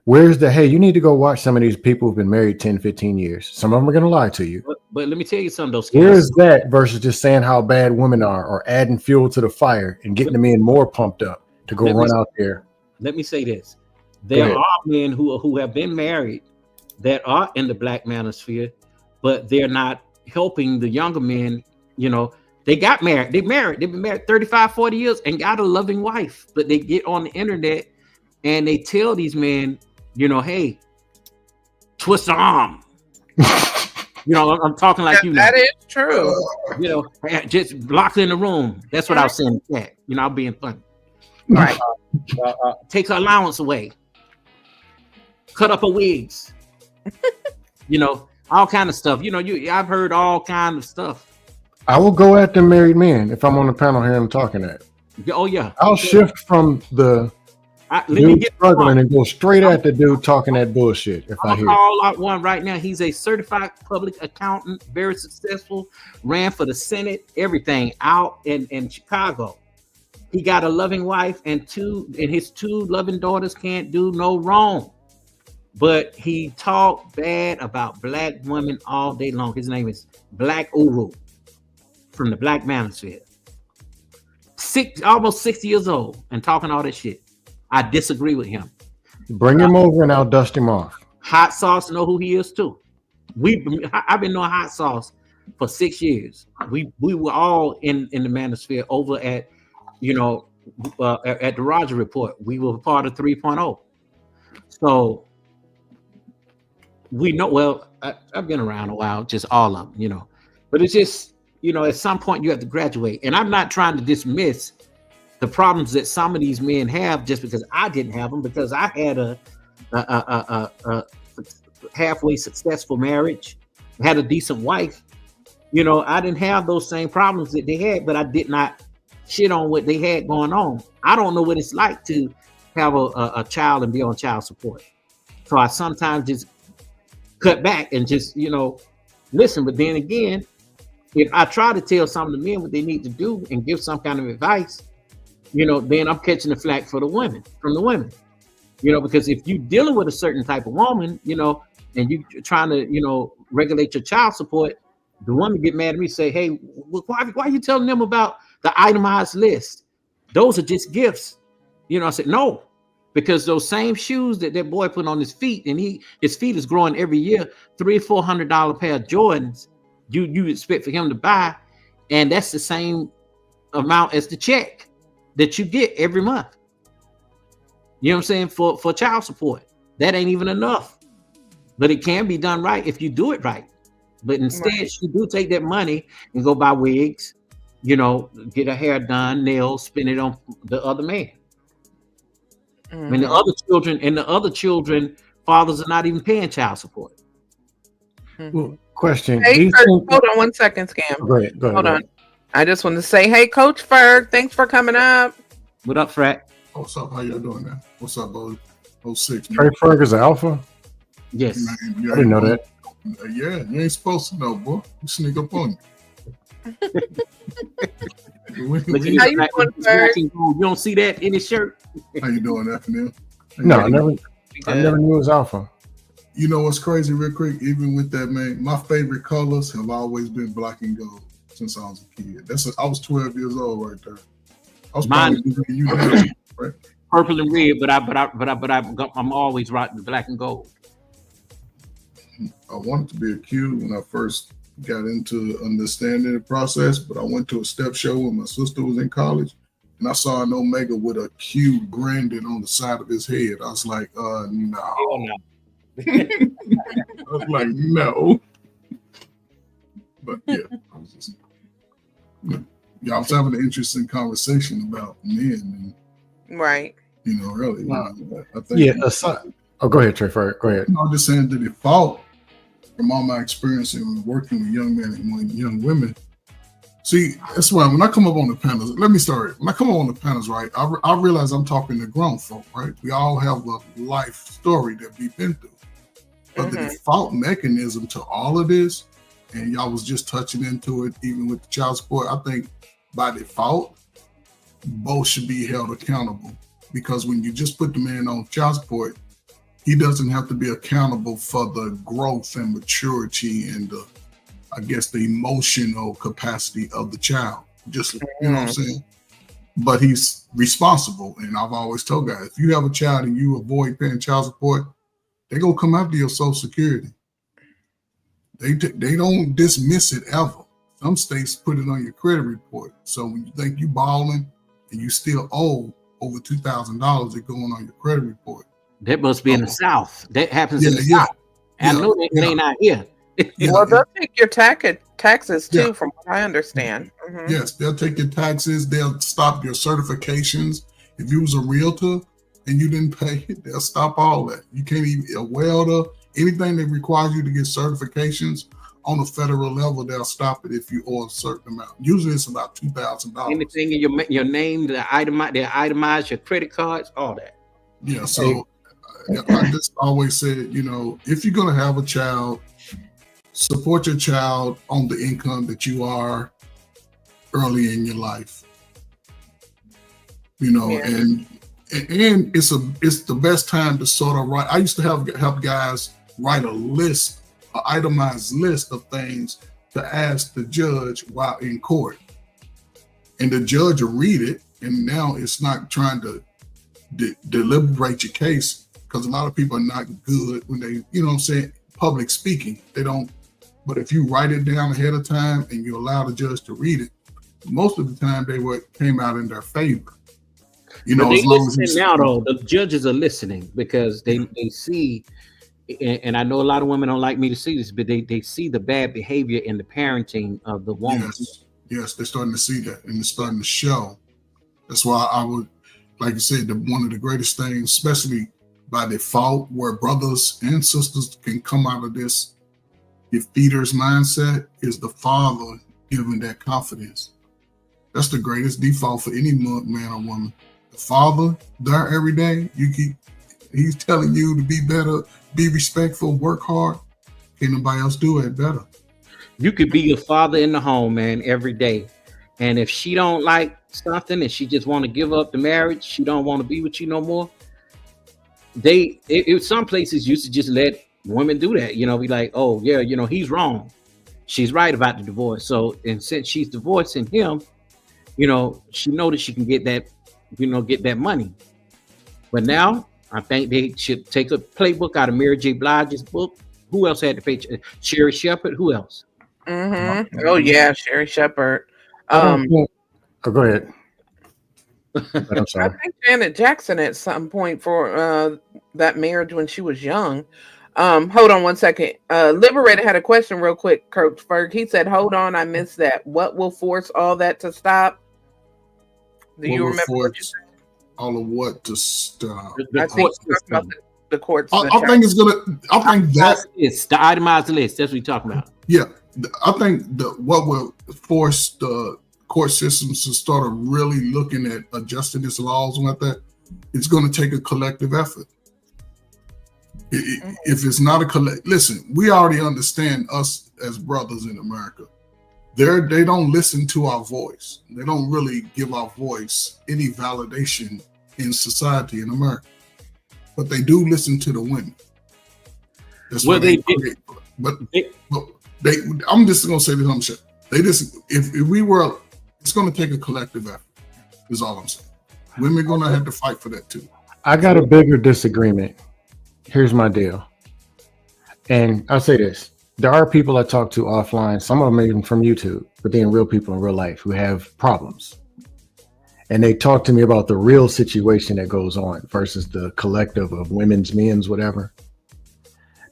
Where's the, hey, you need to go watch some of these people who've been married 10, 15 years. Some of them are going to lie to you. But let me tell you something, those Where is that versus just saying how bad women are or adding fuel to the fire and getting the men more pumped up to go run out there? Let me say this. There are men who have been married that are in the black manosphere, but they're not helping the younger men. You know, they got married. They've been married 35, 40 years and got a loving wife, but they get on the internet and they tell these men, you know, hey, twist the arm. You know, I'm talking like you. That is true. You know, just locked in the room. That's what I was saying. You know, I'm being funny. Right. Take her allowance away. Cut up her wigs. You know, all kind of stuff. You know, I've heard all kind of stuff. I will go at the married men if I'm on the panel here and talking at. Oh yeah. I'll shift from the dude struggling and go straight at the dude talking that bullshit. If I hear call out one right now. He's a certified public accountant, very successful, ran for the Senate, everything out in Chicago. He got a loving wife and his two loving daughters can't do no wrong. But he talked bad about black women all day long. His name is Black Uru from the Black Manosphere. Almost 60 years old and talking all that shit. I disagree with him. Bring him over and I'll dust him off. Hot Sauce know who he is too. I've been knowing Hot Sauce for 6 years. We were all in the Manosphere over at, you know, at the Roger Report. We were part of 3.0. So we know, well, I've been around a while, just all of them, you know. But it's just, you know, at some point you have to graduate. And I'm not trying to dismiss the problems that some of these men have just because I didn't have them, because I had a halfway successful marriage, had a decent wife. You know, I didn't have those same problems that they had, but I did not shit on what they had going on. I don't know what it's like to have a child and be on child support. So I sometimes just cut back and just, you know, listen. But then again, if I try to tell some of the men what they need to do and give some kind of advice, you know, then I'm catching the flack from the women, you know, because if you're dealing with a certain type of woman, you know, and you're trying to, you know, regulate your child support, the woman get mad at me, say, hey, why are you telling them about the itemized list? Those are just gifts. You know, I said, no, because those same shoes that boy put on his feet, and his feet is growing every year, $300-$400 pair of Jordans, you expect for him to buy, and that's the same amount as the check that you get every month. You know what I'm saying? For child support. That ain't even enough. But it can be done right if you do it right. But instead, she do take that money and go buy wigs, you know, get her hair done, nails, spend it on the other man. And the other children, fathers are not even paying child support. Well, question. Hey, hold on 1 second, Scam. Go ahead. Hold on. I just want to say, hey, Coach Ferg, thanks for coming up. What up, Frat? What's up? How y'all doing now? What's up, 06? Trey Ferg is alpha? Yes. I didn't know that. Yeah, you ain't supposed to know, boy. You sneak up on you. How you doing, Ferg? You don't see that in his shirt? How you doing, FNL? No, I never knew it was alpha. You know what's crazy, real quick? Even with that, man, my favorite colors have always been black and gold since I was a kid. I was 12 years old right there. I was probably you now, right? Purple and red, but I'm always rocking the black and gold. I wanted to be a Q when I first got into understanding the process, but I went to a step show when my sister was in college, and I saw an Omega with a Q branded on the side of his head. I was like, no. I was like, no. But yeah, I was having an interesting conversation about men, and right? You know, really. I think. Go ahead, Trey. Go ahead. I'm just saying the default from all my experience in working with young men and young women See, that's why when I come up on the panels, let me start. When I come up on the panels, right, I realize I'm talking to grown folk, right? We all have a life story that we've been through. But the default mechanism to all of this, and y'all was just touching into it, even with the child support, I think by default, both should be held accountable. Because when you just put the man on child support, he doesn't have to be accountable for the growth and maturity and the, I guess, the emotional capacity of the child. Just, you know what I'm saying? But he's responsible. And I've always told guys, if you have a child and you avoid paying child support, they're going to come after your Social Security. They don't dismiss it ever. Some states put it on your credit report. So when you think you balling and you still owe over $2,000, it going on your credit report. That must be in the South. That happens in the South. I know they not here. Well, they'll take your taxes too, from what I understand. Yes, they'll take your taxes. They'll stop your certifications. If you was a realtor and you didn't pay it, they'll stop all that. You can't even, a welder, anything that requires you to get certifications on a federal level, they'll stop it if you owe a certain amount. Usually it's about $2,000. Anything in your name, they itemize your credit cards, all that. Yeah, so I just always said, you know, if you're going to have a child, support your child on the income that you are early in your life. You know, and it's the best time to sort of write. I used to help guys write a list, an itemized list of things to ask the judge while in court. And the judge will read it, and now it's not trying to deliberate your case, because a lot of people are not good when they, you know what I'm saying, public speaking. They don't, but if you write it down ahead of time and you allow the judge to read it, most of the time they came out in their favor. You know, as long as now though, the judges are listening because they see, and I know a lot of women don't like me to see this, but they see the bad behavior in the parenting of the woman. Yes, they're starting to see that, and it's starting to show. That's why I would, like you said, one of the greatest things, especially by default, where brothers and sisters can come out of this defeater's mindset, is the father giving that confidence. That's the greatest default for any man or woman. The father there every day, he's telling you to be better, be respectful, work hard. Can't nobody else do it better. You could be a father in the home, man, every day. And if she don't like something and she just want to give up the marriage, she don't want to be with you no more. Some places used to just let women do that, you know, be like, oh yeah, you know, he's wrong. She's right about the divorce. So, and since she's divorcing him, you know, she knows that she can get that, you know, get that money. But now I think they should take a playbook out of Mary J. Blige's book. Who else had to pay? Sherry Shepherd. Who else? Oh yeah, Sherry Shepherd. Go ahead. But I'm sorry. I think Janet Jackson at some point for that marriage when she was young. Hold on one second. Liberator had a question real quick, Coach Ferg. He said, hold on, I missed that. What will force all that to stop? Do you remember what you said? All of what to stop? The court system. The courts. I think it's the itemized list. That's what we're talking about. Yeah, I think what will force the court systems to start really looking at adjusting its laws and like that, it's going to take a collective effort. If it's not listen, we already understand us as brothers in America. They don't listen to our voice. They don't really give our voice any validation in society in America. But they do listen to the women. That's what they create. But I'm just gonna say this. They just if we were, it's gonna take a collective effort. Is all I'm saying. Women are gonna have to fight for that too. I got a bigger disagreement. Here's my deal. And I'll say this. There are people I talk to offline, some of them even from YouTube, but then real people in real life who have problems. And they talk to me about the real situation that goes on versus the collective of women's, men's, whatever.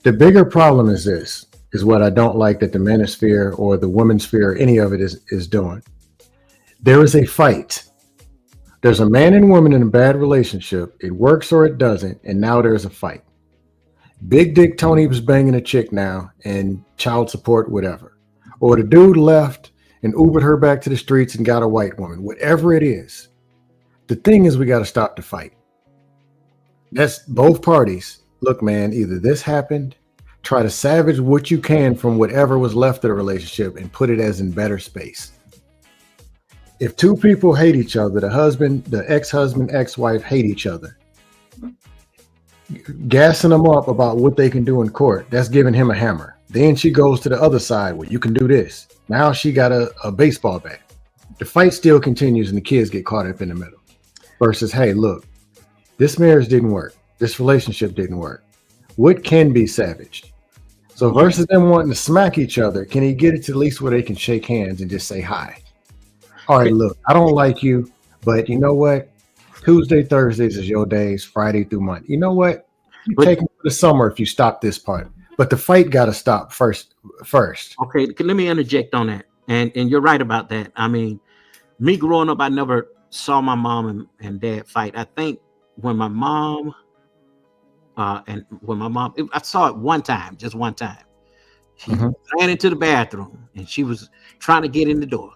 The bigger problem is this, is what I don't like that the manosphere or the women's sphere, any of it is doing. There is a fight. There's a man and woman in a bad relationship. It works or it doesn't. And now there's a fight. Big Dick Tony was banging a chick now and child support, whatever. Or the dude left and Ubered her back to the streets and got a white woman, whatever it is. The thing is, we got to stop the fight. That's both parties. Look, man, either this happened, try to salvage what you can from whatever was left of the relationship and put it as in better space. If two people hate each other, the ex-husband, ex-wife hate each other, gassing them up about what they can do in court, that's giving him a hammer. Then she goes to the other side where you can do this. Now she got a baseball bat. The fight still continues and the kids get caught up in the middle. Versus, hey, look, this marriage didn't work. This relationship didn't work. What can be savaged? So versus them wanting to smack each other, can he get it to at least where they can shake hands and just say hi? All right, look, I don't like you, but you know what? Tuesday, Thursdays is your days, Friday through Monday. You know what? You take it for the summer if you stop this part. But the fight got to stop first. Okay, let me interject on that. And you're right about that. I mean, me growing up, I never saw my mom and dad fight. I think when my mom, I saw it one time, just one time. She ran into the bathroom and she was trying to get in the door.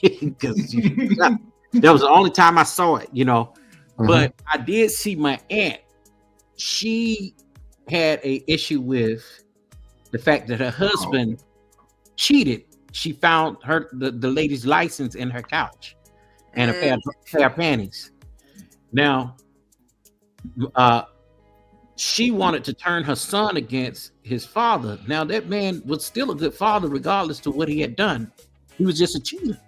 Because that was the only time I saw it, you know. But I did see my aunt. She had a issue with the fact that her husband cheated. She found the lady's license in her couch and a pair of panties. Now, she wanted to turn her son against his father. Now, that man was still a good father, regardless to what he had done. He was just a cheater.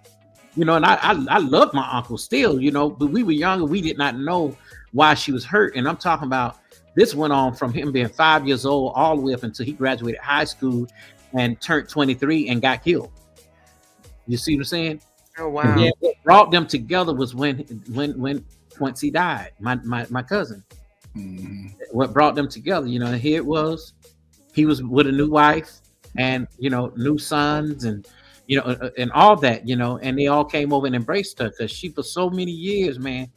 You know, and I love my uncle still, you know, but we were younger. We did not know why she was hurt. And I'm talking about this went on from him being 5 years old all the way up until he graduated high school and turned 23 and got killed. You see what I'm saying? Oh, wow. And what brought them together was when Quincy died, my cousin. What brought them together, you know, and here it was. He was with a new wife and, you know, new sons and, you know, and all that, you know, and they all came over and embraced her because she, for so many years, man,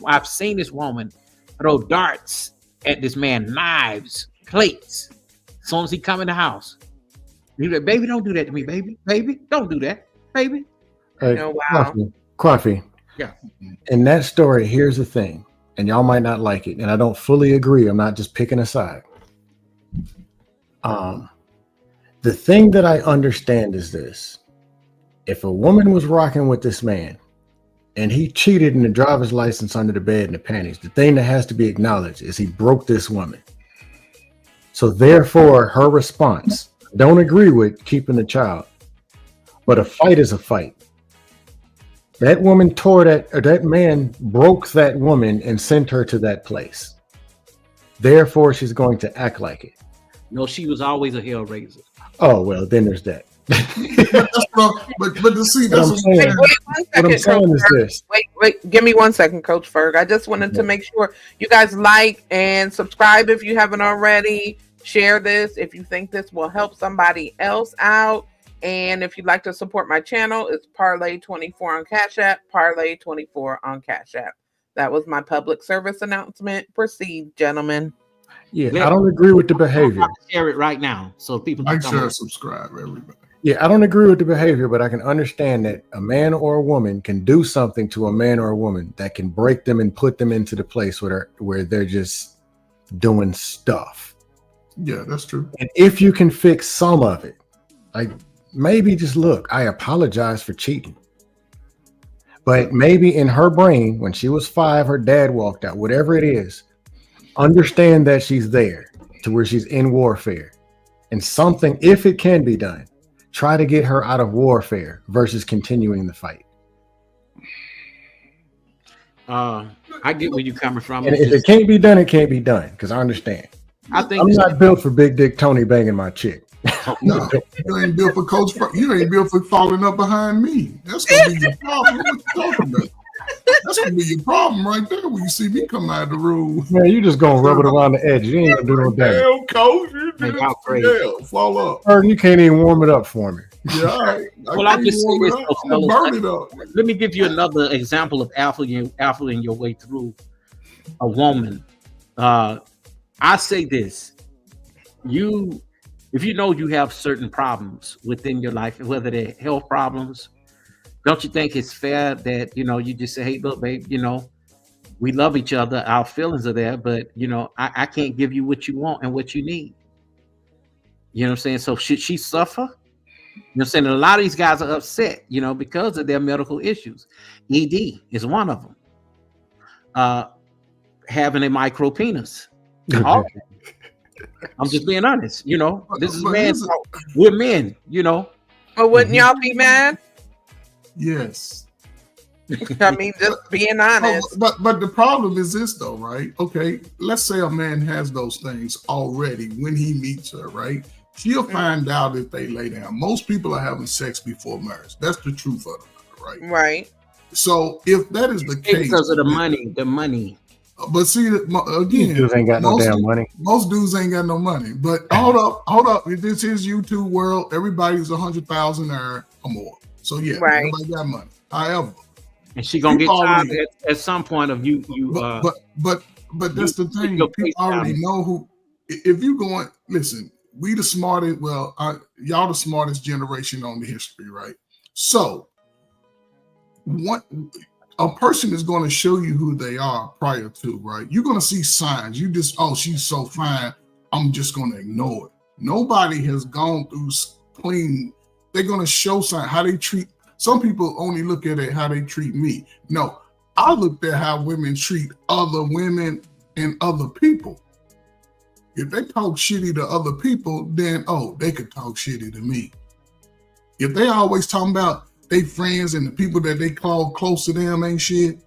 I've seen this woman throw darts at this man, knives, plates. As soon as he come in the house, he's like, baby, don't do that to me, baby. Baby, don't do that, baby. Hey, Oh, wow. Coffee. Yeah. In that story, here's the thing, and y'all might not like it, and I don't fully agree. I'm not just picking a side. The thing that I understand is this. If a woman was rocking with this man and he cheated in the driver's license under the bed and the panties, the thing that has to be acknowledged is he broke this woman. So therefore, her response, don't agree with keeping the child, but a fight is a fight. That woman that man broke that woman and sent her to that place. Therefore, she's going to act like it. No, she was always a hell raiser. Oh, well, then there's that. but to see, that's what I'm saying is this. Wait, give me 1 second, Coach Ferg. I just wanted to make sure you guys like and subscribe if you haven't already. Share this if you think this will help somebody else out. And if you'd like to support my channel, it's Parlay24 on Cash App, Parlay24 on Cash App. That was my public service announcement. Proceed, gentlemen. Yeah, I don't agree with the behavior. Share it right now so people like, share, subscribe, everybody. Yeah, I don't agree with the behavior, but I can understand that a man or a woman can do something to a man or a woman that can break them and put them into the place where they're just doing stuff. Yeah, that's true. And if you can fix some of it, like maybe just look, I apologize for cheating. But maybe in her brain, when she was 5, her dad walked out, whatever it is, understand that she's there to where she's in warfare. And something, if it can be done, try to get her out of warfare versus continuing the fight. I get where you're coming from. And if it can't be done, it can't be done, because I understand. I'm not built for Big Dick Tony banging my chick. No, you ain't built for Coach. You ain't built for falling up behind me. That's gonna be your problem. What you talking about? That's gonna be your problem right there when you see me come out of the room. Man, you just gonna rub it around the edge. You ain't gonna do no damage. Damn, Coach, you did it. Fall up. Or you can't even warm it up for me. Yeah, all right. Well, I just say this. Burn it up. Let me give you another example of alpha in your way through a woman. I say this: if you know you have certain problems within your life, whether they're health problems, don't you think it's fair that, you just say, hey, look, babe, we love each other, our feelings are there, but I can't give you what you want and what you need. You know what I'm saying? So should she suffer? You know what I'm saying? A lot of these guys are upset, because of their medical issues. ED is one of them. Having a micro penis. I'm just being honest. This is men. We're men. But wouldn't y'all be mad? Yes. I mean, just being honest. But the problem is this, though, right? Okay, let's say a man has those things already when he meets her, right? She'll find out if they lay down. Most people are having sex before marriage. That's the truth of it, right? Right. So if that is the case, because of the money. But see, again, dudes ain't got no damn money. Most dudes ain't got no money. But hold up. If this is YouTube world, everybody's 100,000 or more. So yeah, everybody got money. However, and she gonna get tired at some point of you. But that's the thing. People already know who. If you going, listen, we the smartest. Well, y'all the smartest generation on the history, right? So, a person is going to show you who they are prior to, right? You're going to see signs. You just, she's so fine, I'm just going to ignore it. Nobody has gone through clean. They're going to show signs, how they treat. Some people only look at it how they treat me. No, I looked at how women treat other women and other people. If they talk shitty to other people, then, they could talk shitty to me. If they always talking about they friends and the people that they call close to them ain't shit,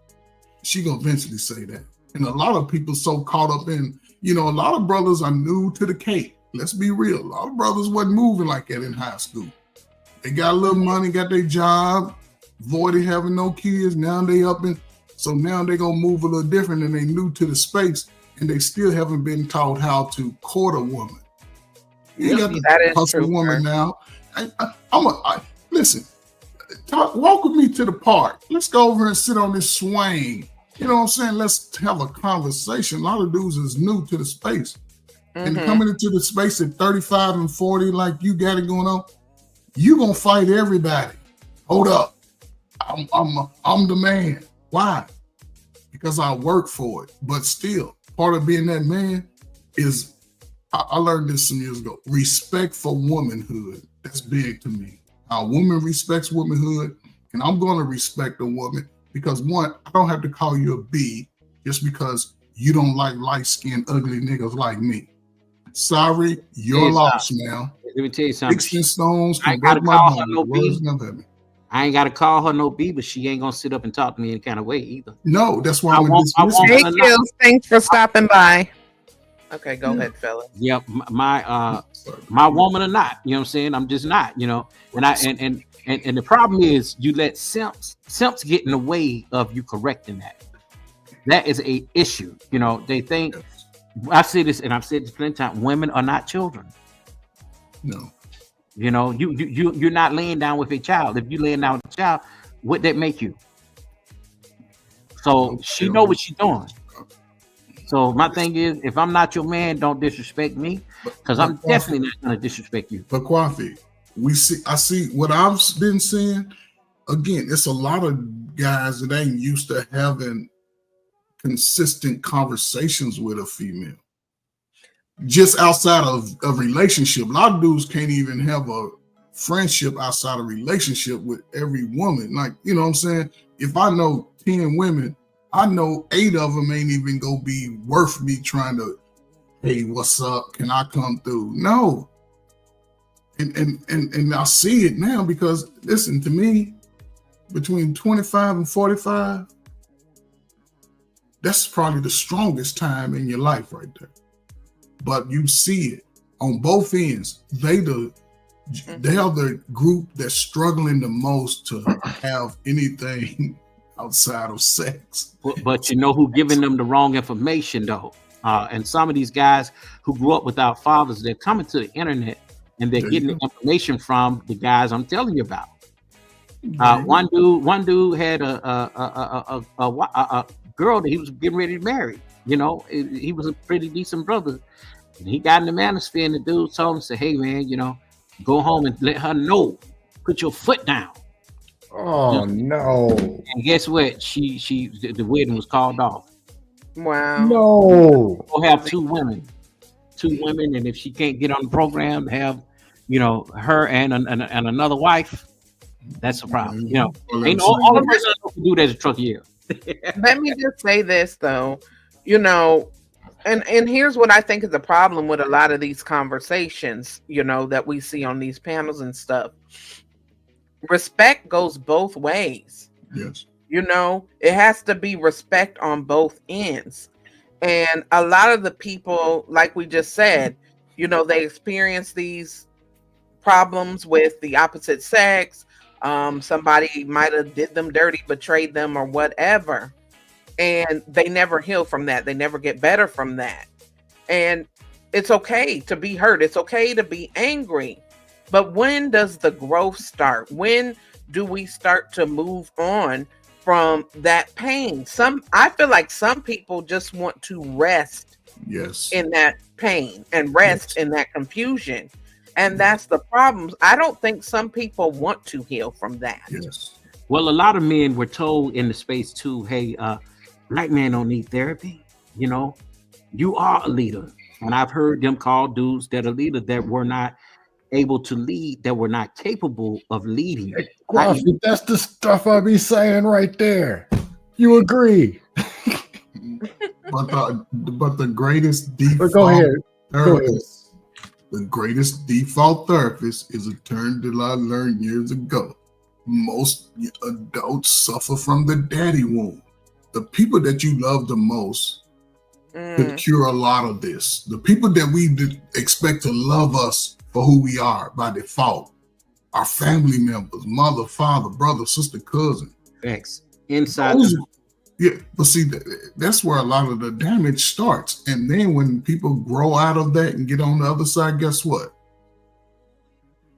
she gonna eventually say that. And a lot of people so caught up in, a lot of brothers are new to the cake. Let's be real. A lot of brothers wasn't moving like that in high school. They got a little money, got their job, avoided having no kids. Now they so now they gonna move a little different and they new to the space and they still haven't been taught how to court a woman. You got to hustle a woman now. Listen. Walk with me to the park. Let's go over and sit on this swing. You know what I'm saying? Let's have a conversation. A lot of dudes is new to the space. And coming into the space at 35 and 40, like you got it going on, you gonna fight everybody. Hold up. I'm the man. Why? Because I work for it. But still, part of being that man is, I learned this some years ago, respect for womanhood. That's big to me. A woman respects womanhood, and I'm going to respect a woman because, one, I don't have to call you a B just because you don't like light-skinned, ugly niggas like me. Sorry, you're lost now. Let me tell you something. Sticks and stones I ain't got to call her no B. I ain't got to call her no B, but she ain't going to sit up and talk to me any kind of way either. No, that's why I'm going to dismiss her. Thank you. Thanks for stopping by. Okay, go ahead, fella. Yeah, my woman or not, you know what I'm saying? I'm just not, and the problem is you let simps get in the way of you correcting that. That is a issue. They think, I say this and I've said this plenty of times, women are not children. No. You're not laying down with a child. If you laying down with a child, what that make you? So she know what she's doing. So my thing is, if I'm not your man, don't disrespect me, because I'm definitely not going to disrespect you. But Kwafi, I see what I've been seeing. Again, it's a lot of guys that ain't used to having consistent conversations with a female. Just outside of a relationship. A lot of dudes can't even have a friendship outside of relationship with every woman. Like, you know what I'm saying? If I know 10 women, I know 8 of them ain't even gonna be worth me trying to, hey, what's up? Can I come through? No. And I see it now because, listen, to me, between 25 and 45, that's probably the strongest time in your life right there. But you see it on both ends. They are the group that's struggling the most to have anything outside of sex. But who giving them the wrong information though? And some of these guys who grew up without fathers, they're coming to the internet and they're getting the information from the guys I'm telling you about. One dude had a girl that he was getting ready to marry. He was a pretty decent brother. And he got in the manosphere and the dude told him, say, hey man, go home and let her know. Put your foot down. Oh no. And guess what? The wedding was called off. Wow. No. We'll have two women, and if she can't get on the program, have her and another wife. That's a problem. Ain't all the person can do that is a truck year. Let me just say this though, and here's what I think is the problem with a lot of these conversations, that we see on these panels and stuff. Respect goes both ways. Yes. It has to be respect on both ends. And a lot of the people, like we just said, they experience these problems with the opposite sex. Somebody might have did them dirty, betrayed them or whatever. And they never heal from that. They never get better from that. And it's okay to be hurt. It's okay to be angry. But when does the growth start? When do we start to move on from that pain? I feel like some people just want to rest in that pain and rest in that confusion. And that's the problem. I don't think some people want to heal from that. Yes. Well, a lot of men were told in the space too, hey, black men don't need therapy. You are a leader. And I've heard them call dudes that are leaders that were not able to lead, that were not capable of leading. That's the stuff I be saying right there. You agree? But the greatest default Go ahead. therapist, the greatest default therapist is a term that I learned years ago. Most adults suffer from the daddy wound. The people that you love the most could cure a lot of this. The people that we expect to love us for who we are by default, our family members, mother, father, brother, sister, cousin. Thanks. Inside. Yeah, but see, that's where a lot of the damage starts. And then when people grow out of that and get on the other side, guess what?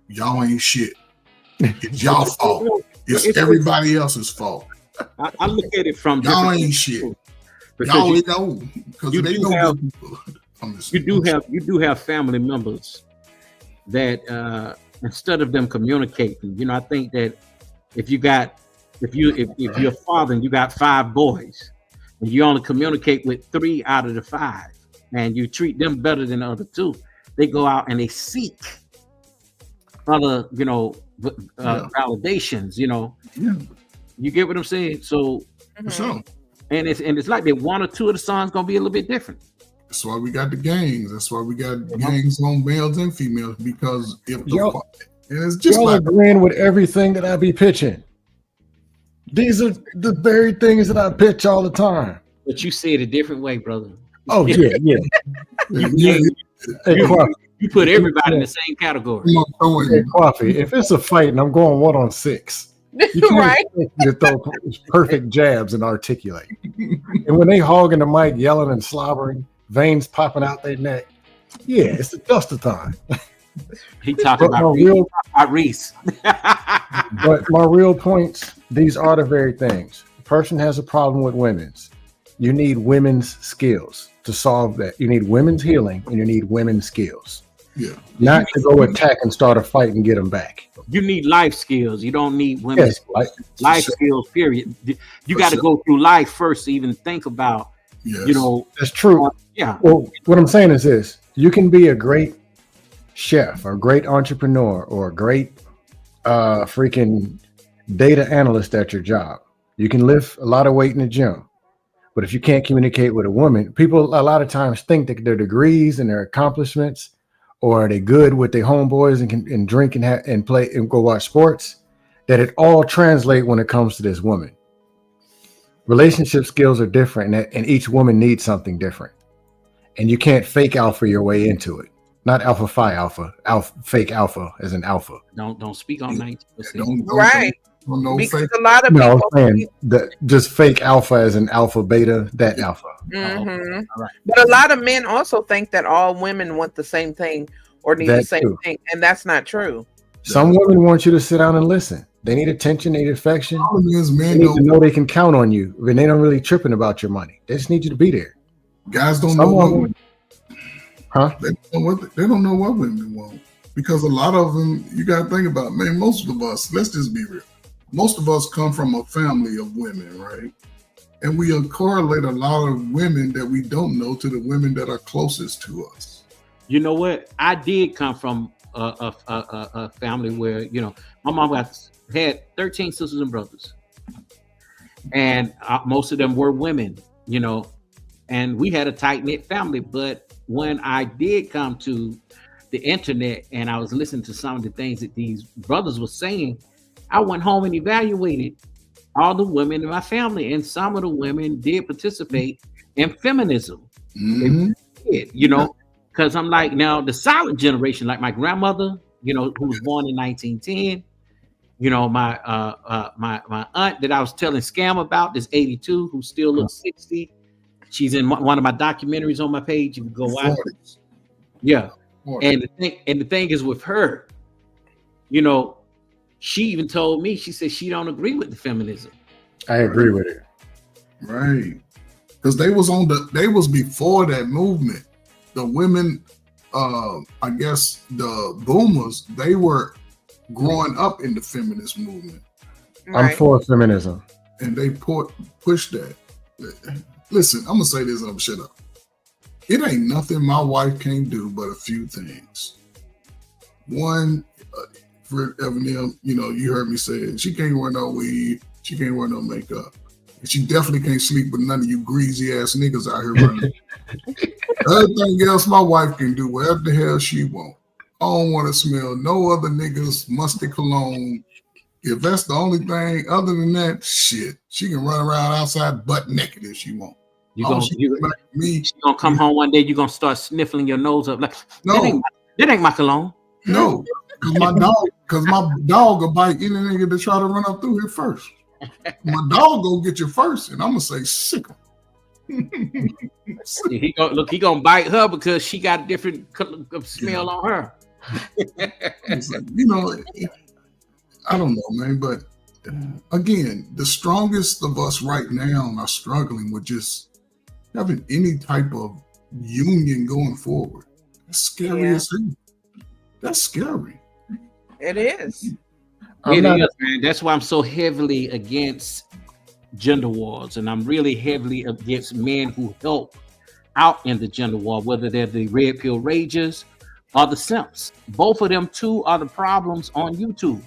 Y'all ain't shit. It's y'all fault. It's everybody else's fault. I look at it from y'all ain't shit. Y'all ain't know because they know people. You do have family members that instead of them communicating, I think that if you're a father and you got 5 boys and you only communicate with 3 out of the 5 and you treat them better than the other 2, they go out and they seek other, validations, Yeah. You get what I'm saying? So, and it's like that 1 or 2 of the sons gonna be a little bit different. That's why we got the gangs. That's why we got gangs on males and females, because if and it's just y'all like agreeing with everything that I be pitching. These are the very things that I pitch all the time. But you see it a different way, brother. Oh yeah. You put everybody in the same category. Hey, Coffee, if it's a fight and I'm going 1-on-6, you can't Right. expect me to throw perfect jabs and articulate. And when they hogging the mic, yelling and slobbering, veins popping out their neck, yeah, it's the dust of time. He talking about Reese. But my real points, these are the very things. The person has a problem with women's. You need women's skills to solve that. You need women's healing and you need women's skills. Yeah. Not to go attack and start a fight and get them back. You need life skills. You don't need women's life skills, period. You got to go through life first to even think about, That's true. Well, what I'm saying is this. You can be a great chef or a great entrepreneur or a great freaking data analyst at your job. You can lift a lot of weight in the gym. But if you can't communicate with a woman, people a lot of times think that their degrees and their accomplishments, or are they good with their homeboys and can drink and play and go watch sports, that it all translate when it comes to this woman. Relationship skills are different, and each woman needs something different. And you can't fake alpha your way into it. Not alpha phi alpha, fake alpha as an alpha. Don't speak on 19%. Right. Because a lot of people saying that just fake alpha as an alpha beta, that alpha. Right. But a lot of men also think that all women want the same thing or need the same thing, and that's not true. Some women want you to sit down and listen. They need attention, they need affection. They need to know they can count on you when they don't really tripping about your money. They just need you to be there. Guys don't know what women, they don't know what women want, because a lot of them, you got to think about, man, most of us, let's just be real. most of us come from a family of women, right? And we correlate a lot of women that we don't know to the women that are closest to us. You know what? I did come from a family where, you know, my mom had 13 sisters and brothers. And most of them were women, you know, and we had a tight-knit family. But when I did come to the internet and I was listening to some of the things that these brothers were saying, I went home and evaluated all the women in my family, and some of the women did participate in feminism. Mm-hmm. They did, you know, because I'm like, now the silent generation, like my grandmother, you know, who was born in 1910, you know, my aunt that I was telling Scam about is 82, who still looks 60. She's in one of my documentaries on my page. You can go watch it. Yeah. And the thing is with her, you know, she even told me, she said she don't agree with the feminism. I agree with it. Right. Because they was before that movement. The women, I guess the boomers, they were growing up in the feminist movement. Right. I'm for feminism. And they pushed that. Listen, I'm gonna say this and I'm gonna shut up. It ain't nothing my wife can't do but a few things. One, for Evan, you know, you heard me say it. She can't wear no weed. She can't wear no makeup. And she definitely can't sleep with none of you greasy ass niggas out here running. Everything else my wife can do, whatever the hell she want. I don't want to smell no other niggas musty cologne. If that's the only thing, other than that, shit, she can run around outside butt naked if she want. She gonna come home one day, you're gonna start sniffling your nose up like, no, that ain't my cologne. No, because my dog will bite any nigga that try to run up through here first. My dog gonna get you first, and I'm gonna say sick him. He gonna bite her because she got a different smell on her. Like, you know, I don't know, man, but again, the strongest of us right now are struggling with just having any type of union going forward. That's scary as hell. That's scary. It is. Man. That's why I'm so heavily against gender wars, and I'm really heavily against men who help out in the gender war, whether they're the red pill ragers or the simps. Both of them two are the problems on YouTube.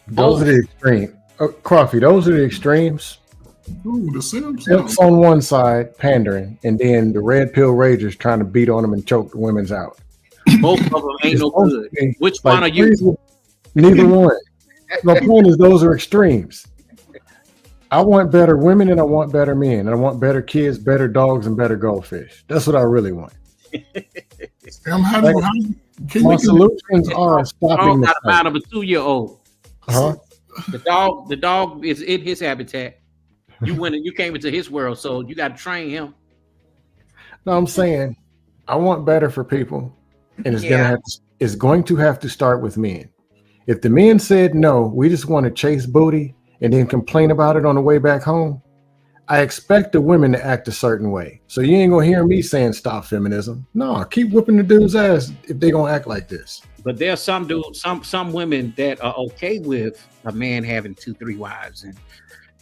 Those are the extremes. Coffee, those are the extremes. Ooh, the simps. Simps on one side, pandering, and then the red pill ragers trying to beat on them and choke the women's out. Both of them ain't no good. Which one are you? Neither one. The point is, those are extremes. I want better women and I want better men. And I want better kids, better dogs, and better goldfish. That's what I really want. My solutions are stopping the amount of a 2-year-old. Huh? The dog is in his habitat. You went and you came into his world, so you got to train him. No, I'm saying I want better for people, and it's going to have to start with men. If the men said no, we just want to chase booty and then complain about it on the way back home, I expect the women to act a certain way. So you ain't gonna hear me saying stop feminism. No, keep whipping the dude's ass if they gonna act like this. But there are some women that are okay with a man having 2-3 wives and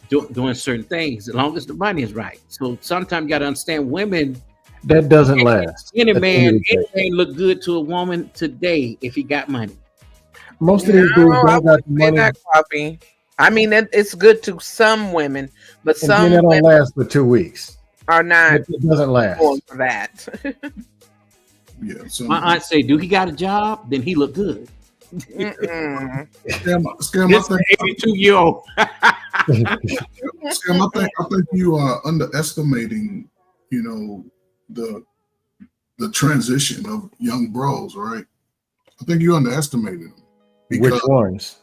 doing certain things as long as the money is right. So sometimes you got to understand women. That doesn't last. Any man look good to a woman today if he got money. Most of these dudes don't got the money. Coffee. I mean, it's good to some women, but and some that don't women last for 2 weeks. Are not. It doesn't last for that. Yeah, so my aunt say, "Do he got a job? Then he look good." Scam, this 82-year-old. Scam, I think you are underestimating, you know, the transition of young bros, right? I think you underestimated them. Which ones?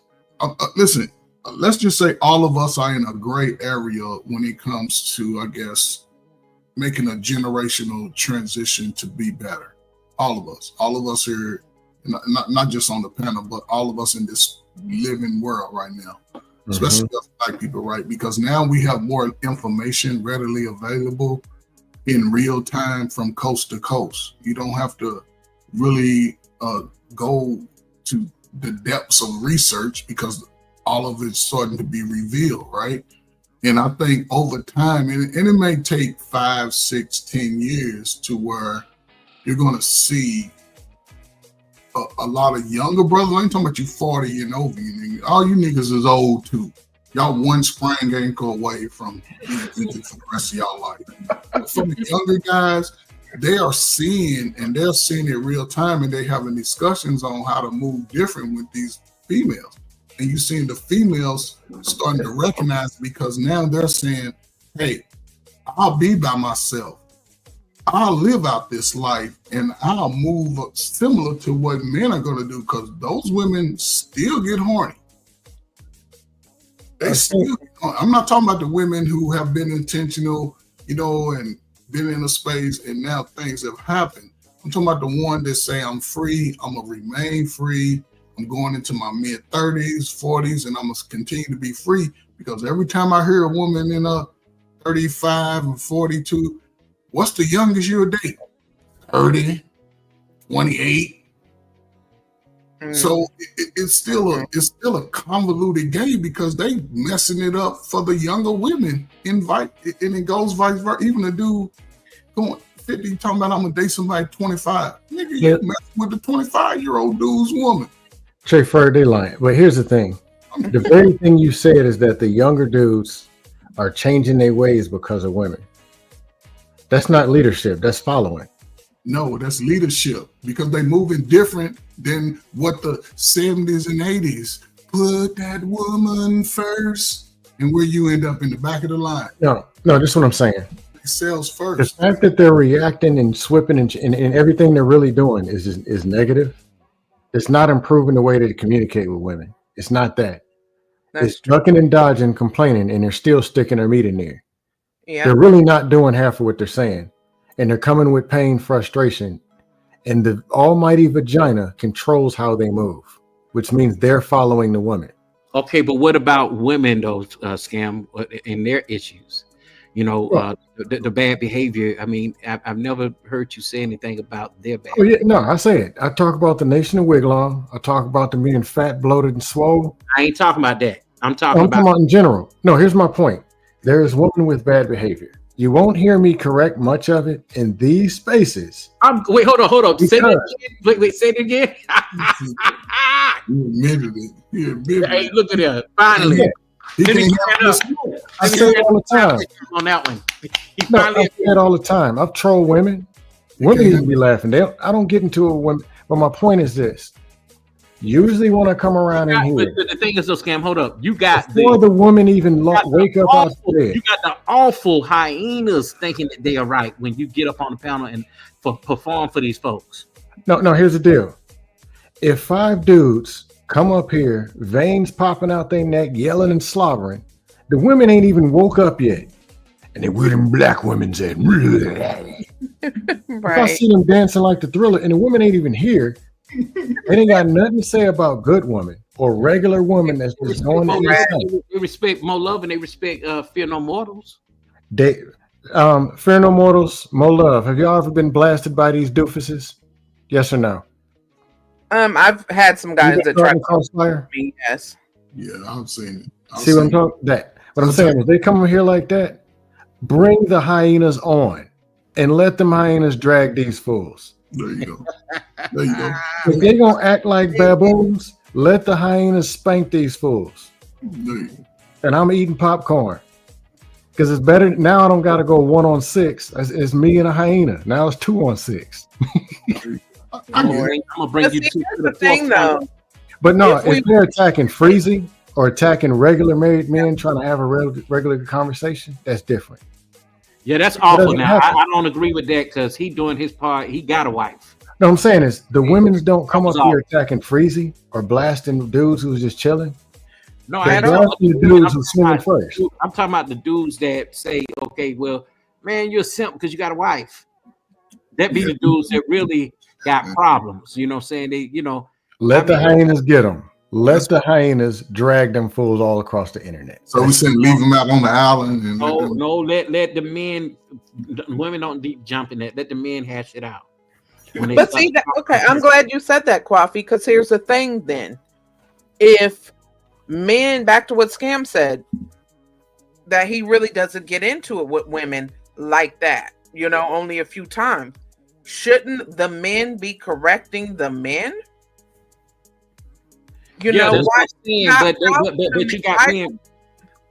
Listen, let's just say all of us are in a gray area when it comes to, I guess, making a generational transition to be better. All of us here, not just on the panel, but all of us in this living world right now, especially us Black people, right? Because now we have more information readily available in real time from coast to coast. You don't have to really go to the depths of research because all of it's starting to be revealed, right? And I think over time, and it may take 5, 6, 10 years to where you're going to see a lot of younger brothers. I ain't talking about you 40 and over. All you niggas is old too. Y'all one spring ankle away from being injured for the rest of y'all life. But for the younger guys, they are seeing, and they're seeing it real time, and they having discussions on how to move different with these females. And you're seeing the females starting to recognize, because now they're saying, hey, I'll be by myself. I'll live out this life, and I'll move similar to what men are going to do, because those women still get horny. They still get horny. I'm not talking about the women who have been intentional, and been in a space, and now things have happened. I'm talking about the one that say, I'm free, I'm going to remain free, I'm going into my mid-30s, 40s, and I'm going to continue to be free, because every time I hear a woman in a 35 or 42, what's the youngest you'll date? 30, 28. So it's still a convoluted game, because they messing it up for the younger women. And it goes vice versa. Even a dude going 50 talking about I'm gonna date somebody 25. Nigga, you messing with the 25-year-old dude's woman. Straight for they lying. But here's the thing. The very thing you said is that the younger dudes are changing their ways because of women. That's not leadership, that's following. No, that's leadership, because they moving different than what the 70s and 80s. Put that woman first, and where you end up in the back of the line. No, this is what I'm saying. It sells first. The fact that they're reacting and swipping and everything they're really doing is negative. It's not improving the way they communicate with women. It's not that. It's ducking and dodging, complaining, and they're still sticking their meat in there. Yeah. They're really not doing half of what they're saying. And they're coming with pain, frustration. And the almighty vagina controls how they move, which means they're following the woman. Okay, but what about women, though, Scam, and their issues? The bad behavior. I mean, I've never heard you say anything about their bad behavior. No, I say it. I talk about the nation of Wigglom. I talk about them being fat, bloated, and swole. I ain't talking about that. I'm talking about in general. No, here's my point. There is women with bad behavior. You won't hear me correct much of it in these spaces. Wait, hold on. Say that again. Wait, say it again. You admitted it. You admitted Hey, look at that. Finally. Yeah. I say it all the time. On that one. I say it all the time. I've trolled women. Women need to be laughing. I don't get into it when, but my point is this. Usually when I come around in here. The thing is, though, Scam, hold up. You got before the woman even wake up out of bed. You got the awful hyenas thinking that they are right when you get up on the panel and perform for these folks. No, here's the deal. If 5 dudes come up here, veins popping out their neck, yelling and slobbering, the women ain't even woke up yet. And they wear them black women said, right. If I see them dancing like the Thriller and the women ain't even here, they ain't got nothing to say about good woman or regular woman that's just going to They respect more love and they respect Fear No Mortals. Fear No Mortals, more love. Have y'all ever been blasted by these doofuses? Yes or no? I've had some guys that try to crossfire me. Yes. Yeah, I've seen it. See what I'm talking about? What I'm saying is they come over here like that, bring the hyenas on and let them hyenas drag these fools. There you go. There you go. If they gonna act like baboons, let the hyenas spank these fools. There you go. And I'm eating popcorn. Because it's better now. I don't gotta go 1-on-6. It's me and a hyena. Now it's 2-on-6. I'm gonna bring you to the thing though. But no, if they're attacking Freezy or attacking regular married men trying to have a regular conversation, that's different. Yeah, that's awful. Now I don't agree with that because he doing his part. He got a wife. No, I'm saying is the women's don't come up here attacking Freezy or blasting dudes who's just chilling. No, I don't. The dudes who swimming first. I'm talking about the dudes that say, "Okay, well, man, you're a simp because you got a wife." That be the dudes that really got problems. You know what I'm saying? Let the hyenas get them. Let the hyenas drag them fools all across the internet. So we said leave them out on the island. And let the men, women don't deep jump in that. Let the men hash it out. But see, okay, I'm glad you said that, Coffee, because here's the thing then. If Men, back to what Scam said, that he really doesn't get into it with women like that, only a few times. Shouldn't the men be correcting the men? Yeah, that's what I'm saying. But you got men.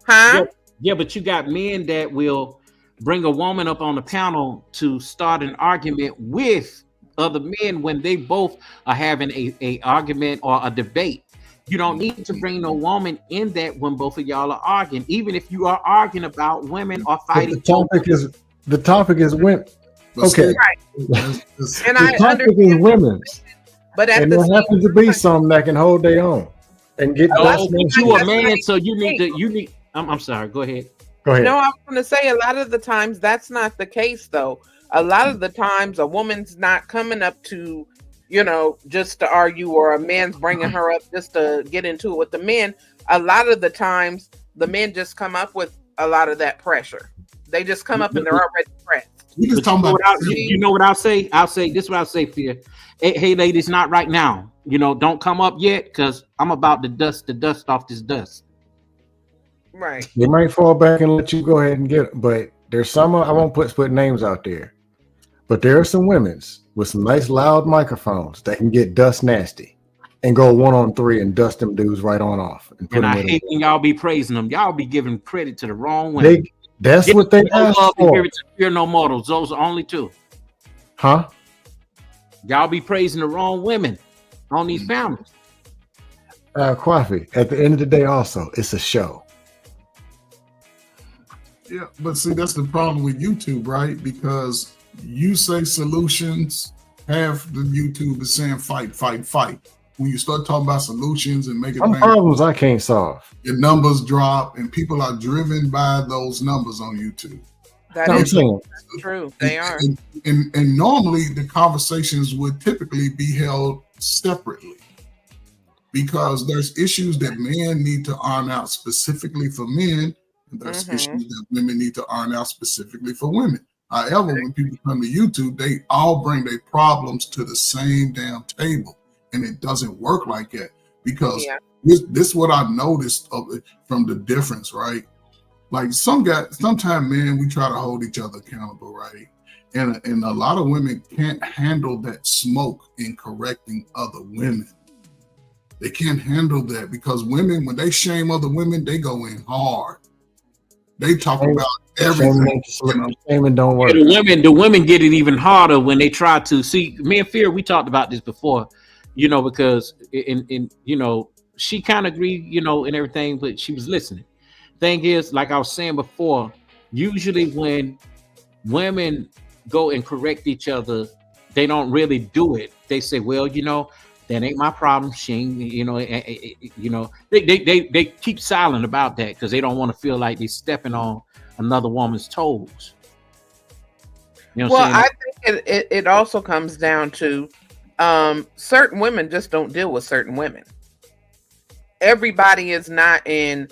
Huh? Yeah, but you got men that will bring a woman up on the panel to start an argument with other men when they both are having a argument or a debate. You don't need to bring no woman in that when both of y'all are arguing, even if you are arguing about women or fighting. The topic is women. Okay. Right. And the topic is women's. But there happens to be some that can hold their own and get you a man, so you need I'm sorry, go ahead. Go ahead. No, I was going to say a lot of the times that's not the case, though. A lot of the times a woman's not coming up to, just to argue, or a man's bringing her up just to get into it with the men. A lot of the times the men just come up with a lot of that pressure. They just come up and they're already pressed. You just talking about, you know what I'll say? This is what I'll say, Fear. Hey, ladies, not right now. Don't come up yet, because I'm about to dust the dust off this dust. Right. They might fall back and let you go ahead and get it, but there's some, I won't put names out there, but there are some women's with some nice loud microphones that can get dust nasty and go 1-on-3 and dust them dudes right on off. And I hate when y'all be praising them. Y'all be giving credit to the wrong women. That's what they ask for. Give it to Fear No Mortals. Those are only two. Huh? Y'all be praising the wrong women on these families. Kwafi, at the end of the day also, it's a show. Yeah, but see, that's the problem with YouTube, right? Because you say solutions, half the YouTube is saying fight, fight, fight. When you start talking about solutions and making some problems I can't solve, your numbers drop, and people are driven by those numbers on YouTube. That is true. They are. And normally the conversations would typically be held separately, because there's issues that men need to iron out specifically for men, and there's issues that women need to iron out specifically for women. However, when people come to YouTube, they all bring their problems to the same damn table, and it doesn't work like that, because this is what I noticed from the difference, right? Like sometimes, man, we try to hold each other accountable, right? And a lot of women can't handle that smoke in correcting other women. They can't handle that, because women, when they shame other women, they go in hard. They talk about everything. Shaming don't work. The women get it even harder when they try to see. Me and Fear, we talked about this before, because she kind of agreed, and everything, but she was listening. Thing is, like I was saying before, usually when women go and correct each other, they don't really do it. They say, well, that ain't my problem. She ain't, they keep silent about that because they don't want to feel like they're stepping on another woman's toes. I think it also comes down to certain women just don't deal with certain women. Everybody is not in.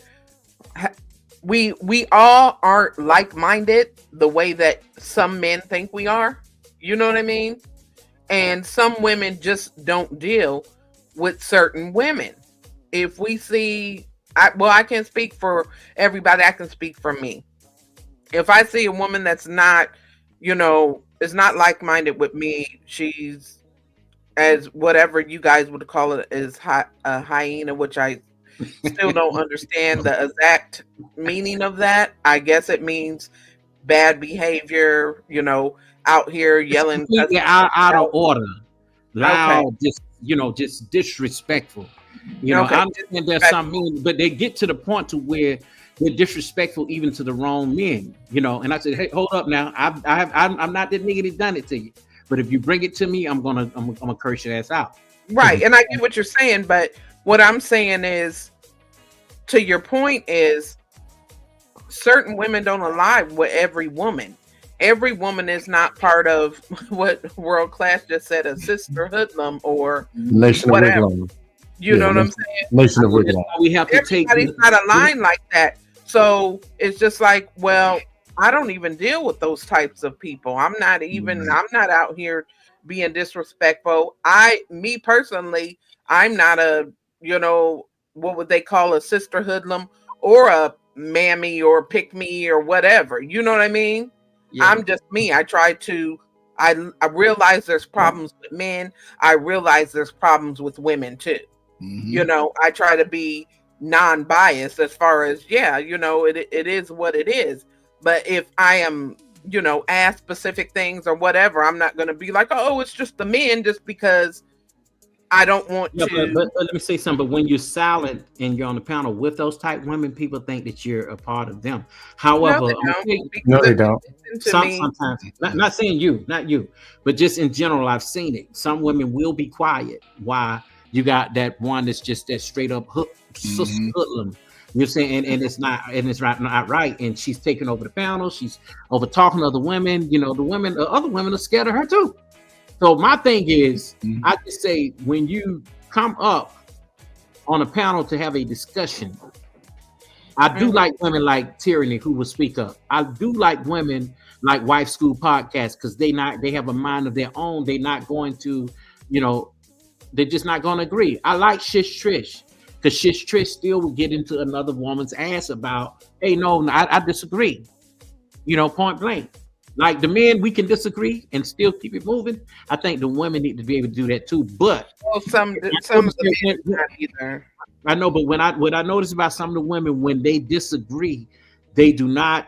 We all aren't like-minded the way that some men think we are. You know what I mean? And some women just don't deal with certain women. If we see, I can't speak for everybody. I can speak for me. If I see a woman that's not, is not like-minded with me, she's, as whatever you guys would call it, is a hyena, which I still don't understand the exact meaning of that. I guess it means bad behavior, out here yelling, out of order, loud, just disrespectful. I understand there's some men, but they get to the point to where they're disrespectful even to the wrong men. And I said, hey, hold up now, I'm not that nigga that done it to you, but if you bring it to me, I'm gonna curse your ass out. Right, and I get what you're saying, but what I'm saying is, to your point, is certain women don't align with every woman. Every woman is not part of what World Class just said, a sister hoodlum or Nation whatever. of Wigglum. You know what I'm saying? Nation of Wigglum. We have to Everybody's not aligned like that. So it's just like, well, I don't even deal with those types of people. I'm not out here being disrespectful. Me personally, I'm not a, what would they call a sister hoodlum or a mammy or pick me or whatever. You know what I mean? Yeah. I'm just me. I try to. I realize there's problems with men. I realize there's problems with women too. Mm-hmm. You know, I try to be non-biased as far as, you know, it is what it is. But if I am, you know, asked specific things or whatever, I'm not going to be like, oh, it's just the men, just because I don't want to. But let me say something. But when you're silent and you're on the panel with those type women, people think that you're a part of them. However, no, they don't. Sometimes, not saying you, not you, but just in general, I've seen it. Some women will be quiet. Why? You got that one that's just that straight up hoodlum. You're saying, and it's not right. And she's taking over the panel. She's over talking to other women. You know, the other women are scared of her too. So my thing is, I just say, when you come up on a panel to have a discussion, I do like women like Tyranny who will speak up. I do like women like Wife School Podcast, because they have a mind of their own. They're not going to, you know, they're just not going to agree. I like Shish Trish, because Shish Trish still will get into another woman's ass about, hey, no, I disagree. You know, point blank. Like the men, we can disagree and still keep it moving. I think the women need to be able to do that too. But some of the men not either. I know, but what I notice about some of the women, when they disagree, they do not.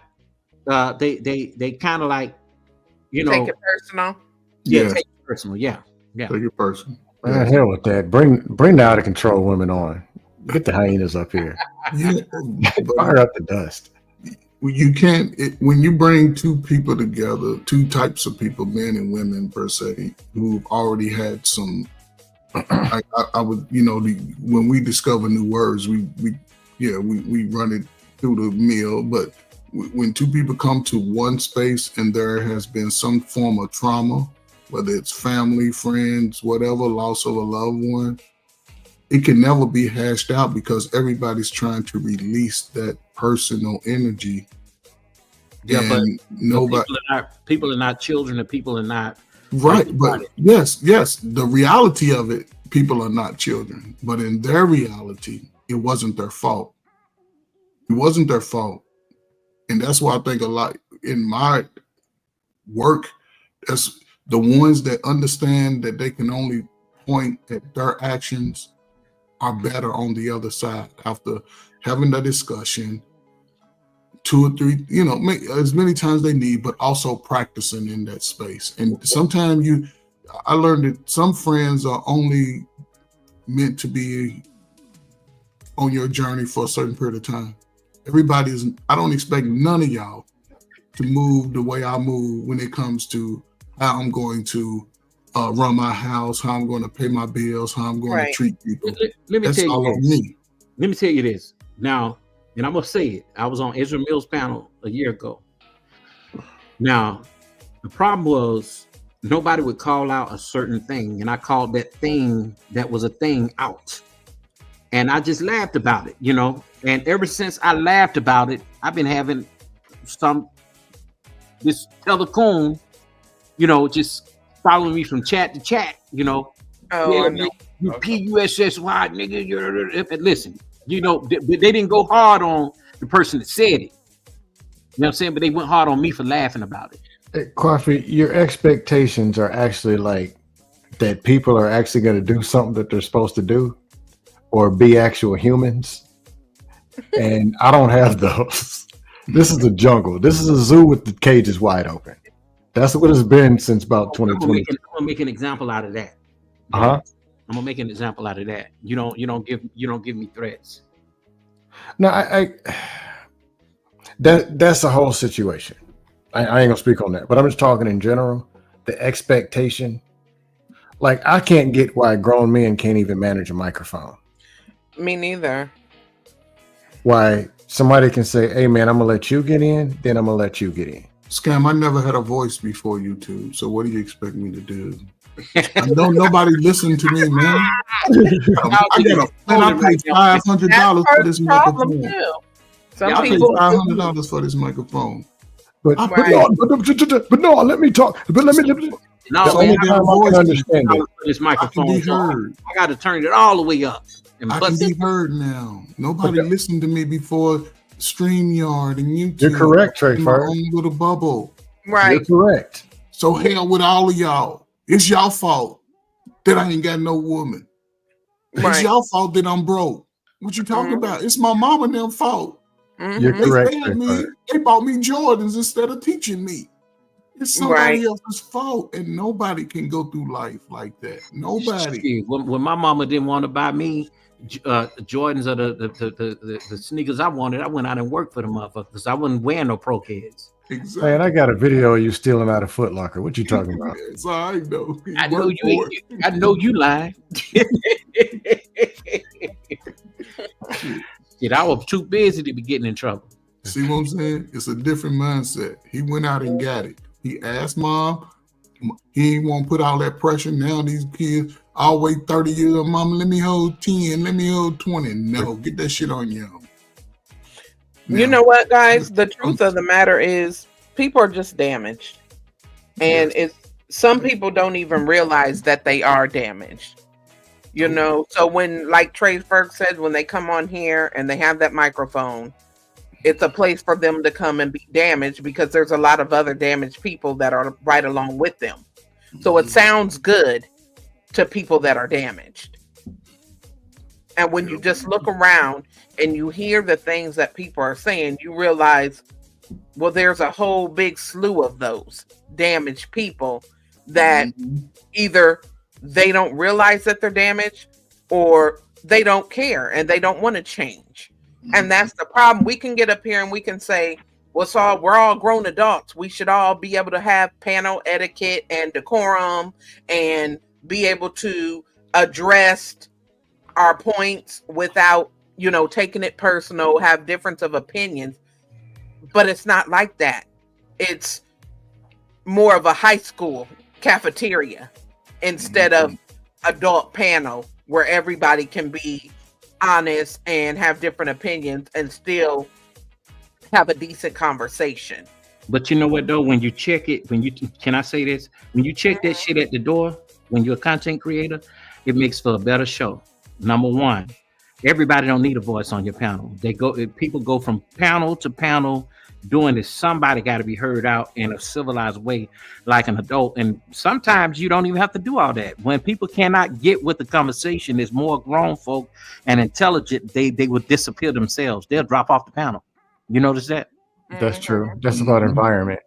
They kind of like, you know, take it personal. Yeah, take it personal. Yeah. Take it personal. Man, hell with that. Bring the out of control women on. Get the hyenas up here. Fire up the dust. You can't, when you bring two people together, two types of people, men and women per se, who've already had some, I would, you know, when we discover new words, we run it through the mill. But when two people come to one space and there has been some form of trauma, whether it's family, friends, whatever, loss of a loved one, it can never be hashed out because everybody's trying to release that personal energy. Yeah, but nobody. People are not children, and people are not right. But yes, the reality of it, people are not children. But in their reality, it wasn't their fault. It wasn't their fault, and that's why I think a lot in my work, as the ones that understand that they can only point at their actions are better on the other side after having that discussion 2 or 3, you know, as many times they need, but also practicing in that space. And sometimes I learned that some friends are only meant to be on your journey for a certain period of time. I don't expect none of y'all to move the way I move when it comes to how I'm going to run my house, how I'm going to pay my bills, how I'm going to treat people. That's all of me. Let me tell you this now, and I'm going to say it. I was on Ezra Mills' panel a year ago. Now, the problem was nobody would call out a certain thing, and I called that thing that was a thing out. And I just laughed about it, you know. And ever since I laughed about it, I've been having this telecoon, you know, just following me from chat to chat, you know. Oh, yeah, you PUSSY, nigga. Listen, you know, they didn't go hard on the person that said it. You know what I'm saying? But they went hard on me for laughing about it. Hey, Coffee, your expectations are actually like that people are actually going to do something that they're supposed to do or be actual humans. And I don't have those. This is a jungle. This is a zoo with the cages wide open. That's what it's been since about 2020. I'm gonna make an example out of that. I'm gonna make an example out of that. You don't give me threats. No, that's the whole situation. I ain't gonna speak on that, but I'm just talking in general. The expectation, like I can't get why grown men can't even manage a microphone. Me neither. Why somebody can say, "Hey man, I'm gonna let you get in, then I'm gonna let you get in." Scam, I never had a voice before YouTube, so what do you expect me to do? I know nobody listened to me, man. I paid $500 for this microphone. Some people $500 for this microphone. But no, let me talk. But let me No, The man, only time I can understand it. this I microphone. can be So heard. I got to turn it all the way up. And I can bust be it. heard now. Nobody listened to me before StreamYard and YouTube. You're correct, Trey In my Ferg. own little bubble. Right. You're correct. So hell with all of y'all. It's y'all fault that I ain't got no woman. It's Right. y'all fault that I'm broke. What you talking about? It's my mama and them fault. You're Mhm. correct, They Trey fed me. Ferg. They bought me Jordans instead of teaching me. It's somebody Right. else's fault, and nobody can go through life like that. Nobody. Shit, when my mama didn't want to buy me Jordans or the sneakers I wanted, I went out and worked for the motherfuckers. I wasn't wearing no Pro Kids. Exactly. Man, I got a video of you stealing out of Foot Locker. What you talking about? So I know. I know you ain't. I know you lying. Shit, I was too busy to be getting in trouble. See what I'm saying? It's a different mindset. He went out and got it. He asked mom. He ain't want to put all that pressure. Now these kids, I'll wait 30 years. Mama, let me hold 10. Let me hold 20. No, get that shit on you. You know what, guys? The truth of the matter is people are just damaged. And it's some people don't even realize that they are damaged. You know, so when, like Trey Ferg said, when they come on here and they have that microphone, it's a place for them to come and be damaged because there's a lot of other damaged people that are right along with them. So it sounds good to people that are damaged. And when you just look around and you hear the things that people are saying, you realize, well, there's a whole big slew of those damaged people that either they don't realize that they're damaged or they don't care and they don't want to change. And that's the problem. We can get up here and we can say, well, so we're all grown adults. We should all be able to have panel etiquette and decorum and be able to address our points without, you know, taking it personal, have difference of opinions. But it's not like that. It's more of a high school cafeteria instead of adult panel where everybody can be honest and have different opinions and still have a decent conversation. But you know what though? When you check it, can I say this? When you check that shit at the door, when you're a content creator, it makes for a better show. Number one, everybody don't need a voice on your panel. People go from panel to panel doing this. Somebody got to be heard out in a civilized way, like an adult. And sometimes you don't even have to do all that. When people cannot get with the conversation, there's more grown folk and intelligent. They would disappear themselves. They'll drop off the panel. You notice that? That's true. That's about environment.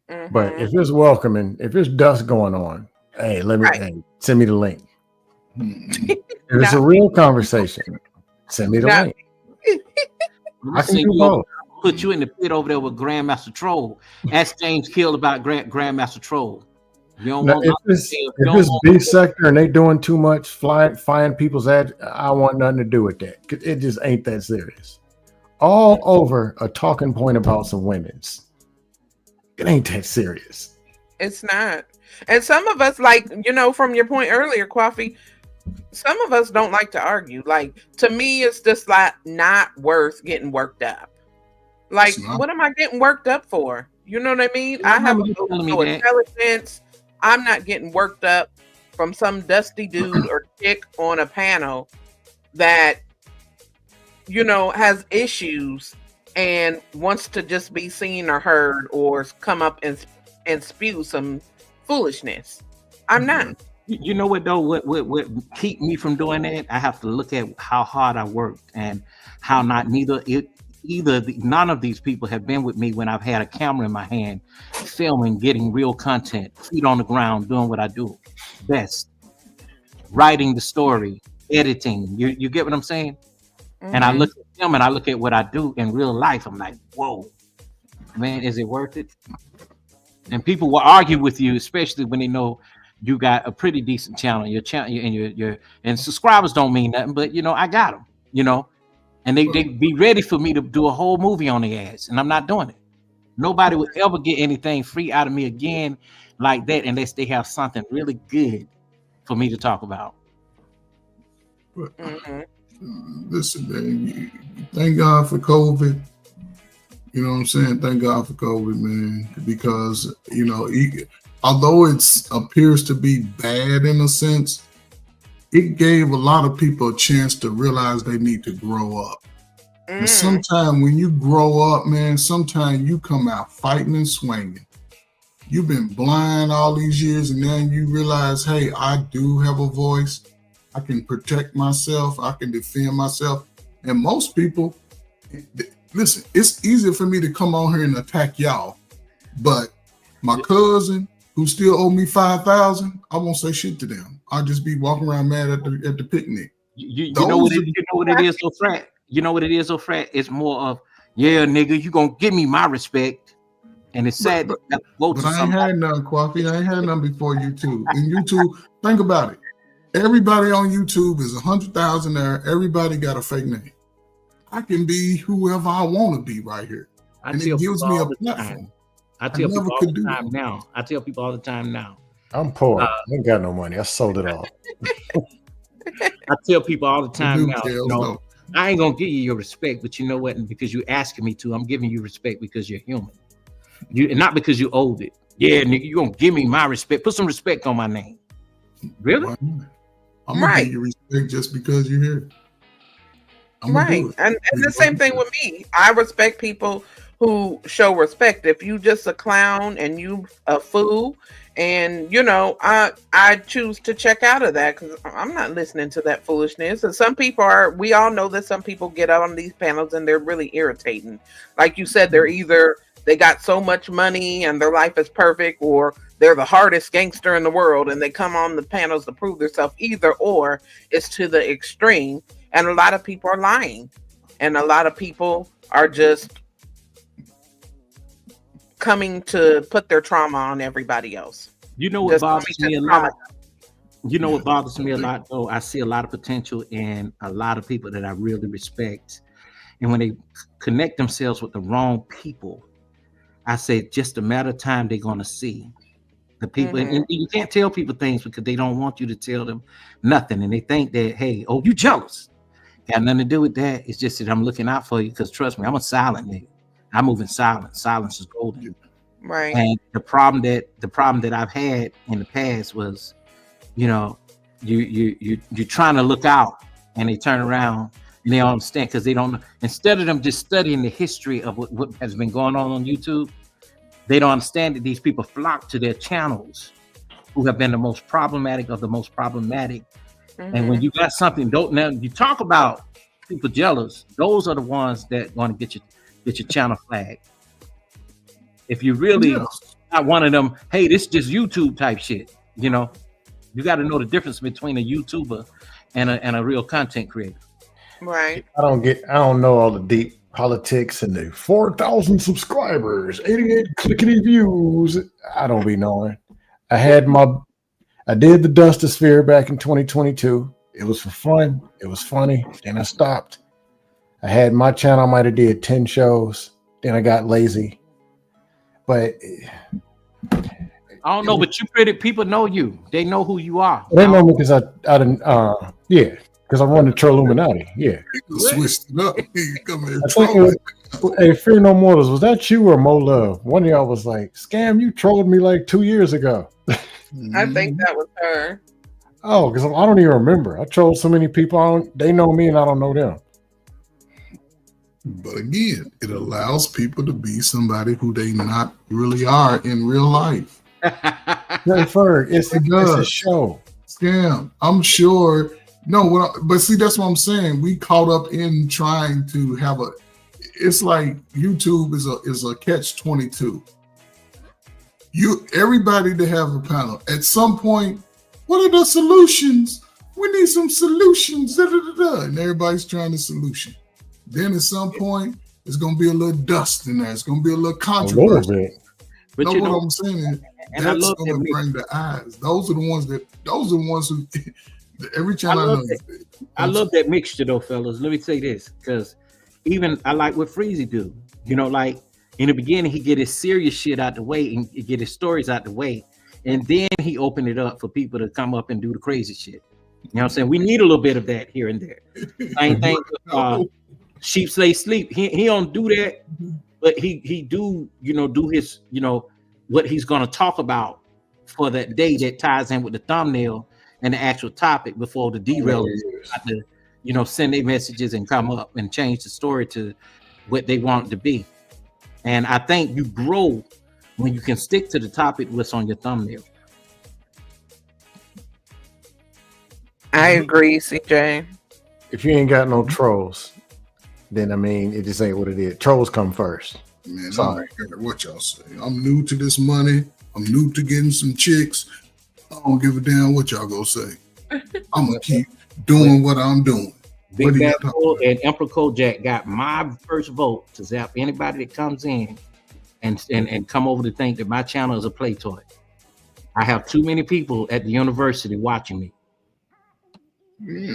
But if it's welcoming, if there's dust going on, hey, send me the link. If it's a real conversation, send me the link. I can do both. Put you in the pit over there with Grandmaster Troll. Ask James Kill about Grandmaster Troll. You don't Now, want if it's B sector and they doing too much, flying people's ad, I want nothing to do with that. It just ain't that serious. All over a talking point about some women's. It ain't that serious. It's not. And some of us, like, you know, from your point earlier, Coffee, some of us don't like to argue. Like, to me, it's just like not worth getting worked up. Like, what am I getting worked up for? You know what I mean? I have no intelligence. I'm not getting worked up from some dusty dude or chick on a panel that, you know, has issues and wants to just be seen or heard or come up and spew some foolishness. I'm not. You know what though? What keep me from doing that? I have to look at how hard I worked and how none of these people have been with me when I've had a camera in my hand, filming, getting real content, feet on the ground, doing what I do best, writing the story, editing. You get what I'm saying? And I look at them and I look at what I do in real life. I'm like, whoa, man, is it worth it? And people will argue with you, especially when they know you got a pretty decent channel. Your channel and subscribers don't mean nothing, but you know, I got them, you know, and they be ready for me to do a whole movie on their ass, and I'm not doing it. Nobody would ever get anything free out of me again like that unless they have something really good for me to talk about. Listen, man, thank God for COVID. You know what I'm saying? Thank God for COVID, man, because, you know, although it appears to be bad in a sense, it gave a lot of people a chance to realize they need to grow up. And sometimes when you grow up, man, sometimes you come out fighting and swinging. You've been blind all these years, and now you realize, hey, I do have a voice. I can protect myself. I can defend myself. And most people, listen, it's easier for me to come on here and attack y'all, but my cousin who still owe me $5,000, I won't say shit to them. I'll just be walking around mad at the picnic. You know what it is, so frat. You know what it is, so frat. It's more of, yeah, nigga, you gonna give me my respect. And it's sad but I ain't had none, Coffee. I ain't had none before YouTube. And YouTube, think about it. Everybody on YouTube is 100,000 there. Everybody got a fake name. I can be whoever I want to be right here. And it gives me a platform. I tell people all the time now. I tell people all the time now. I'm poor. I ain't got no money. I sold it all. I tell people all the time now, you know, I ain't gonna give you your respect, but you know what? And because you're asking me to, I'm giving you respect because you're human. And not because you owed it. Yeah, nigga, you gonna give me my respect. Put some respect on my name. Really? I'm gonna give you respect just because you're here. Right. And the same thing with me. I respect people who show respect. If you just a clown and you a fool, and you know, I choose to check out of that because I'm not listening to that foolishness. And some people we all know that some people get out on these panels and they're really irritating. Like you said, they're either they got so much money and their life is perfect, or they're the hardest gangster in the world and they come on the panels to prove themselves. Either or, it's to the extreme. And a lot of people are lying. And a lot of people are just coming to put their trauma on everybody else. You know what bothers me a lot? You know what bothers me a lot, though? I see a lot of potential in a lot of people that I really respect. And when they connect themselves with the wrong people, I say just a matter of time they're going to see the people. And you can't tell people things because they don't want you to tell them nothing. And they think that, hey, oh, you jealous. Got nothing to do with that. It's just that I'm looking out for you because trust me, I'm a silent nigga. I move in silence. Silence is golden. Right. And the problem that I've had in the past was, you know, you're trying to look out and they turn around and they don't understand because they don't know. Instead of them just studying the history of what has been going on YouTube, they don't understand that these people flock to their channels who have been the most problematic of the most problematic. And when you got something, now you talk about people jealous, those are the ones that want to get your channel flagged. If you really not one of them, hey, this is just YouTube type shit, you know, you got to know the difference between a YouTuber and a real content creator. Right. I don't know all the deep politics and the 4,000 subscribers, 88 clickety views. I don't be knowing. I did the Dustosphere back in 2022. It was for fun. It was funny. Then I stopped. I had my channel. I might have did 10 shows. Then I got lazy. But I don't know. But people know you. They know who you are. They know me because I didn't. Because I run the Illuminati. Yeah. Switched it up. Come here. Hey, Fear No Mortals, was that you or Mo Love? One of y'all was like, "Scam, you trolled me like 2 years ago." I think that was her. Oh, because I don't even remember. I trolled so many people. They know me and I don't know them. But again, it allows people to be somebody who they not really are in real life. Hey, Ferg, it's a show. Scam. I'm sure. No, but see, that's what I'm saying. We caught up in trying to have it's like YouTube is a catch-22. Everybody to have a panel. At some point, what are the solutions? We need some solutions. And everybody's trying the solution. Then at some point, it's gonna be a little dust in there. It's gonna be a little controversy. A little bit. But what I'm saying is that's gonna bring the eyes. Those are the ones who every channel I love that mixture though, fellas. Let me say this, because even I like what Freezy do. You know, like in the beginning, he get his serious shit out the way and get his stories out the way. And then he opened it up for people to come up and do the crazy shit. You know what I'm saying? We need a little bit of that here and there. Same thing with Sheep Slay Sleep. He don't do that, but he do, do his, what he's gonna talk about for that day that ties in with the thumbnail and the actual topic before the derail to, send their messages and come up and change the story to what they want it to be. And I think you grow when you can stick to the topic what's on your thumbnail. I agree, CJ. If you ain't got no trolls, then I mean, it just ain't what it is. Trolls come first. Man, Sorry. I don't care what y'all say. I'm new to this money. I'm new to getting some chicks. I don't give a damn what y'all gonna say. I'm gonna keep doing what I'm doing. Big Bad Bull and Emperor Kojak got my first vote to zap anybody that comes in and come over to think that my channel is a play toy. I have too many people at the university watching me.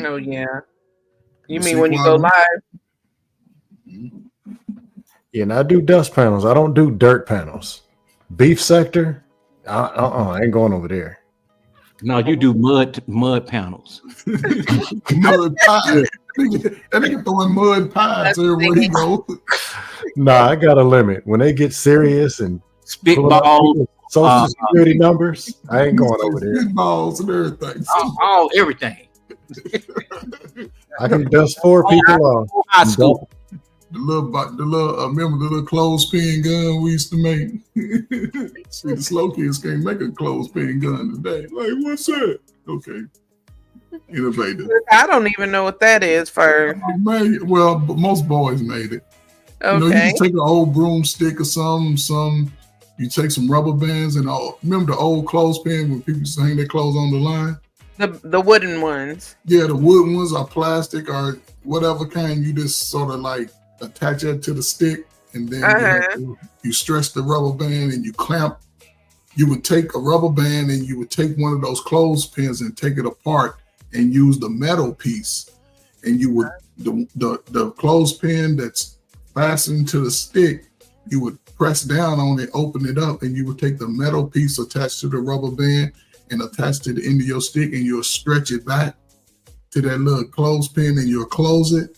Oh yeah. You mean when you go live? Yeah, and I do dust panels. I don't do dirt panels. Beef sector, I ain't going over there. No, you do mud panels. Mud pie. That nigga throwing mud pies everywhere he go. Nah, I got a limit. When they get serious and spitballs, social security numbers, I ain't going over there. Spitballs and everything. Everything. I can dust 4 people off. High school. The little, remember the little clothespin gun we used to make? See, the slow kids can't make a clothespin gun today. Like, what's that? Okay. Innovative. I don't even know what that is for. Well, but most boys made it. Okay. You just take an old broomstick or some, you take some rubber bands and remember the old clothespin when people used to hang their clothes on the line? The wooden ones. Yeah, the wooden ones are plastic or whatever kind. You just sort of like attach it to the stick, and then you stretch the rubber band and you clamp. You would take a rubber band and you would take one of those clothespins and take it apart and use the metal piece. And you would the clothespin that's fastened to the stick, you would press down on it, open it up, and you would take the metal piece attached to the rubber band and attach to the end of your stick, and you'll stretch it back to that little clothespin and you'll close it.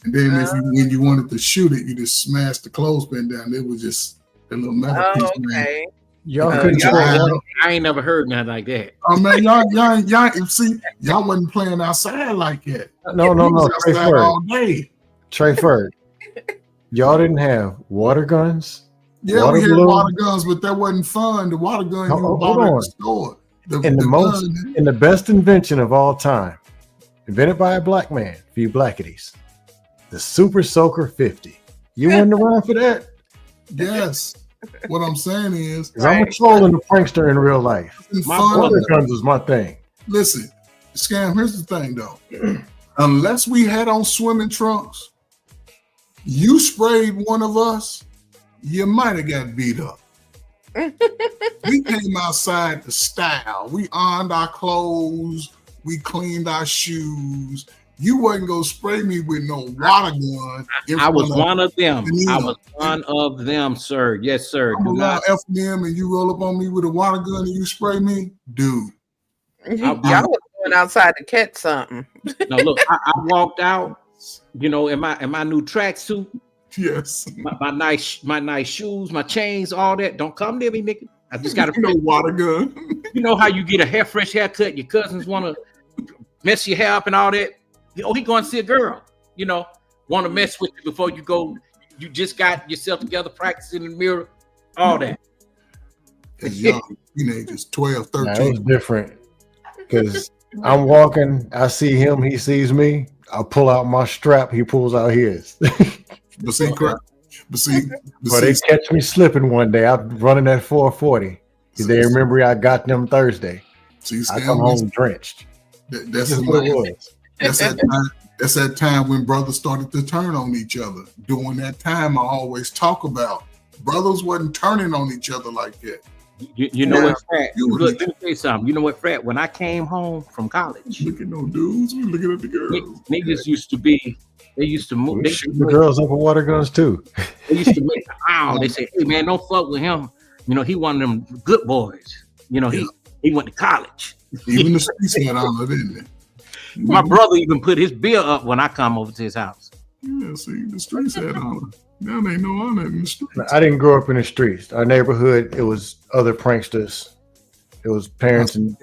And then when you wanted to shoot it, you just smash the clothespin down. It was just a little metal piece. Okay. Y'all I ain't never heard nothing like that. Oh man, y'all see, y'all wasn't playing outside like that. No. Trey all day. Trey Ferg. Y'all didn't have water guns? Yeah, we had water guns, but that wasn't fun. The water gun you bought at the store. The best invention of all time, invented by a black man, for you blackities, the Super Soaker 50. You wasn't around for that? Yes. What I'm saying is, I'm a troll and a prankster in real life. My water guns is my thing. Listen, Scam, here's the thing though. Unless we had on swimming trunks, you sprayed one of us, you might have got beat up. We came outside to style. We ironed our clothes. We cleaned our shoes. You wasn't gonna spray me with no water gun. I was one of them. I was one of them, sir. Yes, sir. I'm around FDM and you roll up on me with a water gun and you spray me, dude. Y'all was going outside to catch something. No, look, I walked out, in my new tracksuit. Yes. My nice shoes, my chains, all that. Don't come near me, nigga. I just got no water gun. You know how you get a fresh haircut, your cousins want to mess your hair up and all that. He going to see a girl, want to mess with you before you go. You just got yourself together, practicing in the mirror, all that. Young teenagers, 12, 13. That was different because I'm walking, I see him, he sees me. I pull out my strap, he pulls out his. But they catch me slipping one day. I'm running at 440. They remember I got them Thursday. I come home drenched. That's what it was. That's that time when brothers started to turn on each other. During that time, I always talk about brothers wasn't turning on each other like that. You know what, Frat? Let me tell you something. You know what, Frat? When I came home from college, look at no dudes. We looking at the girls. Niggas used to be. They used to move. They shoot the girls up with water guns too. They used to make They say, "Hey man, don't fuck with him. He one of them good boys. He went to college." Even the streets had honor, didn't they? My brother even put his beer up when I come over to his house. Yeah, see, the streets had honor. Now they ain't no honor in the streets. I didn't grow up in the streets. Our neighborhood, it was other pranksters. It was parents and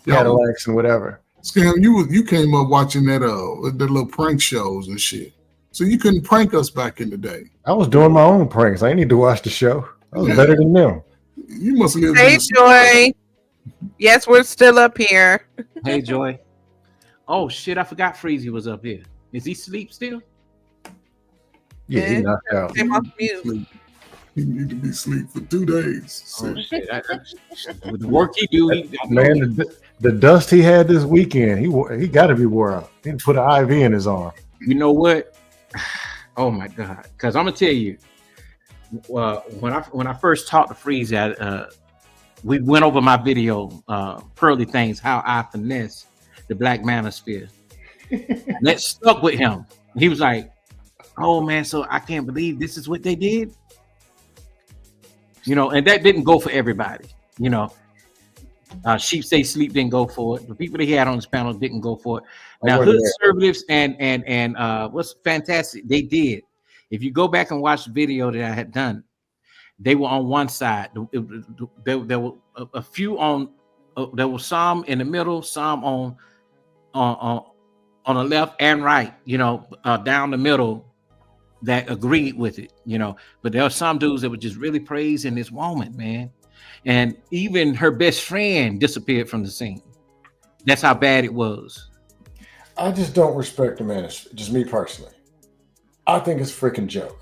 Yeah, Cadillacs and whatever. Scam, you came up watching that the little prank shows and shit. So you couldn't prank us back in the day. I was doing my own pranks. I didn't need to watch the show. I was better than them. You must live. Hey, Joy. Yes, we're still up here. Hey, Joy. Oh shit! I forgot Freezy was up here. Is he asleep still? Yeah, he knocked out. Came off mute. He need to be asleep for 2 days. Oh, shit. With the work he do, Man, the dust he had this weekend, he got to be wore out. He put an IV in his arm. You know what? Oh my God! Because I'm gonna tell you, when I first talked to Freezy, we went over my video, Pearly Things, how I finesse the Black Manosphere. That stuck with him. He was like, "Oh man, so I can't believe this is what they did." You know, and that didn't go for everybody. You know, Sheep Say Sleep didn't go for it. The people that he had on his panel didn't go for it. Now, Hood Conservatives and what's fantastic, they did. If you go back and watch the video that I had done, they were on one side. There were a few on. There were some in the middle, some on the left and right. You know, down the middle that agreed with it. You know, but there are some dudes that were just really praising this woman, man. And even her best friend disappeared from the scene. That's how bad it was. I just don't respect the man. Just me personally. I think it's a freaking joke.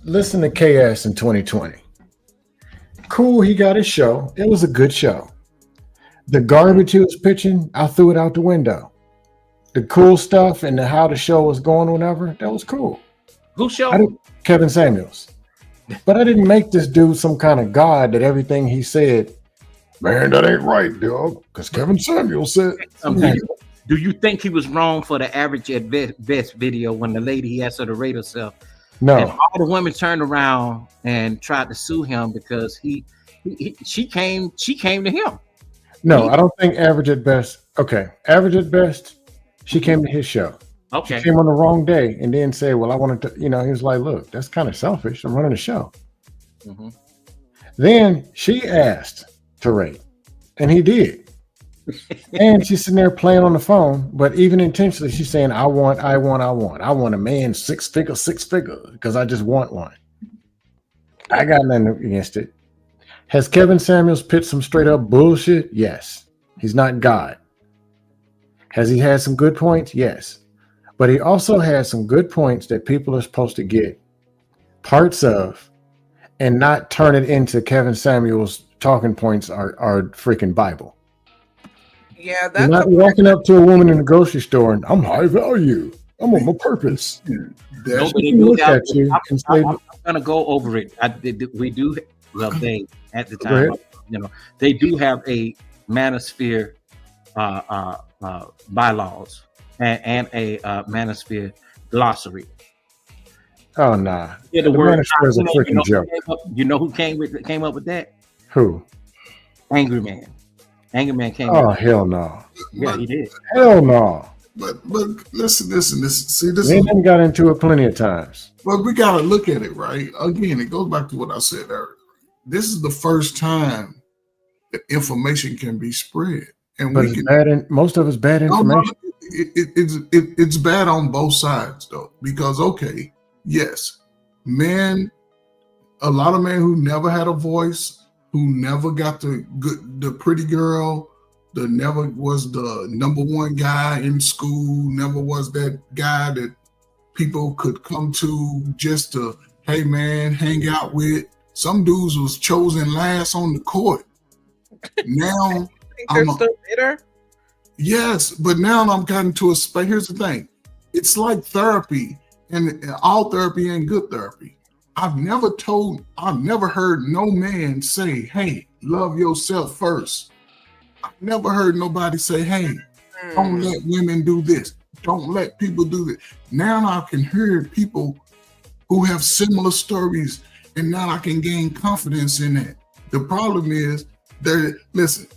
Listen to KS in 2020. Cool, he got his show. It was a good show. The garbage he was pitching, I threw it out the window. The cool stuff and how the show was going, whatever, that was cool. Who show? Kevin Samuels. But I didn't make this dude some kind of god that everything he said, man, that ain't right, dog. Because Kevin Samuels said. Do you think he was wrong for the average at best video when the lady asked her to rate herself? No. And all the women turned around and tried to sue him because she came to him. No, I don't think average at best. Okay, average at best. She came to his show. Okay. She came on the wrong day and then said, well, I wanted to, he was like, look, that's kind of selfish. I'm running a show. Mm-hmm. Then she asked to rate, and he did. And she's sitting there playing on the phone, but even intentionally, she's saying, I want a man six figure, because I just want one. I got nothing against it. Has Kevin Samuels pitched some straight up bullshit? Yes. He's not God. Has he had some good points? Yes. But he also has some good points that people are supposed to get parts of and not turn it into Kevin Samuels' talking points are freaking Bible. Yeah, that's You're not walking up to a woman in the grocery store and I'm high value. I'm on my purpose. I'm gonna go over it. We do. Well, they at the time, they do have a manosphere bylaws and a manosphere glossary. Oh nah. Yeah, the word manosphere is a freaking joke. You know who came up with that? Who? Angry Man. Angry Man came. Oh hell no. Yeah, he did. Hell no. But listen. See, this. They done got into it plenty of times. But we gotta look at it right. Again, it goes back to what I said earlier. This is the first time that information can be spread, and but most of it's bad information. It's bad on both sides though, because yes, men, a lot of men who never had a voice, who never got the pretty girl, never was the number one guy in school, never was that guy that people could come to just to, hey man, hang out with. Some dudes was chosen last on the court. Now they're still bitter. Yes, but now I'm getting to a space. Here's the thing: it's like therapy, and all therapy ain't good therapy. I've never heard no man say, "Hey, love yourself first." I've never heard nobody say, "Hey, don't let women do this. Don't let people do this." Now I can hear people who have similar stories. And now I can gain confidence in that. The problem is listen,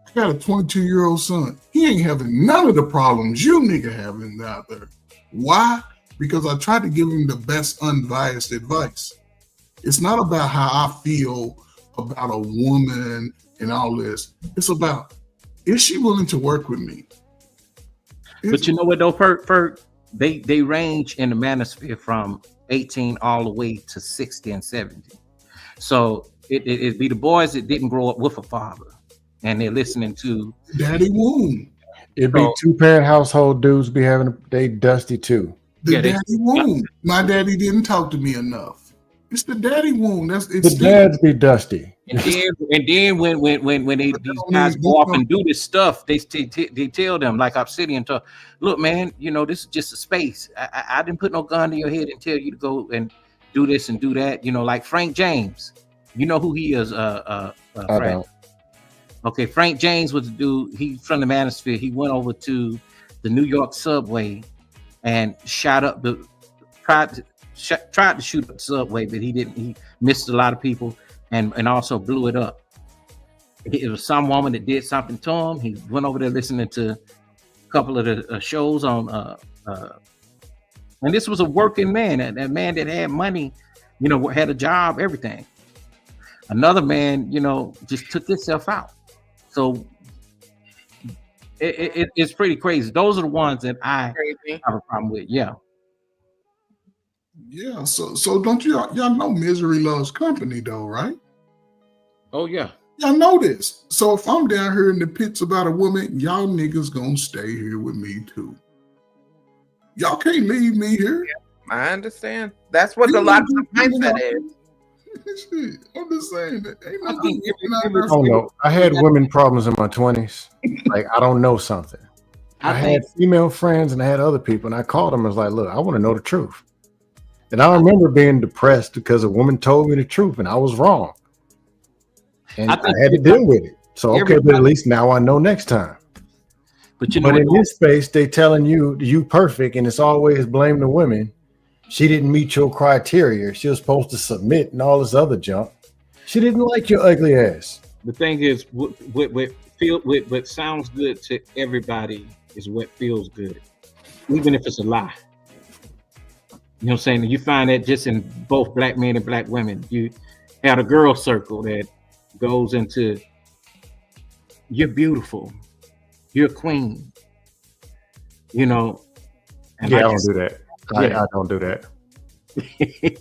I got a 22-year-old son. He ain't having none of the problems you nigga having out there. Why? Because I try to give him the best unbiased advice. It's not about how I feel about a woman and all this. It's about, is she willing to work with me? But you know what though, they range in the manosphere from 18 all the way to 60 and 70. So it be the boys that didn't grow up with a father, and they're listening to Daddy Wound. It'd be 2-parent household dudes be having they dusty too. Daddy Wound. My daddy didn't talk to me enough. It's the daddy wound. The dads be dusty. And then when these guys go off and do this stuff, they tell them, like Obsidian talk, look, man, you know, this is just a space. I didn't put no gun to your head and tell you to go and do this and do that. You know, like Frank James. You know who he is, I Frank? don't. Okay, Frank James was the dude. He's from the manosphere. He went over to the New York subway and tried to shoot up the subway, but he didn't. He missed a lot of people and also blew it up. It was some woman that did something to him. He went over there listening to a couple of the shows on and this was a working man, that man that had money, you know, had a job, everything. Another man, you know, just took himself out. So it's pretty crazy. Those are the ones that I have a problem with. Yeah. Yeah. So don't y'all know misery loves company though, right? Oh yeah. Y'all know this. So if I'm down here in the pits about a woman, y'all niggas gonna stay here with me too. Y'all can't leave me here. Yeah, I understand. That's what a lot of the mindset is. I'm just saying that ain't I think I don't know. I had women problems in my 20s. Like, I don't know something. I had female friends and I had other people, and I called them and was like, look, I want to know the truth. And I remember being depressed because a woman told me the truth and I was wrong. And I had to deal with it. So, okay, but at least now I know next time. But you know, in this space, they telling you perfect, and it's always blame the women. She didn't meet your criteria. She was supposed to submit and all this other junk. She didn't like your ugly ass. The thing is, what sounds good to everybody is what feels good, even if it's a lie. You know what I'm saying? You find that just in both black men and black women. You have a girl circle that goes into, you're beautiful, you're a queen, you know. And I don't do that. I don't do that.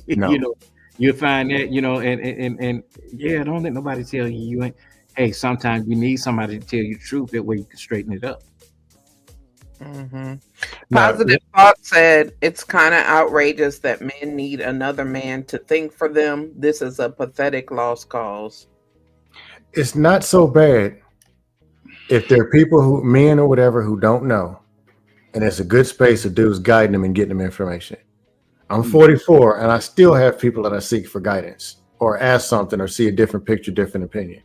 No. You know, you find that, you know, and yeah, don't let nobody tell you ain't. Hey, sometimes you need somebody to tell you the truth. That way you can straighten it up. Mm-hmm. Positive Thought said it's kind of outrageous that men need another man to think for them. This is a pathetic lost cause. It's not so bad if there are people who, men or whatever, who don't know, and it's a good space of dudes guiding them and getting them information. I'm 44 and I still have people that I seek for guidance or ask something or see a different picture, different opinion.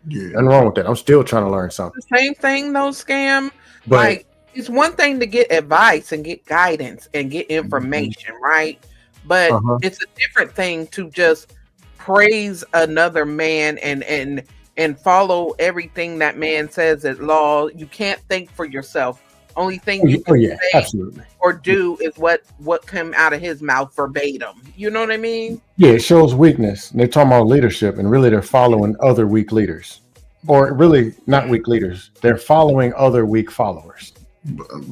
Yeah. Nothing wrong with that. I'm still trying to learn something. The same thing though, Scam. But like, it's one thing to get advice and get guidance and get information, right? But it's a different thing to just praise another man and follow everything that man says as law. You can't think for yourself. Only thing you can say absolutely. Or do is what come out of his mouth verbatim. You know what I mean? Yeah, it shows weakness. They're talking about leadership, and really they're following other weak leaders. Or really not weak leaders. They're following other weak followers.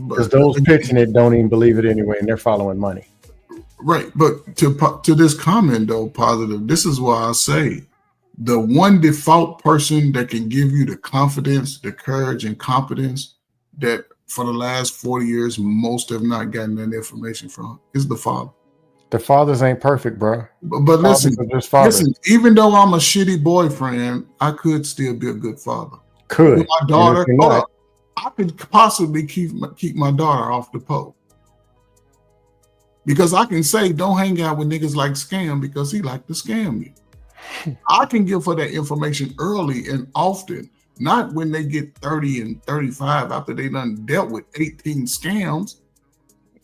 Because those pitching it don't even believe it anyway, and they're following money. Right, but to this comment though, Positive, this is why I say the one default person that can give you the confidence, the courage, and competence that for the last 40 years most have not gotten that information from is the father. The fathers ain't perfect, bro. But listen, even though I'm a shitty boyfriend, I could still be a good father. Could. With my daughter, I could possibly keep my daughter off the pole. Because I can say, don't hang out with niggas like Scam because he like to scam you. I can give her that information early and often, not when they get 30 and 35 after they done dealt with 18 scams.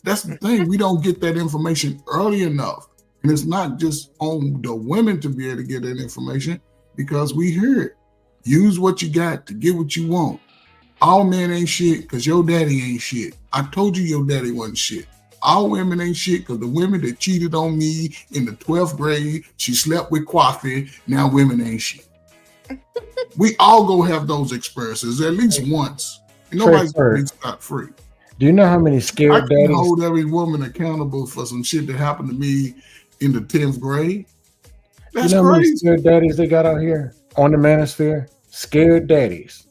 That's the thing. We don't get that information early enough. And it's not just on the women to be able to get that information because we hear it. Use what you got to get what you want. All men ain't shit because your daddy ain't shit. I told you your daddy wasn't shit. All women ain't shit because the women that cheated on me in the 12th grade, she slept with Coffee. Now women ain't shit. We all go have those experiences at least once. And nobody's gonna be scot free. Do you know how many scared I can daddies hold every woman accountable for some shit that happened to me in the 10th grade? That's how many crazy. scared daddies they got out here on the manosphere? Scared daddies.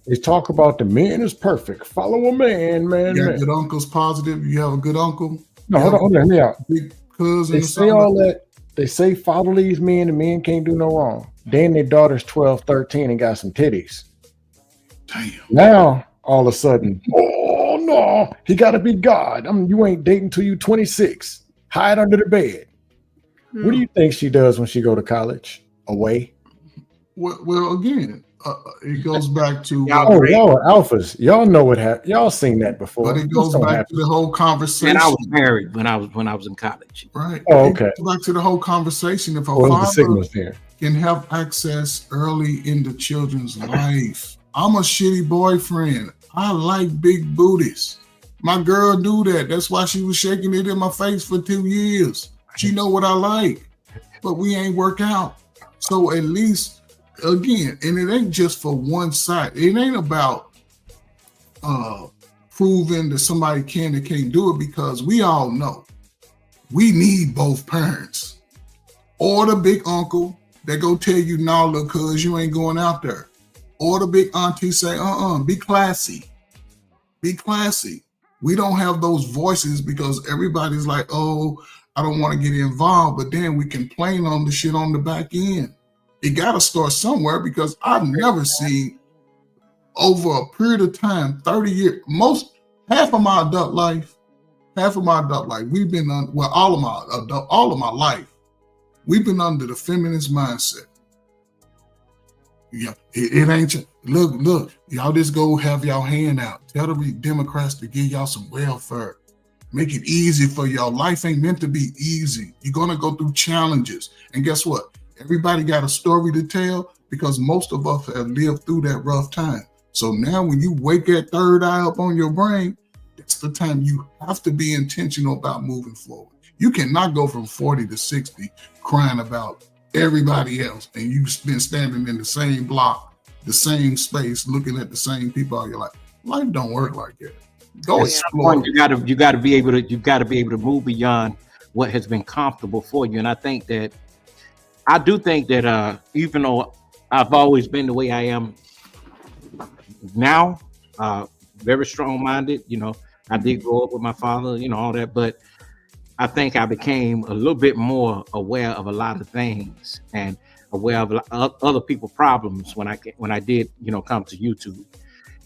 They talk about the man is perfect. Follow a man. You got good uncles positive. You have a good uncle. No, hold on, hear me out. Big cousin. They say all that. They say follow these men. The men can't do no wrong. Then their daughter's 12, 13 and got some titties. Damn. Now all of a sudden, oh no, he got to be God. You ain't dating till you 26. Hide under the bed. What do you think she does when she go to college? Away. Well, again, it goes back to y'all are alphas. Y'all know what happened. Y'all seen that before. But it goes back to the whole conversation. And I was married when I was in college. Right. Oh, okay. It goes back to the whole conversation. If a father can have access early in the children's life, I'm a shitty boyfriend. I like big booties. My girl do that. That's why she was shaking it in my face for 2 years. She know what I like, but we ain't work out. So at least, again, and it ain't just for one side. It ain't about proving that somebody can or can't do it, because we all know we need both parents. Or the big uncle that go tell you, no, look, cuz you ain't going out there. Or the big auntie say, be classy. Be classy. We don't have those voices because everybody's like, oh, I don't want to get involved, but then we complain on the shit on the back end. It got to start somewhere, because I've never seen over a period of time, 30 years, half of my adult life, we've been on, well, all of my life, we've been under the feminist mindset. Yeah, it ain't, look, y'all just go have y'all hand out. Tell the Democrats to give y'all some welfare. Make it easy for y'all. Life ain't meant to be easy. You're going to go through challenges. And guess what? Everybody got a story to tell, because most of us have lived through that rough time. So now when you wake that third eye up on your brain, it's the time you have to be intentional about moving forward. You cannot go from 40 to 60 crying about everybody else, and you've been standing in the same block, the same space, looking at the same people all your life. Life don't work like that. Go explore. You got to be able to move beyond what has been comfortable for you. And I do think that even though I've always been the way I am now, very strong-minded, I did grow up with my father, all that, but I think I became a little bit more aware of a lot of things and aware of other people's problems when I did, come to YouTube.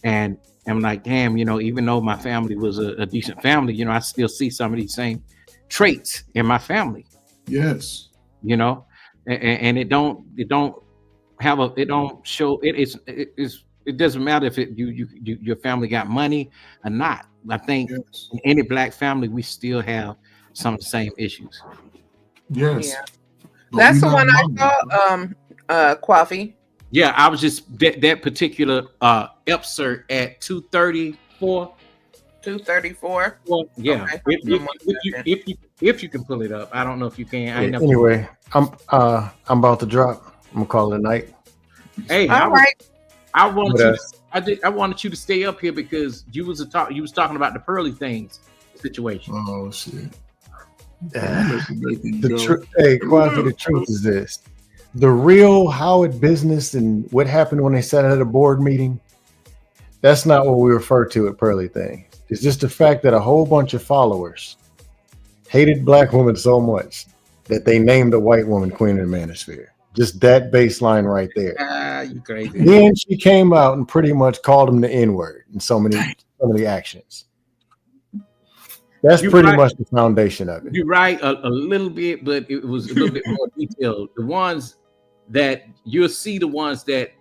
And I'm like, damn, even though my family was a decent family, I still see some of these same traits in my family. Yes. And it don't show it doesn't matter if your family got money or not. I think in any black family we still have some of the same issues. Yes. Yeah. That's the one I saw, Coffee. Yeah, I was just that particular excerpt at 234. 234. Well, yeah. Okay. If you can pull it up, I don't know if you can. Anyway, I'm about to drop. I'm gonna call it a night. Hey, all right. I wanted you to stay up here because you was talking about the pearly things situation. Oh shit. The truth is this. The real Howard business and what happened when they sat at a board meeting, that's not what we refer to at Pearly Things. It's just the fact that a whole bunch of followers hated black women so much that they named a white woman queen of the manosphere. Just that baseline right there. You crazy. Then she came out and pretty much called him the N-word in so many actions. That's pretty much the foundation of it. You're right a little bit, but it was a little bit more detailed. The ones that you'll see, the ones that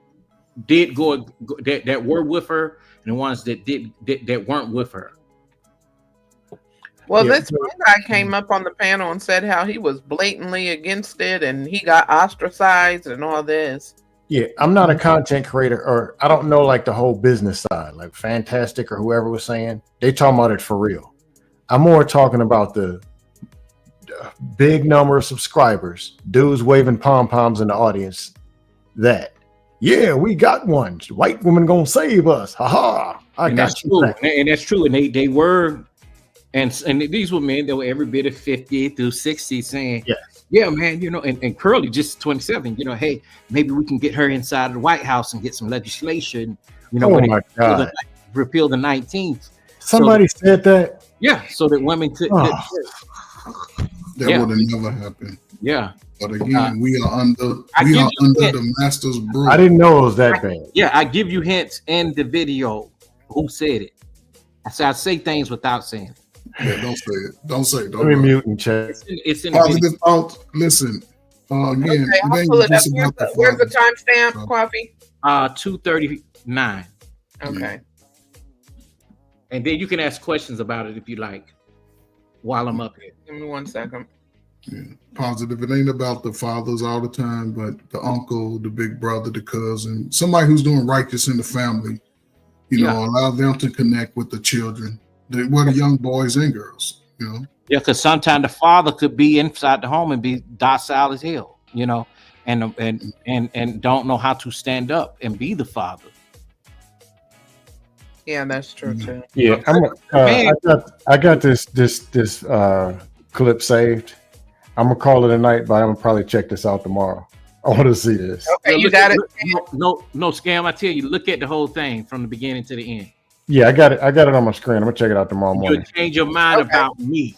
did go that were with her, and the ones that weren't with her. Well, this one guy came up on the panel and said how he was blatantly against it and he got ostracized and all this. Yeah, I'm not a content creator, or I don't know like the whole business side, like Fantastic or whoever was saying. They talking about it for real. I'm more talking about the big number of subscribers, dudes waving pom-poms in the audience. That, yeah, we got one. White woman gonna save us. Ha ha. And that's true. And that's true. And they were, and these were men that were every bit of 50 through 60 saying, yeah, man, you know, and Curly just 27, you know, hey, maybe we can get her inside of the White House and get some legislation, you know, repeal the 19th. Somebody said that. Yeah, so that women could. That would have never happened. Yeah. But again, we are under the master's brew. I didn't know it was that bad. Yeah, I give you hints in the video who said it. I said I say things without saying it. Yeah, don't say it. Don't say it. Let me mute and check. It's in positive thoughts. Listen, again, I'll pull it up. Where's the timestamp, Coffee? 2:39. Okay. And then you can ask questions about it if you like while I'm up here. Give me 1 second. Yeah. Positive. It ain't about the fathers all the time, but the uncle, the big brother, the cousin, somebody who's doing righteous in the family. You know, allow them to connect with the children. The young boys and girls, you know. Yeah, because sometimes the father could be inside the home and be docile as hell, you know, and don't know how to stand up and be the father. Yeah, that's true too. Yeah, I got this clip saved. I'm gonna call it a night, but I'm gonna probably check this out tomorrow. I want to see this. Okay, you got it. No, Scam. I tell you, look at the whole thing from the beginning to the end. Yeah, I got it. I got it on my screen. I'm gonna check it out tomorrow morning. You'll change your mind about me.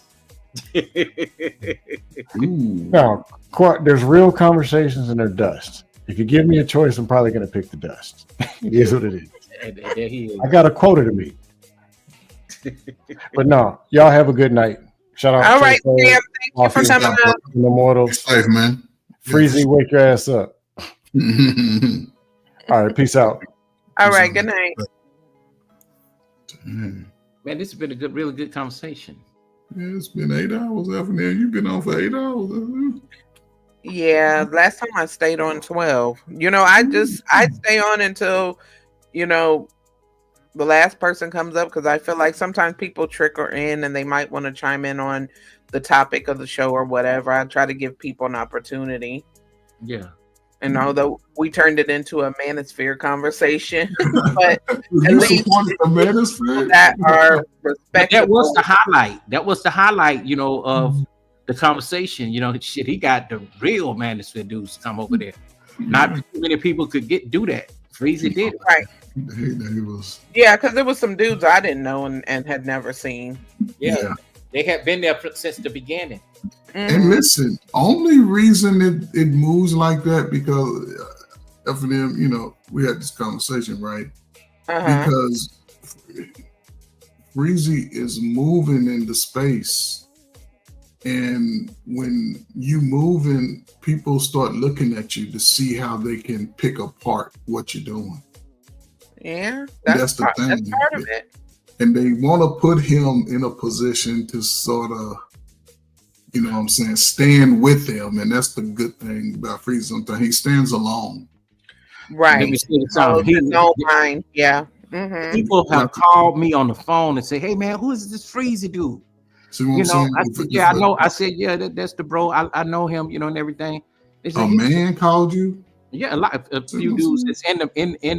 Now, there's real conversations and there's dust. If you give me a choice, I'm probably gonna pick the dust. It is what it is. There he is. I got a quota to meet. But no, y'all have a good night. Shout out. All right, Sam. Thank you for coming out. Immortals. Safe, man. Freezy, wake your ass up. All right, peace out. All right, good night. Man, this has been a really good conversation. Yeah, it's been 8 hours, Evan. You've been on for 8 hours. Yeah, last time I stayed on 12. You know, I stay on until, you know, the last person comes up, because I feel like sometimes people trickle in and they might want to chime in on the topic of the show or whatever. I try to give people an opportunity. Yeah. And although we turned it into a manosphere conversation, but at least that are respectable. That was the highlight. That was the highlight, you know, of the conversation. You know, shit, he got the real manosphere dudes to come over there. Not too many people could do that. Freezy did. Right. He was. Yeah, because there was some dudes I didn't know and had never seen. Yeah. They had been there since the beginning. And listen, only reason it moves like that because F&M, you know, we had this conversation, right? Because Freezy is moving into space, and when you moving, people start looking at you to see how they can pick apart what you're doing. Yeah, that's the thing. That's part of it. And they want to put him in a position to sort of, you know what I'm saying, stand with them. And that's the good thing about Freezy. Sometimes he stands alone. Right. So he don't mind. Yeah. People have called me on the phone and say, hey, man, who is this Freezy dude? See what I'm saying? I said, yeah, I know. I said, yeah, that's the bro. I know him, you know, and everything. They said, a man called you? Yeah, a few dudes that's in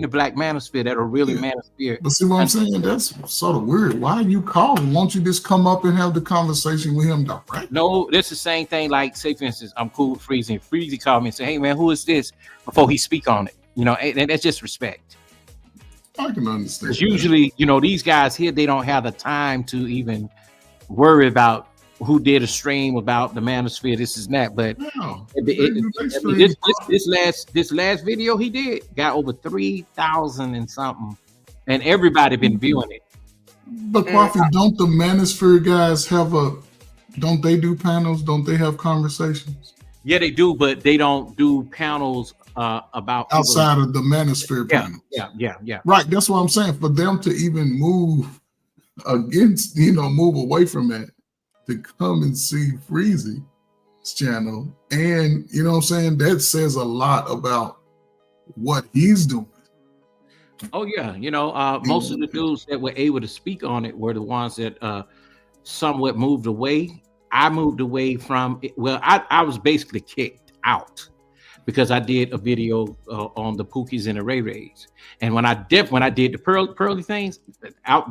the black manosphere that are really manosphere. But see what I'm saying? That's sort of weird. Why are you calling? Won't you just come up and have the conversation with him direct? No, it's the same thing. Like, say for instance, I'm cool with Freezy. And Freezy called me and said, hey man, who is this? Before he speak on it. You know, and that's just respect. I can understand. Because usually, you know, these guys here, they don't have the time to even worry about who did a stream about the manosphere, this is that. But this last video he did got over 3,000 and something, and everybody been viewing it. But Coffee, don't the manosphere guys don't they do panels? Don't they have conversations? Yeah, they do, but they don't do panels about outside of the manosphere panels. Yeah. Right, that's what I'm saying. For them to even move against, you know, move away from that, to come and see Freezy's channel, and you know what I'm saying, that says a lot about what he's doing. Oh yeah, you know, most of the dudes that were able to speak on it were the ones that somewhat moved away. I moved away from it. Well, I was basically kicked out because I did a video on the Pookies and the Ray Rays, and when I did the pearly things,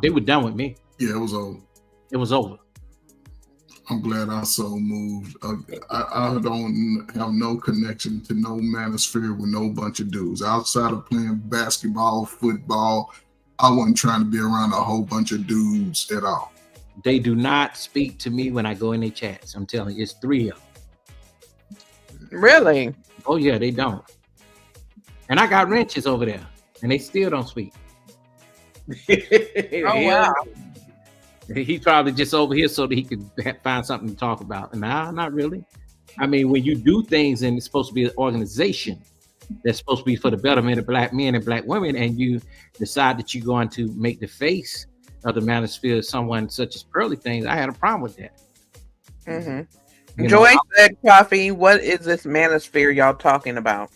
they were done with me. Yeah, it was over. It was over. I'm glad I so moved. I don't have no connection to no manosphere with no bunch of dudes. Outside of playing basketball, football, I wasn't trying to be around a whole bunch of dudes at all. They do not speak to me when I go in their chats. I'm telling you, it's 3 of them. Really? Oh yeah, they don't. And I got wrenches over there, and they still don't speak. Oh wow. He's probably just over here so that he could find something to talk about. Nah, not really. I mean, when you do things and it's supposed to be an organization that's supposed to be for the betterment of black men and black women, and you decide that you're going to make the face of the manosphere someone such as Pearly Things, I had a problem with that. Mm-hmm. Joy said, "Coffee, what is this manosphere y'all talking about?"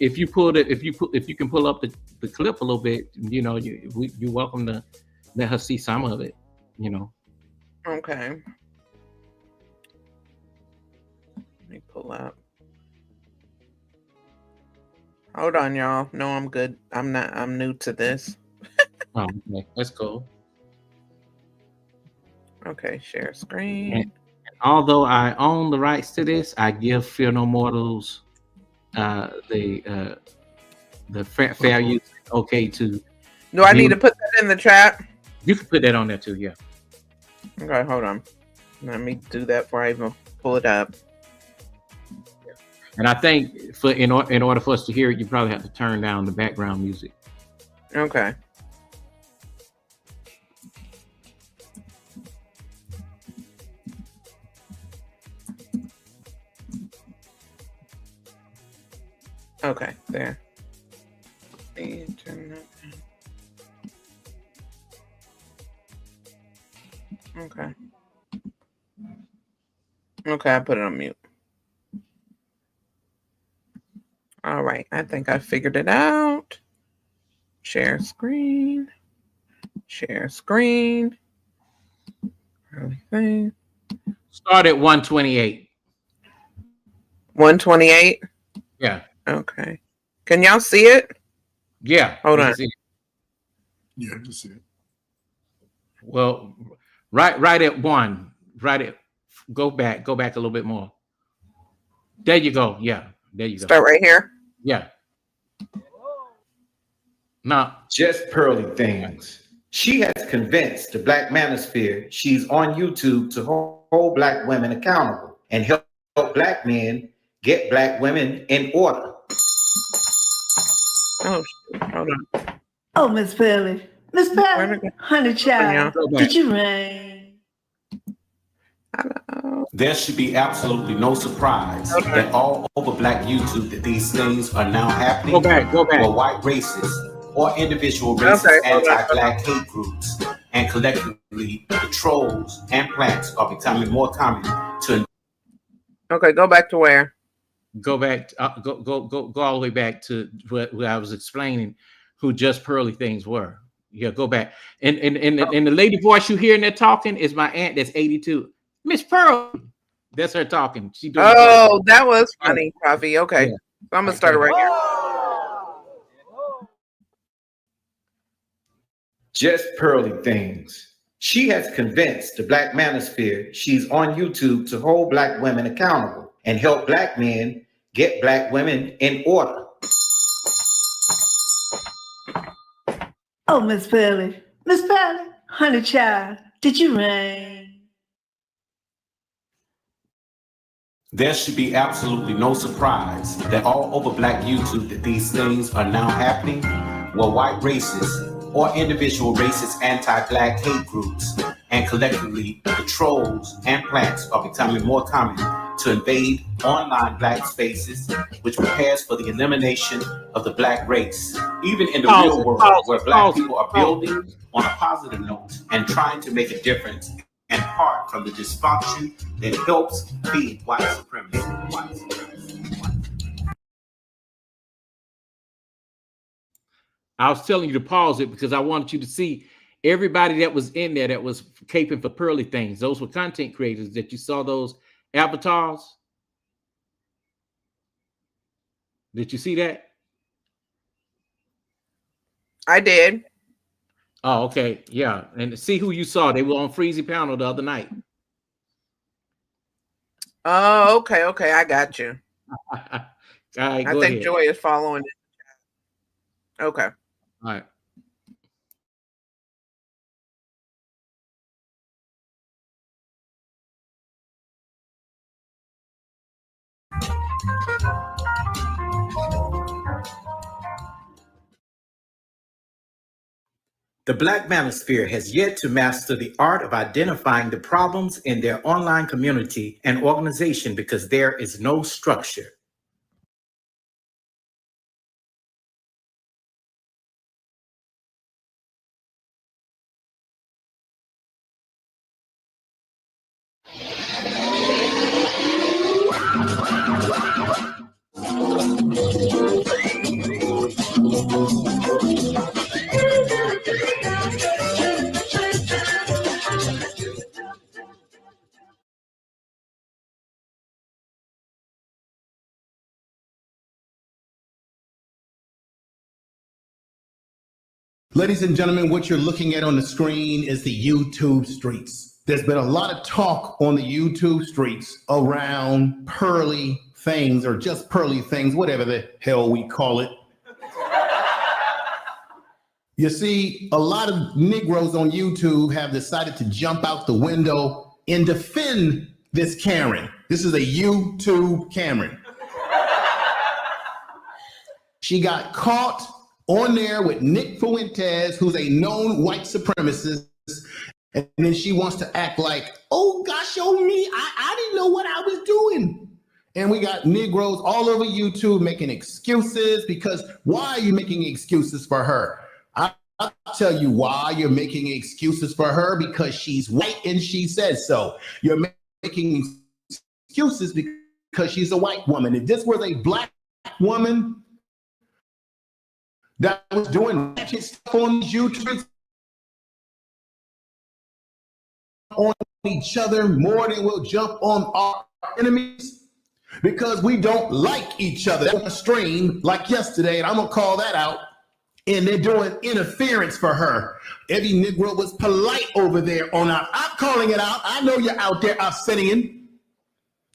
If you can pull up the clip a little bit, you know, you're welcome to let her see some of it, you know. Okay. Let me pull up. Hold on, y'all. No, I'm good. I'm new to this. Oh, okay. That's cool. Okay, share screen. And although I own the rights to this, I give Fear No Mortals the fair use. Okay, to do I need to put that in the chat? You can put that on there too, yeah. Okay, hold on. Let me do that before I even pull it up. And I think in order for us to hear it, you probably have to turn down the background music. Okay. Okay, there. Internet. Okay. Okay, I put it on mute. All right, I think I figured it out. Share screen. Share screen. Everything. Start at 128. 128? Yeah. Okay. Can y'all see it? Yeah. Hold on. Yeah, I can see it. Well, right at 1. Go back a little bit more. There you go. Yeah. There you go. Start right here. Yeah. Now, just Pearly Things. She has convinced the black manosphere she's on YouTube to hold black women accountable and help black men get black women in order. Oh, hold on. Oh, Miss Pearly. Miss Pearly, honey child, did you rain? There should be absolutely no surprise that all over black YouTube that these things are now happening. Go back. For white racist or individual racist anti-black hate groups, and collectively the trolls and plants are becoming more common to. Okay, go back to where? Go back. Go all the way back to what I was explaining who Just Pearly Things were. Yeah, go back. And the lady voice you hear in there talking is my aunt that's 82. Miss Pearl. That's her talking. She doing that was funny, Coffee. Okay. Yeah. So I'm gonna start it right here. Just Pearly Things. She has convinced the black manosphere she's on YouTube to hold black women accountable and help black men get black women in order. Oh, Miss Pearly. Miss Pearly, honey child, did you rain? There should be absolutely no surprise that all over black YouTube that these things are now happening, where white racists or individual racist anti-black hate groups, and collectively the trolls and plants are becoming more common to invade online black spaces, which prepares for the elimination of the black race. Even in the real world, where black people are building on a positive note and trying to make a difference and part from the dysfunction that helps feed white supremacy. I was telling you to pause it because I wanted you to see everybody that was in there that was caping for pearly things, those were content creators that you saw those avatars. Did you see that? I did. Oh, okay. Yeah. And see who you saw. They were on Freezy panel the other night. Oh, okay. Okay. I got you. All right, I go think ahead. Joy is following it. Okay. All right. The Black Manosphere has yet to master the art of identifying the problems in their online community and organization because there is no structure. Ladies and gentlemen, what you're looking at on the screen is the YouTube streets. There's been a lot of talk on the YouTube streets around pearly things or just pearly things, whatever the hell we call it. You see, a lot of Negroes on YouTube have decided to jump out the window and defend this Karen. This is a YouTube Karen. She got caught on there with Nick Fuentes, who's a known white supremacist, and then she wants to act like, oh gosh, oh me, I didn't know what I was doing. And we got Negroes all over YouTube making excuses because why are you making excuses for her? I'll tell you why you're making excuses for her, because she's white and she says so. You're making excuses because she's a white woman. If this was a black woman that was doing ratchet stuff on YouTube on each other more than we'll jump on our enemies because we don't like each other. That was a stream like yesterday, and I'm gonna call that out. And they're doing interference for her. Every Negro was polite over there on our, I'm calling it out. I know you're out there, Arsenio.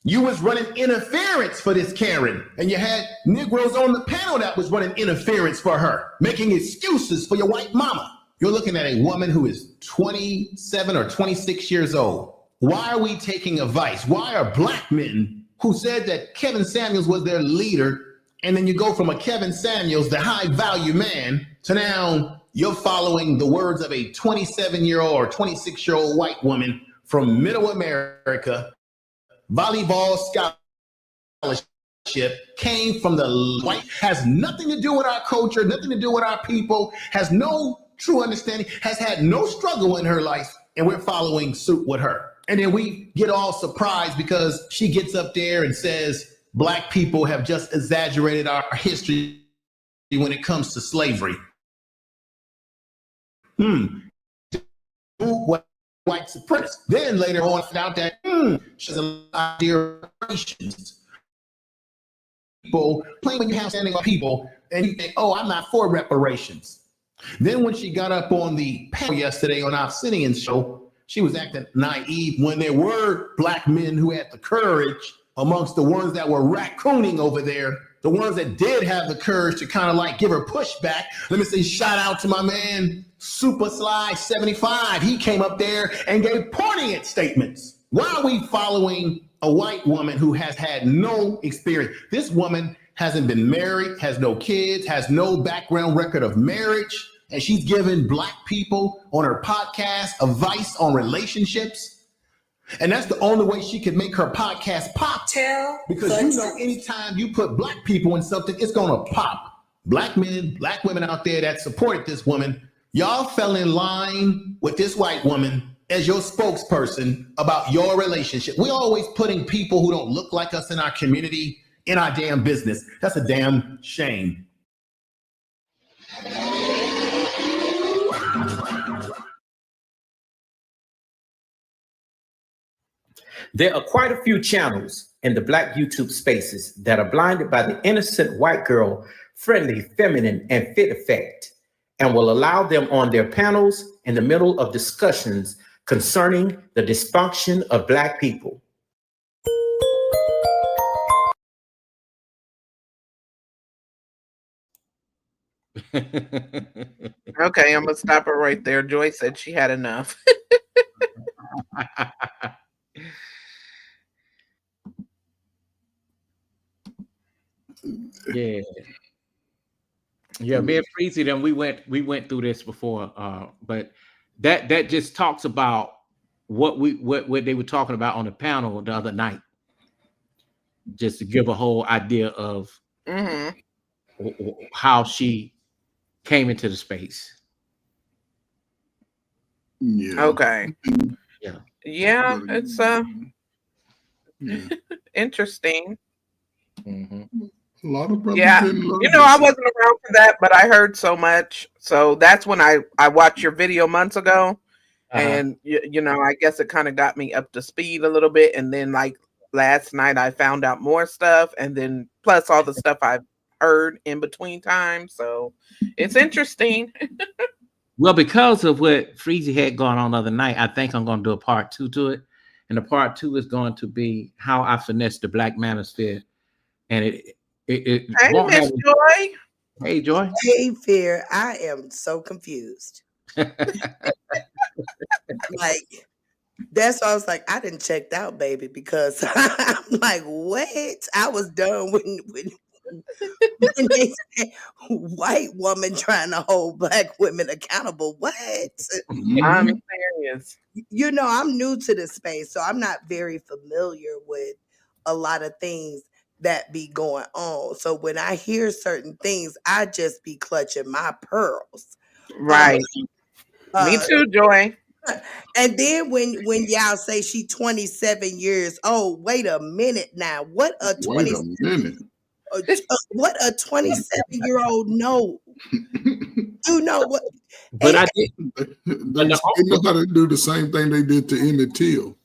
You was running interference for this Karen, and you had Negroes on the panel that was running interference for her, making excuses for your white mama. You're looking at a woman who is 27 or 26 years old. Why are we taking advice? Why are black men who said that Kevin Samuels was their leader, and then you go from a Kevin Samuels, the high value man, to now you're following the words of a 27-year-old or 26-year-old white woman from middle America, volleyball scholarship, came from the white, has nothing to do with our culture, nothing to do with our people, has no true understanding, has had no struggle in her life, and we're following suit with her. And then we get all surprised because she gets up there and says, black people have just exaggerated our history when it comes to slavery. White supremacist. Then later on, found out that she's a lot of reparations. People playing when you have standing on people, and you think, oh, I'm not for reparations. Then when she got up on the panel yesterday on our Sitting show, she was acting naive when there were black men who had the courage amongst the ones that were raccooning over there, the ones that did have the courage to kind of like give her pushback. Let me say shout out to my man, Super Sly 75. He came up there and gave poignant statements. Why are we following a white woman who has had no experience? This woman hasn't been married, has no kids, has no background record of marriage, and she's giving black people on her podcast advice on relationships. And that's the only way she can make her podcast pop. Because you know, anytime you put black people in something, it's gonna pop. Black men, black women out there that supported this woman, y'all fell in line with this white woman as your spokesperson about your relationship. We're always putting people who don't look like us in our community in our damn business. That's a damn shame. There are quite a few channels in the Black YouTube spaces that are blinded by the innocent white girl, friendly, feminine, and fit effect, and will allow them on their panels in the middle of discussions concerning the dysfunction of Black people. Okay, I'm gonna stop her right there. Joy said she had enough. Yeah. Yeah, me and Freezy, then we went through this before, but that just talks about what they were talking about on the panel the other night, just to give a whole idea of how she came into the space. Yeah. Okay. Yeah. Yeah, it's interesting. A lot of brothers Yeah, didn't love I this. wasn't around for that, but I heard so much. So that's when I watched your video months ago, and I guess it kind of got me up to speed a little bit. And then like last night, I found out more stuff, and then plus all the stuff I've heard in between time. So it's interesting. Well, because of what Freezy had gone on the other night, I think I'm going to do a part 2 to it, and the part 2 is going to be how I finessed the Black Manosphere, and it Hey, won't Miss have. Joy. Hey, Joy. Hey, Fear. I am so confused. Like, that's why I was like, I didn't checked out, baby, because I'm like, what? I was done when they said white woman trying to hold Black women accountable. What? I'm serious. I'm new to this space, so I'm not very familiar with a lot of things that be going on. So when I hear certain things, I just be clutching my pearls. Right. Me too, Joy. And then when y'all say she 27 years old, wait a minute now. What a 27-year-old know? You know what? But I did. They know how to do the same thing they did to Emmett Till.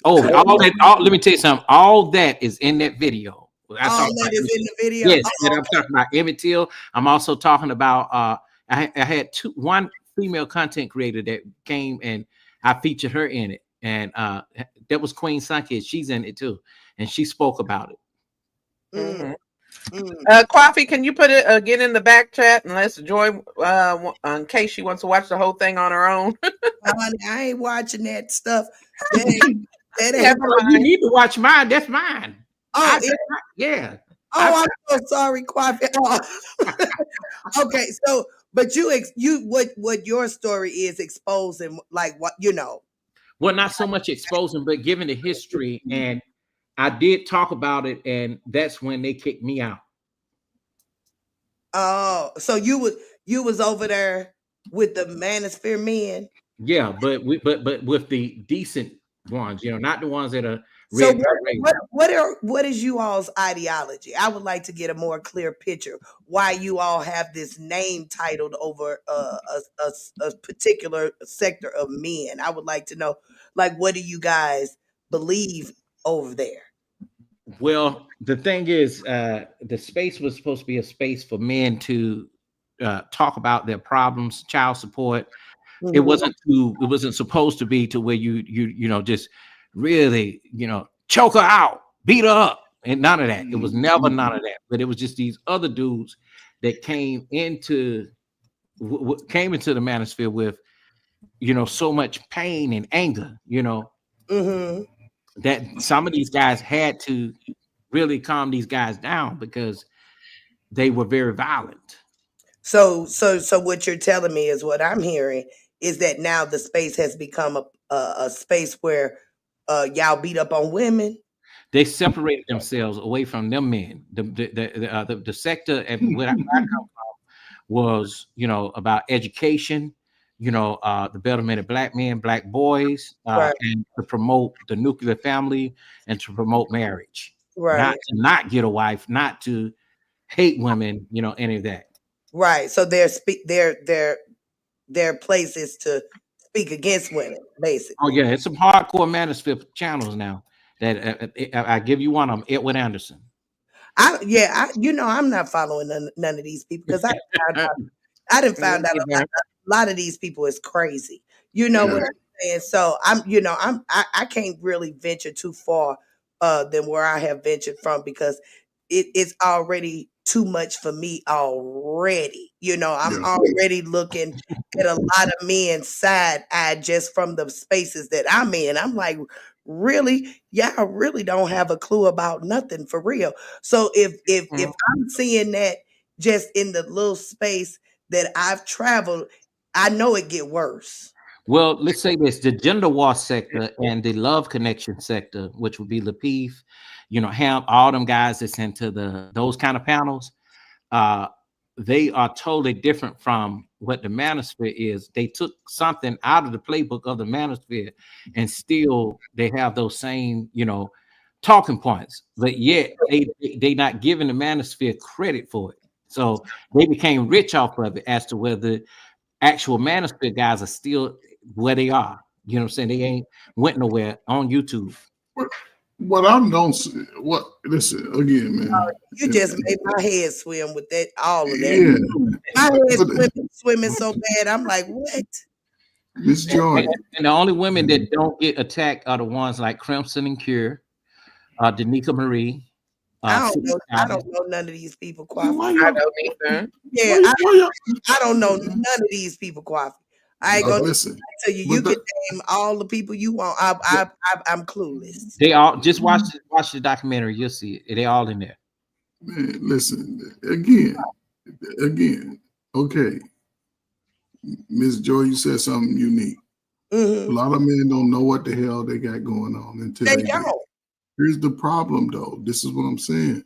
Let me tell you something. All that is in that video. All that is in the video. Yes, and I'm talking about Emmett Till. I'm also talking about. I had one female content creator that came and I featured her in it, and that was Queen Sunkid. She's in it too, and she spoke about it. Coffee, can you put it again in the back chat unless Joy, in case she wants to watch the whole thing on her own? I ain't watching that stuff. You need to watch mine. That's mine. Oh, yeah. Oh, I'm so sorry, Coffee. Oh. Okay, so but what your story is exposing, like what Well, not so much exposing, but giving the history, and I did talk about it, and that's when they kicked me out. Oh, so you was over there with the Manosphere men? Yeah, but with the decent ones, not the ones that are. So what is you all's ideology? I would like to get a more clear picture why you all have this name titled over a particular sector of men. I would like to know, like, what do you guys believe over there? Well, the thing is, the space was supposed to be a space for men to talk about their problems, child support. It wasn't supposed to be to where you just really choke her out, beat her up, and none of that. It was never none of that. But it was just these other dudes that came into the Manosphere with so much pain and anger. That some of these guys had to really calm these guys down because they were very violent. So what you're telling me is what I'm hearing is that now the space has become a space where y'all beat up on women. They separated themselves away from them men. The sector and where I come from was about education, the betterment of Black men, Black boys, and to promote the nuclear family and to promote marriage. Not to not get a wife, not to hate women, any of that. Right. So their place is to speak against women, basically. Oh yeah, it's some hardcore manosphere channels now. That I give you one of them, Edward Anderson. I'm not following none of these people because I didn't found out a lot of these people is crazy. You know what I'm saying? So I can't really venture too far than where I have ventured from because it's already too much for me already. I'm already looking at a lot of men side eye just from the spaces that I'm in. I'm like, really? Y'all really don't have a clue about nothing for real. So if I'm seeing that just in the little space that I've traveled, I know it get worse. Well, let's say this: the gender war sector and the love connection sector, which would be Lapeef, Ham, all them guys that's into those kind of panels. They are totally different from what the manosphere is. They took something out of the playbook of the manosphere, and still they have those same, talking points. But yet they not giving the manosphere credit for it. So they became rich off of it as to whether actual manosphere guys are still where they are. You know what I'm saying? They ain't went nowhere on YouTube. What I don't see, listen again, man. You just made my head swim with that, all of that. My head swimming so bad. I'm like, what? Miss Joy. And the only women that don't get attacked are the ones like Crimson and Cure, Danica Marie. I don't know none of these people, Coffee. I don't either. Yeah, I don't know none of these people, Coffee. I ain't gonna tell you. You can name all the people you want. I'm clueless. They all just watch the documentary. You'll see it. They all in there. Man, listen again. Okay, Miss Joy, you said something unique. A lot of men don't know what the hell they got going on until they don't. Here's the problem, though. This is what I'm saying.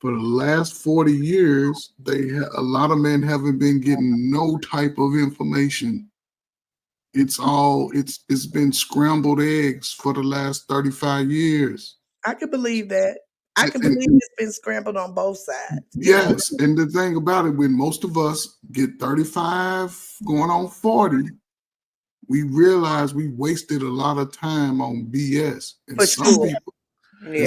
For the last 40 years, a lot of men haven't been getting no type of information. It's been scrambled eggs for the last 35 years. I can believe that. I can believe it's been scrambled on both sides. Yes, and the thing about it, when most of us get 35 going on 40, we realize we wasted a lot of time on BS. And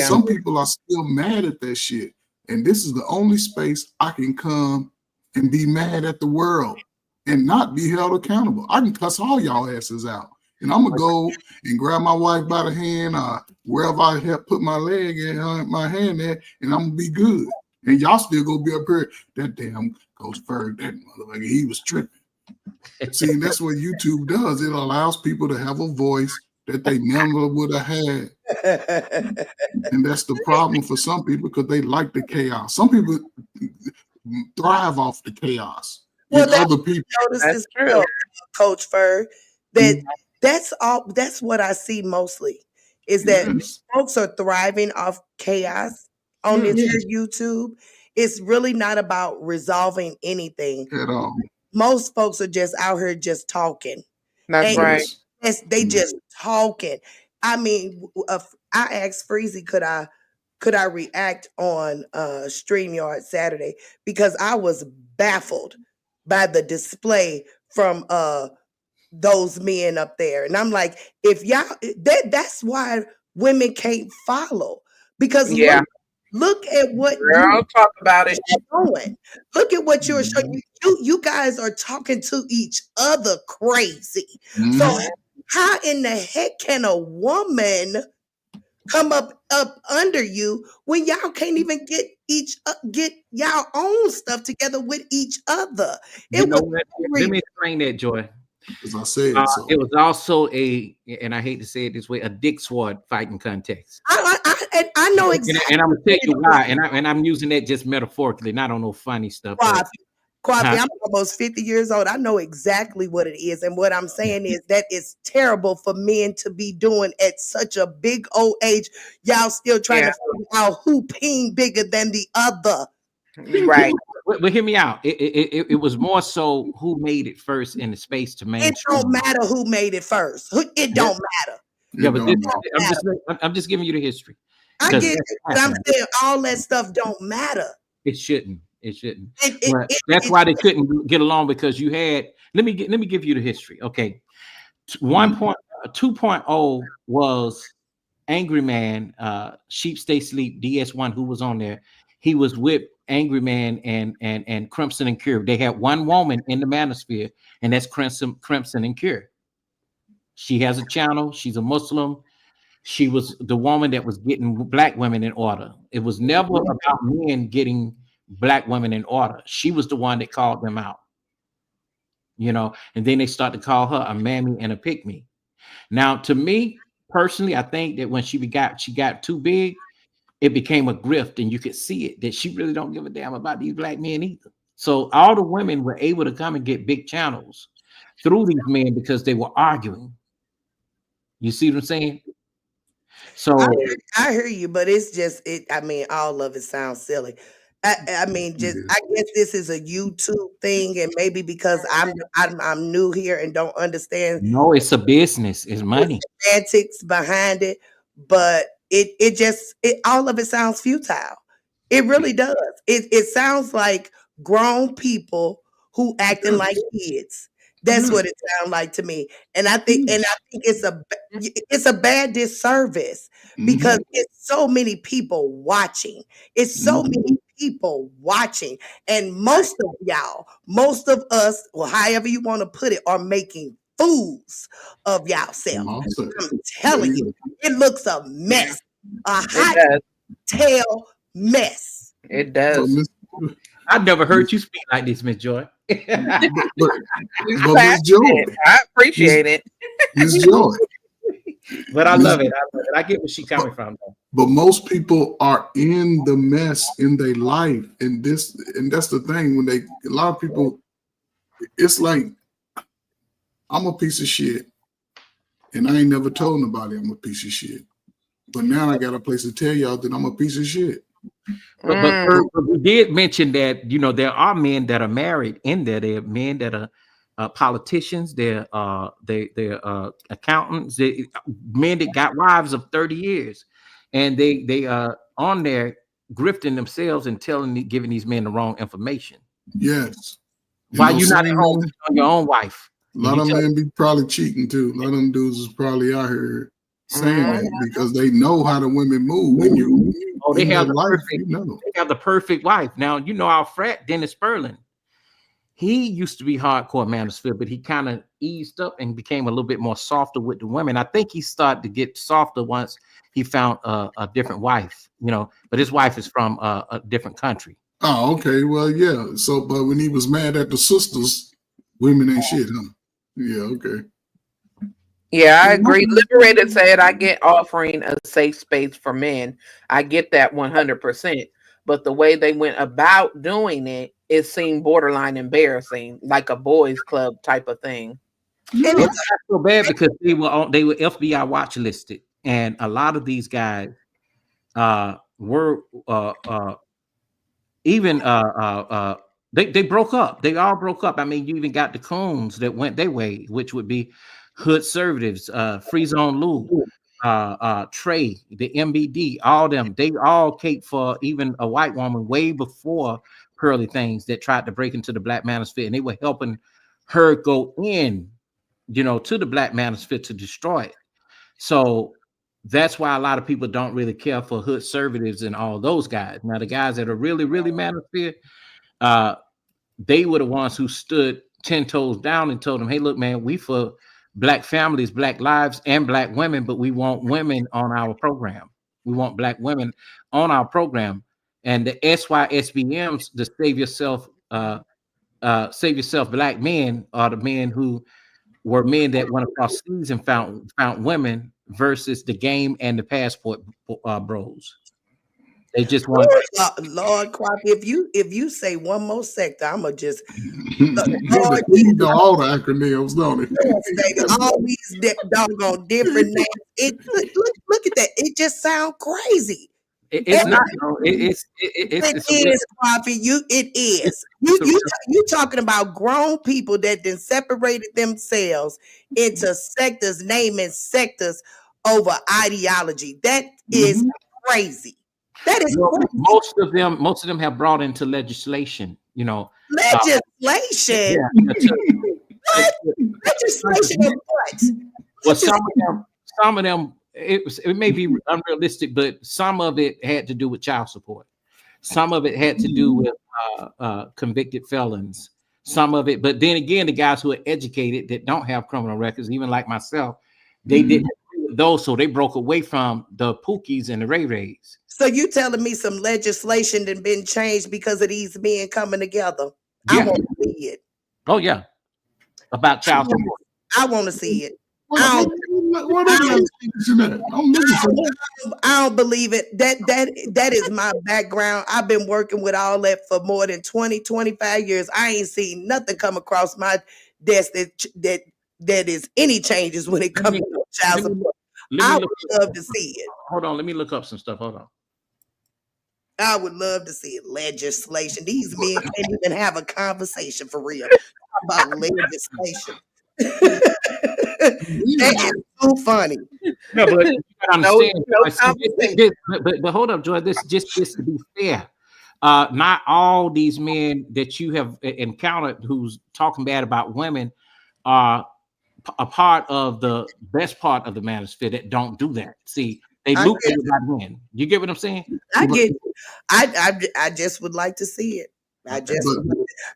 some people are still mad at that shit. And this is the only space I can come and be mad at the world and not be held accountable. I can cuss all y'all asses out. And I'm going to go and grab my wife by the hand wherever I have put my leg in my hand at, and I'm going to be good. And y'all still going to be up here, that damn Coach Ferg, that motherfucker, he was tripping. See, that's what YouTube does. It allows people to have a voice that they never would have had. And that's the problem for some people because they like the chaos. Some people thrive off the chaos. Well, other people. That's true, Coach Ferg. That's what I see mostly is that folks are thriving off chaos on this YouTube. It's really not about resolving anything at all. Most folks are just out here just talking. That's right. They just talking. I mean, I asked Freezy, could I react on StreamYard Saturday because I was baffled by the display from those men up there. And I'm like, if y'all, that's why women can't follow because look at what I'll talk about it. Doing. Look at what you're showing. You guys are talking to each other crazy. So how in the heck can a woman come up under you when y'all can't even get y'all own stuff together with each other? Let me explain that, Joy. As I said, it was also and I hate to say it this way, a dick sword fighting contest. I know exactly, and I'm gonna tell you why. And I'm using that just metaphorically, not on no funny stuff. I'm almost 50 years old. I know exactly what it is, and what I'm saying is that it's terrible for men to be doing at such a big old age. Y'all still trying to figure out who peeing bigger than the other. Right. But hear me out. It was more so who made it first in the space to mainstream. It don't matter who made it first. It don't matter. Yeah, but I'm just giving you the history. I get it, but I'm saying all that stuff don't matter. It shouldn't. That's why they couldn't get along because you had. Let me give you the history. Okay, 2.0 was Angry Man, Sheep Stay Sleep, DS1, who was on there. He was with Angry Man and Crimson and Cure. They had one woman in the manosphere, and that's Crimson and Cure. She has a channel. She's a Muslim. She was the woman that was getting black women in order. It was never about men getting black women in order. She was the one that called them out. And then they start to call her a mammy and a pick-me. Now, to me personally, I think that when she got too big, it became a grift, and you could see it that she really don't give a damn about these black men either. So all the women were able to come and get big channels through these men because they were arguing. You see what I'm saying? So I hear you, but it's just I mean, all of it sounds silly. I mean, I guess this is a YouTube thing, and maybe because I'm new here and don't understand. No, it's a business. It's money. Semantics behind it, but it all of it sounds futile. It really does. It sounds like grown people who acting like kids. That's what it sounds like to me. And I think it's a bad disservice because it's so many people watching. It's so many people watching. And most of us, or however you want to put it, are making fools of yourselves. I'm telling you, it looks a mess. A hot tail mess. It does. I've never heard you speak like this, Miss Joy. but Miss Joy, I appreciate it. Miss Joy. But I love it. I get where she's coming from, though. But most people are in the mess in their life, and that's the thing. When a lot of people, it's like, I'm a piece of shit, and I ain't never told nobody I'm a piece of shit. But now I got a place to tell y'all that I'm a piece of shit. But we did mention that there are men that are married in there. There are men that are politicians. They're accountants. Men that got wives of 30 years, and they are on there grifting themselves and giving these men the wrong information. Yes. Why you not at home on your own wife? A lot of men be probably cheating too. A lot of them dudes is probably out here saying that because they know how the women move. When you they have the perfect wife. Now our frat Dennis Sperling. He used to be hardcore manosphere, but he kind of eased up and became a little bit more softer with the women. I think he started to get softer once he found a different wife. But his wife is from a different country. Oh, okay. Well, yeah. So, but when he was mad at the sisters, women ain't shit, huh? Yeah. Okay. Yeah, I agree. Liberated said, I get offering a safe space for men. I get that 100%. But the way they went about doing it, it seemed borderline embarrassing, like a boys' club type of thing. It's not so bad because they were FBI watch listed, and a lot of these guys were even they broke up. They all broke up. I mean, you even got the coons that went their way, which would be Hood Conservatives, Free Zone Lou, Trey, the MBD, all them. They all cape for even a white woman way before Pearly Things that tried to break into the black manosphere, and they were helping her go in, to the black manosphere to destroy it. So that's why a lot of people don't really care for Hood Conservatives and all those guys. Now, the guys that are really, really manosphere, they were the ones who stood 10 toes down and told them, hey, look, man, we for black families, black lives, and black women, but we want women on our program. We want black women on our program. And the SYSBMs, the Save Yourself Black Men, are the men who were men that went across seas and found women versus the game and the passport bros. They just want Lord Clark, if you say one more sector, I'ma just all the acronyms, don't it? All these doggone different names. Look at that. It just sounds crazy. It's not. It is, Coffee. It is. You talking about grown people that then separated themselves into sectors, naming sectors over ideology. That is crazy. That is crazy. Most of them have brought into legislation. Legislation. What? Legislation of what? Well, some of them, it may be unrealistic, but some of it had to do with child support. Some of it had to do with convicted felons. Some of it, but then again, the guys who are educated that don't have criminal records, even like myself, they didn't agree with those, so they broke away from the Pookies and the Ray Rays. So you telling me some legislation that been changed because of these men coming together? Yeah. I want to see it. Oh yeah, about child support. I want to see it. I don't believe it. That is my background. I've been working with all that for more than 20, 25 years. I ain't seen nothing come across my desk that is any changes when it comes to child support. I would love to see it. Hold on, let me look up some stuff. Hold on. I would love to see it. Legislation. These men can't even have a conversation for real about legislation. That is too funny. No, but you gotta understand. But hold up, Joy. This to be fair. Not all these men that you have encountered who's talking bad about women are a part of the best part of the manosphere that don't do that. See, they loop everybody in. You get what I'm saying? I get it. I just would like to see it.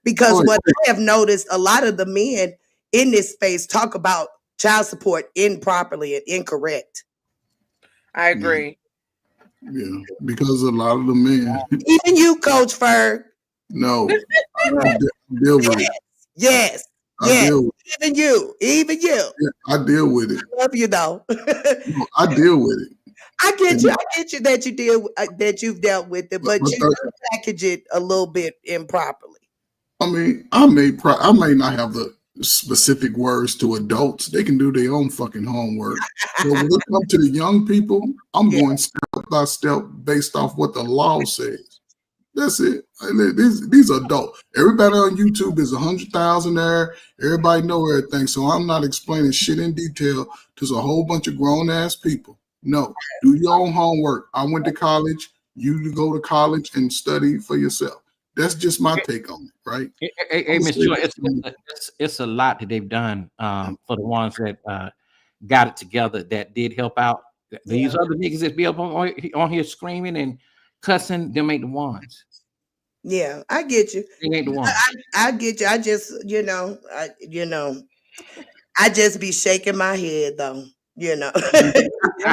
Because what I have noticed, a lot of the men in this space talk about child support improperly and incorrect. I agree. Yeah, because a lot of the men. Even you, Coach Ferg. No, I deal with it. Yes. Even you. Yeah, I deal with it. I love you though. I deal with it. I get you that you deal that you've dealt with it, but you package it a little bit improperly. I mean, I may not have the specific words to adults. They can do their own fucking homework. But when it comes to the young people, I'm going step by step based off what the law says. That's it. These adults. Everybody on YouTube is 100,000 there. Everybody know everything. So I'm not explaining shit in detail to a whole bunch of grown ass people. No, do your own homework. I went to college. You go to college and study for yourself. That's just my take on it, right? Hey, Mr. Joy, it's a lot that they've done for the ones that got it together that did help out. These other niggas that be up on here screaming and cussing, them ain't the ones. Yeah, I get you. They ain't the ones. I get you. I just, I just be shaking my head though. Yeah,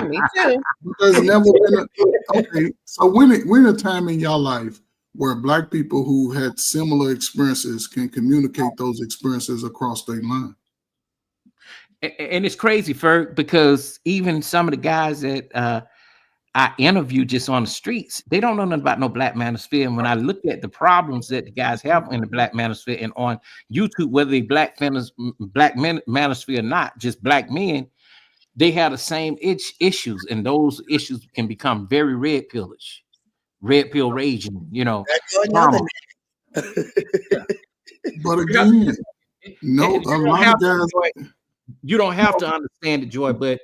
me too. There's never been so when a time in your life where Black people who had similar experiences can communicate those experiences across state line. And it's crazy, Ferg, because even some of the guys that I interview just on the streets, they don't know nothing about no Black manosphere. And when I look at the problems that the guys have in the Black manosphere and on YouTube, whether they Black manosphere or not, just Black men, they have the same issues, and those issues can become very red pill raging, But again, you don't have to understand the Joy, but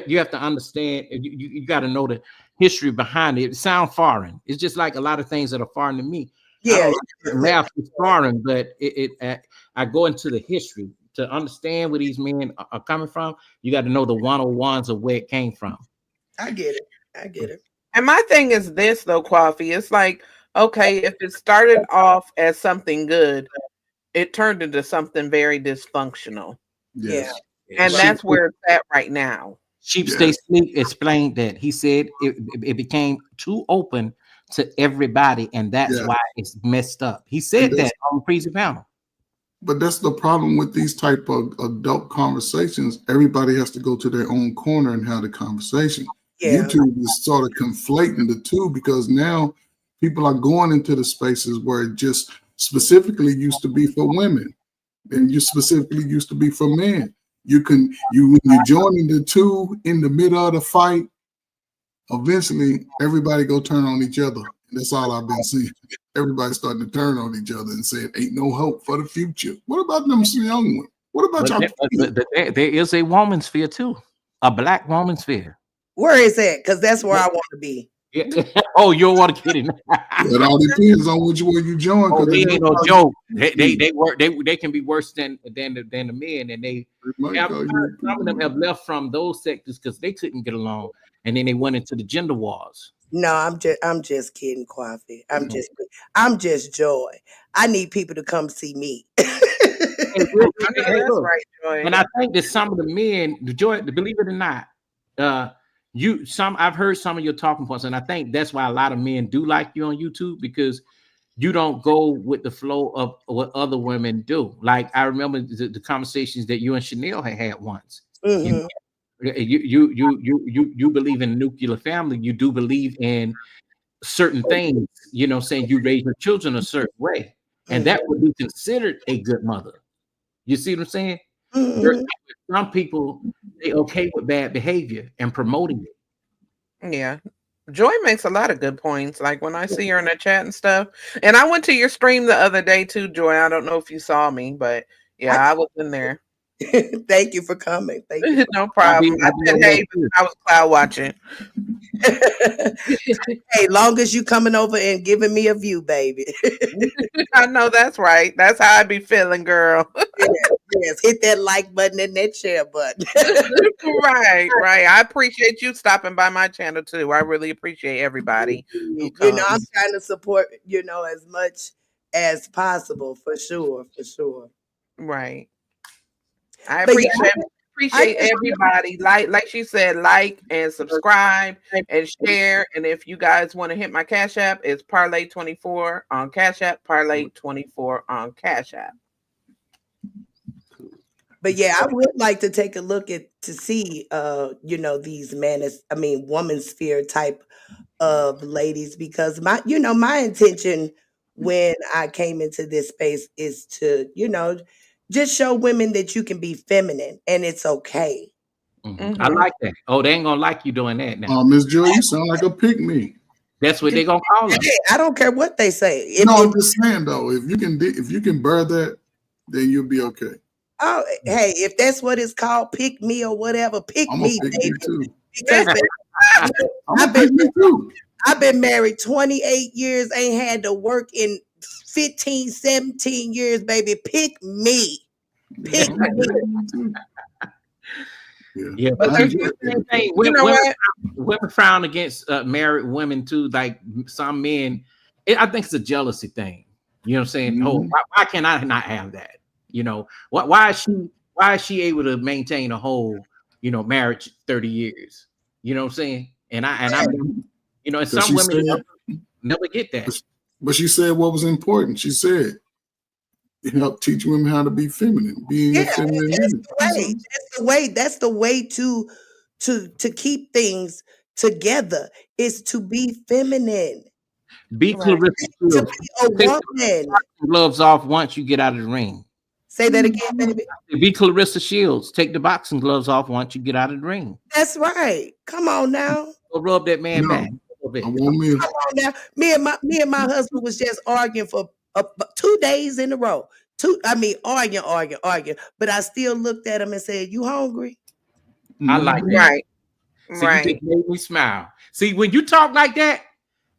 you have to understand. You got to know the history behind it. It sounds foreign. It's just like a lot of things that are foreign to me. Yeah, math is foreign, but I go into the history. To understand where these men are coming from, you got to know the 101s of where it came from. I get it. And my thing is this, though, Coffee. It's like, okay, if it started off as something good, it turned into something very dysfunctional. Yes. Yeah. And that's where it's at right now. Sheep Stay Sleep explained that. He said it became too open to everybody, and that's why it's messed up. He said that on the previous panel. But that's the problem with these type of adult conversations. Everybody has to go to their own corner and have the conversation. Yeah. YouTube is sort of conflating the two because now people are going into the spaces where it just specifically used to be for women, and you specifically used to be for men. When you're joining the two in the middle of the fight, eventually everybody go turn on each other. That's all I've been seeing. Everybody's starting to turn on each other and saying, ain't no hope for the future. What about them young ones? What about y'all? There is a woman's sphere too, a Black woman's sphere. Where is that? Because that's where I want to be. Yeah. Oh, you don't want to get in. It all depends on which one you join. Oh, they Because ain't no joke. They can be worse than the men, and some of them have left from those sectors because they couldn't get along, and then they went into the gender wars. No, I'm just kidding, Coffee. I'm just Joy. I need people to come see me. Hey, That's look, right, Joy. and I think that some of the men, Joy, believe it or not, I've heard some of your talking points, and I think that's why a lot of men do like you on YouTube, because you don't go with the flow of what other women do. Like I remember the conversations that you and Chanel had once. Mhm. You believe in nuclear family. You do believe in certain things. Saying you raise your children a certain way, and that would be considered a good mother. You see what I'm saying? Mhm. Some people, they okay with bad behavior and promoting it. Yeah. Joy makes a lot of good points. Like when I see her in the chat and stuff. And I went to your stream the other day too, Joy. I don't know if you saw me, but yeah, I was in there. Thank you for coming. Thank you. No problem. I said hey, but I was cloud watching. Hey, long as you coming over and giving me a view, baby. I know that's right. That's how I be feeling, girl. Yes, hit that like button and that share button. Right. I appreciate you stopping by my channel too. I really appreciate everybody who comes. I'm trying to support, as much as possible, for sure. Right. I But yeah, appreciate everybody. Like she said, like and subscribe and share. And if you guys want to hit my Cash App, it's Parlay24 on Cash App, Parlay24 on Cash App. But yeah, I would like to take a look to see these woman sphere type of ladies, because my intention when I came into this space is to, just show women that you can be feminine and it's okay. I like that. Oh, they ain't gonna like you doing that now. Miss Joy, you sound like a pick-me. That's what they gonna call her. Hey, I don't care what they say. I'm just saying though, if you can bear that, then you'll be okay. Oh, hey, if that's what it's called, pick me or whatever, pick I'm me, a pick baby. me too. Because I've been married 28 years, ain't had to work in 15, 17 years, baby. Pick me. Pick me. Yeah, but women frown against married women too. Like some men, I think it's a jealousy thing. You know what I'm saying? Mm-hmm. Oh, why can I not have that? Why is she able to maintain a whole marriage 30 years? You know what I'm saying? And some women never get that. But she said what was important. She said it helped teach women how to be feminine, being a feminine. That's the way to keep things together, is to be feminine. Be Clarissa Shields. To be a woman. Gloves off once you get out of the ring. Say that again, baby. Be Clarissa Shields. Take the boxing gloves off once you get out of the ring. That's right. Come on now. Go rub that man back. Come on now. Me and my husband was just arguing for 2 days in a row. Arguing. But I still looked at him and said, "You hungry?" I like that. Right. See, you just made me smile. See, when you talk like that,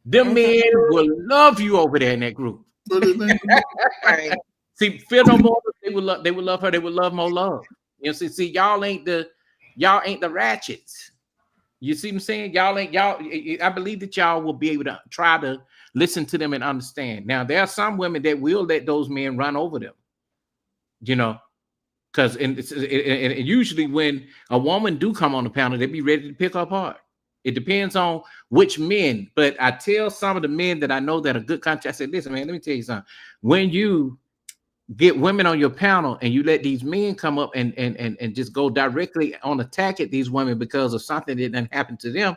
them men will love you over there in that group. Right. See, Fear No More, they would love her. They would love more love. See, y'all ain't the ratchets. You see what I'm saying? I believe that y'all will be able to try to listen to them and understand. Now, there are some women that will let those men run over them. Because and usually when a woman do come on the panel, they be ready to pick her apart. It depends on which men. But I tell some of the men that I know that are good country, I said, listen, man, let me tell you something. When you get women on your panel and you let these men come up and just go directly on attack at these women because of something that didn't happen to them,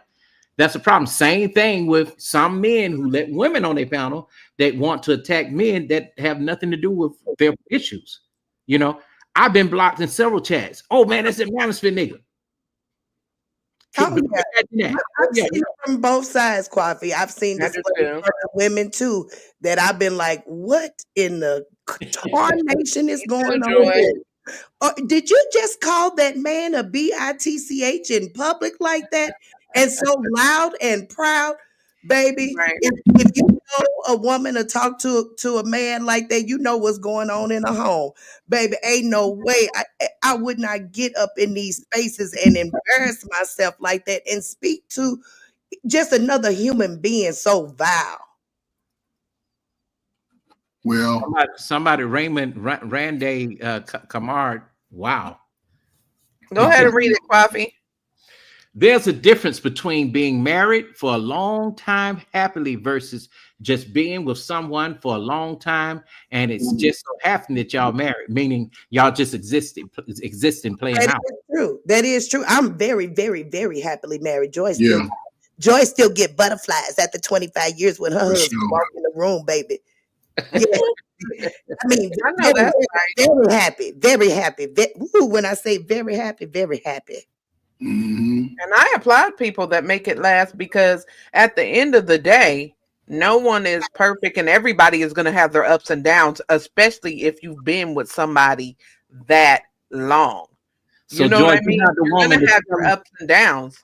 that's a problem. Same thing with some men who let women on their panel that want to attack men that have nothing to do with their issues. I've been blocked in several chats. Oh man, that's a manosphere nigga. I've seen it from both sides, Coffee. I've seen this from women too, that I've been like, what in the tarnation is going on here? Did you just call that man a bitch in public like that? And so loud and proud? baby. Right. If you know a woman to talk to a man like that, you know what's going on in a home, baby. Ain't no way I would not get up in these spaces and embarrass myself like that and speak to just another human being so vile. Well, Somebody Raymond Randy Kamard. Wow. Go ahead and read it, Coffee. There's a difference between being married for a long time happily versus just being with someone for a long time and it's just so happened that y'all married, meaning y'all just existing, playing out. That is true. That is true. I'm very, very, very happily married. Joy yeah, still get butterflies after 25 years when her for husband sure. walk in the room, baby. Yeah. I mean, I know very, that's very happy, very happy. When I say very happy, very happy. Mhm. And I applaud people that make it last because at the end of the day, no one is perfect and everybody is going to have their ups and downs, especially if you've been with somebody that long. So You know Joy, what I you're mean? not the You're woman going to that's have your telling, ups and downs.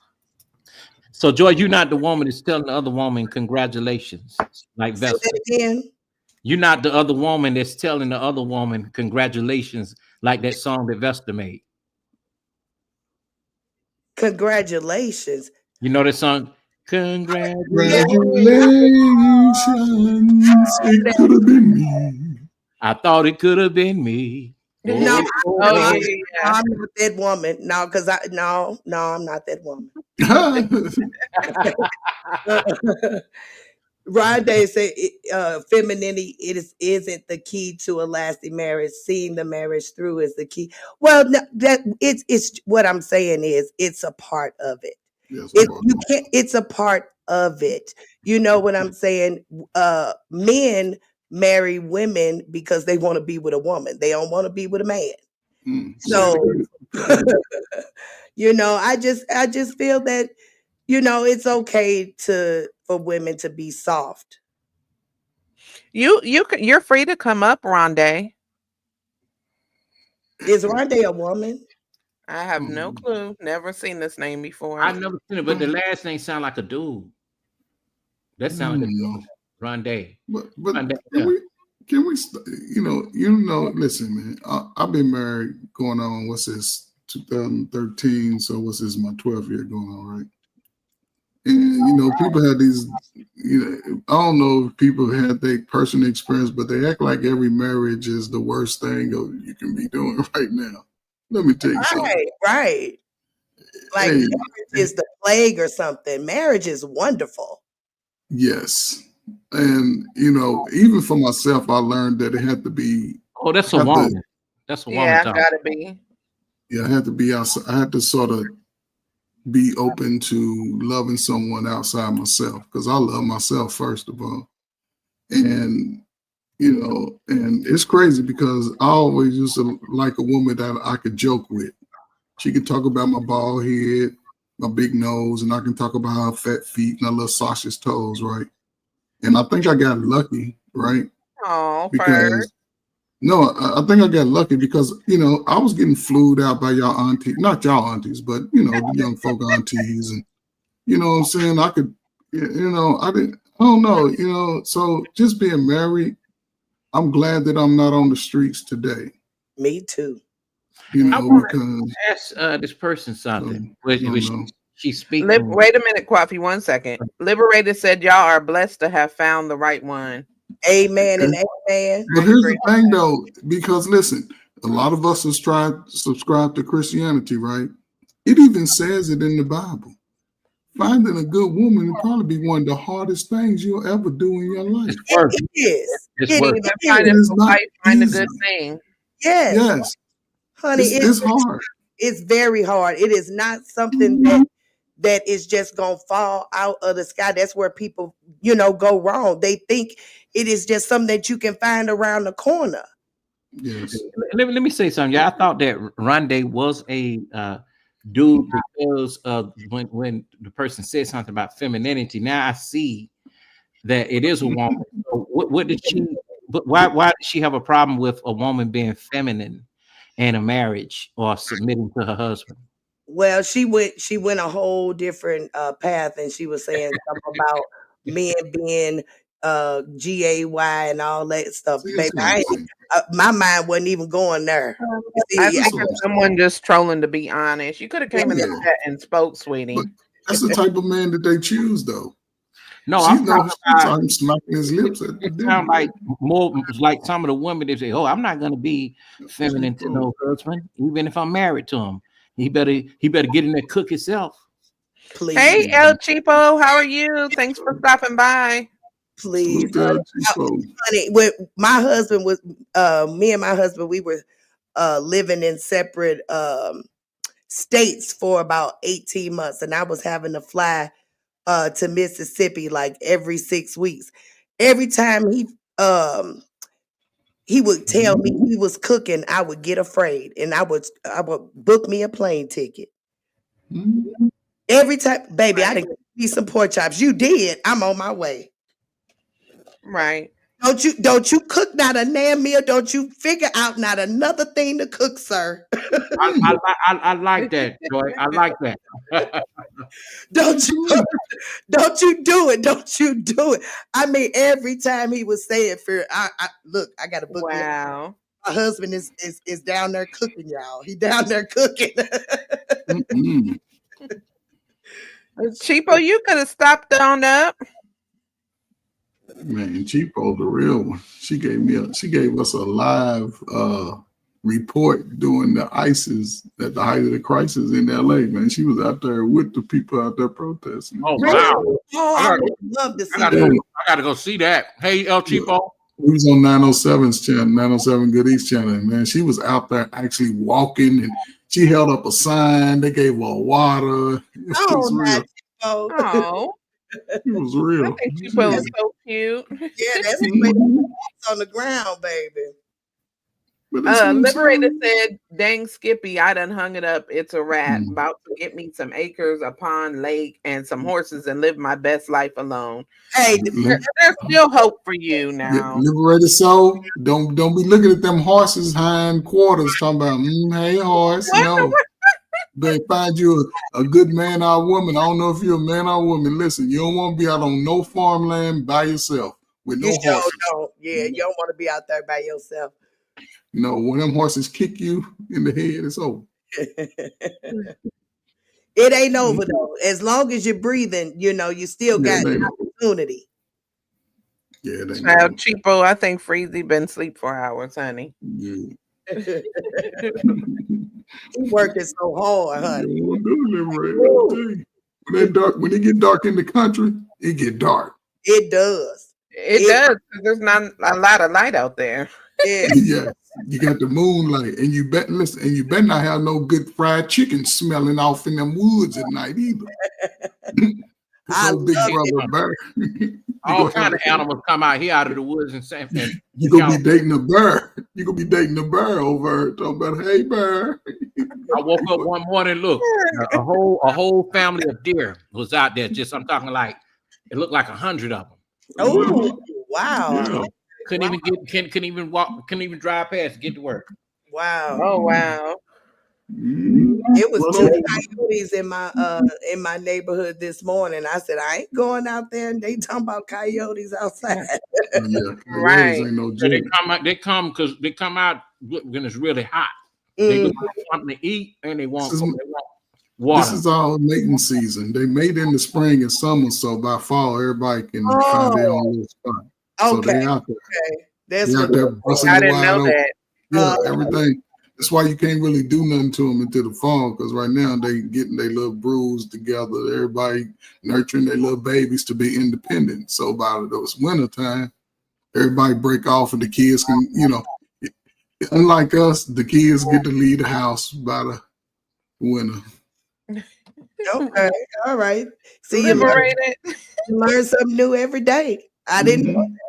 so Joy, you're not the woman that's telling the other woman congratulations, like Say Vesta. that again. You're not the other woman that's telling the other woman congratulations, like that song that Vesta made. Congratulations. You know that song? Congratulations. Congratulations, it could have been me. I thought it could have been me. No, Oh, yeah, yeah. I'm not that woman. No, because no, I'm not that woman. Rondé said, femininity isn't the key to a lasting marriage. Seeing the marriage through is the key. Well, no, that it's what I'm saying is it's a part of it. Yes, You can't. It's a part of it. You know what I'm saying? Men marry women because they want to be with a woman. They don't want to be with a man. So, you know, I just feel that, you know, it's okay for women to be soft. You're free to come up, Rondé. Is Rondé a woman? I have no clue. Never seen this name before. I've never seen it, but the last name sound like a dude. That sounds like a dude. Rondé. But Rondé, can we you know, listen, man, I've been married going on, what's this, 2013, so what's this, my 12th year going on, right? And you know, people had these, you know, I don't know if people had their personal experience, but they act like every marriage is the worst thing you can be doing right now. Let me tell you something. Right. Like Hey, marriage is the plague or something. Marriage is wonderful. yes. And you know, even for myself, I learned that it had to be. Oh, that's a woman. That's a woman. Yeah, talking. gotta be. Yeah, I had to be outside. I had to sort of be open to loving someone outside myself because I love myself first of all. And you know, and it's crazy because I always used to like a woman that I could joke with. She could talk about my bald head, my big nose, and I can talk about her fat feet and her little sausage toes, right? And I think I got lucky, right? Oh, Because no, I think I got lucky because you know I was getting flued out by y'all aunties, not y'all aunties, but you know the young folk aunties, and you know what I'm saying. I could, you know, I don't know, you know. So just being married, I'm glad that I'm not on the streets today. Me too. You know, I want because to ask this person something. no. She's speaking. Wait a minute, Coffee. 1 second. Liberated said y'all are blessed to have found the right one. Amen and amen. But here's the thing, though, because listen, a lot of us subscribe to Christianity, right? It even says it in the Bible. Finding a good woman will probably be one of the hardest things you'll ever do in your life. It is. Find a good thing. Yes. Yes. Honey, it's hard. It's very hard. It is not something that is just gonna fall out of the sky. That's where people, you know, go wrong. They think it is just something that you can find around the corner. Yes. Let me say something. Yeah, I thought that Rondé was a dude because of when the person said something about femininity. Now I see that it is a woman. So what did she? But why did she have a problem with a woman being feminine in a marriage or submitting to her husband? Well, she went a whole different path, and she was saying something about men being gay and all that stuff, See, baby. see, My mind wasn't even going there. I See, think it's someone just trolling, to be honest. You could have came in the Yeah. chat and spoke, sweetie. But that's the type of man that they choose, though. No, She I'm knows talking she saw about. him smacking his lips at the It dinner. sounds like more like some of the women they say, "Oh, I'm not gonna be feminine to no husband, even if I'm married to him. He better get in there cook himself." please. Hey, El Cheapo, how are you? Thanks for stopping by. Please, Salute to El Cheapo. honey. With my husband was me and my husband, we were living in separate states for about 18 months, and I was having to fly to Mississippi like every 6 weeks. Every time he would tell me he was cooking, I would get afraid, and I would book me a plane ticket. Every time, baby, I didn't eat some pork chops. You did. I'm on my way. Right. Don't you cook not a damn meal. Don't you figure out not another thing to cook, sir. I like that, Joy. I like that. Don't you do it. Don't you do it. I mean, every time he would say it for I look, I gotta book me. Wow. My husband is down there cooking, y'all. He down there cooking. Cheapo, you could have stopped on up. Man, Cheapo, the real one. She gave us a live report during the ISIS at the height of the crisis in LA. Man, she was out there with the people out there protesting. Oh wow! Oh, I would love to see I gotta go see that. Hey, El Cheapo. He was on 907's channel, 907 Good East channel. Man, she was out there actually walking, and she held up a sign. They gave her water. It was real. Oh. It was real. I think Cheapo is so cute. Yeah, that's on the ground, baby. Liberator said, "Dang Skippy, I done hung it up. It's a wrap. About to get me some acres, a pond, lake, and some horses and live my best life alone." Hey, there's still hope for you now. Liberated soul. Don't be looking at them horses' hind quarters talking about, hey, horse. No. They find you a good man or woman. I don't know if you're a man or a woman. Listen, you don't want to be out on no farmland by yourself with no horses. Don't. Yeah, you don't want to be out there by yourself. No, when them horses kick you in the head, it's over. It ain't over though. As long as you're breathing, you still got an opportunity. Yeah, Child Cheapo, I think Freezy been asleep for hours, honey. Yeah. He working so hard, honey. When it get dark in the country, it get dark. It does. It does, because there's not a lot of light out there. Yeah. You got the moonlight, and you better not have no good fried chicken smelling off in them woods at night either. So big brother bear. All kind of animals come out here out of the woods and say, "You gonna be dating a bear? You gonna be dating a bear over talking about, hey bear." I woke up one morning, look, a whole family of deer was out there. I'm talking like it looked like 100 of them. Oh wow! Yeah. Couldn't even walk, couldn't even drive past to get to work. Wow! Oh wow! It was 2 coyotes in my neighborhood this morning. I said I ain't going out there, and they talking about coyotes outside. Right? Ain't no so they come out when it's really hot. They look for something to eat, and they want water. This is all mating season. They mate in the spring and summer, so by fall everybody can find their own little spot. So they out there. Okay. That's out there busting I the didn't know wide that. Yeah, everything. That's why you can't really do nothing to them until the fall, because right now they getting their little broods together. Everybody nurturing their little babies to be independent. So by those winter time, everybody break off, and the kids can, unlike us, the kids get to leave the house by the winter. Okay, all right. See, you learn something new every day. I didn't know that.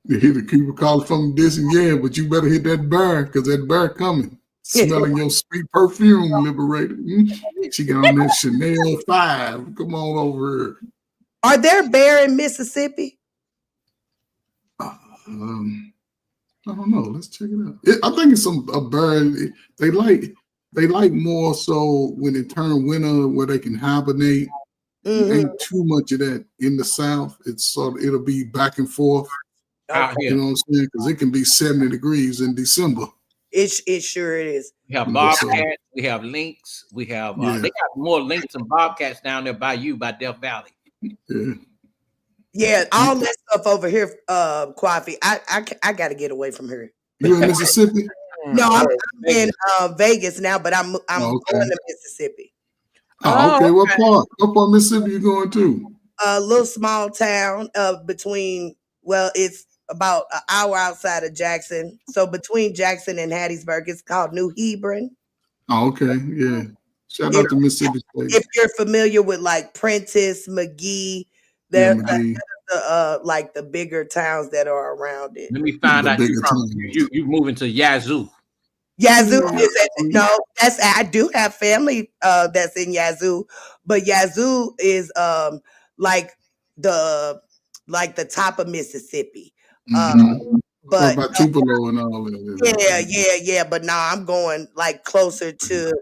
You hear the people calling from a distance, yeah, but you better hit that bear, because that bear coming. Smelling your sweet perfume, Liberated. She got on that Chanel 5. Come on over here. Are there bear in Mississippi? I don't know. Let's check it out. I think it's a bear. They like more so when it turn winter where they can hibernate Ain't too much of that in the South. It's sort of, it'll be back and forth. Out here. You know what I'm saying? Because it can be 70 degrees in December. It sure is. We have You know, so- bobcats, we have lynx, we have Yeah. they got more lynx and bobcats down there by Death Valley. Yeah. Yeah, all that stuff over here, Kwafi. I got to get away from here. You in Mississippi? No, I'm in Vegas now, but I'm Oh, okay. going to Mississippi. Oh, okay. What part? What part of Mississippi you going to? A little small town between. Well, it's about an hour outside of Jackson. So between Jackson and Hattiesburg, it's called New Hebron. Oh, okay. Yeah. Shout out to Mississippi State. If you're familiar with like Prentice, McGee, Yeah, they're McGee. like the bigger towns that are around it. Let me find The out bigger towns. you moving to Yazoo. Yazoo is I do have family that's in Yazoo, but Yazoo is like the top of Mississippi. What But about Tupelo and all that? yeah. But now I'm going like closer to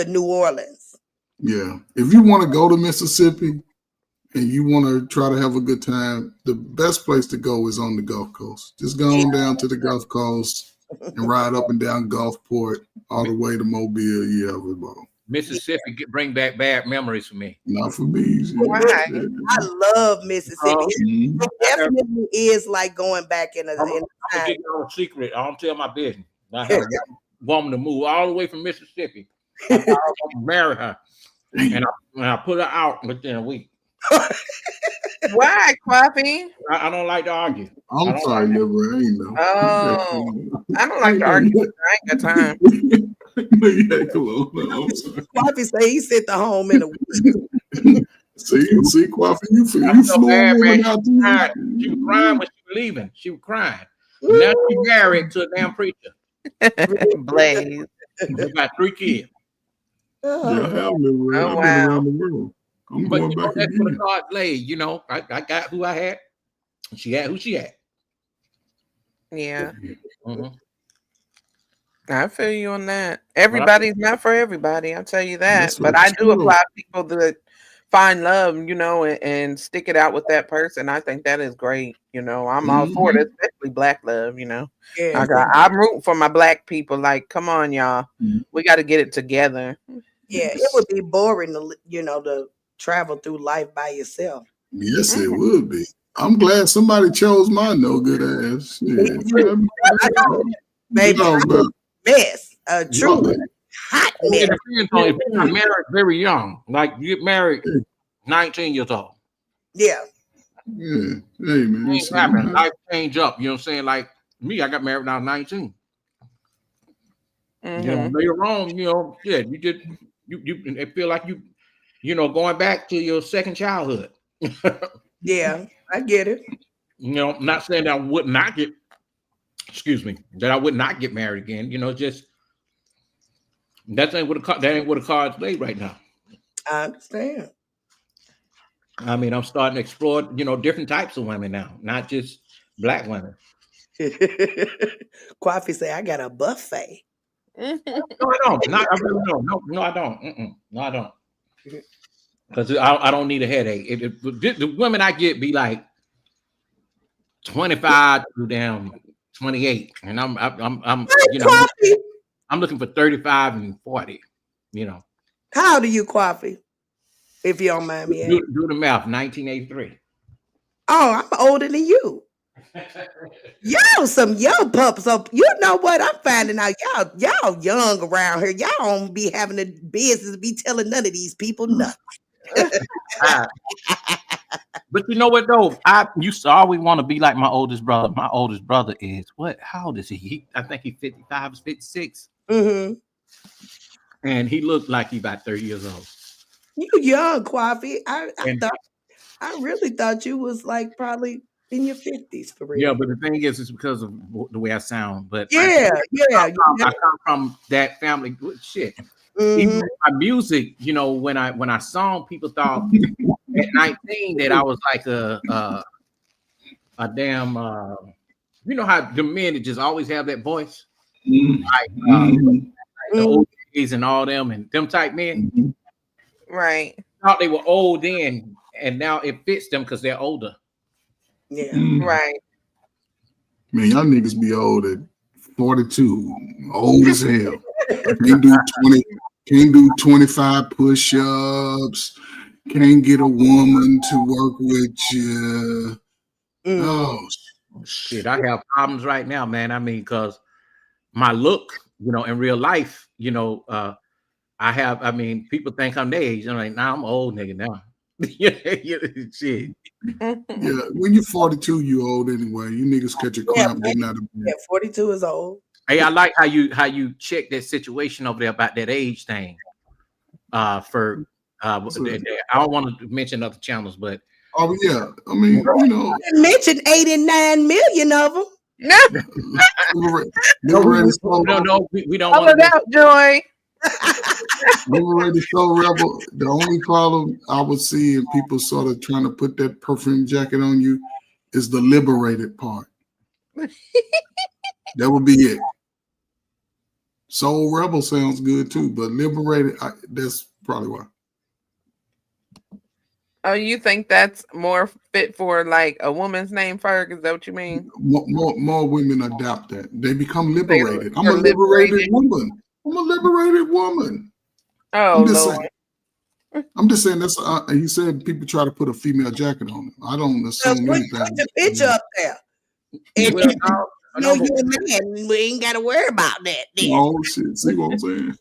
New Orleans. Yeah. If you want to go to Mississippi and you want to try to have a good time, the best place to go is on the Gulf Coast. Just go on down to the Gulf Coast and ride up and down Gulfport all the way to Mobile. Yeah, everybody. Mississippi bring back bad memories for me. Not for me. I love Mississippi. It definitely is like going back in I'm gonna time. give you a secret. I don't tell my business. I had a woman to move all the way from Mississippi. I thought I was gonna marry her, and I put her out within a week. Why, Kwafi? I don't like to argue. I'm sorry, never ain't no. Oh, I don't like to argue. I ain't got time. Yeah, come on. No, I'm sorry. Kwafi say he sent the home in a week. See, Kwafi, you flew a woman out there. She was crying when she was leaving. She was crying. Now she's married to a damn preacher. Blaze. They got 3 kids. Yeah, I have been around the world. I'm But going you know, back that's what the again. card played. You know, I got who I had. She had who she had. Yeah, Mhm. I feel you on that. Everybody's not for everybody, I'll tell you that. That's But what's I do true. applaud people that find love, and stick it out with that person. I think that is great. I'm all for it, especially black love. Yeah. I'm rooting for my black people. Like, come on, y'all, we got to get it together. Yeah, it would be boring to travel through life by yourself. Yes, it would be. I'm glad somebody chose my no good ass. Yeah. Baby, mess. True. Love it. Hot It mess. depends on if you get married very young. Like you get married 19 years old. Yeah. Yeah. Hey, man. Things happen. Life change up. You know what I'm saying? Like me, I got married when I was 19. Later on, you did. You feel like going back to your second childhood. Yeah, I get it. Not saying that I would not get. Excuse me, that I would not get married again. Just that ain't what the cards play right now. I understand. I mean, I'm starting to explore, different types of women now, not just black women. Kwafi say I got a buffet. No, I don't. I really don't. No, I don't. No, I don't. Because I don't need a headache. The women I get be like 25 to down 28, and I'm I'm looking for 35 and 40. How old are you, Kwafi? If you don't mind me asking. Do the math. 1983. Oh, I'm older than you. Y'all some young pups. So you know what? I'm finding out y'all young around here. Y'all don't be having the business to be telling none of these people nothing. But you know what though? I used to always want to be like my oldest brother. My oldest brother is what? How old is he? I think he's 55 or 56. Mm-hmm. And he looked like he's about 30 years old. You young, Kwafi. I really thought you was like probably in your 50s for real. Yeah, but the thing is, it's because of the way I sound. But I come from that family. Good shit. Even my music, when I sung, people thought at 19 that I was like a damn. You know how the men that just always have that voice, like the old days and all them and them type men. Right. thought they were old then, and now it fits them because they're older. Yeah. Right. Man, y'all niggas be old at 42, old as hell. Can't do 25 push-ups. Can't get a woman to work with you. Oh, shit! I have problems right now, man. I mean, because my look, in real life, I mean, people think I'm their age. I'm like, nah, I'm an old nigga now. Shit. Yeah, when you're 42, you old anyway. You niggas catch a cramp getting out of bed. Yeah, 42 is old. Hey, I like how you check that situation over there about that age thing. I don't want to mention other channels, but oh yeah, I mean, I mentioned 89 million of them. No, we don't want to out, Joy. Liberated Soul Rebel. The only problem I would see in people sort of trying to put that perfume jacket on you is the liberated part. That would be it. Soul Rebel sounds good too, but liberated, that's probably why. Oh, you think that's more fit for like a woman's name, Ferg? Is that what you mean? More women adopt that. They become liberated. I'm a liberated woman. I'm a liberated woman. Oh, I'm just saying that's. He said people try to put a female jacket on him. I don't assume anything. Put the picture up there. And you're a man. We ain't got to worry about that. Then. Oh shit! See what I'm saying?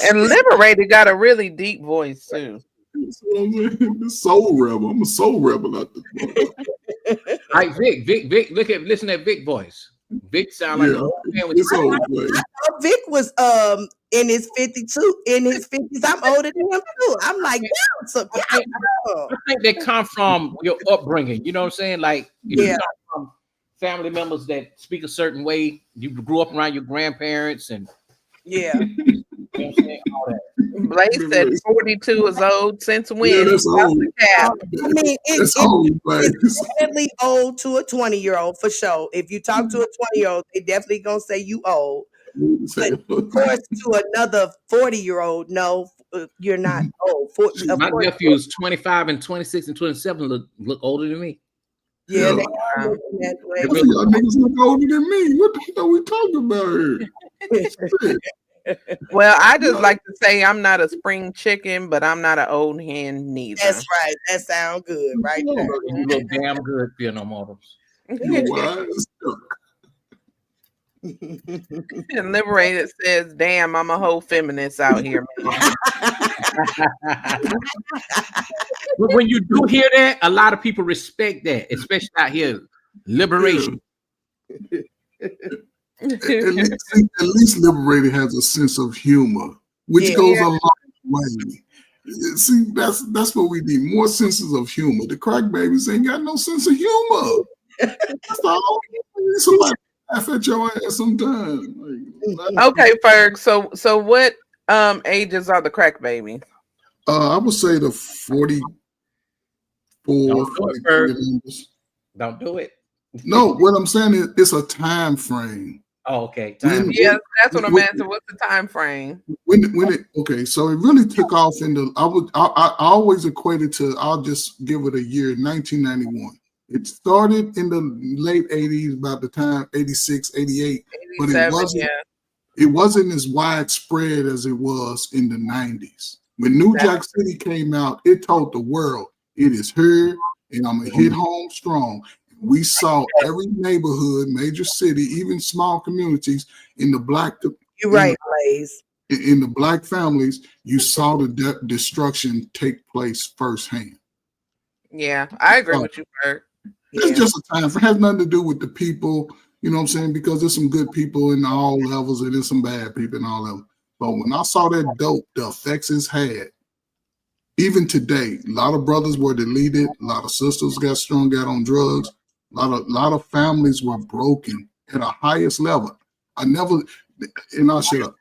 And liberated got a really deep voice too. The soul rebel. I'm a soul rebel out there. Like Vic, listen to Vic voice. Vic sound like an old man with Vic was in his 52, in his 50s. I'm older than him too. I'm like, I think they come from your upbringing. You know what I'm saying? Like, if you come from family members that speak a certain way, you grew up around your grandparents, and you know what I'm saying? All that. Blaze said 42 is old since when? Yeah, that's old. I mean, it's definitely old to a 20-year-old for sure. If you talk to a 20-year-old, they definitely gonna say you old. But of course, to another 40-year-old, no, you're not old. My nephews 25 and 26 and 27 look older than me. Yeah, they are looking that way. Y'all niggas look older than me. What the hell are we talking about here? Well, I just like to say I'm not a spring chicken, but I'm not an old hen neither. That's right. That sounds good, right there. You look damn good, Fear No Mortals. And Liberated says, "Damn, I'm a whole feminist out here, man." But when you do hear that, a lot of people respect that, especially out here. Liberation. At least liberated has a sense of humor, which goes a long way. See, that's what we need, more senses of humor. The crack babies ain't got no sense of humor. That's all. Somebody laugh at your ass sometimes. Okay, Ferg. So what ages are the crack babies? I would say the 44, 43 Don't do it. No, what I'm saying is it's a time frame. Oh, okay. Yes, that's what I'm asking. What's the time frame? So it really took off in the. I always equated to. I'll just give it a year, 1991. It started in the late 80s, about the time 86, 88, but it wasn't as widespread as it was in the 90s. When New Jack City came out, it told the world it is here, and I'm gonna hit home strong. We saw every neighborhood, major city, even small communities in the black. You're right, Blaze. In the black families, you saw the destruction take place firsthand. Yeah, I agree with you, Bert. It's just a time. It has nothing to do with the people. You know what I'm saying? Because there's some good people in all levels, and there's some bad people in all levels. But when I saw that dope, the effects it's had, even today, a lot of brothers were deleted. A lot of sisters got strung out on drugs. A lot of families were broken at a highest level. I'll shut up.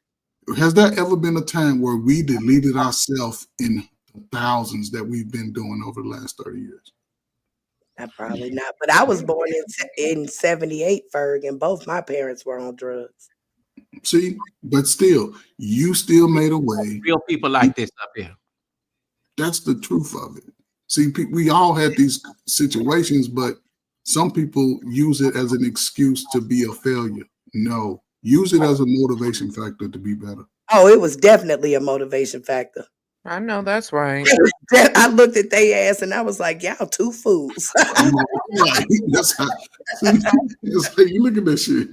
Has there ever been a time where we deleted ourselves in the thousands that we've been doing over the last 30 years? Probably not. But I was born in 78, Ferg, and both my parents were on drugs. See, but still, you still made a way. Real people like this up here. That's the truth of it. See, we all had these situations, but some people use it as an excuse to be a failure. No, use it as a motivation factor to be better. Oh, it was definitely a motivation factor. I know that's right. I looked at their ass and I was like, y'all two fools. Right. That's how you look at that shit.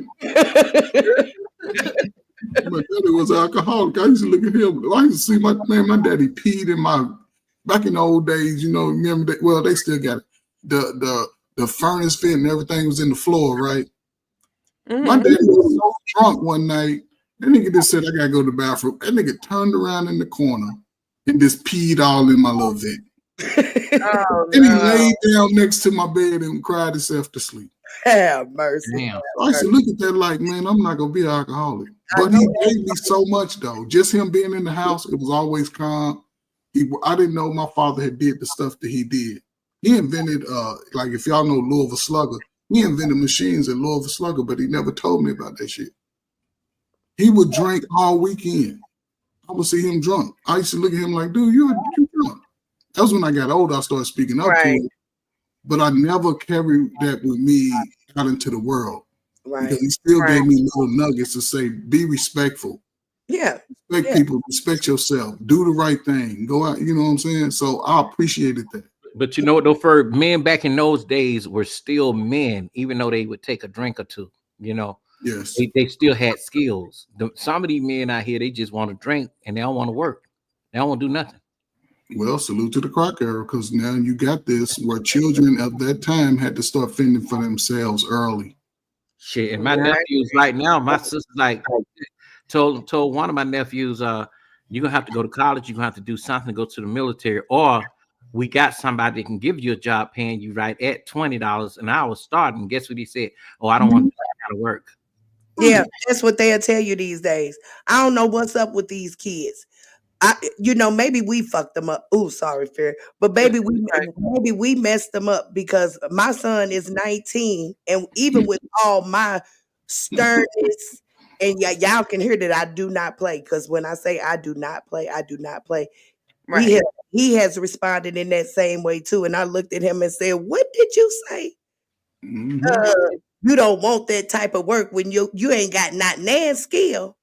My daddy was an alcoholic. I used to look at him. I used to see my daddy peed in my back in the old days, remember that, well, they still got it. The furnace fit and everything was in the floor, right? Mm-hmm. My daddy was so drunk one night, that nigga just said, I gotta go to the bathroom. That nigga turned around in the corner and just peed all in my little vent. And he laid down next to my bed and cried himself to sleep. Have mercy. Damn. I used to look at that like, man, I'm not gonna be an alcoholic. But he gave me so much though. Just him being in the house, it was always calm. I didn't know my father had did the stuff that he did. He invented, like if y'all know Louisville Slugger, he invented machines at Louisville Slugger, but he never told me about that shit. He would drink all weekend. I would see him drunk. I used to look at him like, dude, you drunk. That was when I got older, I started speaking up to him. But I never carried that with me out into the world. Right. Because he still gave me little nuggets to say, be respectful. Yeah. Respect people, respect yourself, do the right thing, go out, you know what I'm saying? So I appreciated that. But you know what, though, for men back in those days were still men, even though they would take a drink or two, Yes. They still had skills. Some of these men out here, they just want to drink and they don't want to work. They don't want to do nothing. Well, salute to the crack era, because now you got this where children of that time had to start fending for themselves early. Shit, and my nephews right now, my sister's like told one of my nephews, you're gonna have to go to college, you're gonna have to do something, go to the military, or we got somebody that can give you a job paying you right at $20 an hour starting. Guess what he said? Oh, I don't want to do that kind of work. Yeah, that's what they'll tell you these days. I don't know what's up with these kids. Maybe we fucked them up. Oh, sorry, Fear. But maybe we messed them up because my son is 19, and even with all my sternness, and y'all can hear that I do not play, because when I say I do not play, I do not play. Right. He has responded in that same way too. And I looked at him and said, "What did you say? Mm-hmm. You don't want that type of work when you ain't got not nan skill."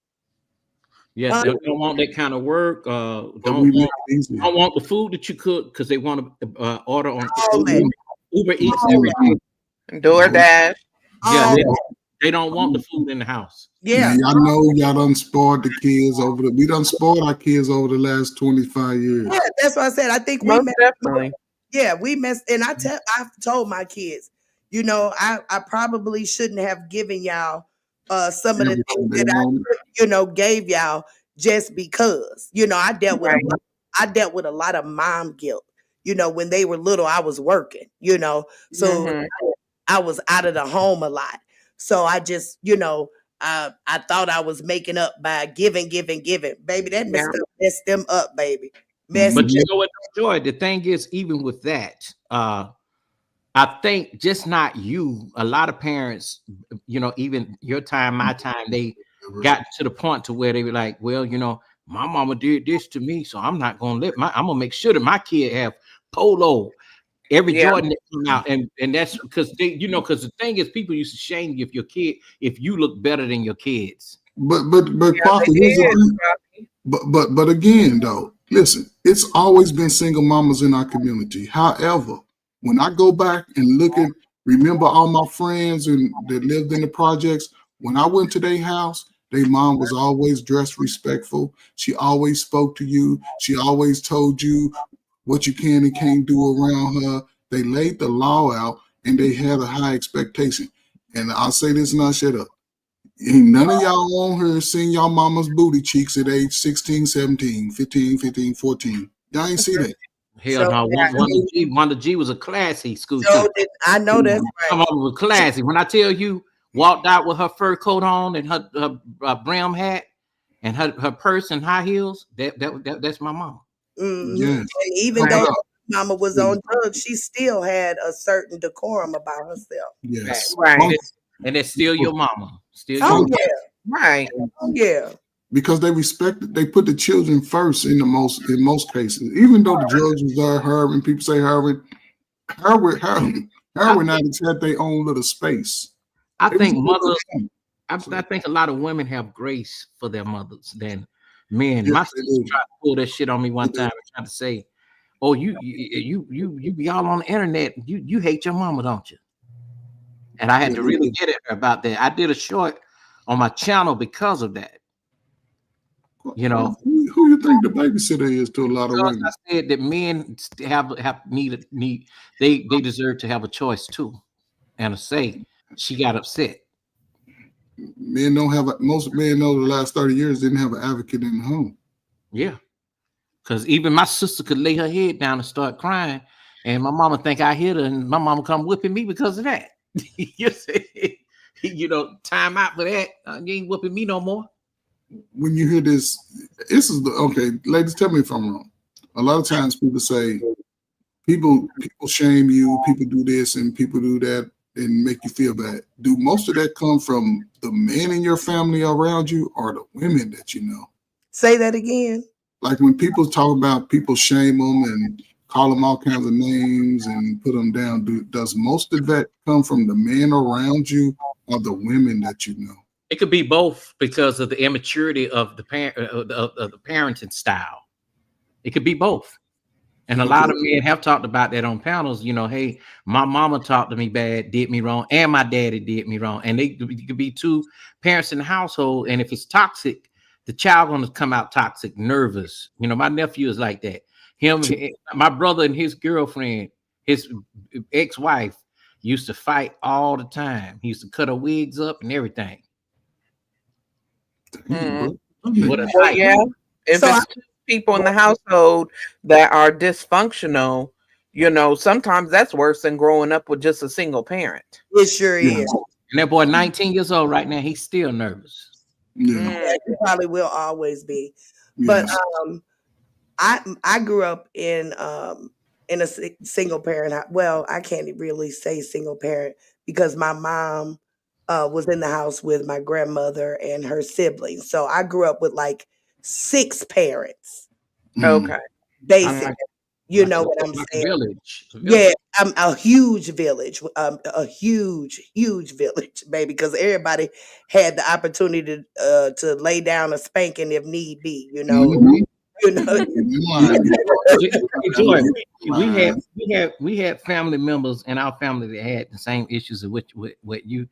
Yeah, they don't want that kind of work. Don't want the food that you cook because they want to order on Uber Eats every day. DoorDash. Yeah, they don't want the food in the house. Yeah, I know y'all done spoiled the kids we done spoiled our kids over the last 25 years. Yeah, that's what I said. I think most definitely. Yeah, we messed, and I've told my kids, I probably shouldn't have given y'all some of the things that I gave y'all just because. I dealt with a lot of mom guilt. When they were little, I was working, so I was out of the home a lot. So I just, I thought I was making up by giving. Baby, that messed them up, baby. But you know what, Joy? The thing is, even with that, I think just not you. A lot of parents, even your time, my time, they got to the point to where they were like, well, my mama did this to me, so I'm not gonna I'm gonna make sure that my kid have polo. Every Jordan that come out, and that's because because the thing is, people used to shame you if you look better than your kids. But again, though, listen, it's always been single mamas in our community. However, when I go back and remember all my friends that lived in the projects, when I went to their house, their mom was always dressed respectful. She always spoke to you. She always told you what you can and can't do around her. They laid the law out and they had a high expectation. And I'll say this and I'll shut up. Ain't none of y'all on here seeing y'all mama's booty cheeks at age 16, 17, 15, 14. Y'all ain't see that. Hell no. Wanda G was a classy school. I know that's right. My mama was classy. When I tell you, walked out with her fur coat on and her brim hat and her purse and high heels, that's my mama. Mm-hmm. Yes. And even though mama was on drugs, she still had a certain decorum about herself. Yes. Right. And it's still your mama. Still your mama. Right. Yeah. Because they put the children first in most cases. Even though the drugs was there, heroin, people say heroin addicts had their own little space. I think mothers. I think a lot of women have grace for their mothers than men. Yes, My sister tried to pull that shit on me one time and tried to say, "Oh, you be all on the internet. You hate your mama, don't you?" And I had to really get at her about that. I did a short on my channel because of that. You know, who you think the babysitter is to a lot of women? I said that men they deserve to have a choice too, and a say. She got upset. Most men over the last 30 years didn't have an advocate in the home. Yeah. Because even my sister could lay her head down and start crying, and my mama think I hit her, and my mama come whipping me because of that. You see, time out for that. You ain't whipping me no more. When you hear this is okay, ladies, tell me if I'm wrong. A lot of times people say people shame you, people do this and people do that and make you feel bad. Do most of that come from the men in your family around you or the women that you know? Say that again. Like when people talk about people shame them and call them all kinds of names and put them down, does most of that come from the men around you or the women that you know? It could be both because of the immaturity of the parenting style. It could be both. And a lot of men have talked about that on panels. Hey, my mama talked to me bad, did me wrong, and my daddy did me wrong. And it could be two parents in the household. And if it's toxic, the child going to come out toxic, nervous. My nephew is like that. My brother and his girlfriend, his ex-wife, used to fight all the time. He used to cut her wigs up and everything. What a fight. Yeah. If it's two people in the household that are dysfunctional, sometimes that's worse than growing up with just a single parent. It sure is. And that boy 19 years old right now, he's still nervous. Yeah, he probably will always be. But I grew up in a single parent. Well, I can't really say single parent because my mom was in the house with my grandmother and her siblings. So I grew up with like 6 parents. Okay. Basically. You know what I'm saying? Village. Yeah, a huge village, a huge village, baby, because everybody had the opportunity to lay down a spanking if need be. We had family members in our family that had the same issues of what you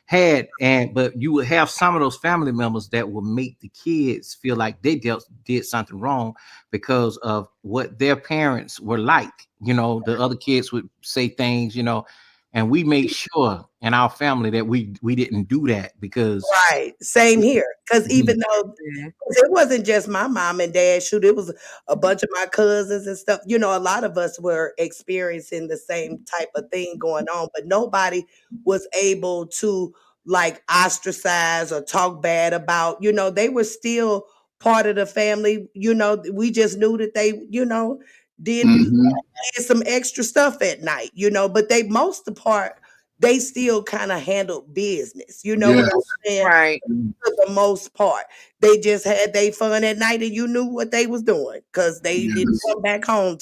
had, but you would have some of those family members that will make the kids feel like they did something wrong because of what their parents were like. The other kids would say things, and we made sure in our family that we didn't do that because same here. Because even though it wasn't just my mom and dad, it was a bunch of my cousins and stuff. A lot of us were experiencing the same type of thing going on, but nobody was able to like ostracize or talk bad about. They were still part of the family. We just knew that they, did some extra stuff at night, but most of the part, they still kind of handled business. What I'm saying? Right. For the most part, they just had their fun at night and you knew what they was doing because they didn't come back home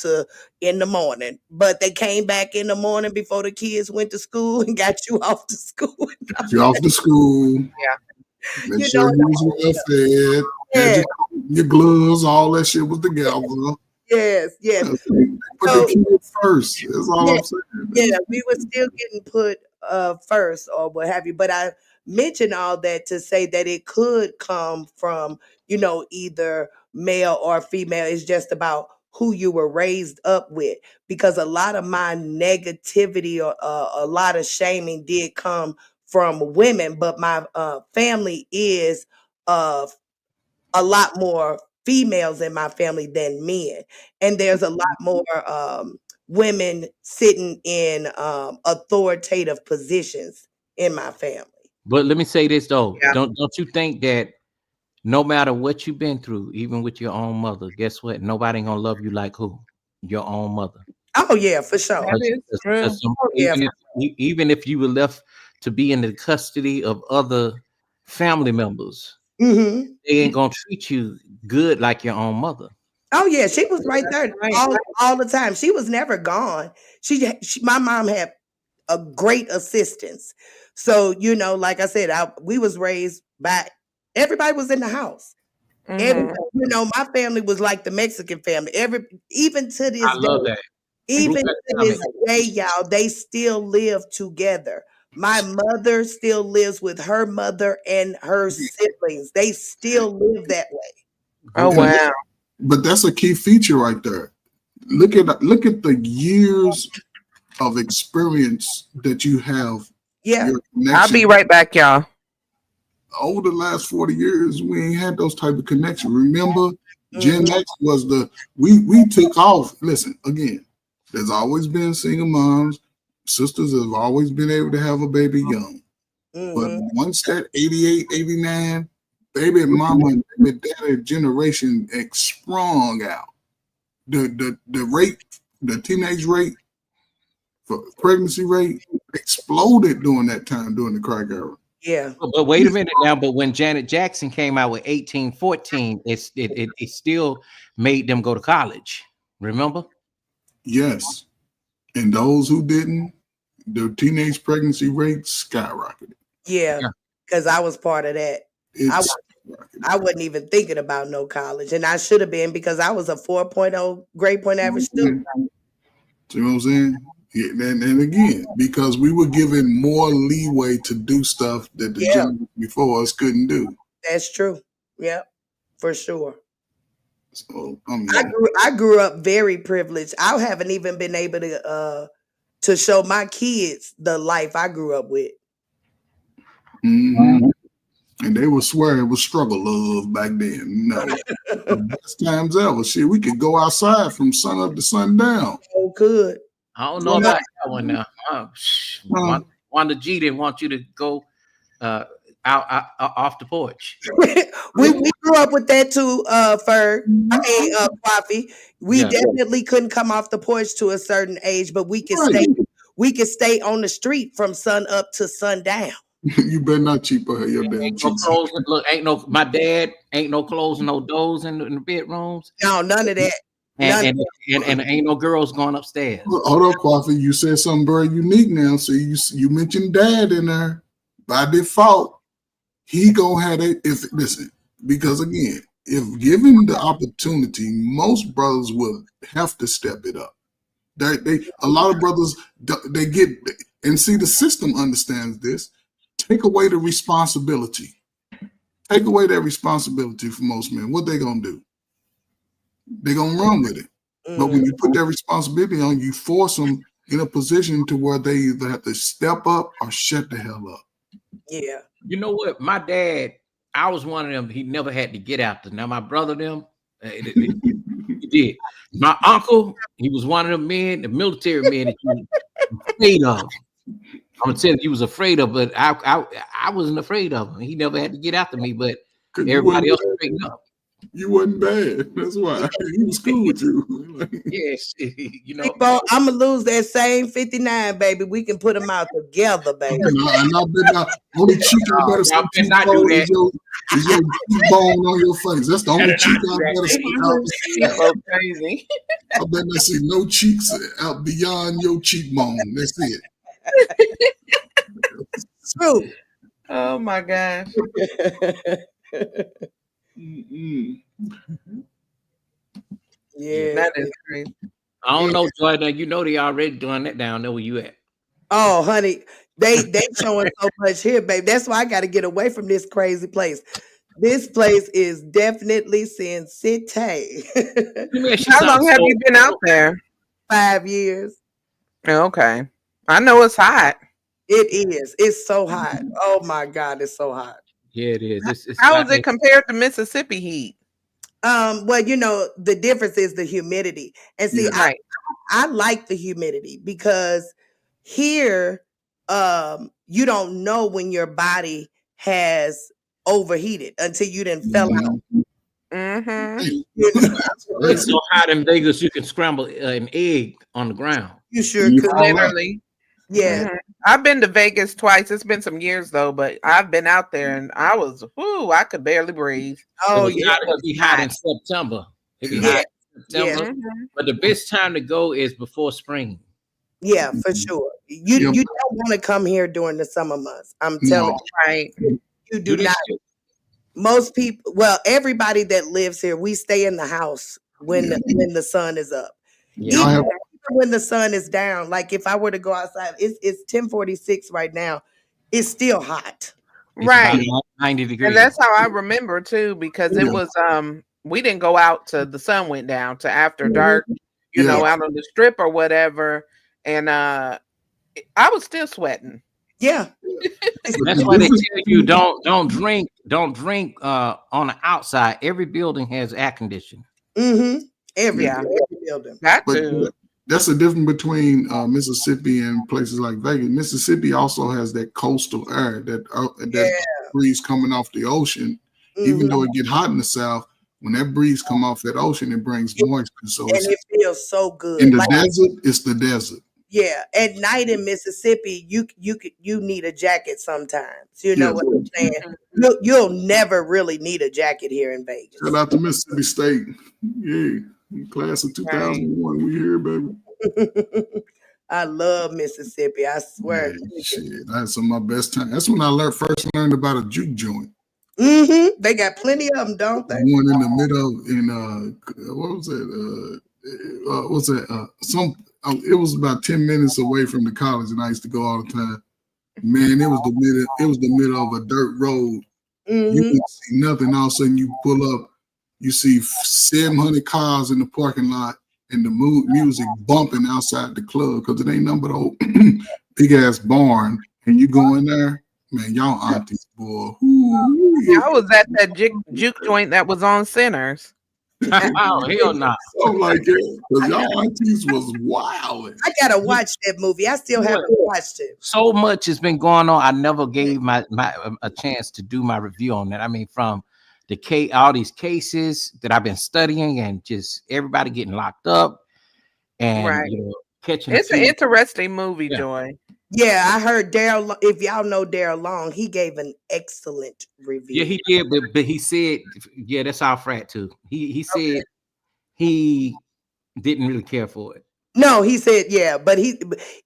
in the morning, but they came back in the morning before the kids went to school and got you off to school. Got you off to school. Yeah. Make sure you was well fed. Your gloves, all that shit was together. Yes. Put the kids first. That's all I'm saying. Yeah, we were still getting put first or what have you. But I mentioned all that to say that it could come from, either male or female. It's just about who you were raised up with. Because a lot of my negativity or a lot of shaming did come from women. But my family is a lot more females in my family than men. And there's a lot more women sitting in authoritative positions in my family. But let me say this though. Don't you think that no matter what you've been through, even with your own mother, guess what? Nobody gonna love you like who? Your own mother. Oh yeah, for sure. That is true. Even if you were left to be in the custody of other family members, Mm-hmm. they ain't gonna treat you good like your own mother. Oh yeah, she was right there all the time. She was never gone. My mom had a great assistance. So, you know, like I said, we was raised by everybody was in the house. Everybody, you know, my family was like the Mexican family. Even to this I love day, that. even Group to this day, y'all, they still live together. My mother still lives with her mother and her siblings. They still live that way. Oh wow. But that's a key feature right there. Look at the years of experience that you have. Yeah. I'll be right back, y'all. Over the last 40 years, we ain't had those type of connections. Remember, Gen X was we took off. Listen, again, there's always been single moms. Sisters have always been able to have a baby young. But once that 88, 89, baby mama and baby daddy generation sprung out. The rate, the teenage rate, for pregnancy rate exploded during that time, during the crack era. Yeah. But wait a minute now. But when Janet Jackson came out with 1814, it still made them go to college. Remember? Yes. And those who didn't, their teenage pregnancy rate skyrocketed. Yeah, because I was part of that. I wasn't even thinking about no college, and I should have been because I was a 4.0 grade point average student. See what I'm saying? Yeah, and again, because we were given more leeway to do stuff that the generation before us couldn't do. That's true. Yeah, for sure. So I grew up very privileged. I haven't even been able to show my kids the life I grew up with. Mm-hmm. And they would swear it was struggle love back then. No, the best times ever. Shit, we could go outside from sun up to sundown. Oh, good. I don't know about that one now. Wanda G didn't want you to go out off the porch. we grew up with that too, Coffee. We definitely couldn't come off the porch to a certain age, but we could stay on the street from sun up to sundown. You better not cheap her your damn cheeks. My dad ain't no clothes and no doors in the bedrooms. No, none of that. And ain't no girls going upstairs. Hold on, Coffee. You said something very unique now. So you mentioned dad in there. By default, he gonna have it. Because again, if given the opportunity, most brothers will have to step it up. A lot of brothers they get and see the system understands this. Take away the responsibility. Take away that responsibility for most men. What they gonna do? They're gonna run with it. But when you put that responsibility on, you force them in a position to where they either have to step up or shut the hell up. Yeah. You know what? My dad, I was one of them. He never had to get out there. Now my brother, he did. My uncle, he was one of them men, the military men that you were afraid of. I'm gonna tell you, he was afraid of, but I wasn't afraid of him. He never had to get after me, but everybody else straightened up. You wasn't bad. That's why he was cool with you. Yes, you know. I'm gonna lose that same 59, baby. We can put them out together, baby. Only cheek I better stop is your cheekbone on your face. That's the only cheek I better see. So crazy. I better not see no cheeks out beyond your cheekbone. That's it. True. Oh my gosh. Yeah, that is crazy. I don't know, Jordan. You know they already doing that down there where you at. Oh, honey, they showing so much here, babe. That's why I got to get away from this crazy place. This place is definitely Sin City. How long have you been out there? 5 years. Okay, I know it's hot. It is. It's so hot. Oh my God, it's so hot. Yeah, it is. How is it compared to Mississippi heat? Well, you know, the difference is the humidity. And see, I like the humidity because here, you don't know when your body has overheated until you didn't fell out. Mm-hmm. It's so hot in Vegas, you can scramble an egg on the ground. You sure could. Literally. Yeah. I've been to Vegas twice. It's been some years though, but I've been out there and I could barely breathe. Oh It'd yeah. be hot in September. It'd be Yeah. hot in Yeah. September. But the best time to go is before spring. Yeah, for sure. You don't want to come here during the summer months. I'm telling you. Right. You do not. Most people, well, everybody that lives here, we stay in the house when the sun is up. Even when the sun is down, like if I were to go outside, it's 10:46 right now. It's still hot. Right. 90 degrees. And that's how I remember too, because it was we didn't go out till the sun went down to after dark, you know, out on the strip or whatever. And I was still sweating. Yeah. That's why they tell you don't drink on the outside. Every building has air conditioning. Every building. That's the difference between Mississippi and places like Vegas. Mississippi also has that coastal air, that breeze coming off the ocean. Even though it get hot in the south, when that breeze come off that ocean, it brings moisture. So and it feels so good. In the desert, it's the desert. Yeah, at night in Mississippi, you need a jacket sometimes. You know what I'm saying? You'll never really need a jacket here in Vegas. Shout out to Mississippi State. Yeah, class of 2001, we here, baby. I love Mississippi. I swear. Yeah, shit, that's some of my best time. That's when I first learned about a juke joint. They got plenty of them, don't they? One in the middle what was it? It was about 10 minutes away from the college, and I used to go all the time. Man, it was the middle of a dirt road. You couldn't see nothing. All of a sudden, you pull up, you see 700 cars in the parking lot, and the music bumping outside the club because it ain't nothing but old big ass barn. And you go in there, man, y'all aunties, boy. I was at that juke joint that was on Sinners. Oh, hell no. Something like that. Because y'all aunties was wild. I gotta watch that movie. I still haven't watched it. So much has been going on. I never gave my a chance to do my review on that. I mean, from all these cases that I've been studying, and just everybody getting locked up, and catching. It's an interesting movie, Joy. Yeah, I heard Daryl. If y'all know Daryl Long, he gave an excellent review. Yeah, he did, but he said, that's our frat too. He said he didn't really care for it. No, he said, but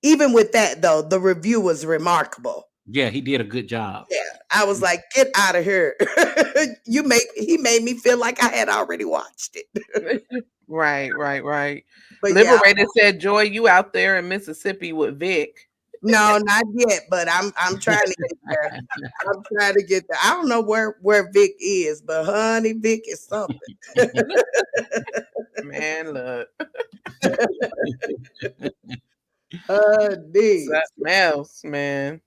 even with that though, the review was remarkable. Yeah, he did a good job. Yeah, I was like, get out of here. He made me feel like I had already watched it. Right. But Liberated said, Joy, you out there in Mississippi with Vic. No, not yet, but I'm trying to get there. I'm trying to get there. I don't know where Vic is, but honey, Vic is something. Man, look. Something else, man.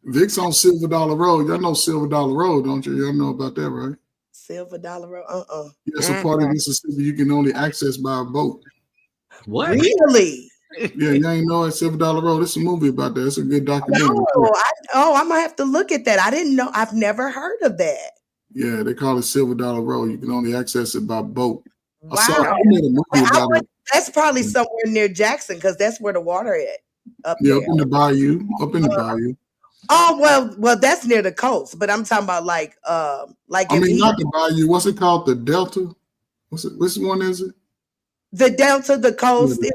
Vic's on Silver Dollar Road. Y'all know Silver Dollar Road, don't you? Y'all know about that, right? Silver Dollar Road? Yeah, it's a part of Mississippi you can only access by a boat. What? Really? Yeah, you ain't know it. Silver Dollar Road. It's a movie about that. It's a good documentary. I'm gonna have to look at that. I didn't know. I've never heard of that. Yeah, they call it Silver Dollar Road. You can only access it by boat. Wow. I made a movie about it. That's probably somewhere near Jackson because that's where the water is. Up in the bayou. Up in the bayou. Oh well, that's near the coast. But I'm talking about like. Not the bayou. What's it called? The Delta. Which one is it? The Delta, the coast.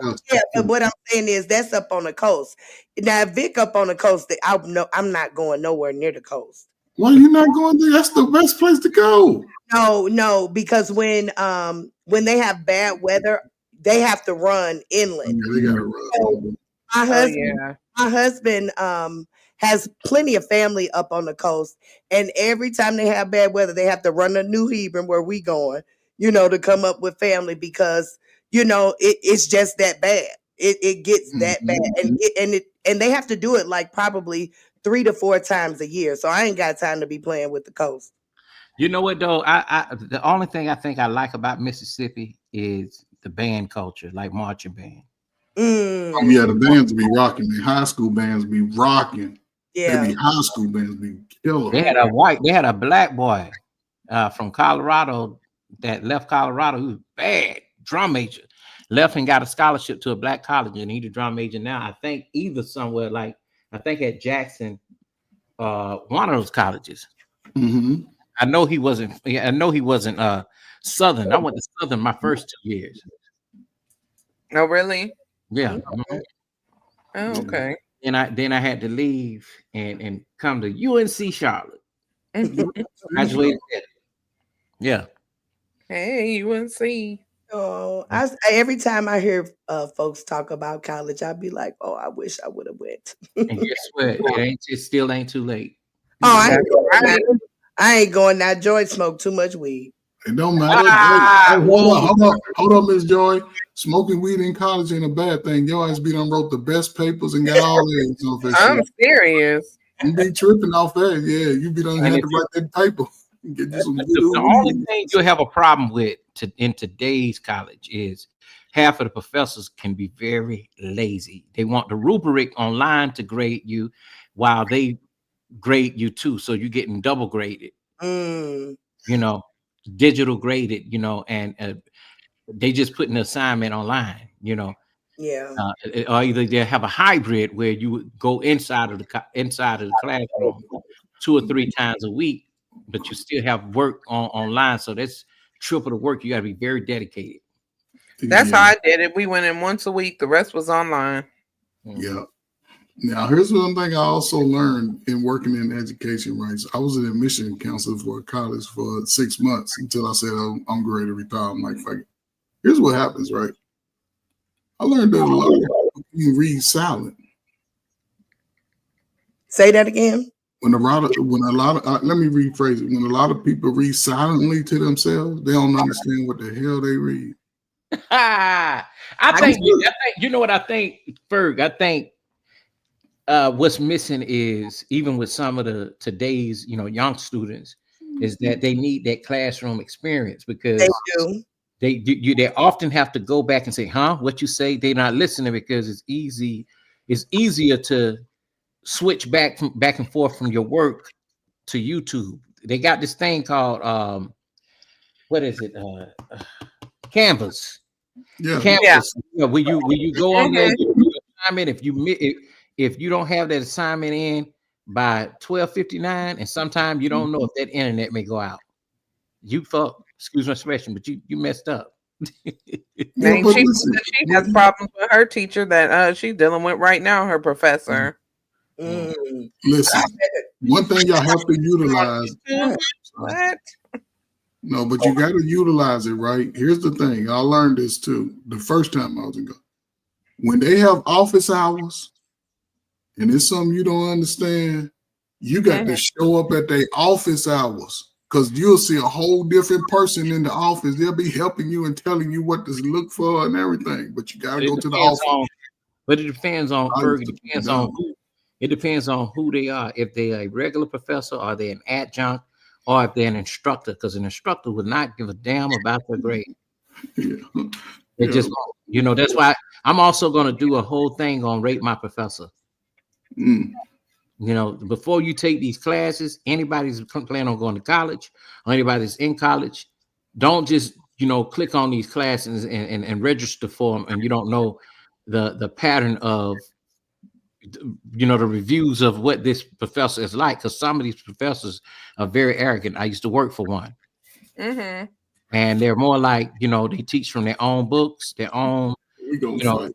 But what I'm saying is that's up on the coast. Now, Vic up on the coast, I'm not going nowhere near the coast. Why are you not going there? That's the best place to go. No, because when they have bad weather, they have to run inland. Yeah, they gotta run. So my husband has plenty of family up on the coast, and every time they have bad weather, they have to run to New Hebron where we going, to come up with family because it's just that bad. It gets that bad, and they have to do it like probably 3 to 4 times a year. So I ain't got time to be playing with the coast. You know what though? I the only thing I think I like about Mississippi is the band culture, like marching band. Oh yeah, the bands be rocking. The high school bands be rocking. Yeah, the high school bands be killer. They had a black boy from Colorado that left Colorado who was bad drum major, left and got a scholarship to a black college, and he's a drum major now. I think either somewhere like I think at Jackson, one of those colleges. Mm-hmm. I know he wasn't. I know he wasn't Southern. I went to Southern my first 2 years. Oh, really? Yeah. Oh, okay. And then I had to leave and come to UNC Charlotte. Graduated there. Yeah. Hey, UNC. Oh, every time I hear folks talk about college, I'd be like, "Oh, I wish I would have went." And guess what? It still ain't too late. Oh, I ain't going now. Joy smoked too much weed. It don't matter. Hey, hold on, Miss Joy. Smoking weed in college ain't a bad thing. Your ass be done wrote the best papers and got all A's off that I'm shit. serious. You be tripping off that. Yeah, you be done had to write that paper. Get you some good The only thing you'll have a problem with in today's college is half of the professors can be very lazy. They want the rubric online to grade you while they grade you too. So you're getting double graded, you know, digital graded, you know, and they just put an assignment online, you know. Yeah. Or either they have a hybrid where you would go inside of the classroom 2 or 3 times a week, but you still have work online. So that's triple the work. You got to be very dedicated. That's how I did it. We went in once a week. The rest was online. Yeah. Now, here's one thing I also learned in working in education, right? So I was an admission counselor for a college for 6 months until I said, I'm ready to retire. I'm like, fuck it. Here's what happens, right? I learned that a lot of people can read silent. Say that again. Let me rephrase it. When a lot of people read silently to themselves, they don't understand what the hell they read. I think you know what I think, Ferg. I think what's missing is, even with some of today's young students, is that they need that classroom experience, because they often have to go back and say, huh, what you say? They're not listening, because it's easier to switch back and forth from your work to YouTube. They got this thing called what is it? Canvas. Yeah. Canvas. Yeah. When you go on there, you do assignment. If you don't have that assignment in by 12:59, and sometimes you don't know if that internet may go out, you fuck. Excuse my expression, but you messed up. She has problems with her teacher that she's dealing with right now. Her professor. Listen, one thing y'all have to utilize. What? No, but you got to utilize it, right? Here's the thing. I learned this too. The first time I was in college, when they have office hours, and it's something you don't understand, you got to show up at their office hours, because you'll see a whole different person in the office. They'll be helping you and telling you what to look for and everything, but you got to go to the office. But it depends on it depends on who they are. If they're a regular professor, or they're an adjunct, or if they're an instructor, because an instructor would not give a damn about their grade. They just, that's why I'm also going to do a whole thing on Rate My Professor. Before you take these classes, anybody's planning on going to college, or anybody that's in college, don't just click on these classes and register for them, and you don't know the pattern of the reviews of what this professor is like, because some of these professors are very arrogant. I used to work for one, and they're more like they teach from their own books, their own everything,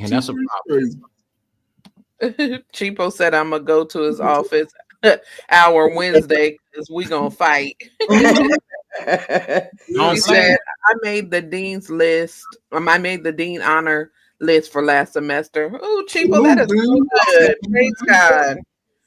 and that's a problem. Cheapo said I'm gonna go to his office hour Wednesday because we gonna fight. He said I made the dean's list. I made the dean honor list for last semester. Oh, Cheapo, that is so good. Praise God.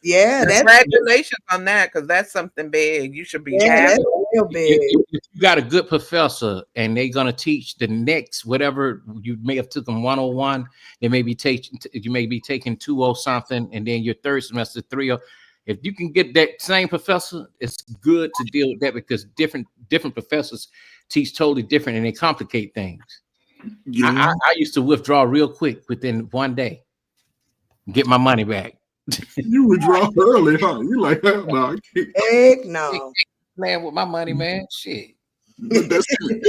Yeah, Congratulations on that, because that's something big. You should be happy. Real big. If you got a good professor and they're gonna teach the next whatever you may have took them 101, they may be taking you may be taking 20 something, and then your third semester 30. If you can get that same professor, it's good to deal with that, because different professors teach totally different and they complicate things. I used to withdraw real quick within one day, get my money back. You withdraw early, huh? You like that? No, heck no. Man, with my money, man, shit. But that's good.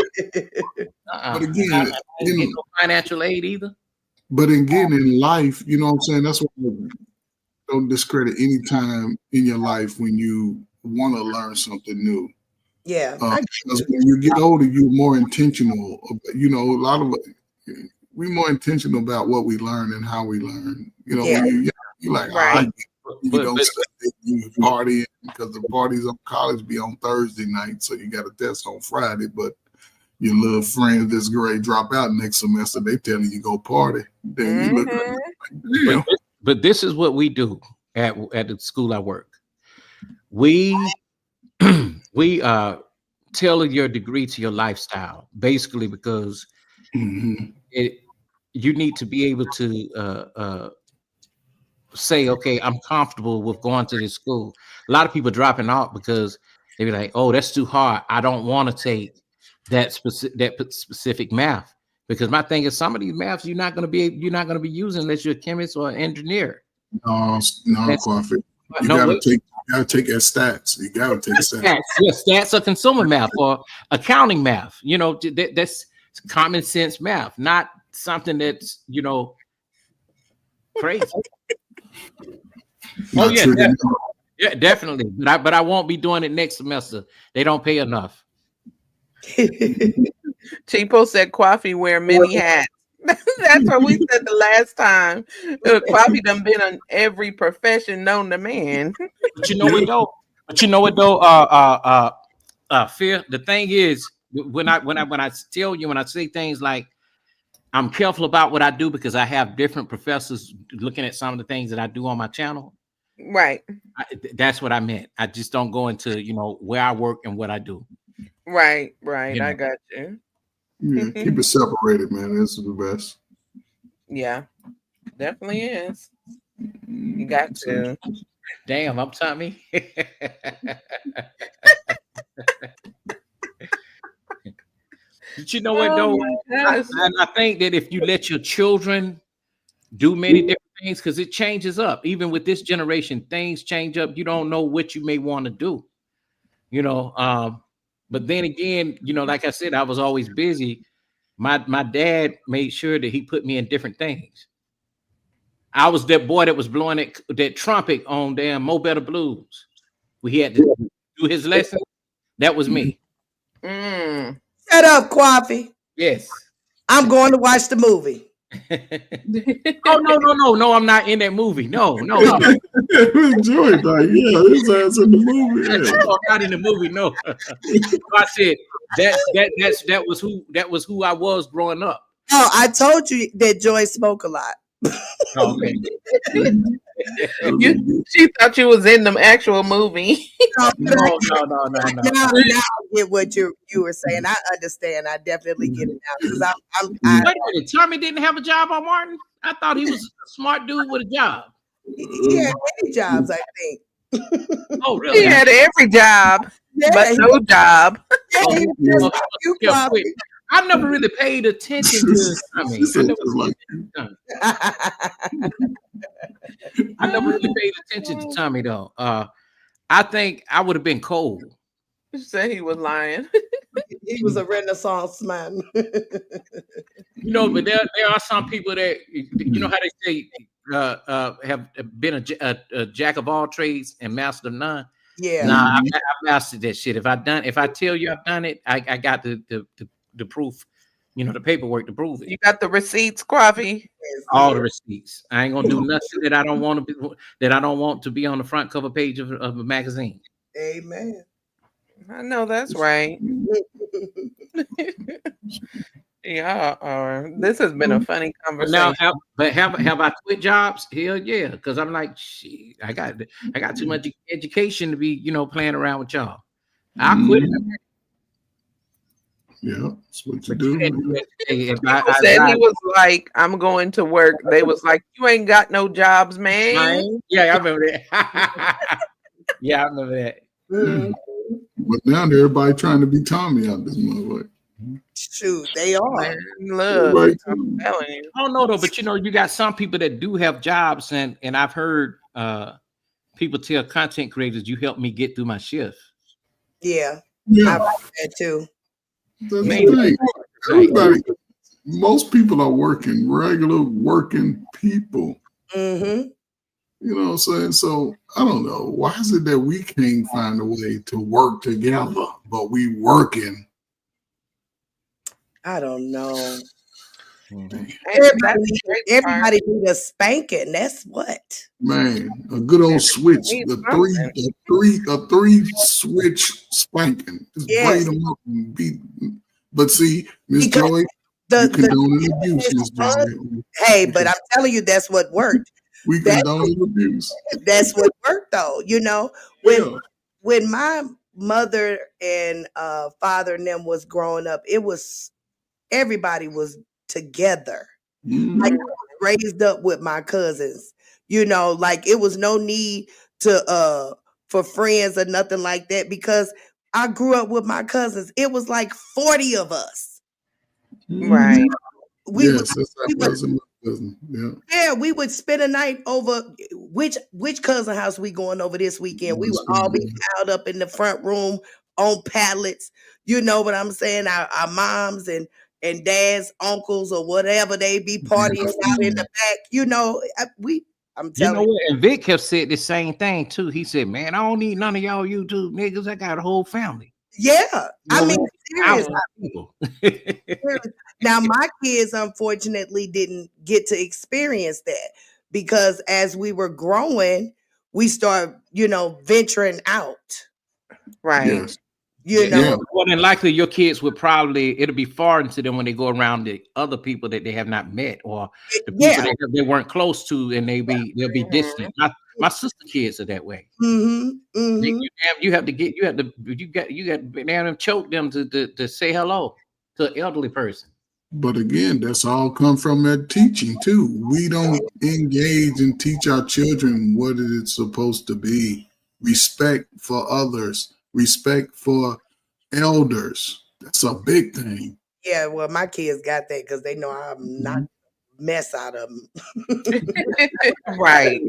But again, I didn't get no financial aid either. But again, in life, you know what I'm saying? That's why I don't discredit any time in your life when you want to learn something new. Yeah. Because when you get older, you're more intentional. You know, a lot of we're more intentional about what we learn and how we learn. You know, Yeah. when you're like, Right. you don't study, you party because the parties on college be on Thursday night, so you got a test on Friday, but your little friends that's great drop out next semester, they telling you go party. Then you look like, damn. But this is what we do at the school I work. We we tailor your degree to your lifestyle, basically, because you need to be able to say, okay, I'm comfortable with going to this school. A lot of people dropping out because they be like, oh, that's too hard. I don't want to take that specific math, because my thing is some of these maths you're not going to be using unless you're a chemist or an engineer. No, Coffee. You gotta take as stats. You gotta take stats. Yes, stats or consumer math or accounting math. You know, that's common sense math, not something that's, you know, crazy. Oh yeah, definitely. But I won't be doing it next semester. They don't pay enough. Chipo said Coffee wear many hats. That's what we said the last time. Coffee done been on every profession known to man. But you know what though? Fear. The thing is, when I tell you, when I say things like I'm careful about what I do because I have different professors looking at some of the things that I do on my channel. Right. That's what I meant. I just don't go into, you know, where I work and what I do. Right. You know. I got you. Yeah, keep it separated, man. This is the best. Yeah, definitely is. You got to. Damn, I'm Tommy. But you know what though? I think that if you let your children do many different things, because it changes up. Even with this generation, things change up. You don't know what you may want to do. You know, but then again, you know, like I said, I was always busy. My dad made sure that he put me in different things. I was that boy that was blowing that trumpet on damn Mo Better Blues. He had to do his lesson. That was me. Shut up, Coffee. Yes. I'm going to watch the movie. Oh no! I'm not in that movie. No. Enjoy it, like, yeah, his ass in the movie. Yeah. No, I'm not in the movie. No. I said that was who I was growing up. Oh, I told you that Joy smoke a lot. Okay. She thought you was in the actual movie. No. Now I get what you were saying. I understand. I definitely get it now. Because Wait a minute. Tommy didn't have a job on Martin? I thought he was a smart dude with a job. He had many jobs, I think. Oh, really? He had every job, but no job. I never really paid attention to Tommy. I never really paid attention to Tommy though. I think I would have been cold. You said he was lying. He was a Renaissance man. You know, but there are some people that, you know how they say have been a jack of all trades and master of none. Yeah. Nah, I mastered that shit. If I tell you I've done it, I got the proof, you know, the paperwork to prove it. You got the receipts, Coffee? All the receipts. I ain't gonna do nothing that I don't want to be on the front cover page of a magazine. Amen. I know that's right. Yeah, this has been a funny conversation. Now, have I quit jobs? Hell yeah, because I'm like, shit, I got too much education to be, you know, playing around with y'all. I quit. Yeah, that's what you do. People said he was like, I'm going to work. They was like, you ain't got no jobs, man. Yeah, I remember that. Yeah, I remember that. But now everybody trying to be Tommy out this motherfucker. Shoot, they are. Man, look, I'm telling you. I don't know though, but you know, you got some people that do have jobs, and I've heard people tell content creators, you helped me get through my shift. Yeah. I like that too. That's right. most people are working, regular working people. Mm-hmm. You know what I'm saying? So I don't know. Why is it that we can't find a way to work together, but we working? I don't know. That's Everybody need a spanking. That's what. Man, a good old switch, a three switch spanking. Just braid them up and beat. But see, Miss Joy, you condone abuse, Miss Joy. Hey, but I'm telling you, that's what worked. We condone abuse. That's what worked, though. You know, when my mother and father and them was growing up, it was everybody was together. Like I was raised up with my cousins, you know, like it was no need to for friends or nothing like that because I grew up with my cousins. It was like 40 of us. Right. We yes, that's our cousin. Yeah, we would spend a night over which cousin house we going over this weekend. We would all be piled up in the front room on pallets. You know what I'm saying? Our moms and dads, uncles, or whatever, they be partying out in the back. You know, I'm telling you. What? And Vic have said the same thing too. He said, "Man, I don't need none of y'all YouTube niggas. I got a whole family." Yeah, I mean, serious. People. Now, my kids unfortunately didn't get to experience that because as we were growing, we started, venturing out. Right. Yes. You know, more than likely your kids would probably, it'll be foreign to them when they go around the other people that they have not met or the people that they weren't close to, and they'll be distant. My sister kids are that way. You got to damn choke them to say hello to an elderly person. But again, that's all come from that teaching too. We don't engage and teach our children what it's supposed to be. Respect for others, respect for elders. That's a big thing. Yeah, well, my kids got that because they know I'm not mess out of them. Right.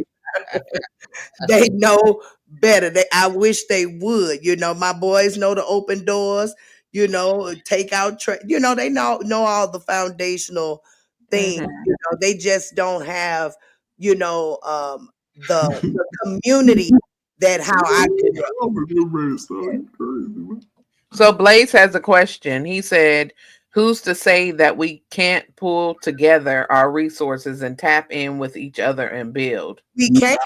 They know better. I wish they would. My boys know to open doors. Take out. They know all the foundational things. They just don't have. The community that how I grew up. So Blaze has a question. He said, "Who's to say that we can't pull together our resources and tap in with each other and build?" We can.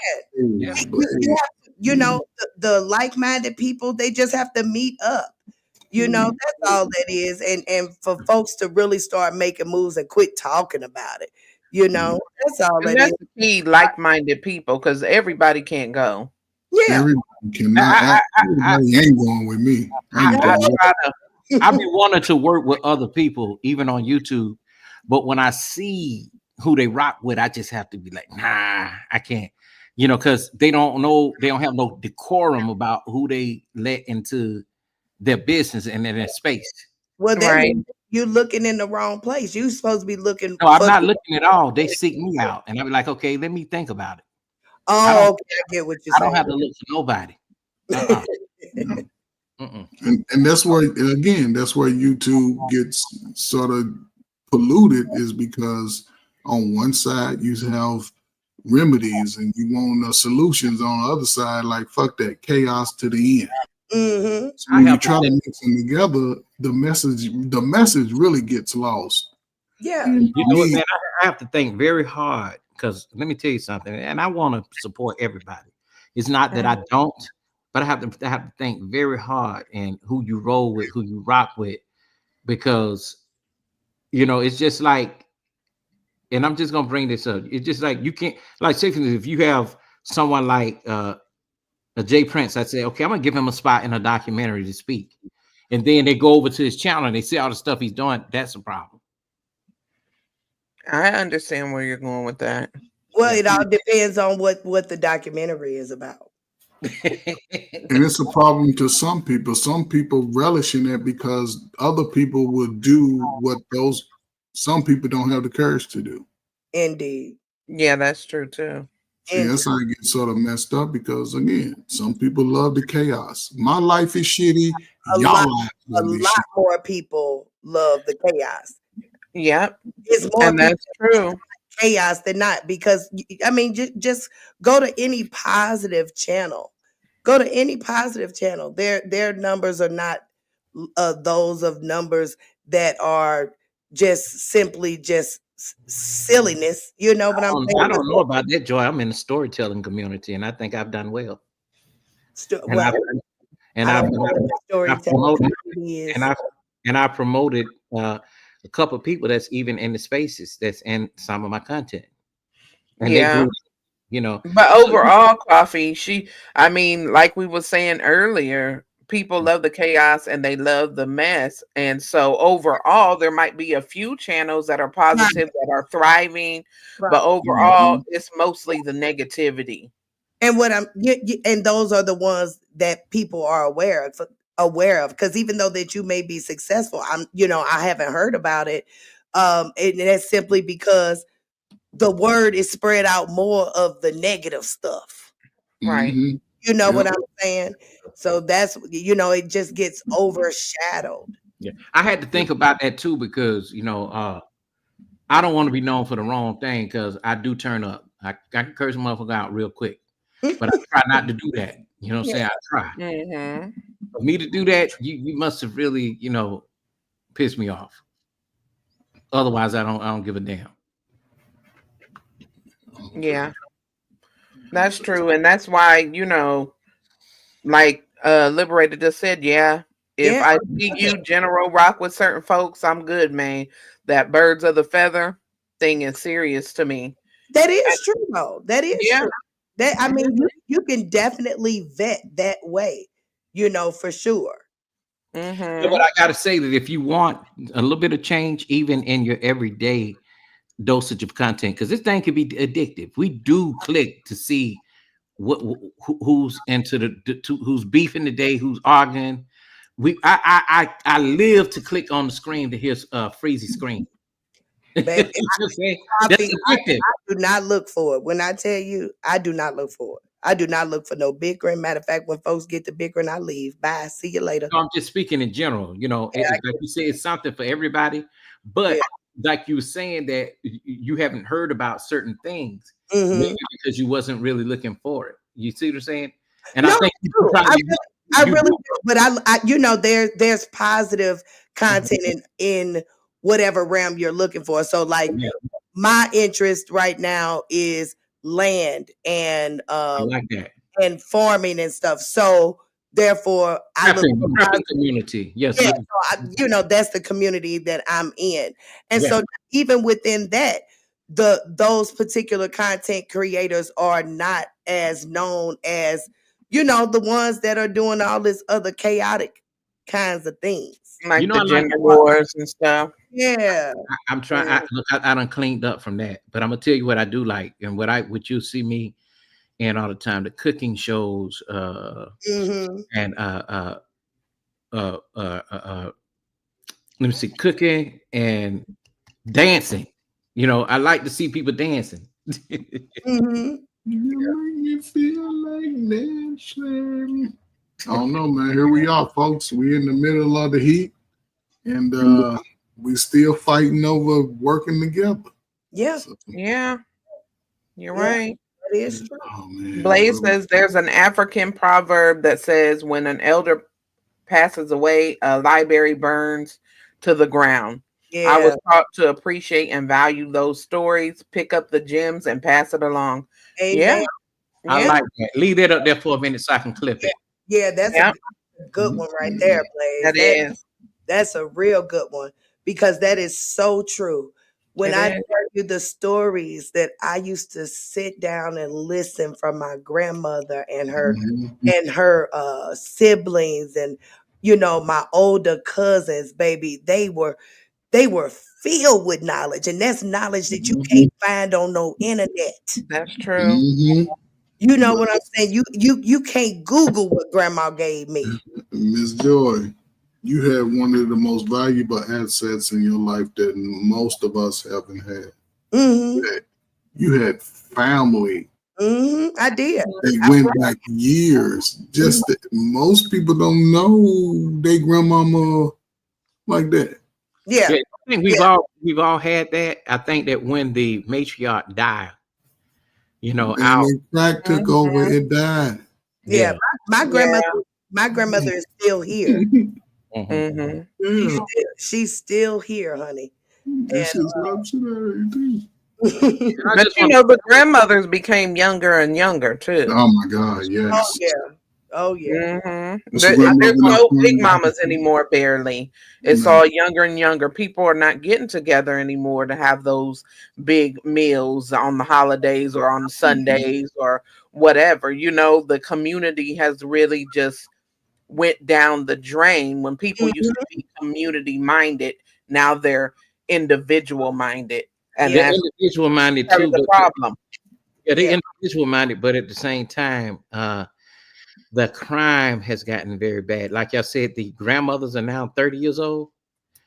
The like-minded people, they just have to meet up. That's all that is. And for folks to really start making moves and quit talking about it. That's all and that's the key, like-minded people, because everybody can't go. Yeah. Everybody cannot. Everybody ain't going with me. I be wanting to work with other people, even on YouTube. But when I see who they rock with, I just have to be like, nah, I can't. Because they don't know, they don't have no decorum about who they let into their business and in their space. Well, you're looking in the wrong place. You're supposed to be looking. No, I'm not looking at all. They seek me out, and I be like, okay, let me think about it. Oh, okay, I get what you're saying. I don't have to look for nobody. And that's where, again, that's where YouTube gets sort of polluted, is because on one side you have remedies and you want solutions, on the other side, like fuck that, chaos to the end. So when you try to mix them together, the message really gets lost. Yeah. You know what, man? I have to think very hard, because let me tell you something, and I want to support everybody. It's not that I don't, but I have to think very hard in who you roll with, who you rock with, because it's just like, and I'm just gonna bring this up. It's just like you can't, like, say for instance, if you have someone like a Jay Prince, I say, okay, I'm gonna give him a spot in a documentary to speak, and then they go over to his channel and they see all the stuff he's doing. That's a problem. I understand where you're going with that. Well, it all depends on what the documentary is about. And it's a problem to some people. Some people relish in it because other people will do what some people don't have the courage to do. Indeed. Yeah, that's true too. See, that's how it gets sort of messed up, because again, some people love the chaos. My life is shitty. A lot more people love the chaos. Yep. It's more And that's true. chaos than not, because I mean, just go to any positive channel. Go to any positive channel. Their numbers are not those of numbers that are just simply just silliness. You know what I'm saying? I don't know about that, Joy. I'm in the storytelling community, and I think I've done well. And Well, I I've don't know what the storytelling promoted community is. and I promoted a couple of people that's even in the spaces that's in some of my content, and they grew. You know, but overall, Coffee, I mean, like we were saying earlier, people love the chaos and they love the mess. And so overall, there might be a few channels that are positive, that are thriving, but overall, it's mostly the negativity. And what and those are the ones that people are aware of, because even though that you may be successful, I haven't heard about it. And that's simply because the word is spread out more of the negative stuff. Right. You know what I'm saying? So that's, it just gets overshadowed. Yeah. I had to think about that too, because, I don't want to be known for the wrong thing, because I do turn up. I can curse a motherfucker out real quick, but I try not to do that. You know what I'm saying? I try. Mm-hmm. For me to do that, you must have really, pissed me off. Otherwise, I don't give a damn. Yeah, that's true. And that's why, like Liberator just said, if I see you general rock with certain folks, I'm good, man. That birds of the feather thing is serious to me. That is true, though. That is true. That, I mean, you can definitely vet that way, for sure. Yeah, but I gotta say that if you want a little bit of change, even in your everyday dosage of content, because this thing can be addictive. We do click to see who's into who's beefing today, who's arguing. I live to click on the screen to hear Freezy scream. Baby, That's I addictive. do not look for it. When I tell you, I do not look for it. I do not look for no bickering. Matter of fact, when folks get to bickering, I leave. Bye. See you later. No, I'm just speaking in general. Like you say, it's something for everybody. But like you were saying, that you haven't heard about certain things, maybe because you wasn't really looking for it. You see what I'm saying? And I think I really do. But I there's positive content in whatever realm you're looking for. So like my interest right now is land and I like that. and farming and stuff. So therefore, I look for the community. Yes. Yeah, so that's the community that I'm in. And so even within that, those particular content creators are not as known as, the ones that are doing all this other chaotic kinds of things. Like the gender wars and stuff. Yeah. I'm trying. I done cleaned up from that, but I'm gonna tell you what I do like, and what you see me in all the time: the cooking shows, and let me see, cooking and dancing. I like to see people dancing. You make me feel like dancing. I don't know, man. Here we are, folks. We in the middle of the heat, and we still fighting over working together. Yeah. Yeah. You're right. That is true. Oh, man. Blaze says there's an African proverb that says when an elder passes away, a library burns to the ground. Yeah. I was taught to appreciate and value those stories, pick up the gems and pass it along. Amen. I like that. Leave that up there for a minute so I can clip it. Yeah, that's a good one right there, Blaze. That's a real good one, because that is so true. When I tell you the stories that I used to sit down and listen from my grandmother and her siblings and my older cousins, baby, they were filled with knowledge, and that's knowledge that you can't find on no internet. That's true. You know what I'm saying? You can't Google what grandma gave me. Miss Joy, you have one of the most valuable assets in your life that most of us haven't had. You had family. I did. They went back years. Just that most people don't know their grandmama like that. Yeah. I think we've all had that. I think that when the matriarch died, And our then crack took over. It died. Yeah, my grandmother. Yeah. My grandmother is still here. Mm-hmm. She's still here, honey. This is what I'm saying. But the grandmothers became younger and younger too. Oh my God, Oh yes. yeah. Oh yeah. Mm-hmm. This There's grandmother no not big coming mamas back. anymore, barely. It's No. all younger and younger. People are not getting together anymore to have those big meals on the holidays or on Sundays or whatever. The community has really just went down the drain. When people used to be community minded, now they're individual minded. And they're that's individual minded part too, of the but problem. they're individual minded, but at the same time, the crime has gotten very bad. Like I said, the grandmothers are now 30 years old.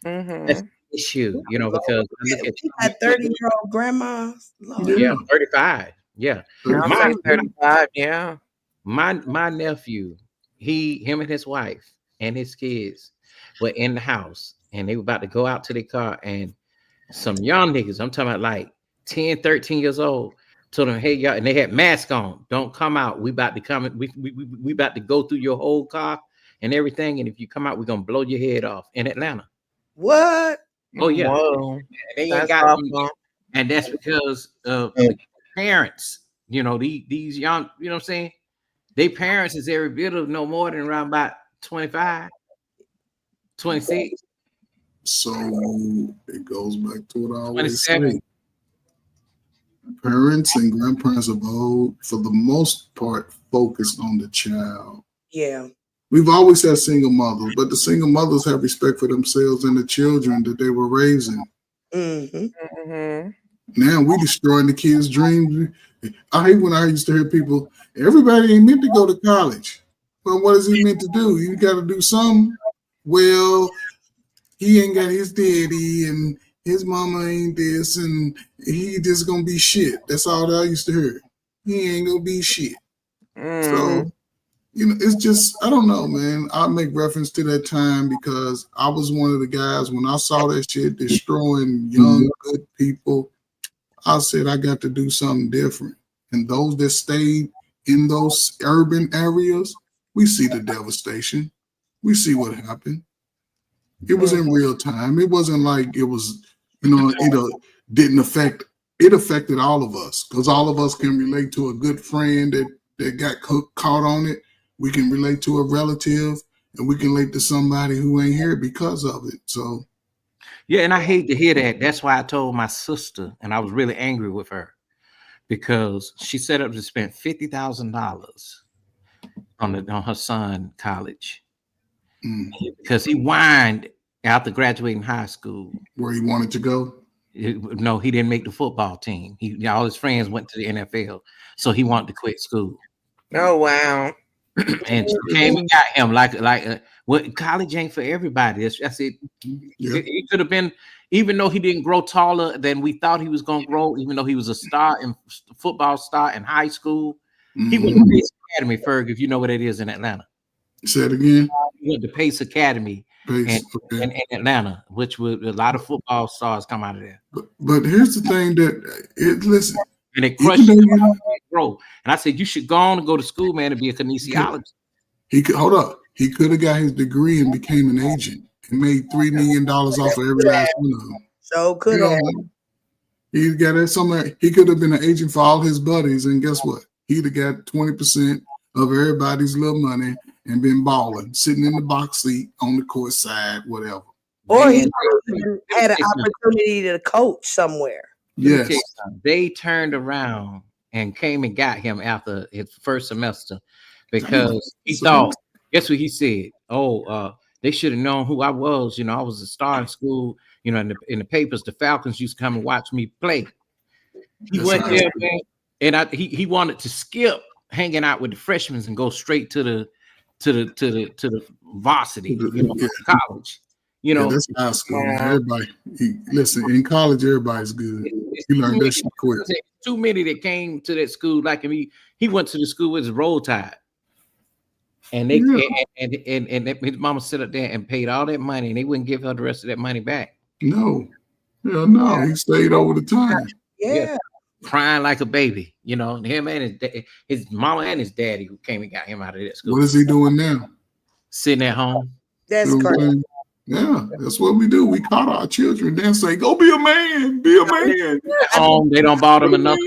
That's an issue, because I look at We got 30-year-old grandmas. Lord. yeah, 35. Yeah. I'm My, like 35, yeah. my nephew, him and his wife and his kids were in the house and they were about to go out to their car, and some young niggas, I'm talking about like 10, 13 years old, told them, hey, y'all, and they had masks on. Don't come out. We about to come. We about to go through your whole car and everything. And if you come out, we're going to blow your head off in Atlanta. What? Oh, yeah. Whoa. They ain't That's got awful. and that's because of the parents, these young, you know what I'm saying? Their parents is every bit of no more than around about 25, 26. So it goes back to what I always 27. say. Parents and grandparents of old, for the most part, focused on the child. Yeah. We've always had single mothers, but the single mothers have respect for themselves and the children that they were raising. Mm-hmm. Now we destroying the kids' dreams. I hate when I used to hear people, everybody ain't meant to go to college. Well, what is he meant to do? You got to do something. Well, he ain't got his daddy and his mama ain't this, and he just gonna be shit. That's all that I used to hear. He ain't gonna be shit. So, it's just, I don't know, man. I make reference to that time because I was one of the guys when I saw that shit destroying young, good people. I said, I got to do something different. And those that stayed in those urban areas, we see the devastation. We see what happened. It was in real time. It wasn't like it was, it didn't affect, it affected all of us because all of us can relate to a good friend that got caught on it. We can relate to a relative and we can relate to somebody who ain't here because of it. So, yeah, and I hate to hear that. That's why I told my sister, and I was really angry with her because she set up to spend $50,000 on her son college because he whined after graduating high school. Where he wanted to go? No, he didn't make the football team. All his friends went to the NFL, so he wanted to quit school. Oh wow! And she came and got him like what college ain't for everybody. That's it. Yeah. He could have been, even though he didn't grow taller than we thought he was going to grow, even though he was a star in football star in high school. He went to Pace Academy, Ferg, if you know what it is in Atlanta. Say it again. He went to Pace Academy in Atlanta, which would a lot of football stars come out of there. But here's the thing listen. And it crushed him, bro. And I said, you should go on and go to school, man, and be a kinesiologist. He could hold up. He could have got his degree and became an agent and made $3 million off of every last one of them. So could have. He got it somewhere. He could have been an agent for all his buddies, and guess what? He'd have got 20% of everybody's little money and been balling, sitting in the box seat on the court side, whatever. Or he had an opportunity to coach somewhere. Yes. They turned around and came and got him after his first semester because he thought, guess what he said? They should have known who I was. I was a star in school. In the papers, the Falcons used to come and watch me play. He went there, man, and he wanted to skip hanging out with the freshmen and go straight to the varsity, college. That's high school. Everybody, listen, in college, everybody's good. You learn that shit quick. Too many that came to that school like him. He went to the school with his roll tide. And they and his mama sit up there and paid all that money, and they wouldn't give her the rest of that money back. No. Yeah, no. He stayed over the time. Yeah. Crying like a baby, him and his mama and his daddy who came and got him out of that school. What is he doing now? Sitting at home. That's You know what I'm crazy. saying? Yeah, that's what we do. We caught our children, then say, "Go be a man, be a man." Home, they don't bought him another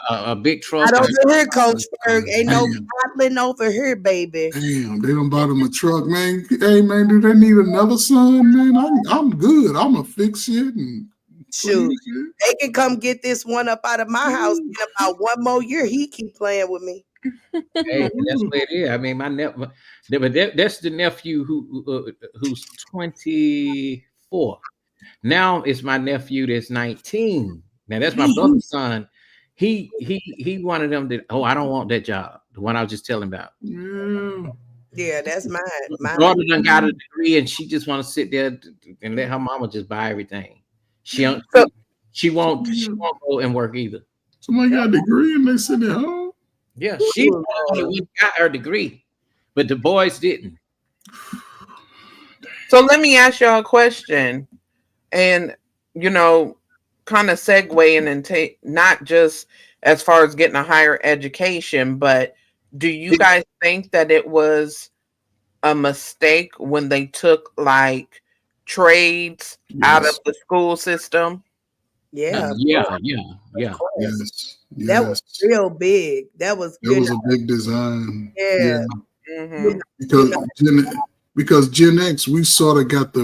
a big truck. Not over here, Coach Berg. Ain't no coddling over here, baby. Damn, they don't bought him a truck, man. Hey, man, do they need another son, man? I'm good. I'm gonna fix it and shoot. They can come get this one up out of my house in about one more year. He keep playing with me. Hey, that's what it is. I mean, but that's the nephew who's 24. Now it's my nephew that's 19. Now that's my brother's son. He one of them that I don't want that job. The one I was just telling about. Yeah, that's mine. My daughter done got a degree and she just want to sit there and let her mama just buy everything. She won't go and work either. Somebody got a degree and they sit at home. Yeah, she got her degree, but the boys didn't. So let me ask y'all a question, and kind of segueing and not just as far as getting a higher education, but do you guys think that it was a mistake when they took like trades out of the school system? Yeah. Yeah. Yes. That was real big. That was a big design. Yeah. Mm-hmm. Because Gen X, we sort of got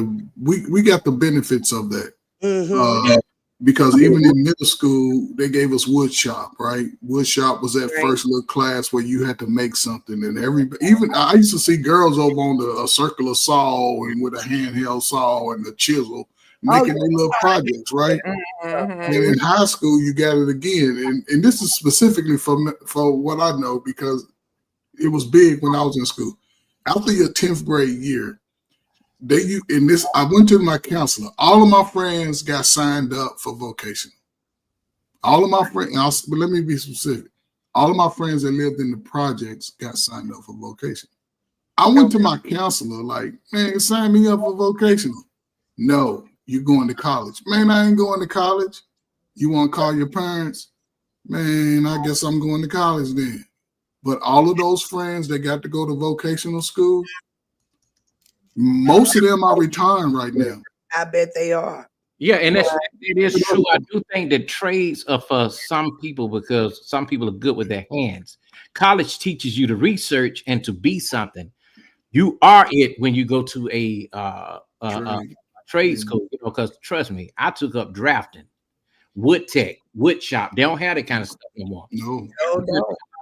we got the benefits of that. Mm-hmm. Because even in middle school, they gave us wood shop, right? Wood shop was that first little class where you had to make something, and even I used to see girls over on a circular saw and with a handheld saw and a chisel making their little projects, right? Mm-hmm. And in high school, you got it again, and this is specifically for what I know because it was big when I was in school. After your 10th grade year, I went to my counselor. All of my friends got signed up for vocational. All of my friends, but let me be specific. All of my friends that lived in the projects got signed up for vocational. I went to my counselor like, man, sign me up for vocational. No, you're going to college. Man, I ain't going to college. You want to call your parents? Man, I guess I'm going to college then. But all of those friends that got to go to vocational school, most of them are retiring right now. I bet they are. Yeah, and it is true. I do think that trades are for some people because some people are good with their hands. College teaches you to research and to be something. You are it when you go to a trade school, because trust me, I took up drafting, wood tech, wood shop. They don't have that kind of stuff anymore. No.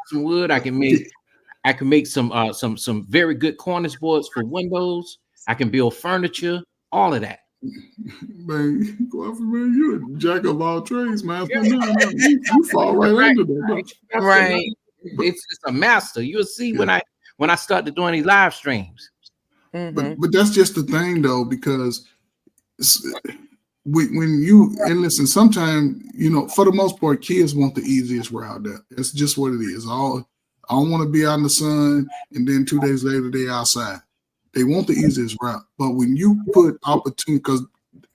Some wood, I can make some very good cornice boards for windows. I can build furniture, all of that. Man, you're a jack of all trades, man. You fall right under that. Right. It's a master. You'll see when I started doing these live streams. Mm-hmm. But that's just the thing, though, because when you listen, sometimes for the most part, kids want the easiest route. That's just what it is. I don't want to be out in the sun, and then 2 days later they outside. They want the easiest route. But when you put opportunity, because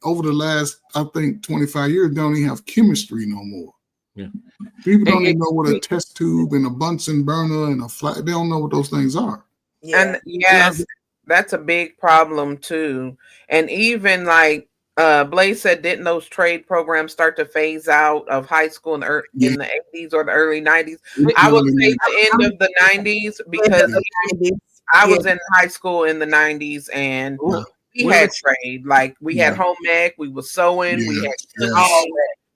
over the last, I think, 25 years, they don't even have chemistry no more. Yeah. People don't even know what a test tube and a Bunsen burner and a flat. They don't know what those things are. Yeah. And yes, that's a big problem too. And even like Blaze said, didn't those trade programs start to phase out of high school in the 80s or the early 90s? I would say the end of the 90s because I was in high school in the 90s and we had trade. Like we had home ec, we were sewing, we had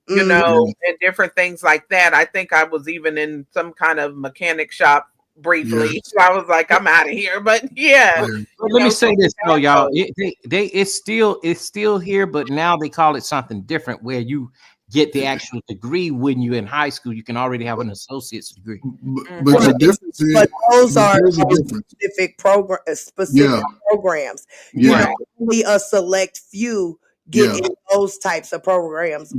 and different things like that. I think I was even in some kind of mechanic shop briefly. So I was like, I'm out of here. But let me say this though, y'all. It's still here, but now they call it something different where you get the actual degree. When you're in high school, you can already have an associate's degree. But the difference is, but those are specific programs. Only a select few get in those types of programs.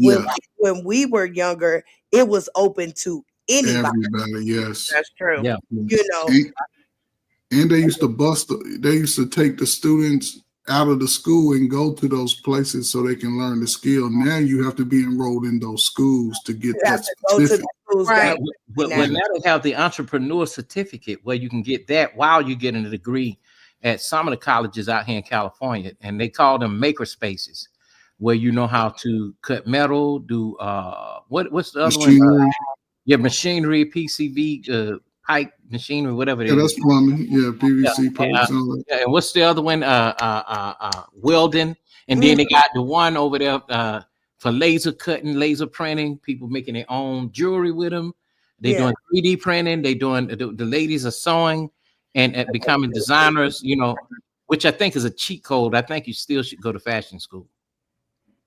When we were younger, it was open to anybody. Everybody, yes, that's true. Yeah, and they used to take the students out of the school and go to those places so they can learn the skill. Now you have to be enrolled in those schools to get that certificate. Right. Well, now they have the entrepreneur certificate where you can get that while you're getting a degree at some of the colleges out here in California, and they call them maker spaces, where you know how to cut metal, do what's the other one? Machinery, PCV, pipe machinery, whatever it is. Yeah, that's plumbing. Yeah, PVC pipes. And what's the other one? Welding, and then they got the one over there for laser cutting, laser printing. People making their own jewelry with them. They're doing 3D printing. They doing the ladies are sewing and becoming designers. You know, which I think is a cheat code. I think you still should go to fashion school.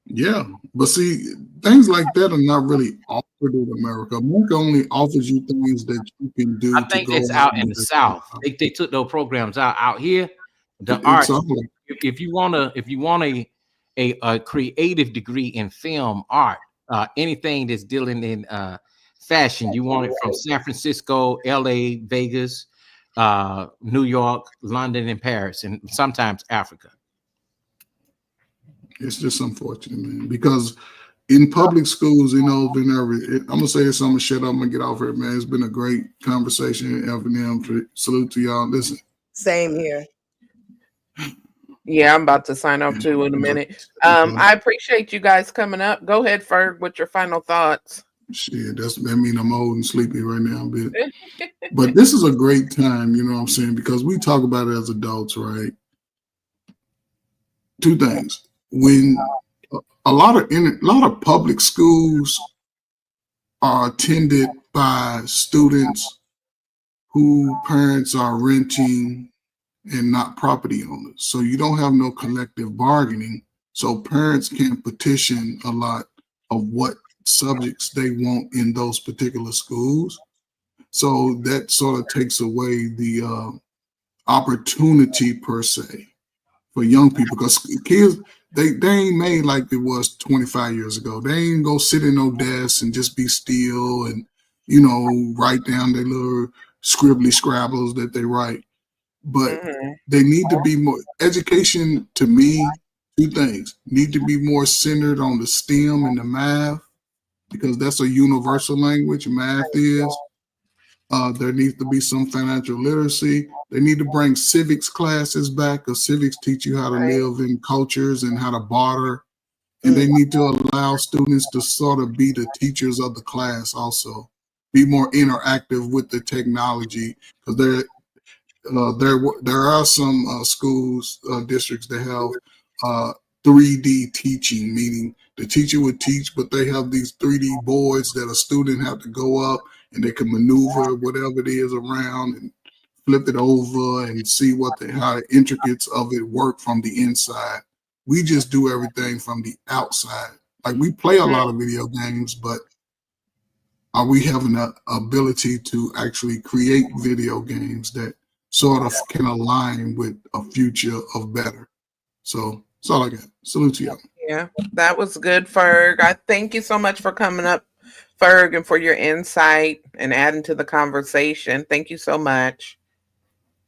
Yeah, but see, things like that are not really offered in America. America only offers you things that you can do. I think it's out in the South. They took those programs out here. The art. If you want a creative degree in film art, anything that's dealing in fashion, you want it from San Francisco, LA, Vegas, New York, London, and Paris, and sometimes Africa. It's just unfortunate, man, because in public schools, you know, I'm gonna say this, I'm gonna shut up, I'm gonna get off here, man. It's been a great conversation. FNM, salute to y'all. Listen. Same here. Yeah, I'm about to sign off too in a minute. I appreciate you guys coming up. Go ahead, Ferg, with your final thoughts. Shit, that mean I'm old and sleepy right now, but this is a great time, you know what I'm saying? Because we talk about it as adults, right? Two things. When a lot of public schools are attended by students who parents are renting and not property owners. So you don't have no collective bargaining. So parents can petition a lot of what subjects they want in those particular schools. So that sort of takes away the opportunity per se for young people, because kids, they ain't made like it was 25 years ago. They ain't go sit in no desk and just be still and, you know, write down their little scribbly scrabbles that they write. But they need to be more, education to me, two things, need to be more centered on the STEM and the math, because that's a universal language, math is. There needs to be some financial literacy. They need to bring civics classes back, because civics teach you how to live in cultures and how to barter. And they need to allow students to sort of be the teachers of the class also, be more interactive with the technology, because there are some schools, districts that have 3D teaching, meaning the teacher would teach, but they have these 3D boards that a student have to go up and they can maneuver whatever it is around and flip it over and see how the intricacies of it work from the inside. We just do everything from the outside. Like, we play a lot of video games, but are we having the ability to actually create video games that sort of can align with a future of better? So that's all I got. Salute to y'all. Yeah, that was good, Ferg. I thank you so much for coming up, Ferg, and for your insight and adding to the conversation. Thank you so much.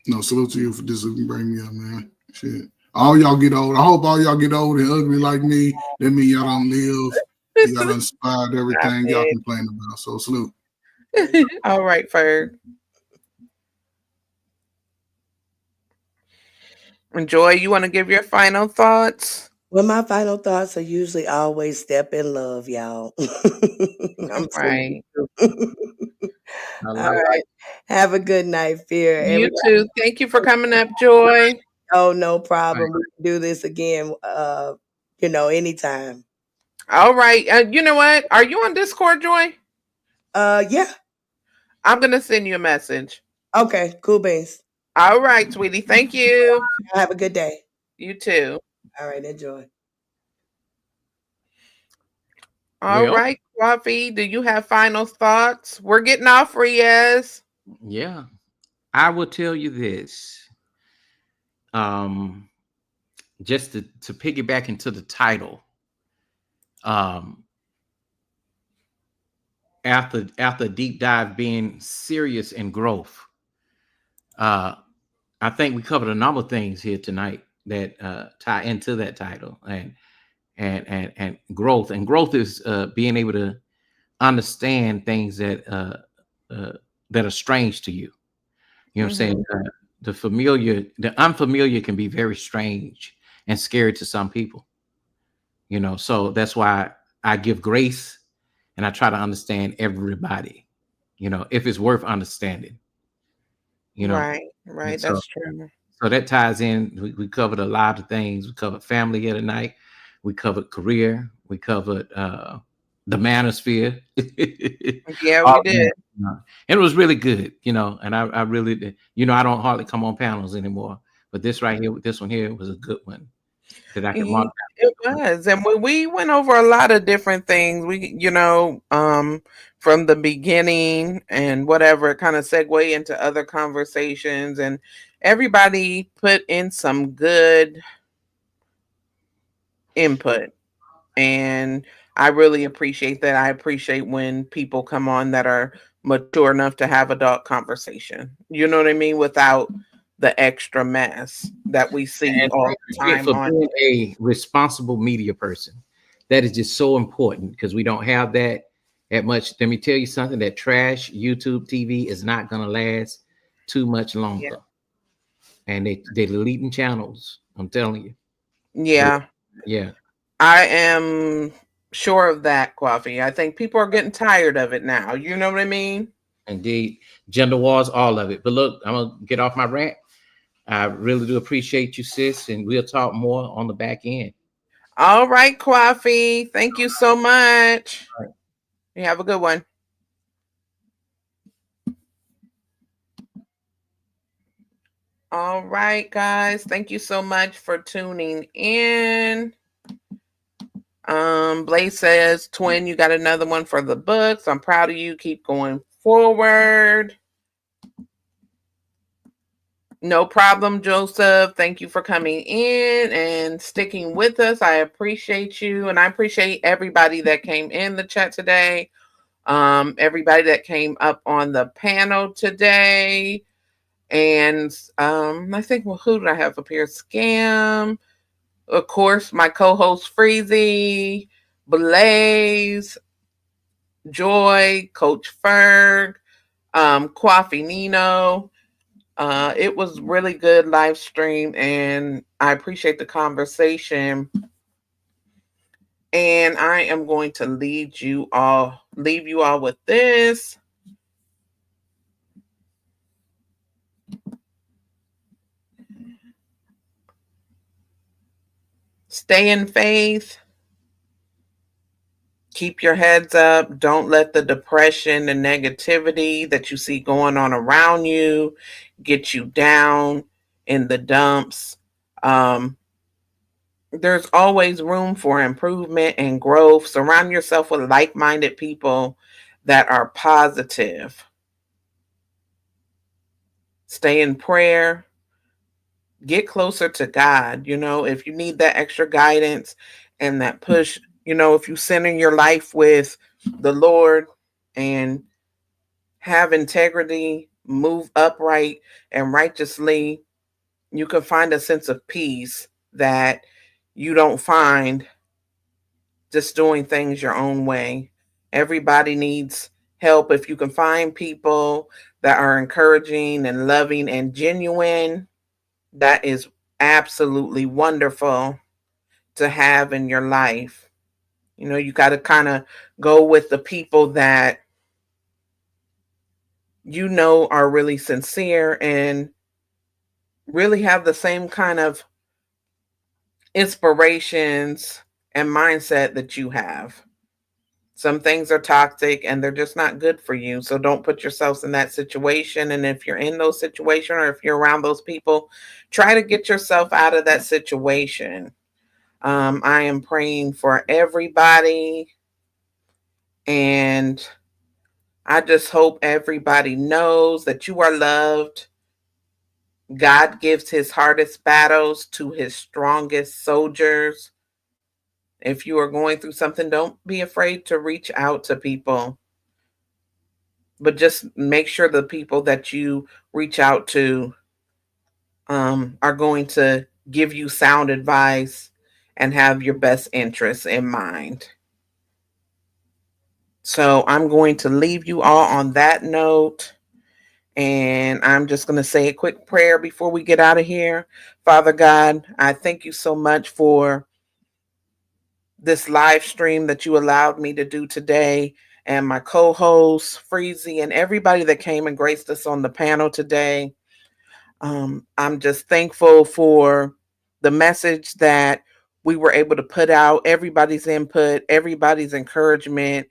No, salute to you for this. Bring me up, man. Shit. All y'all get old. I hope all y'all get old and ugly like me. That means y'all don't live. Y'all done inspired everything y'all complain about. So salute. All right, Ferg. Joy, you want to give your final thoughts? Well, my final thoughts are usually always step in love, y'all. I'm right. All right. Have a good night, Fear. You too. Thank you for coming up, Joy. Oh, no problem. We can do this again, anytime. All right. You know what? Are you on Discord, Joy? Yeah. I'm going to send you a message. Okay, cool beans. All right, sweetie. Thank you. Have a good day. You too. All right, enjoy. All right, Coffee. Do you have final thoughts? We're getting off, Riaz. Yeah. I will tell you this. Just to piggyback into the title. After a deep dive being serious in growth, I think we covered a number of things here tonight. that tie into that title, and growth. And growth is being able to understand things that are strange to you. You know what I'm saying? The unfamiliar can be very strange and scary to some people. So that's why I give grace and I try to understand everybody. If it's worth understanding. Right, And that's true. so that ties in. We covered a lot of things. We covered family here tonight. We covered career. We covered the manosphere. Yeah, All we of did. that, and it was really good, and I really did. I don't hardly come on panels anymore, but this right here, this one here was a good one that I can mark It was, and we went over a lot of different things. From the beginning and whatever, kind of segue into other conversations, and everybody put in some good input. And I really appreciate that. I appreciate when people come on that are mature enough to have adult conversation. You know what I mean? Without the extra mess that we see and all the time for on. being a responsible media person. That is just so important because we don't have that much. Let me tell you something: that trash YouTube TV is not going to last too much longer. And they're deleting channels. I'm telling you. Yeah. Yeah. I am sure of that, Coffee. I think people are getting tired of it now. You know what I mean? Indeed. Gender wars, all of it. But look, I'm going to get off my rant. I really do appreciate you, sis. And we'll talk more on the back end. All right, Coffee. Thank you so much. Right. You have a good one. All right, guys. Thank you so much for tuning in. Blaze says, Twin, you got another one for the books. I'm proud of you. Keep going forward. No problem, Joseph. Thank you for coming in and sticking with us. I appreciate you. And I appreciate everybody that came in the chat today. Everybody that came up on the panel today. And I think, well, who did I have up here? Scam. Of course, my co-host Freezy, Blaze, Joy, Coach Ferg, Coffee Nino. It was really good live stream, and I appreciate the conversation. And I am going to leave you all with this. Stay in faith. Keep your heads up. Don't let the depression and negativity that you see going on around you get you down in the dumps. There's always room for improvement and growth. Surround yourself with like-minded people that are positive. Stay in prayer. Get closer to God. If you need that extra guidance and that push, if you center your life with the Lord and have integrity, move upright and righteously, you can find a sense of peace that you don't find just doing things your own way. Everybody needs help. If you can find people that are encouraging and loving and genuine, that is absolutely wonderful to have in your life. You got to kind of go with the people that are really sincere and really have the same kind of inspirations and mindset that you have. Some things are toxic and they're just not good for you. So don't put yourselves in that situation. And if you're in those situations or if you're around those people, try to get yourself out of that situation. I am praying for everybody. And I just hope everybody knows that you are loved. God gives his hardest battles to his strongest soldiers. If you are going through something, don't be afraid to reach out to people. But just make sure the people that you reach out to are going to give you sound advice, and have your best interests in mind. So I'm going to leave you all on that note. And I'm just going to say a quick prayer before we get out of here. Father God, I thank you so much for this live stream that you allowed me to do today, and my co-host, Freezy, and everybody that came and graced us on the panel today. I'm just thankful for the message that we were able to put out, everybody's input, everybody's encouragement,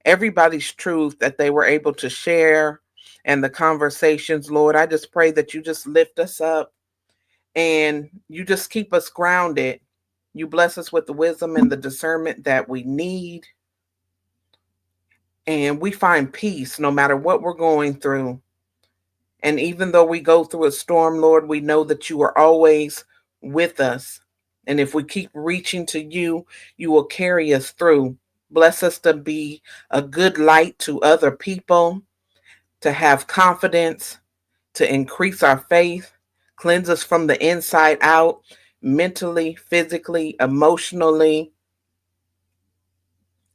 everybody's truth that they were able to share, and the conversations. Lord, I just pray that you just lift us up and you just keep us grounded. You bless us with the wisdom and the discernment that we need. And we find peace no matter what we're going through. And even though we go through a storm, Lord, we know that you are always with us. And if we keep reaching to you, you will carry us through. Bless us to be a good light to other people, to have confidence, to increase our faith, cleanse us from the inside out, mentally, physically, emotionally,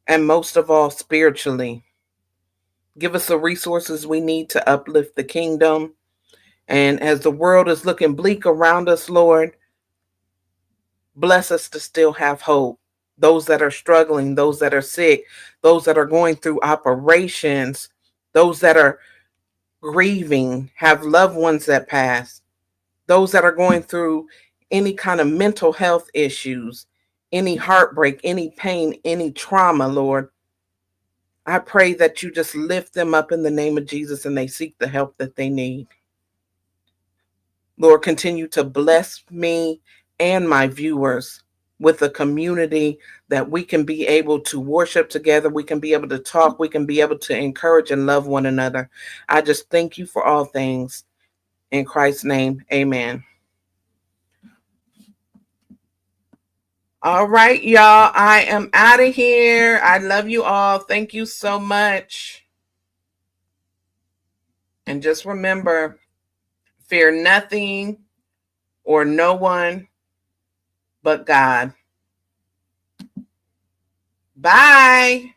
and most of all, spiritually. Give us the resources we need to uplift the kingdom. And as the world is looking bleak around us, Lord, bless us to still have hope. Those that are struggling, those that are sick, those that are going through operations, those that are grieving, have loved ones that pass, those that are going through any kind of mental health issues, any heartbreak, any pain, any trauma, Lord, I pray that you just lift them up in the name of Jesus and they seek the help that they need. Lord, continue to bless me and my viewers with a community that we can be able to worship together. We can be able to talk. We can be able to encourage and love one another. I just thank you for all things. In Christ's name, amen. All right, y'all. I am out of here. I love you all. Thank you so much. And just remember, fear nothing or no one but God. Bye.